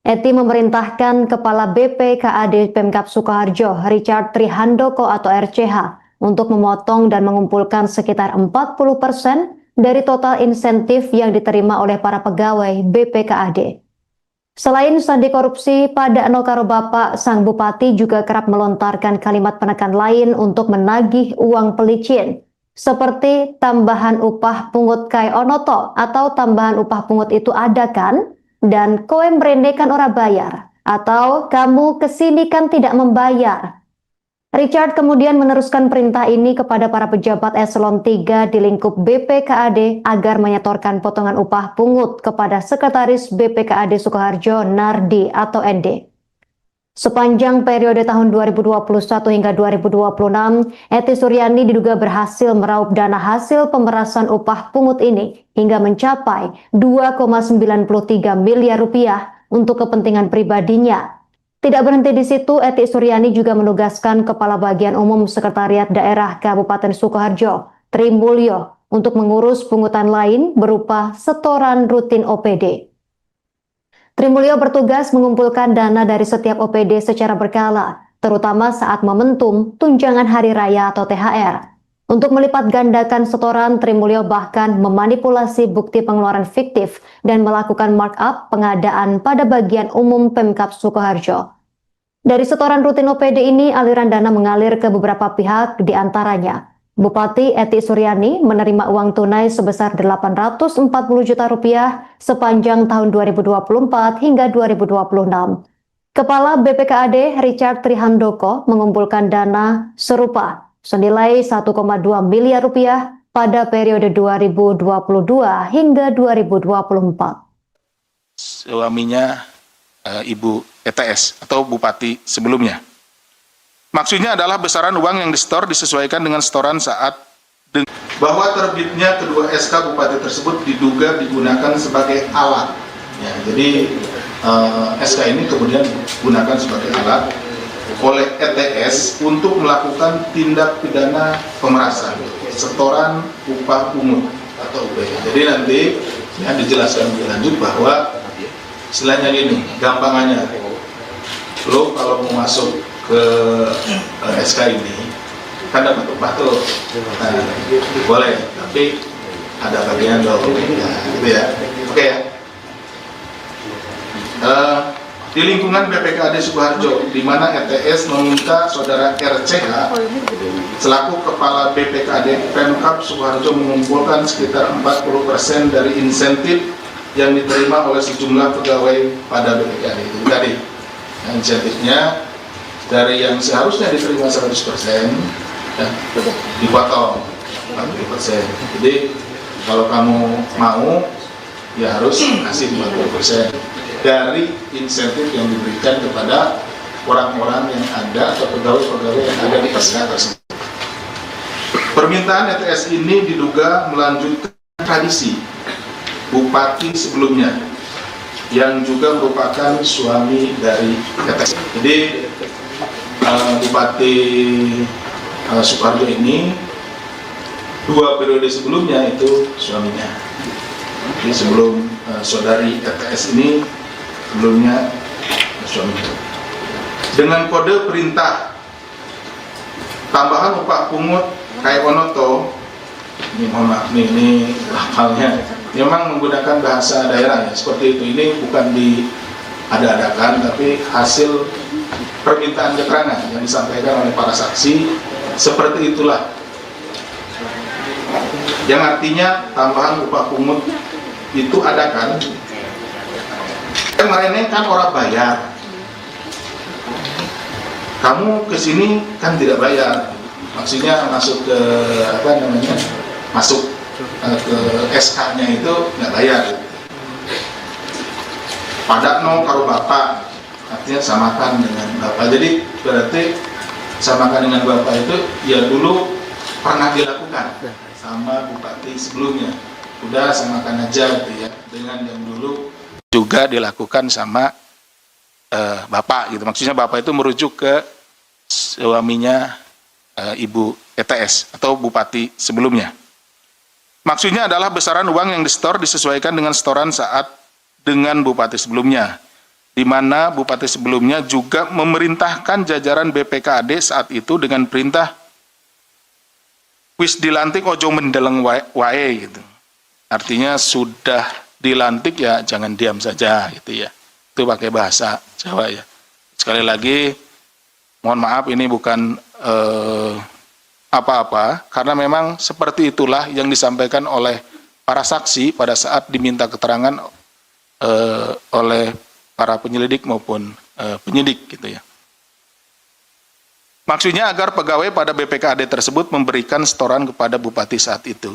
Speaker 1: Eti memerintahkan Kepala BPKAD Pemkab Sukoharjo, Richard Trihandoko atau RCH, untuk memotong dan mengumpulkan sekitar 40% dari total insentif yang diterima oleh para pegawai BPKAD. Selain sandi korupsi pada Nokaro Bapak, sang bupati juga kerap melontarkan kalimat penekan lain untuk menagih uang pelicin, seperti tambahan upah pungut kai onoto atau tambahan upah pungut itu ada kan? Dan kowe mrene kan ora bayar, atau kamu kesini kan tidak membayar. Richard kemudian meneruskan perintah ini kepada para pejabat eselon 3 di lingkup BPKAD agar menyetorkan potongan upah pungut kepada Sekretaris BPKAD Sukoharjo Nardi atau ND. Sepanjang periode tahun 2021 hingga 2026, Eti Suryani diduga berhasil meraup dana hasil pemerasan upah pungut ini hingga mencapai 2,93 miliar rupiah untuk kepentingan pribadinya. Tidak berhenti di situ, Eti Suryani juga menugaskan Kepala Bagian Umum Sekretariat Daerah Kabupaten Sukoharjo, Tri Mulyo, untuk mengurus pungutan lain berupa setoran rutin OPD. Tri Mulyo bertugas mengumpulkan dana dari setiap OPD secara berkala, terutama saat momentum tunjangan hari raya atau THR. Untuk melipat gandakan setoran, Tri Mulyo bahkan memanipulasi bukti pengeluaran fiktif dan melakukan markup pengadaan pada bagian umum Pemkab Sukoharjo. Dari setoran rutin OPD ini, aliran dana mengalir ke beberapa pihak, di antaranya Bupati Eti Suryani menerima uang tunai sebesar 840 juta rupiah sepanjang tahun 2024 hingga 2026. Kepala BPKAD Richard Trihandoko mengumpulkan dana serupa senilai 1,2 miliar rupiah pada periode 2022 hingga 2024.
Speaker 2: Suaminya Ibu ETS atau Bupati sebelumnya. Maksudnya adalah besaran uang yang disetor disesuaikan dengan setoran saat bahwa terbitnya kedua SK Bupati tersebut diduga digunakan sebagai alat. Ya, jadi SK ini kemudian digunakan sebagai alat oleh ETS untuk melakukan tindak pidana pemerasan, setoran upah pungut atau UPH. Jadi nanti ya, dijelaskan lebih lanjut bahwa istilahnya gini, gampangannya, lo kalau mau masuk ke SK ini kan dapat upah tuh, nah, boleh, tapi ada bagian dong, nah, gitu ya, oke ya. eh, di lingkungan BPKAD Sukoharjo, di mana ETS meminta saudara RCH selaku kepala BPKAD Pemkab Sukoharjo mengumpulkan sekitar 40% dari insentif yang diterima oleh sejumlah pegawai pada BPKAD itu tadi. Nah, insentifnya dari yang seharusnya diterima 100%, ya, dipotong 40%. Jadi kalau kamu mau, ya harus kasih 40% dari insentif yang diberikan kepada orang-orang yang ada atau pegawai-pegawai yang ada di SK tersebut. Permintaan ETS ini diduga melanjutkan tradisi bupati sebelumnya yang juga merupakan suami dari ETS. Jadi Bupati Sukoharjo ini 2 periode sebelumnya itu suaminya. Jadi sebelum saudari ETS ini sebelumnya suaminya. Dengan kode perintah tambahan upah pungut kayak Onoto, ini mohon maaf ini hafalnya, memang menggunakan bahasa daerah ya, seperti itu. Ini bukan diada-adakan, tapi hasil permintaan keterangan yang disampaikan oleh para saksi, seperti itulah. Yang artinya tambahan upah pungut itu ada kan? Kemarin kan orang bayar, kamu kesini kan tidak bayar, maksudnya masuk ke apa namanya, masuk ke SK-nya itu nggak bayar. Padakno karo bapak, artinya samakan dengan bapak. Jadi berarti samakan dengan bapak itu ya dulu pernah dilakukan sama bupati sebelumnya. Udah samakan aja gitu ya, dengan yang dulu juga dilakukan sama bapak gitu. Maksudnya bapak itu merujuk ke suaminya Ibu ETS atau bupati sebelumnya. Maksudnya adalah besaran uang yang disetor disesuaikan dengan setoran saat dengan bupati sebelumnya, di mana bupati sebelumnya juga memerintahkan jajaran BPKAD saat itu dengan perintah wis dilantik ojo mendeleng wae gitu. Artinya sudah dilantik ya jangan diam saja gitu ya. Itu pakai bahasa Jawa ya. Sekali lagi mohon maaf ini bukan apa-apa, karena memang seperti itulah yang disampaikan oleh para saksi pada saat diminta keterangan oleh para penyelidik maupun penyidik gitu ya. Maksudnya agar pegawai pada BPKAD tersebut memberikan setoran kepada bupati saat itu.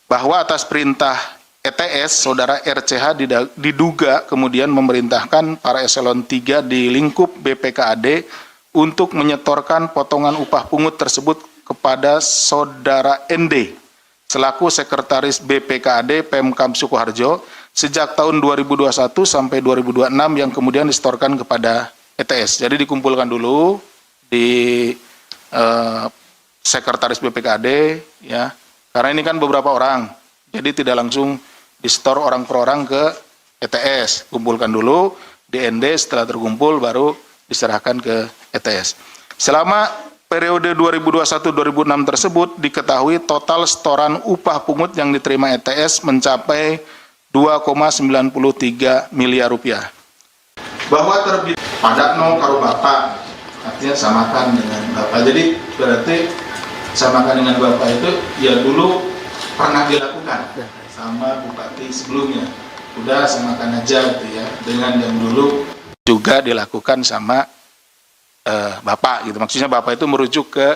Speaker 2: Bahwa atas perintah ETS, saudara RCH diduga kemudian memerintahkan para eselon 3 di lingkup BPKAD untuk menyetorkan potongan upah pungut tersebut kepada saudara ND selaku sekretaris BPKAD Pemkab Sukoharjo sejak tahun 2021 sampai 2026 yang kemudian disetorkan kepada ETS. Jadi dikumpulkan dulu di sekretaris BPKAD ya, karena ini kan beberapa orang, jadi tidak langsung disetor orang per orang ke ETS, kumpulkan dulu di ND, setelah terkumpul baru diserahkan ke ETS. Selama periode 2021-2006 tersebut diketahui total setoran upah pungut yang diterima ETS mencapai 2,93 miliar rupiah. Bahwa terbit padakno karo bapak, artinya samakan dengan bapak. Jadi berarti samakan dengan bapak itu ya dulu pernah dilakukan sama bupati sebelumnya. Udah samakan aja gitu ya, dengan yang dulu juga dilakukan sama bapak gitu. Maksudnya bapak itu merujuk ke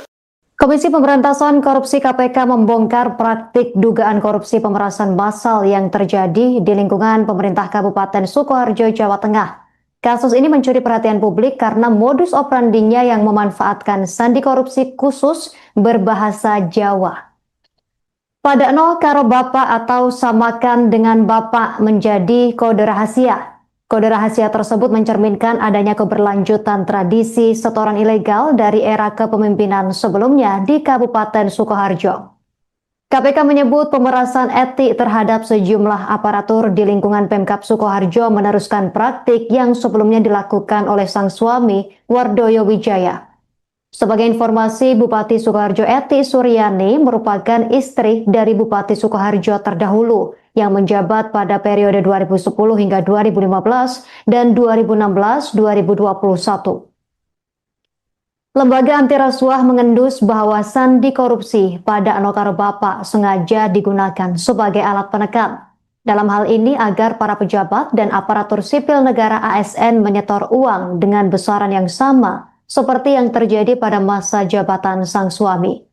Speaker 1: Komisi Pemberantasan Korupsi KPK membongkar praktik dugaan korupsi pemerasan massal yang terjadi di lingkungan pemerintah Kabupaten Sukoharjo, Jawa Tengah. Kasus ini mencuri perhatian publik karena modus operandinya yang memanfaatkan sandi korupsi khusus berbahasa Jawa. Padakno karo bapak atau samakan dengan bapak menjadi kode rahasia. Kode rahasia tersebut mencerminkan adanya keberlanjutan tradisi setoran ilegal dari era kepemimpinan sebelumnya di Kabupaten Sukoharjo. KPK menyebut pemerasan etik terhadap sejumlah aparatur di lingkungan Pemkab Sukoharjo meneruskan praktik yang sebelumnya dilakukan oleh sang suami, Wardoyo Wijaya. Sebagai informasi, Bupati Sukoharjo Eti Suryani merupakan istri dari Bupati Sukoharjo terdahulu yang menjabat pada periode 2010 hingga 2015 dan 2016-2021. Lembaga anti rasuah mengendus bahwa sandi korupsi pada Anokaro Bapak sengaja digunakan sebagai alat penekan. Dalam hal ini agar para pejabat dan aparatur sipil negara ASN menyetor uang dengan besaran yang sama seperti yang terjadi pada masa jabatan sang suami.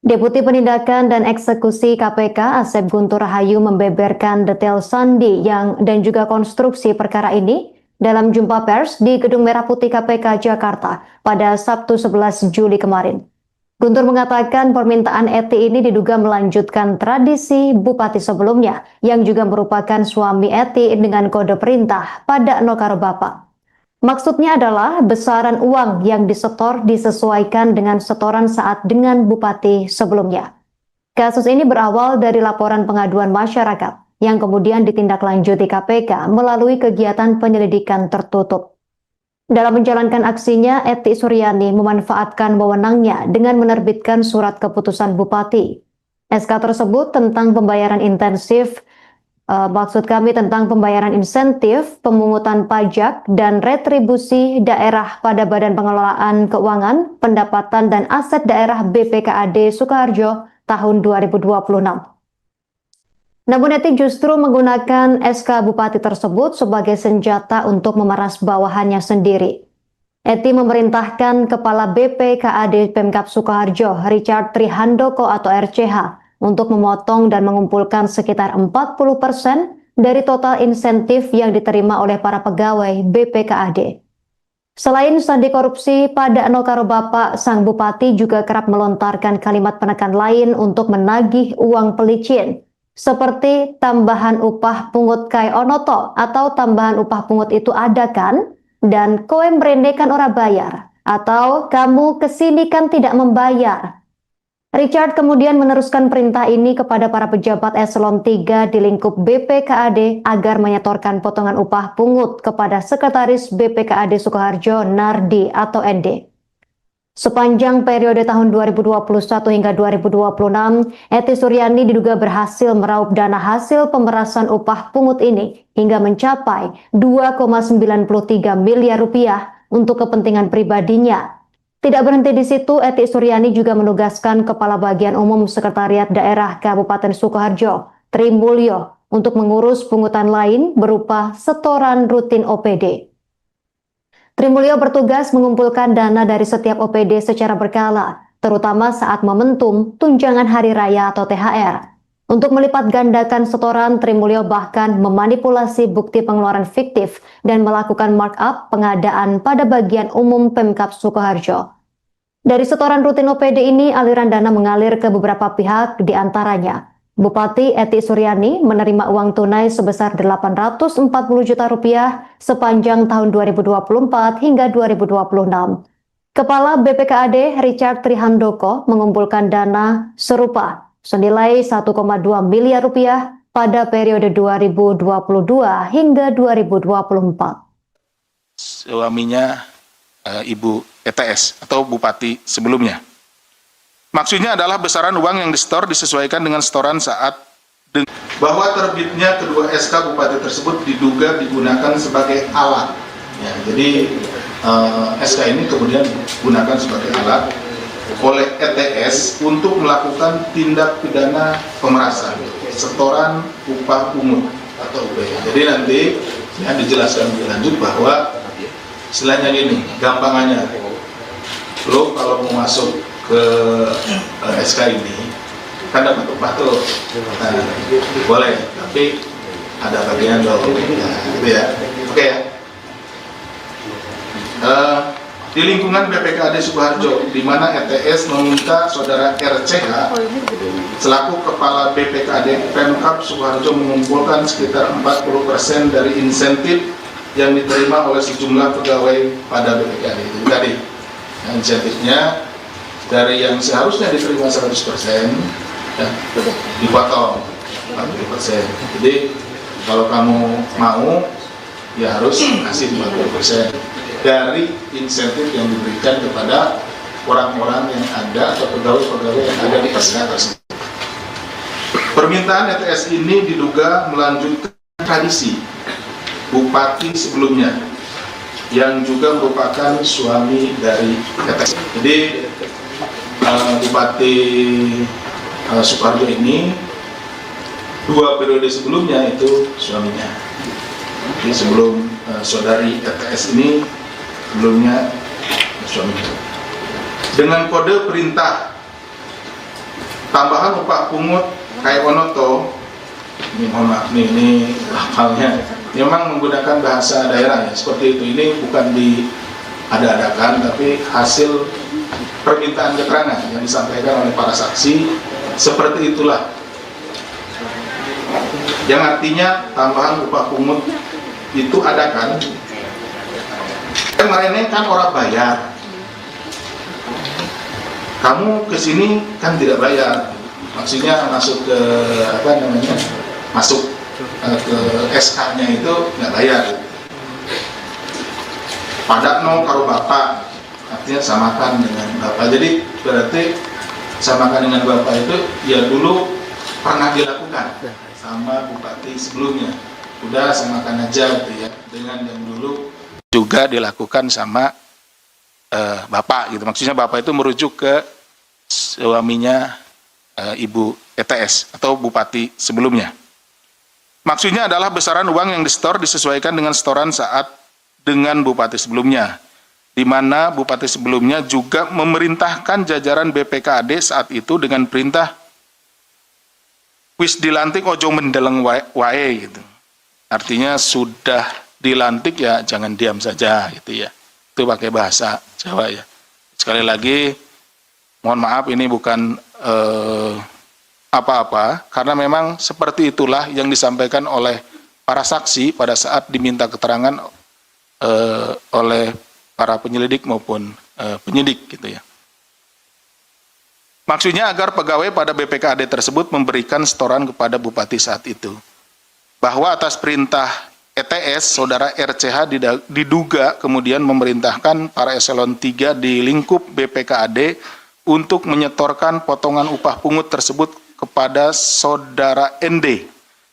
Speaker 1: Deputi Penindakan dan Eksekusi KPK Asep Guntur Rahayu membeberkan detail sandi dan juga konstruksi perkara ini dalam jumpa pers di Gedung Merah Putih KPK Jakarta pada Sabtu 11 Juli kemarin. Guntur mengatakan permintaan Eti ini diduga melanjutkan tradisi bupati sebelumnya yang juga merupakan suami Eti dengan kode perintah pada Anokaro Bapak. Maksudnya adalah besaran uang yang disetor disesuaikan dengan setoran saat dengan bupati sebelumnya. Kasus ini berawal dari laporan pengaduan masyarakat yang kemudian ditindaklanjuti KPK melalui kegiatan penyelidikan tertutup. Dalam menjalankan aksinya, Eti Suryani memanfaatkan wewenangnya dengan menerbitkan surat keputusan bupati. SK tersebut tentang pembayaran insentif, pemungutan pajak, dan retribusi daerah pada Badan Pengelolaan Keuangan, Pendapatan dan Aset Daerah BPKAD Sukoharjo tahun 2026. Namun Eti justru menggunakan SK Bupati tersebut sebagai senjata untuk memeras bawahannya sendiri. Eti memerintahkan Kepala BPKAD Pemkab Sukoharjo, Richard Trihandoko atau RCH, untuk memotong dan mengumpulkan sekitar 40% dari total insentif yang diterima oleh para pegawai BPKAD. Selain sandi korupsi pada Anokaro Bapak, sang bupati juga kerap melontarkan kalimat penekan lain untuk menagih uang pelicin, seperti tambahan upah pungut kai onoto atau tambahan upah pungut itu ada kan? Dan koe mrene kan ora bayar, atau kamu kesini kan tidak membayar. Richard kemudian meneruskan perintah ini kepada para pejabat eselon 3 di lingkup BPKAD agar menyetorkan potongan upah pungut kepada Sekretaris BPKAD Sukoharjo Nardi atau ND. Sepanjang periode tahun 2021 hingga 2026, Eti Suryani diduga berhasil meraup dana hasil pemerasan upah pungut ini hingga mencapai 2,93 miliar rupiah untuk kepentingan pribadinya. Tidak berhenti di situ, Eti Suryani juga menugaskan Kepala Bagian Umum Sekretariat Daerah Kabupaten Sukoharjo, Tri Mulyo, untuk mengurus pungutan lain berupa setoran rutin OPD. Tri Mulyo bertugas mengumpulkan dana dari setiap OPD secara berkala, terutama saat momentum tunjangan hari raya atau THR. Untuk melipat gandakan setoran, Tri Mulyo bahkan memanipulasi bukti pengeluaran fiktif dan melakukan markup pengadaan pada bagian umum Pemkab Sukoharjo. Dari setoran rutin OPD ini, aliran dana mengalir ke beberapa pihak, diantaranya Bupati Eti Suryani menerima uang tunai sebesar 840 juta rupiah sepanjang tahun 2024 hingga 2026. Kepala BPKAD Richard Trihandoko mengumpulkan dana serupa senilai 1,2 miliar rupiah pada periode 2022 hingga 2024.
Speaker 2: Suaminya Ibu ETS atau Bupati sebelumnya. Maksudnya adalah besaran uang yang disetor disesuaikan dengan setoran saat bahwa terbitnya kedua SK Bupati tersebut diduga digunakan sebagai alat. Ya, jadi SK ini kemudian digunakan sebagai alat oleh ETS untuk melakukan tindak pidana pemerasan, setoran upah pungut atau UPH. Jadi nanti ya, dijelaskan lebih lanjut bahwa istilahnya gini, gampangannya, lo kalau mau masuk ke SK ini kan dapat upah tuh, nah, boleh, tapi ada bagian lo, nah, gitu ya, oke ya. Di lingkungan BPKAD Sukoharjo, di mana ETS meminta saudara RCH selaku Kepala BPKAD Pemkab Sukoharjo mengumpulkan sekitar 40% dari insentif yang diterima oleh sejumlah pegawai pada BPKAD itu tadi. Nah, insentifnya dari yang seharusnya diterima 100% ya, dipotong 40%. Jadi kalau kamu mau ya harus kasih 50% dari insentif yang diberikan kepada orang-orang yang ada atau pegawai-pegawai yang ada di SK tersebut. Permintaan ETS ini diduga melanjutkan tradisi bupati sebelumnya yang juga merupakan suami dari ETS. Jadi Bupati Sukoharjo ini 2 periode sebelumnya itu suaminya. Jadi sebelum saudari ETS ini sebelumnya suaminya. Dengan kode perintah tambahan upah pungut kayak Wonoto, ini mohon maaf ini hafalnya, memang menggunakan bahasa daerah ya, seperti itu. Ini bukan diada-adakan, tapi hasil permintaan keterangan yang disampaikan oleh para saksi, seperti itulah. Yang artinya tambahan upah pungut itu ada kan? Kemarin kan orang bayar, kamu kesini kan tidak bayar, maksudnya masuk ke masuk ke SK-nya itu nggak bayar. Padakno karo bapak, artinya samakan dengan bapak. Jadi berarti samakan dengan bapak itu ya dulu pernah dilakukan sama bupati sebelumnya. Udah samakan aja gitu ya, dengan yang dulu juga dilakukan sama bapak gitu. Maksudnya bapak itu merujuk ke suaminya Ibu ETS atau bupati sebelumnya. Maksudnya adalah besaran uang yang disetor disesuaikan dengan setoran saat dengan bupati sebelumnya, di mana bupati sebelumnya juga memerintahkan jajaran BPKAD saat itu dengan perintah wis dilantik ojo mendeleng wae gitu. Artinya sudah dilantik ya jangan diam saja gitu ya. Itu pakai bahasa Jawa ya. Sekali lagi mohon maaf ini bukan apa-apa, karena memang seperti itulah yang disampaikan oleh para saksi pada saat diminta keterangan oleh para penyelidik maupun penyidik gitu ya. Maksudnya agar pegawai pada BPKAD tersebut memberikan setoran kepada bupati saat itu. Bahwa atas perintah ETS, saudara RCH diduga kemudian memerintahkan para eselon 3 di lingkup BPKAD untuk menyetorkan potongan upah pungut tersebut kepada saudara ND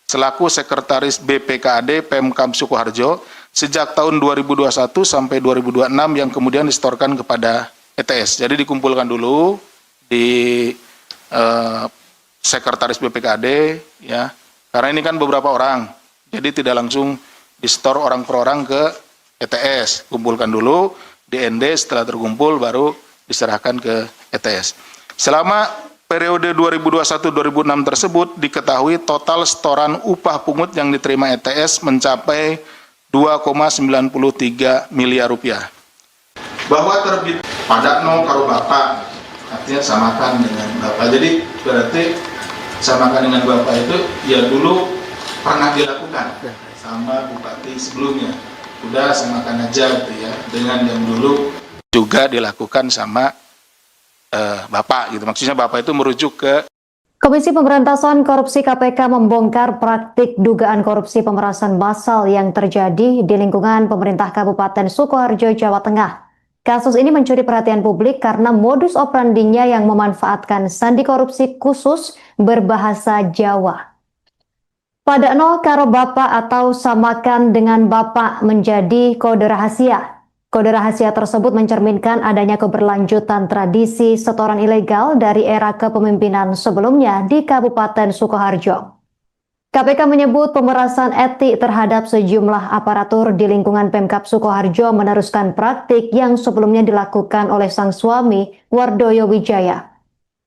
Speaker 2: selaku sekretaris BPKAD Pemkab Sukoharjo sejak tahun 2021 sampai 2026 yang kemudian disetorkan kepada ETS. Jadi dikumpulkan dulu di sekretaris BPKAD ya, karena ini kan beberapa orang, jadi tidak langsung disetor orang per orang ke ETS. Kumpulkan dulu di ND, setelah terkumpul baru diserahkan ke ETS. Selama periode 2021-2006 tersebut diketahui total setoran upah pungut yang diterima ETS mencapai 2,93 miliar rupiah. Bahwa terbit padakno karo bapak, artinya samakan dengan bapak. Jadi berarti samakan dengan bapak itu ya dulu pernah dilakukan sama bupati sebelumnya. Udah samakan aja gitu ya, dengan yang dulu juga dilakukan sama bapak gitu. Maksudnya bapak itu merujuk ke
Speaker 1: Komisi Pemberantasan Korupsi KPK membongkar praktik dugaan korupsi pemerasan massal yang terjadi di lingkungan pemerintah Kabupaten Sukoharjo, Jawa Tengah. Kasus ini mencuri perhatian publik karena modus operandinya yang memanfaatkan sandi korupsi khusus berbahasa Jawa. Padakno karo bapak atau samakan dengan bapak menjadi kode rahasia. Kode rahasia tersebut mencerminkan adanya keberlanjutan tradisi setoran ilegal dari era kepemimpinan sebelumnya di Kabupaten Sukoharjo. KPK menyebut pemerasan etik terhadap sejumlah aparatur di lingkungan Pemkab Sukoharjo meneruskan praktik yang sebelumnya dilakukan oleh sang suami, Wardoyo Wijaya.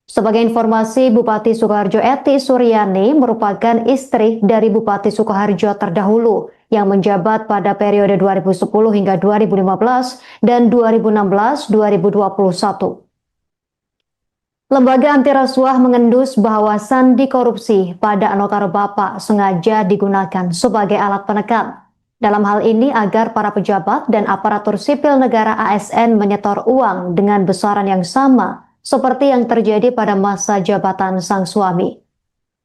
Speaker 1: Sebagai informasi, Bupati Sukoharjo Eti Suryani merupakan istri dari Bupati Sukoharjo terdahulu yang menjabat pada periode 2010 hingga 2015 dan 2016-2021. Lembaga anti rasuah mengendus bahwa sandi korupsi pada Anokaro Bapak sengaja digunakan sebagai alat penekan. Dalam hal ini agar para pejabat dan aparatur sipil negara ASN menyetor uang dengan besaran yang sama seperti yang terjadi pada masa jabatan sang suami.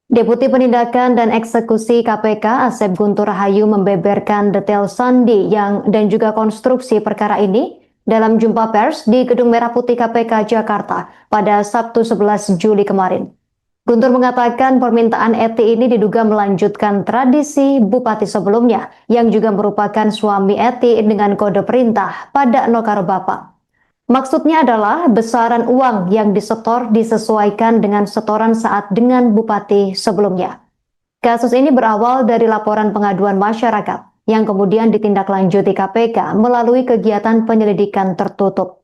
Speaker 1: Deputi Penindakan dan Eksekusi KPK Asep Guntur Rahayu membeberkan detail sandi dan juga konstruksi perkara ini dalam jumpa pers di Gedung Merah Putih KPK Jakarta pada Sabtu 11 Juli kemarin. Guntur mengatakan permintaan Eti ini diduga melanjutkan tradisi bupati sebelumnya yang juga merupakan suami Eti dengan kode perintah pada Nokaro Bapak. Maksudnya adalah besaran uang yang disetor disesuaikan dengan setoran saat dengan bupati sebelumnya. Kasus ini berawal dari laporan pengaduan masyarakat yang kemudian ditindaklanjuti KPK melalui kegiatan penyelidikan tertutup.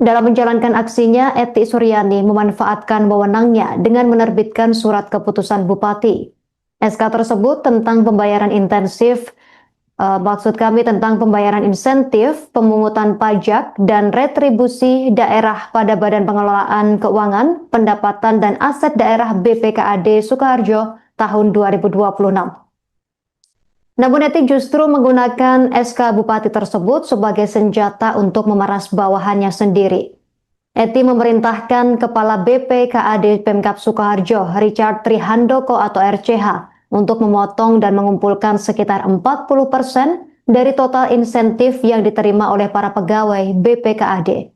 Speaker 1: Dalam menjalankan aksinya, Eti Suryani memanfaatkan wewenangnya dengan menerbitkan surat keputusan bupati. SK tersebut tentang pembayaran intensif, tentang pembayaran insentif, pemungutan pajak, dan retribusi daerah pada Badan Pengelolaan Keuangan, Pendapatan dan Aset Daerah BPKAD Sukoharjo tahun 2026. Namun Eti justru menggunakan SK Bupati tersebut sebagai senjata untuk memeras bawahannya sendiri. Eti memerintahkan Kepala BPKAD Pemkab Sukoharjo, Richard Trihandoko atau RCH, untuk memotong dan mengumpulkan sekitar 40% dari total insentif yang diterima oleh para pegawai BPKAD.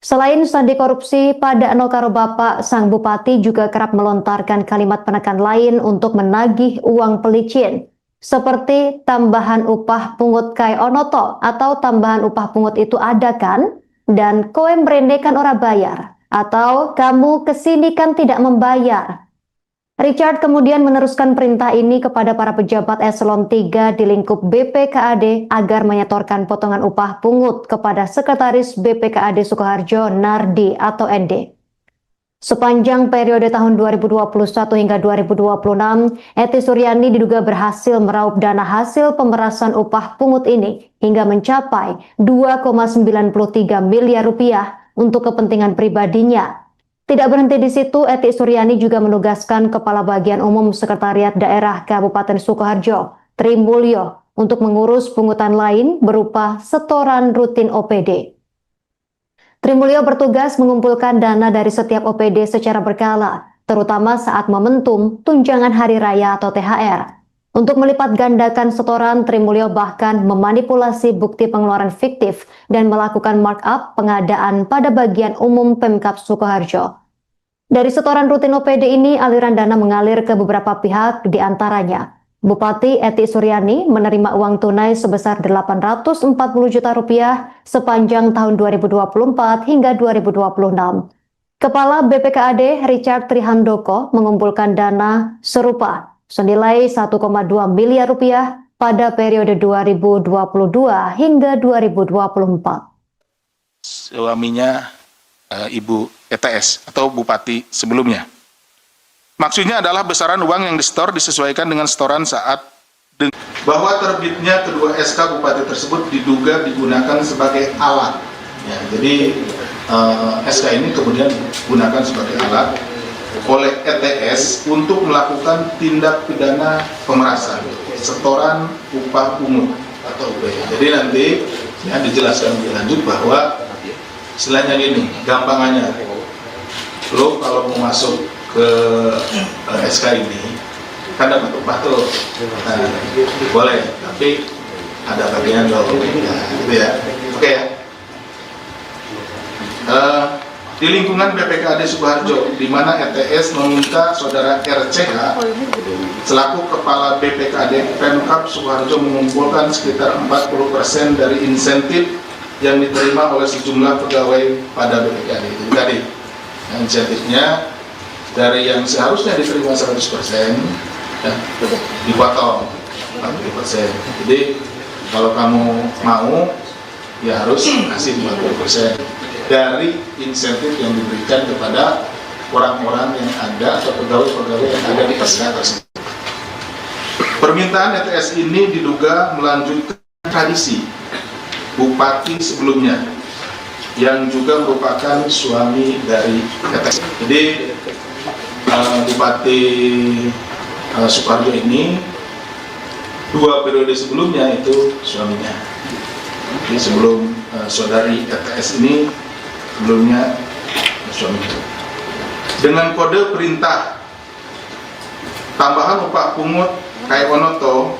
Speaker 1: Selain sandi korupsi, pada Nokaro Bapak, sang bupati juga kerap melontarkan kalimat penekan lain untuk menagih uang pelicin, seperti tambahan upah pungut kai onoto atau tambahan upah pungut itu ada kan? Dan koe mrene kan ora bayar, atau kamu kesini kan tidak membayar. Richard kemudian meneruskan perintah ini kepada para pejabat eselon 3 di lingkup BPKAD agar menyetorkan potongan upah pungut kepada Sekretaris BPKAD Sukoharjo Nardi atau ND. Sepanjang periode tahun 2021 hingga 2026, Eti Suryani diduga berhasil meraup dana hasil pemerasan upah pungut ini hingga mencapai 2,93 miliar rupiah untuk kepentingan pribadinya. Tidak berhenti di situ, Eti Suryani juga menugaskan Kepala Bagian Umum Sekretariat Daerah Kabupaten Sukoharjo, Tri Mulyo, untuk mengurus pungutan lain berupa setoran rutin OPD. Tri Mulyo bertugas mengumpulkan dana dari setiap OPD secara berkala, terutama saat momentum tunjangan hari raya atau THR. Untuk melipat gandakan setoran, Tri Mulyo bahkan memanipulasi bukti pengeluaran fiktif dan melakukan markup pengadaan pada bagian umum Pemkab Sukoharjo. Dari setoran rutin OPD ini, aliran dana mengalir ke beberapa pihak, diantaranya Bupati Eti Suryani menerima uang tunai sebesar 840 juta rupiah sepanjang tahun 2024 hingga 2026. Kepala BPKAD Richard Trihandoko mengumpulkan dana serupa senilai 1,2 miliar rupiah pada periode 2022 hingga 2024.
Speaker 2: Suaminya Ibu ETS atau Bupati sebelumnya. Maksudnya adalah besaran uang yang disetor disesuaikan dengan setoran saat bahwa terbitnya kedua SK Bupati tersebut diduga digunakan sebagai alat. Ya, jadi SK ini kemudian digunakan sebagai alat oleh ETS untuk melakukan tindak pidana pemerasan, setoran upah pungut atau UP. Jadi nanti ya dijelaskan lebih lanjut bahwa istilahnya gini, gampangannya, lo kalau mau masuk ke SK ini kan dapat upah tuh, nah, boleh, tapi ada bagian lo, gitu ya, oke ya. Di lingkungan BPKAD Sukoharjo, di mana ETS meminta saudara RCH selaku Kepala BPKAD Pemkab Sukoharjo mengumpulkan sekitar 40% dari insentif yang diterima oleh sejumlah pegawai pada BPKAD itu tadi. Nah, insentifnya dari yang seharusnya diterima 100% ya, dipotong 40%. Jadi kalau kamu mau ya harus kasih 40% dari insentif yang diberikan kepada orang-orang yang ada atau pegawai-pegawai yang ada di SK tersebut. Permintaan ETS ini diduga melanjutkan tradisi bupati sebelumnya yang juga merupakan suami dari ETS. Jadi Bupati Sukoharjo ini 2 periode sebelumnya itu suaminya. Jadi sebelum saudari ETS ini sebelumnya suaminya. Dengan kode perintah tambahan upah pungut kai onoto,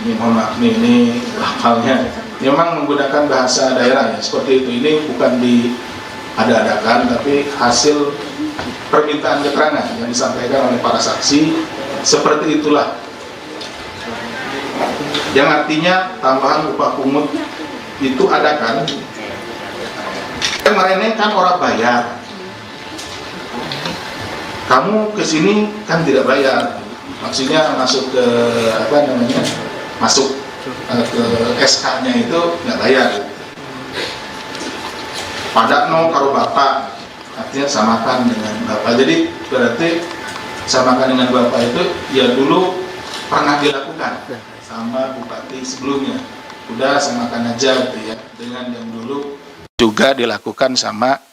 Speaker 2: ini mohon maaf ini lafalnya memang menggunakan bahasa daerah ya, seperti itu. Ini bukan diada-adakan tapi hasil permintaan keterangan yang disampaikan oleh para saksi, seperti itulah. Yang artinya tambahan upah pungut itu ada kan? Kemarin kan orang bayar. Kamu kesini kan tidak bayar. Maksudnya masuk ke masuk ke SK-nya itu nggak bayar. Padakno karo bapak, artinya samakan dengan bapak. Jadi berarti samakan dengan bapak itu ya dulu pernah dilakukan sama bupati sebelumnya. Udah samakan aja gitu ya, dengan yang dulu juga dilakukan sama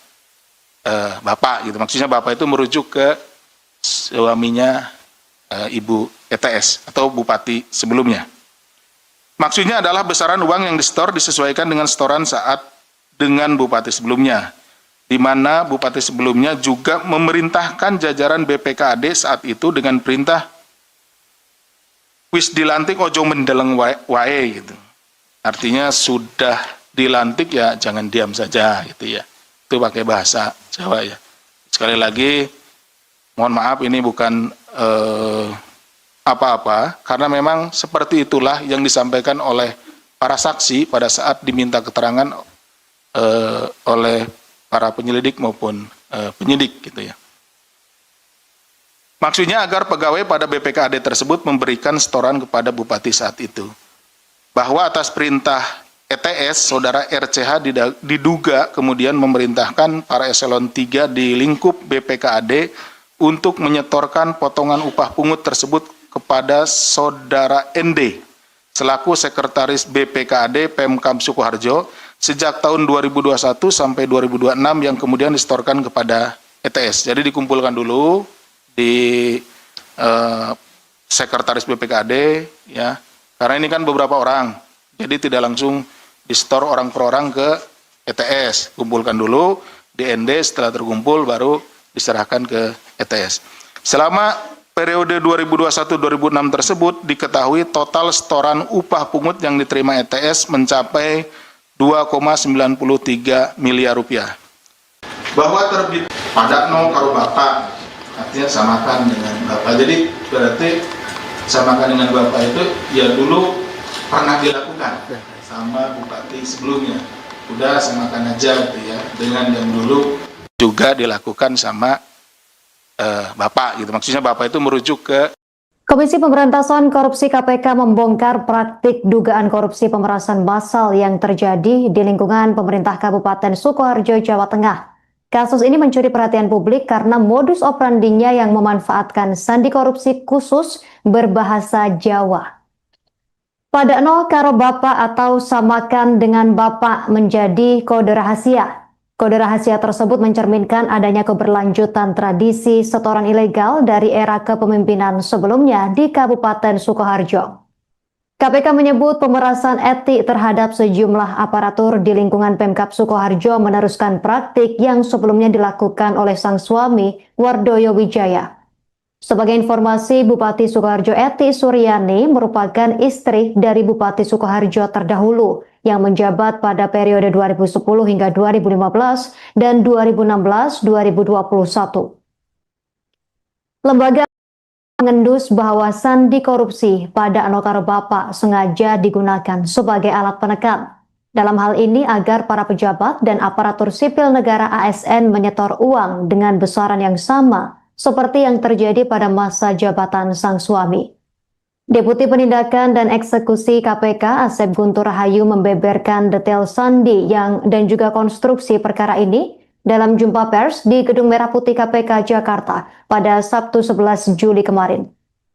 Speaker 2: bapak gitu. Maksudnya bapak itu merujuk ke suaminya Ibu ETS atau bupati sebelumnya. Maksudnya adalah besaran uang yang disetor disesuaikan dengan setoran saat dengan bupati sebelumnya, di mana bupati sebelumnya juga memerintahkan jajaran BPKAD saat itu dengan perintah wis dilantik ojo mendeleng wae gitu. Artinya sudah dilantik ya jangan diam saja gitu ya. Itu pakai bahasa Jawa ya. Sekali lagi mohon maaf ini bukan apa-apa karena memang seperti itulah yang disampaikan oleh para saksi pada saat diminta keterangan oleh para penyelidik maupun penyidik gitu ya. Maksudnya agar pegawai pada BPKAD tersebut memberikan setoran kepada bupati saat itu. Bahwa atas perintah ETS, saudara RCH diduga kemudian memerintahkan para eselon 3 di lingkup BPKAD untuk menyetorkan potongan upah pungut tersebut kepada saudara ND selaku sekretaris BPKAD Pemkab Sukoharjo sejak tahun 2021 sampai 2026 yang kemudian disetorkan kepada ETS. Jadi dikumpulkan dulu di sekretaris BPKAD ya. Karena ini kan beberapa orang. Jadi tidak langsung disetor orang per orang ke ETS. Kumpulkan dulu di ND, setelah terkumpul baru diserahkan ke ETS. Selama periode 2021-2006 tersebut diketahui total setoran upah pungut yang diterima ETS mencapai 2,93 miliar rupiah. Bahwa terbit padakno karo bapak, artinya samakan dengan bapak. Jadi berarti samakan dengan bapak itu ya dulu pernah dilakukan sama bupati sebelumnya. Udah samakan aja gitu ya, dengan yang dulu juga dilakukan sama bapak gitu. Maksudnya bapak itu merujuk ke
Speaker 1: Komisi Pemberantasan Korupsi KPK membongkar praktik dugaan korupsi pemerasan massal yang terjadi di lingkungan pemerintah Kabupaten Sukoharjo, Jawa Tengah. Kasus ini mencuri perhatian publik karena modus operandinya yang memanfaatkan sandi korupsi khusus berbahasa Jawa. Padakno karo bapak atau samakan dengan bapak menjadi kode rahasia. Kode rahasia tersebut mencerminkan adanya keberlanjutan tradisi setoran ilegal dari era kepemimpinan sebelumnya di Kabupaten Sukoharjo. KPK menyebut pemerasan etik terhadap sejumlah aparatur di lingkungan Pemkab Sukoharjo meneruskan praktik yang sebelumnya dilakukan oleh sang suami, Wardoyo Wijaya. Sebagai informasi, Bupati Sukoharjo Eti Suryani merupakan istri dari Bupati Sukoharjo terdahulu yang menjabat pada periode 2010 hingga 2015 dan 2016-2021. Lembaga mengendus bahwa sandi korupsi pada Anokaro Bapak sengaja digunakan sebagai alat penekan. Dalam hal ini agar para pejabat dan aparatur sipil negara ASN menyetor uang dengan besaran yang sama seperti yang terjadi pada masa jabatan sang suami. Deputi Penindakan dan Eksekusi KPK Asep Guntur Rahayu membeberkan detail sandi dan juga konstruksi perkara ini dalam jumpa pers di Gedung Merah Putih KPK Jakarta pada Sabtu 11 Juli kemarin.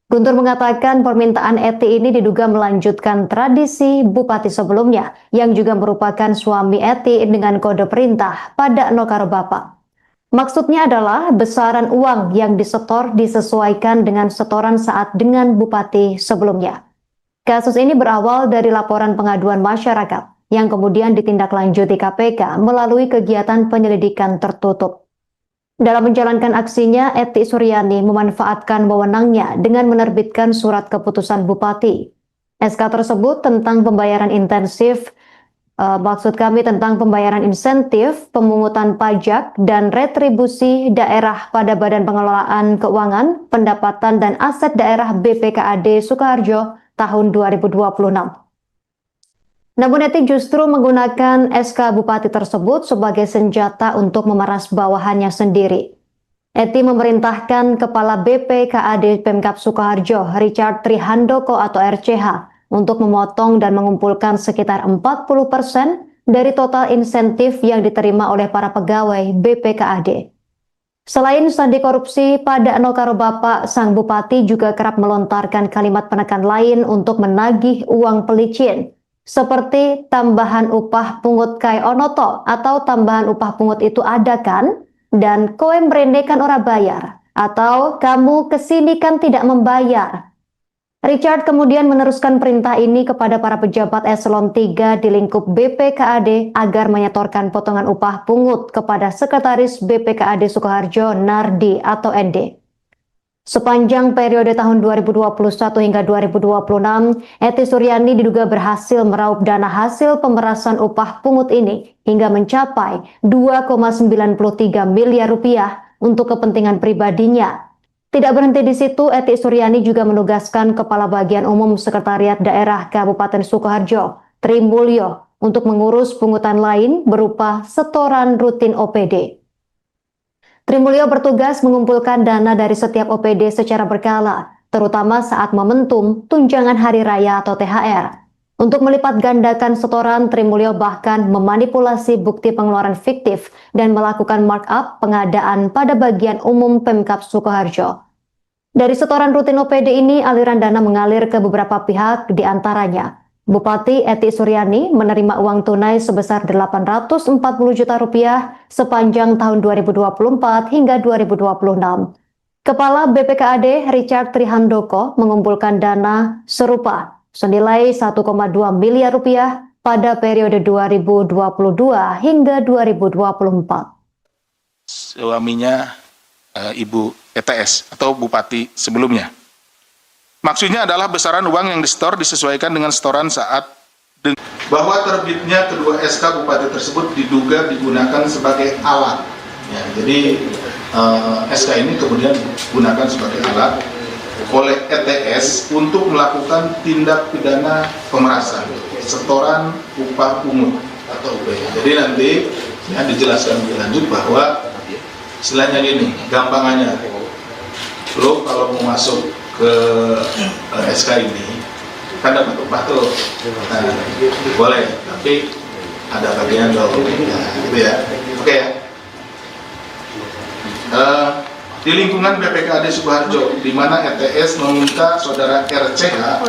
Speaker 1: Guntur mengatakan permintaan Eti ini diduga melanjutkan tradisi bupati sebelumnya yang juga merupakan suami Eti dengan kode perintah pada Nokaro Bapak. Maksudnya adalah besaran uang yang disetor disesuaikan dengan setoran saat dengan bupati sebelumnya. Kasus ini berawal dari laporan pengaduan masyarakat yang kemudian ditindaklanjuti KPK melalui kegiatan penyelidikan tertutup. Dalam menjalankan aksinya, Eti Suryani memanfaatkan wewenangnya dengan menerbitkan surat keputusan bupati. SK tersebut tentang pembayaran intensif Maksud kami tentang pembayaran insentif, pemungutan pajak, dan retribusi daerah pada Badan Pengelolaan Keuangan, Pendapatan dan Aset Daerah BPKAD Sukoharjo tahun 2026. Namun Eti justru menggunakan SK Bupati tersebut sebagai senjata untuk memeras bawahannya sendiri. Eti memerintahkan Kepala BPKAD Pemkab Sukoharjo, Richard Trihandoko atau RCH, untuk memotong dan mengumpulkan sekitar 40% dari total insentif yang diterima oleh para pegawai BPKAD. Selain sandi korupsi, pada Anokaro Bapak, sang bupati juga kerap melontarkan kalimat penekan lain untuk menagih uang pelicin, seperti tambahan upah pungut kai onoto atau tambahan upah pungut itu ada kan? Dan koe mrene kan ora bayar, atau kamu kesini kan tidak membayar. Richard kemudian meneruskan perintah ini kepada para pejabat eselon 3 di lingkup BPKAD agar menyetorkan potongan upah pungut kepada Sekretaris BPKAD Sukoharjo Nardi atau ND. Sepanjang periode tahun 2021 hingga 2026, Eti Suryani diduga berhasil meraup dana hasil pemerasan upah pungut ini hingga mencapai 2,93 miliar rupiah untuk kepentingan pribadinya. Tidak berhenti di situ, Eti Suryani juga menugaskan Kepala Bagian Umum Sekretariat Daerah Kabupaten Sukoharjo, Tri Mulyo, untuk mengurus pungutan lain berupa setoran rutin OPD. Tri Mulyo bertugas mengumpulkan dana dari setiap OPD secara berkala, terutama saat momentum tunjangan hari raya atau THR. Untuk melipat gandakan setoran, Tri Mulyo bahkan memanipulasi bukti pengeluaran fiktif dan melakukan markup pengadaan pada bagian umum Pemkab Sukoharjo. Dari setoran rutin OPD ini, aliran dana mengalir ke beberapa pihak, di antaranya Bupati Eti Suryani menerima uang tunai sebesar 840 juta rupiah sepanjang tahun 2024 hingga 2026. Kepala BPKAD Richard Trihandoko mengumpulkan dana serupa senilai 1,2 miliar rupiah pada periode 2022 hingga 2024.
Speaker 2: Suaminya Ibu ETS atau Bupati sebelumnya. Maksudnya adalah besaran uang yang disetor disesuaikan dengan setoran saat bahwa terbitnya kedua SK Bupati tersebut diduga digunakan sebagai alat. Ya, jadi SK ini kemudian digunakan sebagai alat oleh ETS untuk melakukan tindak pidana pemerasan, setoran upah pungut atau UP. Jadi nanti ya, dijelaskan lebih lanjut bahwa istilahnya gini, gampangannya, lo kalau mau masuk ke SK ini kan dapat upah tuh, nah, boleh, tapi ada bagian dong, nah, gitu ya, oke ya. Di lingkungan BPKAD Sukoharjo, di mana ETS meminta saudara RCH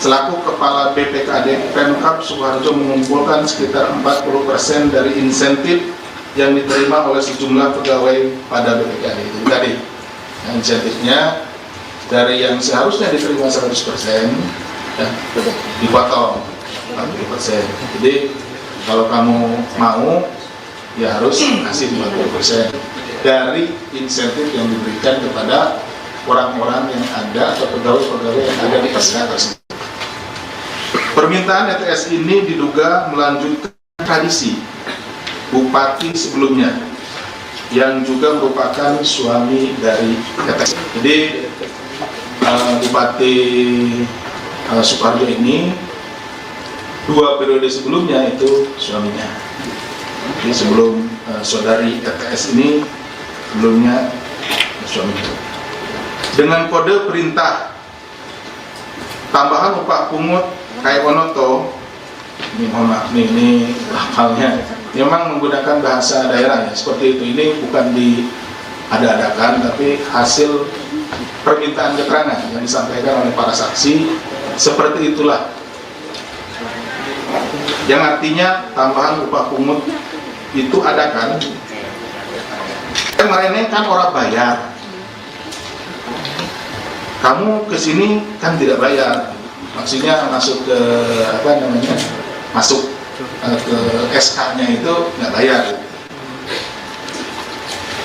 Speaker 2: selaku Kepala BPKAD Pemkab Sukoharjo mengumpulkan sekitar 40% dari insentif yang diterima oleh sejumlah pegawai pada BPKAD itu tadi. Nah, insentifnya dari yang seharusnya diterima 100% ya, dipotong 40%. Jadi kalau kamu mau ya harus kasih 40% dari insentif yang diberikan kepada orang-orang yang ada atau pegawai-pegawai yang ada di SK tersebut. Permintaan ETS ini diduga melanjutkan tradisi Bupati sebelumnya yang juga merupakan suami dari ETS. Jadi Bupati Sukoharjo ini 2 periode sebelumnya itu suaminya. Jadi sebelum saudari ETS ini sebelumnya suaminya. Dengan kode perintah tambahan upah pungut kai onoto, ini mohon maaf ini hafalnya, memang menggunakan bahasa daerah ya, seperti itu. Ini bukan diada-adakan, tapi hasil permintaan keterangan yang disampaikan oleh para saksi, seperti itulah. Yang artinya tambahan upah pungut itu ada kan? Kemarin kan orang bayar, kamu kesini kan tidak bayar, maksudnya masuk ke apa namanya, masuk ke SK-nya itu nggak bayar.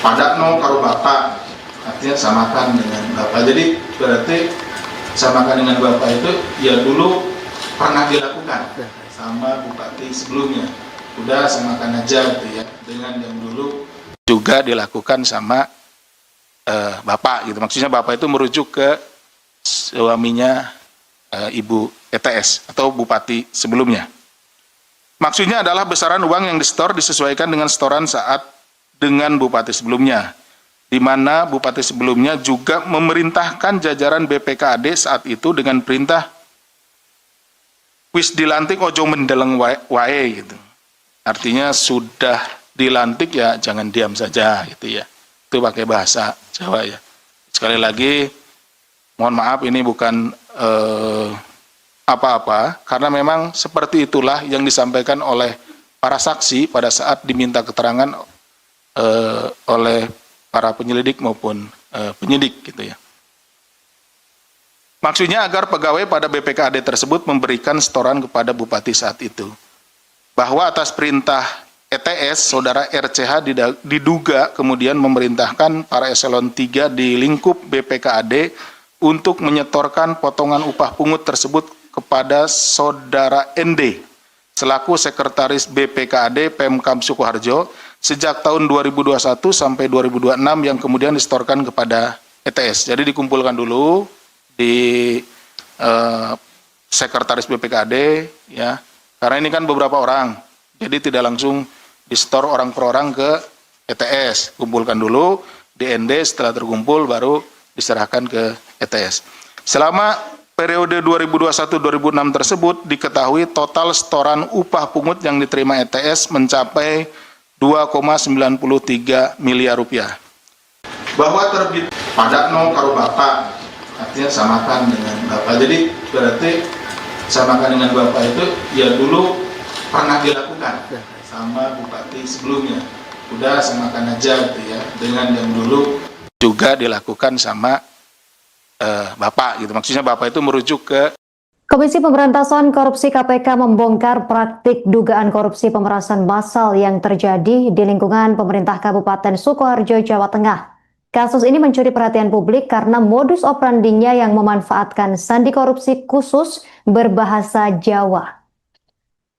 Speaker 2: Padakno karo bapak, artinya samakan dengan bapak. Jadi berarti samakan dengan bapak itu ya dulu pernah dilakukan sama bupati sebelumnya. Udah samakan aja gitu ya, dengan yang dulu juga dilakukan sama bapak gitu. Maksudnya bapak itu merujuk ke suaminya Ibu ETS atau bupati sebelumnya. Maksudnya adalah besaran uang yang disetor disesuaikan dengan setoran saat dengan bupati sebelumnya, di mana bupati sebelumnya juga memerintahkan jajaran BPKAD saat itu dengan perintah wis dilantik ojo mendeleng wae gitu. Artinya sudah dilantik ya jangan diam saja gitu ya. Itu pakai bahasa Jawa ya. Sekali lagi mohon maaf ini bukan apa-apa, karena memang seperti itulah yang disampaikan oleh para saksi pada saat diminta keterangan oleh para penyelidik maupun penyidik gitu ya. Maksudnya agar pegawai pada BPKAD tersebut memberikan setoran kepada bupati saat itu. Bahwa atas perintah ETS, saudara RCH diduga kemudian memerintahkan para eselon 3 di lingkup BPKAD untuk menyetorkan potongan upah pungut tersebut kepada saudara ND selaku sekretaris BPKAD Pemkab Sukoharjo sejak tahun 2021 sampai 2026 yang kemudian disetorkan kepada ETS. Jadi dikumpulkan dulu di sekretaris BPKAD ya, karena ini kan beberapa orang, jadi tidak langsung disetor orang per orang ke ETS. Kumpulkan dulu di ND, setelah terkumpul baru diserahkan ke ETS. Selama periode 2021-2006 tersebut diketahui total setoran upah pungut yang diterima ETS mencapai 2,93 miliar rupiah. Bahwa terbit pada no karo bapak, artinya samakan dengan bapak. Jadi berarti samakan dengan bapak itu ya dulu pernah dilakukan sama bupati sebelumnya. Udah samakan aja gitu ya, dengan yang dulu juga dilakukan sama bapak gitu. Maksudnya bapak itu merujuk ke
Speaker 1: Komisi Pemberantasan Korupsi KPK membongkar praktik dugaan korupsi pemerasan massal yang terjadi di lingkungan pemerintah Kabupaten Sukoharjo, Jawa Tengah. Kasus ini mencuri perhatian publik karena modus operandinya yang memanfaatkan sandi korupsi khusus berbahasa Jawa.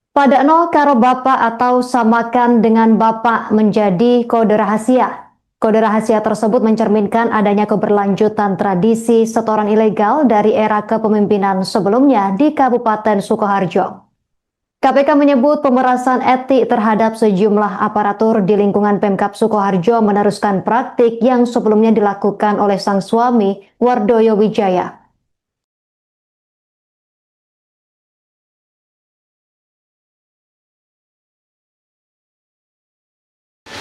Speaker 1: Padakno karo bapak atau samakan dengan bapak menjadi kode rahasia. Kode rahasia tersebut mencerminkan adanya keberlanjutan tradisi setoran ilegal dari era kepemimpinan sebelumnya di Kabupaten Sukoharjo. KPK menyebut pemerasan etik terhadap sejumlah aparatur di lingkungan Pemkab Sukoharjo meneruskan praktik yang sebelumnya dilakukan oleh sang suami, Wardoyo Wijaya.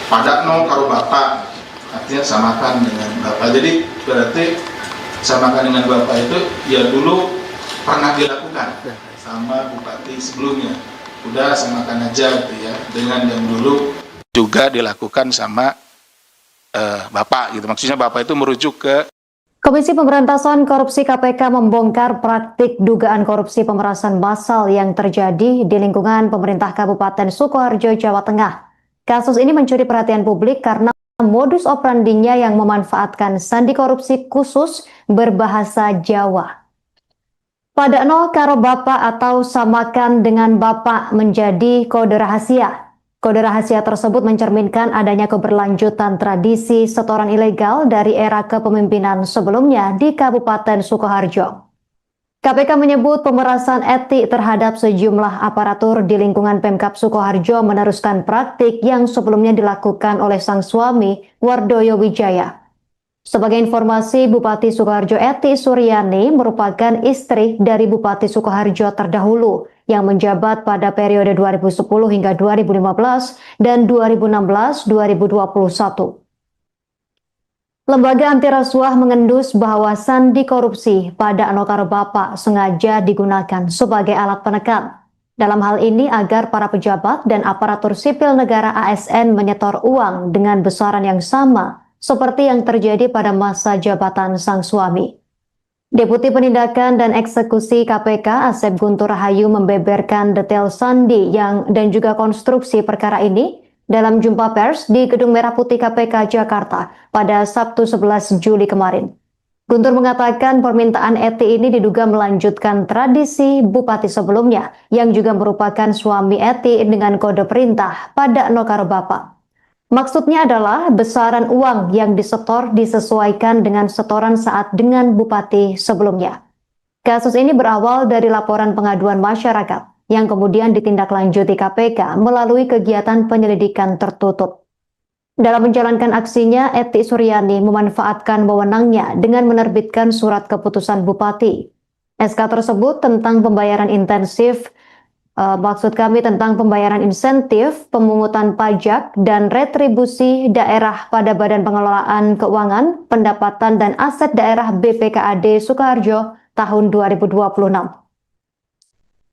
Speaker 2: Padakno karo bapak, artinya samakan dengan bapak. Jadi berarti samakan dengan bapak itu ya dulu pernah dilakukan sama bupati sebelumnya. Udah samakan aja gitu ya, dengan yang dulu juga dilakukan sama bapak gitu. Maksudnya bapak itu merujuk ke
Speaker 1: Komisi Pemberantasan Korupsi KPK membongkar praktik dugaan korupsi pemerasan massal yang terjadi di lingkungan pemerintah Kabupaten Sukoharjo, Jawa Tengah. Kasus ini mencuri perhatian publik karena modus operandinya yang memanfaatkan sandi korupsi khusus berbahasa Jawa. Padakno karo bapak atau samakan dengan bapak menjadi kode rahasia. Kode rahasia tersebut mencerminkan adanya keberlanjutan tradisi setoran ilegal dari era kepemimpinan sebelumnya di Kabupaten Sukoharjo. KPK menyebut pemerasan etik terhadap sejumlah aparatur di lingkungan Pemkab Sukoharjo meneruskan praktik yang sebelumnya dilakukan oleh sang suami, Wardoyo Wijaya. Sebagai informasi, Bupati Sukoharjo Eti Suryani merupakan istri dari Bupati Sukoharjo terdahulu yang menjabat pada periode 2010 hingga 2015 dan 2016-2021. Lembaga anti rasuah mengendus bahwa sandi korupsi pada Anokaro Bapak sengaja digunakan sebagai alat penekan. Dalam hal ini agar para pejabat dan aparatur sipil negara ASN menyetor uang dengan besaran yang sama seperti yang terjadi pada masa jabatan sang suami. Deputi Penindakan dan Eksekusi KPK Asep Guntur Rahayu membeberkan detail sandi dan juga konstruksi perkara ini dalam jumpa pers di Gedung Merah Putih KPK Jakarta pada Sabtu 11 Juli kemarin. Guntur mengatakan permintaan Eti ini diduga melanjutkan tradisi bupati sebelumnya yang juga merupakan suami Eti dengan kode perintah pada Nokaro Bapak. Maksudnya adalah besaran uang yang disetor disesuaikan dengan setoran saat dengan bupati sebelumnya. Kasus ini berawal dari laporan pengaduan masyarakat yang kemudian ditindaklanjuti KPK melalui kegiatan penyelidikan tertutup. Dalam menjalankan aksinya, Eti Suryani memanfaatkan wewenangnya dengan menerbitkan surat keputusan bupati. SK tersebut tentang pembayaran intensif, tentang pembayaran insentif, pemungutan pajak, dan retribusi daerah pada Badan Pengelolaan Keuangan, Pendapatan dan Aset Daerah BPKAD Sukoharjo tahun 2026.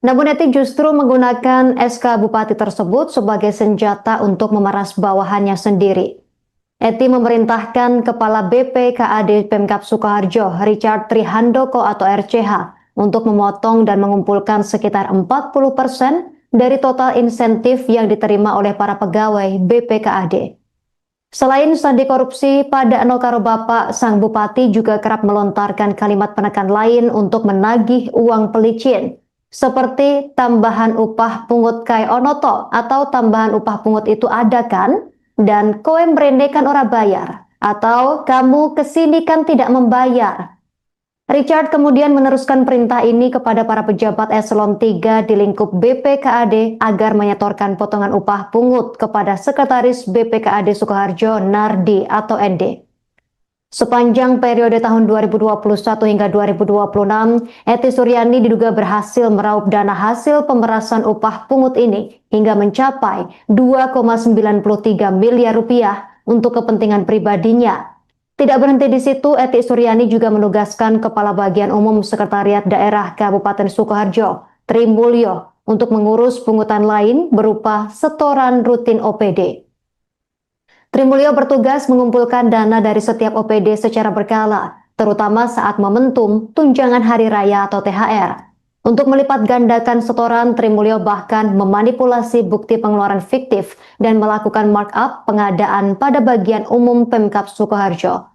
Speaker 1: Namun Eti justru menggunakan SK Bupati tersebut sebagai senjata untuk memeras bawahannya sendiri. Eti memerintahkan Kepala BPKAD Pemkab Sukoharjo, Richard Trihandoko atau RCH, untuk memotong dan mengumpulkan sekitar 40% dari total insentif yang diterima oleh para pegawai BPKAD. Selain sandi korupsi, pada Nokaro Bapak, sang bupati juga kerap melontarkan kalimat penekan lain untuk menagih uang pelicin, seperti tambahan upah pungut kai onoto atau tambahan upah pungut itu ada kan? Dan kowe mrene kan ora bayar, atau kamu kesini kan tidak membayar. Richard kemudian meneruskan perintah ini kepada para pejabat eselon 3 di lingkup BPKAD agar menyetorkan potongan upah pungut kepada Sekretaris BPKAD Sukoharjo Nardi atau ND. Sepanjang periode tahun 2021 hingga 2026, Eti Suryani diduga berhasil meraup dana hasil pemerasan upah pungut ini hingga mencapai 2,93 miliar rupiah untuk kepentingan pribadinya. Tidak berhenti di situ, Eti Suryani juga menugaskan Kepala Bagian Umum Sekretariat Daerah Kabupaten Sukoharjo, Tri Mulyo, untuk mengurus pungutan lain berupa setoran rutin OPD. Tri Mulyo bertugas mengumpulkan dana dari setiap OPD secara berkala, terutama saat momentum tunjangan hari raya atau THR. Untuk melipat gandakan setoran, Tri Mulyo bahkan memanipulasi bukti pengeluaran fiktif dan melakukan markup pengadaan pada bagian umum Pemkab Sukoharjo.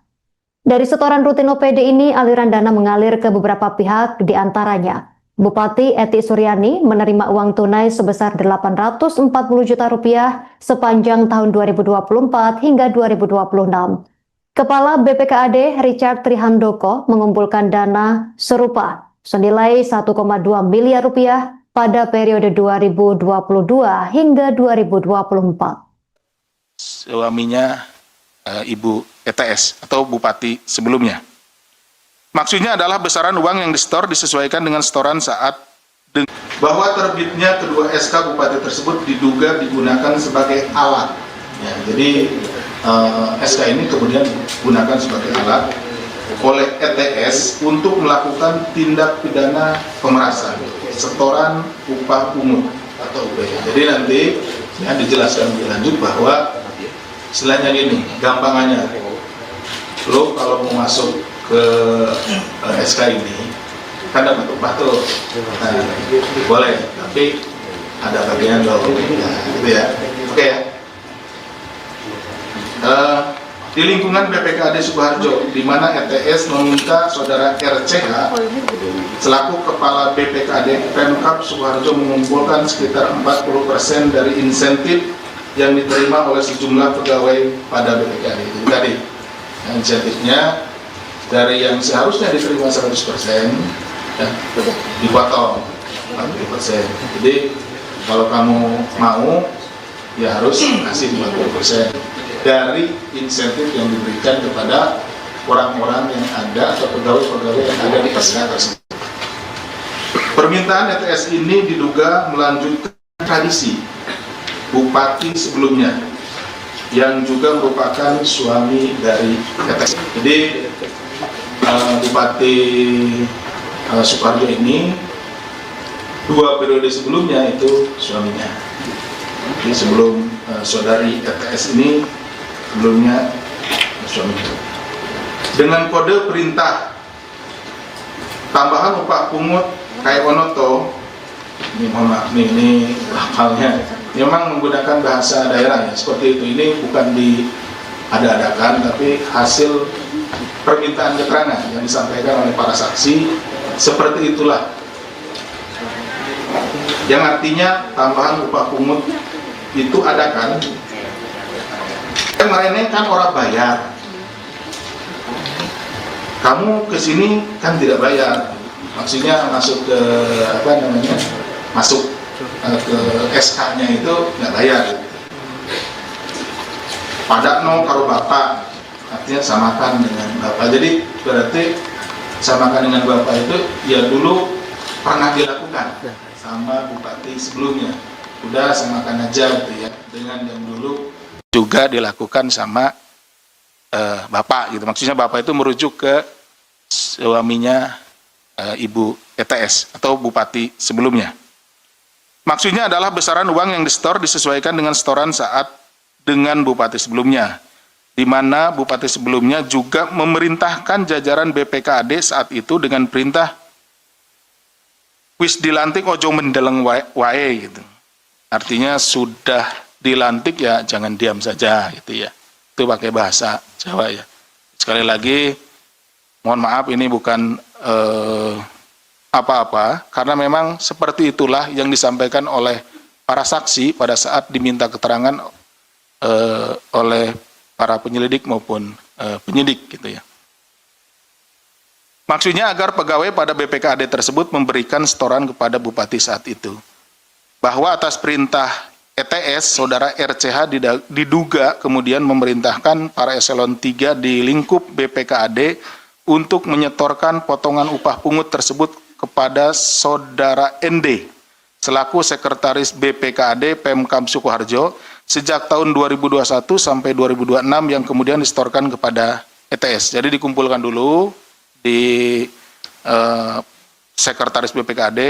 Speaker 1: Dari setoran rutin OPD ini, aliran dana mengalir ke beberapa pihak, diantaranya Bupati Eti Suryani menerima uang tunai sebesar 840 juta rupiah sepanjang tahun 2024 hingga 2026. Kepala BPKAD Richard Trihandoko mengumpulkan dana serupa senilai 1,2 miliar rupiah pada periode 2022 hingga 2024.
Speaker 2: Suaminya Ibu ETS atau Bupati sebelumnya. Maksudnya adalah besaran uang yang disetor disesuaikan dengan setoran saat bahwa terbitnya kedua SK Bupati tersebut diduga digunakan sebagai alat. Ya, jadi SK ini kemudian digunakan sebagai alat oleh ETS untuk melakukan tindak pidana pemerasan, setoran upah pungut atau UPH. Jadi nanti ya, dijelaskan lebih lanjut bahwa istilahnya gini, gampangannya, lo kalau mau masuk ke SK ini kan dapat upah tuh, nah, boleh, tapi ada bagian lo, nah, gitu ya, oke ya. Di lingkungan BPKAD Sukoharjo, di mana ETS meminta saudara RCH selaku Kepala BPKAD Pemkab Sukoharjo mengumpulkan sekitar 40% dari insentif yang diterima oleh sejumlah pegawai pada BPKAD. Jadi tadi insentifnya dari yang seharusnya diterima 100% ya, dipotong 40%. Jadi kalau kamu mau ya harus kasih 50% dari insentif yang diberikan kepada orang-orang yang ada atau pegawai-pegawai yang ada di SK tersebut. Permintaan ETS ini diduga melanjutkan tradisi bupati sebelumnya yang juga merupakan suami dari ETS. Jadi Bupati Sukoharjo ini 2 periode sebelumnya itu suaminya. Jadi sebelum saudari ETS ini sebelumnya suaminya. Dengan kode perintah tambahan upah pungut kai onoto, ini mohon maaf ini lafalnya memang menggunakan bahasa daerah ya, seperti itu. Ini bukan diada-adakan tapi hasil permintaan keterangan yang disampaikan oleh para saksi seperti itulah. Yang artinya tambahan upah pungut itu ada kan? Kemarin kan orang bayar. Kamu kesini kan tidak bayar. Maksudnya masuk ke masuk ke SK-nya itu nggak bayar. Padakno karo bapak, artinya samakan dengan bapak. Jadi berarti samakan dengan bapak itu ya dulu pernah dilakukan sama bupati sebelumnya. Udah samakan aja gitu ya, dengan yang dulu juga dilakukan sama bapak gitu. Maksudnya bapak itu merujuk ke suaminya Ibu ETS atau bupati sebelumnya. Maksudnya adalah besaran uang yang disetor disesuaikan dengan setoran saat dengan bupati sebelumnya, di mana bupati sebelumnya juga memerintahkan jajaran BPKAD saat itu dengan perintah wis dilantik ojo mendeleng wae gitu. Artinya sudah dilantik ya jangan diam saja gitu ya. Itu pakai bahasa Jawa ya. Sekali lagi mohon maaf ini bukan apa-apa karena memang seperti itulah yang disampaikan oleh para saksi pada saat diminta keterangan oleh para penyelidik maupun penyidik gitu ya. Maksudnya agar pegawai pada BPKAD tersebut memberikan setoran kepada bupati saat itu. Bahwa atas perintah ETS, saudara RCH diduga kemudian memerintahkan para eselon 3 di lingkup BPKAD untuk menyetorkan potongan upah pungut tersebut kepada saudara ND selaku sekretaris BPKAD Pemkab Sukoharjo sejak tahun 2021 sampai 2026 yang kemudian disetorkan kepada ETS. Jadi dikumpulkan dulu di sekretaris BPKAD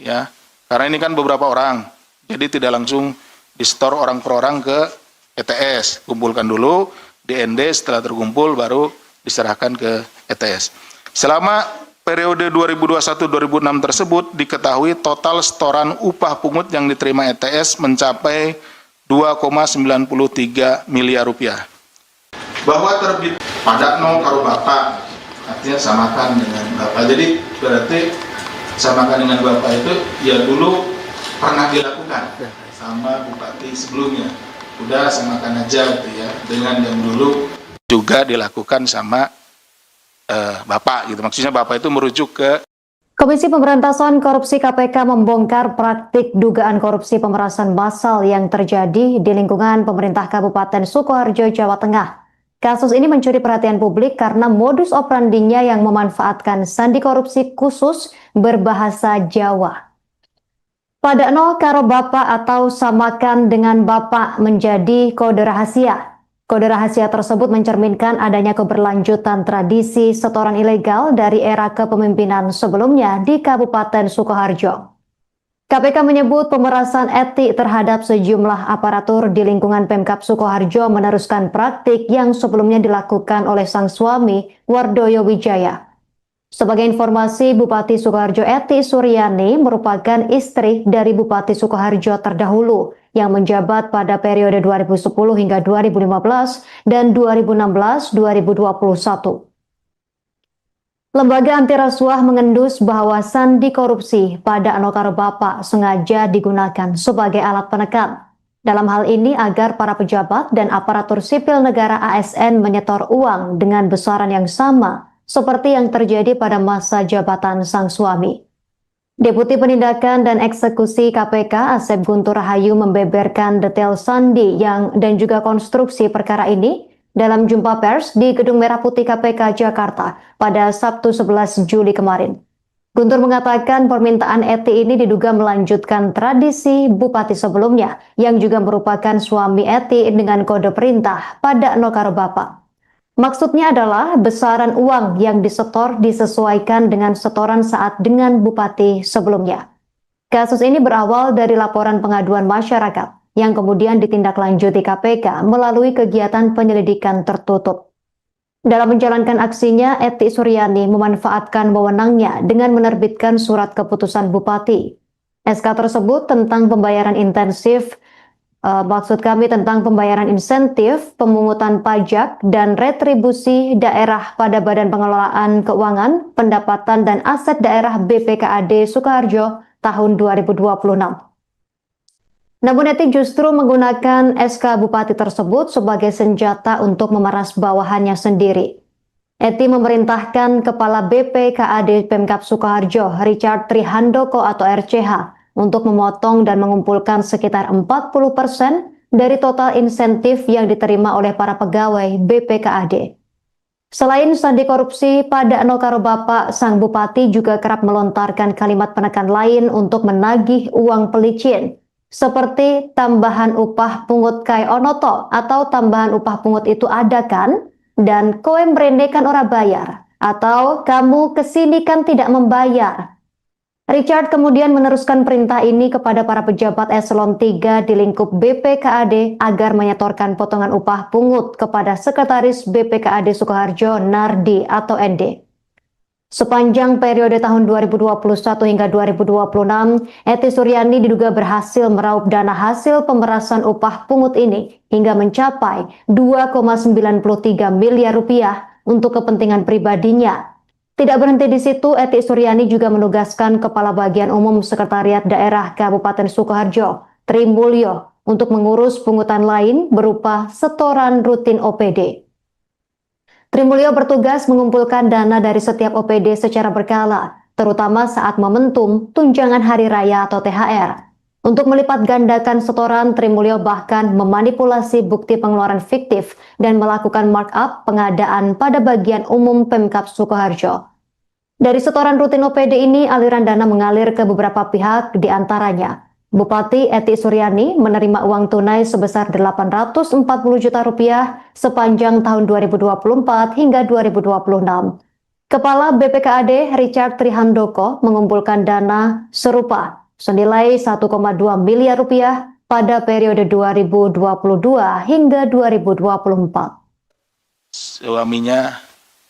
Speaker 2: ya. Karena ini kan beberapa orang. Jadi tidak langsung disetor orang per orang ke ETS. Kumpulkan dulu di ND, setelah terkumpul baru diserahkan ke ETS. Selama periode 2021-2006 tersebut diketahui total setoran upah pungut yang diterima ETS mencapai 2,93 miliar rupiah. Bahwa terbit padakno karo bapak, artinya samakan dengan bapak. Jadi berarti samakan dengan bapak itu ya dulu pernah dilakukan sama bupati sebelumnya. Udah samakan aja gitu ya, dengan yang dulu juga dilakukan sama bapak gitu. Maksudnya bapak itu merujuk ke
Speaker 1: Komisi Pemberantasan Korupsi KPK membongkar praktik dugaan korupsi pemerasan massal yang terjadi di lingkungan pemerintah Kabupaten Sukoharjo, Jawa Tengah. Kasus ini mencuri perhatian publik karena modus operandinya yang memanfaatkan sandi korupsi khusus berbahasa Jawa. Padakno karo bapak atau samakan dengan bapak menjadi kode rahasia. Kode rahasia tersebut mencerminkan adanya keberlanjutan tradisi setoran ilegal dari era kepemimpinan sebelumnya di Kabupaten Sukoharjo. KPK menyebut pemerasan etik terhadap sejumlah aparatur di lingkungan Pemkab Sukoharjo meneruskan praktik yang sebelumnya dilakukan oleh sang suami, Wardoyo Wijaya. Sebagai informasi, Bupati Sukoharjo Eti Suryani merupakan istri dari Bupati Sukoharjo terdahulu yang menjabat pada periode 2010 hingga 2015 dan 2016-2021. Lembaga anti rasuah mengendus bahwa sandi korupsi pada Anokaro Bapak sengaja digunakan sebagai alat penekan. Dalam hal ini agar para pejabat dan aparatur sipil negara ASN menyetor uang dengan besaran yang sama seperti yang terjadi pada masa jabatan sang suami. Deputi Penindakan dan Eksekusi KPK Asep Guntur Rahayu membeberkan detail sandi dan juga konstruksi perkara ini dalam jumpa pers di Gedung Merah Putih KPK Jakarta pada Sabtu 11 Juli kemarin. Guntur mengatakan permintaan Eti ini diduga melanjutkan tradisi bupati sebelumnya yang juga merupakan suami Eti dengan kode perintah pada Nokaro Bapak. Maksudnya adalah besaran uang yang disetor disesuaikan dengan setoran saat dengan bupati sebelumnya. Kasus ini berawal dari laporan pengaduan masyarakat yang kemudian ditindaklanjuti KPK melalui kegiatan penyelidikan tertutup. Dalam menjalankan aksinya, Eti Suryani memanfaatkan wewenangnya dengan menerbitkan surat keputusan bupati. SK tersebut tentang pembayaran intensif Maksud kami tentang pembayaran insentif, pemungutan pajak, dan retribusi daerah pada Badan Pengelolaan Keuangan, Pendapatan dan Aset Daerah BPKAD Sukoharjo tahun 2026. Namun Eti justru menggunakan SK Bupati tersebut sebagai senjata untuk memeras bawahannya sendiri. Eti memerintahkan Kepala BPKAD Pemkab Sukoharjo, Richard Trihandoko atau RCH, untuk memotong dan mengumpulkan sekitar 40% dari total insentif yang diterima oleh para pegawai BPKAD. Selain sandi korupsi, pada Nokaro Bapak, sang bupati juga kerap melontarkan kalimat penekan lain untuk menagih uang pelicin, seperti tambahan upah pungut kai onoto atau tambahan upah pungut itu ada kan? Dan koe mrene kan ora bayar, atau kamu kesini kan tidak membayar. Richard kemudian meneruskan perintah ini kepada para pejabat eselon 3 di lingkup BPKAD agar menyetorkan potongan upah pungut kepada Sekretaris BPKAD Sukoharjo Nardi atau ND. Sepanjang periode tahun 2021 hingga 2026, Eti Suryani diduga berhasil meraup dana hasil pemerasan upah pungut ini hingga mencapai 2,93 miliar rupiah untuk kepentingan pribadinya. Tidak berhenti di situ, Eti Suryani juga menugaskan Kepala Bagian Umum Sekretariat Daerah Kabupaten Sukoharjo, Tri Mulyo, untuk mengurus pungutan lain berupa setoran rutin OPD. Tri Mulyo bertugas mengumpulkan dana dari setiap OPD secara berkala, terutama saat momentum tunjangan hari raya atau THR. Untuk melipat gandakan setoran, Tri Mulyo bahkan memanipulasi bukti pengeluaran fiktif dan melakukan markup pengadaan pada bagian umum Pemkab Sukoharjo. Dari setoran rutin OPD ini, aliran dana mengalir ke beberapa pihak, diantaranya Bupati Eti Suryani menerima uang tunai sebesar 840 juta rupiah sepanjang tahun 2024 hingga 2026. Kepala BPKAD Richard Trihandoko mengumpulkan dana serupa senilai 1,2 miliar rupiah pada periode 2022 hingga 2024.
Speaker 2: Suaminya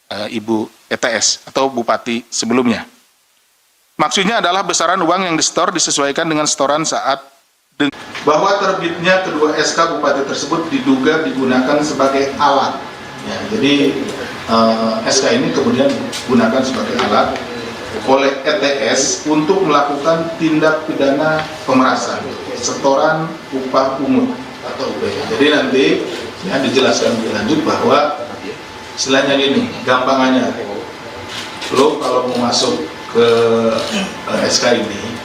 Speaker 2: Ibu ETS atau Bupati sebelumnya. Maksudnya adalah besaran uang yang disetor disesuaikan dengan setoran saat bahwa terbitnya kedua SK Bupati tersebut diduga digunakan sebagai alat. Ya, jadi SK ini kemudian digunakan sebagai alat oleh ETS untuk melakukan tindak pidana pemerasan, setoran upah pungut atau UPH. Jadi nanti ya dijelaskan lebih lanjut bahwa istilahnya gini, gampangannya, lo kalau mau masuk ke SK ini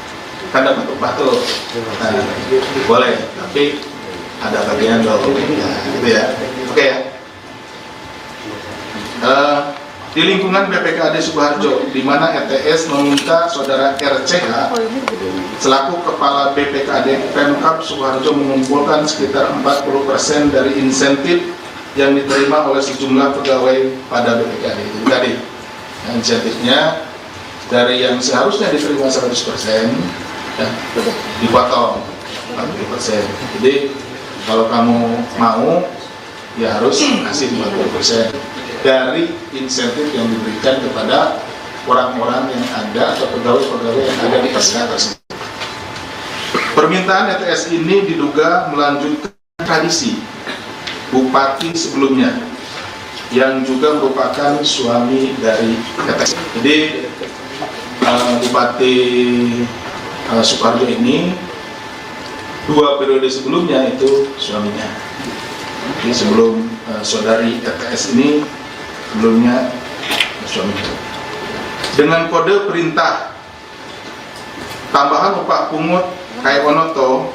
Speaker 2: kan dapat upah tuh, nah, boleh, tapi ada bagian lo, nah, gitu ya, oke ya. Di lingkungan BPKAD Sukoharjo, di mana ETS meminta saudara RCH selaku Kepala BPKAD Pemkab Sukoharjo mengumpulkan sekitar 40% dari insentif yang diterima oleh sejumlah pegawai pada BPKAD. Jadi tadi insentifnya dari yang seharusnya diterima 100% ya, dipotong 40%. Jadi kalau kamu mau ya harus kasih 40% dari insentif yang diberikan kepada orang-orang yang ada atau pegawai-pegawai yang ada di SK tersebut. Permintaan ETS ini diduga melanjutkan tradisi Bupati sebelumnya yang juga merupakan suami dari ETS. Jadi Bupati Sukoharjo ini 2 periode sebelumnya itu suaminya. Jadi sebelum saudari ETS ini sebelumnya suaminya. Dengan kode perintah tambahan upah pungut kai onoto,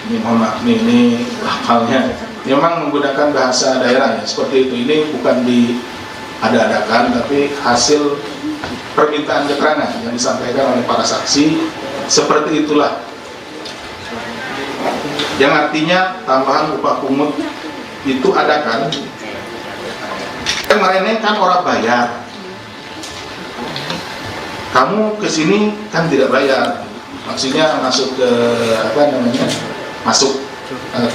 Speaker 2: ini mohon maaf ini hafalnya, memang menggunakan bahasa daerah ya, seperti itu. Ini bukan diada-adakan, tapi hasil permintaan keterangan yang disampaikan oleh para saksi, seperti itulah. Yang artinya tambahan upah pungut itu ada kan? Kemarin kan orang bayar, kamu kesini kan tidak bayar, maksudnya masuk ke apa namanya, masuk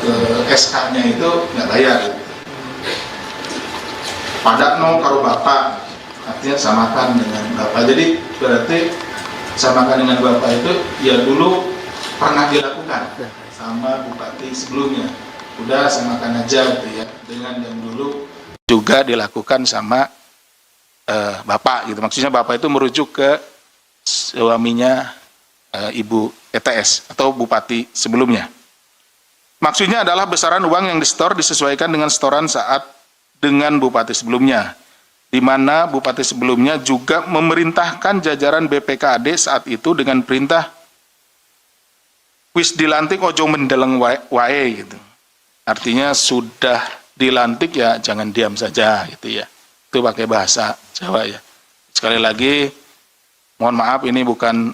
Speaker 2: ke SK-nya itu nggak bayar. Padakno karo bapak, artinya samakan dengan bapak. Jadi berarti samakan dengan bapak itu ya dulu pernah dilakukan. sama bupati sebelumnya. Udah samakan aja gitu ya, dengan yang dulu juga dilakukan sama bapak gitu. Maksudnya bapak itu merujuk ke suaminya Ibu ETS atau bupati sebelumnya. Maksudnya adalah besaran uang yang disetor disesuaikan dengan setoran saat dengan bupati sebelumnya, di mana bupati sebelumnya juga memerintahkan jajaran BPKAD saat itu dengan perintah wis dilantik ojo mendeleng wae gitu. Artinya sudah dilantik ya jangan diam saja gitu ya. Itu pakai bahasa Jawa ya. Sekali lagi mohon maaf ini bukan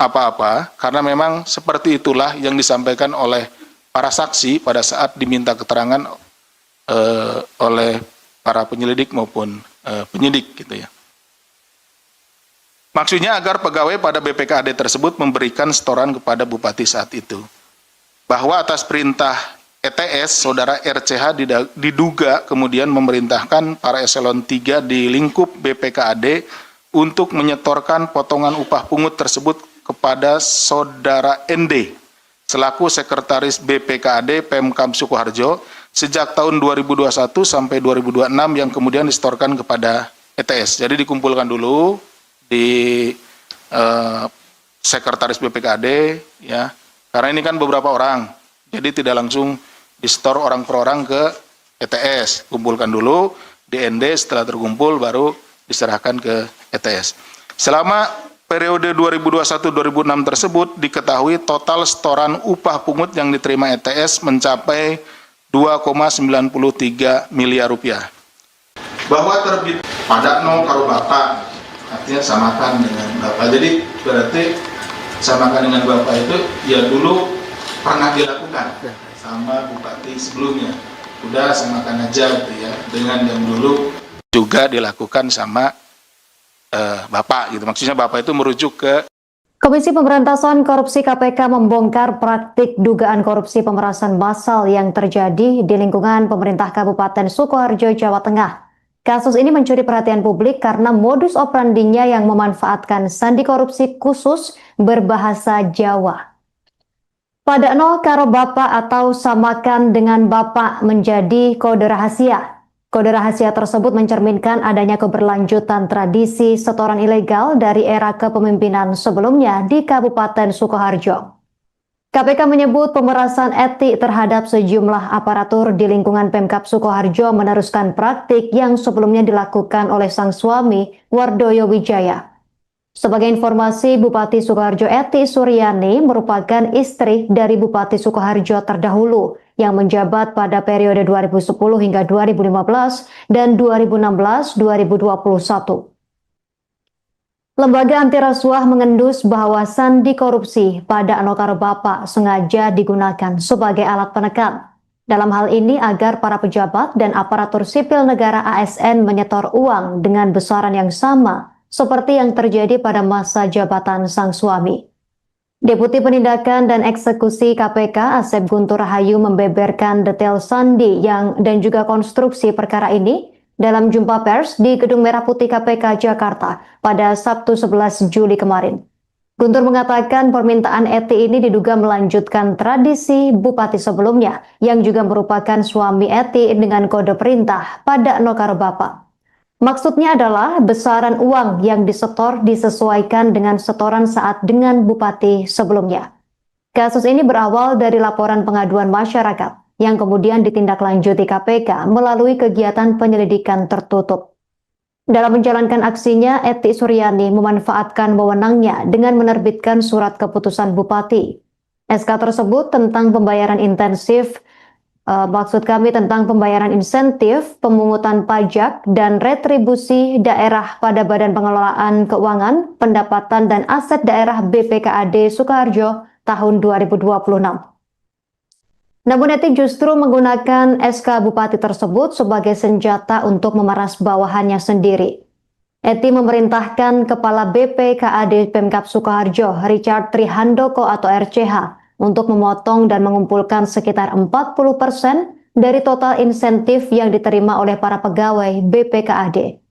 Speaker 2: apa-apa karena memang seperti itulah yang disampaikan oleh para saksi pada saat diminta keterangan oleh para penyelidik maupun penyidik gitu ya. Maksudnya agar pegawai pada BPKAD tersebut memberikan setoran kepada bupati saat itu. Bahwa atas perintah ETS, saudara RCH diduga kemudian memerintahkan para eselon 3 di lingkup BPKAD untuk menyetorkan potongan upah pungut tersebut kepada saudara ND selaku sekretaris BPKAD Pemkab Sukoharjo sejak tahun 2021 sampai 2026 yang kemudian disetorkan kepada ETS. Jadi dikumpulkan dulu di sekretaris BPKAD ya, karena ini kan beberapa orang, jadi tidak langsung disetor orang per orang ke ETS, kumpulkan dulu di ND, setelah terkumpul baru diserahkan ke ETS. Selama periode 2021-2006 tersebut diketahui total setoran upah pungut yang diterima ETS mencapai 2,93 miliar rupiah. Bahwa terbit pada no karo bapak, artinya samakan dengan bapak. Jadi berarti samakan dengan bapak itu ya dulu pernah dilakukan sama bupati sebelumnya. Udah samakan aja gitu ya, dengan yang dulu juga dilakukan sama bapak gitu. Maksudnya bapak itu merujuk ke
Speaker 1: Komisi Pemberantasan Korupsi KPK membongkar praktik dugaan korupsi pemerasan massal yang terjadi di lingkungan pemerintah Kabupaten Sukoharjo, Jawa Tengah. Kasus ini mencuri perhatian publik karena modus operandinya yang memanfaatkan sandi korupsi khusus berbahasa Jawa. Padakno karo bapak atau samakan dengan bapak menjadi kode rahasia. Kode rahasia tersebut mencerminkan adanya keberlanjutan tradisi setoran ilegal dari era kepemimpinan sebelumnya di Kabupaten Sukoharjo. KPK menyebut pemerasan etik terhadap sejumlah aparatur di lingkungan Pemkab Sukoharjo meneruskan praktik yang sebelumnya dilakukan oleh sang suami, Wardoyo Wijaya. Sebagai informasi, Bupati Sukoharjo Eti Suryani merupakan istri dari Bupati Sukoharjo terdahulu yang menjabat pada periode 2010 hingga 2015 dan 2016-2021. Lembaga anti rasuah mengendus bahwa sandi korupsi pada Anokaro Bapak sengaja digunakan sebagai alat penekan. Dalam hal ini agar para pejabat dan aparatur sipil negara ASN menyetor uang dengan besaran yang sama seperti yang terjadi pada masa jabatan sang suami. Deputi Penindakan dan Eksekusi KPK Asep Guntur Rahayu membeberkan detail sandi dan juga konstruksi perkara ini dalam jumpa pers di Gedung Merah Putih KPK Jakarta pada Sabtu 11 Juli kemarin. Guntur mengatakan permintaan Eti ini diduga melanjutkan tradisi bupati sebelumnya yang juga merupakan suami Eti dengan kode perintah pada Nokaro Bapak. Maksudnya adalah besaran uang yang disetor disesuaikan dengan setoran saat dengan bupati sebelumnya. Kasus ini berawal dari laporan pengaduan masyarakat yang kemudian ditindaklanjuti KPK melalui kegiatan penyelidikan tertutup. Dalam menjalankan aksinya, Eti Suryani memanfaatkan wewenangnya dengan menerbitkan surat keputusan bupati. SK tersebut tentang pembayaran insentif, pemungutan pajak, dan retribusi daerah pada Badan Pengelolaan Keuangan, Pendapatan dan Aset Daerah BPKAD Sukoharjo tahun 2026. Namun Eti justru menggunakan SK Bupati tersebut sebagai senjata untuk memeras bawahannya sendiri. Eti memerintahkan Kepala BPKAD Pemkab Sukoharjo, Richard Trihandoko atau RCH, untuk memotong dan mengumpulkan sekitar 40% dari total insentif yang diterima oleh para pegawai BPKAD.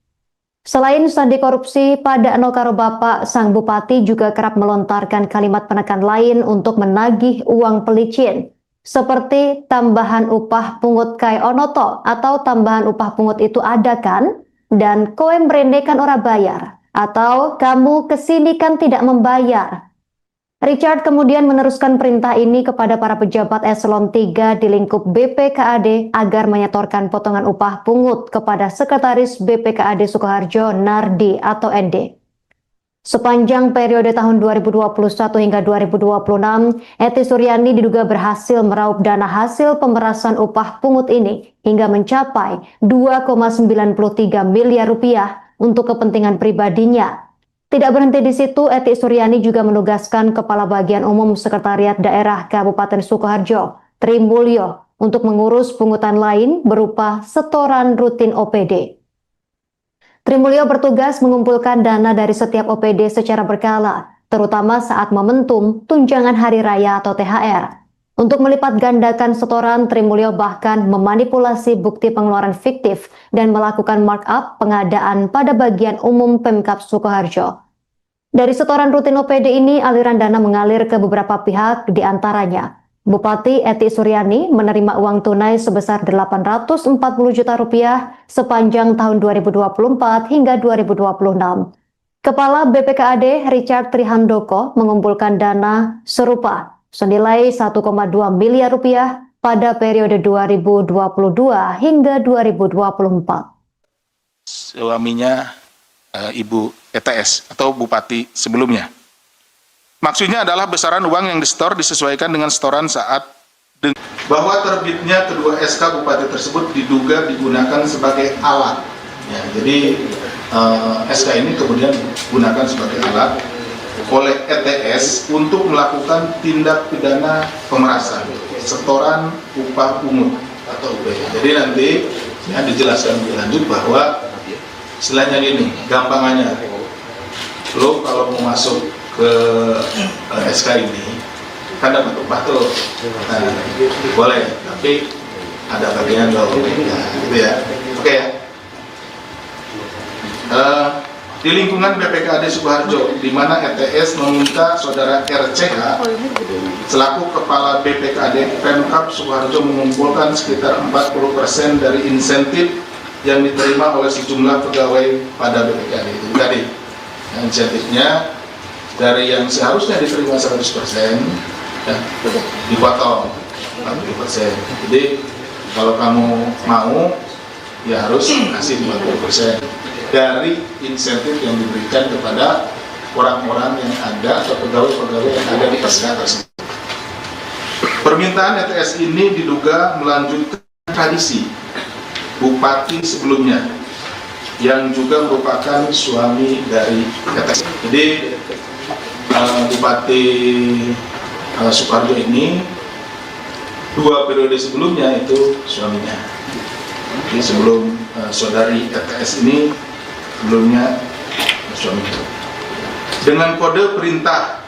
Speaker 1: Selain sandi korupsi, pada Eno Karo Bapak, sang bupati juga kerap melontarkan kalimat penekan lain untuk menagih uang pelicin, seperti tambahan upah pungut kai onoto atau tambahan upah pungut itu ada kan? Dan kowe mrene kan ora bayar, atau kamu kesini kan tidak membayar. Richard kemudian meneruskan perintah ini kepada para pejabat eselon 3 di lingkup BPKAD agar menyetorkan potongan upah pungut kepada Sekretaris BPKAD Sukoharjo Nardi atau ND. Sepanjang periode tahun 2021 hingga 2026, Eti Suryani diduga berhasil meraup dana hasil pemerasan upah pungut ini hingga mencapai 2,93 miliar rupiah untuk kepentingan pribadinya. Tidak berhenti di situ, Eti Suryani juga menugaskan Kepala Bagian Umum Sekretariat Daerah Kabupaten Sukoharjo, Tri Mulyo, untuk mengurus pungutan lain berupa setoran rutin OPD. Tri Mulyo bertugas mengumpulkan dana dari setiap OPD secara berkala, terutama saat momentum tunjangan hari raya atau THR. Untuk melipat gandakan setoran, Tri Mulyo bahkan memanipulasi bukti pengeluaran fiktif dan melakukan markup pengadaan pada bagian umum Pemkab Sukoharjo. Dari setoran rutin OPD ini, aliran dana mengalir ke beberapa pihak, diantaranya Bupati Eti Suryani menerima uang tunai sebesar 840 juta rupiah sepanjang tahun 2024 hingga 2026. Kepala BPKAD Richard Trihandoko mengumpulkan dana serupa senilai 1,2 miliar rupiah pada periode 2022 hingga 2024.
Speaker 2: Suaminya Ibu ETS atau Bupati sebelumnya. Maksudnya adalah besaran uang yang disetor disesuaikan dengan setoran saat bahwa terbitnya kedua SK Bupati tersebut diduga digunakan sebagai alat. Ya, jadi SK ini kemudian digunakan sebagai alat oleh ETS untuk melakukan tindak pidana pemerasan, setoran upah pungut atau UPH. Jadi nanti ya, dijelaskan lebih lanjut bahwa istilahnya gini, gampangannya, lo kalau mau masuk ke SK ini kan dapat upah tuh, nah, boleh, tapi ada bagian lo, nah, gitu ya, oke ya. Di lingkungan BPKAD Sukoharjo, di mana ETS meminta saudara RCH selaku Kepala BPKAD Pemkab Sukoharjo mengumpulkan sekitar 40% dari insentif yang diterima oleh sejumlah pegawai pada BPKAD itu tadi. Nah, insentifnya dari yang seharusnya diterima 100%, ya, dipotong 40%. Jadi kalau kamu mau, ya harus kasih 40% dari insentif yang diberikan kepada orang-orang yang ada atau pegawai-pegawai yang ada di SK tersebut. Permintaan ETS ini diduga melanjutkan tradisi Bupati sebelumnya yang juga merupakan suami dari ETS. Jadi Bupati Sukoharjo ini 2 periode sebelumnya itu suaminya. Jadi sebelum saudari ETS ini sebelumnya suami itu. Dengan kode perintah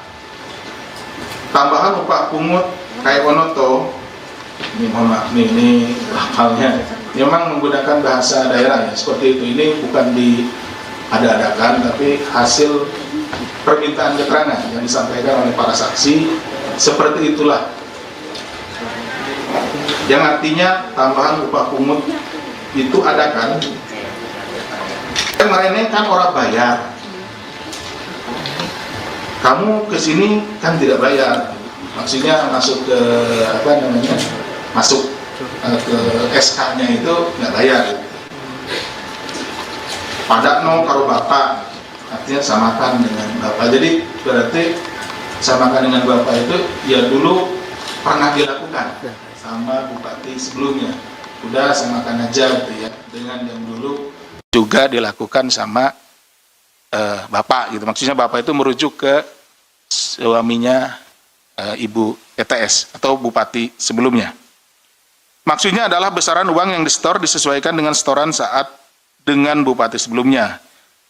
Speaker 2: tambahan upah pungut kai onoto, ini mohon maaf nih, ini hafalnya memang menggunakan bahasa daerah ya, seperti itu. Ini bukan diada-adakan, tapi hasil permintaan keterangan yang disampaikan oleh para saksi, seperti itulah. Yang artinya tambahan upah pungut itu ada kan? Kemarin kan orang bayar, kamu kesini kan tidak bayar, maksudnya masuk ke masuk ke SK-nya itu nggak bayar. Pada no karo bapak, artinya samakan dengan bapak. Jadi berarti samakan dengan bapak itu ya dulu pernah dilakukan sama bupati sebelumnya. Udah samakan aja gitu ya, dengan yang dulu juga dilakukan sama bapak gitu. Maksudnya bapak itu merujuk ke suaminya Ibu ETS atau Bupati sebelumnya. Maksudnya adalah besaran uang yang disetor disesuaikan dengan setoran saat dengan Bupati sebelumnya,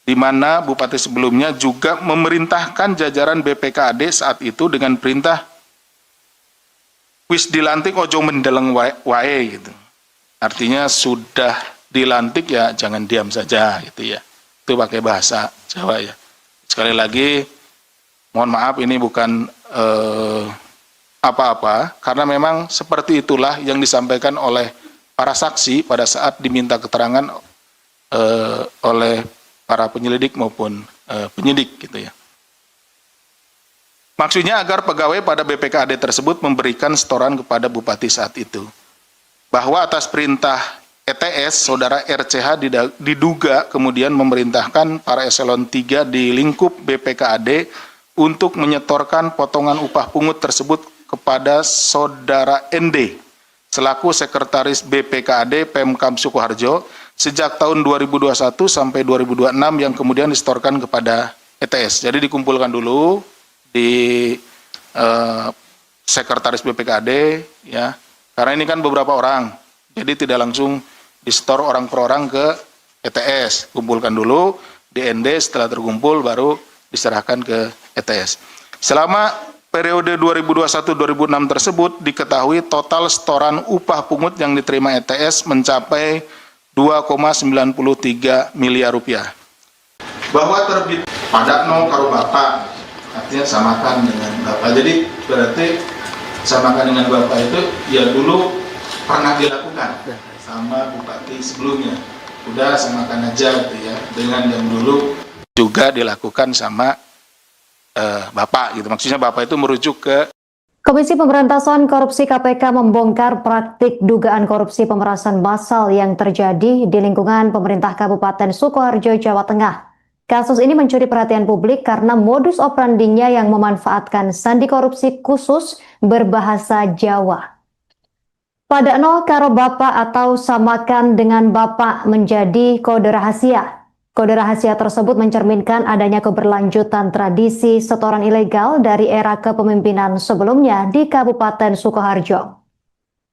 Speaker 2: di mana Bupati sebelumnya juga memerintahkan jajaran BPKAD saat itu dengan perintah wis dilantik ojo mendeleng wae gitu. Artinya sudah dilantik ya jangan diam saja gitu ya. Itu pakai bahasa Jawa ya. Sekali lagi, mohon maaf ini bukan apa-apa, karena memang seperti itulah yang disampaikan oleh para saksi pada saat diminta keterangan oleh para penyelidik maupun penyidik gitu ya. Maksudnya agar pegawai pada BPKAD tersebut memberikan setoran kepada Bupati saat itu. Bahwa atas perintah ETS, Saudara RCH diduga kemudian memerintahkan para eselon 3 di lingkup BPKAD untuk menyetorkan potongan upah pungut tersebut kepada Saudara ND, selaku Sekretaris BPKAD Pemkab Sukoharjo, sejak tahun 2021 sampai 2026 yang kemudian disetorkan kepada ETS. Jadi dikumpulkan dulu di Sekretaris BPKAD ya, karena ini kan beberapa orang, jadi tidak langsung disetor orang per orang ke ETS, kumpulkan dulu di ND, setelah terkumpul baru diserahkan ke ETS. Selama periode 2021-2006 tersebut diketahui total setoran upah pungut yang diterima ETS mencapai 2,93 miliar rupiah. Bahwa terbit pada no karo bapak, artinya samakan dengan bapak. Jadi berarti samakan dengan bapak itu ya dulu pernah dilakukan sama bupati sebelumnya. Udah samakan aja gitu ya, dengan yang dulu juga dilakukan sama bapak gitu. Maksudnya bapak itu merujuk ke
Speaker 1: Komisi Pemberantasan Korupsi KPK membongkar praktik dugaan korupsi pemerasan massal yang terjadi di lingkungan pemerintah Kabupaten Sukoharjo, Jawa Tengah. Kasus ini mencuri perhatian publik karena modus operandinya yang memanfaatkan sandi korupsi khusus berbahasa Jawa. Pada no karo bapak atau samakan dengan bapak menjadi kode rahasia. Kode rahasia tersebut mencerminkan adanya keberlanjutan tradisi setoran ilegal dari era kepemimpinan sebelumnya di Kabupaten Sukoharjo.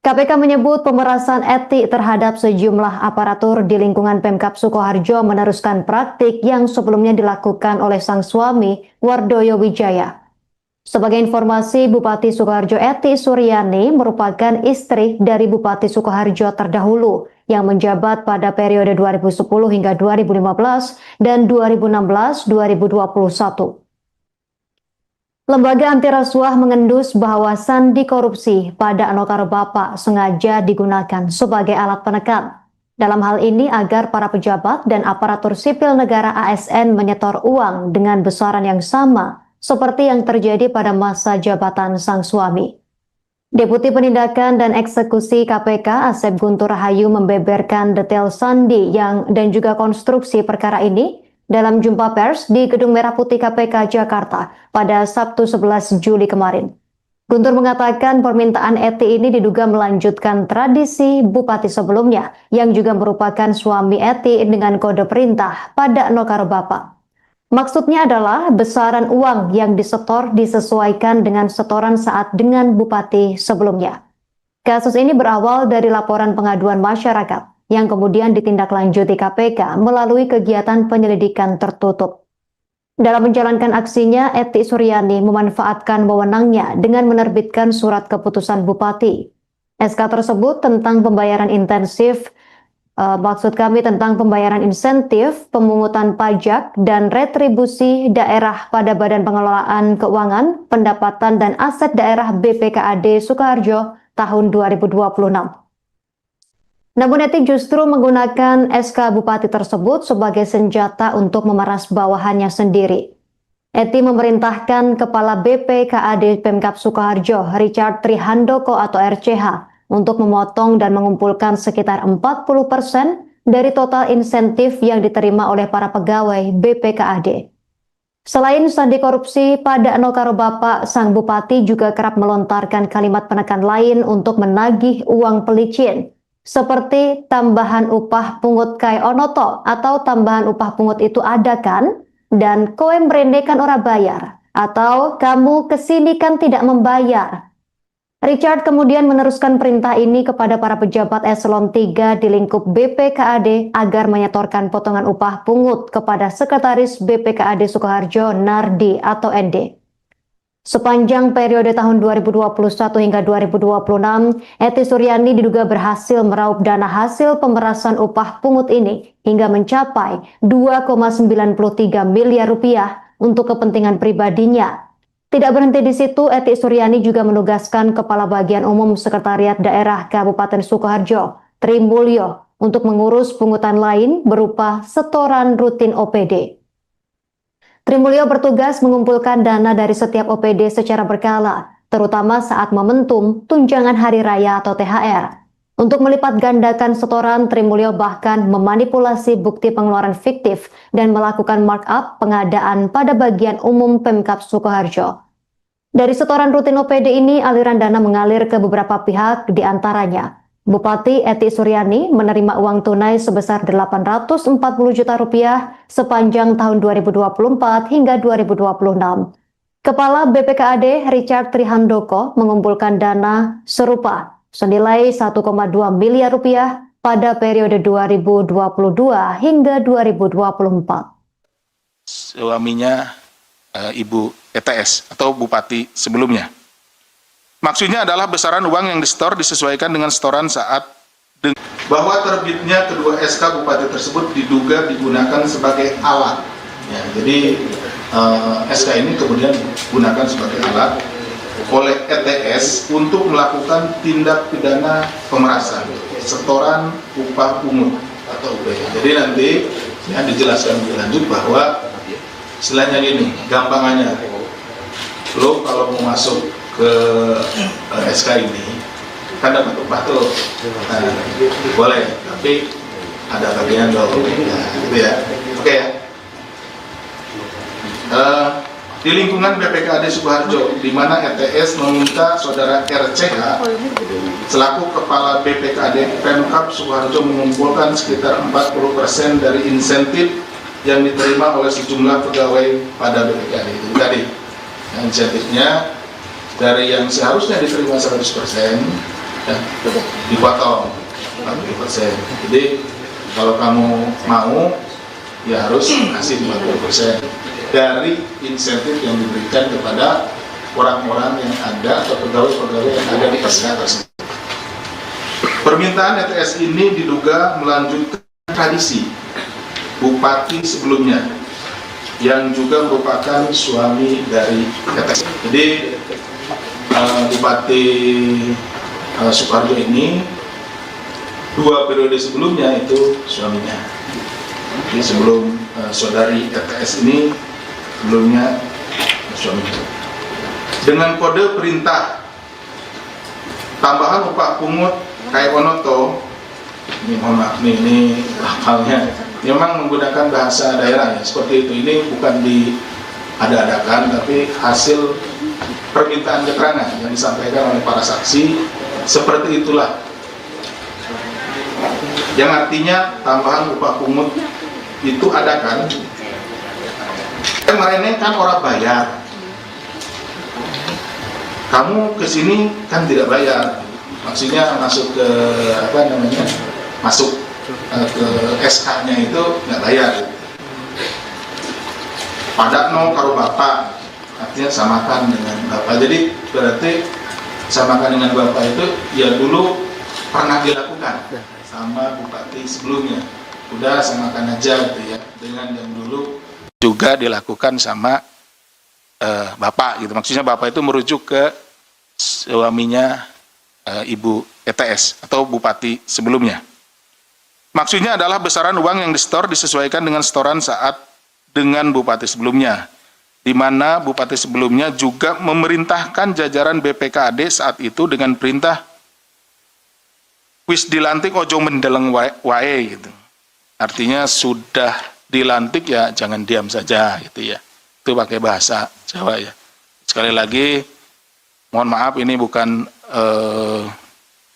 Speaker 1: KPK menyebut pemerasan etik terhadap sejumlah aparatur di lingkungan Pemkab Sukoharjo meneruskan praktik yang sebelumnya dilakukan oleh sang suami, Wardoyo Wijaya. Sebagai informasi, Bupati Sukoharjo Eti Suryani merupakan istri dari Bupati Sukoharjo terdahulu yang menjabat pada periode 2010 hingga 2015 dan 2016-2021. Lembaga anti rasuah mengendus bahwa sandi korupsi pada Anokaro Bapak sengaja digunakan sebagai alat penekan. Dalam hal ini agar para pejabat dan aparatur sipil negara ASN menyetor uang dengan besaran yang sama seperti yang terjadi pada masa jabatan sang suami. Deputi Penindakan dan Eksekusi KPK Asep Guntur Rahayu membeberkan detail sandi dan juga konstruksi perkara ini dalam jumpa pers di Gedung Merah Putih KPK Jakarta pada Sabtu 11 Juli kemarin. Guntur mengatakan permintaan Eti ini diduga melanjutkan tradisi bupati sebelumnya yang juga merupakan suami Eti dengan kode perintah pada Nokaro Bapak. Maksudnya adalah besaran uang yang disetor disesuaikan dengan setoran saat dengan bupati sebelumnya. Kasus ini berawal dari laporan pengaduan masyarakat yang kemudian ditindaklanjuti KPK melalui kegiatan penyelidikan tertutup. Dalam menjalankan aksinya, Eti Suryani memanfaatkan wewenangnya dengan menerbitkan surat keputusan bupati. SK tersebut tentang pembayaran intensif tentang pembayaran insentif, pemungutan pajak, dan retribusi daerah pada Badan Pengelolaan Keuangan, Pendapatan, dan Aset Daerah BPKAD Sukoharjo tahun 2026. Namun Eti justru menggunakan SK Bupati tersebut sebagai senjata untuk memeras bawahannya sendiri. Eti memerintahkan Kepala BPKAD Pemkab Sukoharjo, Richard Trihandoko atau RCH, untuk memotong dan mengumpulkan sekitar 40% dari total insentif yang diterima oleh para pegawai BPKAD. Selain sandi korupsi, pada Nokaro Bapak, sang bupati juga kerap melontarkan kalimat penekan lain untuk menagih uang pelicin, seperti tambahan upah pungut kai onoto atau tambahan upah pungut itu ada kan? Dan koe mrene kan ora bayar, atau kamu kesini kan tidak membayar. Richard kemudian meneruskan perintah ini kepada para pejabat eselon 3 di lingkup BPKAD agar menyetorkan potongan upah pungut kepada Sekretaris BPKAD Sukoharjo Nardi atau ND. Sepanjang periode tahun 2021 hingga 2026, Eti Suryani diduga berhasil meraup dana hasil pemerasan upah pungut ini hingga mencapai 2,93 miliar rupiah untuk kepentingan pribadinya. Tidak berhenti di situ, Eti Suryani juga menugaskan Kepala Bagian Umum Sekretariat Daerah Kabupaten Sukoharjo, Tri Mulyo, untuk mengurus pungutan lain berupa setoran rutin OPD. Tri Mulyo bertugas mengumpulkan dana dari setiap OPD secara berkala, terutama saat momentum tunjangan hari raya atau THR. Untuk melipat gandakan setoran, Tri Mulyo bahkan memanipulasi bukti pengeluaran fiktif dan melakukan markup pengadaan pada bagian umum Pemkab Sukoharjo. Dari setoran rutin OPD ini, aliran dana mengalir ke beberapa pihak, diantaranya Bupati Eti Suryani menerima uang tunai sebesar 840 juta rupiah sepanjang tahun 2024 hingga 2026. Kepala BPKAD Richard Trihandoko mengumpulkan dana serupa senilai 1,2 miliar rupiah pada periode 2022 hingga 2024.
Speaker 2: Suaminya Ibu ETS atau Bupati sebelumnya. Maksudnya adalah besaran uang yang disetor disesuaikan dengan setoran saat bahwa terbitnya kedua SK Bupati tersebut diduga digunakan sebagai alat. Ya, jadi SK ini kemudian digunakan sebagai alat oleh ETS untuk melakukan tindak pidana pemerasan, setoran upah pungut atau UPH. Jadi nanti ya dijelaskan lebih lanjut bahwa istilahnya gini, gampangannya, lo kalau mau masuk ke SK ini kan dapat upah tuh, nah, boleh, tapi ada bagian dong, nah, gitu ya, oke ya. Di lingkungan BPKAD Sukoharjo, di mana ETS meminta saudara RCH selaku kepala BPKAD Pemkab Sukoharjo mengumpulkan sekitar 40% dari insentif yang diterima oleh sejumlah pegawai pada BPKAD itu tadi. Nah, insentifnya dari yang seharusnya diterima 100% ya, dipotong 40%. Jadi kalau kamu mau ya harus kasih 40% dari insentif yang diberikan kepada orang-orang yang ada atau pegawai-pegawai yang ada di SK tersebut. Permintaan ETS ini diduga melanjutkan tradisi Bupati sebelumnya yang juga merupakan suami dari ETS. Jadi Bupati Sukoharjo ini 2 periode sebelumnya itu suaminya. Jadi sebelum saudari ETS ini sebelumnya suaminya. Dengan kode perintah tambahan upah pungut kayak Onoto, ini mohon maaf nih, ini hafalnya memang menggunakan bahasa daerah ya, seperti itu. Ini bukan diada-adakan, tapi hasil permintaan keterangan yang disampaikan oleh para saksi, seperti itulah. Yang artinya tambahan upah pungut itu ada kan? Kemarin kan orang bayar, kamu kesini kan tidak bayar, maksudnya masuk ke masuk ke SK-nya itu nggak bayar. Padakno karo bapak, artinya samakan dengan bapak. Jadi berarti samakan dengan bapak itu ya dulu pernah dilakukan sama bupati sebelumnya. Udah samakan aja gitu ya, dengan yang dulu juga dilakukan sama bapak gitu. Maksudnya bapak itu merujuk ke suaminya Ibu ETS atau bupati sebelumnya. Maksudnya adalah besaran uang yang disetor disesuaikan dengan setoran saat dengan bupati sebelumnya, di mana bupati sebelumnya juga memerintahkan jajaran BPKAD saat itu dengan perintah wis dilantik ojo mendeleng wae gitu. Artinya sudah dilantik ya jangan diam saja gitu ya. Itu pakai bahasa Jawa ya. Sekali lagi mohon maaf ini bukan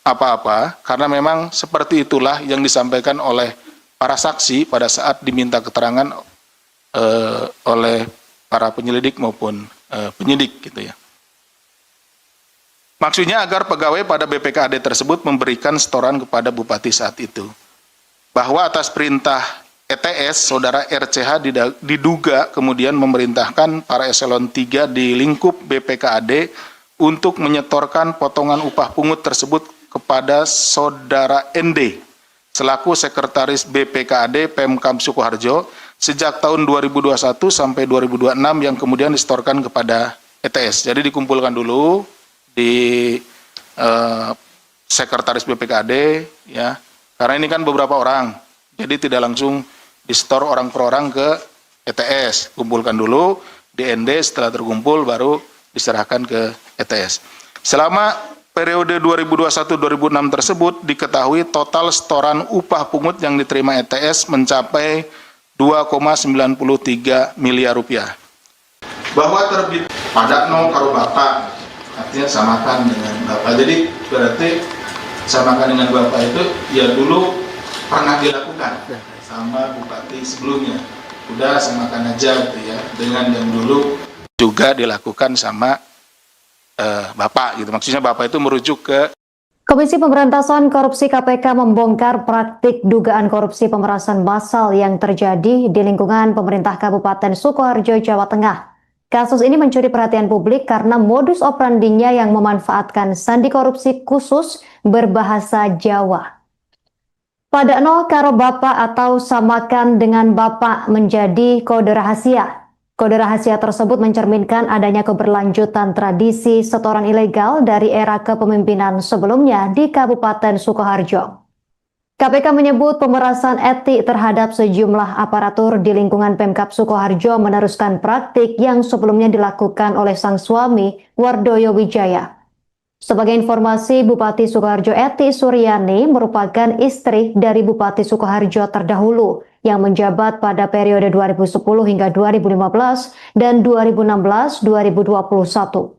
Speaker 2: apa-apa, karena memang seperti itulah yang disampaikan oleh para saksi pada saat diminta keterangan oleh para penyelidik maupun penyidik gitu ya. Maksudnya agar pegawai pada BPKAD tersebut memberikan setoran kepada bupati saat itu, bahwa atas perintah ETS, saudara RCH diduga kemudian memerintahkan para eselon 3 di lingkup BPKAD untuk menyetorkan potongan upah pungut tersebut kepada saudara ND selaku sekretaris BPKAD Pemkab Sukoharjo sejak tahun 2021 sampai 2026 yang kemudian disetorkan kepada ETS. Jadi dikumpulkan dulu di sekretaris BPKAD ya. Karena ini kan beberapa orang. Jadi tidak langsung disetor orang per orang ke ETS. Kumpulkan dulu di ND, setelah terkumpul baru diserahkan ke ETS. Selama periode 2021-2006 tersebut diketahui total setoran upah pungut yang diterima ETS mencapai 2,93 miliar rupiah. Bahwa terbit pada no karo bapak, artinya samakan dengan bapak. Jadi berarti samakan dengan bapak itu ya dulu pernah dilakukan sama bupati sebelumnya. Udah samakan aja gitu ya, dengan yang dulu juga dilakukan sama bapak gitu. Maksudnya bapak itu merujuk ke
Speaker 1: Komisi Pemberantasan Korupsi KPK membongkar praktik dugaan korupsi pemerasan massal yang terjadi di lingkungan pemerintah Kabupaten Sukoharjo, Jawa Tengah. Kasus ini mencuri perhatian publik karena modus operandinya yang memanfaatkan sandi korupsi khusus berbahasa Jawa. Pada no karo bapak atau samakan dengan bapak menjadi kode rahasia. Kode rahasia tersebut mencerminkan adanya keberlanjutan tradisi setoran ilegal dari era kepemimpinan sebelumnya di Kabupaten Sukoharjo. KPK menyebut pemerasan etik terhadap sejumlah aparatur di lingkungan Pemkab Sukoharjo meneruskan praktik yang sebelumnya dilakukan oleh sang suami, Wardoyo Wijaya. Sebagai informasi, Bupati Sukoharjo Eti Suryani merupakan istri dari Bupati Sukoharjo terdahulu yang menjabat pada periode 2010 hingga 2015 dan 2016-2021.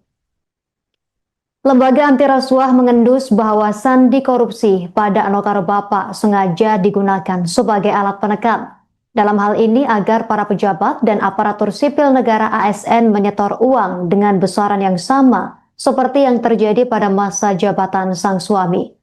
Speaker 1: Lembaga anti rasuah mengendus bahwa sandi korupsi pada Anokaro Bapak sengaja digunakan sebagai alat penekan. Dalam hal ini agar para pejabat dan aparatur sipil negara ASN menyetor uang dengan besaran yang sama seperti yang terjadi pada masa jabatan sang suami.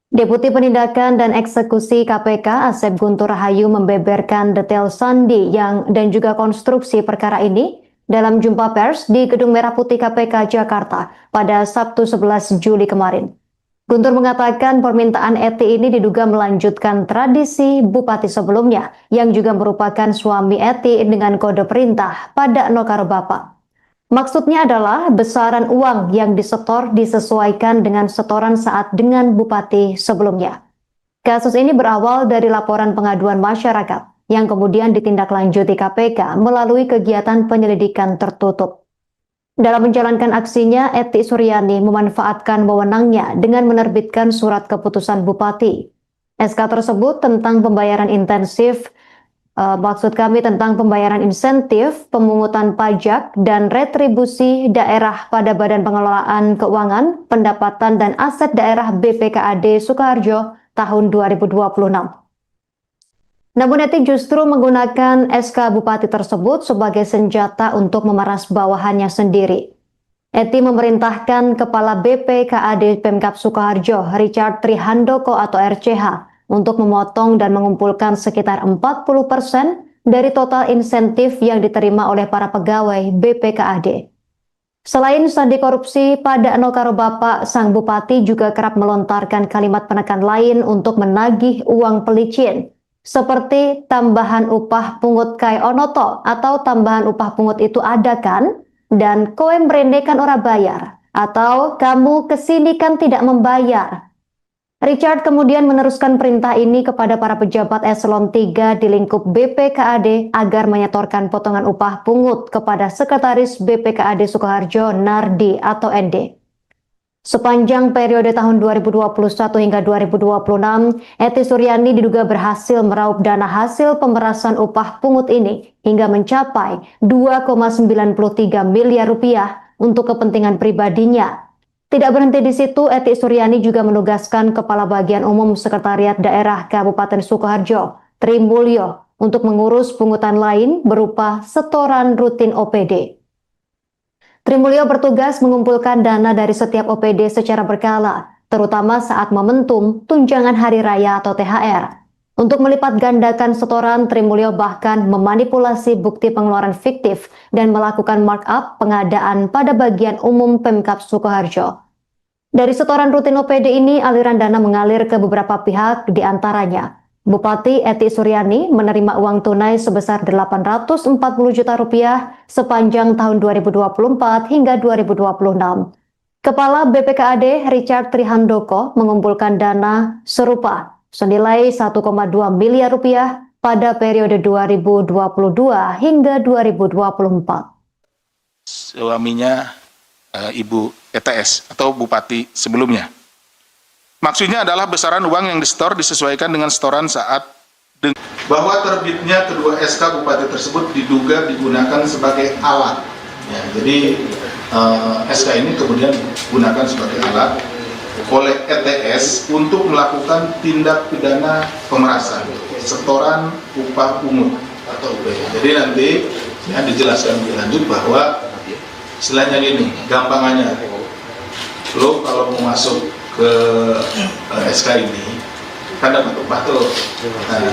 Speaker 1: Deputi Penindakan dan Eksekusi KPK Asep Guntur Rahayu membeberkan detail sandi dan juga konstruksi perkara ini dalam jumpa pers di Gedung Merah Putih KPK Jakarta pada Sabtu 11 Juli kemarin. Guntur mengatakan permintaan Eti ini diduga melanjutkan tradisi bupati sebelumnya yang juga merupakan suami Eti dengan kode perintah pada Nokaro Bapak. Maksudnya adalah besaran uang yang disetor disesuaikan dengan setoran saat dengan bupati sebelumnya. Kasus ini berawal dari laporan pengaduan masyarakat yang kemudian ditindaklanjuti KPK melalui kegiatan penyelidikan tertutup. Dalam menjalankan aksinya, Eti Suryani memanfaatkan wewenangnya dengan menerbitkan surat keputusan bupati. SK tersebut tentang pembayaran intensif tentang pembayaran insentif, pemungutan pajak, dan retribusi daerah pada Badan Pengelolaan Keuangan, Pendapatan, dan Aset Daerah BPKAD Sukoharjo tahun 2026. Namun Eti justru menggunakan SK Bupati tersebut sebagai senjata untuk memeras bawahannya sendiri. Eti memerintahkan Kepala BPKAD Pemkab Sukoharjo, Richard Trihandoko atau RCH, untuk memotong dan mengumpulkan sekitar 40% dari total insentif yang diterima oleh para pegawai BPKAD. Selain sandi korupsi, pada Anokaro Bapak, sang bupati juga kerap melontarkan kalimat penekan lain untuk menagih uang pelicin, seperti tambahan upah pungut kai onoto atau tambahan upah pungut itu ada kan? Dan kowe mrene kan ora bayar, atau kamu kesini kan tidak membayar. Richard kemudian meneruskan perintah ini kepada para pejabat eselon 3 di lingkup BPKAD agar menyetorkan potongan upah pungut kepada Sekretaris BPKAD Sukoharjo Nardi atau ND. Sepanjang periode tahun 2021 hingga 2026, Eti Suryani diduga berhasil meraup dana hasil pemerasan upah pungut ini hingga mencapai 2,93 miliar rupiah untuk kepentingan pribadinya. Tidak berhenti di situ, Eti Suryani juga menugaskan Kepala Bagian Umum Sekretariat Daerah Kabupaten Sukoharjo, Tri Mulyo, untuk mengurus pungutan lain berupa setoran rutin OPD. Tri Mulyo bertugas mengumpulkan dana dari setiap OPD secara berkala, terutama saat momentum tunjangan hari raya atau THR. Untuk melipat gandakan setoran, Trimulyo bahkan memanipulasi bukti pengeluaran fiktif dan melakukan markup pengadaan pada bagian umum Pemkab Sukoharjo. Dari setoran rutin OPD ini, aliran dana mengalir ke beberapa pihak, diantaranya Bupati Eti Suryani menerima uang tunai sebesar 840 juta rupiah sepanjang tahun 2024 hingga 2026. Kepala BPKAD Richard Trihandoko mengumpulkan dana serupa senilai 1,2 miliar rupiah pada periode 2022 hingga 2024.
Speaker 2: Suaminya Ibu ETS atau Bupati sebelumnya. Maksudnya adalah besaran uang yang disetor disesuaikan dengan setoran saat bahwa terbitnya kedua SK Bupati tersebut diduga digunakan sebagai alat. Ya, jadi SK ini kemudian digunakan sebagai alat oleh ETS untuk melakukan tindak pidana pemerasan, setoran upah pungut atau UP. Jadi nanti ya dijelaskan lebih lanjut bahwa istilahnya gini, gampangannya, lo kalau mau masuk ke SK ini kan dapat upah tuh, nah,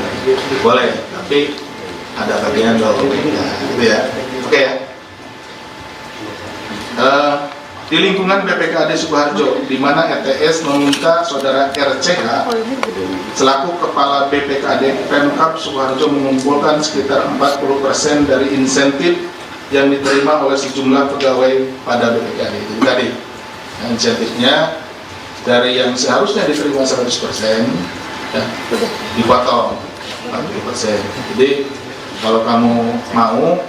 Speaker 2: boleh, tapi ada bagian lo, ya, gitu ya, oke ya. Di lingkungan BPKAD Sukoharjo, di mana ETS meminta saudara RCH selaku kepala BPKAD Pemkab Sukoharjo mengumpulkan sekitar 40% dari insentif yang diterima oleh sejumlah pegawai pada BPKAD itu tadi. Nah, insentifnya dari yang seharusnya diterima 100% ya, dipotong 40%. Jadi kalau kamu mau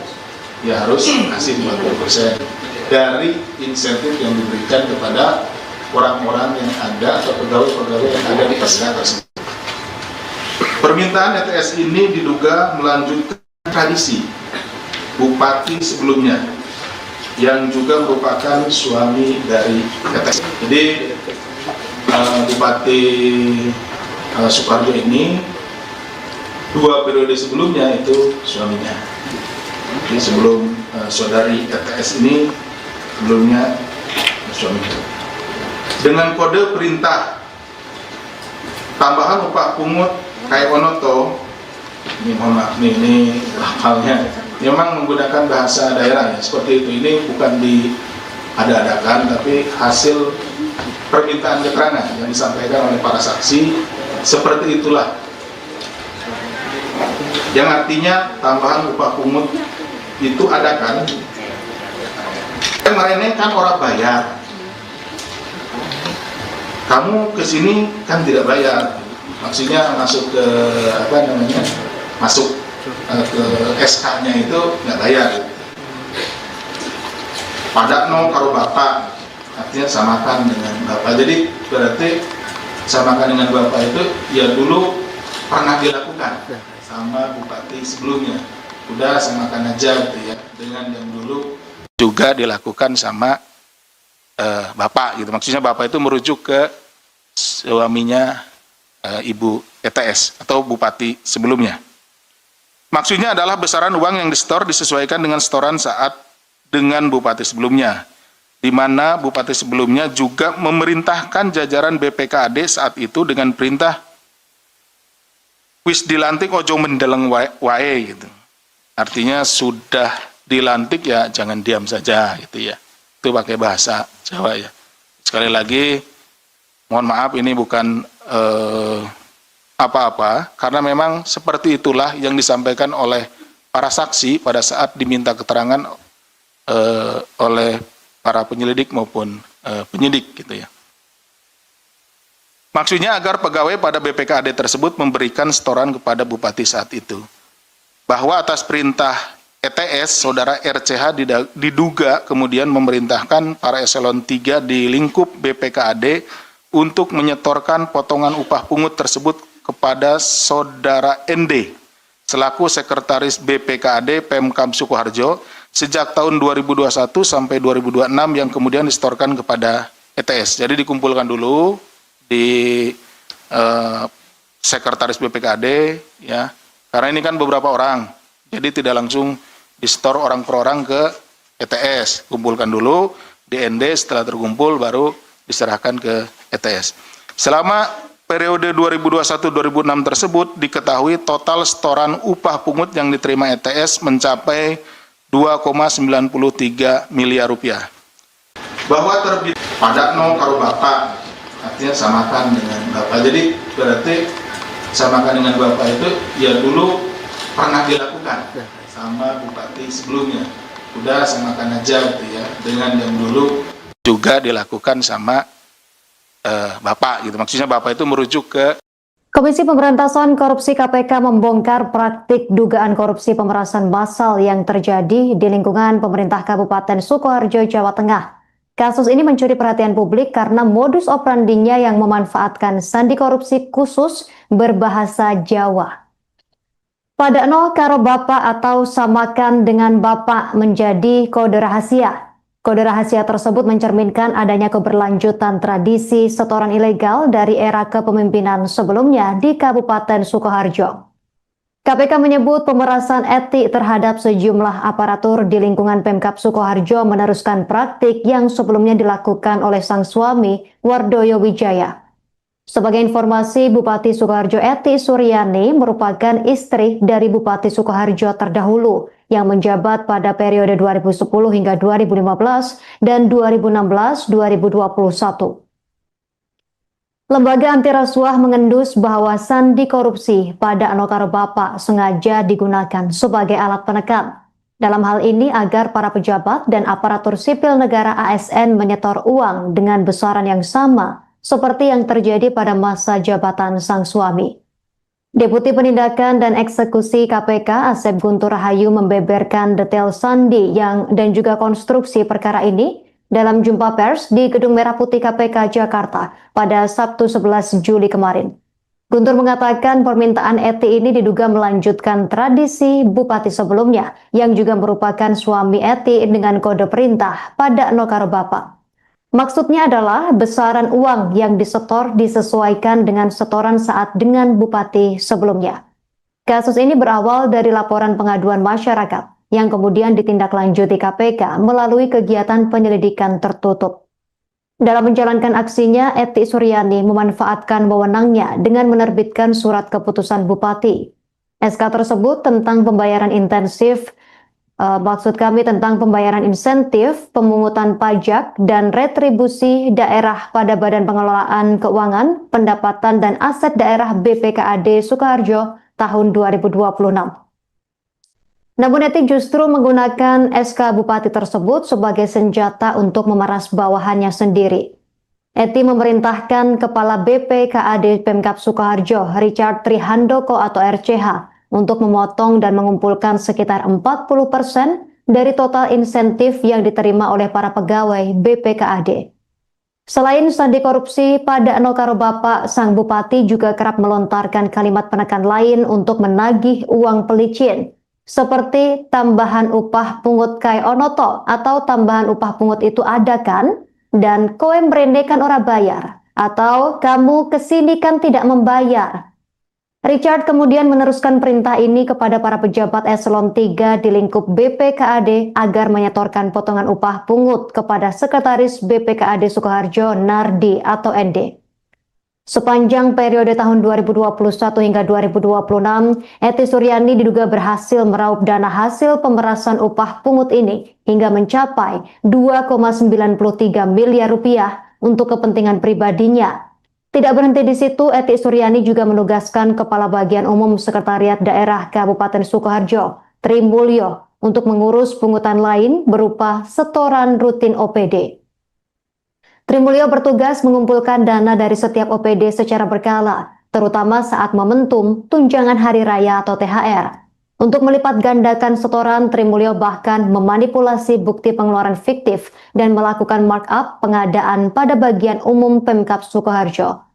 Speaker 2: ya harus kasih 40% dari insentif yang diberikan kepada orang-orang yang ada atau pegawai-pegawai yang ada di SK tersebut. Permintaan ETS ini diduga melanjutkan tradisi Bupati sebelumnya yang juga merupakan suami dari ETS. Jadi Bupati Sukoharjo ini 2 periode sebelumnya itu suaminya. Jadi sebelum saudari ETS ini sebelumnya suaminya. Dengan kode perintah tambahan upah pungut kayak Onoto, ini mohon maaf nih, ini hafalnya memang menggunakan bahasa daerah ya, seperti itu. Ini bukan diada-adakan, tapi hasil permintaan keterangan yang disampaikan oleh para saksi, seperti itulah. Yang artinya tambahan upah pungut itu ada kan? Kemarin kan orang bayar, kamu kesini kan tidak bayar, maksudnya masuk ke apa namanya, masuk ke SK-nya itu nggak bayar. Pada no karo bapak, artinya samakan dengan bapak. Jadi berarti samakan dengan bapak itu ya dulu pernah dilakukan sama bupati sebelumnya. Udah samakan aja gitu ya, dengan yang dulu juga dilakukan sama bapak gitu. Maksudnya bapak itu merujuk ke suaminya Ibu ETS atau Bupati sebelumnya. Maksudnya adalah besaran uang yang disetor disesuaikan dengan setoran saat dengan Bupati sebelumnya, di mana Bupati sebelumnya juga memerintahkan jajaran BPKAD saat itu dengan perintah wis dilantik ojo mendeleng wae gitu. Artinya sudah dilantik ya jangan diam saja gitu ya. Itu pakai bahasa Jawa ya. Sekali lagi mohon maaf ini bukan apa-apa, karena memang seperti itulah yang disampaikan oleh para saksi pada saat diminta keterangan oleh para penyelidik maupun penyidik gitu ya. Maksudnya agar pegawai pada BPKAD tersebut memberikan setoran kepada Bupati saat itu. Bahwa atas perintah ETS, saudara RCH diduga kemudian memerintahkan para eselon 3 di lingkup BPKAD untuk menyetorkan potongan upah pungut tersebut kepada saudara ND selaku sekretaris BPKAD Pemkab Sukoharjo sejak tahun 2021 sampai 2026 yang kemudian disetorkan kepada ETS. Jadi dikumpulkan dulu di sekretaris BPKAD ya, karena ini kan beberapa orang, jadi tidak langsung disetor orang per orang ke ETS, kumpulkan dulu di ND, setelah terkumpul baru diserahkan ke ETS. Selama periode 2021-2006 tersebut diketahui total setoran upah pungut yang diterima ETS mencapai 2,93 miliar rupiah. Bahwa terbit pada no karo bapak, artinya samakan dengan bapak. Jadi berarti samakan dengan bapak itu ya dulu pernah dilakukan sama bupati sebelumnya. Udah samakan aja gitu ya, dengan yang dulu juga dilakukan sama bapak gitu. Maksudnya bapak itu merujuk ke
Speaker 1: Komisi Pemberantasan Korupsi KPK membongkar praktik dugaan korupsi pemerasan massal yang terjadi di lingkungan pemerintah Kabupaten Sukoharjo, Jawa Tengah. Kasus ini mencuri perhatian publik karena modus operandinya yang memanfaatkan sandi korupsi khusus berbahasa Jawa. Padakno karo bapak atau samakan dengan bapak menjadi kode rahasia. Kode rahasia tersebut mencerminkan adanya keberlanjutan tradisi setoran ilegal dari era kepemimpinan sebelumnya di Kabupaten Sukoharjo. KPK menyebut pemerasan etik terhadap sejumlah aparatur di lingkungan Pemkab Sukoharjo meneruskan praktik yang sebelumnya dilakukan oleh sang suami, Wardoyo Wijaya. Sebagai informasi, Bupati Sukoharjo Eti Suryani merupakan istri dari Bupati Sukoharjo terdahulu yang menjabat pada periode 2010 hingga 2015 dan 2016-2021. Lembaga anti rasuah mengendus bahwa sandi korupsi pada Anokaro Bapak sengaja digunakan sebagai alat penekan. Dalam hal ini agar para pejabat dan aparatur sipil negara ASN menyetor uang dengan besaran yang sama seperti yang terjadi pada masa jabatan sang suami. Deputi Penindakan dan Eksekusi KPK Asep Guntur Rahayu membeberkan detail sandi dan juga konstruksi perkara ini dalam jumpa pers di Gedung Merah Putih KPK Jakarta pada Sabtu 11 Juli kemarin. Guntur mengatakan permintaan Eti ini diduga melanjutkan tradisi bupati sebelumnya yang juga merupakan suami Eti dengan kode perintah pada Nokaro Bapak. Maksudnya adalah besaran uang yang disetor disesuaikan dengan setoran saat dengan bupati sebelumnya. Kasus ini berawal dari laporan pengaduan masyarakat yang kemudian ditindaklanjuti KPK melalui kegiatan penyelidikan tertutup. Dalam menjalankan aksinya, Eti Suryani memanfaatkan wewenangnya dengan menerbitkan surat keputusan bupati. SK tersebut tentang pembayaran intensif tentang pembayaran insentif, pemungutan pajak, dan retribusi daerah pada Badan Pengelolaan Keuangan, Pendapatan dan Aset Daerah BPKAD Sukoharjo tahun 2026. Namun Eti justru menggunakan SK Bupati tersebut sebagai senjata untuk memeras bawahannya sendiri. Eti memerintahkan Kepala BPKAD Pemkab Sukoharjo, Richard Trihandoko atau RCH, untuk memotong dan mengumpulkan sekitar 40% dari total insentif yang diterima oleh para pegawai BPKAD. Selain sandi korupsi, pada Nokaro Bapak, sang bupati juga kerap melontarkan kalimat penekan lain untuk menagih uang pelicin, seperti tambahan upah pungut kai onoto atau tambahan upah pungut itu ada kan? Dan koe mrene kan ora bayar, atau kamu kesini kan tidak membayar. Richard kemudian meneruskan perintah ini kepada para pejabat eselon 3 di lingkup BPKAD agar menyetorkan potongan upah pungut kepada Sekretaris BPKAD Sukoharjo Nardi atau ND. Sepanjang periode tahun 2021 hingga 2026, Eti Suryani diduga berhasil meraup dana hasil pemerasan upah pungut ini hingga mencapai 2,93 miliar rupiah untuk kepentingan pribadinya. Tidak berhenti di situ, Eti Suryani juga menugaskan Kepala Bagian Umum Sekretariat Daerah Kabupaten Sukoharjo, Tri Mulyo, untuk mengurus pungutan lain berupa setoran rutin OPD. Tri Mulyo bertugas mengumpulkan dana dari setiap OPD secara berkala, terutama saat momentum tunjangan hari raya atau THR. Untuk melipat gandakan setoran, Tri Mulyo bahkan memanipulasi bukti pengeluaran fiktif dan melakukan markup pengadaan pada bagian umum Pemkab Sukoharjo.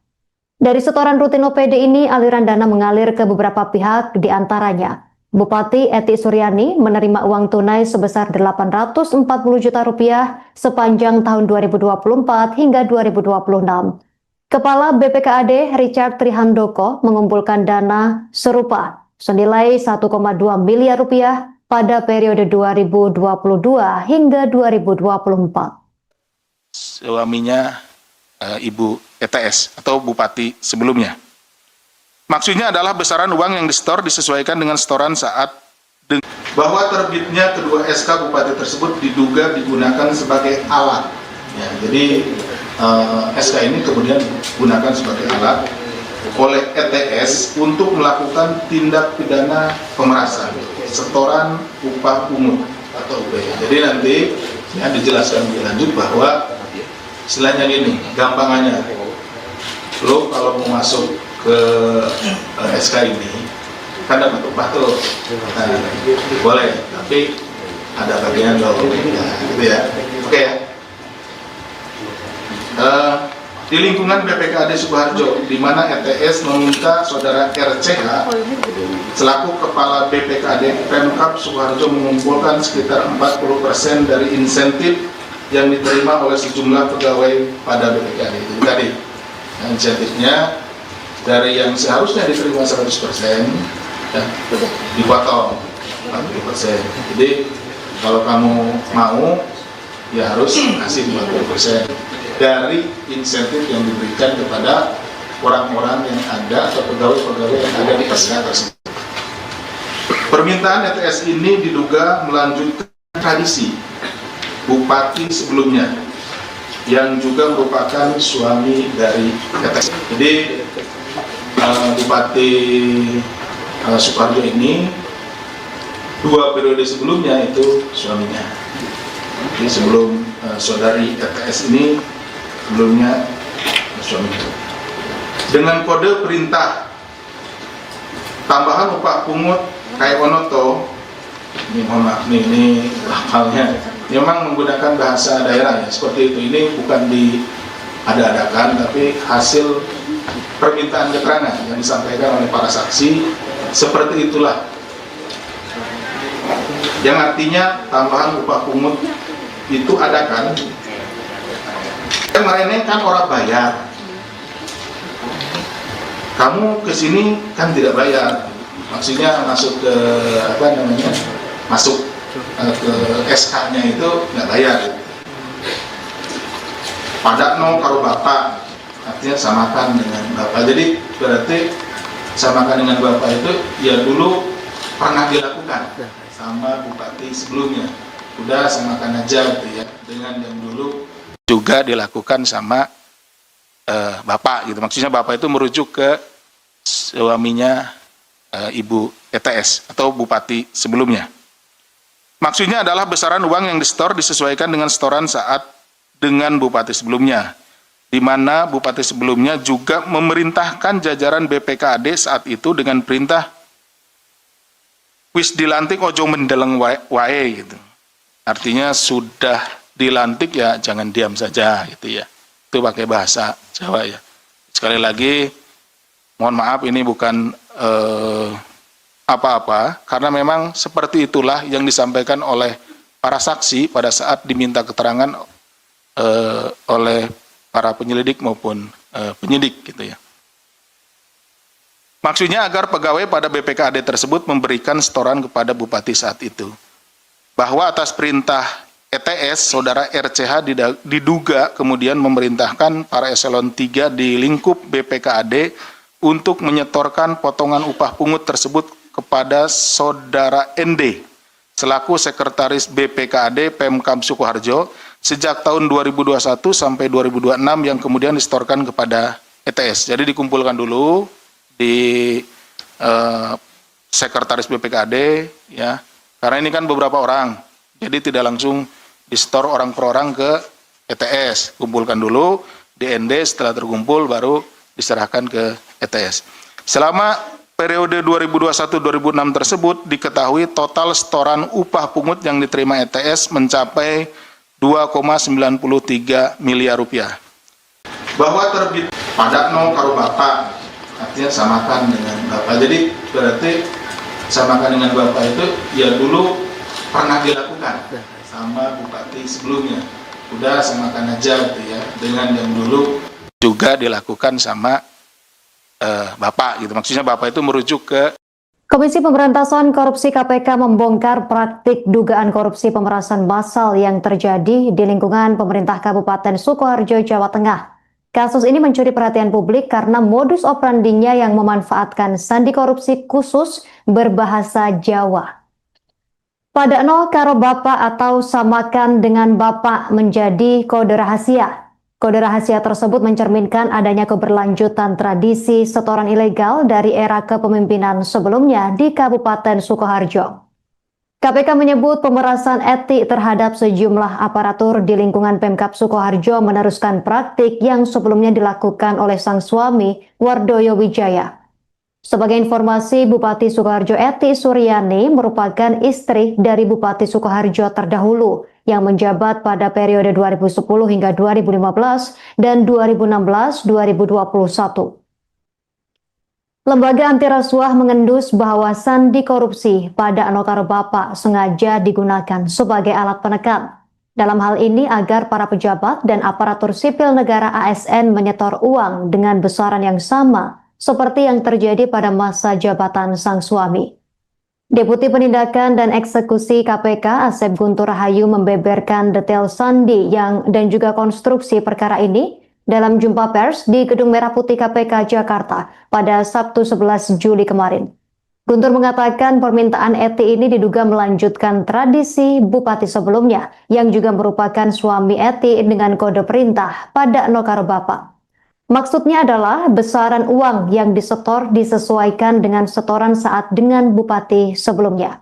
Speaker 1: Dari setoran rutin OPD ini, aliran dana mengalir ke beberapa pihak, di antaranya Bupati Eti Suryani menerima uang tunai sebesar 840 juta rupiah sepanjang tahun 2024 hingga 2026. Kepala BPKAD Richard Trihandoko mengumpulkan dana serupa senilai 1,2 miliar rupiah pada periode 2022 hingga 2024.
Speaker 2: Suaminya Ibu ETS atau bupati sebelumnya. Maksudnya adalah besaran uang yang disetor disesuaikan dengan setoran saat bahwa terbitnya kedua SK bupati tersebut diduga digunakan sebagai alat. Ya, jadi SK ini kemudian digunakan sebagai alat oleh ETS untuk melakukan tindak pidana pemerasan, setoran upah pungut atau UPH. Jadi nanti ya dijelaskan lebih lanjut bahwa istilahnya gini, gampangannya, lo kalau mau masuk ke SK ini kan dapat upah tuh, nah, boleh, tapi ada bagian lo, nah, gitu ya, oke ya. Di lingkungan BPKAD Sukoharjo, di mana ETS meminta saudara RCH selaku kepala BPKAD Pemkab Sukoharjo mengumpulkan sekitar 40% dari insentif yang diterima oleh sejumlah pegawai pada BPKAD itu tadi. Nah, insentifnya dari yang seharusnya diterima 100% ya, dipotong 40%. Jadi kalau kamu mau ya harus kasih 40% dari insentif yang diberikan kepada orang-orang yang ada atau pegawai-pegawai yang ada di SK tersebut. Permintaan ETS ini diduga melanjutkan tradisi bupati sebelumnya yang juga merupakan suami dari ETS. Jadi Bupati Sukoharjo ini 2 periode sebelumnya itu suaminya. Jadi sebelum saudari ETS ini sebelumnya suaminya. Dengan kode perintah tambahan upah pungut kayak onoto, ini mohon maaf nih, ini lafalnya memang menggunakan bahasa daerah ya, seperti itu. Ini bukan diada-adakan, tapi hasil permintaan keterangan yang disampaikan oleh para saksi, seperti itulah. Yang artinya tambahan upah pungut itu ada kan? Kemarin kan orang bayar, kamu kesini kan tidak bayar, maksudnya masuk ke apa namanya, masuk ke SK-nya itu nggak bayar. Padakno karo bapak, artinya samakan dengan bapak. Jadi berarti samakan dengan bapak itu ya dulu pernah dilakukan sama bupati sebelumnya. Udah samakan aja gitu ya, dengan yang dulu juga dilakukan sama bapak gitu. Maksudnya bapak itu merujuk ke suaminya ibu ETS atau bupati sebelumnya. Maksudnya adalah besaran uang yang disetor disesuaikan dengan setoran saat dengan bupati sebelumnya, di mana bupati sebelumnya juga memerintahkan jajaran BPKAD saat itu dengan perintah wis dilantik ojo mendeleng wae gitu. Artinya sudah dilantik ya jangan diam saja gitu ya. Itu pakai bahasa Jawa ya. Sekali lagi mohon maaf ini bukan apa-apa, karena memang seperti itulah yang disampaikan oleh para saksi pada saat diminta keterangan oleh para penyelidik maupun penyidik gitu ya. Maksudnya agar pegawai pada BPKAD tersebut memberikan setoran kepada bupati saat itu. Bahwa atas perintah ETS, saudara RCH diduga kemudian memerintahkan para eselon 3 di lingkup BPKAD untuk menyetorkan potongan upah pungut tersebut kepada saudara ND selaku sekretaris BPKAD Pemkab Sukoharjo sejak tahun 2021 sampai 2026 yang kemudian disetorkan kepada ETS. Jadi dikumpulkan dulu di sekretaris BPKAD ya, karena ini kan beberapa orang, jadi tidak langsung disetor orang per orang ke ETS, kumpulkan dulu di ND, setelah terkumpul baru diserahkan ke ETS. Selama periode 2021-2006 tersebut diketahui total setoran upah pungut yang diterima ETS mencapai 2,93 miliar rupiah. Bahwa terbit padakno karo bapak, artinya samakan dengan bapak. Jadi berarti samakan dengan bapak itu ya dulu pernah dilakukan sama bupati sebelumnya. Udah samakan aja gitu ya, dengan yang dulu juga dilakukan sama bapak gitu. Maksudnya bapak itu merujuk ke
Speaker 1: Komisi Pemberantasan Korupsi KPK membongkar praktik dugaan korupsi pemerasan massal yang terjadi di lingkungan pemerintah Kabupaten Sukoharjo, Jawa Tengah. Kasus ini mencuri perhatian publik karena modus operandinya yang memanfaatkan sandi korupsi khusus berbahasa Jawa. Padakno karo bapak atau samakan dengan bapak menjadi kode rahasia. Kode rahasia tersebut mencerminkan adanya keberlanjutan tradisi setoran ilegal dari era kepemimpinan sebelumnya di Kabupaten Sukoharjo. KPK menyebut pemerasan etik terhadap sejumlah aparatur di lingkungan Pemkab Sukoharjo meneruskan praktik yang sebelumnya dilakukan oleh sang suami, Wardoyo Wijaya. Sebagai informasi, Bupati Sukoharjo Eti Suryani merupakan istri dari Bupati Sukoharjo terdahulu yang menjabat pada periode 2010 hingga 2015 dan 2016-2021. Lembaga anti rasuah mengendus bahwa sandi korupsi pada Anokaro Bapak sengaja digunakan sebagai alat penekan. Dalam hal ini agar para pejabat dan aparatur sipil negara ASN menyetor uang dengan besaran yang sama seperti yang terjadi pada masa jabatan sang suami. Deputi Penindakan dan Eksekusi KPK Asep Guntur Rahayu membeberkan detail sandi dan juga konstruksi perkara ini dalam jumpa pers di Gedung Merah Putih KPK Jakarta pada Sabtu 11 Juli kemarin. Guntur mengatakan permintaan Eti ini diduga melanjutkan tradisi bupati sebelumnya yang juga merupakan suami Eti dengan kode perintah pada Nokaro Bapak. Maksudnya adalah besaran uang yang disetor disesuaikan dengan setoran saat dengan bupati sebelumnya.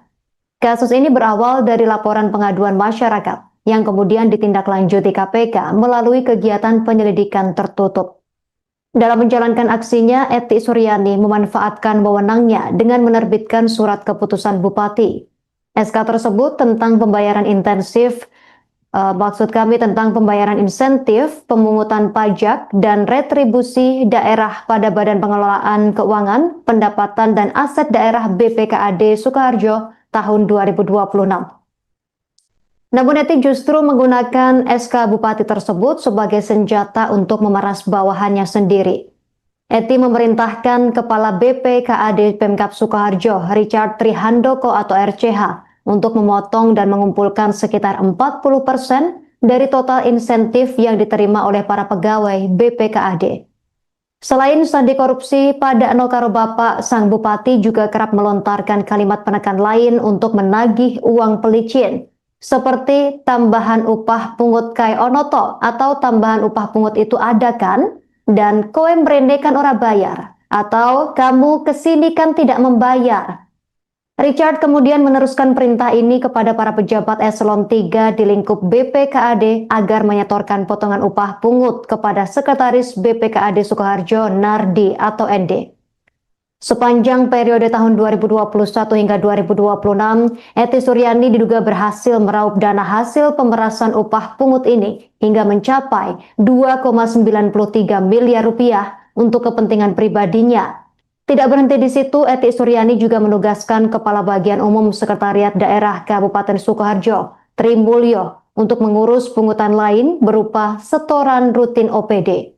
Speaker 1: Kasus ini berawal dari laporan pengaduan masyarakat yang kemudian ditindaklanjuti KPK melalui kegiatan penyelidikan tertutup. Dalam menjalankan aksinya, Eti Suryani memanfaatkan wewenangnya dengan menerbitkan surat keputusan bupati. SK tersebut tentang pembayaran intensif, tentang pembayaran insentif, pemungutan pajak, dan retribusi daerah pada Badan Pengelolaan Keuangan, Pendapatan dan Aset Daerah BPKAD Sukoharjo tahun 2026. Namun Eti justru menggunakan SK Bupati tersebut sebagai senjata untuk memeras bawahannya sendiri. Eti memerintahkan Kepala BPKAD Pemkab Sukoharjo, Richard Trihandoko atau RCH, untuk memotong dan mengumpulkan sekitar 40% dari total insentif yang diterima oleh para pegawai BPKAD. Selain sandi korupsi, pada Nokaro Bapak, sang bupati juga kerap melontarkan kalimat penekan lain untuk menagih uang pelicin, seperti tambahan upah pungut kai onoto atau tambahan upah pungut itu ada kan? Dan kowe mrene kan ora bayar, atau kamu kesini kan tidak membayar. Richard kemudian meneruskan perintah ini kepada para pejabat eselon 3 di lingkup BPKAD agar menyetorkan potongan upah pungut kepada Sekretaris BPKAD Sukoharjo Nardi atau ND. Sepanjang periode tahun 2021 hingga 2026, Eti Suryani diduga berhasil meraup dana hasil pemerasan upah pungut ini hingga mencapai 2,93 miliar rupiah untuk kepentingan pribadinya. Tidak berhenti di situ, Eti Suryani juga menugaskan Kepala Bagian Umum Sekretariat Daerah Kabupaten Sukoharjo, Tri Mulyo, untuk mengurus pungutan lain berupa setoran rutin OPD.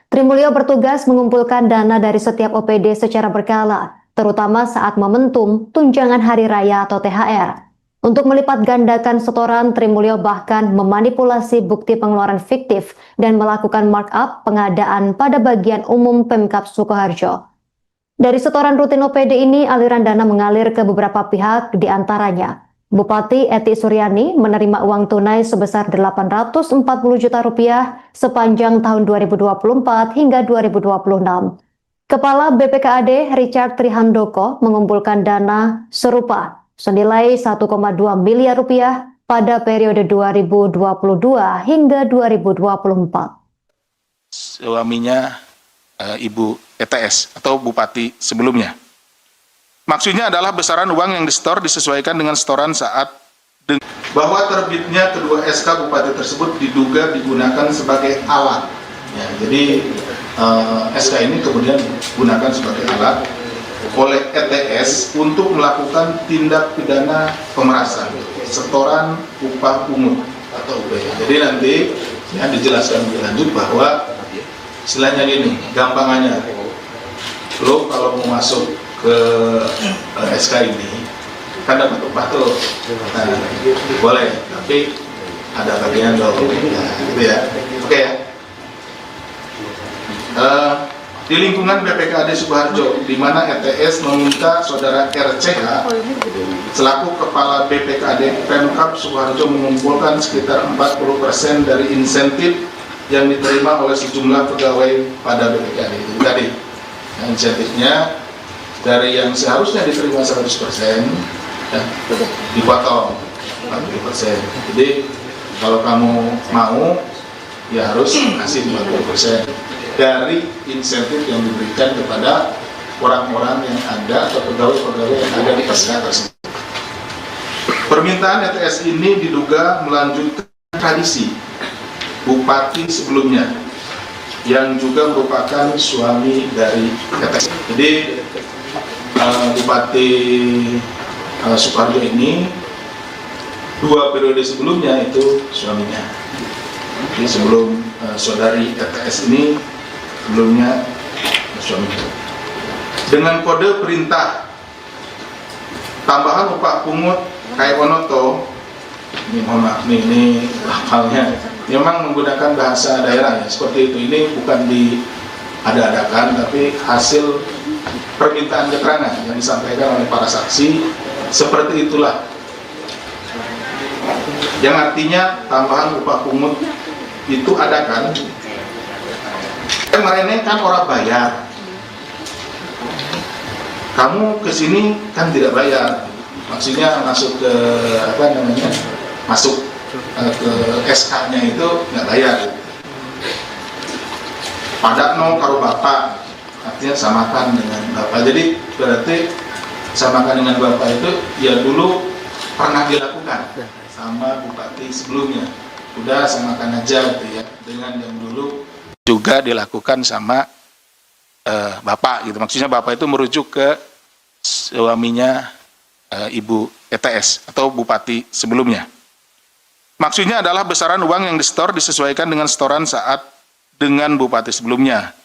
Speaker 1: Tri Mulyo bertugas mengumpulkan dana dari setiap OPD secara berkala, terutama saat momentum tunjangan hari raya atau THR. Untuk melipat gandakan setoran, Tri Mulyo bahkan memanipulasi bukti pengeluaran fiktif dan melakukan markup pengadaan pada bagian umum Pemkab Sukoharjo. Dari setoran rutin OPD ini, aliran dana mengalir ke beberapa pihak, diantaranya Bupati Eti Suryani menerima uang tunai sebesar 840 juta rupiah sepanjang tahun 2024 hingga 2026. Kepala BPKAD Richard Trihandoko mengumpulkan dana serupa senilai 1,2 miliar rupiah pada periode 2022 hingga 2024.
Speaker 2: Suaminya Ibu ETS atau Bupati sebelumnya. Maksudnya adalah besaran uang yang disetor disesuaikan dengan setoran saat bahwa terbitnya kedua SK Bupati tersebut diduga digunakan sebagai alat. Ya, jadi SK ini kemudian digunakan sebagai alat oleh ETS untuk melakukan tindak pidana pemerasan, setoran upah pungut atau UPH. Jadi nanti ya dijelaskan lebih lanjut bahwa istilahnya gini, gampangannya, lo kalau mau masuk ke SK ini kan dapat upah tuh, nah, boleh, tapi ada bagian lo, nah, gitu ya, oke ya. Eh, di lingkungan BPKAD Sukoharjo, di mana ETS meminta saudara RCH selaku kepala BPKAD Pemkab Sukoharjo mengumpulkan sekitar 40% dari insentif yang diterima oleh sejumlah pegawai pada BPKAD itu tadi. Nah, insentifnya dari yang seharusnya diterima 100%, ya, dipotong 40%. Jadi kalau kamu mau, ya harus kasih 40% dari insentif yang diberikan kepada orang-orang yang ada atau pegawai-pegawai yang ada di PSK tersebut. Permintaan ETS ini diduga melanjutkan tradisi bupati sebelumnya yang juga merupakan suami dari ETS. Jadi Bupati Sukoharjo ini 2 periode sebelumnya itu suaminya. Jadi sebelum saudari ETS ini sebelumnya suaminya. Dengan kode perintah tambahan upah pungut kayak Onoto, ini mohon maaf ini hafalnya, memang menggunakan bahasa daerah ya, seperti itu. Ini bukan diada-adakan, tapi hasil permintaan keterangan yang disampaikan oleh para saksi, seperti itulah. Yang artinya tambahan upah pungut itu ada kan? Kemarin kan orang bayar, kamu kesini kan tidak bayar, maksudnya masuk ke masuk ke SK-nya itu nggak bayar. Padakno karo bapak, artinya samakan dengan bapak. Jadi berarti samakan dengan bapak itu ya dulu pernah dilakukan sama bupati sebelumnya. Udah samakan aja gitu ya, dengan yang dulu juga dilakukan sama bapak gitu. Maksudnya bapak itu merujuk ke suaminya Ibu ETS atau bupati sebelumnya. Maksudnya adalah besaran uang yang disetor disesuaikan dengan setoran saat dengan bupati sebelumnya,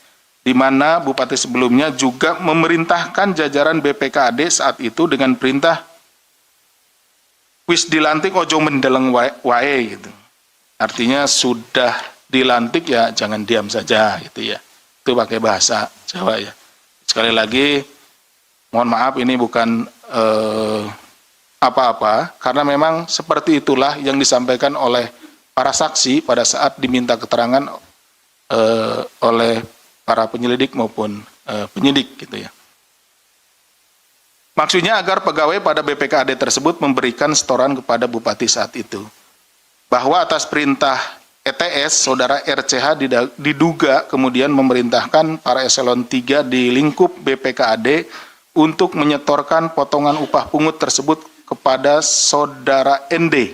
Speaker 2: di mana bupati sebelumnya juga memerintahkan jajaran BPKAD saat itu dengan perintah wis dilantik ojo mendeleng wae gitu. Artinya sudah dilantik ya jangan diam saja gitu ya. Itu pakai bahasa Jawa ya. Sekali lagi mohon maaf ini bukan apa-apa, karena memang seperti itulah yang disampaikan oleh para saksi pada saat diminta keterangan oleh para penyelidik maupun penyidik gitu ya. Maksudnya agar pegawai pada BPKAD tersebut memberikan setoran kepada bupati saat itu. Bahwa atas perintah ETS, saudara RCH diduga kemudian memerintahkan para eselon 3 di lingkup BPKAD untuk menyetorkan potongan upah pungut tersebut kepada saudara ND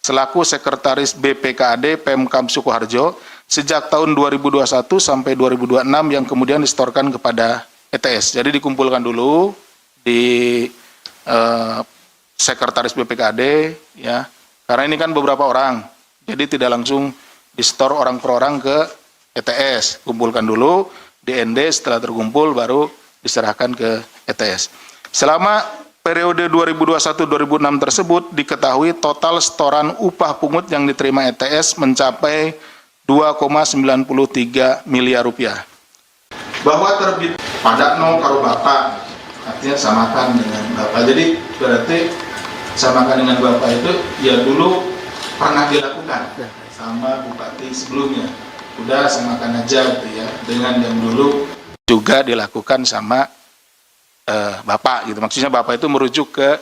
Speaker 2: selaku sekretaris BPKAD Pemkab Sukoharjo sejak tahun 2021 sampai 2026 yang kemudian disetorkan kepada ETS. Jadi dikumpulkan dulu di sekretaris BPKAD ya, karena ini kan beberapa orang, jadi tidak langsung disetor orang per orang ke ETS, kumpulkan dulu di ND, setelah terkumpul baru diserahkan ke ETS. Selama periode 2021-2006 tersebut diketahui total setoran upah pungut yang diterima ETS mencapai 2,93 miliar rupiah. Bahwa terbit padakno karo bapak, artinya samakan dengan bapak. Jadi berarti samakan dengan bapak itu ya dulu pernah dilakukan sama bupati sebelumnya. Udah samakan aja gitu ya, dengan yang dulu juga dilakukan sama bapak gitu. Maksudnya bapak itu merujuk ke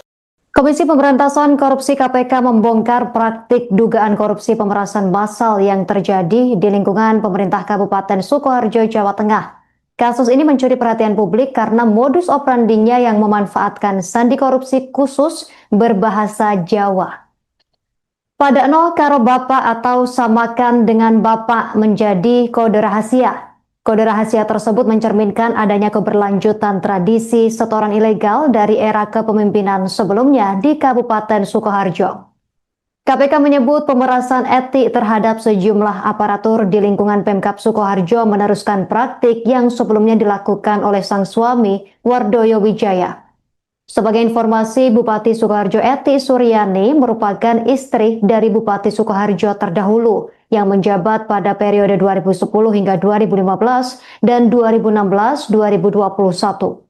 Speaker 1: Komisi Pemberantasan Korupsi KPK membongkar praktik dugaan korupsi pemerasan massal yang terjadi di lingkungan pemerintah Kabupaten Sukoharjo, Jawa Tengah. Kasus ini mencuri perhatian publik karena modus operandinya yang memanfaatkan sandi korupsi khusus berbahasa Jawa. Padakno karo bapak atau samakan dengan bapak menjadi kode rahasia. Kode rahasia tersebut mencerminkan adanya keberlanjutan tradisi setoran ilegal dari era kepemimpinan sebelumnya di Kabupaten Sukoharjo. KPK menyebut pemerasan etik terhadap sejumlah aparatur di lingkungan Pemkab Sukoharjo meneruskan praktik yang sebelumnya dilakukan oleh sang suami, Wardoyo Wijaya. Sebagai informasi, Bupati Sukoharjo Eti Suryani merupakan istri dari Bupati Sukoharjo terdahulu yang menjabat pada periode 2010 hingga 2015 dan 2016-2021.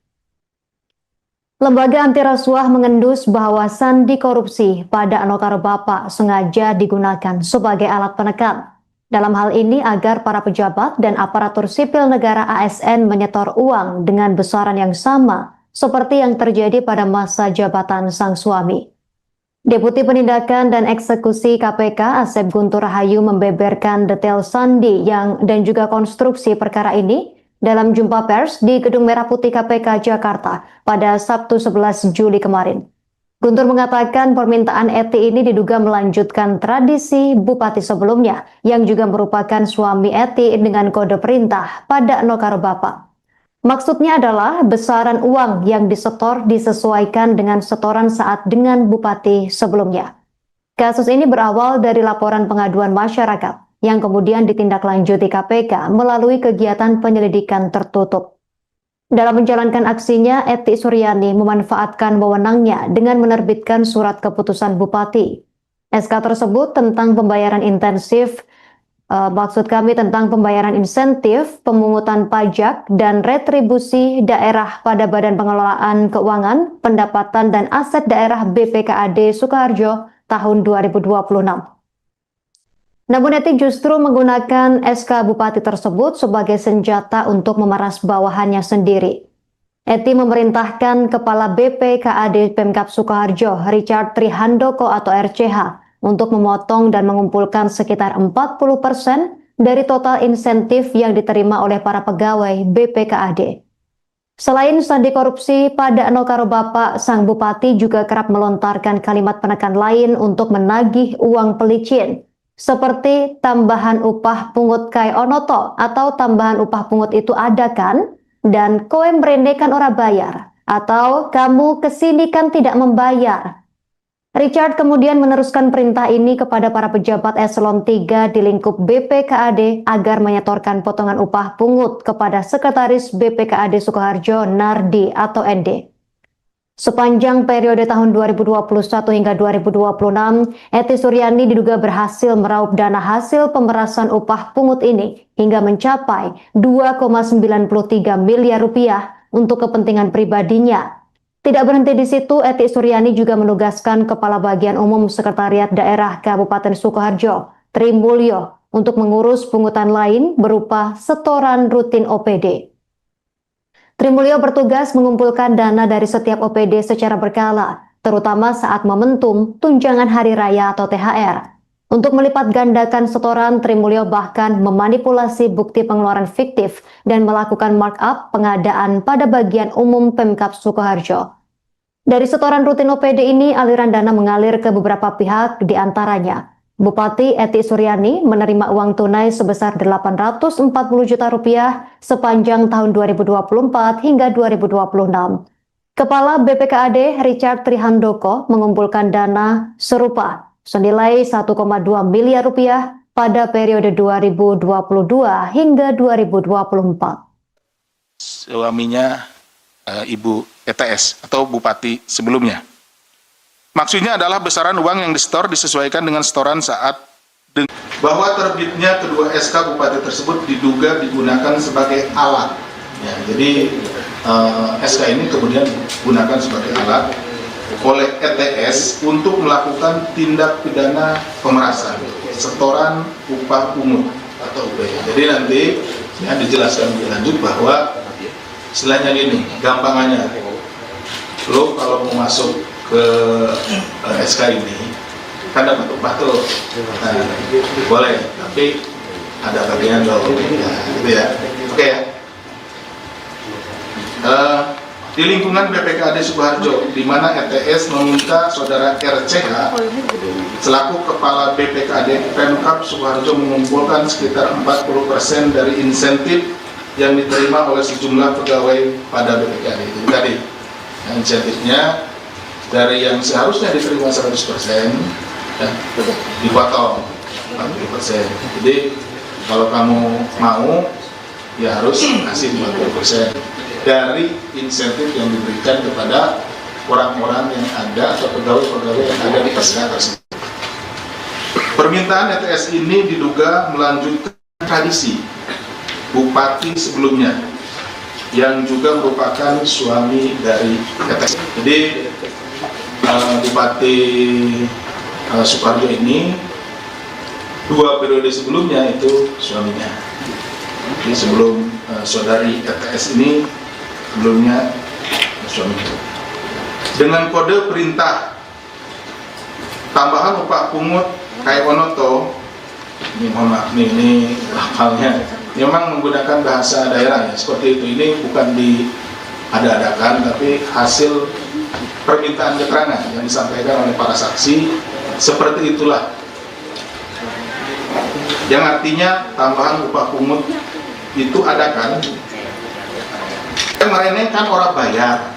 Speaker 1: Lembaga anti rasuah mengendus bahwa sandi korupsi pada Anokaro Bapak sengaja digunakan sebagai alat penekan. Dalam hal ini agar para pejabat dan aparatur sipil negara ASN menyetor uang dengan besaran yang sama seperti yang terjadi pada masa jabatan sang suami. Deputi Penindakan dan Eksekusi KPK Asep Guntur Rahayu membeberkan detail sandi dan juga konstruksi perkara ini dalam jumpa pers di Gedung Merah Putih KPK Jakarta pada Sabtu 11 Juli kemarin. Guntur mengatakan permintaan Eti ini diduga melanjutkan tradisi bupati sebelumnya yang juga merupakan suami Eti dengan kode perintah pada Anokaro Bapak. Maksudnya adalah besaran uang yang disetor disesuaikan dengan setoran saat dengan bupati sebelumnya. Kasus ini berawal dari laporan pengaduan masyarakat yang kemudian ditindaklanjuti KPK melalui kegiatan penyelidikan tertutup. Dalam menjalankan aksinya, Eti Suryani memanfaatkan wewenangnya dengan menerbitkan surat keputusan bupati. SK tersebut tentang pembayaran insentif, pemungutan pajak, dan retribusi daerah pada Badan Pengelolaan Keuangan, Pendapatan dan Aset Daerah BPKAD Sukoharjo tahun 2026. Namun Eti justru menggunakan SK Bupati tersebut sebagai senjata untuk memeras bawahannya sendiri. Eti memerintahkan Kepala BPKAD Pemkab Sukoharjo, Richard Trihandoko atau RCH, untuk memotong dan mengumpulkan sekitar 40% dari total insentif yang diterima oleh para pegawai BPKAD. Selain sandi korupsi pada Anokaro Bapak, sang bupati juga kerap melontarkan kalimat penekan lain untuk menagih uang pelicin, seperti tambahan upah pungut kai onoto atau tambahan upah pungut itu ada kan? Dan koe mrene kan ora bayar, atau kamu kesini kan tidak membayar. Richard kemudian meneruskan perintah ini kepada para pejabat eselon 3 di lingkup BPKAD agar menyetorkan potongan upah pungut kepada Sekretaris BPKAD Sukoharjo Nardi atau ND. Sepanjang periode tahun 2021 hingga 2026, Eti Suryani diduga berhasil meraup dana hasil pemerasan upah pungut ini hingga mencapai 2,93 miliar rupiah untuk kepentingan pribadinya. Tidak berhenti di situ, Eti Suryani juga menugaskan Kepala Bagian Umum Sekretariat Daerah Kabupaten Sukoharjo, Tri Mulyo, untuk mengurus pungutan lain berupa setoran rutin OPD. Tri Mulyo bertugas mengumpulkan dana dari setiap OPD secara berkala, terutama saat momentum tunjangan hari raya atau THR. Untuk melipat gandakan setoran, Tri Mulyo bahkan memanipulasi bukti pengeluaran fiktif dan melakukan markup pengadaan pada bagian umum Pemkab Sukoharjo. Dari setoran rutin OPD ini, aliran dana mengalir ke beberapa pihak, diantaranya Bupati Eti Suryani menerima uang tunai sebesar 840 juta rupiah sepanjang tahun 2024 hingga 2026. Kepala BPKAD Richard Trihandoko mengumpulkan dana serupa senilai 1,2 miliar rupiah pada periode 2022 hingga 2024.
Speaker 2: Suaminya Ibu ETS atau Bupati sebelumnya. Maksudnya adalah besaran uang yang disetor disesuaikan dengan setoran saat bahwa terbitnya kedua SK Bupati tersebut diduga digunakan sebagai alat. Ya, jadi SK ini kemudian digunakan sebagai alat oleh ETS untuk melakukan tindak pidana pemerasan, setoran upah pungut atau UPH. Jadi nanti ya, dijelaskan lebih lanjut bahwa istilahnya gini, gampangannya, lo kalau mau masuk ke SK ini kan dapat upah tuh, nah, boleh, tapi ada bagian lo, ya, gitu ya, oke ya. Di lingkungan BPKAD Sukoharjo, di mana ETS meminta saudara RCH selaku Kepala BPKAD Pemkab Sukoharjo mengumpulkan sekitar 40% dari insentif yang diterima oleh sejumlah pegawai pada BPKAD itu tadi. Nah, insentifnya dari yang seharusnya diterima 100% ya, dipotong 40%. Jadi kalau kamu mau ya harus kasih 40% dari insentif yang diberikan kepada orang-orang yang ada atau pegawai-pegawai yang ada di SK tersebut. Permintaan ETS ini diduga melanjutkan tradisi bupati sebelumnya yang juga merupakan suami dari ETS. Jadi Bupati Sukoharjo ini 2 periode sebelumnya itu suaminya. Jadi sebelum saudari ETS ini sebelumnya suaminya. Dengan kode perintah tambahan upah pungut kayak Wonoto, ini mohon maaf ini lafalnya memang menggunakan bahasa daerah ya, seperti itu. Ini bukan diada-adakan tapi hasil permintaan keterangan yang disampaikan oleh para saksi, seperti itulah. Yang artinya tambahan upah pungut itu ada kan? Kemarin kan orang bayar,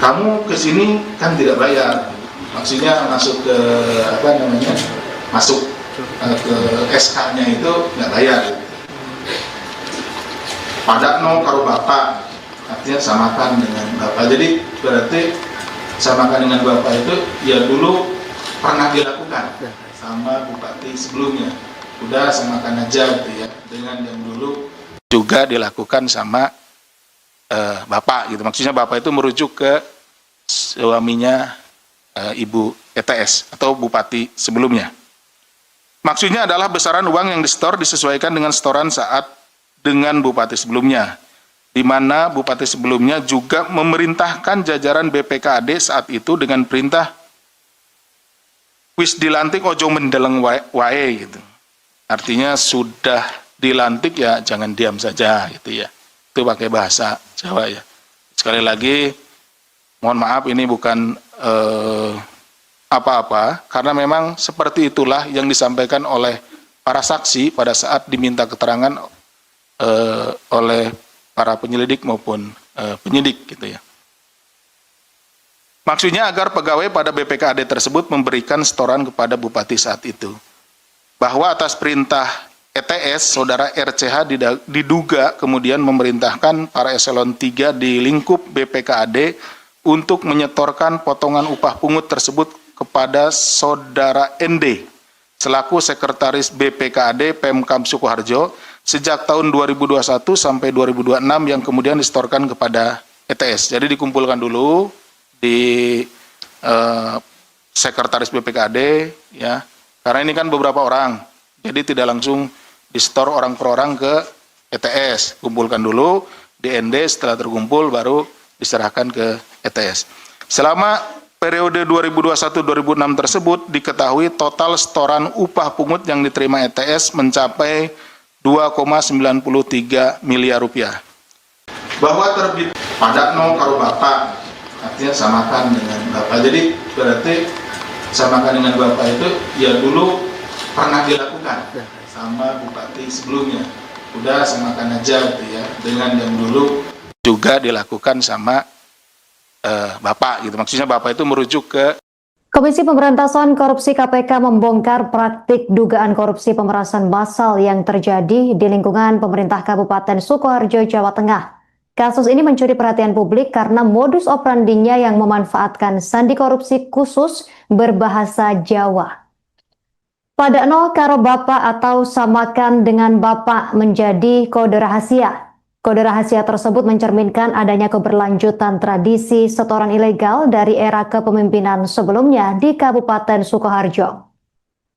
Speaker 2: kamu kesini kan tidak bayar, maksudnya masuk ke masuk ke SK-nya itu nggak bayar. Padakno karo bapak, artinya samakan dengan bapak. Jadi berarti samakan dengan bapak itu ya dulu pernah dilakukan sama bupati sebelumnya. Udah samakan aja gitu ya, dengan yang dulu juga dilakukan sama bapak gitu. Maksudnya bapak itu merujuk ke suaminya Ibu ETS atau bupati sebelumnya. Maksudnya adalah besaran uang yang disetor disesuaikan dengan setoran saat dengan bupati sebelumnya, di mana bupati sebelumnya juga memerintahkan jajaran BPKAD saat itu dengan perintah wis dilantik ojo mendeleng wae gitu. Artinya sudah dilantik ya jangan diam saja gitu ya. Itu pakai bahasa Jawa ya. Sekali lagi mohon maaf ini bukan apa-apa karena memang seperti itulah yang disampaikan oleh para saksi pada saat diminta keterangan oleh para penyelidik maupun penyidik gitu ya. Maksudnya agar pegawai pada BPKAD tersebut memberikan setoran kepada bupati saat itu. Bahwa atas perintah ETS, saudara RCH diduga kemudian memerintahkan para eselon 3 di lingkup BPKAD untuk menyetorkan potongan upah pungut tersebut kepada saudara ND selaku sekretaris BPKAD Pemkab Sukoharjo sejak tahun 2021 sampai 2026 yang kemudian disetorkan kepada ETS. Jadi dikumpulkan dulu di sekretaris BPKAD ya, karena ini kan beberapa orang, jadi tidak langsung disetor orang per orang ke ETS, kumpulkan dulu di ND, setelah terkumpul baru diserahkan ke ETS. Selama periode 2021-2006 tersebut diketahui total setoran upah pungut yang diterima ETS mencapai 2,93 miliar rupiah. Bahwa terbit padakno karo bapak, artinya samakan dengan bapak. Jadi berarti samakan dengan bapak itu ya dulu pernah dilakukan sama bupati sebelumnya. Udah samakan aja gitu ya, dengan yang dulu juga dilakukan sama bapak gitu. Maksudnya bapak itu merujuk ke
Speaker 1: Komisi Pemberantasan Korupsi KPK membongkar praktik dugaan korupsi pemerasan massal yang terjadi di lingkungan pemerintah Kabupaten Sukoharjo, Jawa Tengah. Kasus ini mencuri perhatian publik karena modus operandinya yang memanfaatkan sandi korupsi khusus berbahasa Jawa. Padakno karo bapak atau samakan dengan bapak menjadi kode rahasia. Kode rahasia tersebut mencerminkan adanya keberlanjutan tradisi setoran ilegal dari era kepemimpinan sebelumnya di Kabupaten Sukoharjo.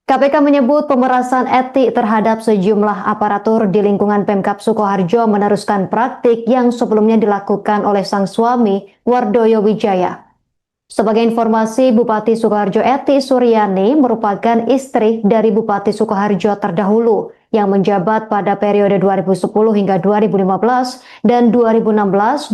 Speaker 1: KPK menyebut pemerasan etik terhadap sejumlah aparatur di lingkungan Pemkab Sukoharjo meneruskan praktik yang sebelumnya dilakukan oleh sang suami, Wardoyo Wijaya. Sebagai informasi, Bupati Sukoharjo Eti Suryani merupakan istri dari Bupati Sukoharjo terdahulu yang menjabat pada periode 2010 hingga 2015 dan 2016-2021.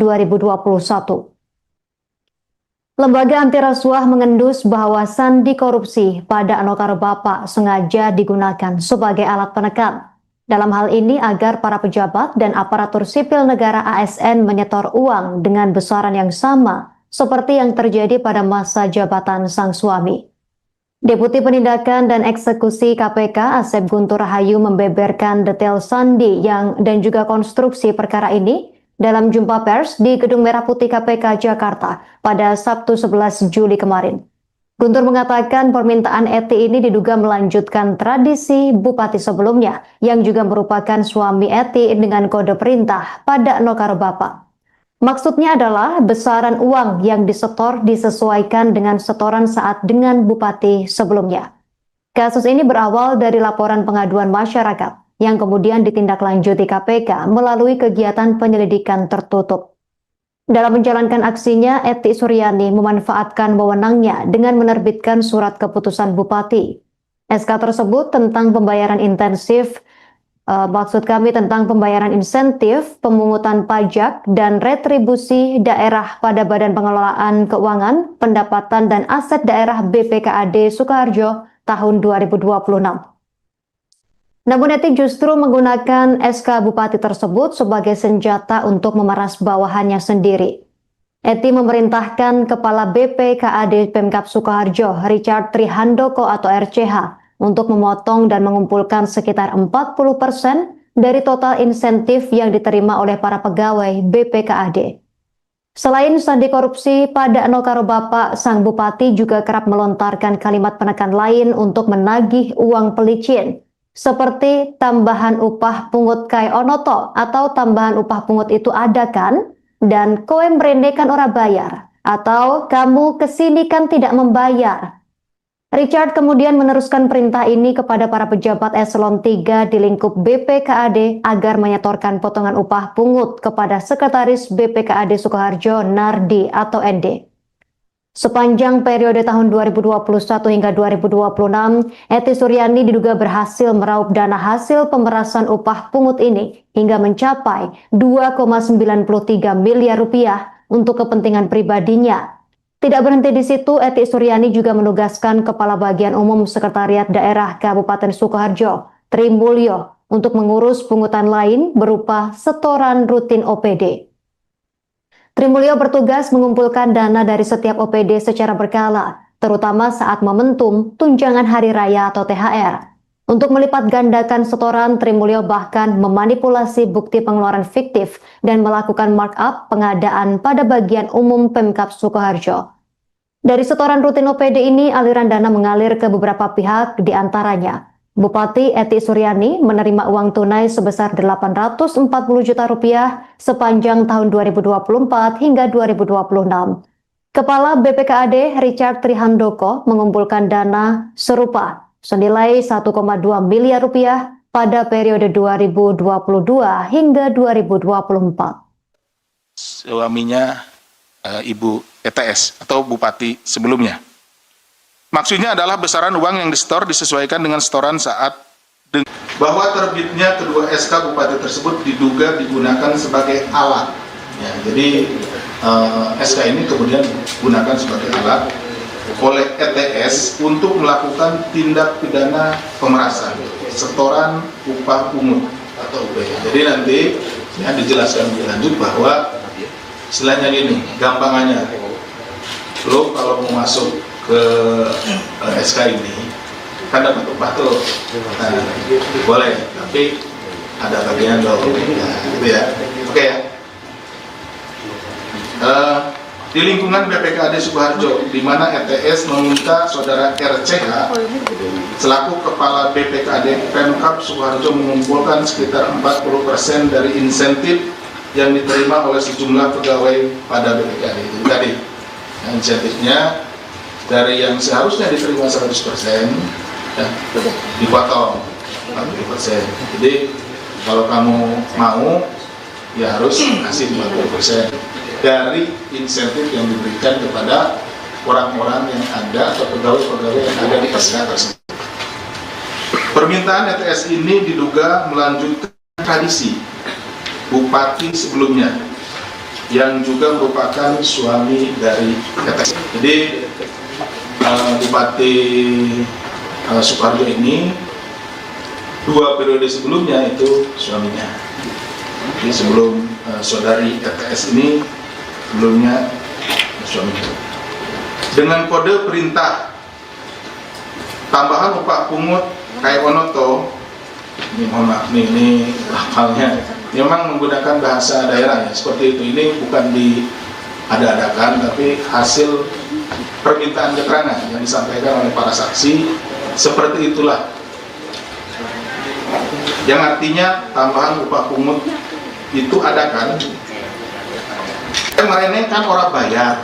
Speaker 1: Lembaga anti rasuah mengendus bahwa sandi korupsi pada Anokaro Bapak sengaja digunakan sebagai alat penekan. Dalam hal ini agar para pejabat dan aparatur sipil negara ASN menyetor uang dengan besaran yang sama seperti yang terjadi pada masa jabatan sang suami. Deputi Penindakan dan Eksekusi KPK Asep Guntur Rahayu membeberkan detail sandi dan juga konstruksi perkara ini dalam jumpa pers di Gedung Merah Putih KPK Jakarta pada Sabtu 11 Juli kemarin. Guntur mengatakan permintaan Eti ini diduga melanjutkan tradisi bupati sebelumnya yang juga merupakan suami Eti dengan kode perintah pada Nokaro Bapak. Maksudnya adalah besaran uang yang disetor disesuaikan dengan setoran saat dengan bupati sebelumnya. Kasus ini berawal dari laporan pengaduan masyarakat yang kemudian ditindaklanjuti KPK melalui kegiatan penyelidikan tertutup. Dalam menjalankan aksinya, Eti Suryani memanfaatkan wewenangnya dengan menerbitkan surat keputusan bupati. SK tersebut tentang pembayaran intensif, tentang pembayaran insentif, pemungutan pajak, dan retribusi daerah pada Badan Pengelolaan Keuangan, Pendapatan dan Aset Daerah BPKAD Sukoharjo tahun 2026. Namun Eti justru menggunakan SK Bupati tersebut sebagai senjata untuk memeras bawahannya sendiri. Eti memerintahkan Kepala BPKAD Pemkab Sukoharjo, Richard Trihandoko atau RCH, untuk memotong dan mengumpulkan sekitar 40% dari total insentif yang diterima oleh para pegawai BPKAD. Selain sandi korupsi, pada Nokaro Bapak, sang bupati juga kerap melontarkan kalimat penekan lain untuk menagih uang pelicin, seperti tambahan upah pungut kai onoto atau tambahan upah pungut itu ada kan? Dan kowe mrene kan ora bayar, atau kamu kesini kan tidak membayar. Richard kemudian meneruskan perintah ini kepada para pejabat eselon 3 di lingkup BPKAD agar menyetorkan potongan upah pungut kepada Sekretaris BPKAD Sukoharjo Nardi atau ND. Sepanjang periode tahun 2021 hingga 2026, Eti Suryani diduga berhasil meraup dana hasil pemerasan upah pungut ini hingga mencapai 2,93 miliar rupiah untuk kepentingan pribadinya. Tidak berhenti di situ, Eti Suryani juga menugaskan Kepala Bagian Umum Sekretariat Daerah Kabupaten Sukoharjo, Tri Mulyo, untuk mengurus pungutan lain berupa setoran rutin OPD. Tri Mulyo bertugas mengumpulkan dana dari setiap OPD secara berkala, terutama saat momentum tunjangan hari raya atau THR. Untuk melipat gandakan setoran, Tri Mulyo bahkan memanipulasi bukti pengeluaran fiktif dan melakukan markup pengadaan pada bagian umum Pemkab Sukoharjo. Dari setoran rutin OPD ini, aliran dana mengalir ke beberapa pihak, diantaranya Bupati Eti Suryani menerima uang tunai sebesar 840 juta rupiah sepanjang tahun 2024 hingga 2026. Kepala BPKAD Richard Trihandoko mengumpulkan dana serupa senilai 1,2 miliar rupiah pada periode 2022 hingga 2024.
Speaker 2: Suaminya Ibu ETS atau Bupati sebelumnya. Maksudnya adalah besaran uang yang disetor disesuaikan dengan setoran saat bahwa terbitnya kedua SK Bupati tersebut diduga digunakan sebagai alat. Ya, jadi SK ini kemudian digunakan sebagai alat oleh ETS untuk melakukan tindak pidana pemerasan, setoran upah pungut atau UP. Jadi nanti ya dijelaskan lebih lanjut bahwa istilahnya gini, gampangannya, lo kalau mau masuk ke SK ini kan dapat upah tuh, nah, boleh, tapi ada bagian dong, nah, gitu ya, oke ya. Di lingkungan BPKAD Sukoharjo, di mana ETS meminta saudara RCH selaku Kepala BPKAD Pemkab Sukoharjo mengumpulkan sekitar 40% dari insentif yang diterima oleh sejumlah pegawai pada BPKAD itu tadi. Nah, insentifnya dari yang seharusnya diterima 100% ya, dipotong 40%. Jadi kalau kamu mau ya harus kasih 40% dari insentif yang diberikan kepada orang-orang yang ada atau pegawai-pegawai yang ada di SK tersebut. Permintaan ETS ini diduga melanjutkan tradisi bupati sebelumnya yang juga merupakan suami dari ETS. Jadi Bupati Sukoharjo ini 2 periode sebelumnya itu suaminya. Jadi sebelum saudari ETS ini sebelumnya suaminya. Dengan kode perintah tambahan upah pungut kai onoto, ini mohon maaf nih, ini hafalnya memang menggunakan bahasa daerah ya, seperti itu. Ini bukan diada-adakan tapi hasil permintaan keterangan yang disampaikan oleh para saksi, seperti itulah. Yang artinya tambahan upah pungut itu ada kan? Kemarin kan orang bayar,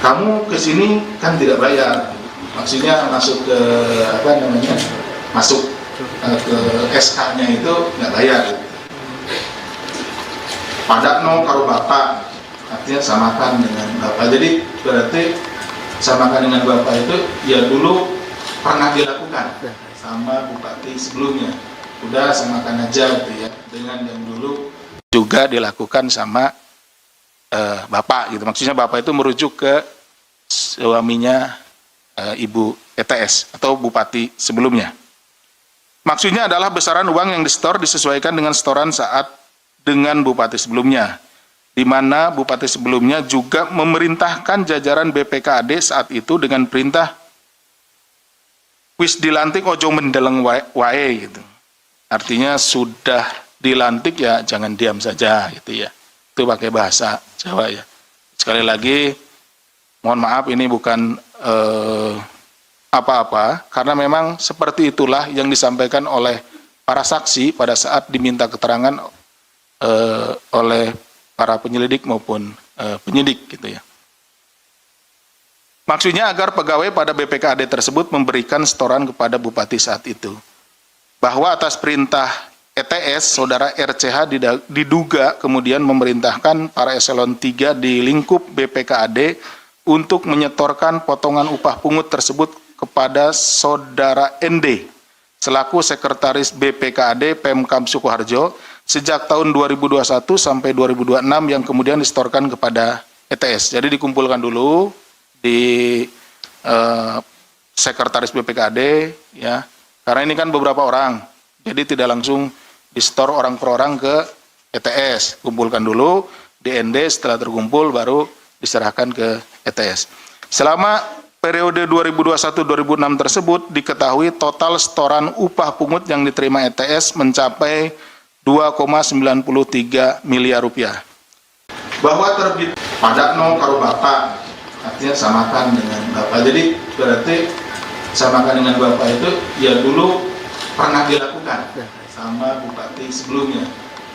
Speaker 2: kamu kesini kan tidak bayar, maksudnya masuk ke masuk ke SK-nya itu nggak bayar. Padak no karo bapak, artinya samakan dengan bapak. Jadi berarti samakan dengan bapak itu ya dulu pernah dilakukan sama bupati sebelumnya. Udah samakan aja gitu ya, dengan yang dulu juga dilakukan sama bapak gitu. Maksudnya bapak itu merujuk ke suaminya Ibu ETS atau bupati sebelumnya. Maksudnya adalah besaran uang yang disetor disesuaikan dengan setoran saat dengan bupati sebelumnya, di mana bupati sebelumnya juga memerintahkan jajaran BPKAD saat itu dengan perintah wis dilantik ojo mendeleng wae gitu. Artinya sudah dilantik ya jangan diam saja gitu ya. Itu pakai bahasa Jawa ya. Sekali lagi mohon maaf ini bukan apa-apa, karena memang seperti itulah yang disampaikan oleh para saksi pada saat diminta keterangan oleh para penyelidik maupun penyidik gitu ya. Maksudnya agar pegawai pada BPKAD tersebut memberikan setoran kepada bupati saat itu. Bahwa atas perintah ETS, saudara RCH diduga kemudian memerintahkan para eselon 3 di lingkup BPKAD untuk menyetorkan potongan upah pungut tersebut kepada saudara ND selaku sekretaris BPKAD Pemkab Sukoharjo sejak tahun 2021 sampai 2026 yang kemudian disetorkan kepada ETS. Jadi dikumpulkan dulu di sekretaris BPKAD ya. Karena ini kan beberapa orang. Jadi tidak langsung disetor orang per orang ke ETS. Kumpulkan dulu di ND, setelah terkumpul baru diserahkan ke ETS. Selama periode 2021-2006 tersebut diketahui total setoran upah pungut yang diterima ETS mencapai 2,93 miliar rupiah. Bahwa terbit padak no karo bapak, artinya samakan dengan bapak. Jadi berarti samakan dengan bapak itu ya dulu pernah dilakukan sama bupati sebelumnya.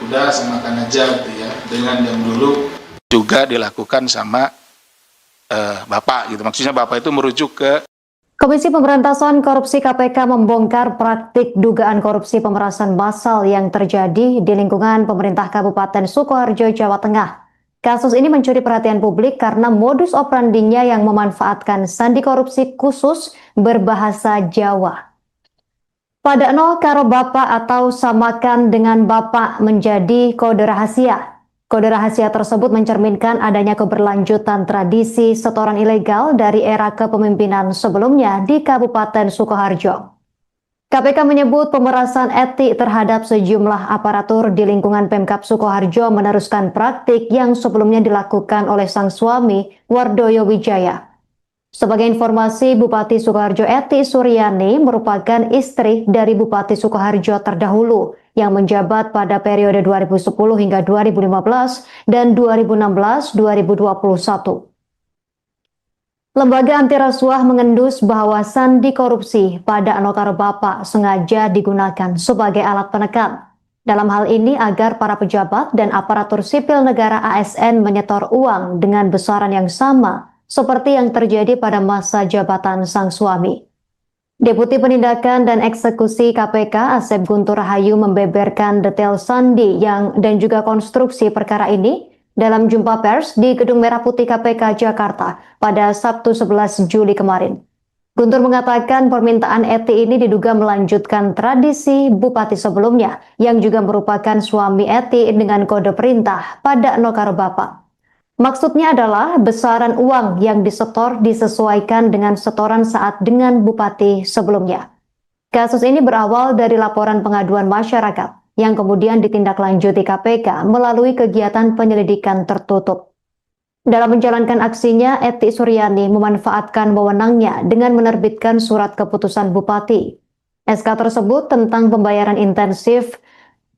Speaker 2: Udah samakan aja gitu ya, dengan yang dulu juga dilakukan sama bapak gitu. Maksudnya bapak itu merujuk ke
Speaker 1: Komisi Pemberantasan Korupsi KPK membongkar praktik dugaan korupsi pemerasan massal yang terjadi di lingkungan pemerintah Kabupaten Sukoharjo, Jawa Tengah. Kasus ini mencuri perhatian publik karena modus operandinya yang memanfaatkan sandi korupsi khusus berbahasa Jawa. Padakno karo bapak atau samakan dengan bapak menjadi kode rahasia. Kode rahasia tersebut mencerminkan adanya keberlanjutan tradisi setoran ilegal dari era kepemimpinan sebelumnya di Kabupaten Sukoharjo. KPK menyebut pemerasan etik terhadap sejumlah aparatur di lingkungan Pemkab Sukoharjo meneruskan praktik yang sebelumnya dilakukan oleh sang suami, Wardoyo Wijaya. Sebagai informasi, Bupati Sukoharjo Eti Suryani merupakan istri dari Bupati Sukoharjo terdahulu yang menjabat pada periode 2010 hingga 2015 dan 2016-2021. Lembaga anti rasuah mengendus bahwa sandi korupsi pada Anokaro Bapak sengaja digunakan sebagai alat penekan. Dalam hal ini agar para pejabat dan aparatur sipil negara ASN menyetor uang dengan besaran yang sama seperti yang terjadi pada masa jabatan sang suami. Deputi Penindakan dan Eksekusi KPK Asep Guntur Rahayu membeberkan detail sandi dan juga konstruksi perkara ini dalam jumpa pers di Gedung Merah Putih KPK Jakarta pada Sabtu 11 Juli kemarin. Guntur mengatakan permintaan Eti ini diduga melanjutkan tradisi bupati sebelumnya yang juga merupakan suami Eti dengan kode perintah pada Nokaro Bapak. Maksudnya adalah besaran uang yang disetor disesuaikan dengan setoran saat dengan bupati sebelumnya. Kasus ini berawal dari laporan pengaduan masyarakat yang kemudian ditindaklanjuti KPK melalui kegiatan penyelidikan tertutup. Dalam menjalankan aksinya, Eti Suryani memanfaatkan wewenangnya dengan menerbitkan surat keputusan bupati. SK tersebut tentang pembayaran intensif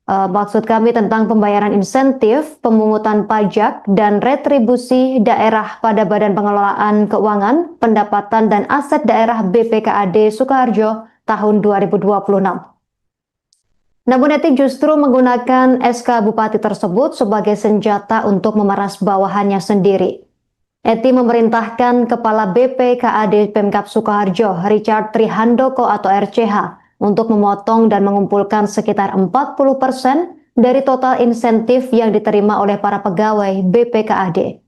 Speaker 1: Maksud kami tentang pembayaran insentif, pemungutan pajak, dan retribusi daerah pada Badan Pengelolaan Keuangan, Pendapatan dan Aset Daerah BPKAD Sukoharjo tahun 2026. Namun Eti justru menggunakan SK Bupati tersebut sebagai senjata untuk memeras bawahannya sendiri. Eti memerintahkan Kepala BPKAD Pemkab Sukoharjo, Richard Trihandoko atau RCH, untuk memotong dan mengumpulkan sekitar 40% dari total insentif yang diterima oleh para pegawai BPKAD.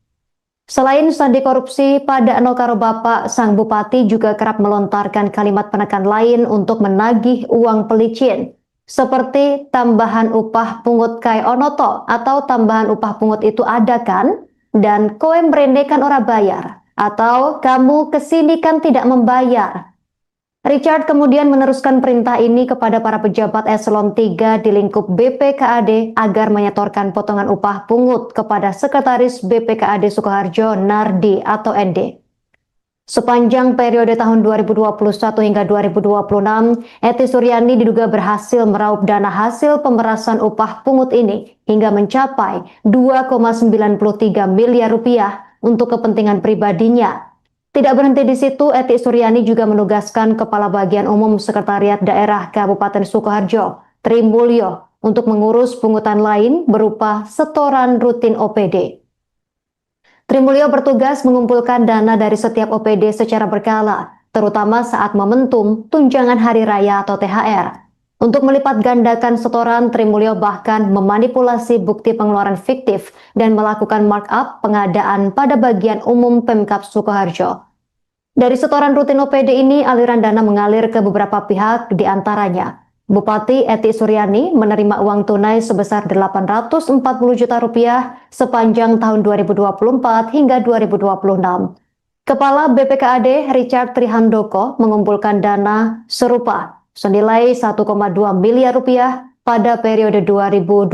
Speaker 1: Selain sandi korupsi, pada Eno Karo Bapak, sang Bupati juga kerap melontarkan kalimat penekan lain untuk menagih uang pelicin, seperti tambahan upah pungut kai onoto atau tambahan upah pungut itu ada kan? Dan koe mrene kan ora bayar, atau kamu kesini kan tidak membayar. Richard kemudian meneruskan perintah ini kepada para pejabat eselon 3 di lingkup BPKAD agar menyetorkan potongan upah pungut kepada Sekretaris BPKAD Sukoharjo Nardi atau ND. Sepanjang periode tahun 2021 hingga 2026, Eti Suryani diduga berhasil meraup dana hasil pemerasan upah pungut ini hingga mencapai 2,93 miliar rupiah untuk kepentingan pribadinya. Tidak berhenti di situ, Eti Suryani juga menugaskan Kepala Bagian Umum Sekretariat Daerah Kabupaten Sukoharjo, Tri Mulyo, untuk mengurus pungutan lain berupa setoran rutin OPD. Tri Mulyo bertugas mengumpulkan dana dari setiap OPD secara berkala, terutama saat momentum tunjangan hari raya atau THR. Untuk melipat gandakan setoran, Tri Mulyo bahkan memanipulasi bukti pengeluaran fiktif dan melakukan markup pengadaan pada bagian umum Pemkab Sukoharjo. Dari setoran rutin OPD ini, aliran dana mengalir ke beberapa pihak, diantaranya Bupati Eti Suryani menerima uang tunai sebesar 840 juta rupiah sepanjang tahun 2024 hingga 2026. Kepala BPKAD Richard Trihandoko mengumpulkan dana serupa senilai 1,2 miliar rupiah pada periode 2022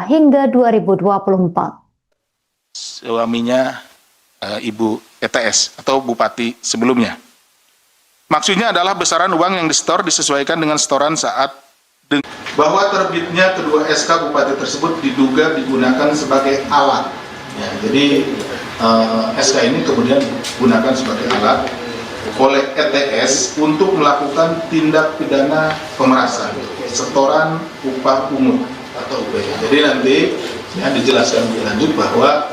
Speaker 1: hingga 2024.
Speaker 2: Suaminya Ibu ETS atau Bupati sebelumnya. Maksudnya adalah besaran uang yang disetor disesuaikan dengan setoran saat bahwa terbitnya kedua SK Bupati tersebut diduga digunakan sebagai alat. Ya, jadi SK ini kemudian digunakan sebagai alat oleh ETS untuk melakukan tindak pidana pemerasan, setoran upah pungut atau UPH. Jadi nanti ya dijelaskan lebih lanjut bahwa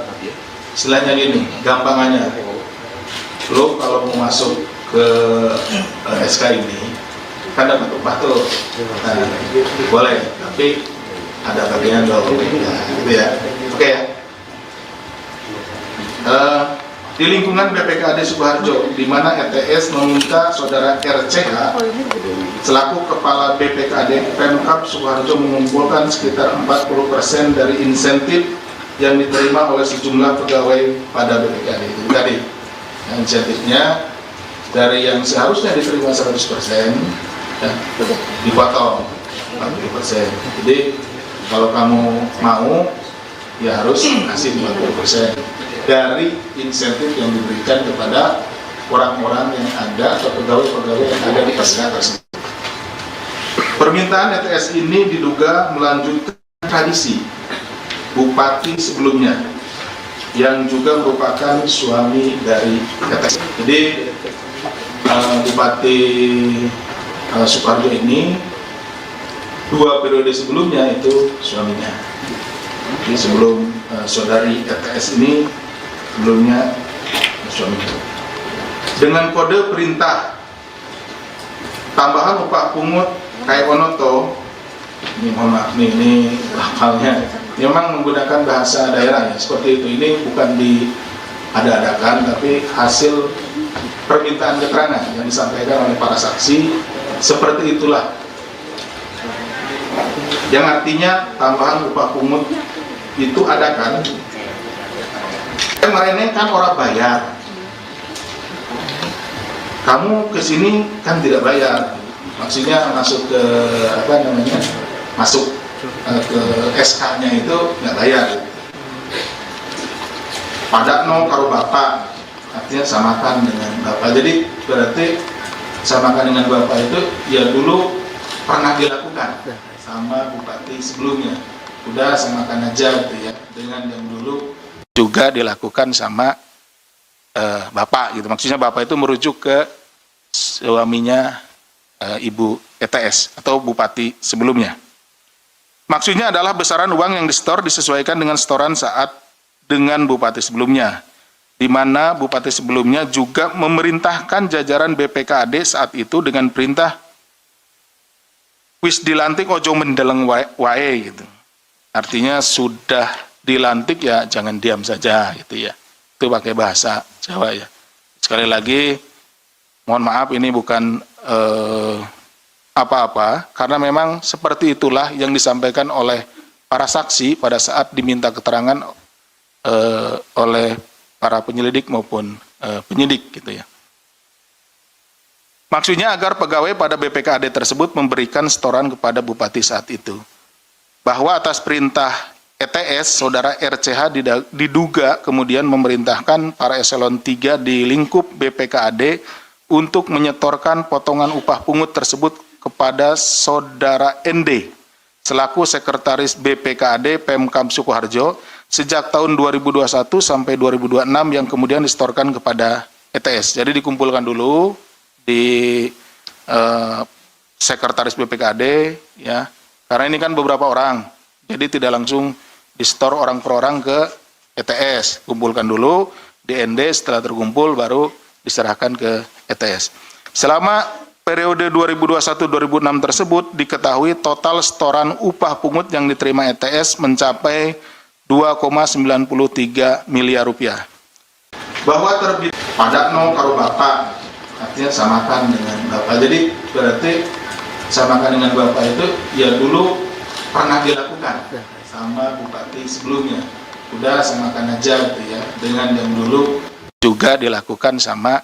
Speaker 2: istilahnya gini, gampangannya, lo kalau mau masuk ke SK ini kan dapat upah tuh, nah, boleh, tapi ada bagian lo, nah, gitu ya, oke ya. Di lingkungan BPKAD Sukoharjo, di mana ETS meminta saudara RCH selaku Kepala BPKAD Pemkab Sukoharjo mengumpulkan sekitar 40% dari insentif yang diterima oleh sejumlah pegawai pada BPKAD itu tadi. Nah, insentifnya dari yang seharusnya diterima 100%, ya, dipotong 40%. Jadi kalau kamu mau, ya harus kasih 40% dari insentif yang diberikan kepada orang-orang yang ada atau pegawai-pegawai yang ada di SK tersebut. Permintaan ETS ini diduga melanjutkan tradisi Bupati sebelumnya yang juga merupakan suami dari ETS. Jadi Bupati Sukoharjo ini 2 periode sebelumnya itu suaminya. Jadi sebelum saudari ETS ini sebelumnya suaminya. Dengan kode perintah tambahan upah pungut kai onoto, ini mohon maaf nih, ini lafalnya memang menggunakan bahasa daerah ya, seperti itu. Ini bukan diada-adakan, tapi hasil permintaan keterangan yang disampaikan oleh para saksi, seperti itulah. Yang artinya tambahan upah pungut itu ada kan? Kemarin kan orang bayar, kamu kesini kan tidak bayar, maksudnya masuk ke apa namanya, masuk ke SK-nya itu nggak bayar. Pada no karo bapak, artinya samakan dengan bapak. Jadi berarti samakan dengan bapak itu ya dulu pernah dilakukan sama bupati sebelumnya. Udah samakan aja gitu ya, dengan yang dulu juga dilakukan sama bapak gitu. Maksudnya bapak itu merujuk ke suaminya Ibu ETS atau bupati sebelumnya. Maksudnya adalah besaran uang yang disetor disesuaikan dengan setoran saat dengan bupati sebelumnya, di mana bupati sebelumnya juga memerintahkan jajaran BPKAD saat itu dengan perintah wis dilantik ojo mendeleng wae gitu. Artinya sudah dilantik ya jangan diam saja gitu ya. Itu pakai bahasa Jawa ya. Sekali lagi mohon maaf ini bukan apa-apa, karena memang seperti itulah yang disampaikan oleh para saksi pada saat diminta keterangan oleh para penyelidik maupun penyidik gitu ya. Maksudnya agar pegawai pada BPKAD tersebut memberikan setoran kepada bupati saat itu. Bahwa atas perintah ETS, saudara RCH diduga kemudian memerintahkan para eselon 3 di lingkup BPKAD untuk menyetorkan potongan upah pungut tersebut kepada saudara ND selaku sekretaris BPKAD Pemkab Sukoharjo sejak tahun 2021 sampai 2026 yang kemudian disetorkan kepada ETS. Jadi dikumpulkan dulu di sekretaris BPKAD ya, karena ini kan beberapa orang, jadi tidak langsung disetor orang per orang ke ETS. Kumpulkan dulu di ND, setelah terkumpul baru diserahkan ke ETS. Selama periode 2021-2006 tersebut diketahui total setoran upah pungut yang diterima ETS mencapai 2,93 miliar rupiah. Bahwa terbit pada no karo bapak, artinya samakan dengan bapak. Jadi berarti samakan dengan bapak itu ya dulu pernah dilakukan sama bupati sebelumnya. Udah samakan aja gitu ya, dengan yang dulu juga dilakukan sama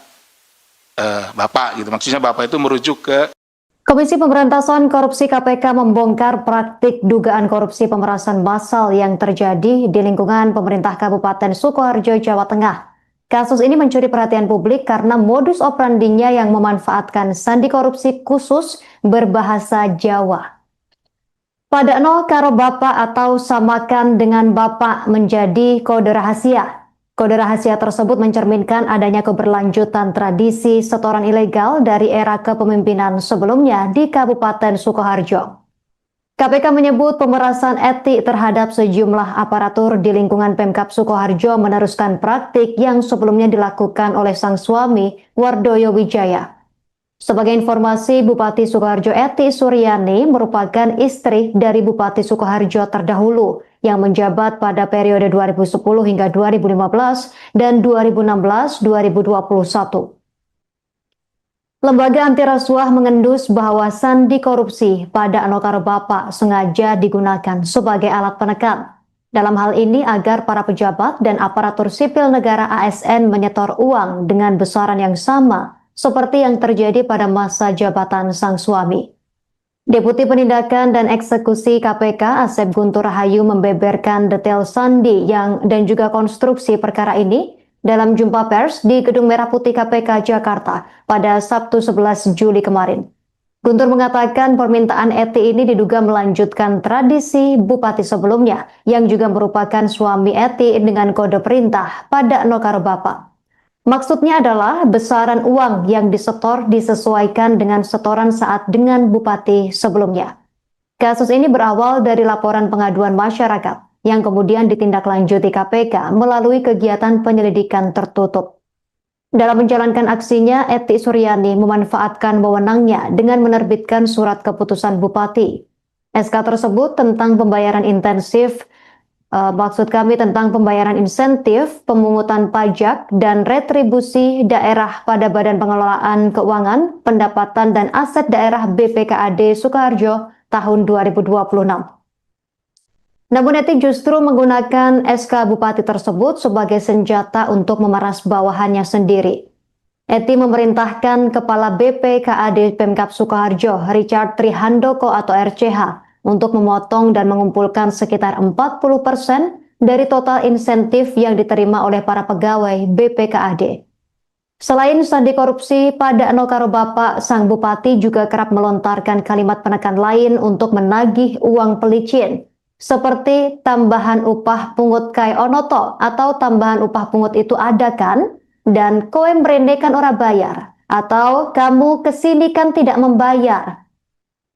Speaker 2: bapak gitu. Maksudnya bapak itu merujuk ke
Speaker 1: Komisi Pemberantasan Korupsi KPK membongkar praktik dugaan korupsi pemerasan massal yang terjadi di lingkungan pemerintah Kabupaten Sukoharjo, Jawa Tengah. Kasus ini mencuri perhatian publik karena modus operandinya yang memanfaatkan sandi korupsi khusus berbahasa Jawa. Padakno karo bapak atau samakan dengan bapak menjadi kode rahasia. Kode rahasia tersebut mencerminkan adanya keberlanjutan tradisi setoran ilegal dari era kepemimpinan sebelumnya di Kabupaten Sukoharjo. KPK menyebut pemerasan etik terhadap sejumlah aparatur di lingkungan Pemkab Sukoharjo meneruskan praktik yang sebelumnya dilakukan oleh sang suami, Wardoyo Wijaya. Sebagai informasi, Bupati Sukoharjo Eti Suryani merupakan istri dari Bupati Sukoharjo terdahulu yang menjabat pada periode 2010 hingga 2015 dan 2016-2021. Lembaga anti rasuah mengendus bahwa sandi korupsi pada Anokaro Bapak sengaja digunakan sebagai alat penekan. Dalam hal ini agar para pejabat dan aparatur sipil negara ASN menyetor uang dengan besaran yang sama seperti yang terjadi pada masa jabatan sang suami. Deputi Penindakan dan Eksekusi KPK Asep Guntur Rahayu membeberkan detail sandi dan juga konstruksi perkara ini dalam jumpa pers di Gedung Merah Putih KPK Jakarta pada Sabtu 11 Juli kemarin. Guntur mengatakan permintaan Eti ini diduga melanjutkan tradisi bupati sebelumnya yang juga merupakan suami Eti dengan kode perintah pada Nokaro Bapak. Maksudnya adalah besaran uang yang disetor disesuaikan dengan setoran saat dengan bupati sebelumnya. Kasus ini berawal dari laporan pengaduan masyarakat yang kemudian ditindaklanjuti KPK melalui kegiatan penyelidikan tertutup. Dalam menjalankan aksinya, Eti Suryani memanfaatkan wewenangnya dengan menerbitkan surat keputusan bupati. SK tersebut tentang pembayaran intensif tentang pembayaran insentif, pemungutan pajak, dan retribusi daerah pada Badan Pengelolaan Keuangan, Pendapatan dan Aset Daerah BPKAD Sukoharjo tahun 2026. Namun Eti justru menggunakan SK Bupati tersebut sebagai senjata untuk memeras bawahannya sendiri. Eti memerintahkan Kepala BPKAD Pemkab Sukoharjo, Richard Trihandoko atau RCH, untuk memotong dan mengumpulkan sekitar 40% dari total insentif yang diterima oleh para pegawai BPKAD. Selain sandi korupsi, pada Eno Karo Bapak, sang bupati juga kerap melontarkan kalimat penekan lain untuk menagih uang pelicin, seperti tambahan upah pungut kai onoto atau tambahan upah pungut itu ada kan? Dan koe mrene kan ora bayar, atau kamu kesini kan tidak membayar.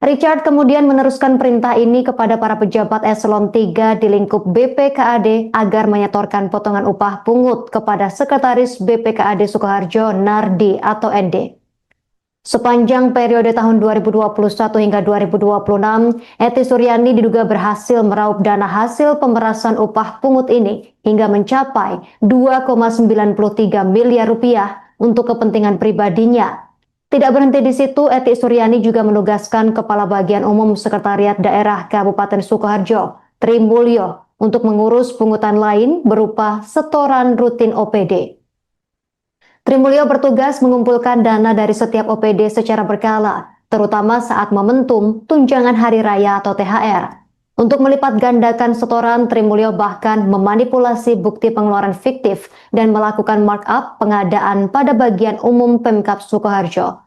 Speaker 1: Richard kemudian meneruskan perintah ini kepada para pejabat eselon 3 di lingkup BPKAD agar menyetorkan potongan upah pungut kepada Sekretaris BPKAD Sukoharjo Nardi atau ND. Sepanjang periode tahun 2021 hingga 2026, Eti Suryani diduga berhasil meraup dana hasil pemerasan upah pungut ini hingga mencapai 2,93 miliar rupiah untuk kepentingan pribadinya. Tidak berhenti di situ, Eti Suryani juga menugaskan Kepala Bagian Umum Sekretariat Daerah Kabupaten Sukoharjo, Tri Mulyo, untuk mengurus pungutan lain berupa setoran rutin OPD. Tri Mulyo bertugas mengumpulkan dana dari setiap OPD secara berkala, terutama saat momentum tunjangan hari raya atau THR. Untuk melipat gandakan setoran, Tri Mulyo bahkan memanipulasi bukti pengeluaran fiktif dan melakukan markup pengadaan pada bagian umum Pemkab Sukoharjo.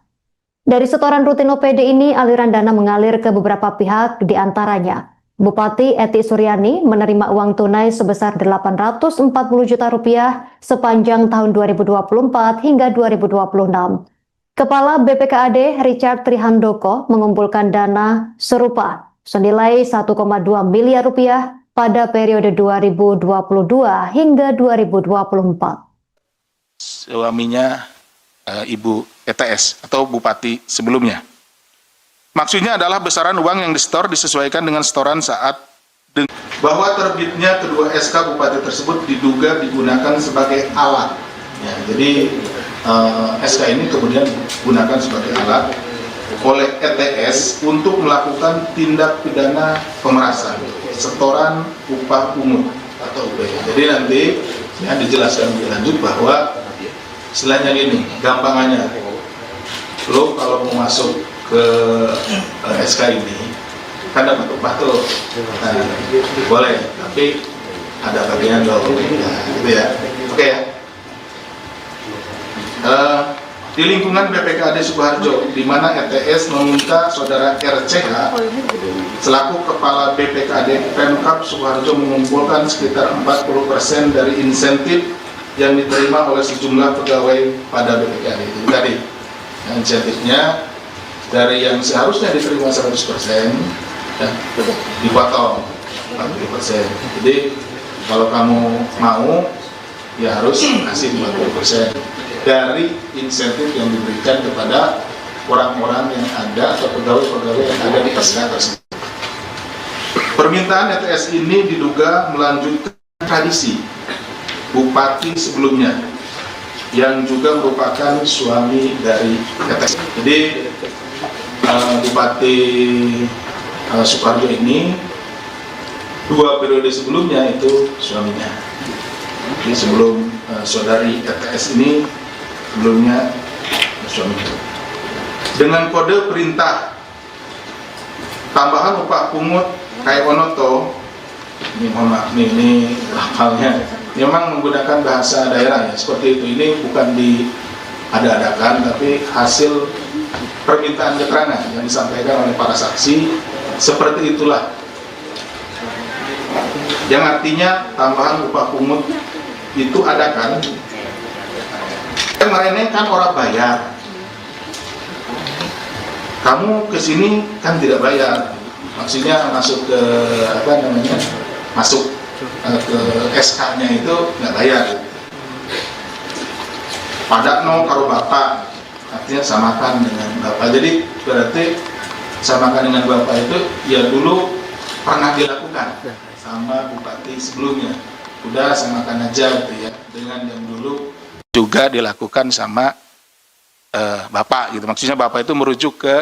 Speaker 1: Dari setoran rutin OPD ini, aliran dana mengalir ke beberapa pihak, diantaranya Bupati Eti Suryani menerima uang tunai sebesar 840 juta rupiah sepanjang tahun 2024 hingga 2026. Kepala BPKAD Richard Trihandoko mengumpulkan dana serupa senilai 1,2 miliar rupiah pada periode 2022 hingga 2024.
Speaker 2: Suaminya Ibu ETS atau Bupati sebelumnya. Maksudnya adalah besaran uang yang disetor disesuaikan dengan setoran saat bahwa terbitnya kedua SK Bupati tersebut diduga digunakan sebagai alat. Ya, jadi SK ini kemudian digunakan sebagai alat oleh ETS untuk melakukan tindak pidana pemerasan, setoran upah pungut atau UPH. Jadi nanti ya dijelaskan lebih lanjut bahwa istilahnya gini, gampangannya, lo kalau mau masuk ke SK ini kan dapat upah tuh, nah, boleh, tapi ada bagian lo, nah, gitu ya, oke ya. Di lingkungan BPKAD Sukoharjo, di mana ETS meminta saudara RCH selaku Kepala BPKAD Pemkab Sukoharjo mengumpulkan sekitar 40% dari insentif yang diterima oleh sejumlah pegawai pada BPKAD itu tadi. Insentifnya dari yang seharusnya diterima 100% ya, dipotong 40%. Jadi kalau kamu mau ya harus kasih 40% dari insentif yang diberikan kepada orang-orang yang ada atau pegawai-pegawai yang ada di SK tersebut. Permintaan ETS ini diduga melanjutkan tradisi Bupati sebelumnya yang juga merupakan suami dari ETS. Jadi Bupati Sukoharjo ini 2 periode sebelumnya itu suaminya. Jadi sebelum saudari ETS ini sebelumnya suaminya. Dengan kode perintah tambahan upah pungut kai onoto, ini mohon maaf ini lafalnya memang menggunakan bahasa daerah ya, seperti itu. Ini bukan diada-adakan, tapi hasil permintaan keterangan yang disampaikan oleh para saksi, seperti itulah. Yang artinya tambahan upah pungut itu ada kan? Kemarin kan orang bayar, kamu kesini kan tidak bayar, maksudnya masuk ke apa namanya, masuk ke SK-nya itu nggak bayar. Padakno karo bapak, artinya samakan dengan bapak. Jadi berarti samakan dengan bapak itu ya dulu pernah dilakukan sama bupati sebelumnya. Udah samakan aja gitu ya, dengan yang dulu juga dilakukan sama bapak gitu. Maksudnya bapak itu merujuk ke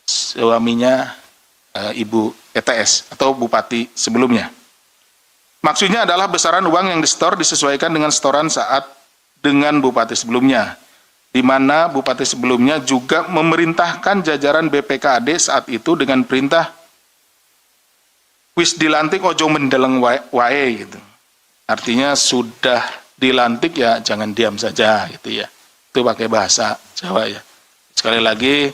Speaker 2: suaminya Ibu ETS atau bupati sebelumnya. Maksudnya adalah besaran uang yang disetor disesuaikan dengan setoran saat dengan bupati sebelumnya, di mana bupati sebelumnya juga memerintahkan jajaran BPKAD saat itu dengan perintah wis dilantik ojo mendeleng wae gitu. Artinya sudah dilantik ya jangan diam saja gitu ya. Itu pakai bahasa Jawa ya. Sekali lagi,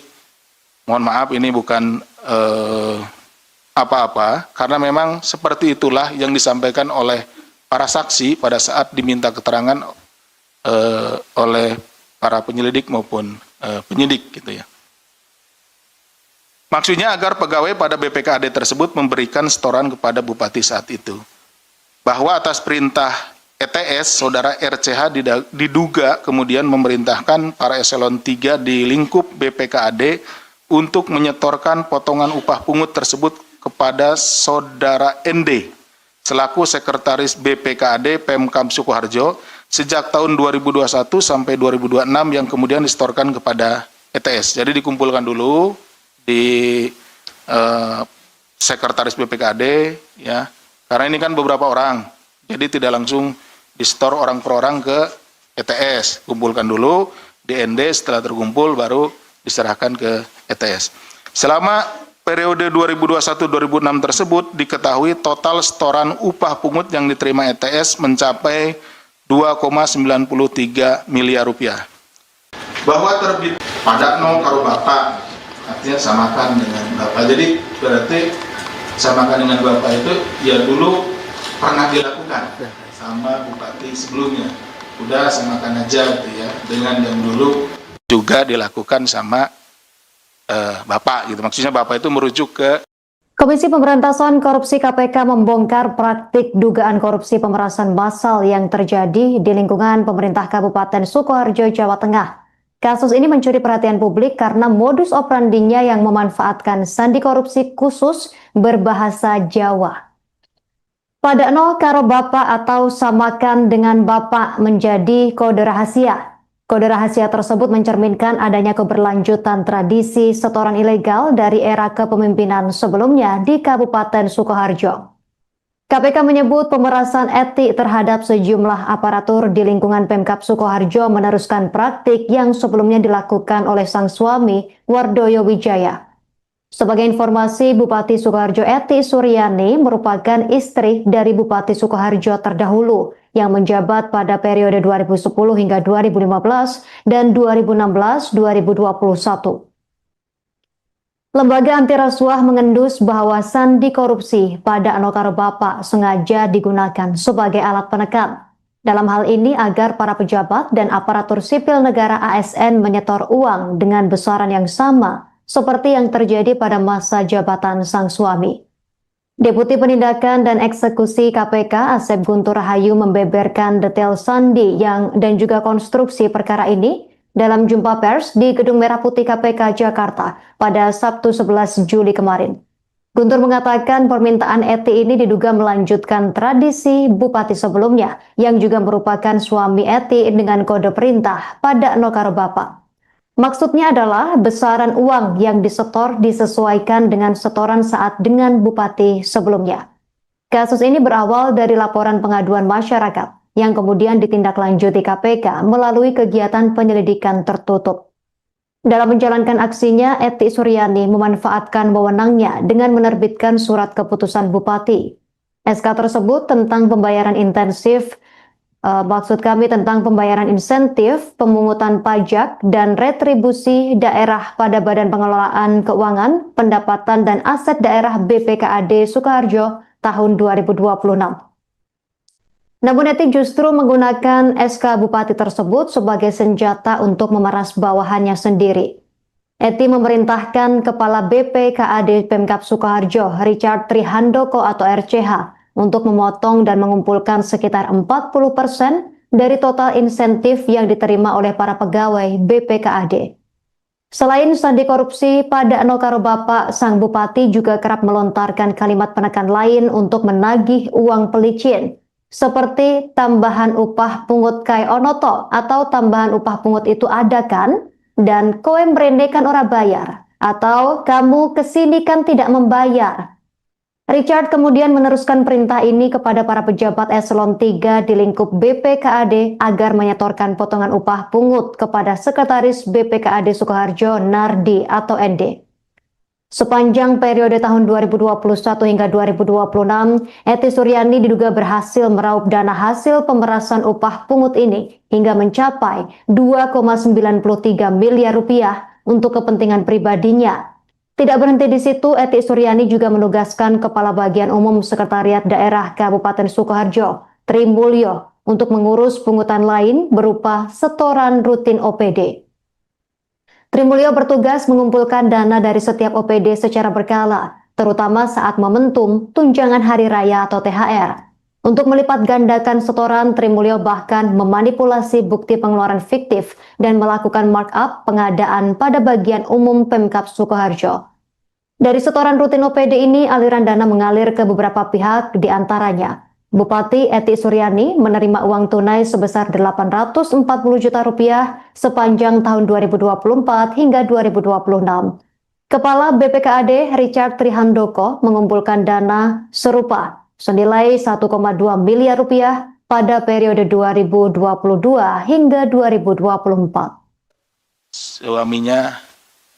Speaker 2: mohon maaf ini bukan apa-apa, karena memang seperti itulah yang disampaikan oleh para saksi pada saat diminta keterangan oleh para penyelidik maupun penyidik gitu ya. Maksudnya agar pegawai pada BPKAD tersebut memberikan setoran kepada Bupati saat itu. Bahwa atas perintah ETS, Saudara RCH diduga kemudian memerintahkan para eselon 3 di lingkup BPKAD untuk menyetorkan potongan upah pungut tersebut kepada Saudara ND, selaku Sekretaris BPKAD Pemkab Sukoharjo sejak tahun 2021 sampai 2026 yang kemudian disetorkan kepada ETS. Jadi dikumpulkan dulu di Sekretaris BPKAD ya, karena ini kan beberapa orang, jadi tidak langsung disetor orang per orang ke ETS, kumpulkan dulu di ND, setelah terkumpul baru diserahkan ke ETS. Selama periode 2021-2006 tersebut diketahui total setoran upah pungut yang diterima ETS mencapai 2,93 miliar rupiah. Bahwa terbit pada no karo bapak, artinya samakan dengan bapak. Jadi berarti samakan dengan bapak itu ya dulu pernah dilakukan sama bupati sebelumnya. Udah samakan aja gitu ya, dengan yang dulu juga dilakukan sama bapak gitu. Maksudnya bapak itu merujuk ke
Speaker 1: Komisi Pemberantasan Korupsi KPK membongkar praktik dugaan korupsi pemerasan massal yang terjadi di lingkungan pemerintah Kabupaten Sukoharjo, Jawa Tengah. Kasus ini mencuri perhatian publik karena modus operandinya yang memanfaatkan sandi korupsi khusus berbahasa Jawa. Padakno karo bapak atau samakan dengan bapak menjadi kode rahasia. Kode rahasia tersebut mencerminkan adanya keberlanjutan tradisi setoran ilegal dari era kepemimpinan sebelumnya di Kabupaten Sukoharjo. KPK menyebut pemerasan etik terhadap sejumlah aparatur di lingkungan Pemkab Sukoharjo meneruskan praktik yang sebelumnya dilakukan oleh sang suami, Wardoyo Wijaya. Sebagai informasi, Bupati Sukoharjo Eti Suryani merupakan istri dari Bupati Sukoharjo terdahulu yang menjabat pada periode 2010 hingga 2015 dan 2016-2021. Lembaga anti rasuah mengendus bahwa sandi korupsi pada Anokaro Bapak sengaja digunakan sebagai alat penekan. Dalam hal ini agar para pejabat dan aparatur sipil negara ASN menyetor uang dengan besaran yang sama seperti yang terjadi pada masa jabatan sang suami. Deputi Penindakan dan Eksekusi KPK Asep Guntur Rahayu membeberkan detail sandi dan juga konstruksi perkara ini dalam jumpa pers di Gedung Merah Putih KPK Jakarta pada Sabtu 11 Juli kemarin. Guntur mengatakan permintaan Eti ini diduga melanjutkan tradisi bupati sebelumnya yang juga merupakan suami Eti dengan kode perintah pada Nokaro Bapak. Maksudnya adalah besaran uang yang disetor disesuaikan dengan setoran saat dengan bupati sebelumnya. Kasus ini berawal dari laporan pengaduan masyarakat yang kemudian ditindaklanjuti KPK melalui kegiatan penyelidikan tertutup. Dalam menjalankan aksinya, Eti Suryani memanfaatkan wewenangnya dengan menerbitkan surat keputusan bupati. SK tersebut tentang pembayaran intensif, tentang pembayaran insentif, pemungutan pajak, dan retribusi daerah pada Badan Pengelolaan Keuangan, Pendapatan dan Aset Daerah BPKAD Sukoharjo tahun 2026. Namun Eti justru menggunakan SK Bupati tersebut sebagai senjata untuk memeras bawahannya sendiri. Eti memerintahkan Kepala BPKAD Pemkab Sukoharjo, Richard Trihandoko atau RCH, untuk memotong dan mengumpulkan sekitar 40% dari total insentif yang diterima oleh para pegawai BPKAD. Selain sandi korupsi pada Nokaro Bapak, sang bupati juga kerap melontarkan kalimat penekan lain untuk menagih uang pelicin, seperti tambahan upah pungut kai onoto atau tambahan upah pungut itu ada kan? Dan kowe mrene kan ora bayar, atau kamu kesini kan tidak membayar. Richard kemudian meneruskan perintah ini kepada para pejabat eselon 3 di lingkup BPKAD agar menyetorkan potongan upah pungut kepada Sekretaris BPKAD Sukoharjo Nardi atau ND. Sepanjang periode tahun 2021 hingga 2026, Eti Suryani diduga berhasil meraup dana hasil pemerasan upah pungut ini hingga mencapai 2,93 miliar rupiah untuk kepentingan pribadinya. Tidak berhenti di situ, Eti Suryani juga menugaskan Kepala Bagian Umum Sekretariat Daerah Kabupaten Sukoharjo, Tri Mulyo, untuk mengurus pungutan lain berupa setoran rutin OPD. Tri Mulyo bertugas mengumpulkan dana dari setiap OPD secara berkala, terutama saat momentum tunjangan hari raya atau THR. Untuk melipat gandakan setoran, Tri Mulyo bahkan memanipulasi bukti pengeluaran fiktif dan melakukan markup pengadaan pada bagian umum Pemkab Sukoharjo. Dari setoran rutin OPD ini, aliran dana mengalir ke beberapa pihak, diantaranya Bupati Eti Suryani menerima uang tunai sebesar 840 juta rupiah sepanjang tahun 2024 hingga 2026. Kepala BPKAD Richard Trihandoko mengumpulkan dana serupa senilai 1,2 miliar rupiah pada periode 2022 hingga 2024.
Speaker 2: Suaminya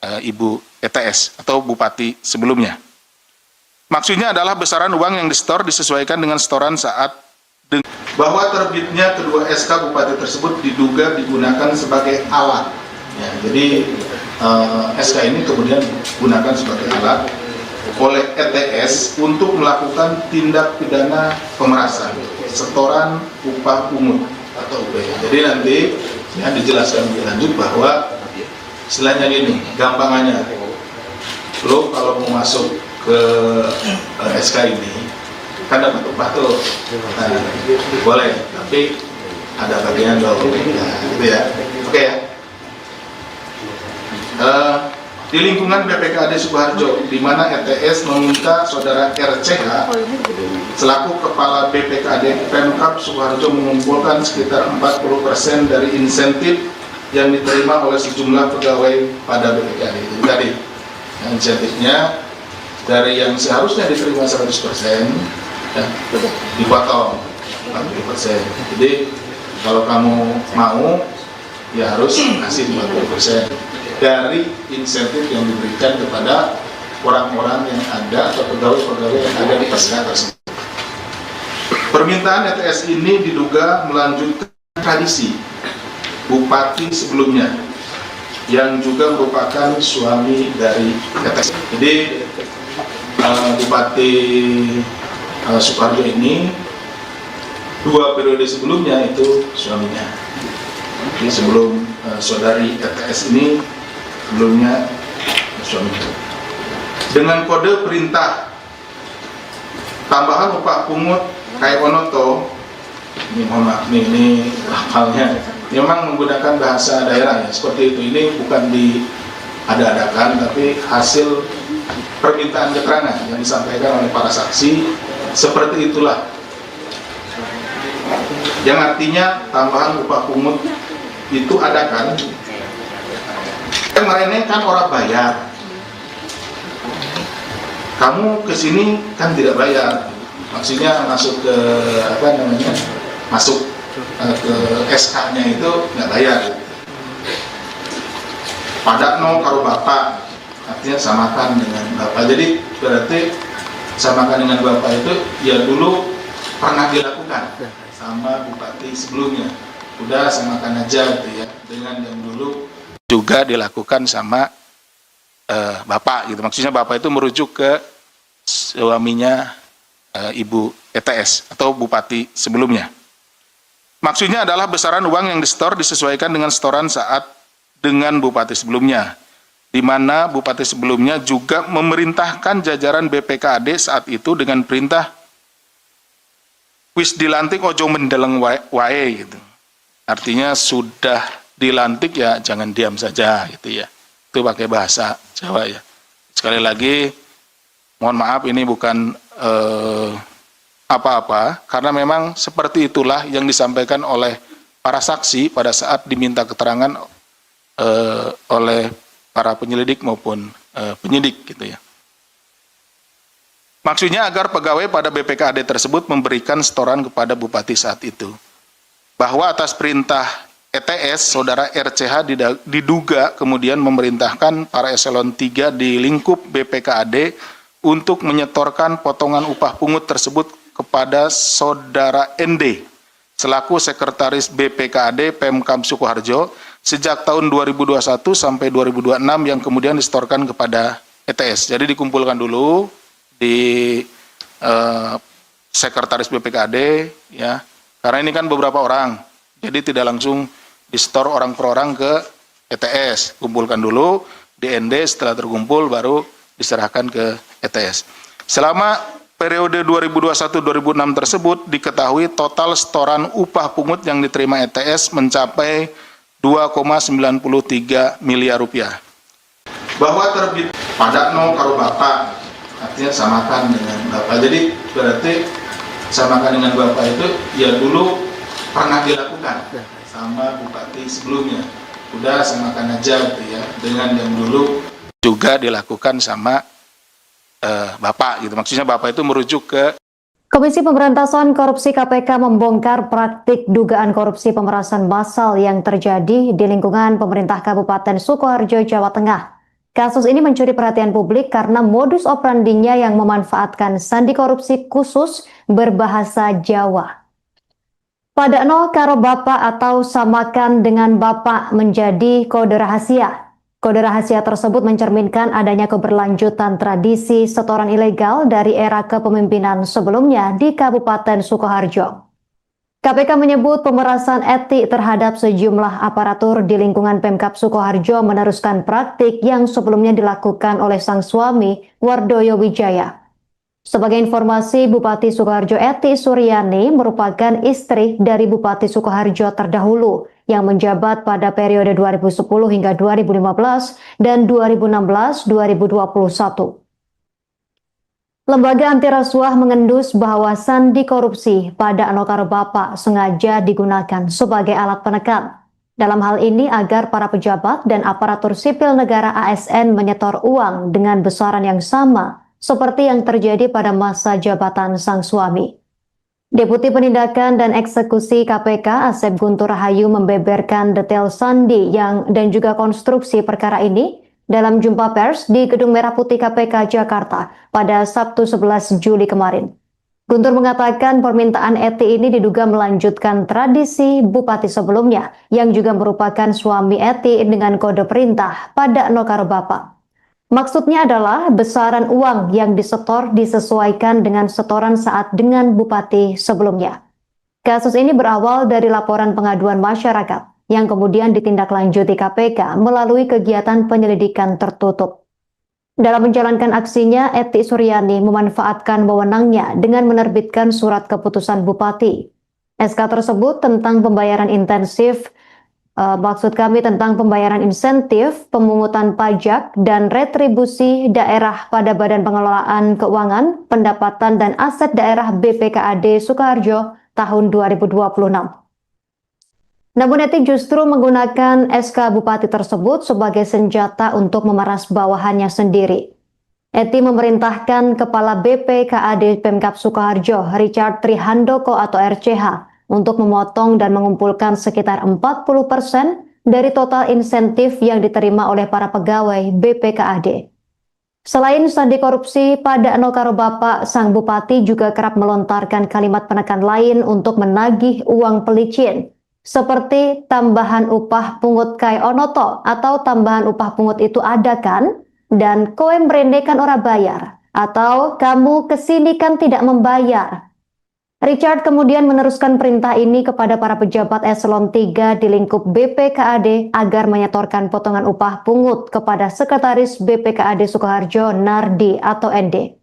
Speaker 2: Ibu ETS atau Bupati sebelumnya. Maksudnya adalah besaran uang yang disetor disesuaikan dengan setoran saat bahwa terbitnya kedua SK Bupati tersebut diduga digunakan sebagai alat. Ya, jadi SK ini kemudian digunakan sebagai alat oleh ETS untuk melakukan tindak pidana pemerasan, setoran upah pungut atau UPH. Jadi nanti ya dijelaskan lebih lanjut bahwa istilahnya gini, gampangannya, lo kalau mau masuk ke SK ini kan dapat upah tuh, nah, boleh, tapi ada bagian lo, nah, gitu ya, oke ya. Di lingkungan BPKAD Sukoharjo, di mana ETS meminta saudara RCH selaku kepala BPKAD Pemkab Sukoharjo mengumpulkan sekitar 40% dari insentif yang diterima oleh sejumlah pegawai pada BPKAD. Jadi tadi insentifnya dari yang seharusnya diterima 100% ya, dipotong 40%. Jadi kalau kamu mau ya harus kasih 40% dari insentif yang diberikan kepada orang-orang yang ada atau pegawai-pegawai yang ada di SK tersebut. Permintaan ETS ini diduga melanjutkan tradisi Bupati sebelumnya yang juga merupakan suami dari ETS. Jadi Bupati Sukoharjo ini 2 periode sebelumnya itu suaminya. Jadi sebelum saudari ETS ini sebelumnya suaminya. Dengan kode perintah tambahan upah pungut kayak onoto, ini mohon maaf ini hafalnya, memang menggunakan bahasa daerah ya, seperti itu. Ini bukan diada-adakan, tapi hasil permintaan keterangan yang disampaikan oleh para saksi, seperti itulah. Yang artinya tambahan upah pungut itu ada kan? Kemarin kan orang bayar, kamu kesini kan tidak bayar, maksudnya masuk ke apa namanya, masuk ke SK-nya itu nggak bayar. Padakno karo bapak, artinya samakan dengan bapak. Jadi berarti samakan dengan bapak itu ya dulu pernah dilakukan sama bupati sebelumnya. Udah samakan aja gitu ya, dengan yang dulu juga dilakukan sama bapak gitu. Maksudnya bapak itu merujuk ke suaminya Ibu ETS atau bupati sebelumnya. Maksudnya adalah besaran uang yang disetor disesuaikan dengan setoran saat dengan bupati sebelumnya, di mana bupati sebelumnya juga memerintahkan jajaran BPKAD saat itu dengan perintah wis dilantik ojo mendeleng wae gitu. Artinya sudah dilantik ya jangan diam saja gitu ya. Itu pakai bahasa Jawa ya. Sekali lagi mohon maaf ini bukan apa-apa, karena memang seperti itulah yang disampaikan oleh para saksi pada saat diminta keterangan oleh para penyelidik maupun penyidik gitu ya. Maksudnya agar pegawai pada BPKAD tersebut memberikan setoran kepada bupati saat itu, bahwa atas perintah ETS, saudara RCH diduga kemudian memerintahkan para eselon 3 di lingkup BPKAD untuk menyetorkan potongan upah pungut tersebut kepada saudara ND selaku Sekretaris BPKAD Pemkab Sukoharjo sejak tahun 2021 sampai 2026 yang kemudian disetorkan kepada ETS. Jadi dikumpulkan dulu di Sekretaris BPKAD, ya, karena ini kan beberapa orang, jadi tidak langsung disetor orang per orang ke ETS, kumpulkan dulu di ND, setelah terkumpul baru diserahkan ke ETS. Selama periode 2021-2006 tersebut diketahui total setoran upah pungut yang diterima ETS mencapai 2,93 miliar rupiah. Bahwa terbit pada no karo bapak, artinya samakan dengan bapak. Jadi berarti samakan dengan bapak itu ya dulu pernah dilakukan sama bupati sebelumnya. Udah samakan aja gitu ya, dengan yang dulu juga dilakukan sama bapak gitu. Maksudnya bapak itu merujuk ke
Speaker 1: Komisi Pemberantasan Korupsi KPK membongkar praktik dugaan korupsi pemerasan massal yang terjadi di lingkungan pemerintah Kabupaten Sukoharjo, Jawa Tengah. Kasus ini mencuri perhatian publik karena modus operandinya yang memanfaatkan sandi korupsi khusus berbahasa Jawa. Padakno karo bapak atau samakan dengan bapak menjadi kode rahasia. Kode rahasia tersebut mencerminkan adanya keberlanjutan tradisi setoran ilegal dari era kepemimpinan sebelumnya di Kabupaten Sukoharjo. KPK menyebut pemerasan etik terhadap sejumlah aparatur di lingkungan Pemkab Sukoharjo meneruskan praktik yang sebelumnya dilakukan oleh sang suami, Wardoyo Wijaya. Sebagai informasi, Bupati Sukoharjo Eti Suryani merupakan istri dari Bupati Sukoharjo terdahulu yang menjabat pada periode 2010 hingga 2015 dan 2016-2021. Lembaga anti rasuah mengendus bahwa sandi korupsi pada Anokaro Bapak sengaja digunakan sebagai alat penekan. Dalam hal ini agar para pejabat dan aparatur sipil negara ASN menyetor uang dengan besaran yang sama seperti yang terjadi pada masa jabatan sang suami. Deputi Penindakan dan Eksekusi KPK Asep Guntur Rahayu membeberkan detail sandi dan juga konstruksi perkara ini dalam jumpa pers di Gedung Merah Putih KPK Jakarta pada Sabtu 11 Juli kemarin. Guntur mengatakan permintaan Eti ini diduga melanjutkan tradisi bupati sebelumnya yang juga merupakan suami Eti dengan kode perintah pada Nokaro Bapak. Maksudnya adalah besaran uang yang disetor disesuaikan dengan setoran saat dengan bupati sebelumnya. Kasus ini berawal dari laporan pengaduan masyarakat yang kemudian ditindaklanjuti KPK melalui kegiatan penyelidikan tertutup. Dalam menjalankan aksinya, Eti Suryani memanfaatkan wewenangnya dengan menerbitkan surat keputusan bupati. SK tersebut tentang pembayaran intensif tentang pembayaran insentif, pemungutan pajak, dan retribusi daerah pada Badan Pengelolaan Keuangan, Pendapatan, dan Aset Daerah BPKAD Sukoharjo tahun 2026. Namun Eti justru menggunakan SK Bupati tersebut sebagai senjata untuk memeras bawahannya sendiri. Eti memerintahkan Kepala BPKAD Pemkab Sukoharjo, Richard Trihandoko atau RCH, untuk memotong dan mengumpulkan sekitar 40% dari total insentif yang diterima oleh para pegawai BPKAD. Selain sandi korupsi pada Nokaro Bapak, sang bupati juga kerap melontarkan kalimat penekan lain untuk menagih uang pelicin, seperti tambahan upah pungut kai onoto atau tambahan upah pungut itu ada kan? Dan koe mrene kan ora bayar, atau kamu kesini kan tidak membayar. Richard kemudian meneruskan perintah ini kepada para pejabat eselon 3 di lingkup BPKAD agar menyetorkan potongan upah pungut kepada Sekretaris BPKAD Sukoharjo Nardi atau ND.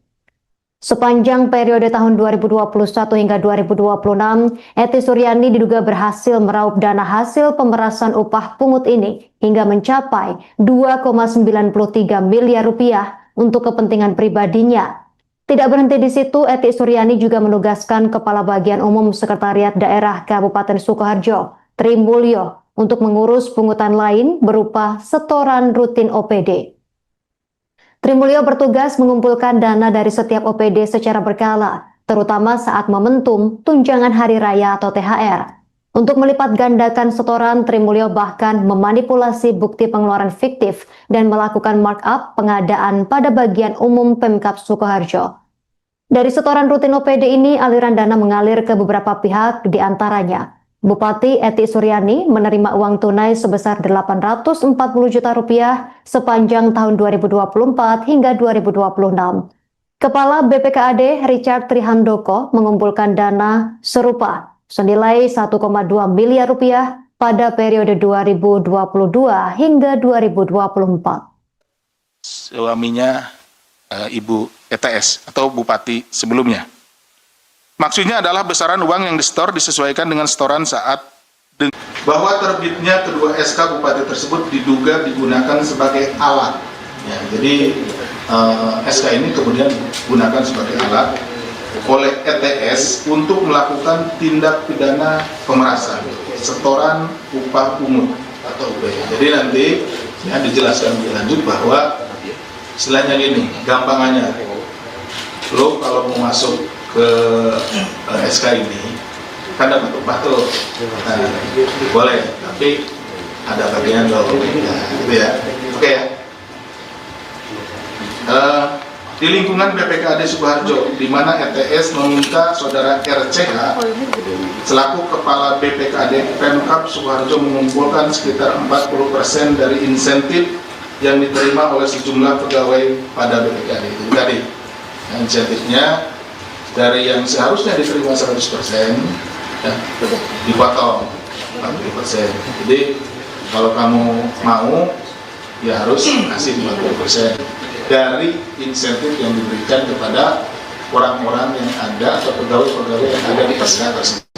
Speaker 1: Sepanjang periode tahun 2021 hingga 2026, Eti Suryani diduga berhasil meraup dana hasil pemerasan upah pungut ini hingga mencapai 2,93 miliar rupiah untuk kepentingan pribadinya. Tidak berhenti di situ, Eti Suryani juga menugaskan Kepala Bagian Umum Sekretariat Daerah Kabupaten Sukoharjo, Tri Mulyo, untuk mengurus pungutan lain berupa setoran rutin OPD. Tri Mulyo bertugas mengumpulkan dana dari setiap OPD secara berkala, terutama saat momentum tunjangan hari raya atau THR. Untuk melipat gandakan setoran, Trimulyo bahkan memanipulasi bukti pengeluaran fiktif dan melakukan markup pengadaan pada bagian umum Pemkab Sukoharjo. Dari setoran rutin OPD ini, aliran dana mengalir ke beberapa pihak, diantaranya Bupati Eti Suryani menerima uang tunai sebesar 840 juta rupiah sepanjang tahun 2024 hingga 2026. Kepala BPKAD Richard Trihandoko mengumpulkan dana serupa senilai 1,2 miliar rupiah pada periode 2022 hingga 2024.
Speaker 2: Suaminya Ibu ETS atau Bupati sebelumnya. Maksudnya adalah besaran uang yang disetor disesuaikan dengan setoran saat bahwa terbitnya kedua SK Bupati tersebut diduga digunakan sebagai alat. Ya, jadi SK ini kemudian digunakan sebagai alat oleh ETS untuk melakukan tindak pidana pemerasan, setoran upah pungut atau UPH. Jadi nanti ya dijelaskan lebih lanjut bahwa istilahnya gini, gampangannya, lo kalau mau masuk ke SK ini kan dapat upah tuh, nah, boleh, tapi ada bagian lo, nah, gitu ya, oke ya. Di lingkungan BPKAD Sukoharjo, di mana ETS meminta saudara RCH selaku kepala BPKAD Pemkab Sukoharjo mengumpulkan sekitar 40% dari insentif yang diterima oleh sejumlah pegawai pada BPKAD itu tadi. Nah, insentifnya dari yang seharusnya diterima 100%, ya, dipotong 40%. Jadi kalau kamu mau, ya harus kasih 40% dari insentif yang diberikan kepada orang-orang yang ada atau pegawai-pegawai yang ada di SK tersebut.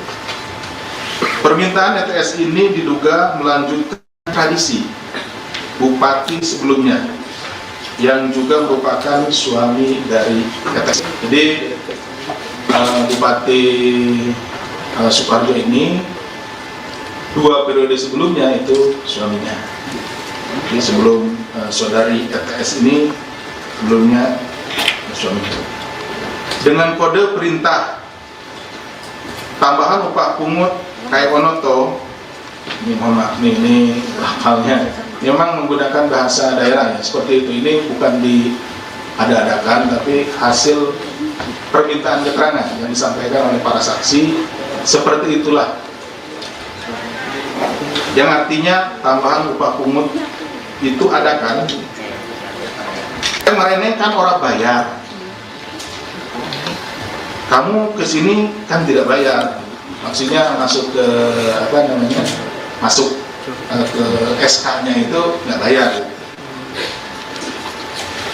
Speaker 2: Permintaan ETS ini diduga melanjutkan tradisi Bupati sebelumnya yang juga merupakan suami dari ETS. Jadi Bupati Sukoharjo ini 2 periode sebelumnya itu suaminya. Jadi sebelum saudari ETS ini sebelumnya suaminya. Dengan kode perintah tambahan upah pungut kayak onoto, ini mohon maaf nih, ini hafalnya memang menggunakan bahasa daerah ya, seperti itu. Ini bukan diada-adakan, tapi hasil permintaan keterangan yang disampaikan oleh para saksi, seperti itulah. Yang artinya tambahan upah pungut itu ada kan? Kemarin kan orang bayar, kamu kesini kan tidak bayar, maksudnya masuk ke apa namanya, masuk ke SK-nya itu nggak bayar.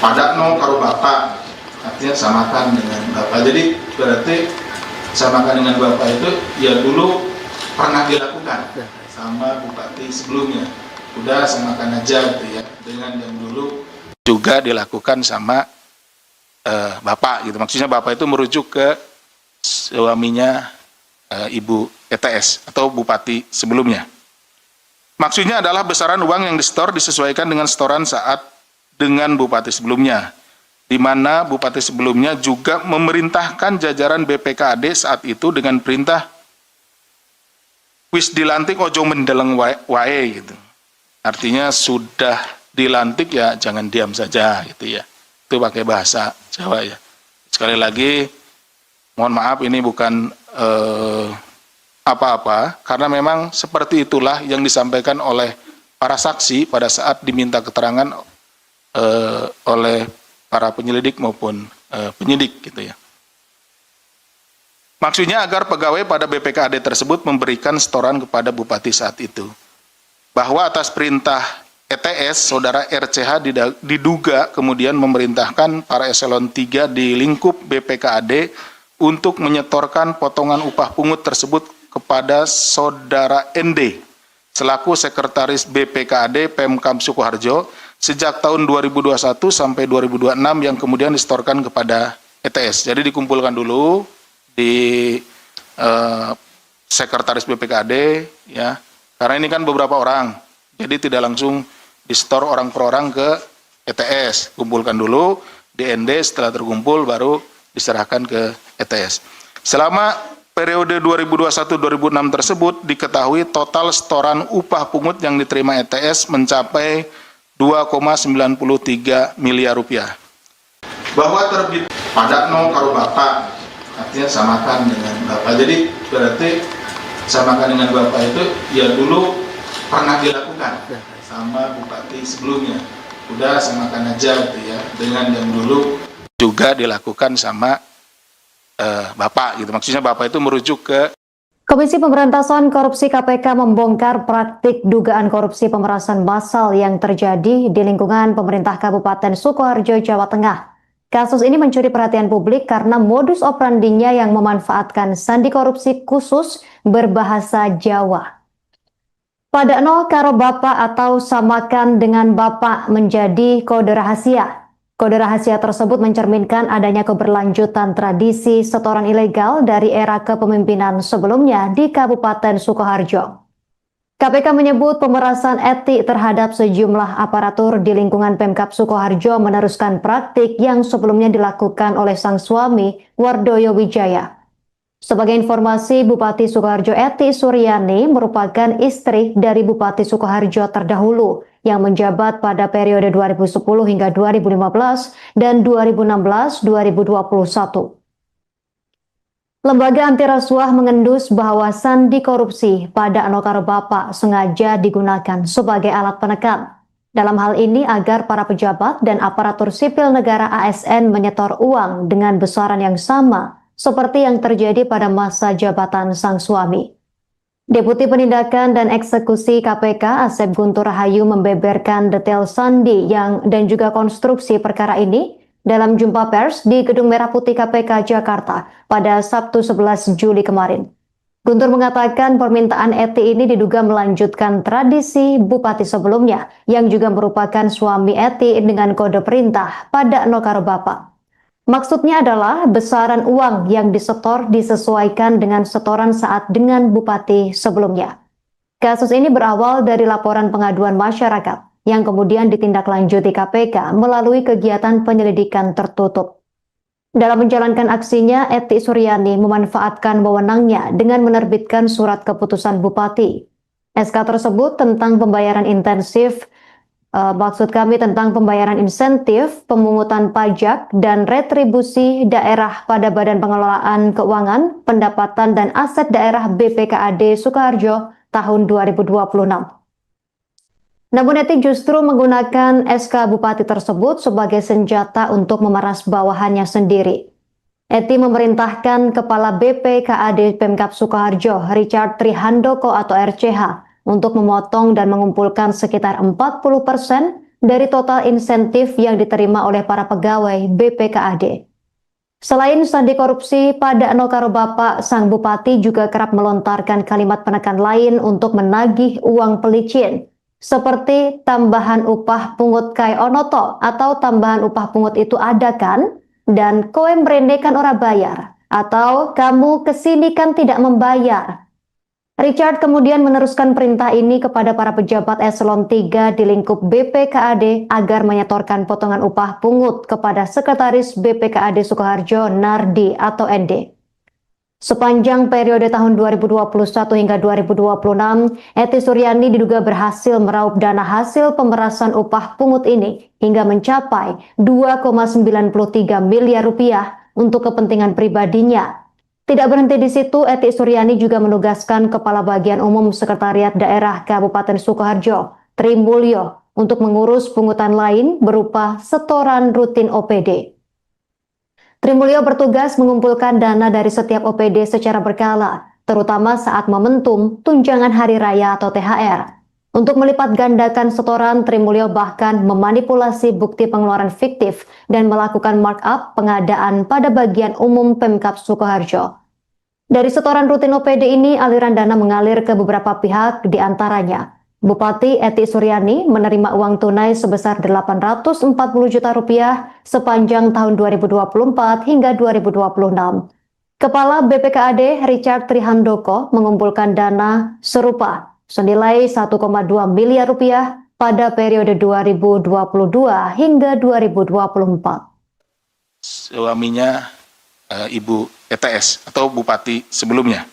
Speaker 2: Pada no karo bapak, artinya samakan dengan bapak. Jadi berarti samakan dengan bapak itu ya dulu pernah dilakukan sama bupati sebelumnya. Udah samakan aja gitu ya, dengan yang dulu juga dilakukan sama bapak gitu. Maksudnya bapak itu merujuk ke suaminya Ibu ETS atau Bupati sebelumnya. Maksudnya adalah besaran uang yang disetor disesuaikan dengan setoran saat dengan Bupati sebelumnya, di mana Bupati sebelumnya juga memerintahkan jajaran BPKAD saat itu dengan perintah wis dilantik ojo mendeleng wae gitu. Artinya sudah dilantik ya jangan diam saja gitu ya. Itu pakai bahasa Jawa ya. Sekali lagi mohon maaf ini bukan apa-apa, karena memang seperti itulah yang disampaikan oleh para saksi pada saat diminta keterangan oleh para penyelidik maupun penyidik gitu ya. Maksudnya agar pegawai pada BPKAD tersebut memberikan setoran kepada Bupati saat itu. Bahwa atas perintah ETS, saudara RCH diduga kemudian memerintahkan para eselon 3 di lingkup BPKAD untuk menyetorkan potongan upah pungut tersebut kepada saudara ND selaku sekretaris BPKAD Pemkab Sukoharjo sejak tahun 2021 sampai 2026 yang kemudian disetorkan kepada ETS. Jadi dikumpulkan dulu di sekretaris BPKAD ya, karena ini kan beberapa orang, jadi tidak langsung disetor orang per orang ke ETS, kumpulkan dulu di ND, setelah terkumpul baru diserahkan ke ETS. Selama periode 2021-2006 tersebut diketahui total setoran upah pungut yang diterima ETS mencapai 2,93 miliar rupiah. Bahwa terbit pada no karo bapak, artinya samakan dengan bapak. Jadi berarti samakan dengan bapak itu ya dulu pernah dilakukan sama bupati sebelumnya. Udah samakan aja gitu ya, dengan yang dulu juga dilakukan sama Bapak gitu. Maksudnya Bapak itu merujuk ke
Speaker 1: Komisi Pemberantasan Korupsi KPK membongkar praktik dugaan korupsi pemerasan massal yang terjadi di lingkungan pemerintah Kabupaten Sukoharjo, Jawa Tengah. Kasus ini mencuri perhatian publik karena modus operandinya yang memanfaatkan sandi korupsi khusus berbahasa Jawa. Padakno karo bapak atau samakan dengan bapak menjadi kode rahasia. Kode rahasia tersebut mencerminkan adanya keberlanjutan tradisi setoran ilegal dari era kepemimpinan sebelumnya di Kabupaten Sukoharjo. KPK menyebut pemerasan etik terhadap sejumlah aparatur di lingkungan Pemkab Sukoharjo meneruskan praktik yang sebelumnya dilakukan oleh sang suami, Wardoyo Wijaya. Sebagai informasi, Bupati Sukoharjo Eti Suryani merupakan istri dari Bupati Sukoharjo terdahulu yang menjabat pada periode 2010 hingga 2015 dan 2016-2021. Lembaga anti rasuah mengendus bahwa sandi korupsi pada Anokaro Bapak sengaja digunakan sebagai alat penekan. Dalam hal ini agar para pejabat dan aparatur sipil negara ASN menyetor uang dengan besaran yang sama seperti yang terjadi pada masa jabatan sang suami. Deputi Penindakan dan Eksekusi KPK Asep Guntur Rahayu membeberkan detail sandi dan juga konstruksi perkara ini dalam jumpa pers di Gedung Merah Putih KPK Jakarta pada Sabtu 11 Juli kemarin. Guntur mengatakan permintaan Eti ini diduga melanjutkan tradisi bupati sebelumnya yang juga merupakan suami Eti dengan kode perintah pada Nokaro Bapak. Maksudnya adalah besaran uang yang disetor disesuaikan dengan setoran saat dengan bupati sebelumnya. Kasus ini berawal dari laporan pengaduan masyarakat yang kemudian ditindaklanjuti KPK melalui kegiatan penyelidikan tertutup. Dalam menjalankan aksinya, Eti Suryani memanfaatkan wewenangnya dengan menerbitkan surat keputusan bupati. SK tersebut tentang pembayaran intensif tentang pembayaran insentif, pemungutan pajak, dan retribusi daerah pada Badan Pengelolaan Keuangan, Pendapatan, dan Aset Daerah BPKAD Sukoharjo tahun 2026. Namun Eti justru menggunakan SK Bupati tersebut sebagai senjata untuk memeras bawahannya sendiri. Eti memerintahkan Kepala BPKAD Pemkab Sukoharjo, Richard Trihandoko atau RCH, untuk memotong dan mengumpulkan sekitar 40% dari total insentif yang diterima oleh para pegawai BPKAD. Selain sandi korupsi, pada Nokaro Bapak, sang bupati juga kerap melontarkan kalimat penekan lain untuk menagih uang pelicin, seperti tambahan upah pungut kai onoto atau tambahan upah pungut itu ada kan? Dan koe mrene kan ora bayar, atau kamu kesini kan tidak membayar. Richard kemudian meneruskan perintah ini kepada para pejabat eselon 3 di lingkup BPKAD agar menyetorkan potongan upah pungut kepada Sekretaris BPKAD Sukoharjo Nardi atau ND. Sepanjang periode tahun 2021 hingga 2026, Eti Suryani diduga berhasil meraup dana hasil pemerasan upah pungut ini hingga mencapai 2,93 miliar rupiah untuk kepentingan pribadinya. Tidak berhenti di situ, Eti Suryani juga menugaskan Kepala Bagian Umum Sekretariat Daerah Kabupaten Sukoharjo, Tri Mulyo, untuk mengurus pungutan lain berupa setoran rutin OPD. Tri Mulyo bertugas mengumpulkan dana dari setiap OPD secara berkala, terutama saat momentum tunjangan hari raya atau THR. Untuk melipat gandakan setoran, Tri Mulyo bahkan memanipulasi bukti pengeluaran fiktif dan melakukan markup pengadaan pada bagian umum Pemkab Sukoharjo. Dari setoran rutin OPD ini, aliran dana mengalir ke beberapa pihak, diantaranya Bupati Eti Suryani menerima uang tunai sebesar 840 juta rupiah sepanjang tahun 2024 hingga 2026. Kepala BPKAD Richard Trihandoko mengumpulkan dana serupa senilai 1,2 miliar rupiah pada periode 2022 hingga 2024.
Speaker 2: Suaminya Ibu ETS atau Bupati sebelumnya.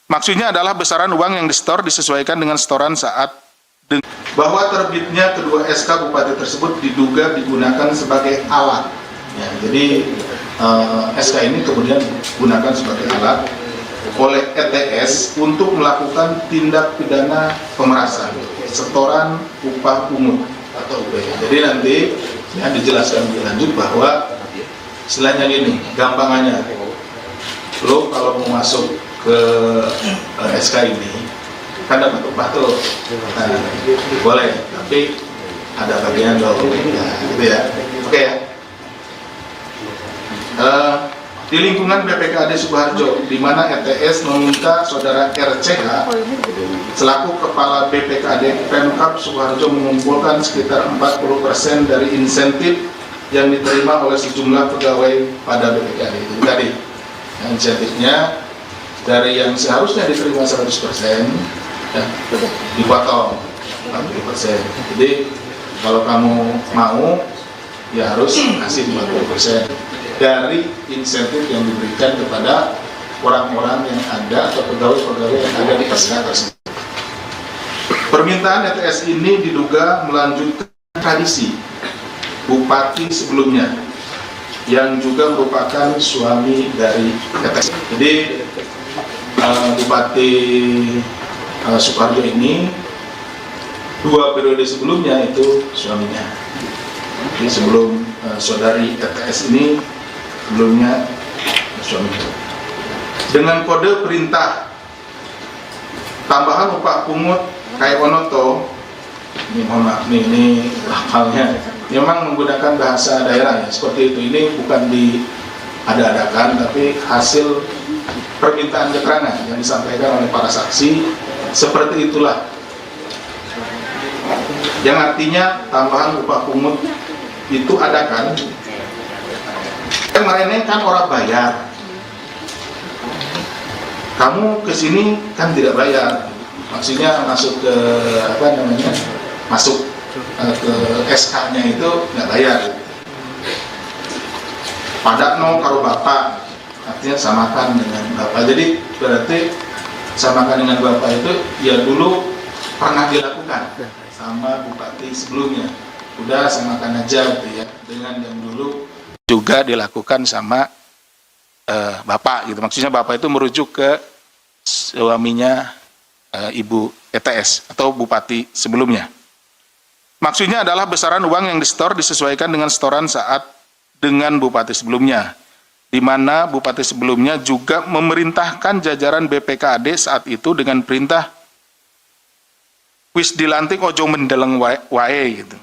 Speaker 2: Maksudnya adalah besaran uang yang disetor disesuaikan dengan setoran saat bahwa terbitnya kedua SK Bupati tersebut diduga digunakan sebagai alat. Ya, jadi SK ini kemudian digunakan sebagai alat oleh ETS untuk melakukan tindak pidana pemerasan, setoran upah pungut atau UP. Jadi nanti ya dijelaskan lebih lanjut bahwa istilahnya gini, gampangannya, lo kalau mau masuk ke SK ini kan dapat upah tuh, nah, boleh, tapi ada bagian dong, nah, gitu ya, oke ya. Di lingkungan BPKAD Sukoharjo, di mana ETS meminta saudara RCH selaku kepala BPKAD Pemkab Sukoharjo mengumpulkan sekitar 40% dari insentif yang diterima oleh sejumlah pegawai pada BPKAD itu tadi. Nah, insentifnya dari yang seharusnya diterima 100%, ya, dipotong 40%. Jadi kalau kamu mau, ya harus kasih 40% dari insentif yang diberikan kepada orang-orang yang ada atau pegawai-pegawai yang ada di SK tersebut. Permintaan ETS ini diduga melanjutkan tradisi Bupati sebelumnya yang juga merupakan suami dari ETS. Jadi Bupati Sukoharjo ini 2 periode sebelumnya itu suaminya. Jadi sebelum saudari ETS ini sebelumnya suaminya. Dengan kode perintah tambahan upah pungut kayak Onoto, ini mohon maaf nih, ini hafalnya memang menggunakan bahasa daerah ya, seperti itu. Ini bukan diada-adakan, tapi hasil permintaan keterangan yang disampaikan oleh para saksi, seperti itulah. Yang artinya tambahan upah pungut itu ada kan? Kemarin kan orang bayar, kamu kesini kan tidak bayar, maksudnya masuk ke apa namanya, masuk ke SK-nya itu nggak bayar. Padakno karo bapak, artinya samakan dengan bapak. Jadi berarti samakan dengan bapak itu ya dulu pernah dilakukan sama bupati sebelumnya. Udah samakan aja gitu ya, dengan yang dulu juga dilakukan sama bapak gitu. Maksudnya bapak itu merujuk ke suaminya Ibu ETS atau Bupati sebelumnya. Maksudnya adalah besaran uang yang disetor disesuaikan dengan setoran saat dengan Bupati sebelumnya, di mana Bupati sebelumnya juga memerintahkan jajaran BPKAD saat itu dengan perintah wis dilantik ojo mendeleng wae gitu.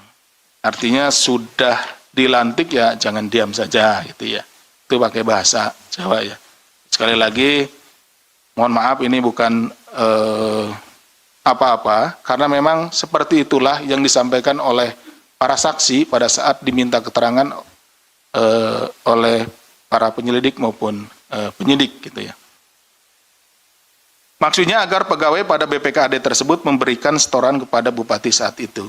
Speaker 2: Artinya sudah dilantik ya jangan diam saja gitu ya. Itu pakai bahasa Jawa ya. Sekali lagi mohon maaf ini bukan apa-apa, karena memang seperti itulah yang disampaikan oleh para saksi pada saat diminta keterangan oleh para penyelidik maupun penyidik gitu ya. Maksudnya agar pegawai pada BPKAD tersebut memberikan setoran kepada bupati saat itu.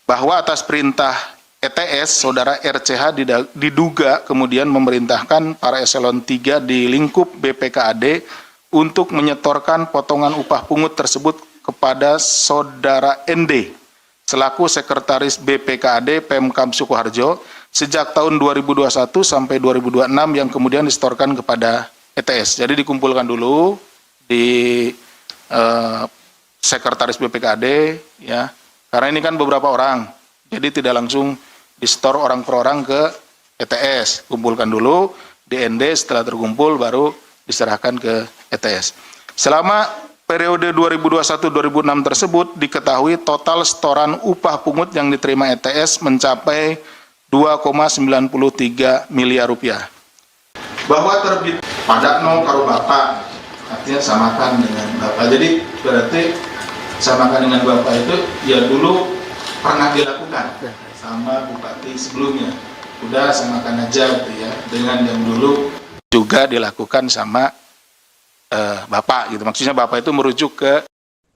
Speaker 2: Bahwa atas perintah ETS, saudara RCH diduga kemudian memerintahkan para eselon 3 di lingkup BPKAD untuk menyetorkan potongan upah pungut tersebut kepada saudara ND selaku sekretaris BPKAD Pemkab Sukoharjo sejak tahun 2021 sampai 2026 yang kemudian disetorkan kepada ETS. Jadi dikumpulkan dulu di sekretaris BPKAD ya, karena ini kan beberapa orang, jadi tidak langsung disetor orang per orang ke ETS, kumpulkan dulu di ND, setelah terkumpul baru diserahkan ke ETS. Selama periode 2021-2006 tersebut diketahui total setoran upah pungut yang diterima ETS mencapai 2,93 miliar rupiah. Bahwa terbit padakno karo bapak, artinya samakan dengan bapak. Jadi berarti samakan dengan bapak itu ya dulu pernah dilakukan sama bupati sebelumnya. Udah samakan aja gitu ya, dengan yang dulu juga dilakukan sama bapak gitu. Maksudnya bapak itu merujuk ke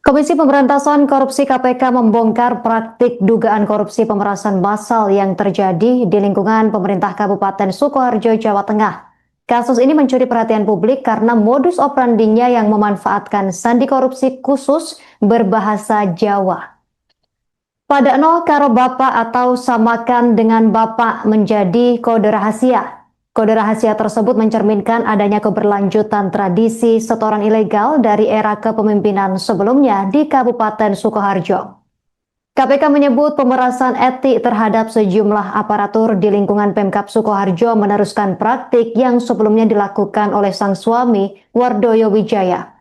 Speaker 1: Komisi Pemberantasan Korupsi KPK membongkar praktik dugaan korupsi pemerasan massal yang terjadi di lingkungan pemerintah Kabupaten Sukoharjo, Jawa Tengah. Kasus ini mencuri perhatian publik karena modus operandinya yang memanfaatkan sandi korupsi khusus berbahasa Jawa. Pada nol karo bapak atau samakan dengan bapak menjadi kode rahasia. Kode rahasia tersebut mencerminkan adanya keberlanjutan tradisi setoran ilegal dari era kepemimpinan sebelumnya di Kabupaten Sukoharjo. KPK menyebut pemerasan etik terhadap sejumlah aparatur di lingkungan Pemkab Sukoharjo meneruskan praktik yang sebelumnya dilakukan oleh sang suami, Wardoyo Wijaya.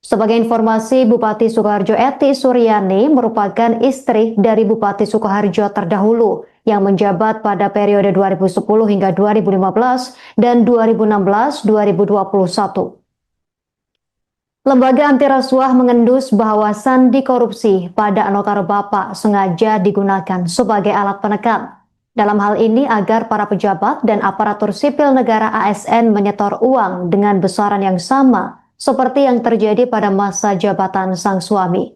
Speaker 1: Sebagai informasi, Bupati Sukoharjo Eti Suryani merupakan istri dari Bupati Sukoharjo terdahulu yang menjabat pada periode 2010 hingga 2015 dan 2016-2021. Lembaga anti rasuah mengendus bahwa sandi korupsi pada Anokaro Bapak sengaja digunakan sebagai alat penekan. Dalam hal ini agar para pejabat dan aparatur sipil negara ASN menyetor uang dengan besaran yang sama seperti yang terjadi pada masa jabatan sang suami.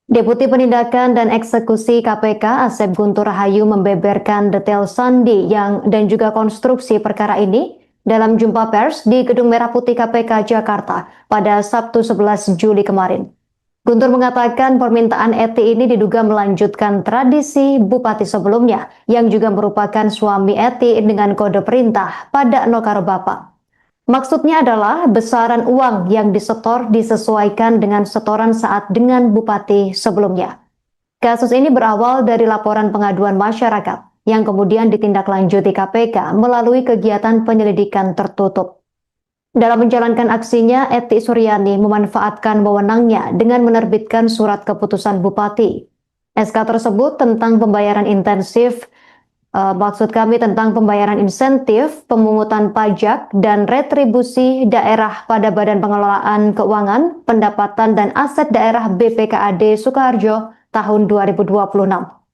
Speaker 1: Deputi Penindakan dan Eksekusi KPK Asep Guntur Rahayu membeberkan detail sandi dan juga konstruksi perkara ini dalam jumpa pers di Gedung Merah Putih KPK Jakarta pada Sabtu 11 Juli kemarin. Guntur mengatakan permintaan Eti ini diduga melanjutkan tradisi bupati sebelumnya yang juga merupakan suami Eti dengan kode perintah pada Nokaro Bapak. Maksudnya adalah besaran uang yang disetor disesuaikan dengan setoran saat dengan bupati sebelumnya. Kasus ini berawal dari laporan pengaduan masyarakat yang kemudian ditindaklanjuti KPK melalui kegiatan penyelidikan tertutup. Dalam menjalankan aksinya, Eti Suryani memanfaatkan wewenangnya dengan menerbitkan surat keputusan bupati. SK tersebut tentang pembayaran intensif, tentang pembayaran insentif, pemungutan pajak, dan retribusi daerah pada Badan Pengelolaan Keuangan, Pendapatan, dan Aset Daerah BPKAD Sukoharjo tahun 2026.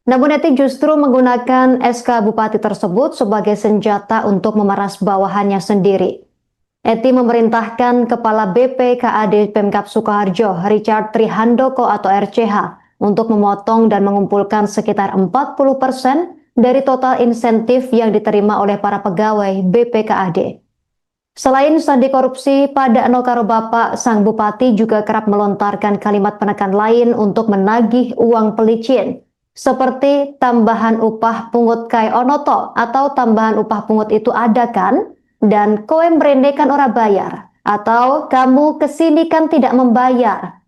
Speaker 1: Namun Eti justru menggunakan SK Bupati tersebut sebagai senjata untuk memeras bawahannya sendiri. Eti memerintahkan Kepala BPKAD Pemkab Sukoharjo, Richard Trihandoko atau RCH, untuk memotong dan mengumpulkan sekitar 40% dari total insentif yang diterima oleh para pegawai BPKAD. Selain sandi korupsi, pada Anokaro Bapak, sang Bupati juga kerap melontarkan kalimat penekan lain untuk menagih uang pelicin, seperti tambahan upah pungut kai onoto atau tambahan upah pungut itu ada kan? Dan koe mrene kan ora bayar atau kamu kesini kan tidak membayar.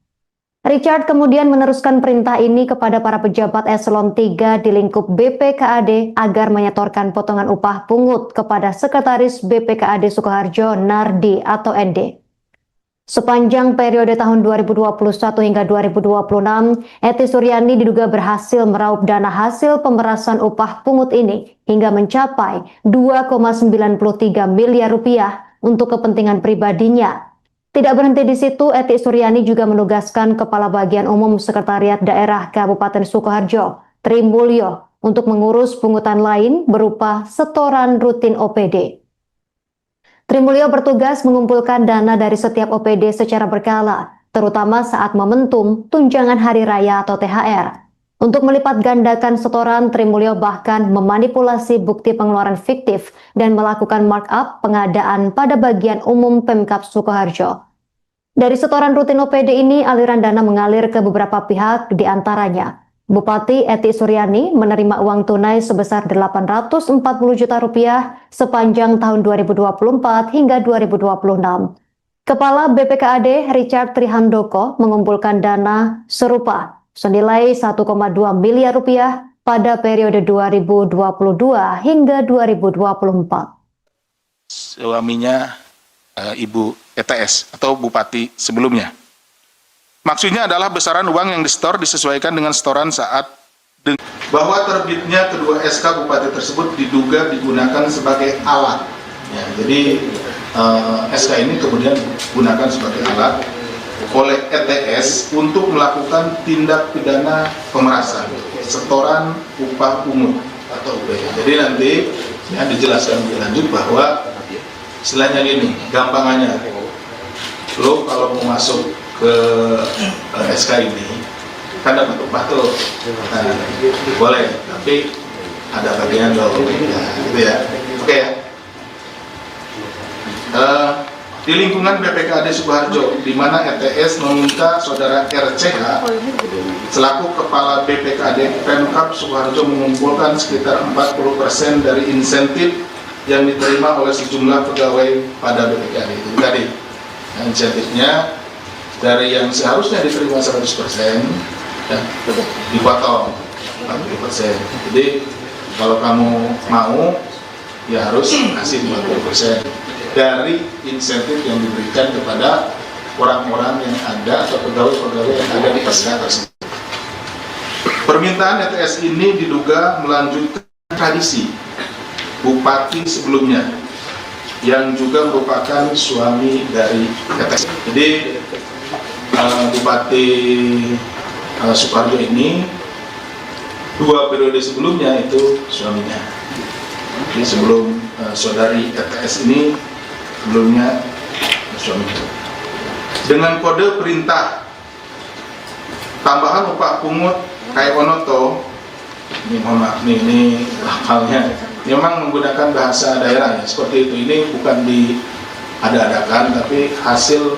Speaker 1: Richard kemudian meneruskan perintah ini kepada para pejabat eselon 3 di lingkup BPKAD agar menyetorkan potongan upah pungut kepada Sekretaris BPKAD Sukoharjo Nardi atau ND. Sepanjang periode tahun 2021 hingga 2026, Eti Suryani diduga berhasil meraup dana hasil pemerasan upah pungut ini hingga mencapai 2,93 miliar rupiah untuk kepentingan pribadinya. Tidak berhenti di situ, Eti Suryani juga menugaskan Kepala Bagian Umum Sekretariat Daerah Kabupaten Sukoharjo, Tri Mulyo, untuk mengurus pungutan lain berupa setoran rutin OPD. Tri Mulyo bertugas mengumpulkan dana dari setiap OPD secara berkala, terutama saat momentum tunjangan hari raya atau THR. Untuk melipat gandakan setoran, Tri Mulyo bahkan memanipulasi bukti pengeluaran fiktif dan melakukan markup pengadaan pada bagian umum Pemkab Sukoharjo. Dari setoran rutin OPD ini, aliran dana mengalir ke beberapa pihak, di antaranya Bupati Eti Suryani menerima uang tunai sebesar 840 juta rupiah sepanjang tahun 2024 hingga 2026. Kepala BPKAD Richard Trihandoko mengumpulkan dana serupa senilai 1,2 miliar rupiah pada periode 2022 hingga 2024.
Speaker 2: Suaminya Ibu ETS atau Bupati sebelumnya. Maksudnya adalah besaran uang yang disetor disesuaikan dengan setoran saat bahwa terbitnya kedua SK Bupati tersebut diduga digunakan sebagai alat. Ya, jadi SK ini kemudian digunakan sebagai alat oleh ETS untuk melakukan tindak pidana pemerasan, setoran upah pungut atau UPH. Jadi nanti ya dijelaskan lebih lanjut bahwa istilahnya gini, gampangannya, lo kalau mau masuk ke SK ini kan dapat upah tuh, nah, boleh, tapi ada bagian lo, ya, gitu ya, oke ya. Di lingkungan BPKAD Sukoharjo, di mana ETS meminta saudara RCH selaku Kepala BPKAD Pemkab Sukoharjo mengumpulkan sekitar 40% dari insentif yang diterima oleh sejumlah pegawai pada BPKAD itu tadi. Nah, insentifnya dari yang seharusnya diterima 100%, ya, dipotong 40%. Jadi kalau kamu mau, ya harus kasih 40% dari insentif yang diberikan kepada orang-orang yang ada atau pegawai-pegawai yang ada di SK tersebut. Permintaan ETS ini diduga melanjutkan tradisi bupati sebelumnya yang juga merupakan suami dari ETS. Jadi Bupati Sukoharjo ini 2 periode sebelumnya itu suaminya. Jadi sebelum saudari ETS ini sebelumnya suaminya. Dengan kode perintah tambahan upah pungut kayak Onoto, ini mohon maaf nih, ini hafalnya memang menggunakan bahasa daerah ya, seperti itu. Ini bukan diada-adakan, tapi hasil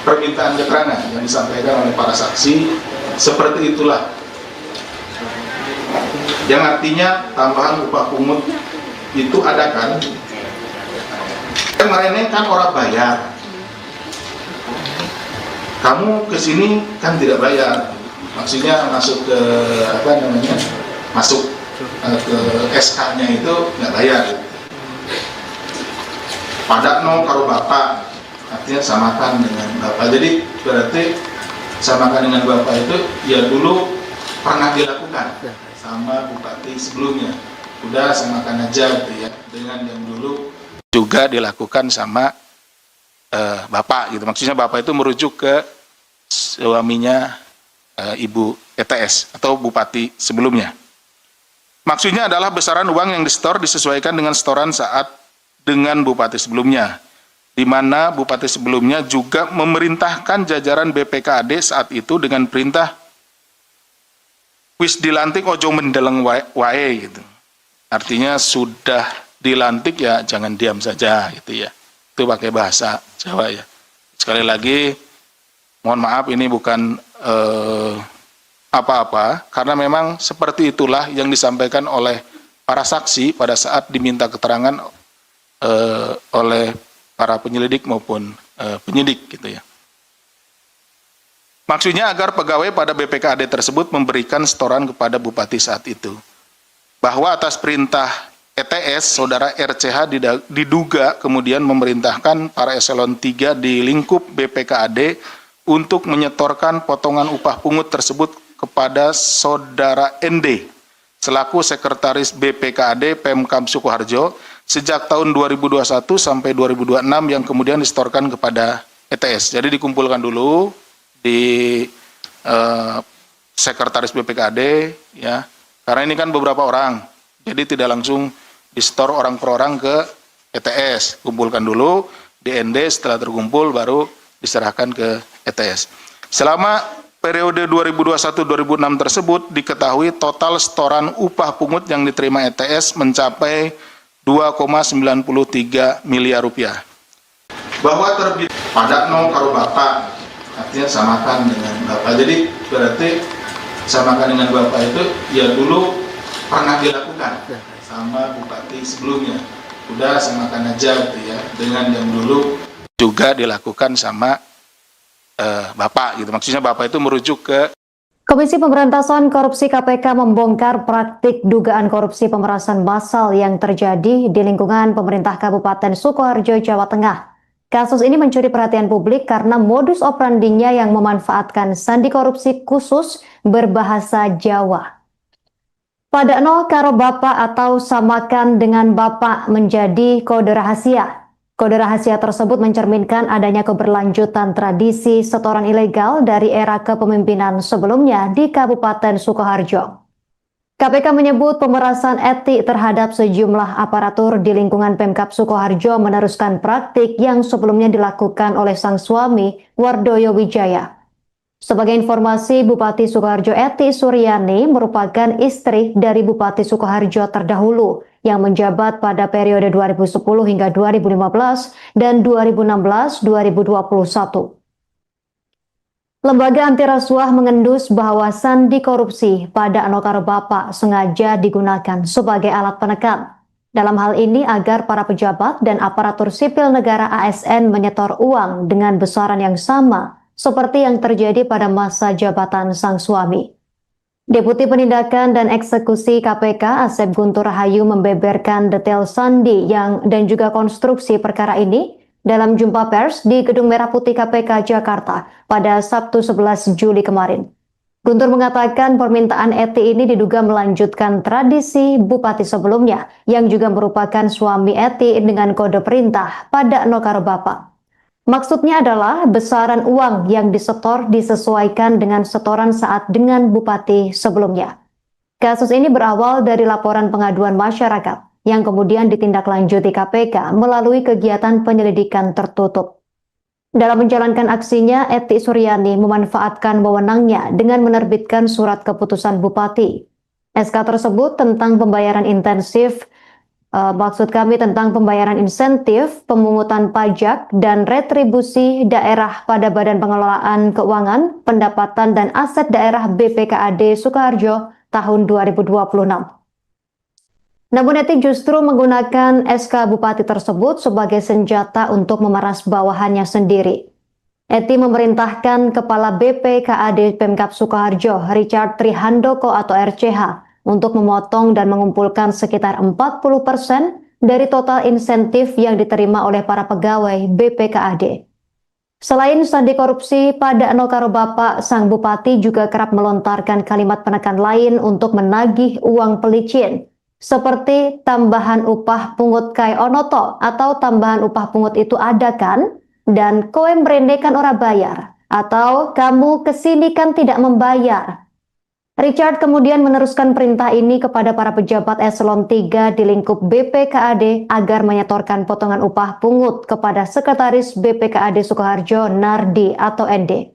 Speaker 2: permintaan keterangan yang disampaikan oleh para saksi, seperti itulah. Yang artinya tambahan upah pungut itu ada kan? Kemarin kan orang bayar, kamu kesini kan tidak bayar, maksudnya masuk ke masuk ke SK-nya itu nggak bayar. Padakno karo bapak, artinya samakan dengan bapak. Jadi berarti samakan dengan bapak itu ya dulu pernah dilakukan sama bupati sebelumnya. Udah samakan aja gitu ya, dengan yang dulu juga dilakukan sama bapak gitu. Maksudnya bapak itu merujuk ke suaminya Ibu ETS atau bupati sebelumnya. Maksudnya adalah besaran uang yang disetor disesuaikan dengan setoran saat dengan bupati sebelumnya, di mana bupati sebelumnya juga memerintahkan jajaran BPKAD saat itu dengan perintah wis dilantik ojo mendeleng wae gitu. Artinya sudah dilantik ya jangan diam saja gitu ya. Itu pakai bahasa Jawa ya. Sekali lagi mohon maaf ini bukan apa-apa, karena memang seperti itulah yang disampaikan oleh para saksi pada saat diminta keterangan oleh para penyelidik maupun penyidik gitu ya. Maksudnya agar pegawai pada BPKAD tersebut memberikan setoran kepada bupati saat itu. Bahwa atas perintah ETS, saudara RCH diduga kemudian memerintahkan para eselon 3 di lingkup BPKAD untuk menyetorkan potongan upah pungut tersebut kepada saudara ND selaku sekretaris BPKAD Pemkab Sukoharjo sejak tahun 2021 sampai 2026 yang kemudian disetorkan kepada ETS. Jadi dikumpulkan dulu di sekretaris BPKAD ya, karena ini kan beberapa orang, jadi tidak langsung disetor orang per orang ke ETS, kumpulkan dulu di ND, setelah terkumpul baru diserahkan ke ETS. Selama periode 2021-2006 tersebut diketahui total setoran upah pungut yang diterima ETS mencapai 2,93 miliar rupiah. Bahwa terbit padakno karo bapak, artinya samakan dengan bapak. Jadi berarti samakan dengan bapak itu ya dulu pernah dilakukan sama bupati sebelumnya. Udah samakan aja gitu ya, dengan yang dulu juga dilakukan sama bapak gitu. Maksudnya bapak itu merujuk ke
Speaker 1: Komisi Pemberantasan Korupsi KPK membongkar praktik dugaan korupsi pemerasan massal yang terjadi di lingkungan pemerintah Kabupaten Sukoharjo, Jawa Tengah. Kasus ini mencuri perhatian publik karena modus operandinya yang memanfaatkan sandi korupsi khusus berbahasa Jawa. Padakno karo bapak atau samakan dengan bapak menjadi kode rahasia. Kode rahasia tersebut mencerminkan adanya keberlanjutan tradisi setoran ilegal dari era kepemimpinan sebelumnya di Kabupaten Sukoharjo. KPK menyebut pemerasan etik terhadap sejumlah aparatur di lingkungan Pemkab Sukoharjo meneruskan praktik yang sebelumnya dilakukan oleh sang suami, Wardoyo Wijaya. Sebagai informasi, Bupati Sukoharjo Eti Suryani merupakan istri dari Bupati Sukoharjo terdahulu yang menjabat pada periode 2010 hingga 2015 dan 2016-2021. Lembaga anti rasuah mengendus bahwa sandi korupsi pada Anokaro Bapak sengaja digunakan sebagai alat penekan. Dalam hal ini agar para pejabat dan aparatur sipil negara ASN menyetor uang dengan besaran yang sama seperti yang terjadi pada masa jabatan sang suami. Deputi Penindakan dan Eksekusi KPK Asep Guntur Rahayu membeberkan detail sandi dan juga konstruksi perkara ini dalam jumpa pers di Gedung Merah Putih KPK Jakarta pada Sabtu 11 Juli kemarin. Guntur mengatakan permintaan Eti ini diduga melanjutkan tradisi bupati sebelumnya yang juga merupakan suami Eti dengan kode perintah pada Anokaro Bapak. Maksudnya adalah besaran uang yang disetor disesuaikan dengan setoran saat dengan bupati sebelumnya. Kasus ini berawal dari laporan pengaduan masyarakat yang kemudian ditindaklanjuti KPK melalui kegiatan penyelidikan tertutup. Dalam menjalankan aksinya, Eti Suryani memanfaatkan wewenangnya dengan menerbitkan surat keputusan bupati. SK tersebut tentang pembayaran insentif, pemungutan pajak, dan retribusi daerah pada Badan Pengelolaan Keuangan, Pendapatan dan Aset Daerah BPKAD Sukoharjo tahun 2026. Namun Eti justru menggunakan SK Bupati tersebut sebagai senjata untuk memeras bawahannya sendiri. Eti memerintahkan Kepala BPKAD Pemkab Sukoharjo, Richard Trihandoko atau RCH, untuk memotong dan mengumpulkan sekitar 40% dari total insentif yang diterima oleh para pegawai BPKAD. Selain sandi korupsi pada Anokaro Bapak, sang bupati juga kerap melontarkan kalimat penekan lain untuk menagih uang pelicin, seperti tambahan upah pungut kai onoto atau tambahan upah pungut itu ada kan? Dan kowe mrene kan ora bayar, atau kamu kesini kan tidak membayar. Richard kemudian meneruskan perintah ini kepada para pejabat eselon 3 di lingkup BPKAD agar menyetorkan potongan upah pungut kepada Sekretaris BPKAD Sukoharjo Nardi atau ND.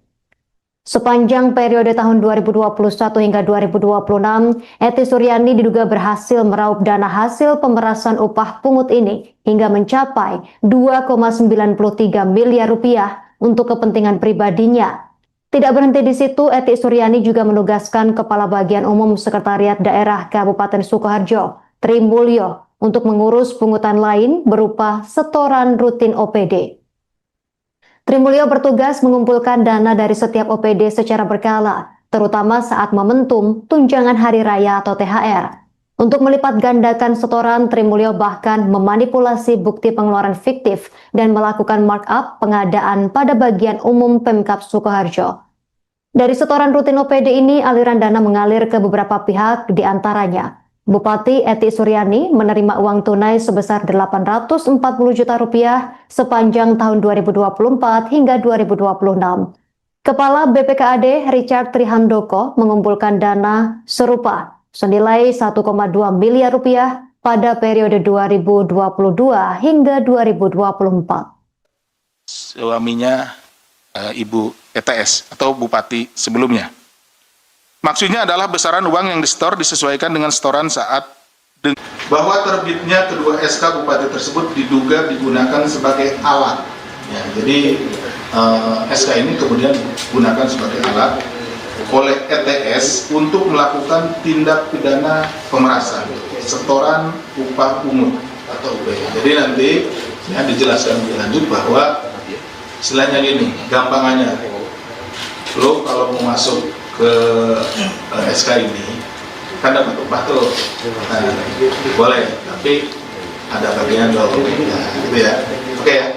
Speaker 1: Sepanjang periode tahun 2021 hingga 2026, Eti Suryani diduga berhasil meraup dana hasil pemerasan upah pungut ini hingga mencapai 2,93 miliar rupiah untuk kepentingan pribadinya. Tidak berhenti di situ, Eti Suryani juga menugaskan Kepala Bagian Umum Sekretariat Daerah Kabupaten Sukoharjo, Tri Mulyo, untuk mengurus pungutan lain berupa setoran rutin OPD. Tri Mulyo bertugas mengumpulkan dana dari setiap OPD secara berkala, terutama saat momentum tunjangan hari raya atau THR. Untuk melipat gandakan setoran, Tri Mulyo bahkan memanipulasi bukti pengeluaran fiktif dan melakukan markup pengadaan pada bagian umum Pemkab Sukoharjo. Dari setoran rutin OPD ini, aliran dana mengalir ke beberapa pihak, diantaranya Bupati Eti Suryani menerima uang tunai sebesar 840 juta rupiah sepanjang tahun 2024 hingga 2026. Kepala BPKAD Richard Trihandoko mengumpulkan dana serupa senilai 1,2 miliar rupiah pada periode 2022 hingga 2024.
Speaker 2: Suaminya Ibu ETS atau Bupati sebelumnya. Maksudnya adalah besaran uang yang disetor disesuaikan dengan setoran saat bahwa terbitnya kedua SK Bupati tersebut diduga digunakan sebagai alat. Ya, jadi SK ini kemudian digunakan sebagai alat oleh ETS untuk melakukan tindak pidana pemerasan, setoran upah pungut atau UPH. Jadi nanti ya, dijelaskan lebih lanjut bahwa istilahnya gini, gampangannya, lo kalau mau masuk ke SK ini kan dapat upah tuh, nah, boleh, tapi ada bagian lo, nah, gitu ya, oke ya.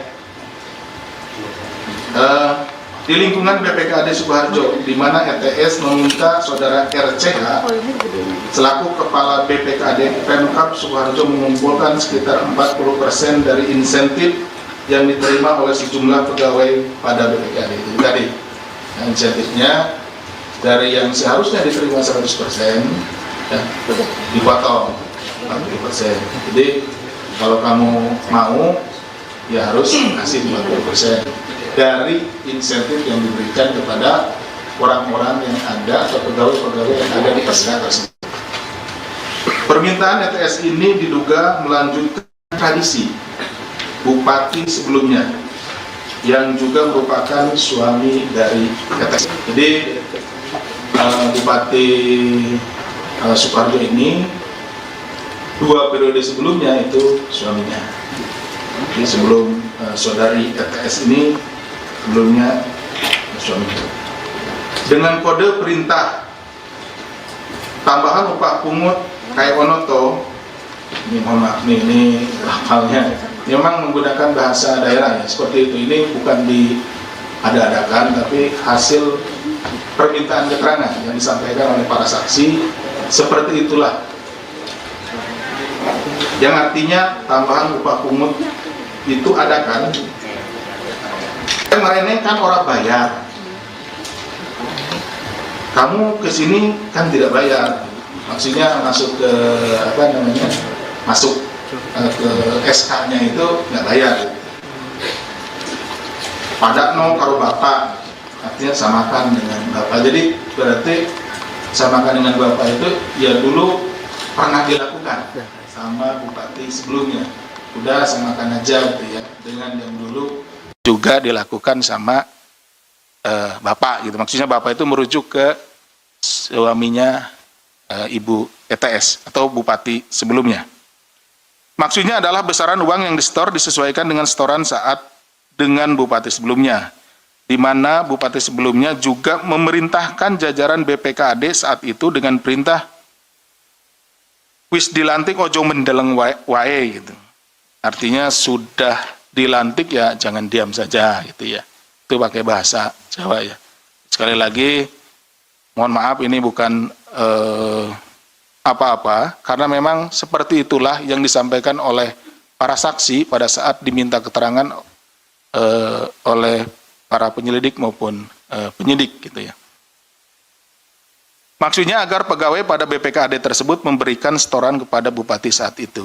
Speaker 2: Di lingkungan BPKAD Sukoharjo, di mana ETS meminta saudara RCH selaku Kepala BPKAD Pemkab Sukoharjo mengumpulkan sekitar 40% dari insentif yang diterima oleh sejumlah pegawai pada BPKAD itu tadi. Nah, insentifnya dari yang seharusnya diterima 100% ya, dipotong 40%. Jadi kalau kamu mau ya harus kasih 50% dari insentif yang diberikan kepada orang-orang yang ada atau pegawai-pegawai yang ada di SK tersebut. Permintaan ETS ini diduga melanjutkan tradisi bupati sebelumnya yang juga merupakan suami dari ETS. Jadi Bupati Sukoharjo ini 2 periode sebelumnya itu suaminya. Jadi sebelum saudari ETS ini sebelumnya suaminya. Dengan kode perintah tambahan upah pungut kayak Onoto, ini mohon maaf nih, ini hafalnya memang menggunakan bahasa daerah ya, seperti itu. Ini bukan diada-adakan, tapi hasil permintaan keterangan yang disampaikan oleh para saksi, seperti itulah. Yang artinya tambahan upah pungut itu adakan, mereka kan orang bayar, kamu kesini kan tidak bayar. Maksudnya masuk ke masuk ke SK-nya itu nggak bayar. Padakno karo bapak, artinya samakan dengan bapak. Jadi berarti samakan dengan bapak itu ya dulu pernah dilakukan sama bupati sebelumnya. Udah samakan aja gitu ya, dengan yang dulu juga dilakukan sama bapak gitu. Maksudnya bapak itu merujuk ke suaminya Ibu ETS atau bupati sebelumnya. Maksudnya adalah besaran uang yang disetor disesuaikan dengan setoran saat dengan bupati sebelumnya, di mana bupati sebelumnya juga memerintahkan jajaran BPKAD saat itu dengan perintah wis dilantik ojo mendeleng wae gitu. Artinya sudah dilantik ya jangan diam saja gitu ya. Itu pakai bahasa Jawa ya. Sekali lagi mohon maaf ini bukan apa-apa, karena memang seperti itulah yang disampaikan oleh para saksi pada saat diminta keterangan oleh para penyelidik maupun penyidik gitu ya. Maksudnya agar pegawai pada BPKAD tersebut memberikan setoran kepada bupati saat itu.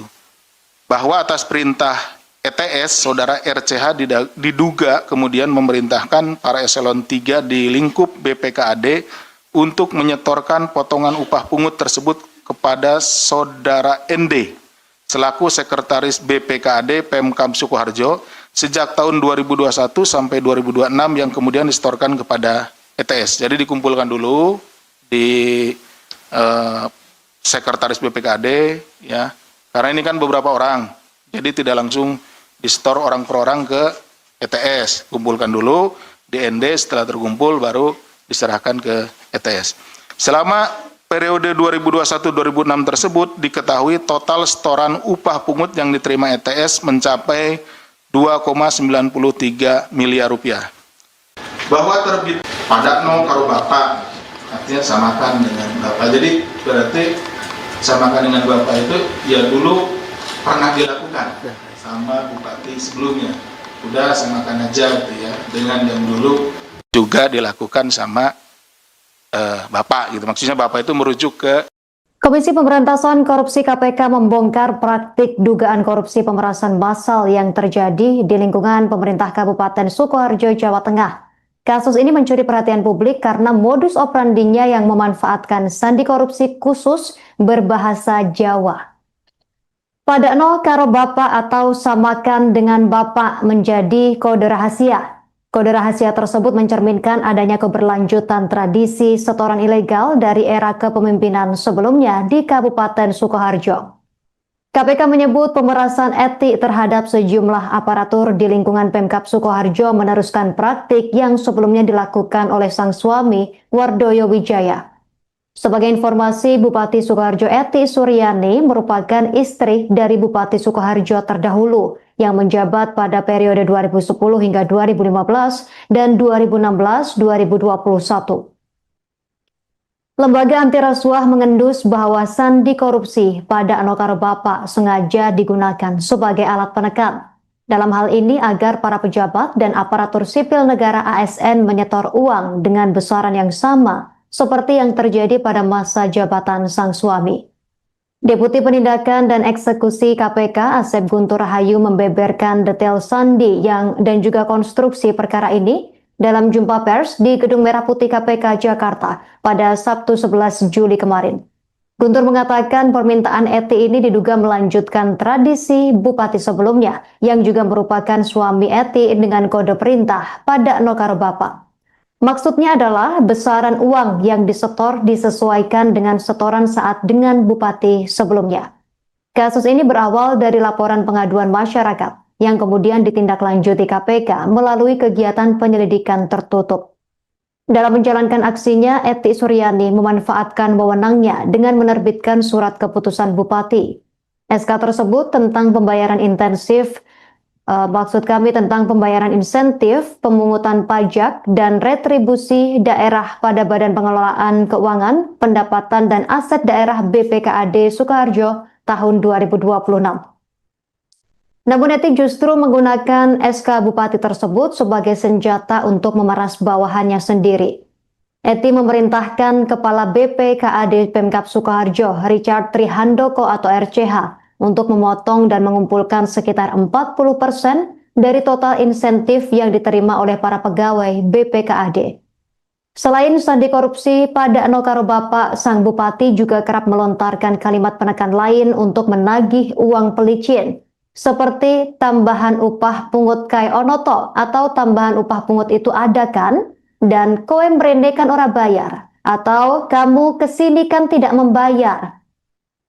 Speaker 2: Bahwa atas perintah ETS, saudara RCH diduga kemudian memerintahkan para eselon 3 di lingkup BPKAD untuk menyetorkan potongan upah pungut tersebut kepada saudara ND selaku sekretaris BPKAD Pemkab Sukoharjo sejak tahun 2021 sampai 2026 yang kemudian disetorkan kepada ETS. Jadi dikumpulkan dulu di sekretaris BPKAD ya, karena ini kan beberapa orang, jadi tidak langsung disetor orang per orang ke ETS. Kumpulkan dulu di ND, setelah terkumpul baru diserahkan ke ETS. Selama periode 2021-2006 tersebut diketahui total setoran upah pungut yang diterima ETS mencapai 2,93 miliar rupiah. Bahwa terbit padakno karo bapak, artinya samakan dengan bapak. Jadi berarti samakan dengan bapak itu ya dulu pernah dilakukan sama bupati sebelumnya. Udah samakan aja gitu ya, dengan yang dulu juga dilakukan sama bapak gitu. Maksudnya bapak itu merujuk ke
Speaker 1: Komisi Pemberantasan Korupsi KPK membongkar praktik dugaan korupsi pemerasan massal yang terjadi di lingkungan pemerintah Kabupaten Sukoharjo, Jawa Tengah. Kasus ini mencuri perhatian publik karena modus operandinya yang memanfaatkan sandi korupsi khusus berbahasa Jawa. Padakno karo bapak atau samakan dengan bapak menjadi kode rahasia. Kode rahasia tersebut mencerminkan adanya keberlanjutan tradisi setoran ilegal dari era kepemimpinan sebelumnya di Kabupaten Sukoharjo. KPK menyebut pemerasan etik terhadap sejumlah aparatur di lingkungan Pemkab Sukoharjo meneruskan praktik yang sebelumnya dilakukan oleh sang suami, Wardoyo Wijaya. Sebagai informasi, Bupati Sukoharjo Eti Suryani merupakan istri dari Bupati Sukoharjo terdahulu yang menjabat pada periode 2010 hingga 2015 dan 2016-2021. Lembaga anti rasuah mengendus bahwa sandi korupsi pada Anokaro Bapak sengaja digunakan sebagai alat penekan. Dalam hal ini agar para pejabat dan aparatur sipil negara ASN menyetor uang dengan besaran yang sama seperti yang terjadi pada masa jabatan sang suami. Deputi Penindakan dan Eksekusi KPK Asep Guntur Rahayu membeberkan detail sandi dan juga konstruksi perkara ini dalam jumpa pers di Gedung Merah Putih KPK Jakarta pada Sabtu 11 Juli kemarin. Guntur mengatakan permintaan Eti ini diduga melanjutkan tradisi bupati sebelumnya yang juga merupakan suami Eti dengan kode perintah pada no karo Bapak. Maksudnya adalah besaran uang yang disetor disesuaikan dengan setoran saat dengan bupati sebelumnya. Kasus ini berawal dari laporan pengaduan masyarakat yang kemudian ditindaklanjuti KPK melalui kegiatan penyelidikan tertutup. Dalam menjalankan aksinya, Eti Suryani memanfaatkan wewenangnya dengan menerbitkan surat keputusan bupati. SK tersebut tentang pembayaran intensif, tentang pembayaran insentif, pemungutan pajak, dan retribusi daerah pada Badan Pengelolaan Keuangan, Pendapatan dan Aset Daerah BPKAD Sukoharjo tahun 2026. Namun Eti justru menggunakan SK Bupati tersebut sebagai senjata untuk memeras bawahannya sendiri. Eti memerintahkan Kepala BPKAD Pemkab Sukoharjo, Richard Trihandoko atau RCH, untuk memotong dan mengumpulkan sekitar 40% dari total insentif yang diterima oleh para pegawai BPKAD. Selain sandi korupsi, pada no karo Bapak, sang Bupati juga kerap melontarkan kalimat penekan lain untuk menagih uang pelicin, seperti tambahan upah pungut kai onoto atau tambahan upah pungut itu ada kan? Dan kowe mrene kan ora bayar, atau kamu kesini kan tidak membayar.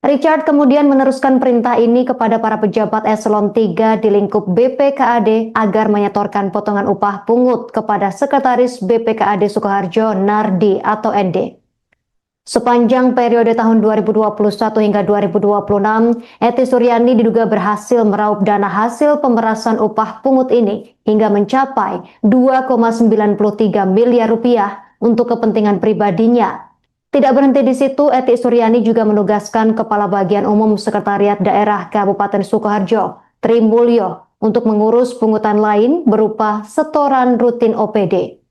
Speaker 1: Richard kemudian meneruskan perintah ini kepada para pejabat eselon 3 di lingkup BPKAD agar menyetorkan potongan upah pungut kepada Sekretaris BPKAD Sukoharjo Nardi atau ND. Sepanjang periode tahun 2021 hingga 2026, Eti Suryani diduga berhasil meraup dana hasil pemerasan upah pungut ini hingga mencapai 2,93 miliar rupiah untuk kepentingan pribadinya. Tidak berhenti di situ, Eti Suryani juga menugaskan Kepala Bagian Umum Sekretariat Daerah Kabupaten Sukoharjo, Tri Mulyo, untuk mengurus pungutan lain berupa setoran rutin OPD.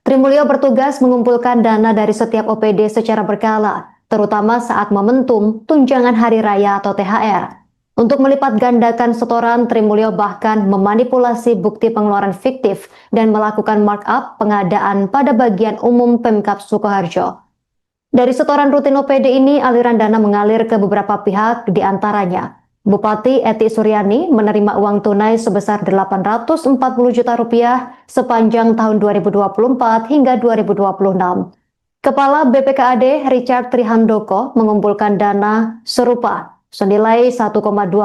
Speaker 1: Tri Mulyo bertugas mengumpulkan dana dari setiap OPD secara berkala, terutama saat momentum tunjangan hari raya atau THR. Untuk melipat gandakan setoran, Tri Mulyo bahkan memanipulasi bukti pengeluaran fiktif dan melakukan markup pengadaan pada bagian umum Pemkab Sukoharjo. Dari setoran rutin OPD ini, aliran dana mengalir ke beberapa pihak, diantaranya Bupati Eti Suryani menerima uang tunai sebesar 840 juta rupiah sepanjang tahun 2024 hingga 2026. Kepala BPKAD Richard Trihandoko mengumpulkan dana serupa senilai 1,2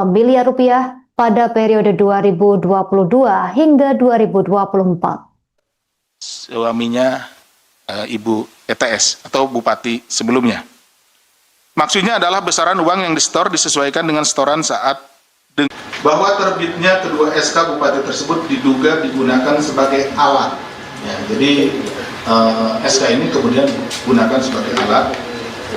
Speaker 1: miliar rupiah pada periode 2022 hingga 2024.
Speaker 2: Suaminya Ibu ETS atau Bupati sebelumnya. Maksudnya adalah besaran uang yang disetor disesuaikan dengan setoran saat bahwa terbitnya kedua SK Bupati tersebut diduga digunakan sebagai alat. Ya, jadi SK ini kemudian digunakan sebagai alat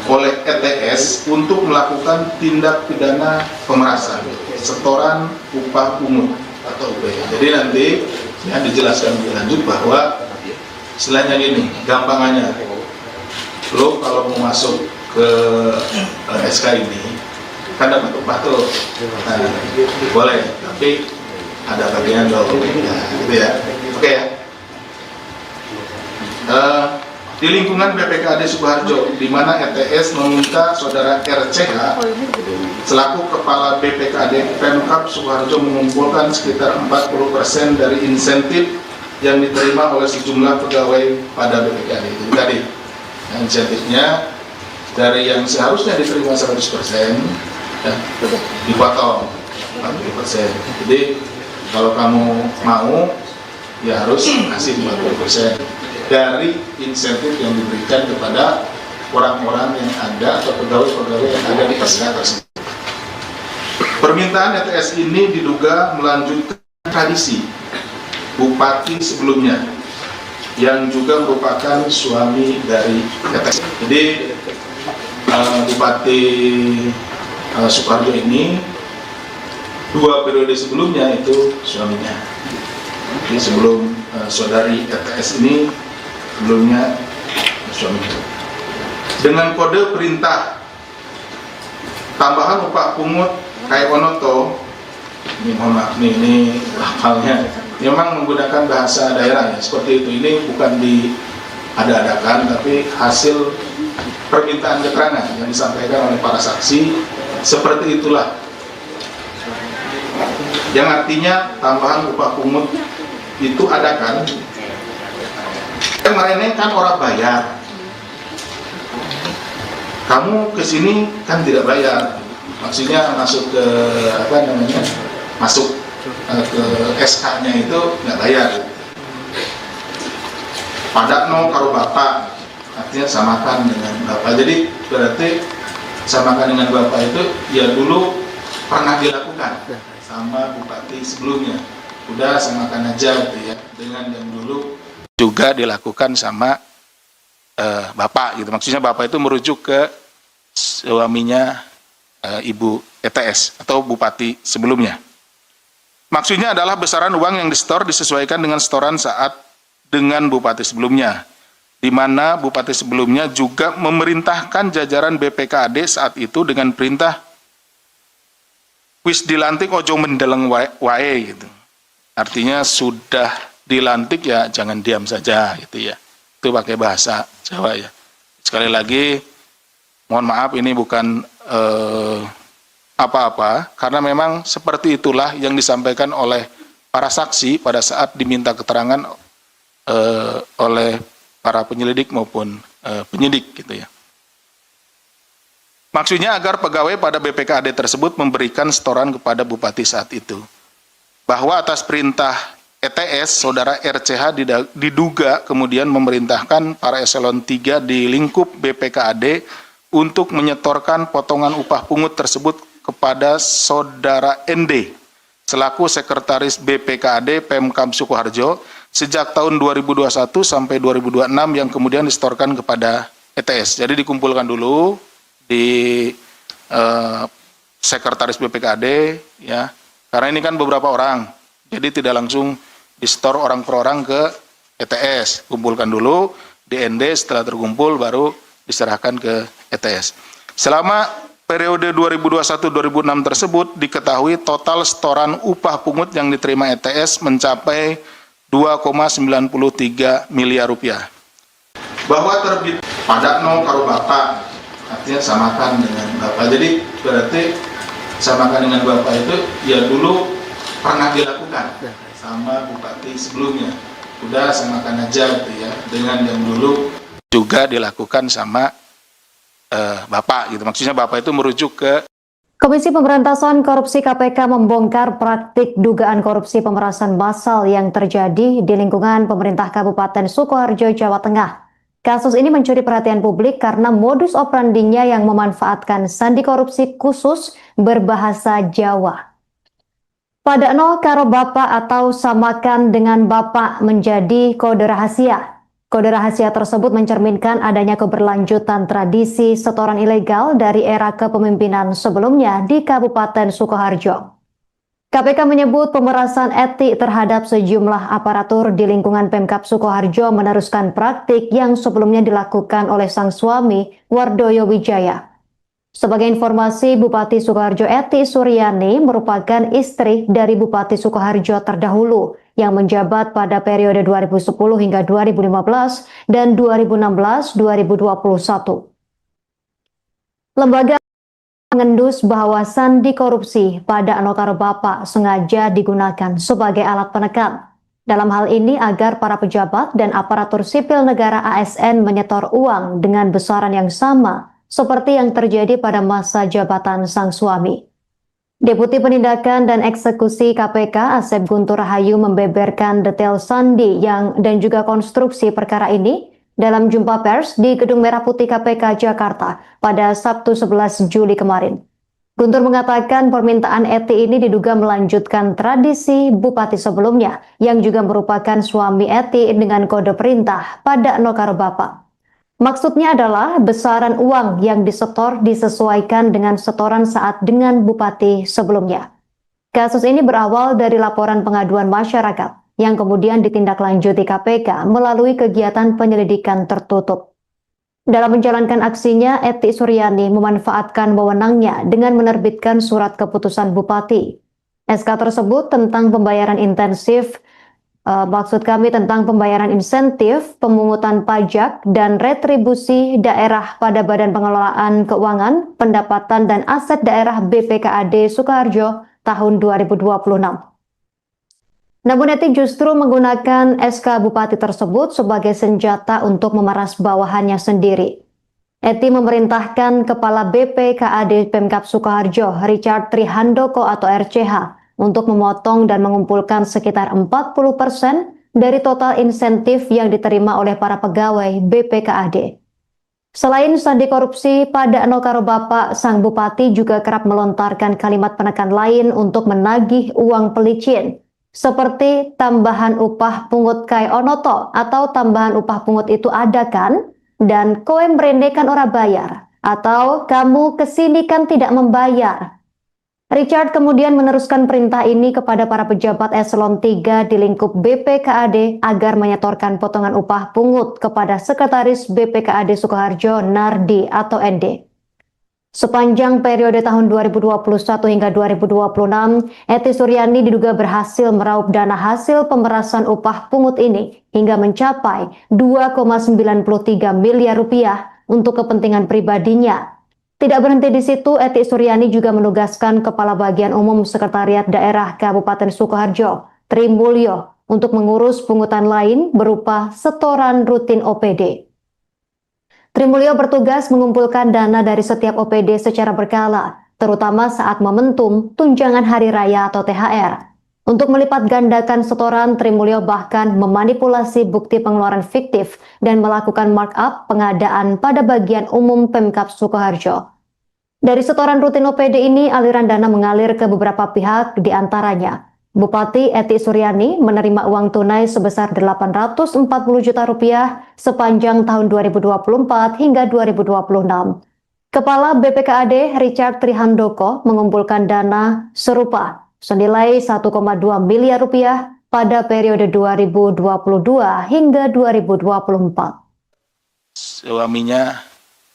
Speaker 2: oleh ETS untuk melakukan tindak pidana pemerasan, setoran upah pungut atau UPH. Jadi nanti ya dijelaskan lebih lanjut bahwa selain yang ini, gampangannya, lo kalau mau masuk ke SK ini kan dapat upah tuh, nah, boleh, tapi ada bagian lo, gitu ya, oke ya. Di lingkungan BPKAD Sukoharjo, di mana ETS meminta saudara RCH selaku Kepala BPKAD Pemkab Sukoharjo mengumpulkan sekitar 40% dari insentif yang diterima oleh sejumlah pegawai pada BPKAD itu tadi. Nah, insentifnya dari yang seharusnya diterima 100% ya, dipotong 40%. Jadi kalau kamu mau ya harus kasih 40% dari insentif yang diberikan kepada orang-orang yang ada atau pegawai-pegawai yang ada di SK tersebut. Permintaan ETS ini diduga melanjutkan tradisi Bupati sebelumnya yang juga merupakan suami dari ETS. Jadi Bupati Sukoharjo ini 2 periode sebelumnya itu suaminya. Jadi sebelum saudari ETS ini sebelumnya suaminya. Dengan kode perintah tambahan upah pungut kai onoto, ini mohon maaf ini hafalnya, memang menggunakan bahasa daerah ya, seperti itu. Ini bukan diada-adakan tapi hasil permintaan keterangan yang disampaikan oleh para saksi, seperti itulah. Yang artinya tambahan upah pungut itu ada kan? Kemarin kan orang bayar. Kamu kesini kan tidak bayar. Maksudnya masuk ke masuk ke SK-nya itu nggak bayar. Padakno karo bapak, artinya samakan dengan bapak. Jadi berarti samakan dengan bapak itu ya dulu pernah dilakukan sama bupati sebelumnya. Udah samakan aja gitu ya, dengan yang dulu juga dilakukan sama bapak gitu. Maksudnya bapak itu merujuk ke suaminya Ibu ETS atau bupati sebelumnya. Maksudnya adalah besaran uang yang disetor disesuaikan dengan setoran saat dengan bupati sebelumnya, di mana bupati sebelumnya juga memerintahkan jajaran BPKAD saat itu dengan perintah wis dilantik ojo mendeleng wae gitu. Artinya sudah dilantik ya jangan diam saja gitu ya. Itu pakai bahasa Jawa ya. Sekali lagi mohon maaf ini bukan apa-apa karena memang seperti itulah yang disampaikan oleh para saksi pada saat diminta keterangan oleh para penyelidik maupun penyidik gitu ya. Maksudnya agar pegawai pada BPKAD tersebut memberikan setoran kepada bupati saat itu. Bahwa atas perintah ETS, saudara RCH diduga kemudian memerintahkan para eselon 3 di lingkup BPKAD untuk menyetorkan potongan upah pungut tersebut kepada saudara ND selaku sekretaris BPKAD Pemkab Sukoharjo sejak tahun 2021 sampai 2026 yang kemudian disetorkan kepada ETS. Jadi dikumpulkan dulu di sekretaris BPKAD ya. Karena ini kan beberapa orang. Jadi tidak langsung disetor orang per orang ke ETS. Kumpulkan dulu di ND, setelah terkumpul baru diserahkan ke ETS. Selama periode 2021-2006 tersebut diketahui total setoran upah pungut yang diterima ETS mencapai 2,93 miliar rupiah. Bahwa terbit padakno karo bapak, artinya samakan dengan bapak. Jadi berarti samakan dengan bapak itu ya dulu pernah dilakukan sama bupati sebelumnya. Udah samakan aja gitu ya, dengan yang dulu juga dilakukan sama bapak gitu. Maksudnya bapak itu merujuk ke
Speaker 1: Komisi Pemberantasan Korupsi KPK membongkar praktik dugaan korupsi pemerasan massal yang terjadi di lingkungan pemerintah Kabupaten Sukoharjo, Jawa Tengah. Kasus ini mencuri perhatian publik karena modus operandinya yang memanfaatkan sandi korupsi khusus berbahasa Jawa. Padakno karo bapak atau samakan dengan bapak menjadi kode rahasia. Kode rahasia tersebut mencerminkan adanya keberlanjutan tradisi setoran ilegal dari era kepemimpinan sebelumnya di Kabupaten Sukoharjo. KPK menyebut pemerasan etik terhadap sejumlah aparatur di lingkungan Pemkab Sukoharjo meneruskan praktik yang sebelumnya dilakukan oleh sang suami, Wardoyo Wijaya. Sebagai informasi, Bupati Sukoharjo Eti Suryani merupakan istri dari Bupati Sukoharjo terdahulu yang menjabat pada periode 2010 hingga 2015 dan 2016-2021. Lembaga mengendus bahwa sandi korupsi pada Anokaro Bapak sengaja digunakan sebagai alat penekan. Dalam hal ini agar para pejabat dan aparatur sipil negara ASN menyetor uang dengan besaran yang sama seperti yang terjadi pada masa jabatan sang suami. Deputi Penindakan dan Eksekusi KPK Asep Guntur Rahayu membeberkan detail sandi dan juga konstruksi perkara ini dalam jumpa pers di Gedung Merah Putih KPK Jakarta pada Sabtu 11 Juli kemarin. Guntur mengatakan permintaan Eti ini diduga melanjutkan tradisi bupati sebelumnya yang juga merupakan suami Eti dengan kode perintah pada Nokaro Bapak. Maksudnya adalah besaran uang yang disetor disesuaikan dengan setoran saat dengan bupati sebelumnya. Kasus ini berawal dari laporan pengaduan masyarakat yang kemudian ditindaklanjuti KPK melalui kegiatan penyelidikan tertutup. Dalam menjalankan aksinya, Eti Suryani memanfaatkan wewenangnya dengan menerbitkan surat keputusan bupati. SK tersebut tentang pembayaran intensif Maksud kami tentang pembayaran insentif, pemungutan pajak, dan retribusi daerah pada Badan Pengelolaan Keuangan, Pendapatan dan Aset Daerah BPKAD Sukoharjo tahun 2026. Namun Eti justru menggunakan SK Bupati tersebut sebagai senjata untuk memeras bawahannya sendiri. Eti memerintahkan Kepala BPKAD Pemkab Sukoharjo, Richard Trihandoko atau RCH, untuk memotong dan mengumpulkan sekitar 40% dari total insentif yang diterima oleh para pegawai BPKAD. Selain sandi korupsi, pada Nokaro Bapak, sang bupati juga kerap melontarkan kalimat penekan lain untuk menagih uang pelicin, seperti tambahan upah pungut kai onoto atau tambahan upah pungut itu ada kan? Dan kowe mrene kan ora bayar, atau kamu kesini kan tidak membayar. Richard kemudian meneruskan perintah ini kepada para pejabat eselon 3 di lingkup BPKAD agar menyetorkan potongan upah pungut kepada Sekretaris BPKAD Sukoharjo Nardi atau ND. Sepanjang periode tahun 2021 hingga 2026, Eti Suryani diduga berhasil meraup dana hasil pemerasan upah pungut ini hingga mencapai 2,93 miliar rupiah untuk kepentingan pribadinya. Tidak berhenti di situ, Eti Suryani juga menugaskan Kepala Bagian Umum Sekretariat Daerah Kabupaten Sukoharjo, Tri Mulyo, untuk mengurus pungutan lain berupa setoran rutin OPD. Tri Mulyo bertugas mengumpulkan dana dari setiap OPD secara berkala, terutama saat momentum tunjangan hari raya atau THR. Untuk melipat gandakan setoran, Tri Mulyo bahkan memanipulasi bukti pengeluaran fiktif dan melakukan markup pengadaan pada bagian umum Pemkab Sukoharjo. Dari setoran rutin OPD ini, aliran dana mengalir ke beberapa pihak, diantaranya Bupati Eti Suryani menerima uang tunai sebesar 840 juta rupiah sepanjang tahun 2024 hingga 2026. Kepala BPKAD Richard Trihandoko mengumpulkan dana serupa senilai 1,2 miliar rupiah pada periode 2022 hingga 2024.
Speaker 2: Suaminya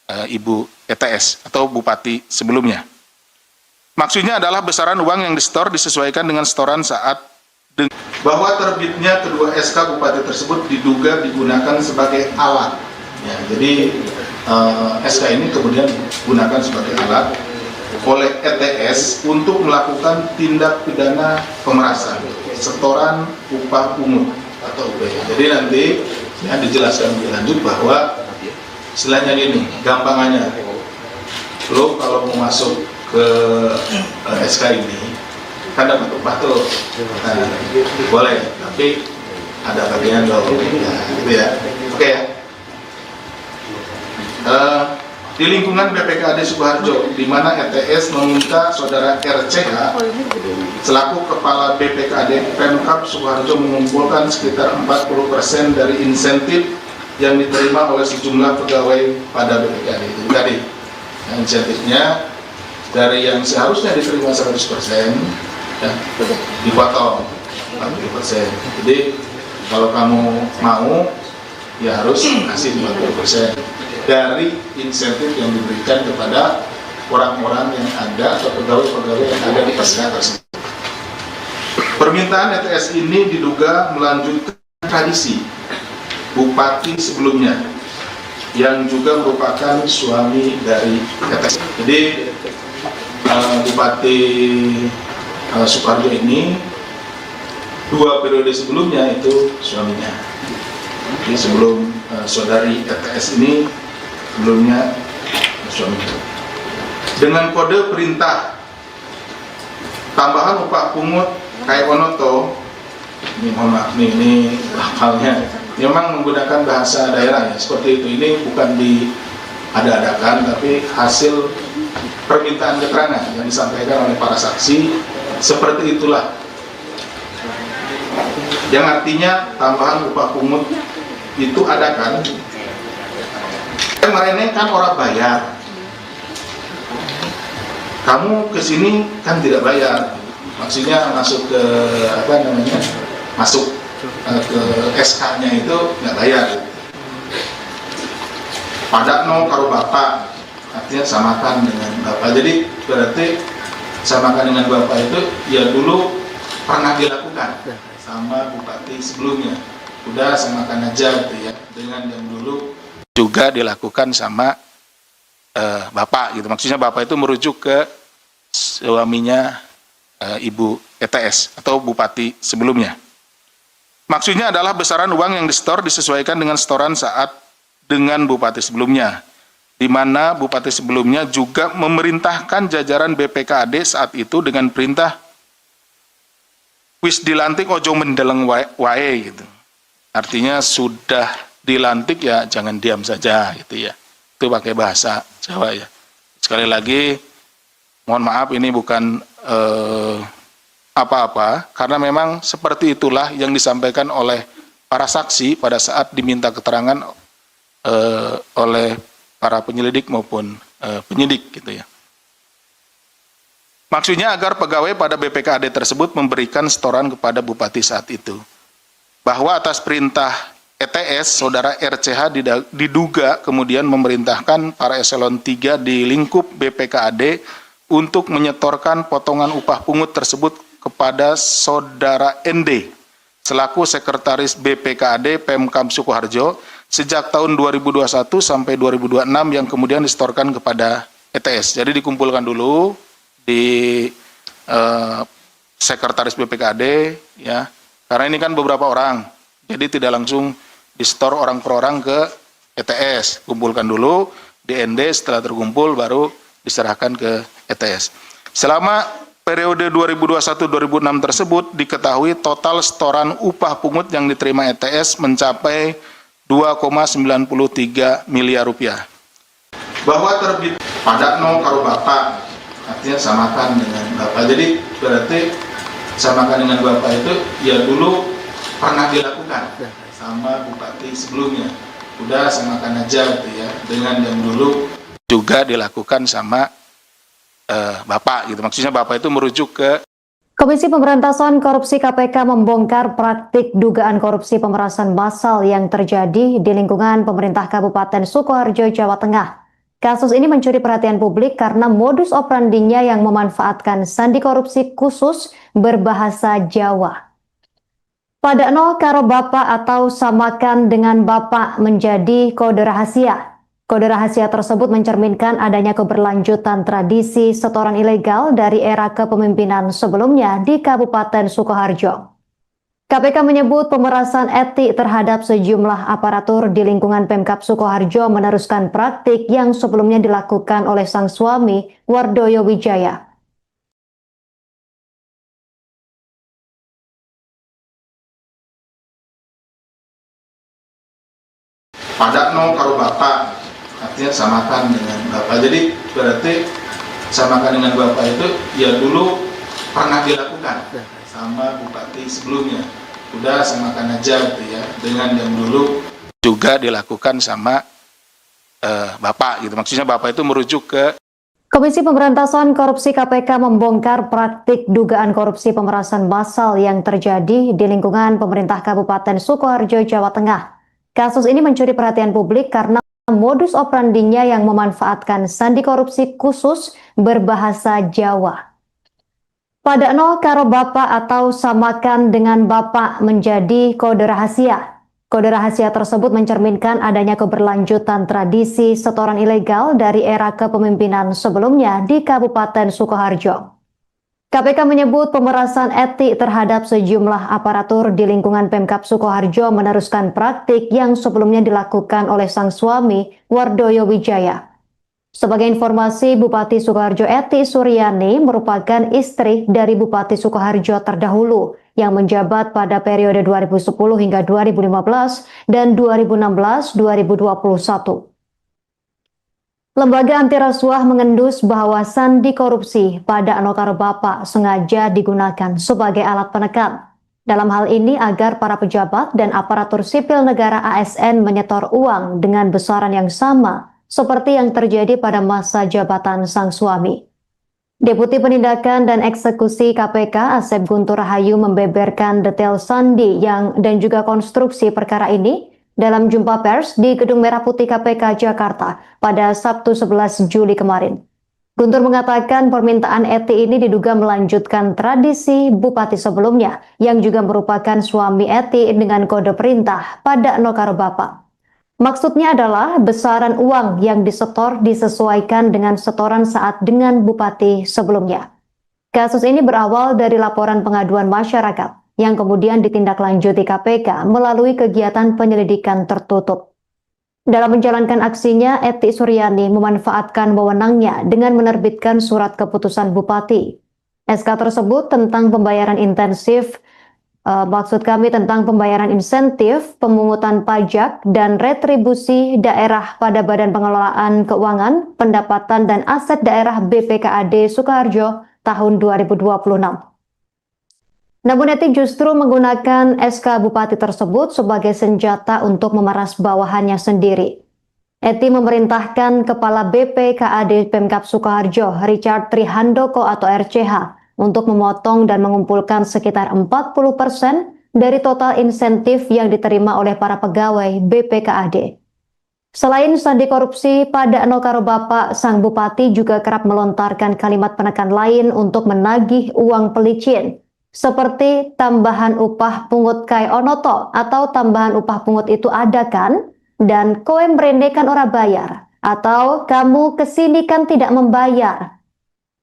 Speaker 2: Ibu ETS atau Bupati sebelumnya. Maksudnya adalah besaran uang yang disetor disesuaikan dengan setoran saat bahwa terbitnya kedua SK Bupati tersebut diduga digunakan sebagai alat. Ya, jadi SK ini kemudian digunakan sebagai alat oleh ETS untuk melakukan tindak pidana pemerasan, setoran upah pungut atau UPH. Jadi nanti ya, dijelaskan lebih lanjut bahwa istilahnya gini, gampangannya, lo kalau mau masuk ke SK ini kan dapat upah tuh, nah, boleh, tapi ada bagian lo, ya, gitu ya, oke ya. Di lingkungan BPKAD Sukoharjo, di mana ETS meminta saudara RCH selaku Kepala BPKAD Pemkab Sukoharjo mengumpulkan sekitar 40% dari insentif yang diterima oleh sejumlah pegawai pada BPKAD itu tadi. Nah, insentifnya dari yang seharusnya diterima 100%, ya, dipotong 40%. Jadi kalau kamu mau, ya harus kasih 40% dari insentif yang diberikan kepada orang-orang yang ada atau pegawai-pegawai yang ada di SK tersebut. Permintaan ETS ini diduga melanjutkan tradisi Bupati sebelumnya yang juga merupakan suami dari ETS. Jadi Bupati Sukoharjo ini 2 periode sebelumnya itu suaminya. Jadi sebelum saudari ETS ini sebelumnya suaminya. Dengan kode perintah tambahan upah pungut kai onoto, ini mohon maaf nih, ini hafalnya memang menggunakan bahasa daerah ya, seperti itu. Ini bukan diada-adakan, tapi hasil permintaan keterangan yang disampaikan oleh para saksi. Seperti itulah, yang artinya tambahan upah pungut itu ada kan, kemarin kan orang bayar, kamu kesini kan tidak bayar, maksudnya masuk ke apa namanya, masuk ke SK-nya itu nggak bayar. Pada no karo bapak, artinya samakan dengan bapak. Jadi berarti samakan dengan bapak itu ya dulu pernah dilakukan. sama bupati sebelumnya. Udah samakan aja gitu ya, dengan yang dulu juga dilakukan sama bapak gitu. Maksudnya bapak itu merujuk ke suaminya Ibu ETS atau bupati sebelumnya. Maksudnya adalah besaran uang yang disetor disesuaikan dengan setoran saat dengan bupati sebelumnya, di mana bupati sebelumnya juga memerintahkan jajaran BPKAD saat itu dengan perintah wis dilantik ojo mendeleng wae gitu. Artinya sudah dilantik ya jangan diam saja gitu ya. Itu pakai bahasa Jawa ya. Sekali lagi mohon maaf ini bukan apa-apa karena memang seperti itulah yang disampaikan oleh para saksi pada saat diminta keterangan oleh para penyelidik maupun penyidik gitu ya. Maksudnya agar pegawai pada BPKAD tersebut memberikan setoran kepada bupati saat itu. Bahwa atas perintah ETS, saudara RCH diduga kemudian memerintahkan para eselon 3 di lingkup BPKAD untuk menyetorkan potongan upah pungut tersebut kepada saudara ND selaku sekretaris BPKAD Pemkab Sukoharjo sejak tahun 2021 sampai 2026 yang kemudian disetorkan kepada ETS. Jadi dikumpulkan dulu di sekretaris BPKAD ya. Karena ini kan beberapa orang, jadi tidak langsung disetor orang per orang ke ETS. Kumpulkan dulu di ND, setelah terkumpul baru diserahkan ke ETS. Selama periode 2021-2006 tersebut diketahui total setoran upah pungut yang diterima ETS mencapai 2,93 miliar rupiah. Bahwa terbit pada no karo bapak, artinya samakan dengan bapak. Jadi berarti samakan dengan bapak itu ya dulu pernah dilakukan sama bupati sebelumnya. Udah samakan aja gitu ya, dengan yang dulu juga dilakukan sama bapak gitu. Maksudnya bapak itu merujuk ke
Speaker 1: Komisi Pemberantasan Korupsi KPK membongkar praktik dugaan korupsi pemerasan massal yang terjadi di lingkungan pemerintah Kabupaten Sukoharjo, Jawa Tengah. Kasus ini mencuri perhatian publik karena modus operandinya yang memanfaatkan sandi korupsi khusus berbahasa Jawa. Pada no karo bapak atau samakan dengan bapak menjadi kode rahasia. Kode rahasia tersebut mencerminkan adanya keberlanjutan tradisi setoran ilegal dari era kepemimpinan sebelumnya di Kabupaten Sukoharjo. KPK menyebut pemerasan etik terhadap sejumlah aparatur di lingkungan Pemkab Sukoharjo meneruskan praktik yang sebelumnya dilakukan oleh sang suami, Wardoyo Wijaya.
Speaker 2: pada no karo bapak, artinya samakan dengan bapak. Jadi berarti samakan dengan bapak itu ya dulu pernah dilakukan sama bupati sebelumnya. Udah samakan aja gitu ya, dengan yang dulu juga dilakukan sama bapak gitu. Maksudnya bapak itu merujuk ke
Speaker 1: Komisi Pemberantasan Korupsi KPK membongkar praktik dugaan korupsi pemerasan massal yang terjadi di lingkungan pemerintah Kabupaten Sukoharjo, Jawa Tengah. Kasus ini mencuri perhatian publik karena modus operandinya yang memanfaatkan sandi korupsi khusus berbahasa Jawa. Pada no karo bapak atau samakan dengan bapak menjadi kode rahasia. Kode rahasia tersebut mencerminkan adanya keberlanjutan tradisi setoran ilegal dari era kepemimpinan sebelumnya di Kabupaten Sukoharjo. KPK menyebut pemerasan etik terhadap sejumlah aparatur di lingkungan Pemkab Sukoharjo meneruskan praktik yang sebelumnya dilakukan oleh sang suami, Wardoyo Wijaya. Sebagai informasi, Bupati Sukoharjo Eti Suryani merupakan istri dari Bupati Sukoharjo terdahulu yang menjabat pada periode 2010 hingga 2015 dan 2016-2021. Lembaga anti rasuah mengendus bahwa sandi korupsi pada Anokaro Bapak sengaja digunakan sebagai alat penekan. Dalam hal ini agar para pejabat dan aparatur sipil negara ASN menyetor uang dengan besaran yang sama seperti yang terjadi pada masa jabatan sang suami. Deputi Penindakan dan Eksekusi KPK Asep Guntur Rahayu membeberkan detail sandi dan juga konstruksi perkara ini dalam jumpa pers di Gedung Merah Putih KPK Jakarta pada Sabtu 11 Juli kemarin. Guntur mengatakan permintaan Eti ini diduga melanjutkan tradisi bupati sebelumnya yang juga merupakan suami Eti dengan kode perintah pada Nokaro Bapak. Maksudnya adalah besaran uang yang disetor disesuaikan dengan setoran saat dengan bupati sebelumnya. Kasus ini berawal dari laporan pengaduan masyarakat yang kemudian ditindaklanjuti KPK melalui kegiatan penyelidikan tertutup. Dalam menjalankan aksinya, Eti Suryani memanfaatkan wewenangnya dengan menerbitkan surat keputusan bupati. SK tersebut tentang pembayaran intensif, tentang pembayaran insentif, pemungutan pajak, dan retribusi daerah pada Badan Pengelolaan Keuangan, Pendapatan, dan Aset Daerah BPKAD Sukoharjo tahun 2026. Namun Eti justru menggunakan SK Bupati tersebut sebagai senjata untuk memeras bawahannya sendiri. Eti memerintahkan Kepala BPKAD Pemkab Sukoharjo, Richard Trihandoko atau RCH, untuk memotong dan mengumpulkan sekitar 40% dari total insentif yang diterima oleh para pegawai BPKAD. Selain sandi korupsi, pada Nokaro Bapak, sang bupati juga kerap melontarkan kalimat penekan lain untuk menagih uang pelicin, seperti tambahan upah pungut kai onoto atau tambahan upah pungut itu ada kan? Dan kowe mrene kan ora bayar, atau kamu kesini kan tidak membayar.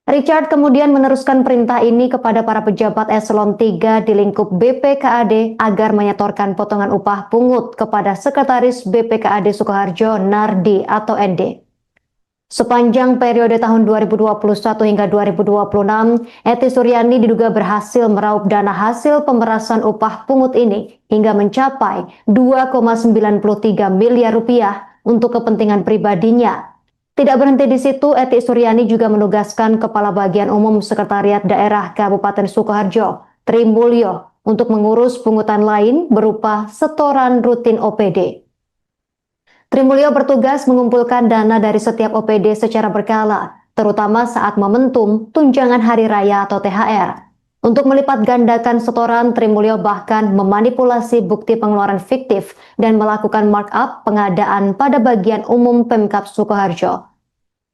Speaker 1: Richard kemudian meneruskan perintah ini kepada para pejabat eselon 3 di lingkup BPKAD agar menyetorkan potongan upah pungut kepada Sekretaris BPKAD Sukoharjo Nardi atau ND. Sepanjang periode tahun 2021 hingga 2026, Eti Suryani diduga berhasil meraup dana hasil pemerasan upah pungut ini hingga mencapai 2,93 miliar rupiah untuk kepentingan pribadinya. Tidak berhenti di situ, Eti Suryani juga menugaskan Kepala Bagian Umum Sekretariat Daerah Kabupaten Sukoharjo, Tri Mulyo, untuk mengurus pungutan lain berupa setoran rutin OPD. Tri Mulyo bertugas mengumpulkan dana dari setiap OPD secara berkala, terutama saat momentum tunjangan hari raya atau THR. Untuk melipat gandakan setoran, Tri Mulyo bahkan memanipulasi bukti pengeluaran fiktif dan melakukan markup pengadaan pada bagian umum Pemkab Sukoharjo.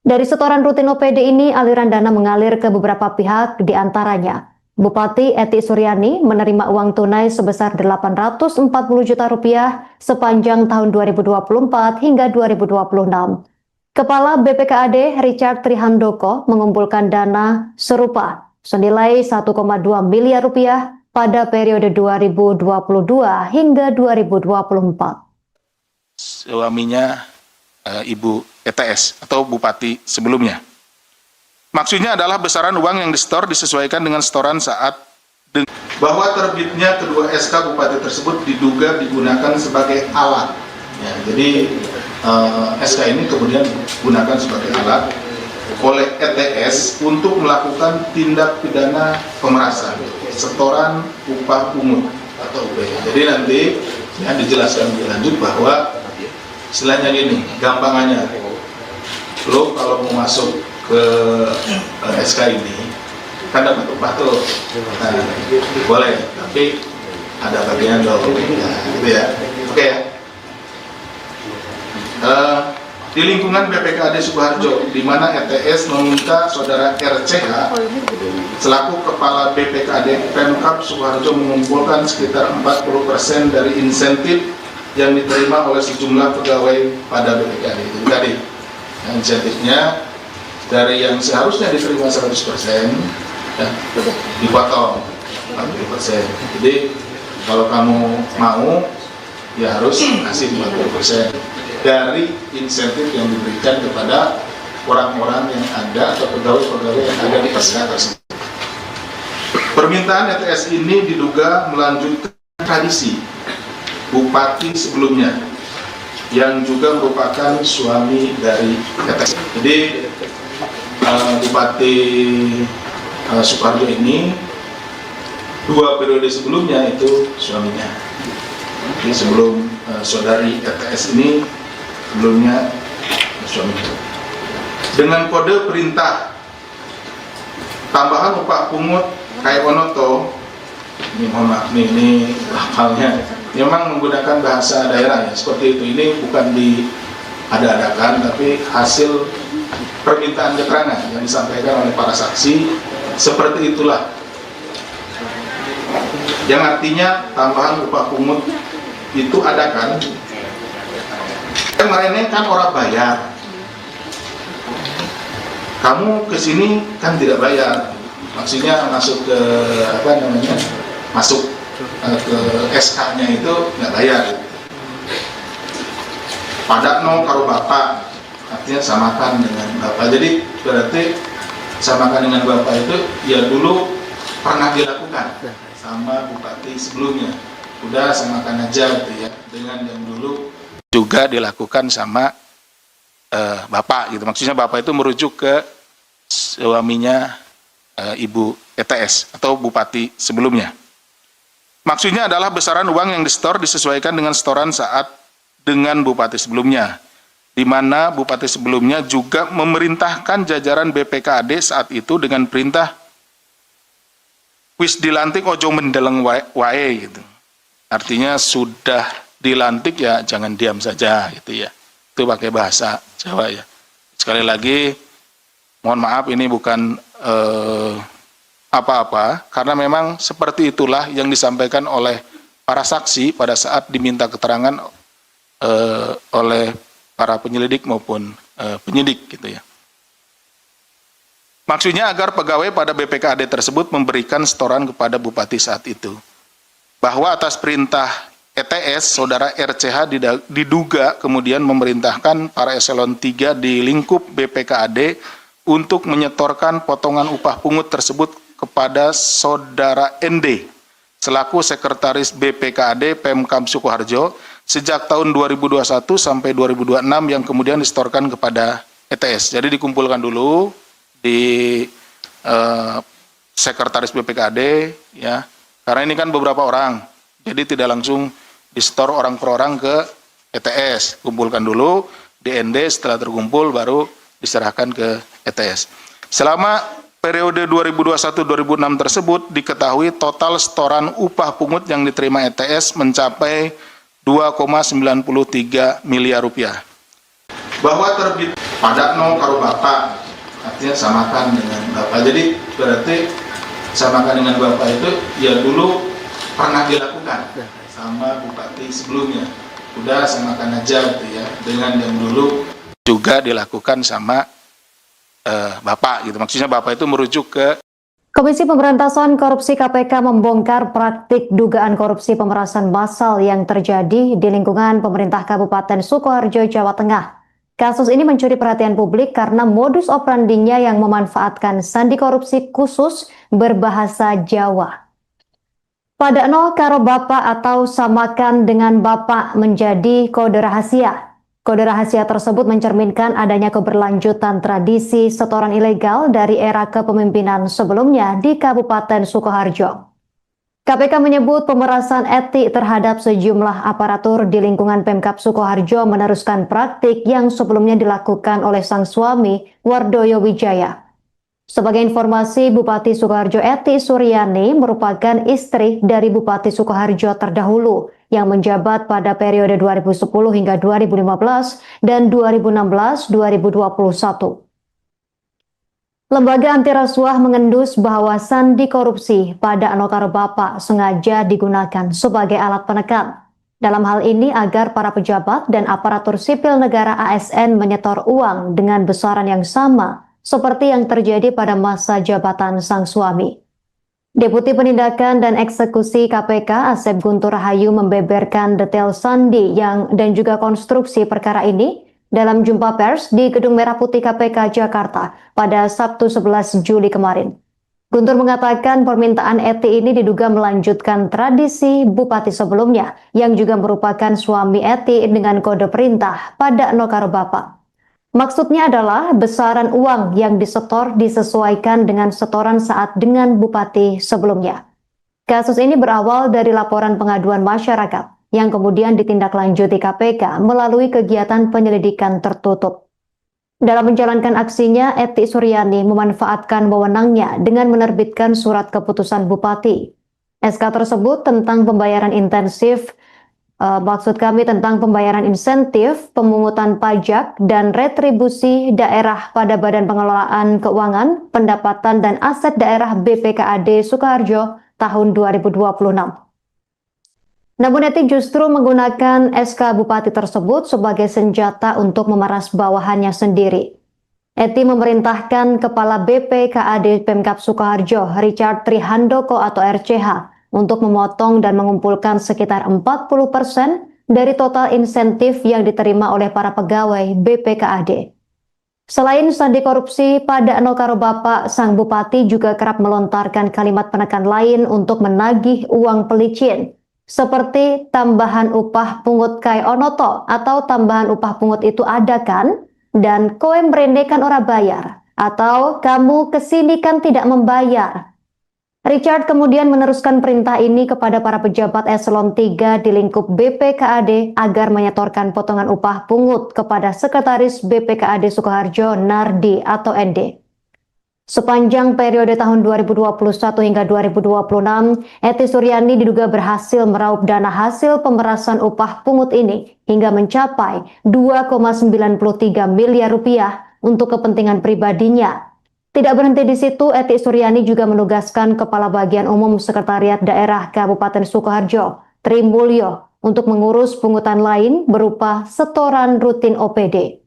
Speaker 1: Dari setoran rutin OPD ini, aliran dana mengalir ke beberapa pihak, diantaranya Bupati Eti Suryani menerima uang tunai sebesar 840 juta rupiah sepanjang tahun 2024 hingga 2026. Kepala BPKAD Richard Trihandoko mengumpulkan dana serupa senilai 1,2 miliar rupiah pada periode 2022 hingga 2024.
Speaker 2: Suaminya Ibu ETS atau Bupati sebelumnya. Maksudnya adalah besaran uang yang disetor disesuaikan dengan setoran saat bahwa terbitnya kedua SK Bupati tersebut diduga digunakan sebagai alat. Ya, jadi SK ini kemudian digunakan sebagai alat oleh ETS untuk melakukan tindak pidana pemerasan, setoran upah pungut atau UPH. Jadi nanti ya, dijelaskan lebih lanjut bahwa istilahnya gini, gampangannya, lo kalau mau masuk ke SK ini kan dapat upah tuh, nah, boleh, tapi ada bagian dong, nah, gitu ya, oke ya. Di lingkungan BPKAD Sukoharjo, di mana ETS meminta saudara RCH selaku kepala BPKAD Pemkab Sukoharjo mengumpulkan sekitar 40% dari insentif yang diterima oleh sejumlah pegawai pada BPKAD itu tadi. Nah, insentifnya dari yang seharusnya diterima 100% ya, dipotong 40%. Jadi kalau kamu mau ya harus kasih 40% dari insentif yang diberikan kepada orang-orang yang ada atau pegawai-pegawai yang ada di SK tersebut. Permintaan ETS ini diduga melanjutkan tradisi bupati sebelumnya yang juga merupakan suami dari ETS. Jadi Bupati Sukoharjo ini 2 periode sebelumnya itu suaminya. Jadi sebelum saudari ETS ini sebelumnya suaminya. Dengan kode perintah tambahan upah pungut kai onoto, ini mohon maaf ini hafalnya, memang menggunakan bahasa daerah ya seperti itu. Ini bukan diada-adakan tapi hasil permintaan keterangan yang disampaikan oleh para saksi, seperti itulah. Yang artinya tambahan upah pungut itu ada kan? Kemarin kan orang bayar. Kamu kesini kan tidak bayar, maksudnya masuk ke masuk ke SK-nya itu nggak bayar. Pada no karo bapak, artinya samakan dengan bapak. Jadi berarti samakan dengan bapak itu ya dulu pernah dilakukan sama bupati sebelumnya. Udah samakan aja gitu ya, dengan yang dulu juga dilakukan sama bapak gitu. Maksudnya bapak itu merujuk ke suaminya Ibu ETS atau bupati sebelumnya. Maksudnya adalah besaran uang yang disetor disesuaikan dengan setoran saat dengan bupati sebelumnya, di mana bupati sebelumnya juga memerintahkan jajaran BPKAD saat itu dengan perintah wis dilantik ojo mendeleng wae gitu. Artinya sudah dilantik ya jangan diam saja gitu ya. Itu pakai bahasa Jawa ya. Sekali lagi mohon maaf ini bukan apa-apa karena memang seperti itulah yang disampaikan oleh para saksi pada saat diminta keterangan oleh para penyelidik maupun penyidik gitu ya. Maksudnya agar pegawai pada BPKAD tersebut memberikan setoran kepada bupati saat itu. Bahwa atas perintah ETS, saudara RCH diduga kemudian memerintahkan para eselon 3 di lingkup BPKAD untuk menyetorkan potongan upah pungut tersebut kepada saudara ND selaku sekretaris BPKAD Pemkab Sukoharjo sejak tahun 2021 sampai 2026 yang kemudian disetorkan kepada ETS. Jadi dikumpulkan dulu di sekretaris BPKAD ya. Karena ini kan beberapa orang, jadi tidak langsung disetor orang per orang ke ETS. Kumpulkan dulu di ND, setelah terkumpul baru diserahkan ke ETS. Selama periode 2021-2006 tersebut diketahui total setoran upah pungut yang diterima ETS mencapai 2,93 miliar rupiah. Bahwa terbit pada no karo bapak, artinya samakan dengan bapak. Jadi berarti samakan dengan bapak itu ya dulu pernah dilakukan sama bupati sebelumnya. Udah samakan aja gitu ya, dengan yang dulu juga dilakukan sama bapak gitu. Maksudnya bapak itu merujuk ke
Speaker 1: Komisi Pemberantasan Korupsi KPK membongkar praktik dugaan korupsi pemerasan massal yang terjadi di lingkungan pemerintah Kabupaten Sukoharjo, Jawa Tengah. Kasus ini mencuri perhatian publik karena modus operandinya yang memanfaatkan sandi korupsi khusus berbahasa Jawa. Padakno karo bapak atau samakan dengan bapak menjadi kode rahasia. Kode rahasia tersebut mencerminkan adanya keberlanjutan tradisi setoran ilegal dari era kepemimpinan sebelumnya di Kabupaten Sukoharjo. KPK menyebut pemerasan etik terhadap sejumlah aparatur di lingkungan Pemkab Sukoharjo meneruskan praktik yang sebelumnya dilakukan oleh sang suami, Wardoyo Wijaya. Sebagai informasi, Bupati Sukoharjo Eti Suryani merupakan istri dari Bupati Sukoharjo terdahulu yang menjabat pada periode 2010 hingga 2015 dan 2016-2021. Lembaga anti rasuah mengendus bahwa sandi korupsi pada Anokaro Bapak sengaja digunakan sebagai alat penekan. Dalam hal ini agar para pejabat dan aparatur sipil negara ASN menyetor uang dengan besaran yang sama seperti yang terjadi pada masa jabatan sang suami. Deputi Penindakan dan Eksekusi KPK Asep Guntur Rahayu membeberkan detail sandi dan juga konstruksi perkara ini dalam jumpa pers di Gedung Merah Putih KPK Jakarta pada Sabtu 11 Juli kemarin. Guntur mengatakan permintaan Eti ini diduga melanjutkan tradisi bupati sebelumnya yang juga merupakan suami Eti dengan kode perintah pada Nokaro Bapak. Maksudnya adalah besaran uang yang disetor disesuaikan dengan setoran saat dengan bupati sebelumnya. Kasus ini berawal dari laporan pengaduan masyarakat yang kemudian ditindaklanjuti KPK melalui kegiatan penyelidikan tertutup. Dalam menjalankan aksinya, Eti Suryani memanfaatkan wewenangnya dengan menerbitkan surat keputusan bupati. SK tersebut tentang pembayaran intensif Maksud kami tentang pembayaran insentif, pemungutan pajak, dan retribusi daerah pada Badan Pengelolaan Keuangan, Pendapatan dan Aset Daerah BPKAD Sukoharjo tahun 2026. Namun Eti justru menggunakan SK Bupati tersebut sebagai senjata untuk memeras bawahannya sendiri. Eti memerintahkan Kepala BPKAD Pemkab Sukoharjo, Richard Trihandoko atau RCH, untuk memotong dan mengumpulkan sekitar 40% dari total insentif yang diterima oleh para pegawai BPKAD. Selain sandi korupsi, pada Nokaro Bapak, sang bupati juga kerap melontarkan kalimat penekan lain untuk menagih uang pelicin, seperti tambahan upah pungut kai onoto atau tambahan upah pungut itu ada kan? Dan koe mrene kan ora bayar, atau kamu kesini kan tidak membayar. Richard kemudian meneruskan perintah ini kepada para pejabat eselon 3 di lingkup BPKAD agar menyetorkan potongan upah pungut kepada Sekretaris BPKAD Sukoharjo Nardi atau ND. Sepanjang periode tahun 2021 hingga 2026, Eti Suryani diduga berhasil meraup dana hasil pemerasan upah pungut ini hingga mencapai 2,93 miliar rupiah untuk kepentingan pribadinya. Tidak berhenti di situ, Eti Suryani juga menugaskan Kepala Bagian Umum Sekretariat Daerah Kabupaten Sukoharjo, Tri Mulyo, untuk mengurus pungutan lain berupa setoran rutin OPD.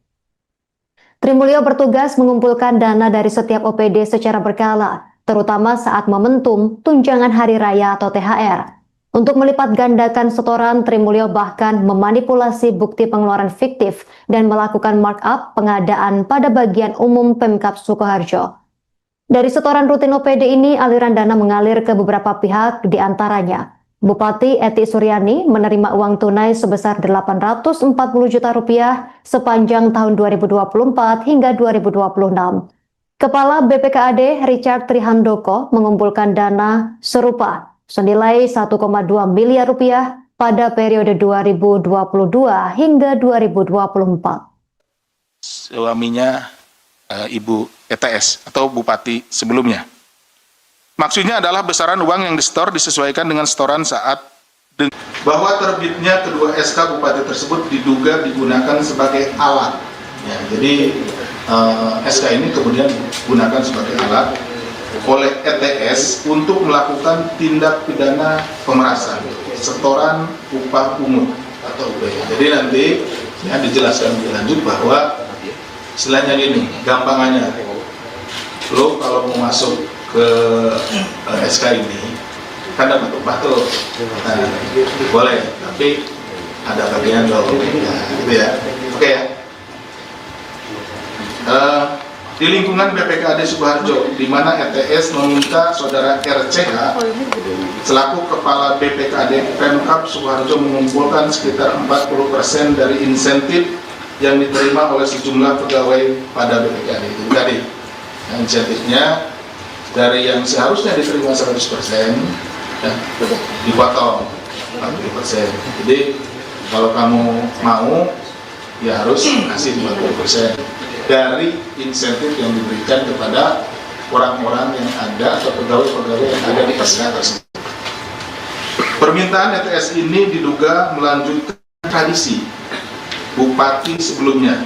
Speaker 1: Tri Mulyo bertugas mengumpulkan dana dari setiap OPD secara berkala, terutama saat momentum tunjangan hari raya atau THR. Untuk melipat gandakan setoran, Tri Mulyo bahkan memanipulasi bukti pengeluaran fiktif dan melakukan markup pengadaan pada bagian umum Pemkab Sukoharjo. Dari setoran rutin OPD ini, aliran dana mengalir ke beberapa pihak, diantaranya Bupati Eti Suryani menerima uang tunai sebesar 840 juta rupiah sepanjang tahun 2024 hingga 2026. Kepala BPKAD Richard Trihandoko mengumpulkan dana serupa senilai 1,2 miliar rupiah pada periode 2022 hingga 2024.
Speaker 2: Suaminya Ibu ETS atau Bupati sebelumnya. Maksudnya adalah besaran uang yang disetor disesuaikan dengan setoran saat bahwa terbitnya kedua SK Bupati tersebut diduga digunakan sebagai alat. Ya, jadi SK ini kemudian digunakan sebagai alat oleh ETS untuk melakukan tindak pidana pemerasan, setoran upah pungut atau UPH. Jadi nanti ya dijelaskan lebih lanjut bahwa istilahnya gini, gampangannya, lo kalau mau masuk ke SK ini kan dapat upah tuh, nah, boleh, tapi ada bagian lo, nah, gitu ya, oke ya. Di lingkungan BPKAD Sukoharjo, di mana ETS meminta saudara RCH selaku Kepala BPKAD Pemkab Sukoharjo mengumpulkan sekitar 40% dari insentif yang diterima oleh sejumlah pegawai pada BPKAD itu tadi. Nah, insentifnya dari yang seharusnya diterima 100% ya, dipotong 40%. Jadi kalau kamu mau ya harus kasih 50% dari insentif yang diberikan kepada orang-orang yang ada atau pegawai-pegawai yang ada di SK tersebut. Permintaan ETS ini diduga melanjutkan tradisi Bupati sebelumnya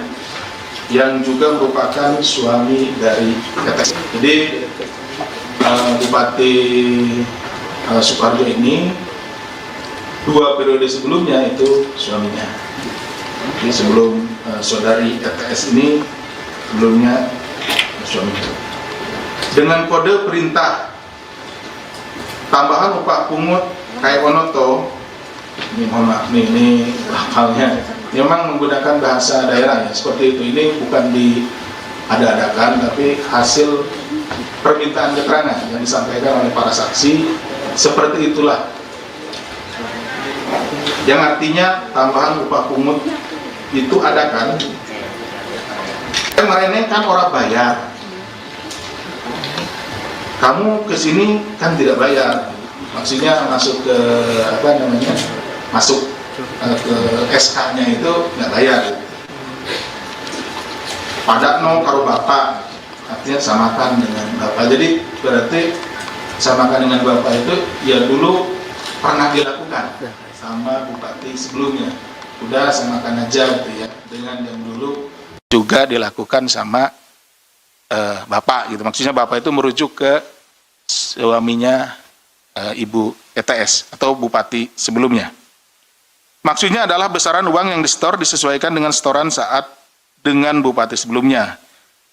Speaker 2: yang juga merupakan suami dari ETS. Jadi Bupati Sukoharjo ini 2 periode sebelumnya itu suaminya. Jadi sebelum saudari ETS ini sebelumnya suaminya. Dengan kode perintah tambahan upah pungut kai onoto, ini mohon maaf ini lafalnya memang menggunakan bahasa daerah ya, seperti itu. Ini bukan diada-adakan tapi hasil permintaan keterangan yang disampaikan oleh para saksi, seperti itulah. Yang artinya tambahan upah pungut itu ada kan? Kemarin kan orang bayar, kamu kesini kan tidak bayar, maksudnya masuk ke apa namanya, masuk ke SK-nya itu nggak bayar. Padakno karo bapak, artinya samakan dengan bapak. Jadi berarti samakan dengan bapak itu ya dulu pernah dilakukan sama bupati sebelumnya. Udah samakan aja gitu ya, dengan yang dulu juga dilakukan sama bapak gitu. Maksudnya bapak itu merujuk ke suaminya Ibu ETS atau bupati sebelumnya. Maksudnya adalah besaran uang yang disetor disesuaikan dengan setoran saat dengan bupati sebelumnya,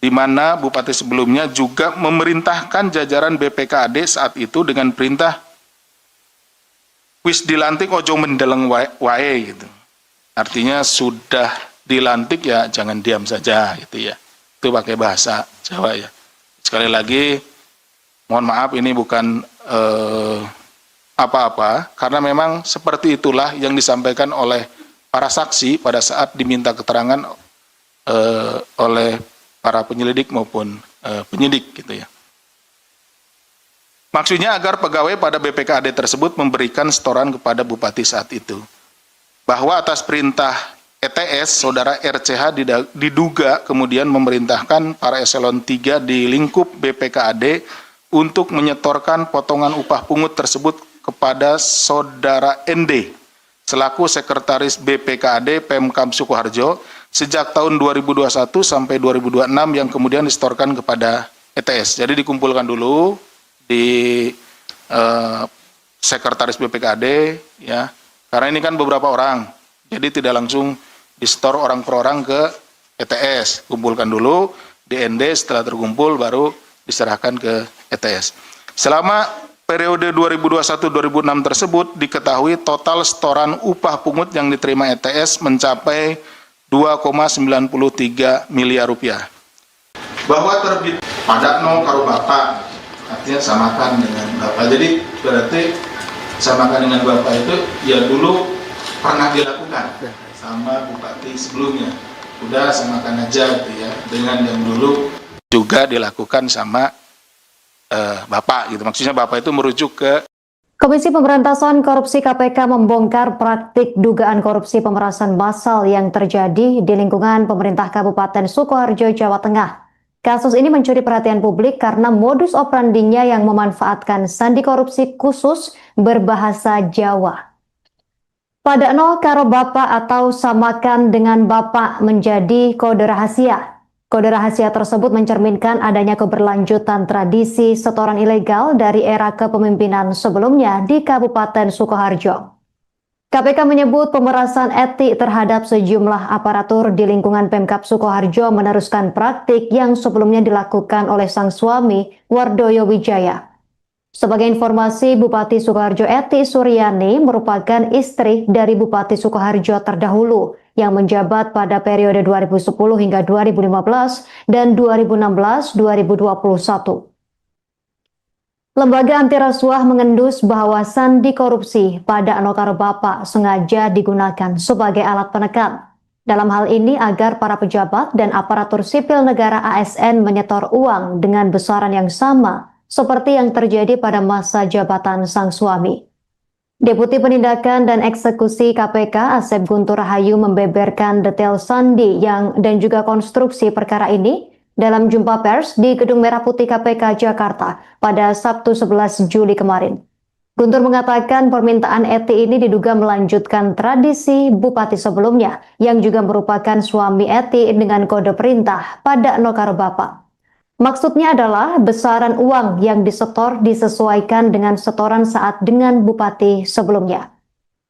Speaker 2: di mana bupati sebelumnya juga memerintahkan jajaran BPKAD saat itu dengan perintah wis dilantik ojo mendeleng wae gitu. Artinya sudah dilantik ya jangan diam saja gitu ya. Itu pakai bahasa Jawa ya. Sekali lagi mohon maaf ini bukan apa-apa, karena memang seperti itulah yang disampaikan oleh para saksi pada saat diminta keterangan oleh para penyelidik maupun penyidik gitu ya. Maksudnya agar pegawai pada BPKAD tersebut memberikan setoran kepada bupati saat itu. Bahwa atas perintah ETS, saudara RCH diduga kemudian memerintahkan para eselon 3 di lingkup BPKAD untuk menyetorkan potongan upah pungut tersebut kepada saudara ND selaku sekretaris BPKAD Pemkab Sukoharjo sejak tahun 2021 sampai 2026 yang kemudian disetorkan kepada ETS. Jadi dikumpulkan dulu di sekretaris BPKAD ya, karena ini kan beberapa orang, jadi tidak langsung disetor orang per orang ke ETS. Kumpulkan dulu di ND, setelah terkumpul baru diserahkan ke ETS. Selama periode 2021-2006 tersebut diketahui total setoran upah pungut yang diterima ETS mencapai 2,93 miliar rupiah. Bahwa terbit pada no karo bapak, artinya samakan dengan bapak. Jadi berarti samakan dengan bapak itu ya dulu pernah dilakukan sama bupati sebelumnya. Udah samakan aja gitu ya, dengan yang dulu juga dilakukan sama bapak gitu. Maksudnya bapak itu merujuk ke
Speaker 1: Komisi Pemberantasan Korupsi KPK membongkar praktik dugaan korupsi pemerasan massal yang terjadi di lingkungan pemerintah Kabupaten Sukoharjo, Jawa Tengah. Kasus ini mencuri perhatian publik karena modus operandinya yang memanfaatkan sandi korupsi khusus berbahasa Jawa. Padakno karo bapak atau samakan dengan bapak menjadi kode rahasia. Kode rahasia tersebut mencerminkan adanya keberlanjutan tradisi setoran ilegal dari era kepemimpinan sebelumnya di Kabupaten Sukoharjo. KPK menyebut pemerasan etik terhadap sejumlah aparatur di lingkungan Pemkab Sukoharjo meneruskan praktik yang sebelumnya dilakukan oleh sang suami, Wardoyo Wijaya. Sebagai informasi, Bupati Sukoharjo Eti Suryani merupakan istri dari Bupati Sukoharjo terdahulu yang menjabat pada periode 2010 hingga 2015 dan 2016-2021. Lembaga anti rasuah mengendus bahwa sandi korupsi pada Anokaro Bapak sengaja digunakan sebagai alat penekan. Dalam hal ini agar para pejabat dan aparatur sipil negara ASN menyetor uang dengan besaran yang sama seperti yang terjadi pada masa jabatan sang suami. Deputi Penindakan dan Eksekusi KPK Asep Guntur Rahayu membeberkan detail sandi dan juga konstruksi perkara ini dalam jumpa pers di Gedung Merah Putih KPK Jakarta pada Sabtu 11 Juli kemarin. Guntur mengatakan permintaan Eti ini diduga melanjutkan tradisi bupati sebelumnya yang juga merupakan suami Eti dengan kode perintah pada Nokaro Bapak. Maksudnya adalah besaran uang yang disetor disesuaikan dengan setoran saat dengan bupati sebelumnya.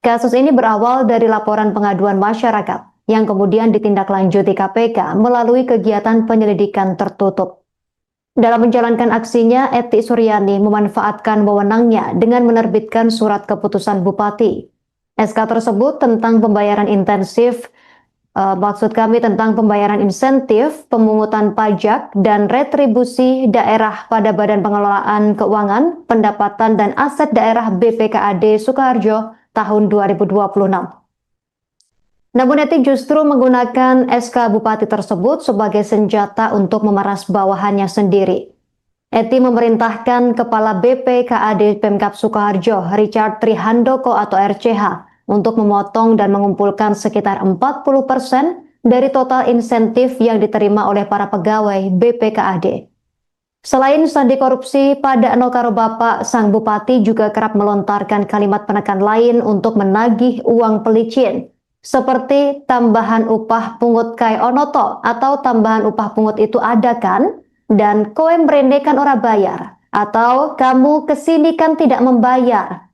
Speaker 1: Kasus ini berawal dari laporan pengaduan masyarakat yang kemudian ditindaklanjuti KPK melalui kegiatan penyelidikan tertutup. Dalam menjalankan aksinya, Eti Suryani memanfaatkan wewenangnya dengan menerbitkan surat keputusan bupati. SK tersebut tentang pembayaran intensif tentang pembayaran insentif, pemungutan pajak, dan retribusi daerah pada Badan Pengelolaan Keuangan, Pendapatan dan Aset Daerah BPKAD Sukoharjo tahun 2026. Namun Eti justru menggunakan SK Bupati tersebut sebagai senjata untuk memeras bawahannya sendiri. Eti memerintahkan Kepala BPKAD Pemkab Sukoharjo, Richard Trihandoko atau RCH, untuk memotong dan mengumpulkan sekitar 40% dari total insentif yang diterima oleh para pegawai BPKAD. Selain sandi korupsi, pada Eno Karo Bapak, sang bupati juga kerap melontarkan kalimat penekan lain untuk menagih uang pelicin, seperti tambahan upah pungut kai onoto atau tambahan upah pungut itu ada kan? Dan koe mrene kan ora bayar, atau kamu kesini kan tidak membayar.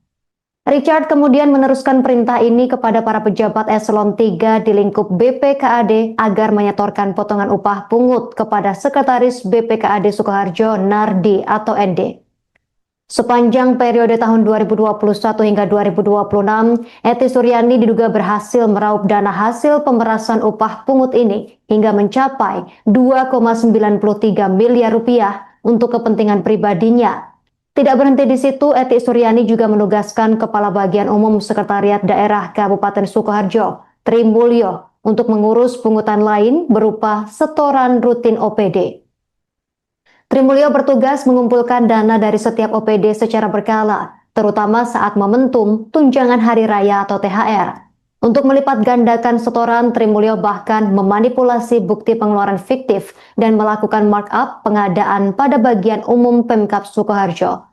Speaker 1: Richard kemudian meneruskan perintah ini kepada para pejabat eselon 3 di lingkup BPKAD agar menyetorkan potongan upah pungut kepada Sekretaris BPKAD Sukoharjo Nardi atau ND. Sepanjang periode tahun 2021 hingga 2026, Eti Suryani diduga berhasil meraup dana hasil pemerasan upah pungut ini hingga mencapai 2,93 miliar rupiah untuk kepentingan pribadinya. Tidak berhenti di situ, Eti Suryani juga menugaskan Kepala Bagian Umum Sekretariat Daerah Kabupaten Sukoharjo, Tri Mulyo, untuk mengurus pungutan lain berupa setoran rutin OPD. Tri Mulyo bertugas mengumpulkan dana dari setiap OPD secara berkala, terutama saat momentum tunjangan hari raya atau THR. Untuk melipat gandakan setoran, Tri Mulyo bahkan memanipulasi bukti pengeluaran fiktif dan melakukan markup pengadaan pada bagian umum Pemkab Sukoharjo.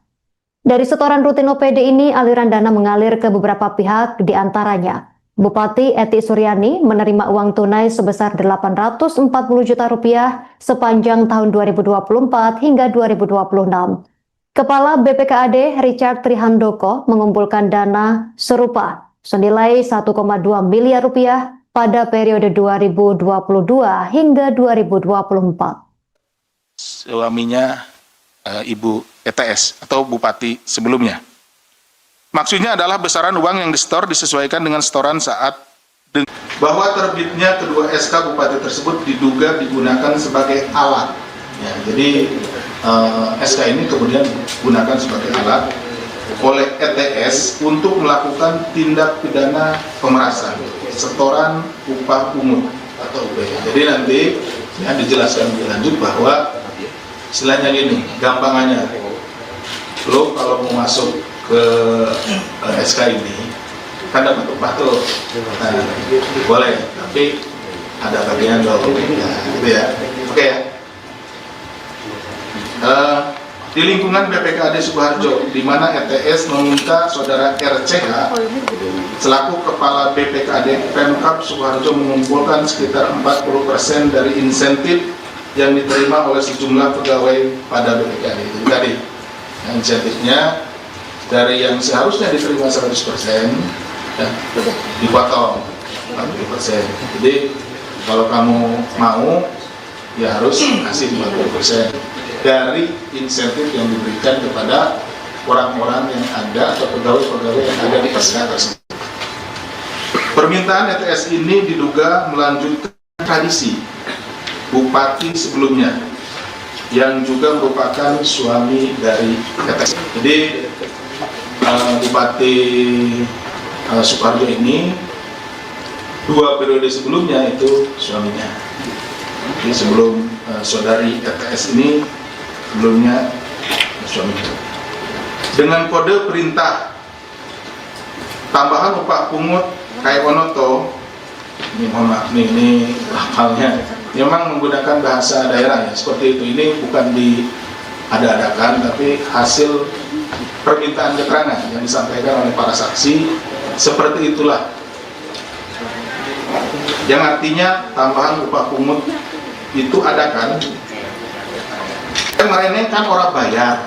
Speaker 1: Dari setoran rutin OPD ini, aliran dana mengalir ke beberapa pihak, di antaranya Bupati Eti Suryani menerima uang tunai sebesar 840 juta rupiah sepanjang tahun 2024 hingga 2026. Kepala BPKAD Richard Trihandoko mengumpulkan dana serupa senilai 1,2 miliar rupiah pada periode 2022 hingga 2024.
Speaker 2: Suaminya Ibu ETS atau Bupati sebelumnya. Maksudnya adalah besaran uang yang disetor disesuaikan dengan setoran saat bahwa terbitnya kedua SK Bupati tersebut diduga digunakan sebagai alat. Ya, jadi SK ini kemudian digunakan sebagai alat oleh ETS untuk melakukan tindak pidana pemerasan, setoran upah pungut atau UPH. Jadi nanti ya, dijelaskan lebih lanjut bahwa istilahnya gini, gampangannya, lo kalau mau masuk ke SK ini kan dapat upah tuh, nah, boleh, tapi ada bagian dong, nah, gitu ya, oke ya. Di lingkungan BPKAD Sukoharjo, di mana ETS meminta saudara RCH selaku Kepala BPKAD Pemkab Sukoharjo mengumpulkan sekitar 40% dari insentif yang diterima oleh sejumlah pegawai pada BPKAD. Jadi tadi insentifnya dari yang seharusnya diterima 100% ya, dipotong 40%. Jadi kalau kamu mau ya harus kasih 40% dari insentif yang diberikan kepada orang-orang yang ada atau pegawai-pegawai yang ada di SK tersebut. Permintaan ETS ini diduga melanjutkan tradisi Bupati sebelumnya yang juga merupakan suami dari ETS. Jadi Bupati Sukoharjo ini 2 periode sebelumnya itu suaminya. Jadi sebelum saudari ETS ini sebelumnya suaminya. Dengan kode perintah tambahan upah pungut kai onoto, ini mohon maaf ini lafalnya memang menggunakan bahasa daerah ya, seperti itu. Ini bukan diada-adakan, tapi hasil permintaan keterangan yang disampaikan oleh para saksi, seperti itulah. Yang artinya tambahan upah pungut itu ada kan? Kemarin kan orang bayar,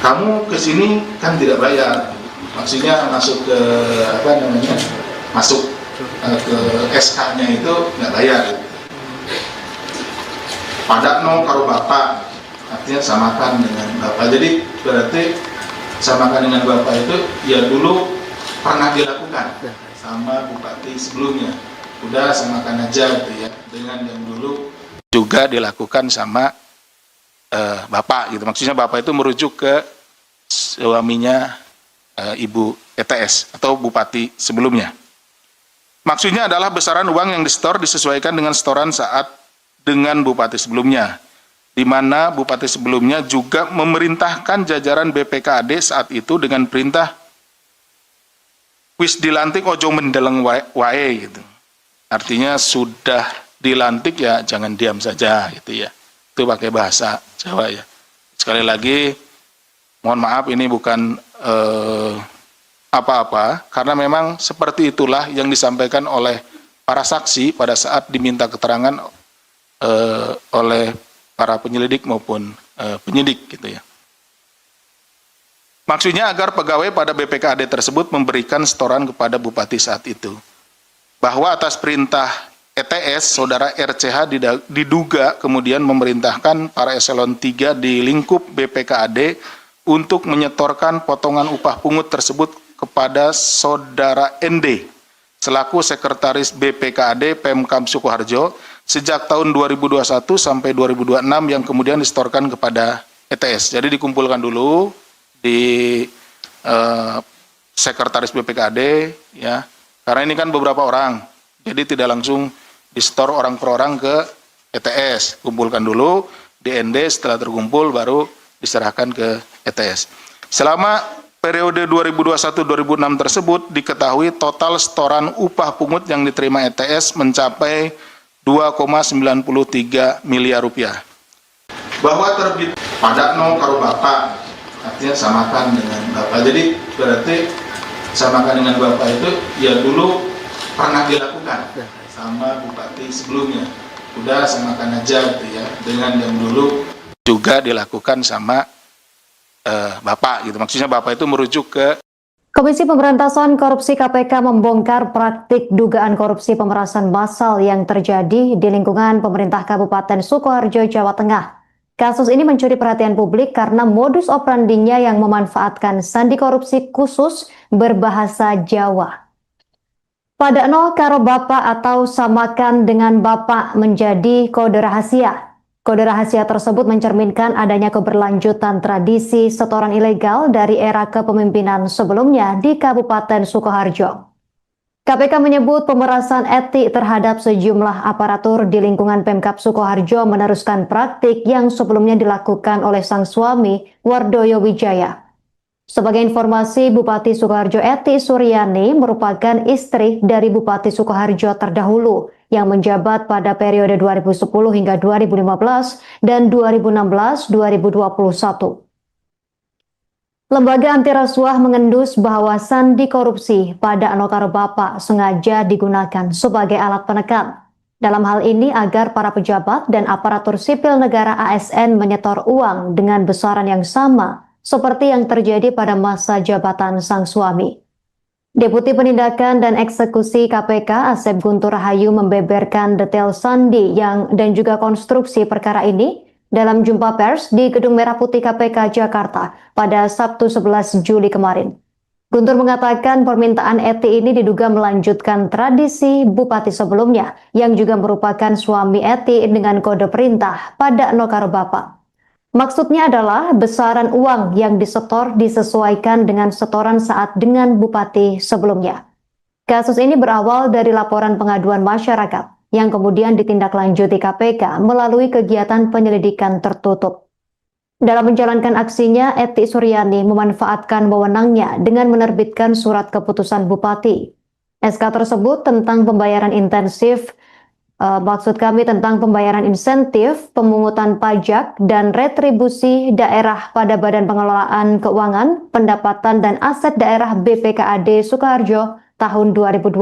Speaker 2: kamu kesini kan tidak bayar, maksudnya masuk ke apa namanya, masuk ke SK-nya itu nggak bayar. Pada no karo bapak, artinya samakan dengan bapak. Jadi berarti samakan dengan bapak itu ya dulu pernah dilakukan sama bupati sebelumnya. Udah samakan aja gitu ya, dengan yang dulu juga dilakukan sama bapak gitu. Maksudnya bapak itu merujuk ke suaminya Ibu ETS atau bupati sebelumnya. Maksudnya adalah besaran uang yang disetor disesuaikan dengan setoran saat dengan bupati sebelumnya, di mana bupati sebelumnya juga memerintahkan jajaran BPKAD saat itu dengan perintah wis dilantik ojo mendeleng wae gitu. Artinya sudah dilantik ya jangan diam saja gitu ya. Itu pakai bahasa Jawa ya. Sekali lagi, mohon maaf ini bukan apa-apa, karena memang seperti itulah yang disampaikan oleh para saksi pada saat diminta keterangan oleh para penyelidik maupun penyidik gitu ya. Maksudnya agar pegawai pada BPKAD tersebut memberikan setoran kepada Bupati saat itu. Bahwa atas perintah ETS, Saudara RCH diduga kemudian memerintahkan para eselon 3 di lingkup BPKAD untuk menyetorkan potongan upah pungut tersebut kepada Saudara ND selaku Sekretaris BPKAD Pemkab Sukoharjo sejak tahun 2021 sampai 2026 yang kemudian disetorkan kepada ETS. Jadi dikumpulkan dulu di Sekretaris BPKAD ya, karena ini kan beberapa orang, jadi tidak langsung disetor orang per orang ke ETS. Kumpulkan dulu di ND, setelah terkumpul baru diserahkan ke ETS. Selama periode 2021-2006 tersebut diketahui total setoran upah pungut yang diterima ETS mencapai 2,93 miliar rupiah. Bahwa terbit pada no karo bapak, artinya samakan dengan bapak. Jadi berarti samakan dengan bapak itu ya dulu pernah dilakukan sama bupati sebelumnya. Udah samakan aja gitu ya, dengan yang dulu juga dilakukan sama Bapak gitu. Maksudnya Bapak itu merujuk ke
Speaker 1: Komisi Pemberantasan Korupsi KPK membongkar praktik dugaan korupsi pemerasan massal yang terjadi di lingkungan pemerintah Kabupaten Sukoharjo, Jawa Tengah. Kasus ini mencuri perhatian publik karena modus operandinya yang memanfaatkan sandi korupsi khusus berbahasa Jawa. Padakno karo bapak atau samakan dengan bapak menjadi kode rahasia. Kode rahasia tersebut mencerminkan adanya keberlanjutan tradisi setoran ilegal dari era kepemimpinan sebelumnya di Kabupaten Sukoharjo. KPK menyebut pemerasan etik terhadap sejumlah aparatur di lingkungan Pemkab Sukoharjo meneruskan praktik yang sebelumnya dilakukan oleh sang suami, Wardoyo Wijaya. Sebagai informasi, Bupati Sukoharjo Eti Suryani merupakan istri dari Bupati Sukoharjo terdahulu yang menjabat pada periode 2010 hingga 2015 dan 2016-2021. Lembaga anti rasuah mengendus bahwa sandi korupsi pada Anokaro Bapak sengaja digunakan sebagai alat penekan. Dalam hal ini agar para pejabat dan aparatur sipil negara ASN menyetor uang dengan besaran yang sama seperti yang terjadi pada masa jabatan sang suami. Deputi Penindakan dan Eksekusi KPK Asep Guntur Rahayu membeberkan detail sandi dan juga konstruksi perkara ini dalam jumpa pers di Gedung Merah Putih KPK Jakarta pada Sabtu 11 Juli kemarin. Guntur mengatakan permintaan Eti ini diduga melanjutkan tradisi bupati sebelumnya yang juga merupakan suami Eti dengan kode perintah pada Nokaro Bapak. Maksudnya adalah besaran uang yang disetor disesuaikan dengan setoran saat dengan bupati sebelumnya. Kasus ini berawal dari laporan pengaduan masyarakat yang kemudian ditindaklanjuti KPK melalui kegiatan penyelidikan tertutup. Dalam menjalankan aksinya, Eti Suryani memanfaatkan wewenangnya dengan menerbitkan surat keputusan bupati. SK tersebut tentang pembayaran intensif tentang pembayaran insentif, pemungutan pajak, dan retribusi daerah pada Badan Pengelolaan Keuangan, Pendapatan dan Aset Daerah BPKAD Sukoharjo tahun 2026.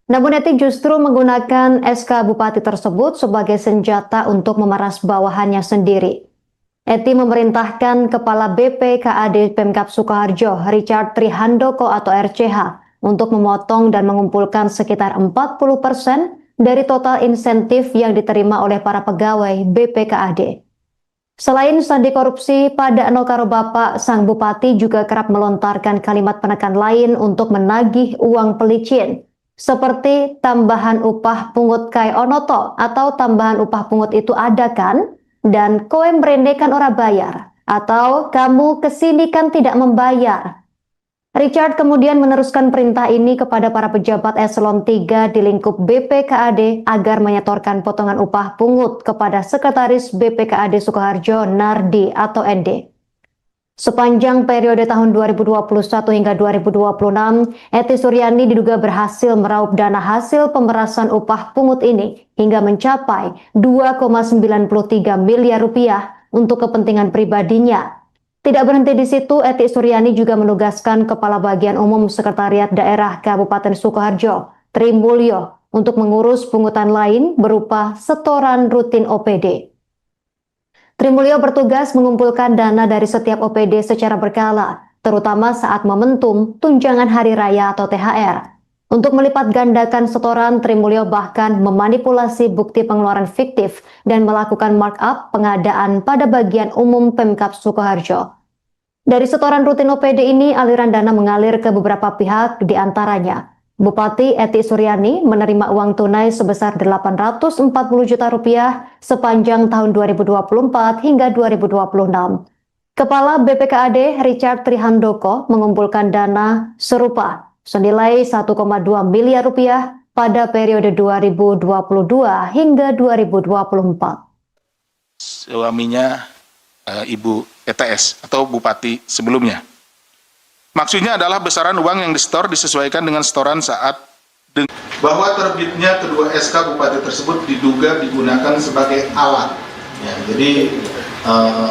Speaker 1: Namun Eti justru menggunakan SK Bupati tersebut sebagai senjata untuk memeras bawahannya sendiri. Eti memerintahkan Kepala BPKAD Pemkab Sukoharjo, Richard Trihandoko atau RCH, untuk memotong dan mengumpulkan sekitar 40% dari total insentif yang diterima oleh para pegawai BPKAD. Selain sandi korupsi pada Nokaro Bapak, sang bupati juga kerap melontarkan kalimat penekan lain untuk menagih uang pelicin, seperti tambahan upah pungut kai onoto atau tambahan upah pungut itu ada kan? Dan kowe mrene kan ora bayar, atau kamu kesini kan tidak membayar. Richard kemudian meneruskan perintah ini kepada para pejabat eselon 3 di lingkup BPKAD agar menyetorkan potongan upah pungut kepada Sekretaris BPKAD Sukoharjo Nardi atau ND. Sepanjang periode tahun 2021 hingga 2026, Eti Suryani diduga berhasil meraup dana hasil pemerasan upah pungut ini hingga mencapai 2,93 miliar rupiah untuk kepentingan pribadinya. Tidak berhenti di situ, Eti Suryani juga menugaskan Kepala Bagian Umum Sekretariat Daerah Kabupaten Sukoharjo, Tri Mulyo, untuk mengurus pungutan lain berupa setoran rutin OPD. Tri Mulyo bertugas mengumpulkan dana dari setiap OPD secara berkala, terutama saat momentum tunjangan hari raya atau THR. Untuk melipat gandakan setoran, Tri Mulyo bahkan memanipulasi bukti pengeluaran fiktif dan melakukan markup pengadaan pada bagian umum Pemkab Sukoharjo. Dari setoran rutin OPD ini, aliran dana mengalir ke beberapa pihak, diantaranya Bupati Eti Suryani menerima uang tunai sebesar 840 juta rupiah sepanjang tahun 2024 hingga 2026. Kepala BPKAD Richard Trihandoko mengumpulkan dana serupa senilai 1,2 miliar rupiah pada periode 2022 hingga 2024.
Speaker 2: Suaminya Ibu ETS atau Bupati sebelumnya. Maksudnya adalah besaran uang yang disetor disesuaikan dengan setoran saat bahwa terbitnya kedua SK Bupati tersebut diduga digunakan sebagai alat. Ya, jadi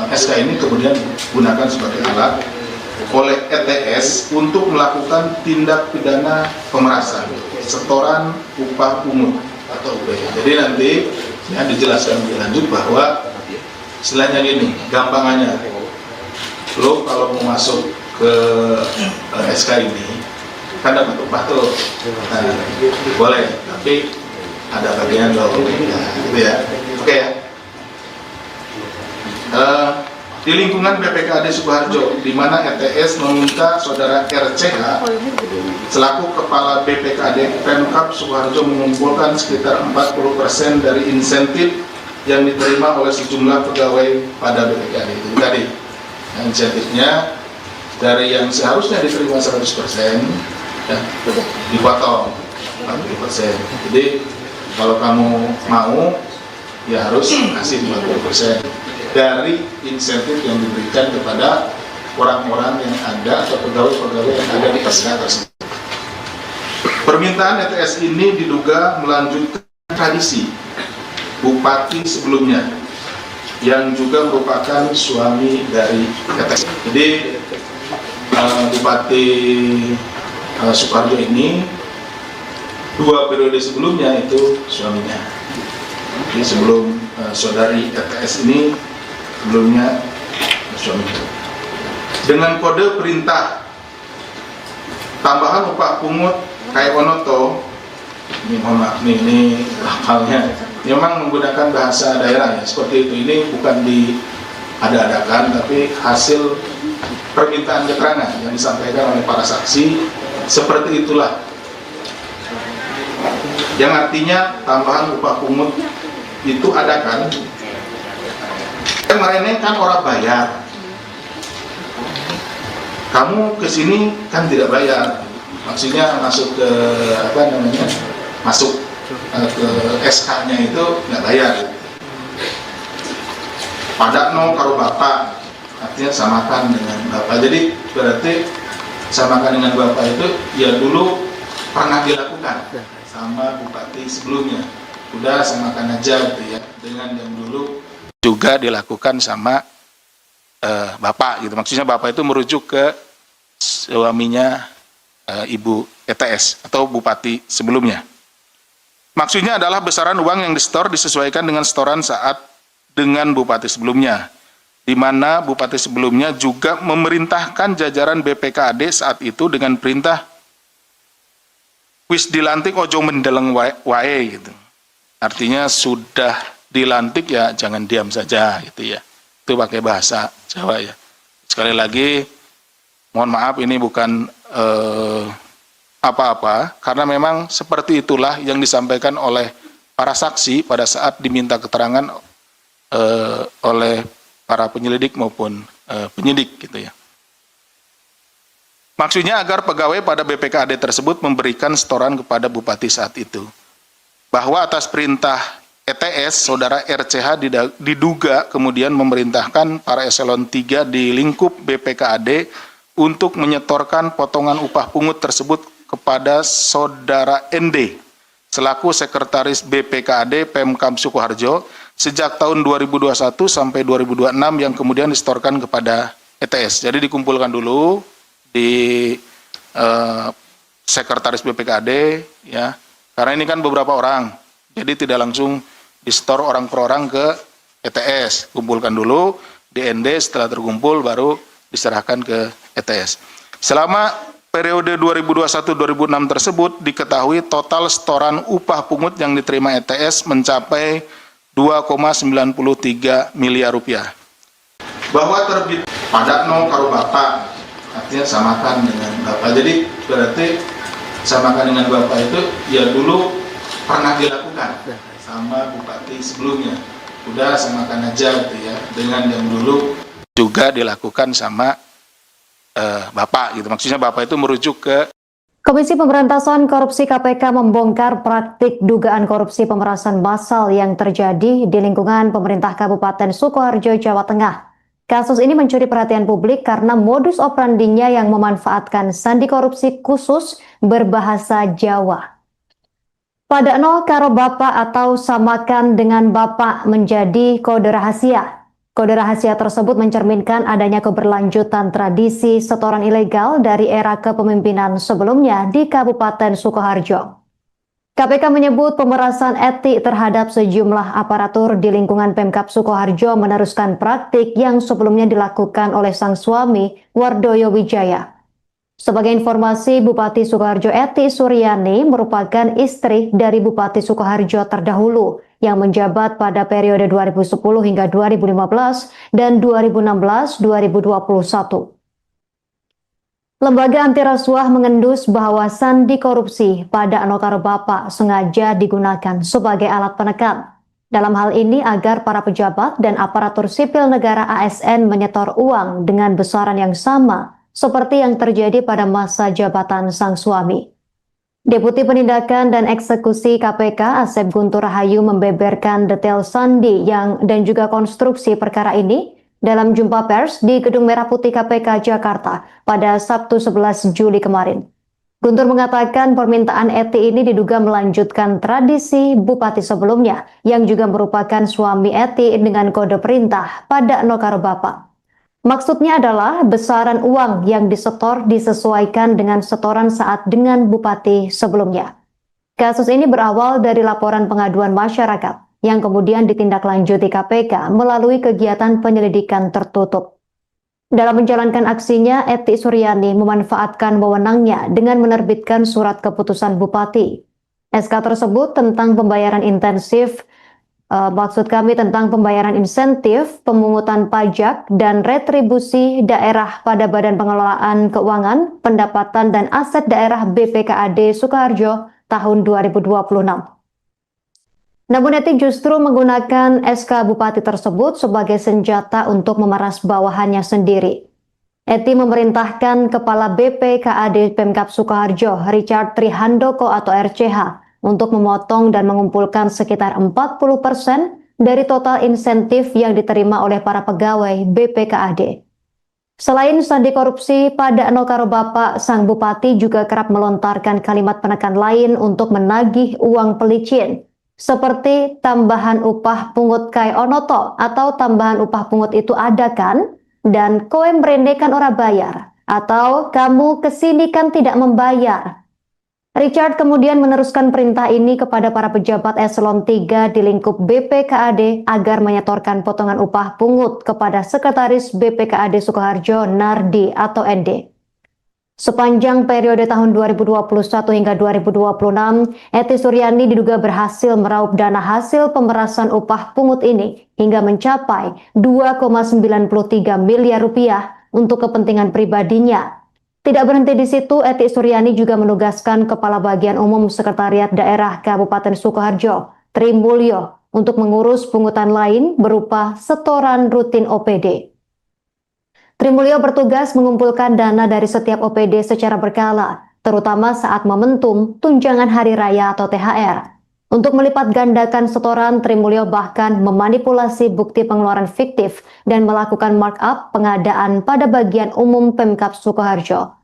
Speaker 2: SK ini kemudian digunakan sebagai alat oleh ETS untuk melakukan tindak pidana pemerasan, setoran upah pungut atau UPH. Jadi nanti ya dijelaskan lebih lanjut bahwa istilahnya gini, gampangannya, lo kalau mau masuk ke SK ini kan dapat upah tuh, nah, boleh, tapi ada bagian lo, gitu ya, oke ya. Di lingkungan BPKAD Sukoharjo, di mana ETS meminta saudara RCH selaku kepala BPKAD Pemkab Sukoharjo mengumpulkan sekitar 40% dari insentif yang diterima oleh sejumlah pegawai pada BPKAD itu tadi. Nah, insentifnya dari yang seharusnya diterima 100% ya, dipotong 40%. Jadi kalau kamu mau ya harus kasih 50% dari insentif yang diberikan kepada orang-orang yang ada atau pegawai-pegawai yang ada di SK tersebut. Permintaan ETS ini diduga melanjutkan tradisi Bupati sebelumnya yang juga merupakan suami dari ETS. Jadi Bupati Sukoharjo ini 2 periode sebelumnya itu suaminya. Jadi sebelum saudari ETS ini sebelumnya suaminya. Dengan kode perintah tambahan upah pungut kayak onoto, ini mohon maaf ini hafalnya, memang menggunakan bahasa daerah ya, seperti itu. Ini bukan diada-adakan, tapi hasil permintaan keterangan yang disampaikan oleh para saksi, seperti itulah. Yang artinya tambahan upah pungut itu ada kan? Kemarin kan orang bayar, kamu kesini kan tidak bayar, maksudnya masuk ke apa namanya, masuk ke SK-nya itu nggak bayar. Pada no karo bapak, artinya samakan dengan bapak. Jadi berarti samakan dengan bapak itu ya dulu pernah dilakukan sama bupati sebelumnya. Udah samakan aja gitu ya, dengan yang dulu juga dilakukan sama bapak gitu. Maksudnya bapak itu merujuk ke suaminya Ibu ETS atau bupati sebelumnya. Maksudnya adalah besaran uang yang disetor disesuaikan dengan setoran saat dengan bupati sebelumnya, di mana bupati sebelumnya juga memerintahkan jajaran BPKAD saat itu dengan perintah wis dilantik ojo mendeleng wae gitu. Artinya sudah dilantik ya jangan diam saja gitu ya. Itu pakai bahasa Jawa ya. Sekali lagi mohon maaf ini bukan apa-apa, karena memang seperti itulah yang disampaikan oleh para saksi pada saat diminta keterangan oleh para penyelidik maupun penyidik gitu ya. Maksudnya agar pegawai pada BPKAD tersebut memberikan setoran kepada bupati saat itu, bahwa atas perintah ETS, saudara RCH diduga kemudian memerintahkan para eselon 3 di lingkup BPKAD untuk menyetorkan potongan upah pungut tersebut kepada saudara ND selaku Sekretaris BPKAD Pemkab Sukoharjo sejak tahun 2021 sampai 2026 yang kemudian disetorkan kepada ETS. Jadi dikumpulkan dulu di Sekretaris BPKAD, ya, karena ini kan beberapa orang, jadi tidak langsung disetor orang per orang ke ETS, kumpulkan dulu di ND, setelah terkumpul baru diserahkan ke ETS. Selama periode 2021-2006 tersebut diketahui total setoran upah pungut yang diterima ETS mencapai 2,93 miliar rupiah. Bahwa terbit pada no karo bapak, artinya samakan dengan bapak. Jadi berarti samakan dengan bapak itu ya dulu pernah dilakukan sama bupati sebelumnya. Udah samakan aja gitu ya, dengan yang dulu juga dilakukan sama bapak gitu. Maksudnya bapak itu merujuk ke
Speaker 1: Komisi Pemberantasan Korupsi KPK membongkar praktik dugaan korupsi pemerasan massal yang terjadi di lingkungan pemerintah Kabupaten Sukoharjo, Jawa Tengah. Kasus ini mencuri perhatian publik karena modus operandinya yang memanfaatkan sandi korupsi khusus berbahasa Jawa. Padakno karo bapak atau samakan dengan bapak menjadi kode rahasia. Kode rahasia tersebut mencerminkan adanya keberlanjutan tradisi setoran ilegal dari era kepemimpinan sebelumnya di Kabupaten Sukoharjo. KPK menyebut pemerasan etik terhadap sejumlah aparatur di lingkungan Pemkab Sukoharjo meneruskan praktik yang sebelumnya dilakukan oleh sang suami, Wardoyo Wijaya. Sebagai informasi, Bupati Sukoharjo Eti Suryani merupakan istri dari Bupati Sukoharjo terdahulu yang menjabat pada periode 2010 hingga 2015 dan 2016-2021. Lembaga anti rasuah mengendus bahwa sandi korupsi pada Anokaro Bapak sengaja digunakan sebagai alat penekan. Dalam hal ini agar para pejabat dan aparatur sipil negara ASN menyetor uang dengan besaran yang sama seperti yang terjadi pada masa jabatan sang suami. Deputi Penindakan dan Eksekusi KPK Asep Guntur Rahayu membeberkan detail sandi dan juga konstruksi perkara ini dalam jumpa pers di Gedung Merah Putih KPK Jakarta pada Sabtu 11 Juli kemarin. Guntur mengatakan permintaan Eti ini diduga melanjutkan tradisi bupati sebelumnya yang juga merupakan suami Eti dengan kode perintah pada Nokaro Bapak. Maksudnya adalah besaran uang yang disetor disesuaikan dengan setoran saat dengan bupati sebelumnya. Kasus ini berawal dari laporan pengaduan masyarakat yang kemudian ditindaklanjuti KPK melalui kegiatan penyelidikan tertutup. Dalam menjalankan aksinya, Eti Suryani memanfaatkan wewenangnya dengan menerbitkan surat keputusan bupati. SK tersebut tentang pembayaran intensif tentang pembayaran insentif, pemungutan pajak, dan retribusi daerah pada Badan Pengelolaan Keuangan, Pendapatan dan Aset Daerah BPKAD Sukoharjo tahun 2026. Namun Eti justru menggunakan SK Bupati tersebut sebagai senjata untuk memeras bawahannya sendiri. Eti memerintahkan Kepala BPKAD Pemkab Sukoharjo, Richard Trihandoko atau RCH, untuk memotong dan mengumpulkan sekitar 40% dari total insentif yang diterima oleh para pegawai BPKAD. Selain sandi korupsi pada Nokaro Bapak, sang bupati juga kerap melontarkan kalimat penekan lain untuk menagih uang pelicin, seperti tambahan upah pungut kai onoto atau tambahan upah pungut itu ada kan, dan koe mrene kan ora bayar, atau kamu kesini kan tidak membayar. Richard kemudian meneruskan perintah ini kepada para pejabat eselon 3 di lingkup BPKAD agar menyetorkan potongan upah pungut kepada Sekretaris BPKAD Sukoharjo Nardi atau ND. Sepanjang periode tahun 2021 hingga 2026, Eti Suryani diduga berhasil meraup dana hasil pemerasan upah pungut ini hingga mencapai 2,93 miliar rupiah untuk kepentingan pribadinya. Tidak berhenti di situ, Eti Suryani juga menugaskan Kepala Bagian Umum Sekretariat Daerah Kabupaten Sukoharjo, Tri Mulyo, untuk mengurus pungutan lain berupa setoran rutin OPD. Tri Mulyo bertugas mengumpulkan dana dari setiap OPD secara berkala, terutama saat momentum tunjangan hari raya atau THR. Untuk melipat gandakan setoran, Trimulyo bahkan memanipulasi bukti pengeluaran fiktif dan melakukan markup pengadaan pada bagian umum Pemkab Sukoharjo.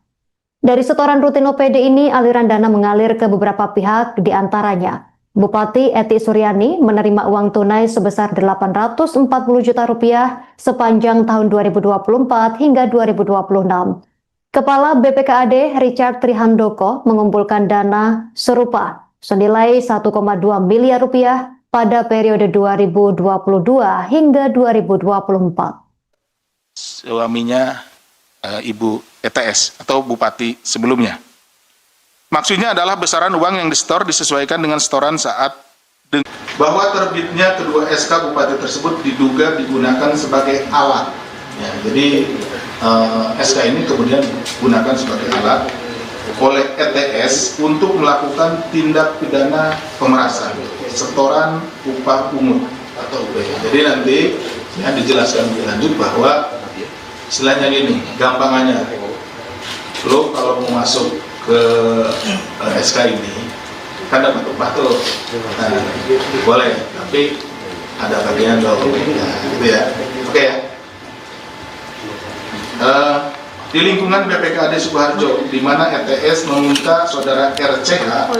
Speaker 1: Dari setoran rutin OPD ini, aliran dana mengalir ke beberapa pihak, di antaranya Bupati Eti Suryani menerima uang tunai sebesar 840 juta rupiah sepanjang tahun 2024 hingga 2026. Kepala BPKAD Richard Trihandoko mengumpulkan dana serupa senilai 1,2 miliar rupiah pada periode 2022 hingga 2024.
Speaker 2: Suaminya Ibu ETS atau Bupati sebelumnya. Maksudnya adalah besaran uang yang disetor disesuaikan dengan setoran saat bahwa terbitnya kedua SK Bupati tersebut diduga digunakan sebagai alat. Ya, jadi SK ini kemudian digunakan sebagai alat oleh ETS untuk melakukan tindak pidana pemerasan, setoran upah pungut atau UPH. Jadi nanti ya dijelaskan lebih lanjut bahwa istilahnya gini, gampangannya, lo kalau mau masuk ke SK ini kan dapat upah tuh, nah, boleh, tapi ada bagian lo, nah, gitu ya, oke ya. Di lingkungan BPKAD Sukoharjo, di mana ETS meminta saudara RCH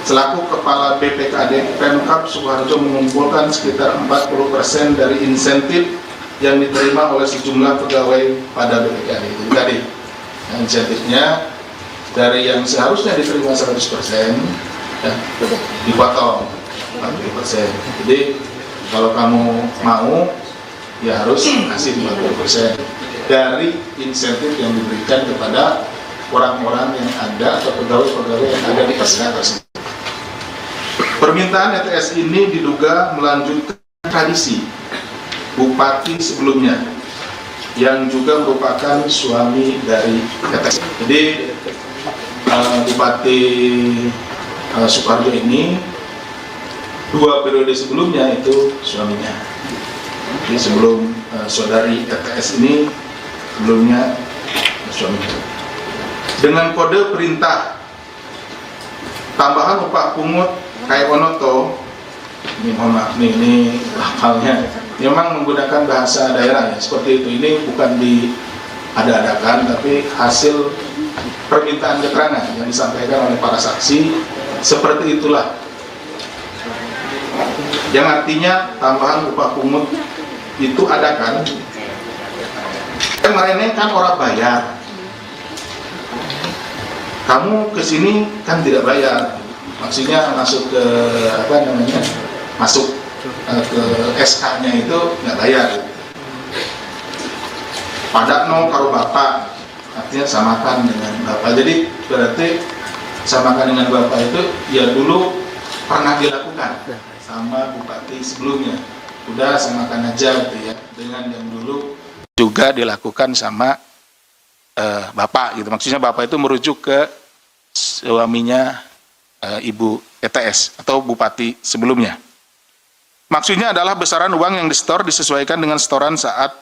Speaker 2: selaku kepala BPKAD Pemkab Sukoharjo mengumpulkan sekitar 40% dari insentif yang diterima oleh sejumlah pegawai pada BPKAD. Itu tadi, nah, insentifnya dari yang seharusnya diterima 100%, ya, dipotong 40%. Jadi kalau kamu mau, ya harus kasih 40% dari insentif yang diberikan kepada orang-orang yang ada atau pegawai-pegawai yang ada di SK tersebut. Permintaan ETS ini diduga melanjutkan tradisi Bupati sebelumnya yang juga merupakan suami dari ETS. Jadi Bupati Sukoharjo ini 2 periode sebelumnya itu suaminya. Jadi sebelum saudari ETS ini sebelumnya suaminya. Dengan kode perintah tambahan upah pungut kayak Onoto, ini mohon maaf nih, ini hafalnya memang menggunakan bahasa daerah ya, seperti itu. Ini bukan diada-adakan, tapi hasil permintaan keterangan yang disampaikan oleh para saksi. Seperti itulah, yang artinya tambahan upah pungut itu ada kan, kemarin kan orang bayar, kamu kesini kan tidak bayar, maksudnya masuk ke masuk ke SK-nya itu nggak bayar. Pada no karo bapak, artinya samakan dengan bapak. Jadi berarti samakan dengan bapak itu ya dulu pernah dilakukan sama bupati sebelumnya. Udah samakan aja gitu ya, dengan yang dulu juga dilakukan sama bapak gitu. Maksudnya bapak itu merujuk ke suaminya Ibu ETS atau Bupati sebelumnya. Maksudnya adalah besaran uang yang disetor disesuaikan dengan setoran saat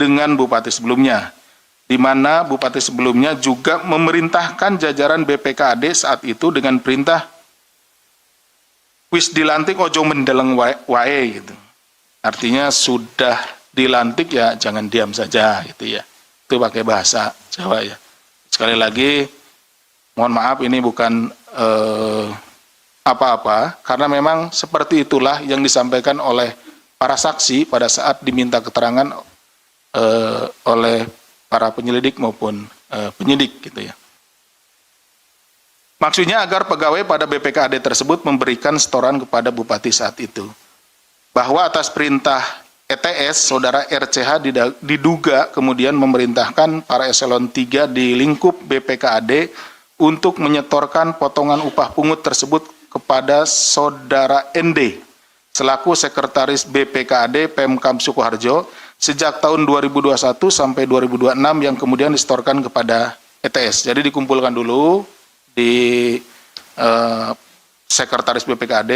Speaker 2: dengan Bupati sebelumnya, di mana Bupati sebelumnya juga memerintahkan jajaran BPKAD saat itu dengan perintah wis dilantik ojo mendeleng wae gitu. Artinya sudah dilantik ya jangan diam saja gitu ya. Itu pakai bahasa Jawa ya. Sekali lagi mohon maaf ini bukan apa-apa, karena memang seperti itulah yang disampaikan oleh para saksi pada saat diminta keterangan oleh para penyelidik maupun penyidik gitu ya. Maksudnya agar pegawai pada BPKAD tersebut memberikan setoran kepada Bupati saat itu. Bahwa atas perintah ETS, saudara RCH diduga kemudian memerintahkan para eselon 3 di lingkup BPKAD untuk menyetorkan potongan upah pungut tersebut kepada saudara ND selaku sekretaris BPKAD Pemkab Sukoharjo sejak tahun 2021 sampai 2026 yang kemudian disetorkan kepada ETS. Jadi dikumpulkan dulu di sekretaris BPKAD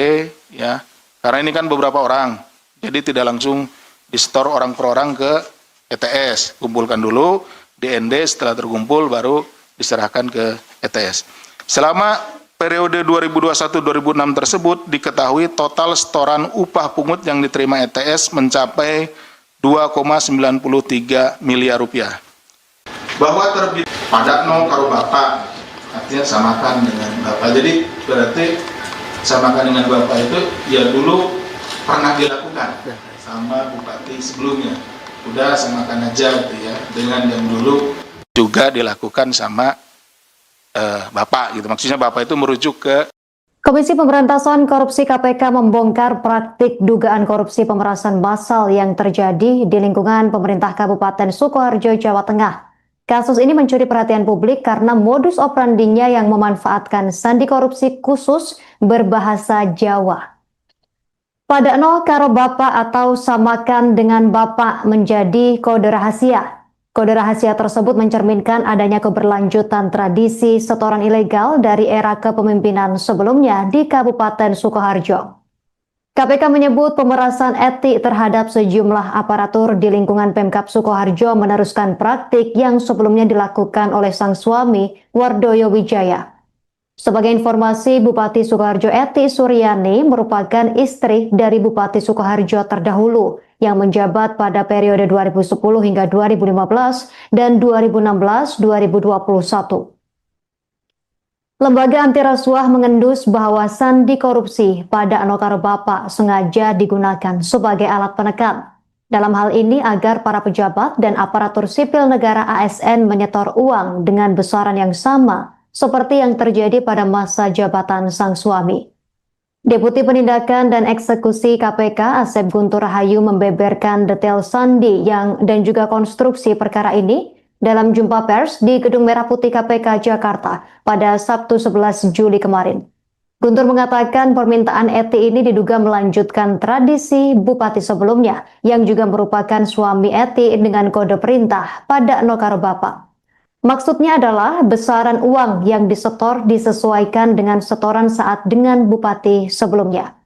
Speaker 2: ya. Karena ini kan beberapa orang, jadi tidak langsung disetor orang per orang ke ETS. Kumpulkan dulu di ND, setelah terkumpul baru diserahkan ke ETS. Selama periode 2021-2006 tersebut diketahui total setoran upah pungut yang diterima ETS mencapai 2,93 miliar rupiah. Bahwa terbit pada no karo bapak, artinya samakan dengan bapak. Jadi berarti samakan dengan bapak itu ya dulu pernah dilakukan sama bupati sebelumnya. Udah samakan aja gitu ya, dengan yang dulu juga dilakukan sama Bapak gitu. Maksudnya Bapak itu merujuk ke
Speaker 1: Komisi Pemberantasan Korupsi KPK membongkar praktik dugaan korupsi pemerasan massal yang terjadi di lingkungan pemerintah Kabupaten Sukoharjo, Jawa Tengah. Kasus ini mencuri perhatian publik karena modus operandinya yang memanfaatkan sandi korupsi khusus berbahasa Jawa. Pada no karo bapak atau samakan dengan bapak menjadi kode rahasia. Kode rahasia tersebut mencerminkan adanya keberlanjutan tradisi setoran ilegal dari era kepemimpinan sebelumnya di Kabupaten Sukoharjo. KPK menyebut pemerasan etik terhadap sejumlah aparatur di lingkungan Pemkab Sukoharjo meneruskan praktik yang sebelumnya dilakukan oleh sang suami, Wardoyo Wijaya. Sebagai informasi, Bupati Sukoharjo Eti Suryani merupakan istri dari Bupati Sukoharjo terdahulu yang menjabat pada periode 2010 hingga 2015 dan 2016-2021. Lembaga anti rasuah mengendus bahwa sandi korupsi pada Anokaro Bapak sengaja digunakan sebagai alat penekan. Dalam hal ini agar para pejabat dan aparatur sipil negara ASN menyetor uang dengan besaran yang sama seperti yang terjadi pada masa jabatan sang suami. Deputi Penindakan dan Eksekusi KPK Asep Guntur Rahayu membeberkan detail sandi dan juga konstruksi perkara ini dalam jumpa pers di Gedung Merah Putih KPK Jakarta pada Sabtu 11 Juli kemarin. Guntur mengatakan permintaan Eti ini diduga melanjutkan tradisi bupati sebelumnya yang juga merupakan suami Eti dengan kode perintah pada Nokaro Bapak. Maksudnya adalah besaran uang yang disetor disesuaikan dengan setoran saat dengan bupati sebelumnya.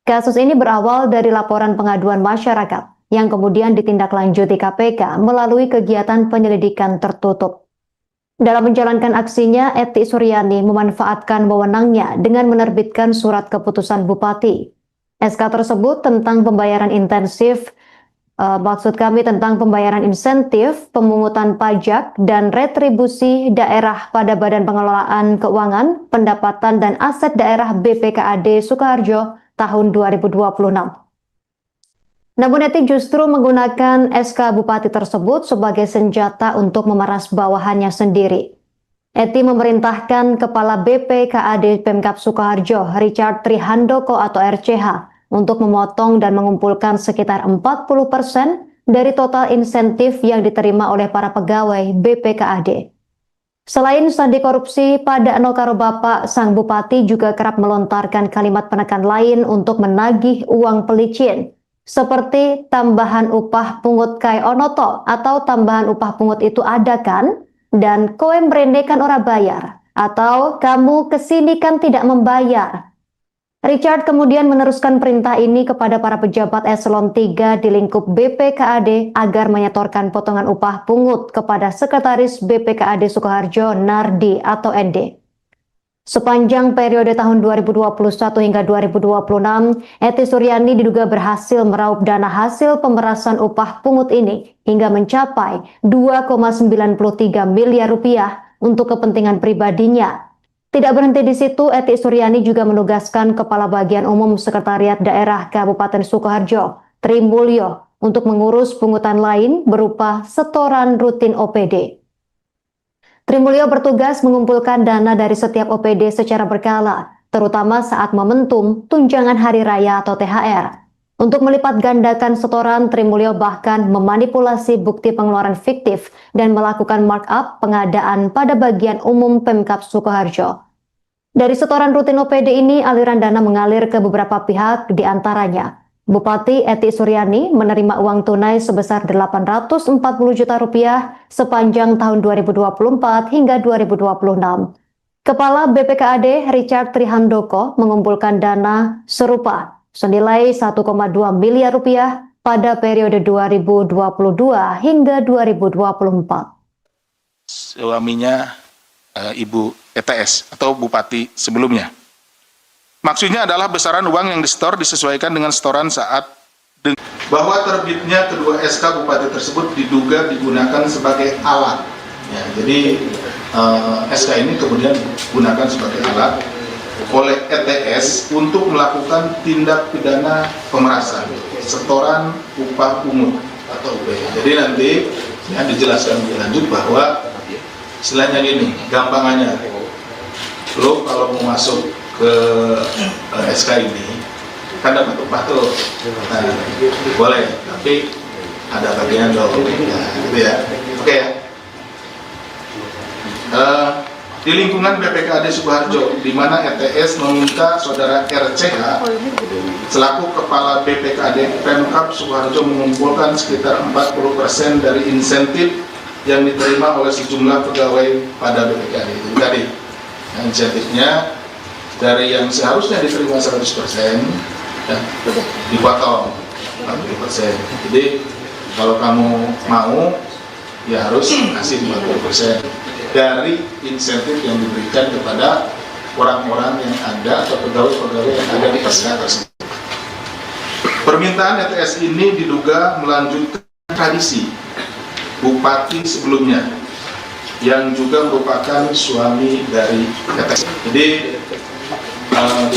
Speaker 1: Kasus ini berawal dari laporan pengaduan masyarakat yang kemudian ditindaklanjuti KPK melalui kegiatan penyelidikan tertutup. Dalam menjalankan aksinya, Eti Suryani memanfaatkan wewenangnya dengan menerbitkan surat keputusan bupati. SK tersebut tentang pembayaran intensif tentang pembayaran insentif, pemungutan pajak, dan retribusi daerah pada Badan Pengelolaan Keuangan, Pendapatan, dan Aset Daerah BPKAD Sukoharjo tahun 2026. Namun Eti justru menggunakan SK Bupati tersebut sebagai senjata untuk memeras bawahannya sendiri. Eti memerintahkan Kepala BPKAD Pemkab Sukoharjo, Richard Trihandoko atau RCH, untuk memotong dan mengumpulkan sekitar 40% dari total insentif yang diterima oleh para pegawai BPKAD. Selain sandi korupsi, pada Anokaro Bapak, sang bupati juga kerap melontarkan kalimat penekan lain untuk menagih uang pelicin, seperti tambahan upah pungut kai onoto atau tambahan upah pungut itu ada kan? Dan kowe mrene kan ora bayar, atau kamu kesini kan tidak membayar. Richard kemudian meneruskan perintah ini kepada para pejabat eselon 3 di lingkup BPKAD agar menyetorkan potongan upah pungut kepada Sekretaris BPKAD Sukoharjo Nardi atau ND. Sepanjang periode tahun 2021 hingga 2026, Eti Suryani diduga berhasil meraup dana hasil pemerasan upah pungut ini hingga mencapai 2,93 miliar rupiah untuk kepentingan pribadinya. Tidak berhenti di situ, Eti Suryani juga menugaskan Kepala Bagian Umum Sekretariat Daerah Kabupaten Sukoharjo, Tri Mulyo, untuk mengurus pungutan lain berupa setoran rutin OPD. Tri Mulyo bertugas mengumpulkan dana dari setiap OPD secara berkala, terutama saat momentum tunjangan hari raya atau THR. Untuk melipat gandakan setoran, Tri Mulyo bahkan memanipulasi bukti pengeluaran fiktif dan melakukan markup pengadaan pada bagian umum Pemkab Sukoharjo. Dari setoran rutin OPD ini, aliran dana mengalir ke beberapa pihak, di antaranya Bupati Eti Suryani menerima uang tunai sebesar 840 juta rupiah sepanjang tahun 2024 hingga 2026. Kepala BPKAD Richard Trihandoko mengumpulkan dana serupa senilai 1,2 miliar rupiah pada periode 2022 hingga 2024.
Speaker 2: Suaminya Ibu ETS atau Bupati sebelumnya. Maksudnya adalah besaran uang yang disetor disesuaikan dengan setoran saat bahwa terbitnya kedua SK Bupati tersebut diduga digunakan sebagai alat. Ya, jadi SK ini kemudian digunakan sebagai alat oleh ETS untuk melakukan tindak pidana pemerasan, setoran upah pungut atau UP. Jadi nanti ya, dijelaskan lebih lanjut bahwa istilahnya gini, gampangannya, lo kalau mau masuk ke SK ini kan dapat upah tuh, nah, boleh, tapi ada bagian dong, nah, gitu ya, oke ya. Di lingkungan BPKAD Sukoharjo, di mana ETS meminta saudara RCH selaku kepala BPKAD Pemkab Sukoharjo mengumpulkan sekitar 40% dari insentif yang diterima oleh sejumlah pegawai pada BPKAD itu tadi. Nah, insentifnya dari yang seharusnya diterima 100% ya, dipotong 40%. Jadi kalau kamu mau ya harus kasih 40% dari insentif yang diberikan kepada orang-orang yang ada atau pegawai-pegawai yang ada di SK tersebut. Permintaan ETS ini diduga melanjutkan tradisi Bupati sebelumnya yang juga merupakan suami dari ETS. Jadi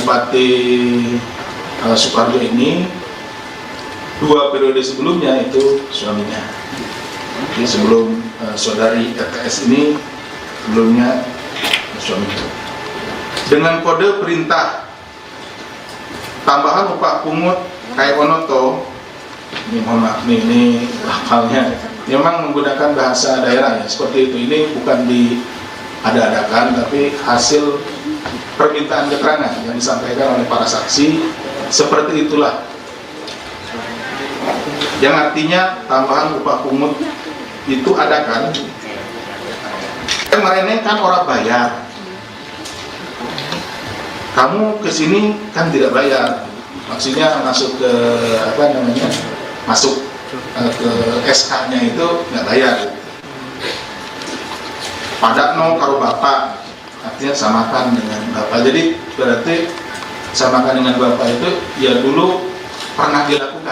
Speaker 2: Bupati Sukoharjo ini 2 periode sebelumnya itu suaminya. Jadi sebelum saudari ETS ini sebelumnya suaminya. Dengan kode perintah tambahan upah pungut Kai Onoto, ini mohon maaf ini hafalnya, memang menggunakan bahasa daerah ya, seperti itu. Ini bukan diada-adakan, tapi hasil permintaan keterangan yang disampaikan oleh para saksi, seperti itulah. Yang artinya tambahan upah pungut itu ada kan? Kemarin kan orang bayar, kamu kesini kan tidak bayar, maksudnya masuk ke apa namanya, masuk ke SK-nya itu nggak bayar. Padakno karo bapak, artinya samakan dengan bapak. Jadi berarti samakan dengan bapak itu ya dulu pernah dilakukan